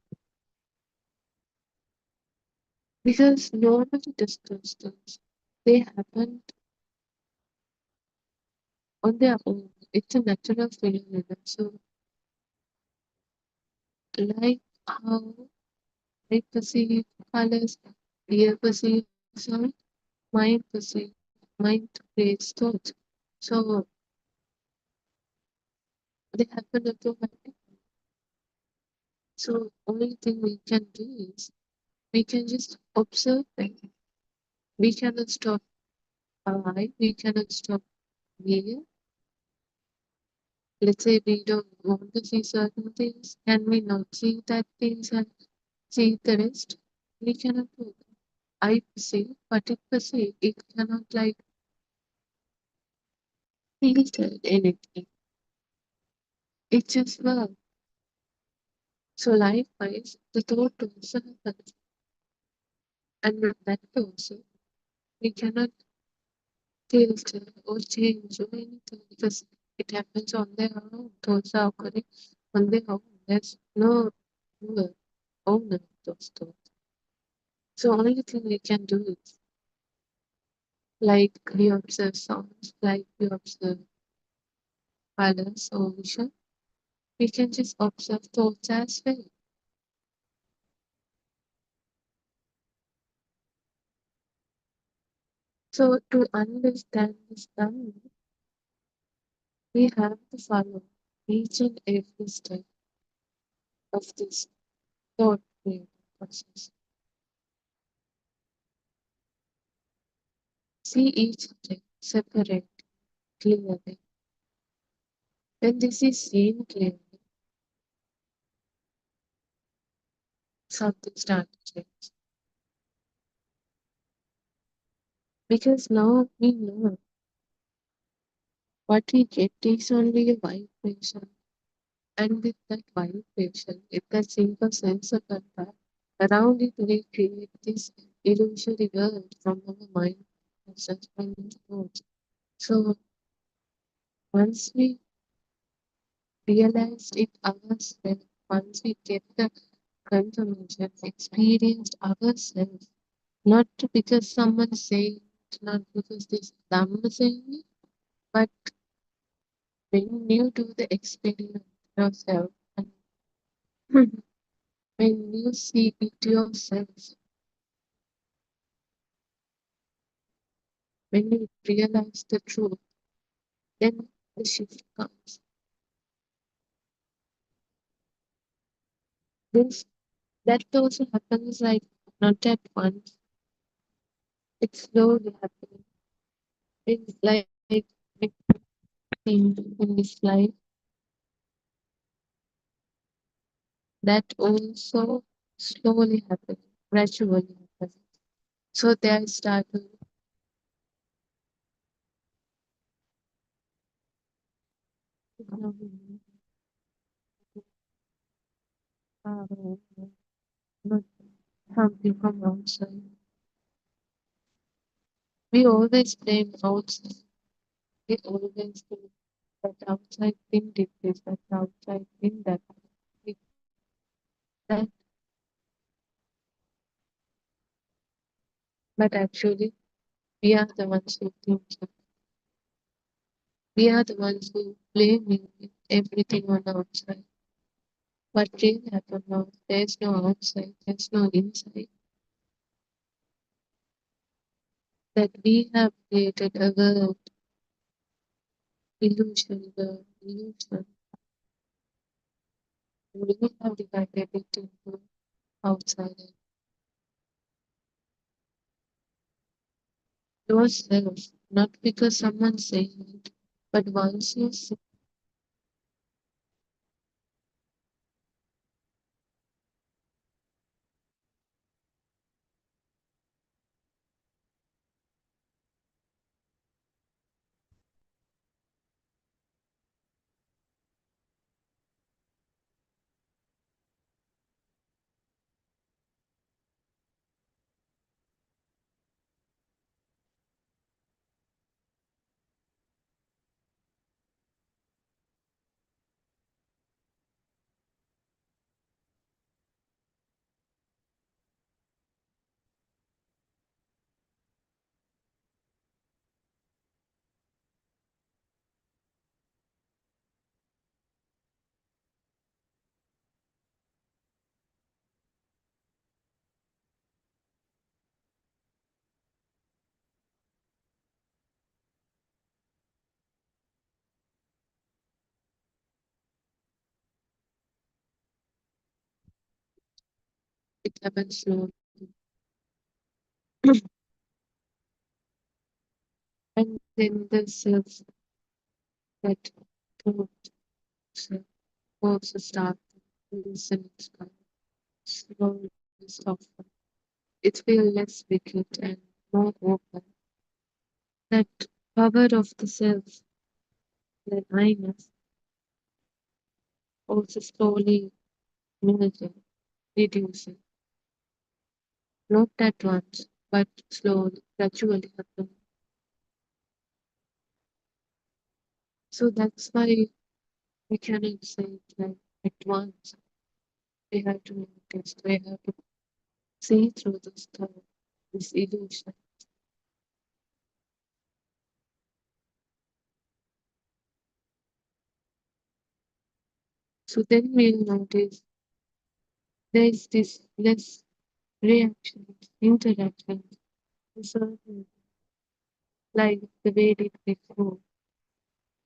Because nobody does those things. They happen on their own. It's a natural phenomenon. So, like how I perceive colors, ear perceives sound, mind creates thought. So, they happen automatically. So, only thing we can do is we can just observe them. We cannot stop our eye, we cannot stop ear. Let's say we don't want to see certain things, can we not see that things and see the rest? We cannot do that. I perceive, but it perceive, it cannot like filter anything. It just works. So likewise, the thought also happens. And with that also, we cannot filter or change or anything because it happens on their own. Thoughts are occurring on their own. There's no owner of those thoughts. So only thing we can do is like we observe sounds, like we observe colors or vision, we can just observe thoughts as well. So to understand this Dhamma, we have to follow each and every step of this thought creating process. See each step separate, clearly. When this is seen clearly, something starts to change. Because now we know what we get is only a vibration. And with that vibration, with that simple sense of contact, around it we create this illusory world from our mind, such kind of thoughts. So once we realized it ourselves, once we get the confirmation, experienced ourselves, not because someone saying it, not because this Dhamma saying it, but when you do the experiment yourself, and when you see it yourself, when you realize the truth, Then the shift comes. That also happens like not at once. It's slowly happening. It's like in this life that also slowly happens, gradually happens. So there started not something from outside. We always blame outside. We always think that outside thing did this, that outside thing that. That, but actually, we are the ones who think so. We are the ones who blame everything on outside. What really happened now? There's no outside, there's no inside. That we have created a world, illusion, world, illusion. We have divided it into outside and yourself, not because someone's saying it, but once you see it happens slowly. And then the self that thought also start listening slowly soften. It feels less wicked and more open. That power of the self, the kindness, also slowly merging, reducing. Not at once, but slowly, gradually happening. So that's why we cannot say it like at once. We have to notice, we have to see through this thought, this illusion. So then we'll notice there's this less reactions, interactions, certain like the way it before.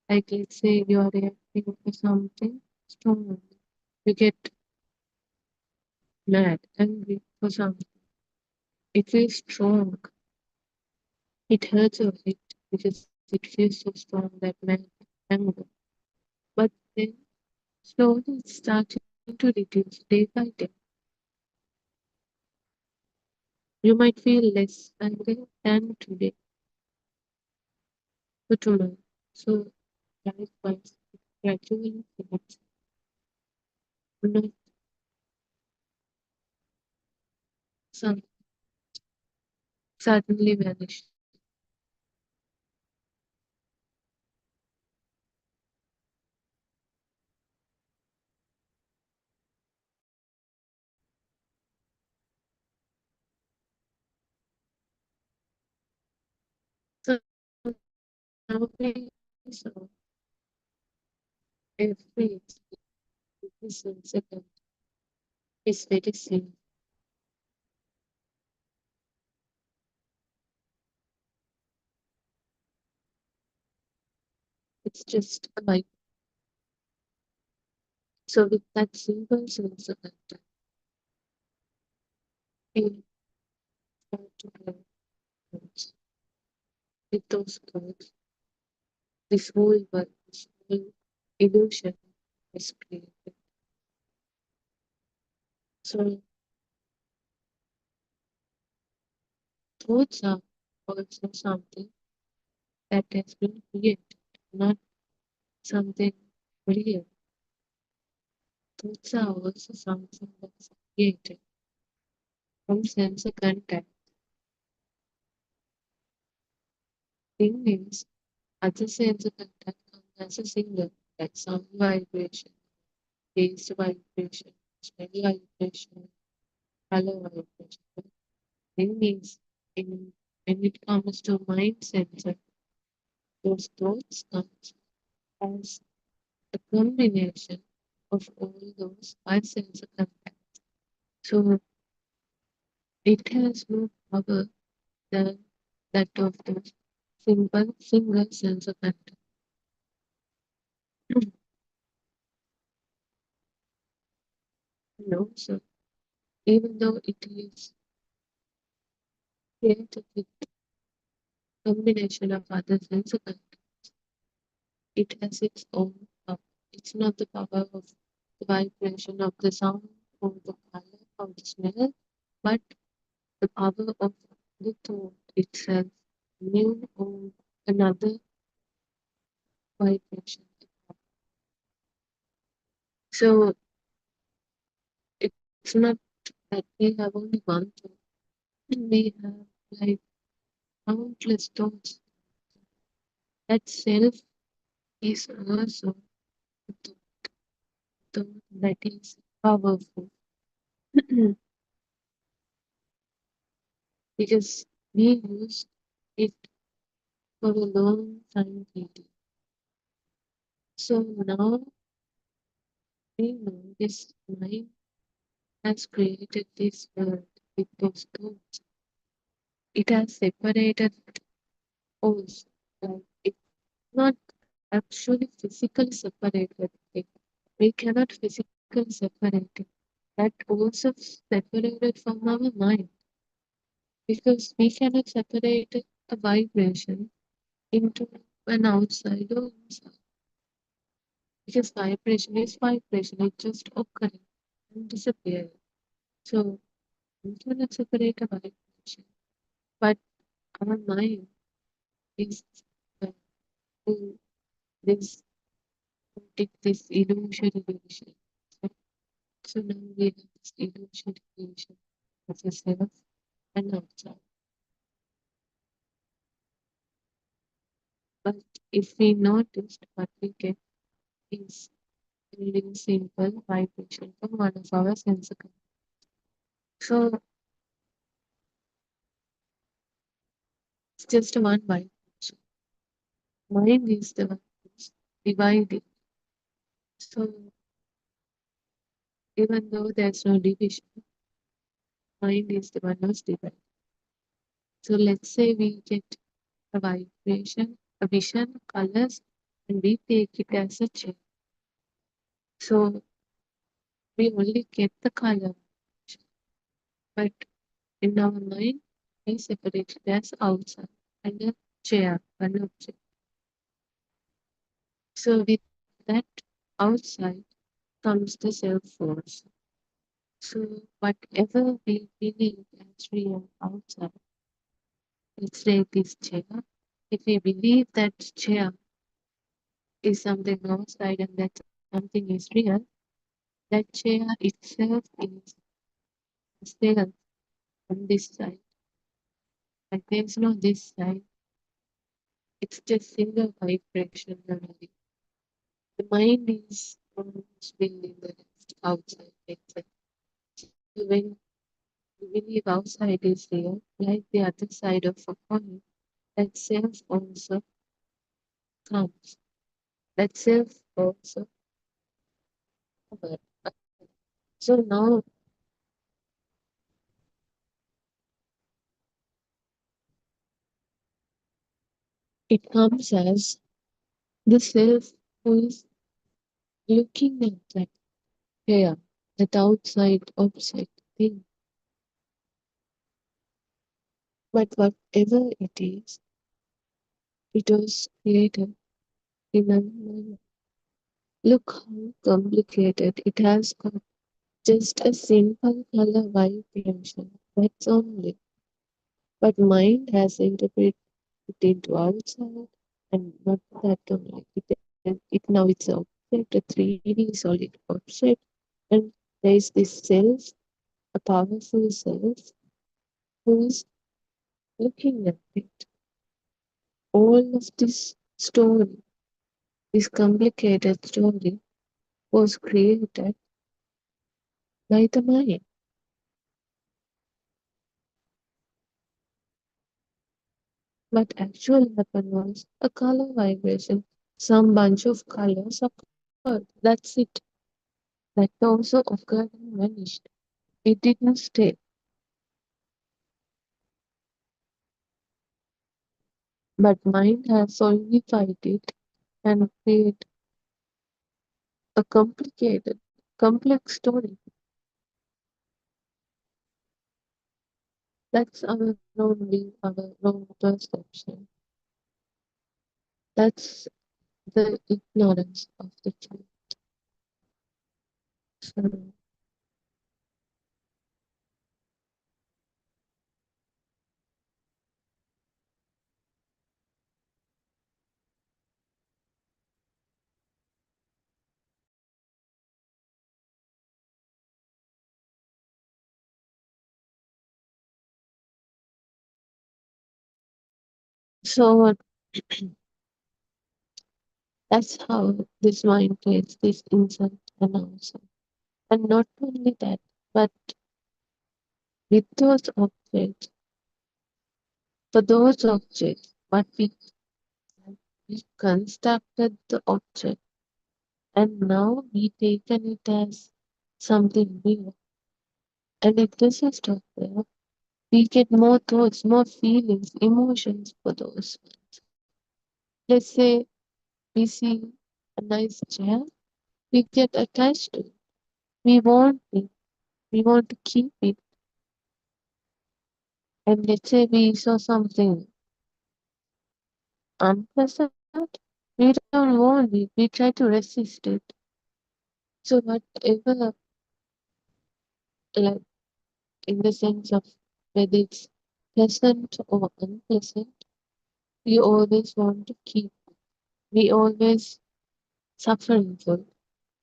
Like let's say you are reacting to something strong. You get mad, angry for something. It feels strong. It hurts your head because it feels so strong that mad anger. But then slowly it's starting to reduce day by day. You might feel less angry than today for tomorrow. So likewise, it gradually fades, not some suddenly vanish. So nowadays, so every second is very same. It's just a vibe. So with that simple sense of contact, we start to have thoughts. With those thoughts, this whole world, this whole illusion is created. So thoughts are also something that has been created, not something real. Thoughts are also something that's created from sense of contact. Thing is, other sense of contact comes as a single, like sound vibration, taste vibration, smell vibration, color vibration. Thing is, when it comes to mind sensor, those thoughts comes as a combination of all those five sense of contact. So it has no power than that of those simple single sense of contact. No, so even though it is created with combination of other sense of contact, it has its own power. It's not the power of the vibration of the sound or the color or the smell, but the power of the thought itself, new or another vibration. So it's not that we have only one thought, we have like countless thoughts. That self is also a thought that is powerful. Because we used it for a long time period. So now we know this mind has created this world with those thoughts. It has separated us. Like it's not actually physically separated. We cannot physically separate it. That also separated from our mind. Because we cannot separate a vibration into an outside or inside. Because vibration is vibration, it just occurring and disappearing. So we cannot separate a vibration. But our mind is in this illusion. So now we have this illusion of a self and outside. But if we noticed, what we get is really simple vibration from one of our sense organs. So it's just one vibration. Mind is the one who's divided. So even though there's no division, mind is the one who's divided. So let's say we get a vibration, a vision, colors, and we take it as a chair. So we only get the color, but in our mind, we separate it as outside and a chair, an object. So with that outside comes the self force. So whatever we believe as real outside, let's say this chair, if we believe that chair is something outside and that something is real, that chair itself is still on this side. And there's no this side. It's just single vibration only. The mind is almost building the rest outside itself. So when you believe outside is real, like the other side of a coin, that self also comes. That self also comes. So now it comes as The self who is looking at that hair, that outside object thing. But whatever it was created in a manner. Look how complicated it has got. Just a simple color vibration, that's only. But mind has interpreted it into outside and not that only. It now it's an object, a 3D solid object, and there is this self, a powerful self, who is looking at it. All of this story, this complicated story, was created by the mind. But actually happened was a color vibration. Some bunch of colors occurred. That's it. That also occurred and vanished. It did not stay. But mind has solidified it and created a complicated, complex story. That's our only our wrong perception. That's the ignorance of the truth. So, so that's how this mind creates this inside and outside. And not only that, but with those objects, for those objects, what we constructed the object and now we taken it as something real. And it doesn't stop there. We get more thoughts, more feelings, emotions for those ones. Let's say we see a nice chair, we get attached to it. We want it. We want to keep it. And let's say we saw something unpleasant, we don't want it. We try to resist it. So whatever, like in the sense of whether it's pleasant or unpleasant, we always want to keep. We always suffering for it.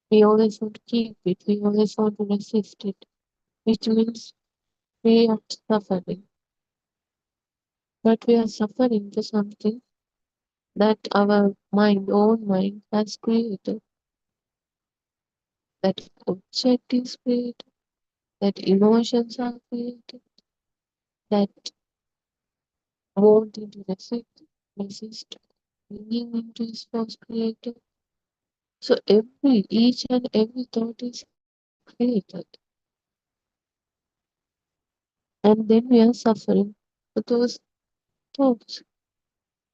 We always want to keep it. We always want to resist it, which means we are suffering. But we are suffering for something that our own mind has created. That object is created, that emotions are created, that want into resist, clinging into is was created. So each and every thought is created. And then we are suffering for those thoughts.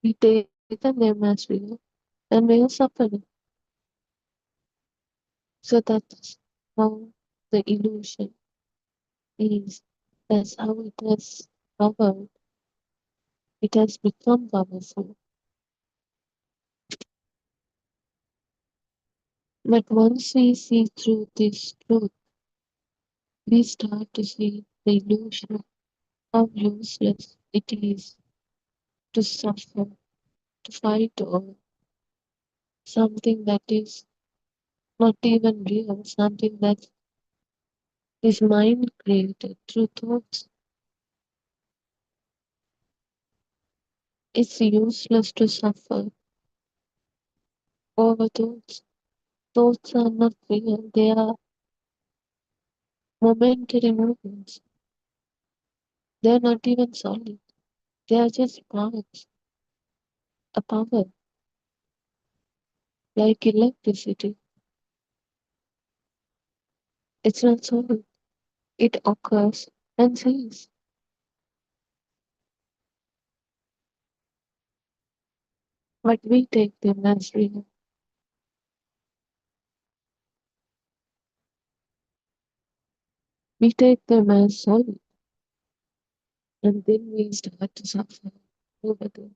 We take them as real and we are suffering. So that's how the illusion is. That's how it has power. It has become powerful. But once we see through this truth, we start to see the illusion of how useless it is to suffer, to fight over something that is not even real, something that is mind created through thoughts. It's useless to suffer over thoughts. Thoughts are not real, they are momentary movements. They are not even solid, they are just parts, a power, like electricity. It's not solid, it occurs and ceases. . . 。 . 。 . 。 . . . . . . . . . . . . . . . . . . . . . . . . . . . . . . . . . . . . . . . . . . . . . . . . . . . . but we take them as real. We take them as solid, and then we start to suffer over them.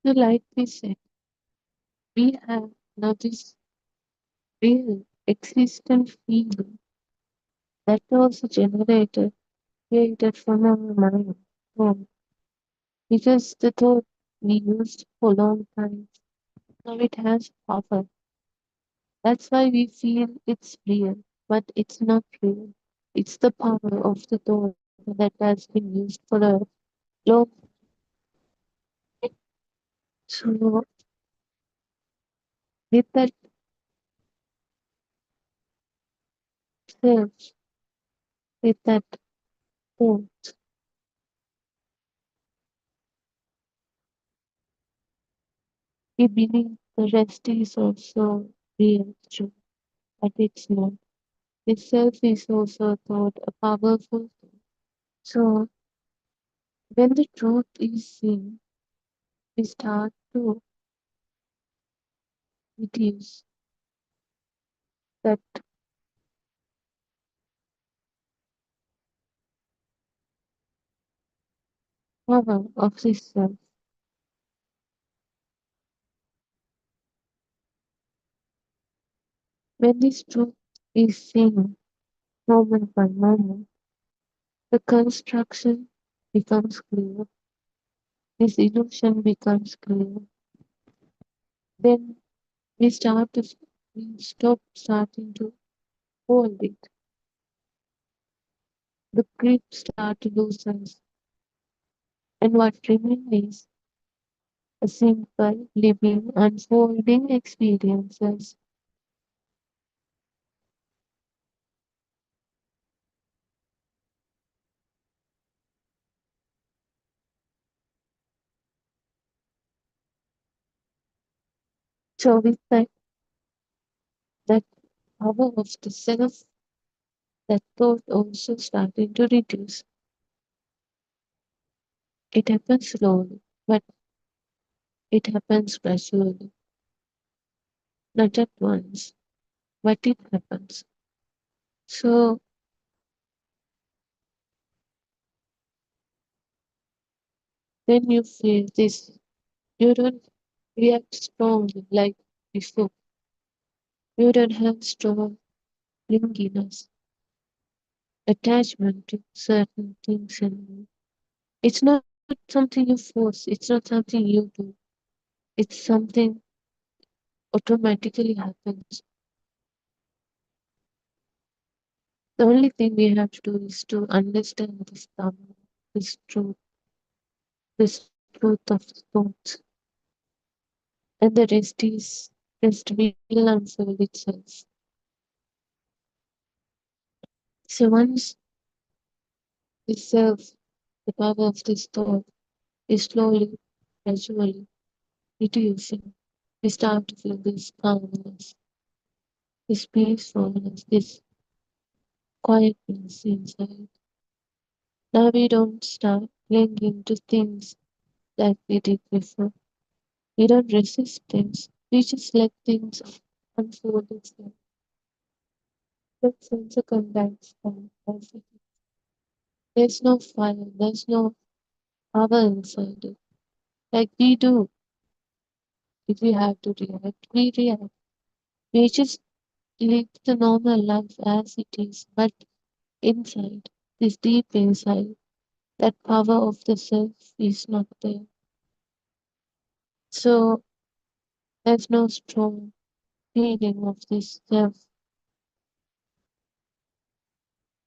So like we said, we have now this real existent feeling that was generated, created from our mind. So, because the thought we used for a long time, now it has power. That's why we feel it's real, but it's not real. It's the power of the thought that has been used for a long time. So with that self, with that thought, we believe the rest is also real, true, but it's not. The self is also a thought, a powerful thought. So when the truth is seen, we start to reduce that power of this self. When this truth is seen moment by moment, the construction becomes clear, this illusion becomes clear. Then we start to we stop starting to hold it. The grip start to loosen, and what remains is a simple, living, unfolding experiences. So with that power of the self, that thought also starting to reduce. It happens slowly, but it happens gradually, not at once, but it happens. So when you feel this, you don't react strongly like before. You don't have strong clinginess, attachment to certain things anymore. It's not something you force, it's not something you do. It's something automatically happens. The only thing we have to do is to understand this Dhamma, this truth of thoughts, and the rest will unfold itself. So once the self, the power of this thought is slowly, gradually reducing, we start to feel this calmness, this peacefulness, this quietness inside. Now we don't start clinging to things like we did before. We don't resist things. We just let things unfold itself. That sense of combines from as it is. There's no fire, there's no power inside it. Like we do, if we have to react, we react. We just live the normal life as it is, but inside, this deep inside, that power of the self is not there. So there's no strong feeling of this self.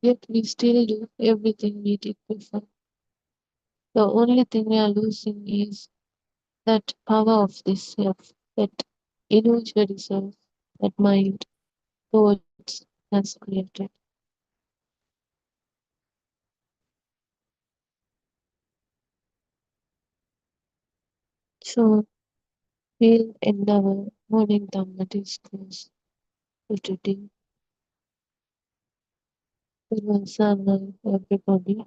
Yet we still do everything we did before. The only thing we are losing is that power of this self, that illusory self, that mind, thoughts has created. So we'll end our morning Dhamma discourse for today. It was everybody.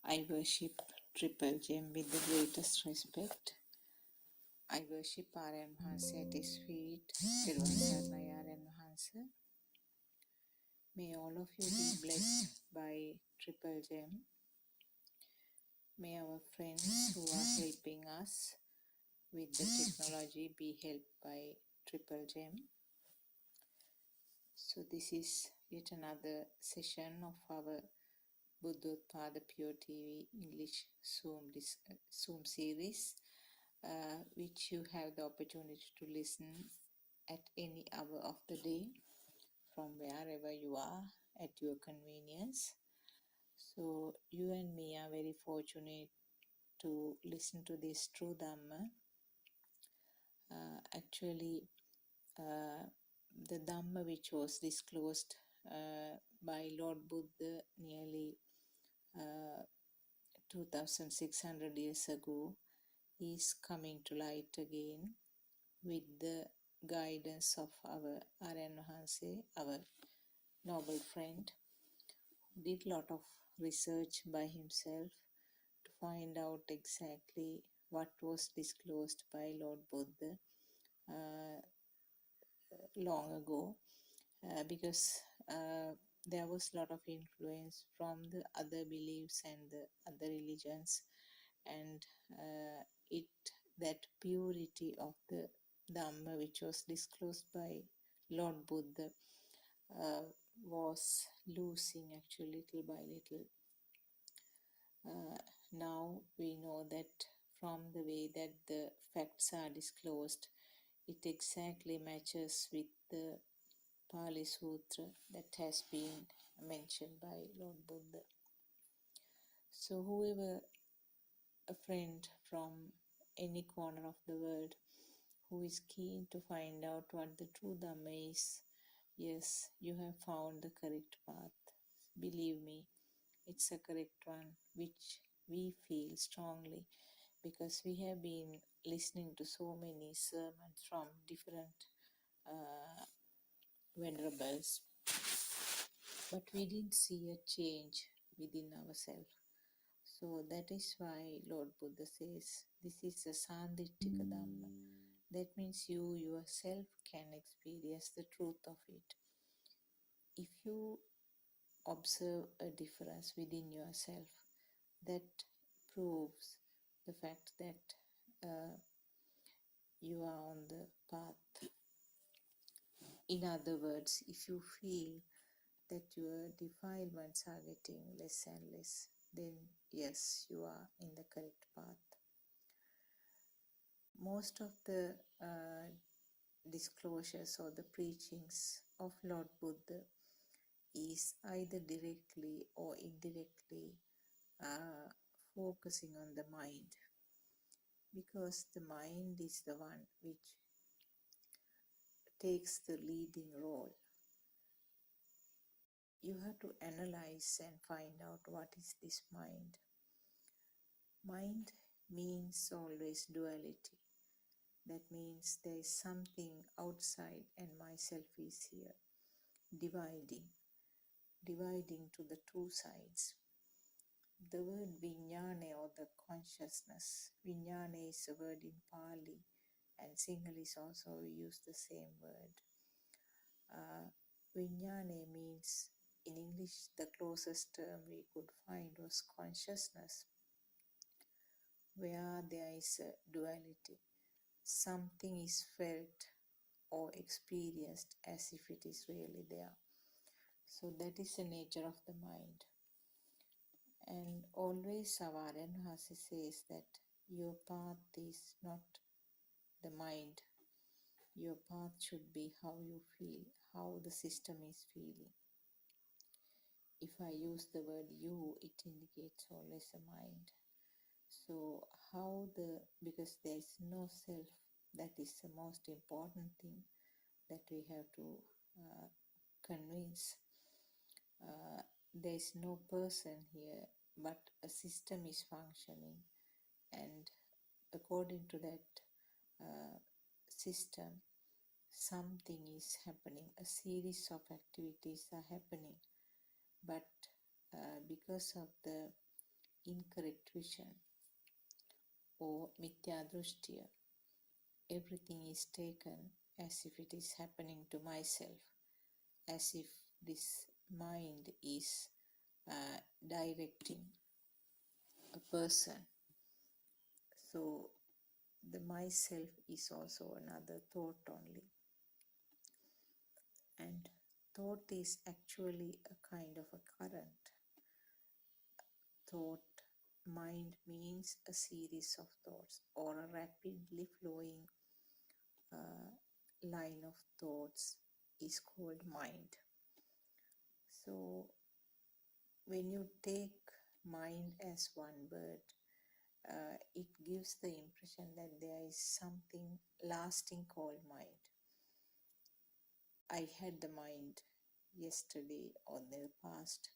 I worship Triple Gem with the greatest respect. I worship Aryan Mahansa at his feet. Thiruvan Saranai Aryan Mahansa. May all of you be blessed by Triple Gem. May our friends who are helping us with the technology be helped by Triple Gem. So this is yet another session of our Buddothpado PeoTV English Zoom series, which you have the opportunity to listen at any hour of the day from wherever you are at your convenience. So you and me are very fortunate to listen to this true Dhamma. Actually, the Dhamma which was disclosed by Lord Buddha nearly 2600 years ago is coming to light again with the guidance of our Aryan Mahanse, our noble friend, who did a lot of research by himself to find out exactly what was disclosed by Lord Buddha long ago, because there was a lot of influence from the other beliefs and the other religions, and that purity of the Dhamma which was disclosed by Lord Buddha was losing actually little by little. Now we know that from the way that the facts are disclosed, it exactly matches with the Pali Sutra that has been mentioned by Lord Buddha. So whoever, a friend from any corner of the world who is keen to find out what the true Dhamma is, yes, you have found the correct path. Believe me, it's a correct one, which we feel strongly because we have been listening to so many sermons from different venerables, but we didn't see a change within ourselves. So that is why Lord Buddha says this is a Sandittika Dhamma. That means you yourself can experience the truth of it. If you observe a difference within yourself, that proves the fact that you are on the path. In other words, if you feel that your defilements are getting less and less, then yes, you are in the correct path. Most of the disclosures or the preachings of Lord Buddha is either directly or indirectly focusing on the mind, because the mind is the one which takes the leading role. You have to analyze and find out what is this mind. Mind means always duality. That means there is something outside and myself is here, dividing to the two sides. The word viññāne or the consciousness, viññāne is a word in Pali, and Sinhalese also we use the same word. Viññāne means, in English the closest term we could find was consciousness, where there is a duality. Something is felt or experienced as if it is really there. So that is the nature of the mind. And always our Enhasi says that your path is not the mind. Your path should be how you feel, how the system is feeling. If I use the word you, it indicates always a mind. So because there is no self, that is the most important thing that we have to convince. There is no person here, but a system is functioning, and according to that system, something is happening. A series of activities are happening, but because of the incorrect vision or mithya-drushtiya. Everything is taken as if it is happening to myself, as if this mind is directing a person. So the myself is also another thought only. And thought is actually a kind of a current. Thought, mind means a series of thoughts or a rapidly flowing line of thoughts is called mind. So when you take mind as one word, it gives the impression that there is something lasting called mind. I had the mind yesterday or the past,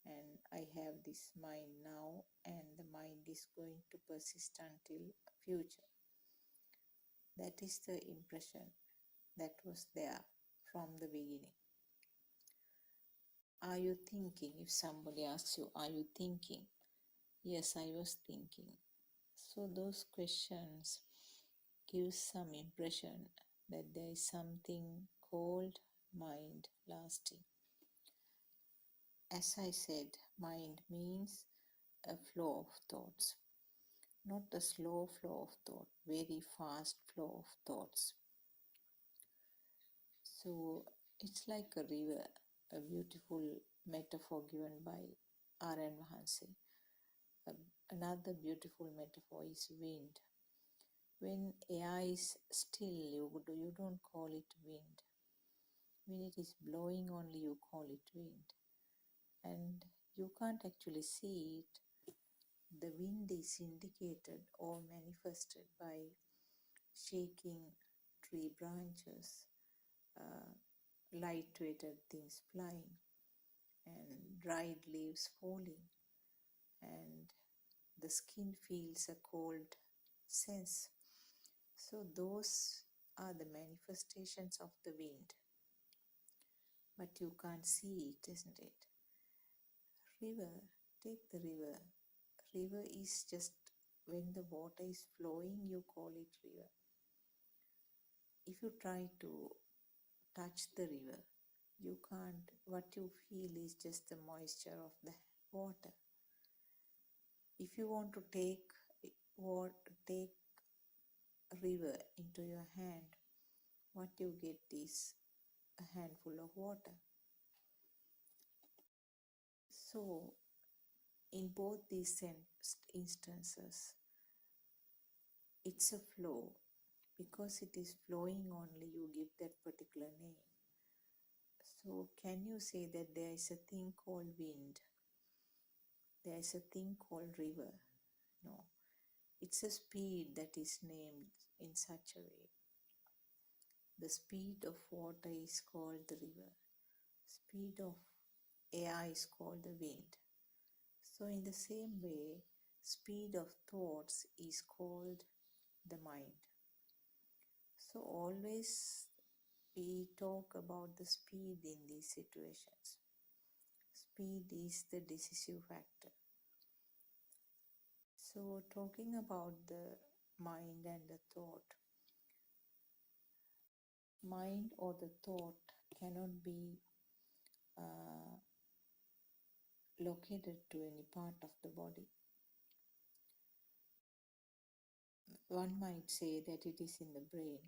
and I have this mind now, and the mind is going to persist until future. That is the impression that was there from the beginning. Are you thinking? If somebody asks you, are you thinking? Yes, I was thinking. So those questions give some impression that there is something called mind lasting. As I said, mind means a flow of thoughts, not a slow flow of thought, very fast flow of thoughts. So it's like a river, a beautiful metaphor given by R.N. Mahansi. Another beautiful metaphor is wind. When air is still, you don't call it wind. When it is blowing only, you call it wind. And you can't actually see it. The wind is indicated or manifested by shaking tree branches, light-weighted things flying, and dried leaves falling, and the skin feels a cold sense. So those are the manifestations of the wind. But you can't see it, isn't it? River, take the river. River is just when the water is flowing, you call it river. If you try to touch the river, you can't. What you feel is just the moisture of the water. If you want to take river into your hand, what you get is a handful of water. So in both these instances, it's a flow. Because it is flowing only, you give that particular name. So can you say that there is a thing called wind? There is a thing called river? No. It's a speed that is named in such a way. The speed of water is called the river. Speed of air is called the wind. So in the same way, speed of thoughts is called the mind. So always we talk about the speed in these situations. Speed is the decisive factor. So talking about the mind and the thought, mind or the thought cannot be located to any part of the body. One might say that it is in the brain,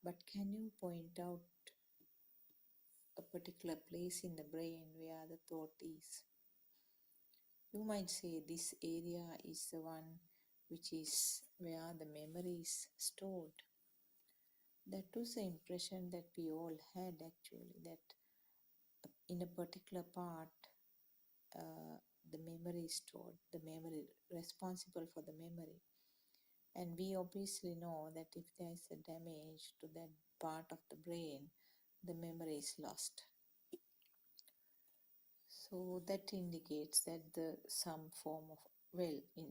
but can you point out a particular place in the brain where the thought is? You might say this area is the one which is where the memory is stored. That was the impression that we all had actually, that in a particular part the memory is stored, the memory responsible for the memory. And we obviously know that if there is a damage to that part of the brain, the memory is lost. So that indicates that some form of,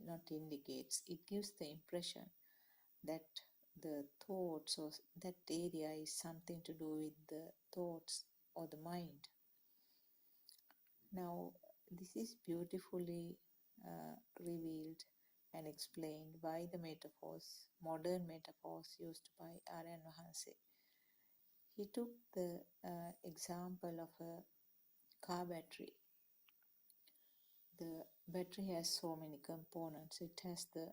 not indicates, it gives the impression that the thoughts or that area is something to do with the thoughts or the mind. Now, this is beautifully revealed and explained by the metaphors, modern metaphors used by Aryan Vahanse. He took the example of a car battery. The battery has so many components. It has the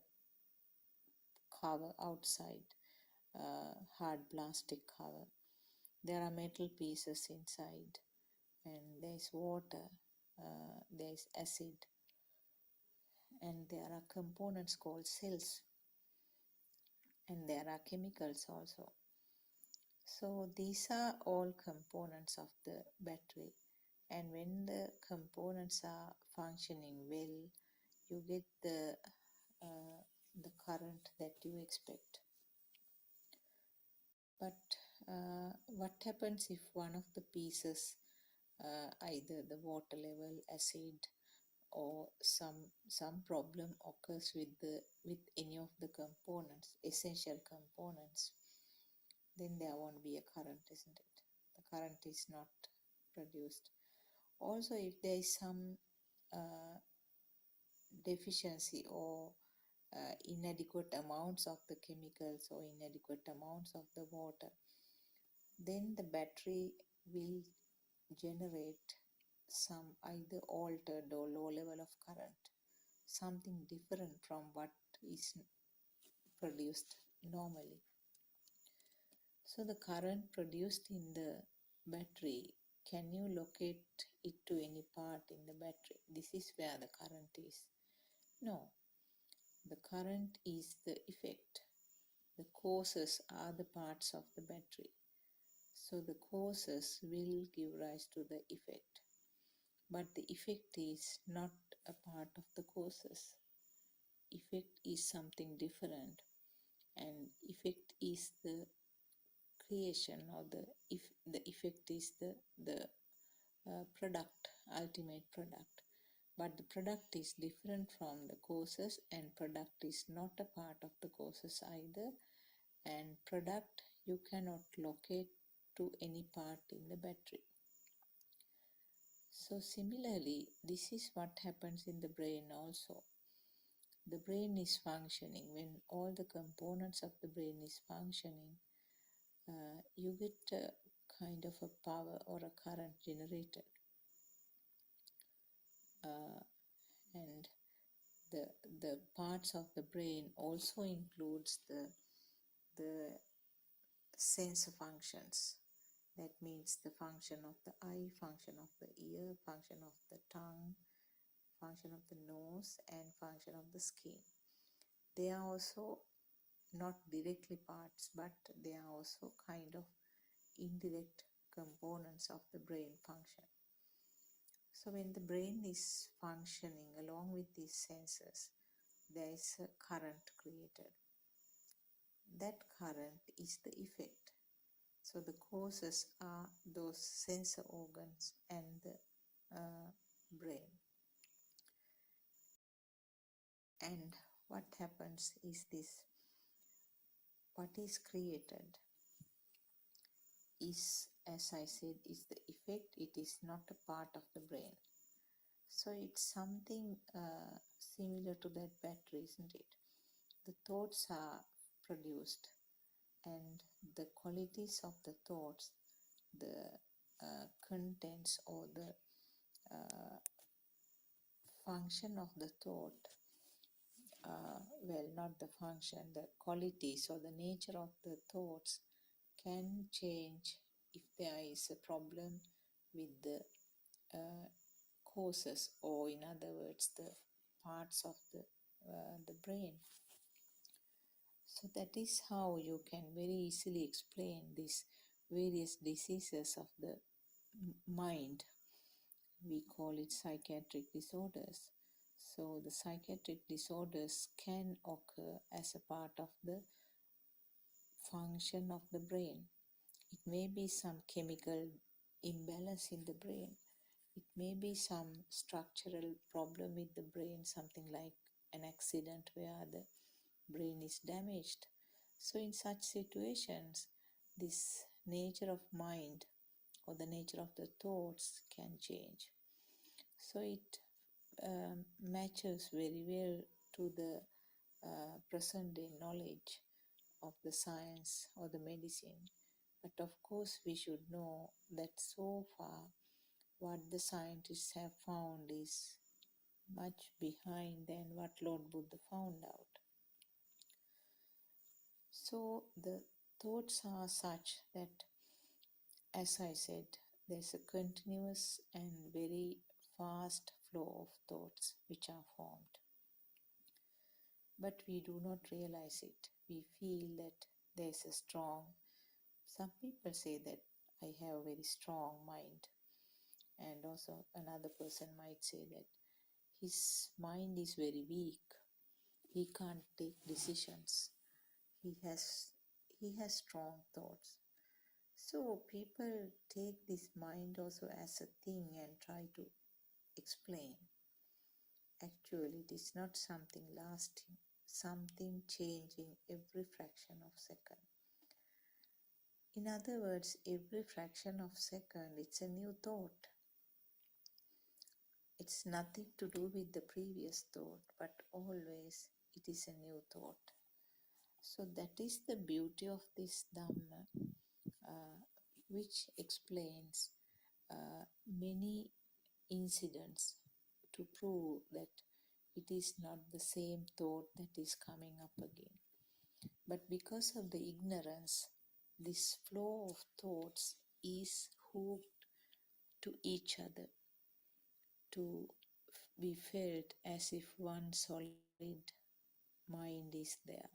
cover outside, hard plastic cover. There are metal pieces inside, and there is water, there is acid, and there are components called cells, and there are chemicals also. So these are all components of the battery, and when the components are functioning well, you get the current that you expect. But what happens if one of the pieces, either the water level, acid, or some problem occurs with any of the components, essential components? Then there won't be a current, isn't it? The current is not produced. Also, if there is some deficiency or inadequate amounts of the chemicals or inadequate amounts of the water, then the battery will generate some either altered or low level of current, something different from what is produced normally. So the current produced in the battery, can you locate it to any part in the battery? This is where the current is. No, the current is the effect. The causes are the parts of the battery. So the causes will give rise to the effect. But the effect is not a part of the causes. Effect is something different. And effect is the creation, or the effect is the product, ultimate product. But the product is different from the causes, and product is not a part of the causes either. And product you cannot locate to any part in the battery. So similarly, this is what happens in the brain also. The brain is functioning. When all the components of the brain is functioning, you get a kind of a power or a current generated. And the parts of the brain also includes the sense functions. That means the function of the eye, function of the ear, function of the tongue, function of the nose, and function of the skin. They are also not directly parts, but they are also kind of indirect components of the brain function. So when the brain is functioning along with these senses, there is a current created. That current is the effect. So the causes are those sensor organs and the brain. And what happens is this: what is created is, as I said, is the effect. It is not a part of the brain. So it's something similar to that battery, isn't it? The thoughts are produced, and the qualities of the thoughts, the contents or the function of the thought, well, not the function, the qualities or the nature of the thoughts can change if there is a problem with the causes, or in other words, the parts of the brain. So that is how you can very easily explain these various diseases of the mind. We call it psychiatric disorders. So the psychiatric disorders can occur as a part of the function of the brain. It may be some chemical imbalance in the brain. It may be some structural problem with the brain, something like an accident where the brain is damaged. So in such situations, this nature of mind or the nature of the thoughts can change. So it matches very well to the present day knowledge of the science or the medicine. But of course, we should know that so far, what the scientists have found is much behind than what Lord Buddha found out. So the thoughts are such that, as I said, there's a continuous and very fast flow of thoughts which are formed. But we do not realize it. We feel that there's a strong, some people say that I have a very strong mind. And also another person might say that his mind is very weak. He can't take decisions. He has strong thoughts. So people take this mind also as a thing and try to explain. Actually, it is not something lasting, something changing every fraction of second. In other words, every fraction of second, it's a new thought. It's nothing to do with the previous thought, but always it is a new thought. So that is the beauty of this Dhamma, which explains many incidents to prove that it is not the same thought that is coming up again. But because of the ignorance, this flow of thoughts is hooked to each other, to be felt as if one solid mind is there.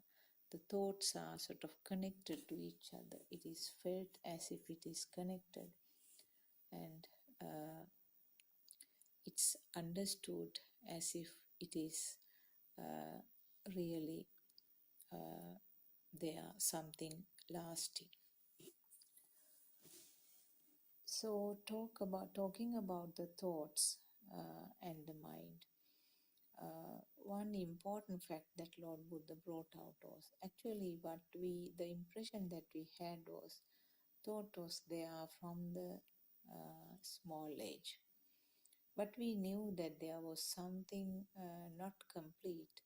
The thoughts are sort of connected to each other. It is felt as if it is connected, and it's understood as if it is really there, something lasting. So talking about the thoughts and the mind. One important fact that Lord Buddha brought out was actually the impression that we had was thought was there from the small age. But we knew that there was something not complete.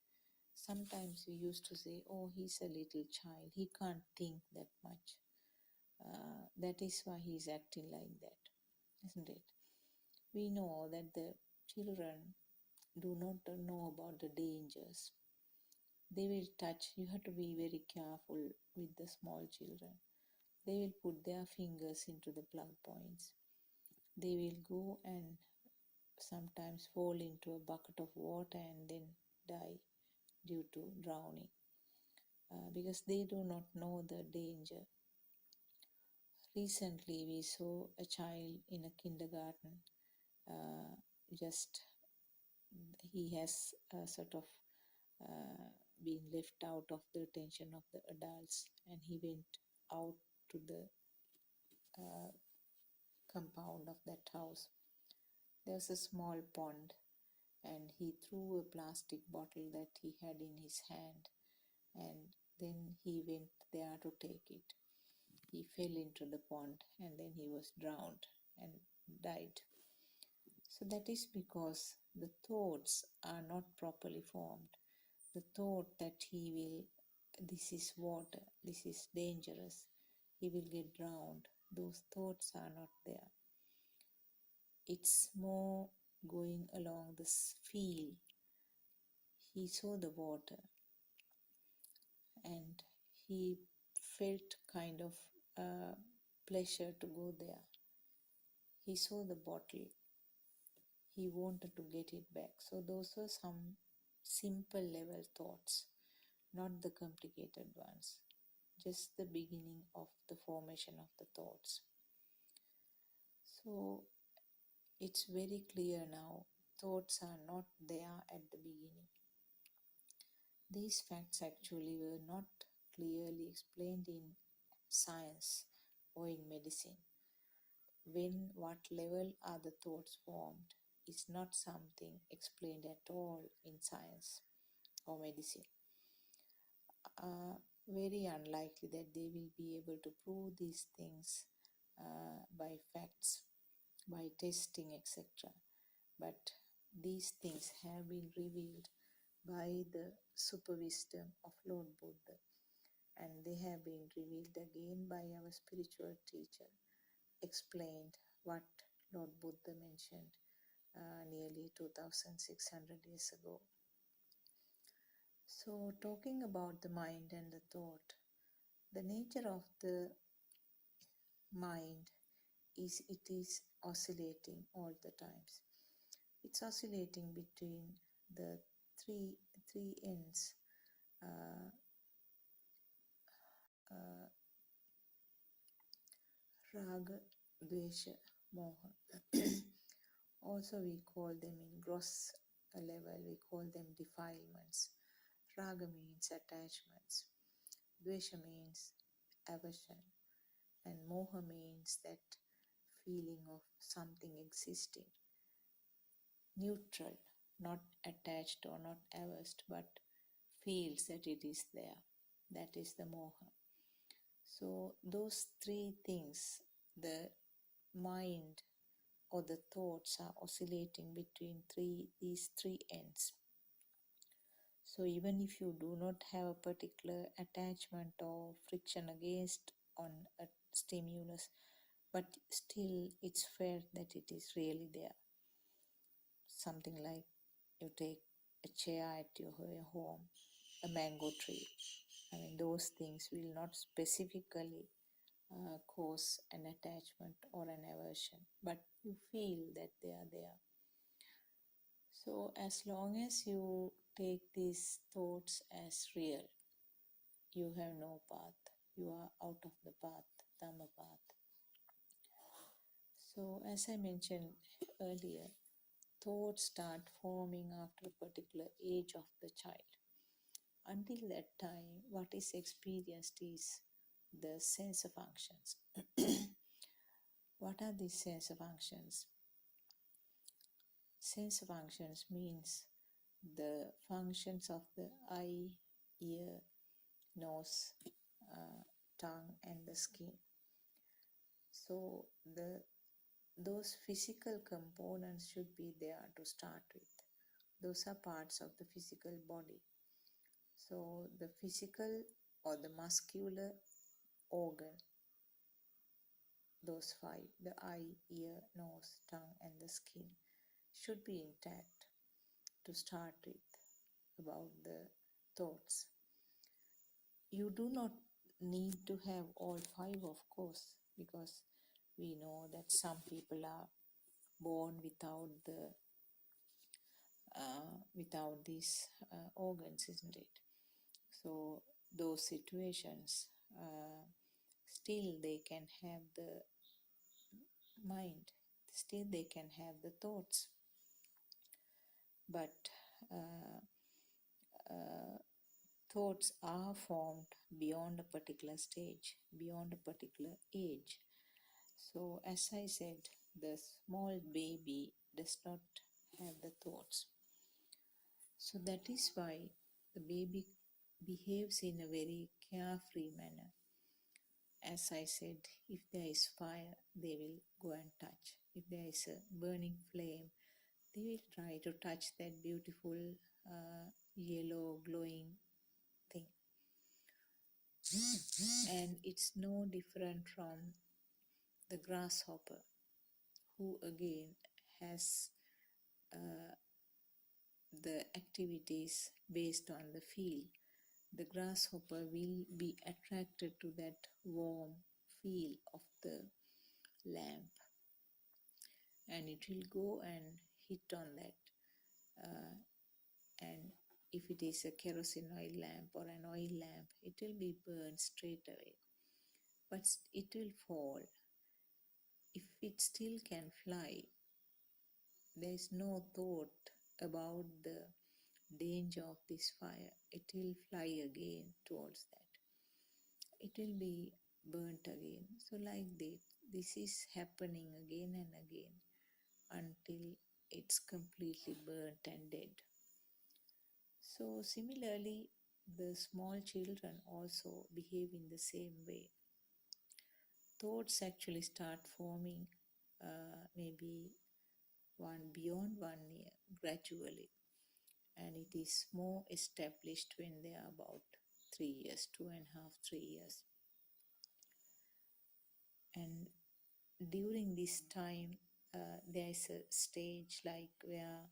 Sometimes we used to say, oh, he's a little child, he can't think that much. That is why he's acting like that, isn't it? We know that the children do not know about the dangers. They will touch. You have to be very careful with the small children. They will put their fingers into the plug points. They will go and sometimes fall into a bucket of water and then die due to drowning because they do not know the danger. Recently, we saw a child in a kindergarten. He has sort of been left out of the attention of the adults, and he went out to the compound of that house. There was a small pond, and he threw a plastic bottle that he had in his hand, and then he went there to take it. He fell into the pond, and then he was drowned and died. So that is because the thoughts are not properly formed. The thought that this is water, this is dangerous, he will get drowned, those thoughts are not there. It's more going along this feel. He saw the water and he felt kind of pleasure to go there. He saw the bottle. He wanted to get it back. So those were some simple level thoughts, not the complicated ones. Just the beginning of the formation of the thoughts. So it's very clear now, thoughts are not there at the beginning. These facts actually were not clearly explained in science or in medicine. When, what level are the thoughts formed is not something explained at all in science or medicine. Very unlikely that they will be able to prove these things by facts, by testing, etc. But these things have been revealed by the super wisdom of Lord Buddha, and they have been revealed again by our spiritual teacher, explained what Lord Buddha mentioned nearly 2600 years ago. So, talking about the mind and the thought, the nature of the mind is it is oscillating all the times. It's oscillating between the three ends, raga, dvesha, moha. Also, we call them in gross level, we call them defilements. Raga means attachments, dvesha means aversion, and moha means that feeling of something existing, neutral, not attached or not averse, but feels that it is there. That is the moha. So those three things, the mind or the thoughts are oscillating between these three ends. So even if you do not have a particular attachment or friction against on a stimulus, but still it's felt that it is really there. Something like you take a chair at your home, a mango tree. I mean, those things will not specifically cause an attachment or an aversion, but you feel that they are there. So as long as you take these thoughts as real, you have no path. You are out of the path, Dhamma path. So as I mentioned earlier, thoughts start forming after a particular age of the child. Until that time, what is experienced is the sensor functions. What are these sensor functions? Sensor functions means the functions of the eye, ear, nose, tongue, and the skin. So those physical components should be there to start with. Those are parts of the physical body. So the physical or the muscular organ, those five, the eye, ear, nose, tongue, and the skin, should be intact to start with about the thoughts. You do not need to have all five, of course, because we know that some people are born without these organs, isn't it? So those situations, still they can have the mind, still they can have the thoughts, but thoughts are formed beyond a particular stage, beyond a particular age. So as I said, the small baby does not have the thoughts. So that is why the baby behaves in a very carefree manner. As I said, if there is fire, they will go and touch. If there is a burning flame, they will try to touch that beautiful yellow glowing thing. And it's no different from the grasshopper, who again has the activities based on the feel. The grasshopper will be attracted to that warm feel of the lamp, and it will go and hit on that. And if it is a kerosene oil lamp or an oil lamp, it will be burned straight away. But it will fall. If it still can fly, there is no thought about the danger of this fire. It will fly again towards that. It will be burnt again. So like this is happening again and again until it's completely burnt and dead. So similarly, the small children also behave in the same way. Thoughts actually start forming maybe beyond 1 year gradually, and it is more established when they are about 3 years, 2.5, 3 years. And during this time, there is a stage like where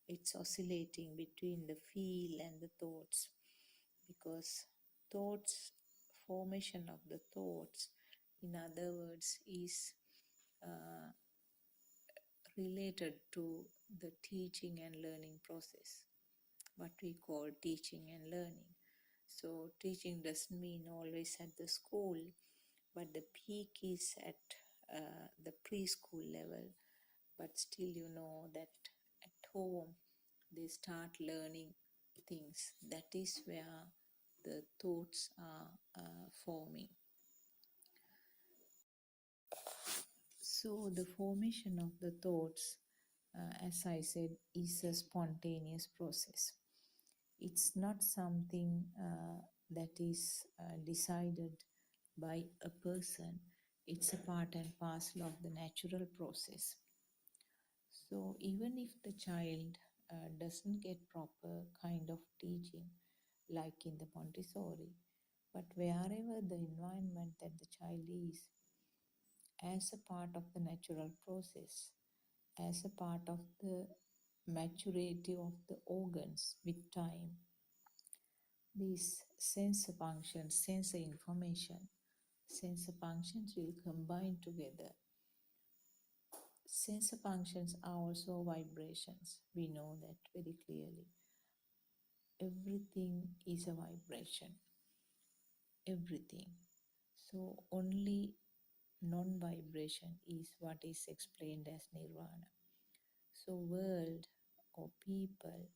it's oscillating between the feel and the thoughts, because formation of the thoughts, in other words, is related to the teaching and learning process, what we call teaching and learning. So teaching doesn't mean always at the school, but the peak is at the preschool level. But still, you know that at home they start learning things. That is where the thoughts are forming. So the formation of the thoughts, as I said, is a spontaneous process. It's not something that is decided by a person. It's a part and parcel of the natural process. So even if the child doesn't get proper kind of teaching, like in the Montessori, but wherever the environment that the child is, as a part of the natural process, as a part of the maturity of the organs with time, these sensor functions, sensor information, sensor functions will combine together. Sensor functions are also vibrations. We know that very clearly. Everything is a vibration. Everything. So only non-vibration is what is explained as nirvana. So world or people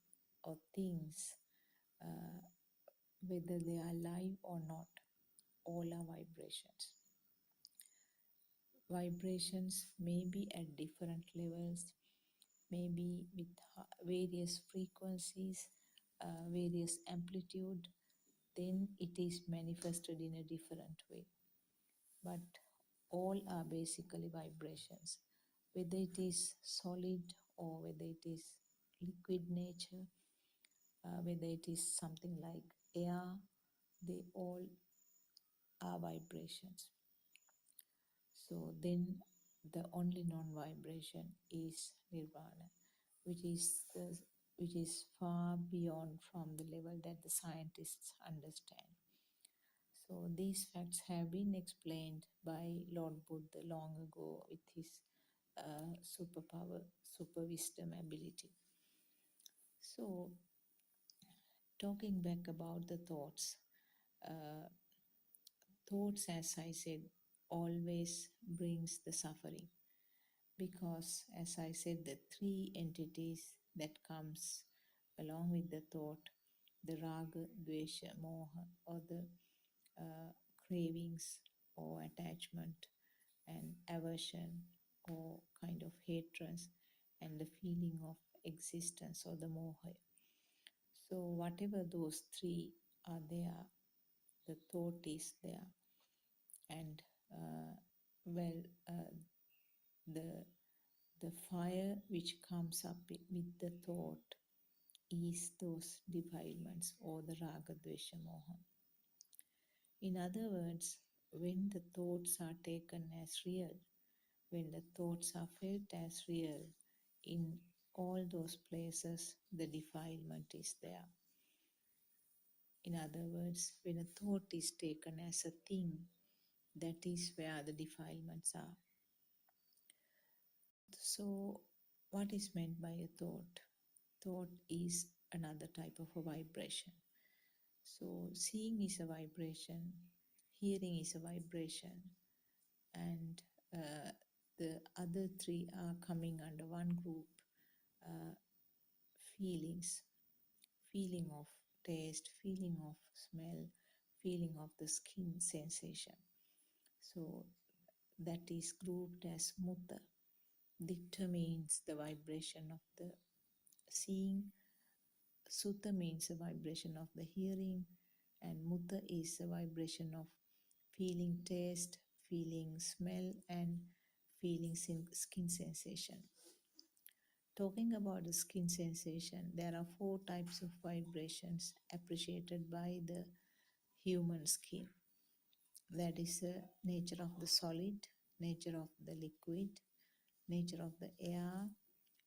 or things, whether they are alive or not, all are vibrations. Vibrations may be at different levels, maybe with various frequencies, various amplitude, then it is manifested in a different way. But all are basically vibrations, whether it is solid or whether it is liquid nature, whether it is something like air, they all are vibrations. So then the only non-vibration is nirvana, which is far beyond from the level that the scientists understand. So these facts have been explained by Lord Buddha long ago with his superpower, super wisdom ability. So talking back about the thoughts, thoughts, as I said, always brings the suffering, because as I said, the three entities that comes along with the thought, the raga, dvesha, moha, or the cravings or attachment and aversion or kind of hatred, and the feeling of existence or the moha. So whatever those three are there, the thought is there. And the fire which comes up with the thought is those defilements or the raga, dvesha, moha. In other words, when the thoughts are taken as real, when the thoughts are felt as real, in all those places the defilement is there. In other words, when a thought is taken as a thing, that is where the defilements are. So what is meant by a thought? Thought is another type of a vibration. So seeing is a vibration, hearing is a vibration, and the other three are coming under one group. Feelings, feeling of taste, feeling of smell, feeling of the skin sensation. So that is grouped as mutta. Ditta means the vibration of the seeing, sutta means a vibration of the hearing, and mutta is a vibration of feeling taste, feeling smell, and feeling skin sensation. talking about the skin sensation, there are 4 types of vibrations appreciated by the human skin. That is the nature of the solid, nature of the liquid, nature of the air,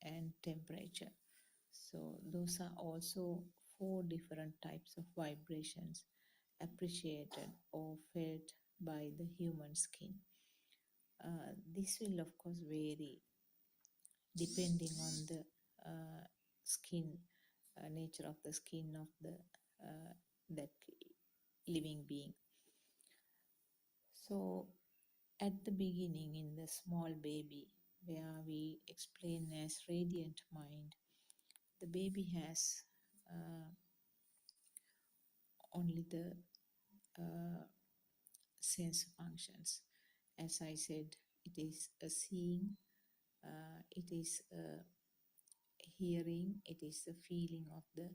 and temperature. So those are also 4 different types of vibrations appreciated or felt by the human skin. This will of course vary depending on the skin, nature of the skin of the that living being. So at the beginning, in the small baby, where we explain as radiant mind, the baby has only the sense functions. As I said, it is a seeing, it is a hearing, it is the feeling of the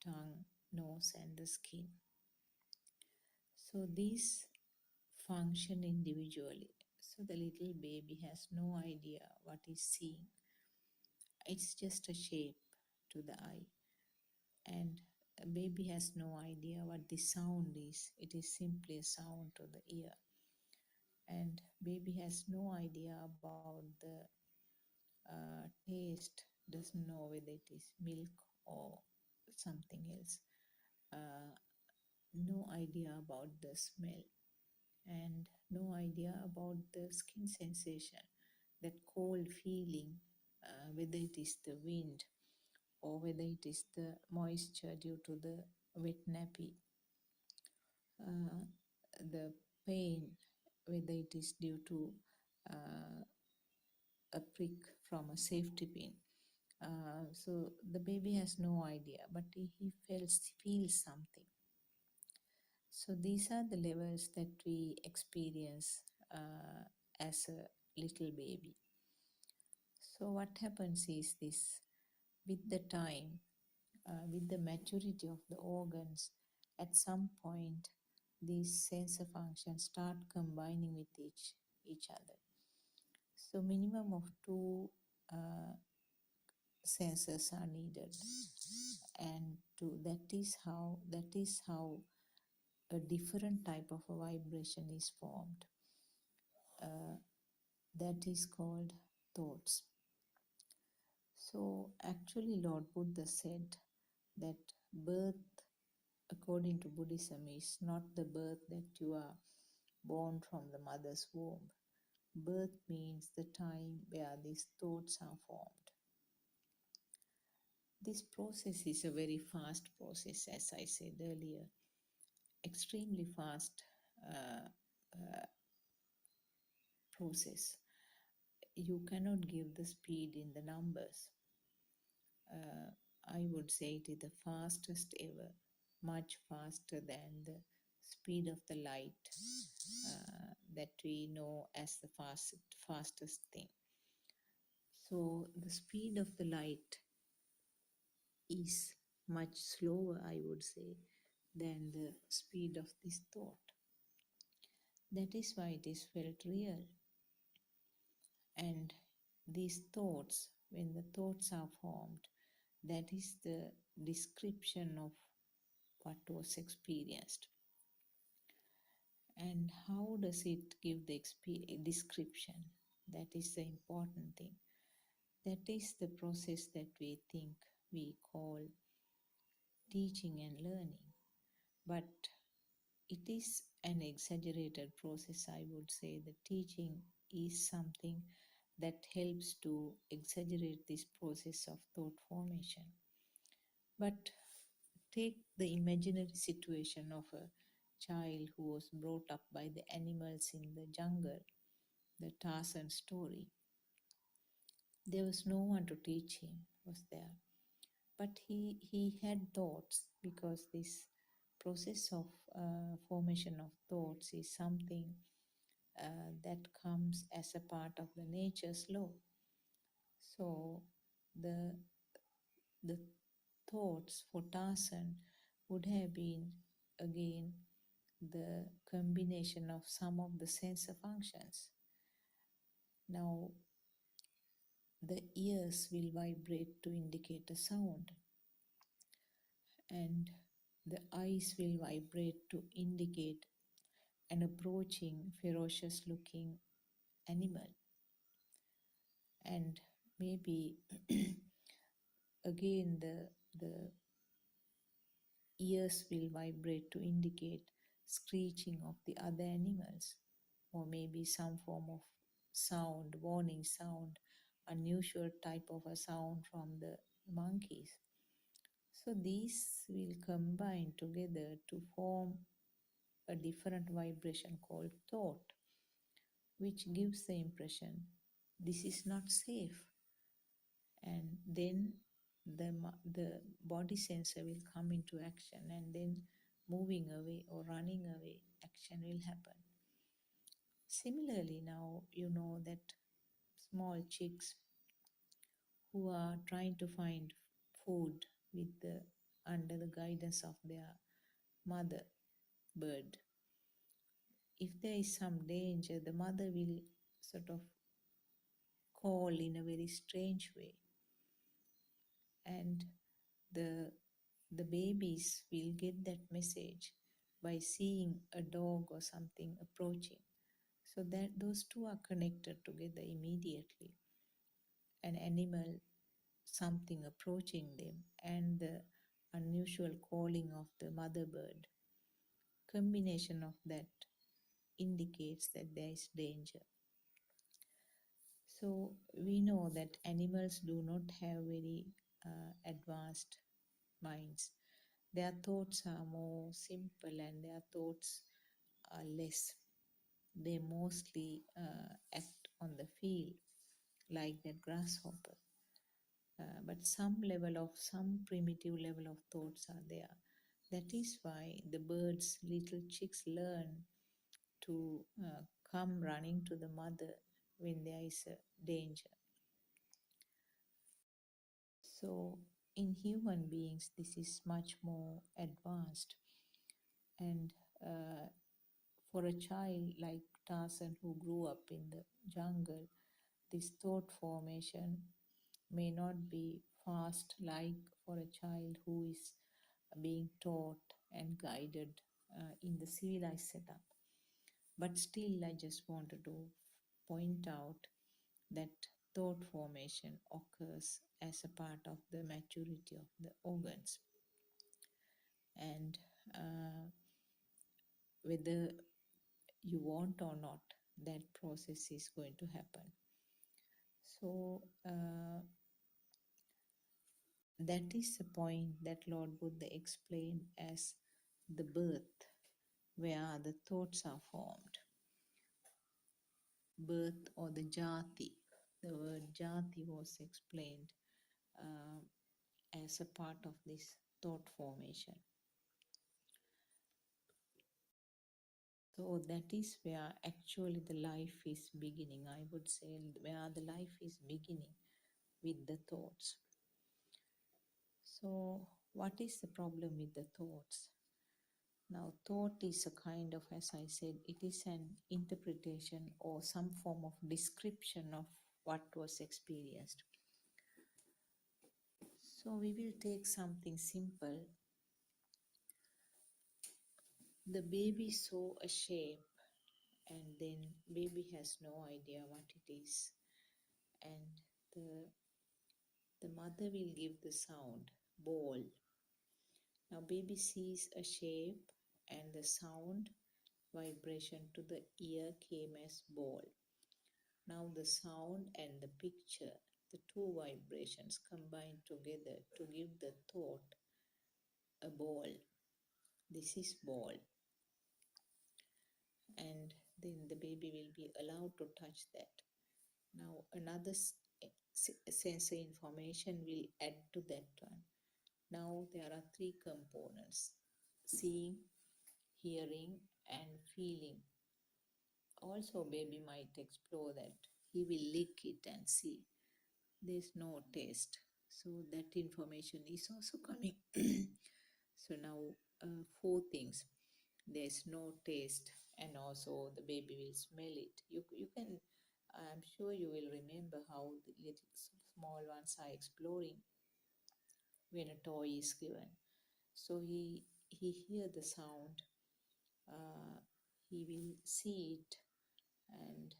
tongue, nose, and the skin. So these function individually. So the little baby has no idea what is seeing. It's just a shape to the eye. And a baby has no idea what the sound is. It is simply a sound to the ear. And baby has no idea about the taste, doesn't know whether it is milk or something else. No idea about the smell, and no idea about the skin sensation, that cold feeling, whether it is the wind or whether it is the moisture due to the wet nappy, the pain, whether it is due to a prick from a safety pin. So the baby has no idea, but he feels something. So these are the levels that we experience as a little baby. So what happens is this: with the time, with the maturity of the organs, at some point these sensor functions start combining with each other. So minimum of 2 sensors are needed, and that is how a different type of a vibration is formed. That is called thoughts. So actually Lord Buddha said that birth, according to Buddhism, is not the birth that you are born from the mother's womb. Birth means the time where these thoughts are formed. This process is a very fast process, as I said earlier, extremely fast process. You cannot give the speed in the numbers. I would say it is the fastest ever, much faster than the speed of the light that we know as the fastest thing. So the speed of the light is much slower, I would say, than the speed of this thought. That is why it is felt real. And these thoughts, when the thoughts are formed, that is the description of what was experienced. And how does it give the description? That is the important thing. That is the process that we think we call teaching and learning. But it is an exaggerated process, I would say. The teaching is something that helps to exaggerate this process of thought formation. But take the imaginary situation of a child who was brought up by the animals in the jungle, the Tarzan story. There was no one to teach him, was there? But he had thoughts, because this process of formation of thoughts is something that comes as a part of the nature's law. So the thoughts for Tarzan would have been again the combination of some of the sensor functions. Now the ears will vibrate to indicate a sound, and the eyes will vibrate to indicate an approaching, ferocious looking animal. And maybe again the ears will vibrate to indicate screeching of the other animals, or maybe some form of sound, warning sound, unusual type of a sound from the monkeys. So these will combine together to form a different vibration called thought, which gives the impression this is not safe. And then the body sensor will come into action, and then moving away or running away action will happen. Similarly, now you know that small chicks who are trying to find food with under the guidance of their mother bird, if there is some danger, the mother will sort of call in a very strange way, and the babies will get that message by seeing a dog or something approaching. So that those two are connected together immediately. An animal, something approaching them, and the unusual calling of the mother bird. Combination of that indicates that there is danger. So we know that animals do not have very advanced minds. Their thoughts are more simple and their thoughts are less. They mostly act on the feel, like that grasshopper. But some primitive level of thoughts are there. That is why the birds, little chicks, learn to come running to the mother when there is a danger. So in human beings, this is much more advanced. And for a child like Tarzan, who grew up in the jungle, this thought formation may not be fast like for a child who is being taught and guided in the civilized setup. But still, I just wanted to point out that thought formation occurs as a part of the maturity of the organs. And whether you want or not, that process is going to happen. So that is the point that Lord Buddha explained as the birth, where the thoughts are formed. Birth or the jati. The word jati was explained as a part of this thought formation. So that is where actually the life is beginning. I would say where the life is beginning with the thoughts. So what is the problem with the thoughts? Now, thought is a kind of, as I said, it is an interpretation or some form of description of what was experienced. So we will take something simple. The baby saw a shape, and then baby has no idea what it is. And the mother will give the sound, ball. Now baby sees a shape and the sound vibration to the ear came as ball. Now the sound and the picture, the two vibrations combine together to give the thought a ball. This is ball. And then the baby will be allowed to touch that. Now another sensory information will add to that one. Now there are three components: seeing, hearing, and feeling. Also baby might explore that. He will lick it and see. There's no taste. So that information is also coming. So now 4 things. There's no taste, and also the baby will smell it. You can, I'm sure you will remember how the little small ones are exploring when a toy is given. So he hear the sound, he will see it, and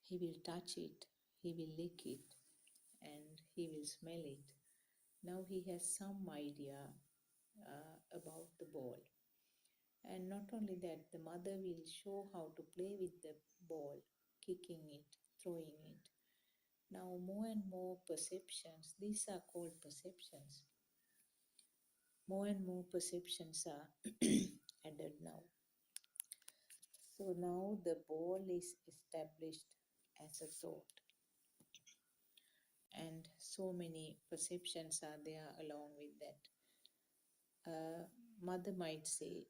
he will touch it, he will lick it, and he will smell it. Now he has some idea about the ball. And not only that, the mother will show how to play with the ball, kicking it, throwing it. Now more and more perceptions, these are called perceptions. More and more perceptions are added now. So now the ball is established as a thought. And so many perceptions are there along with that. Mother might say,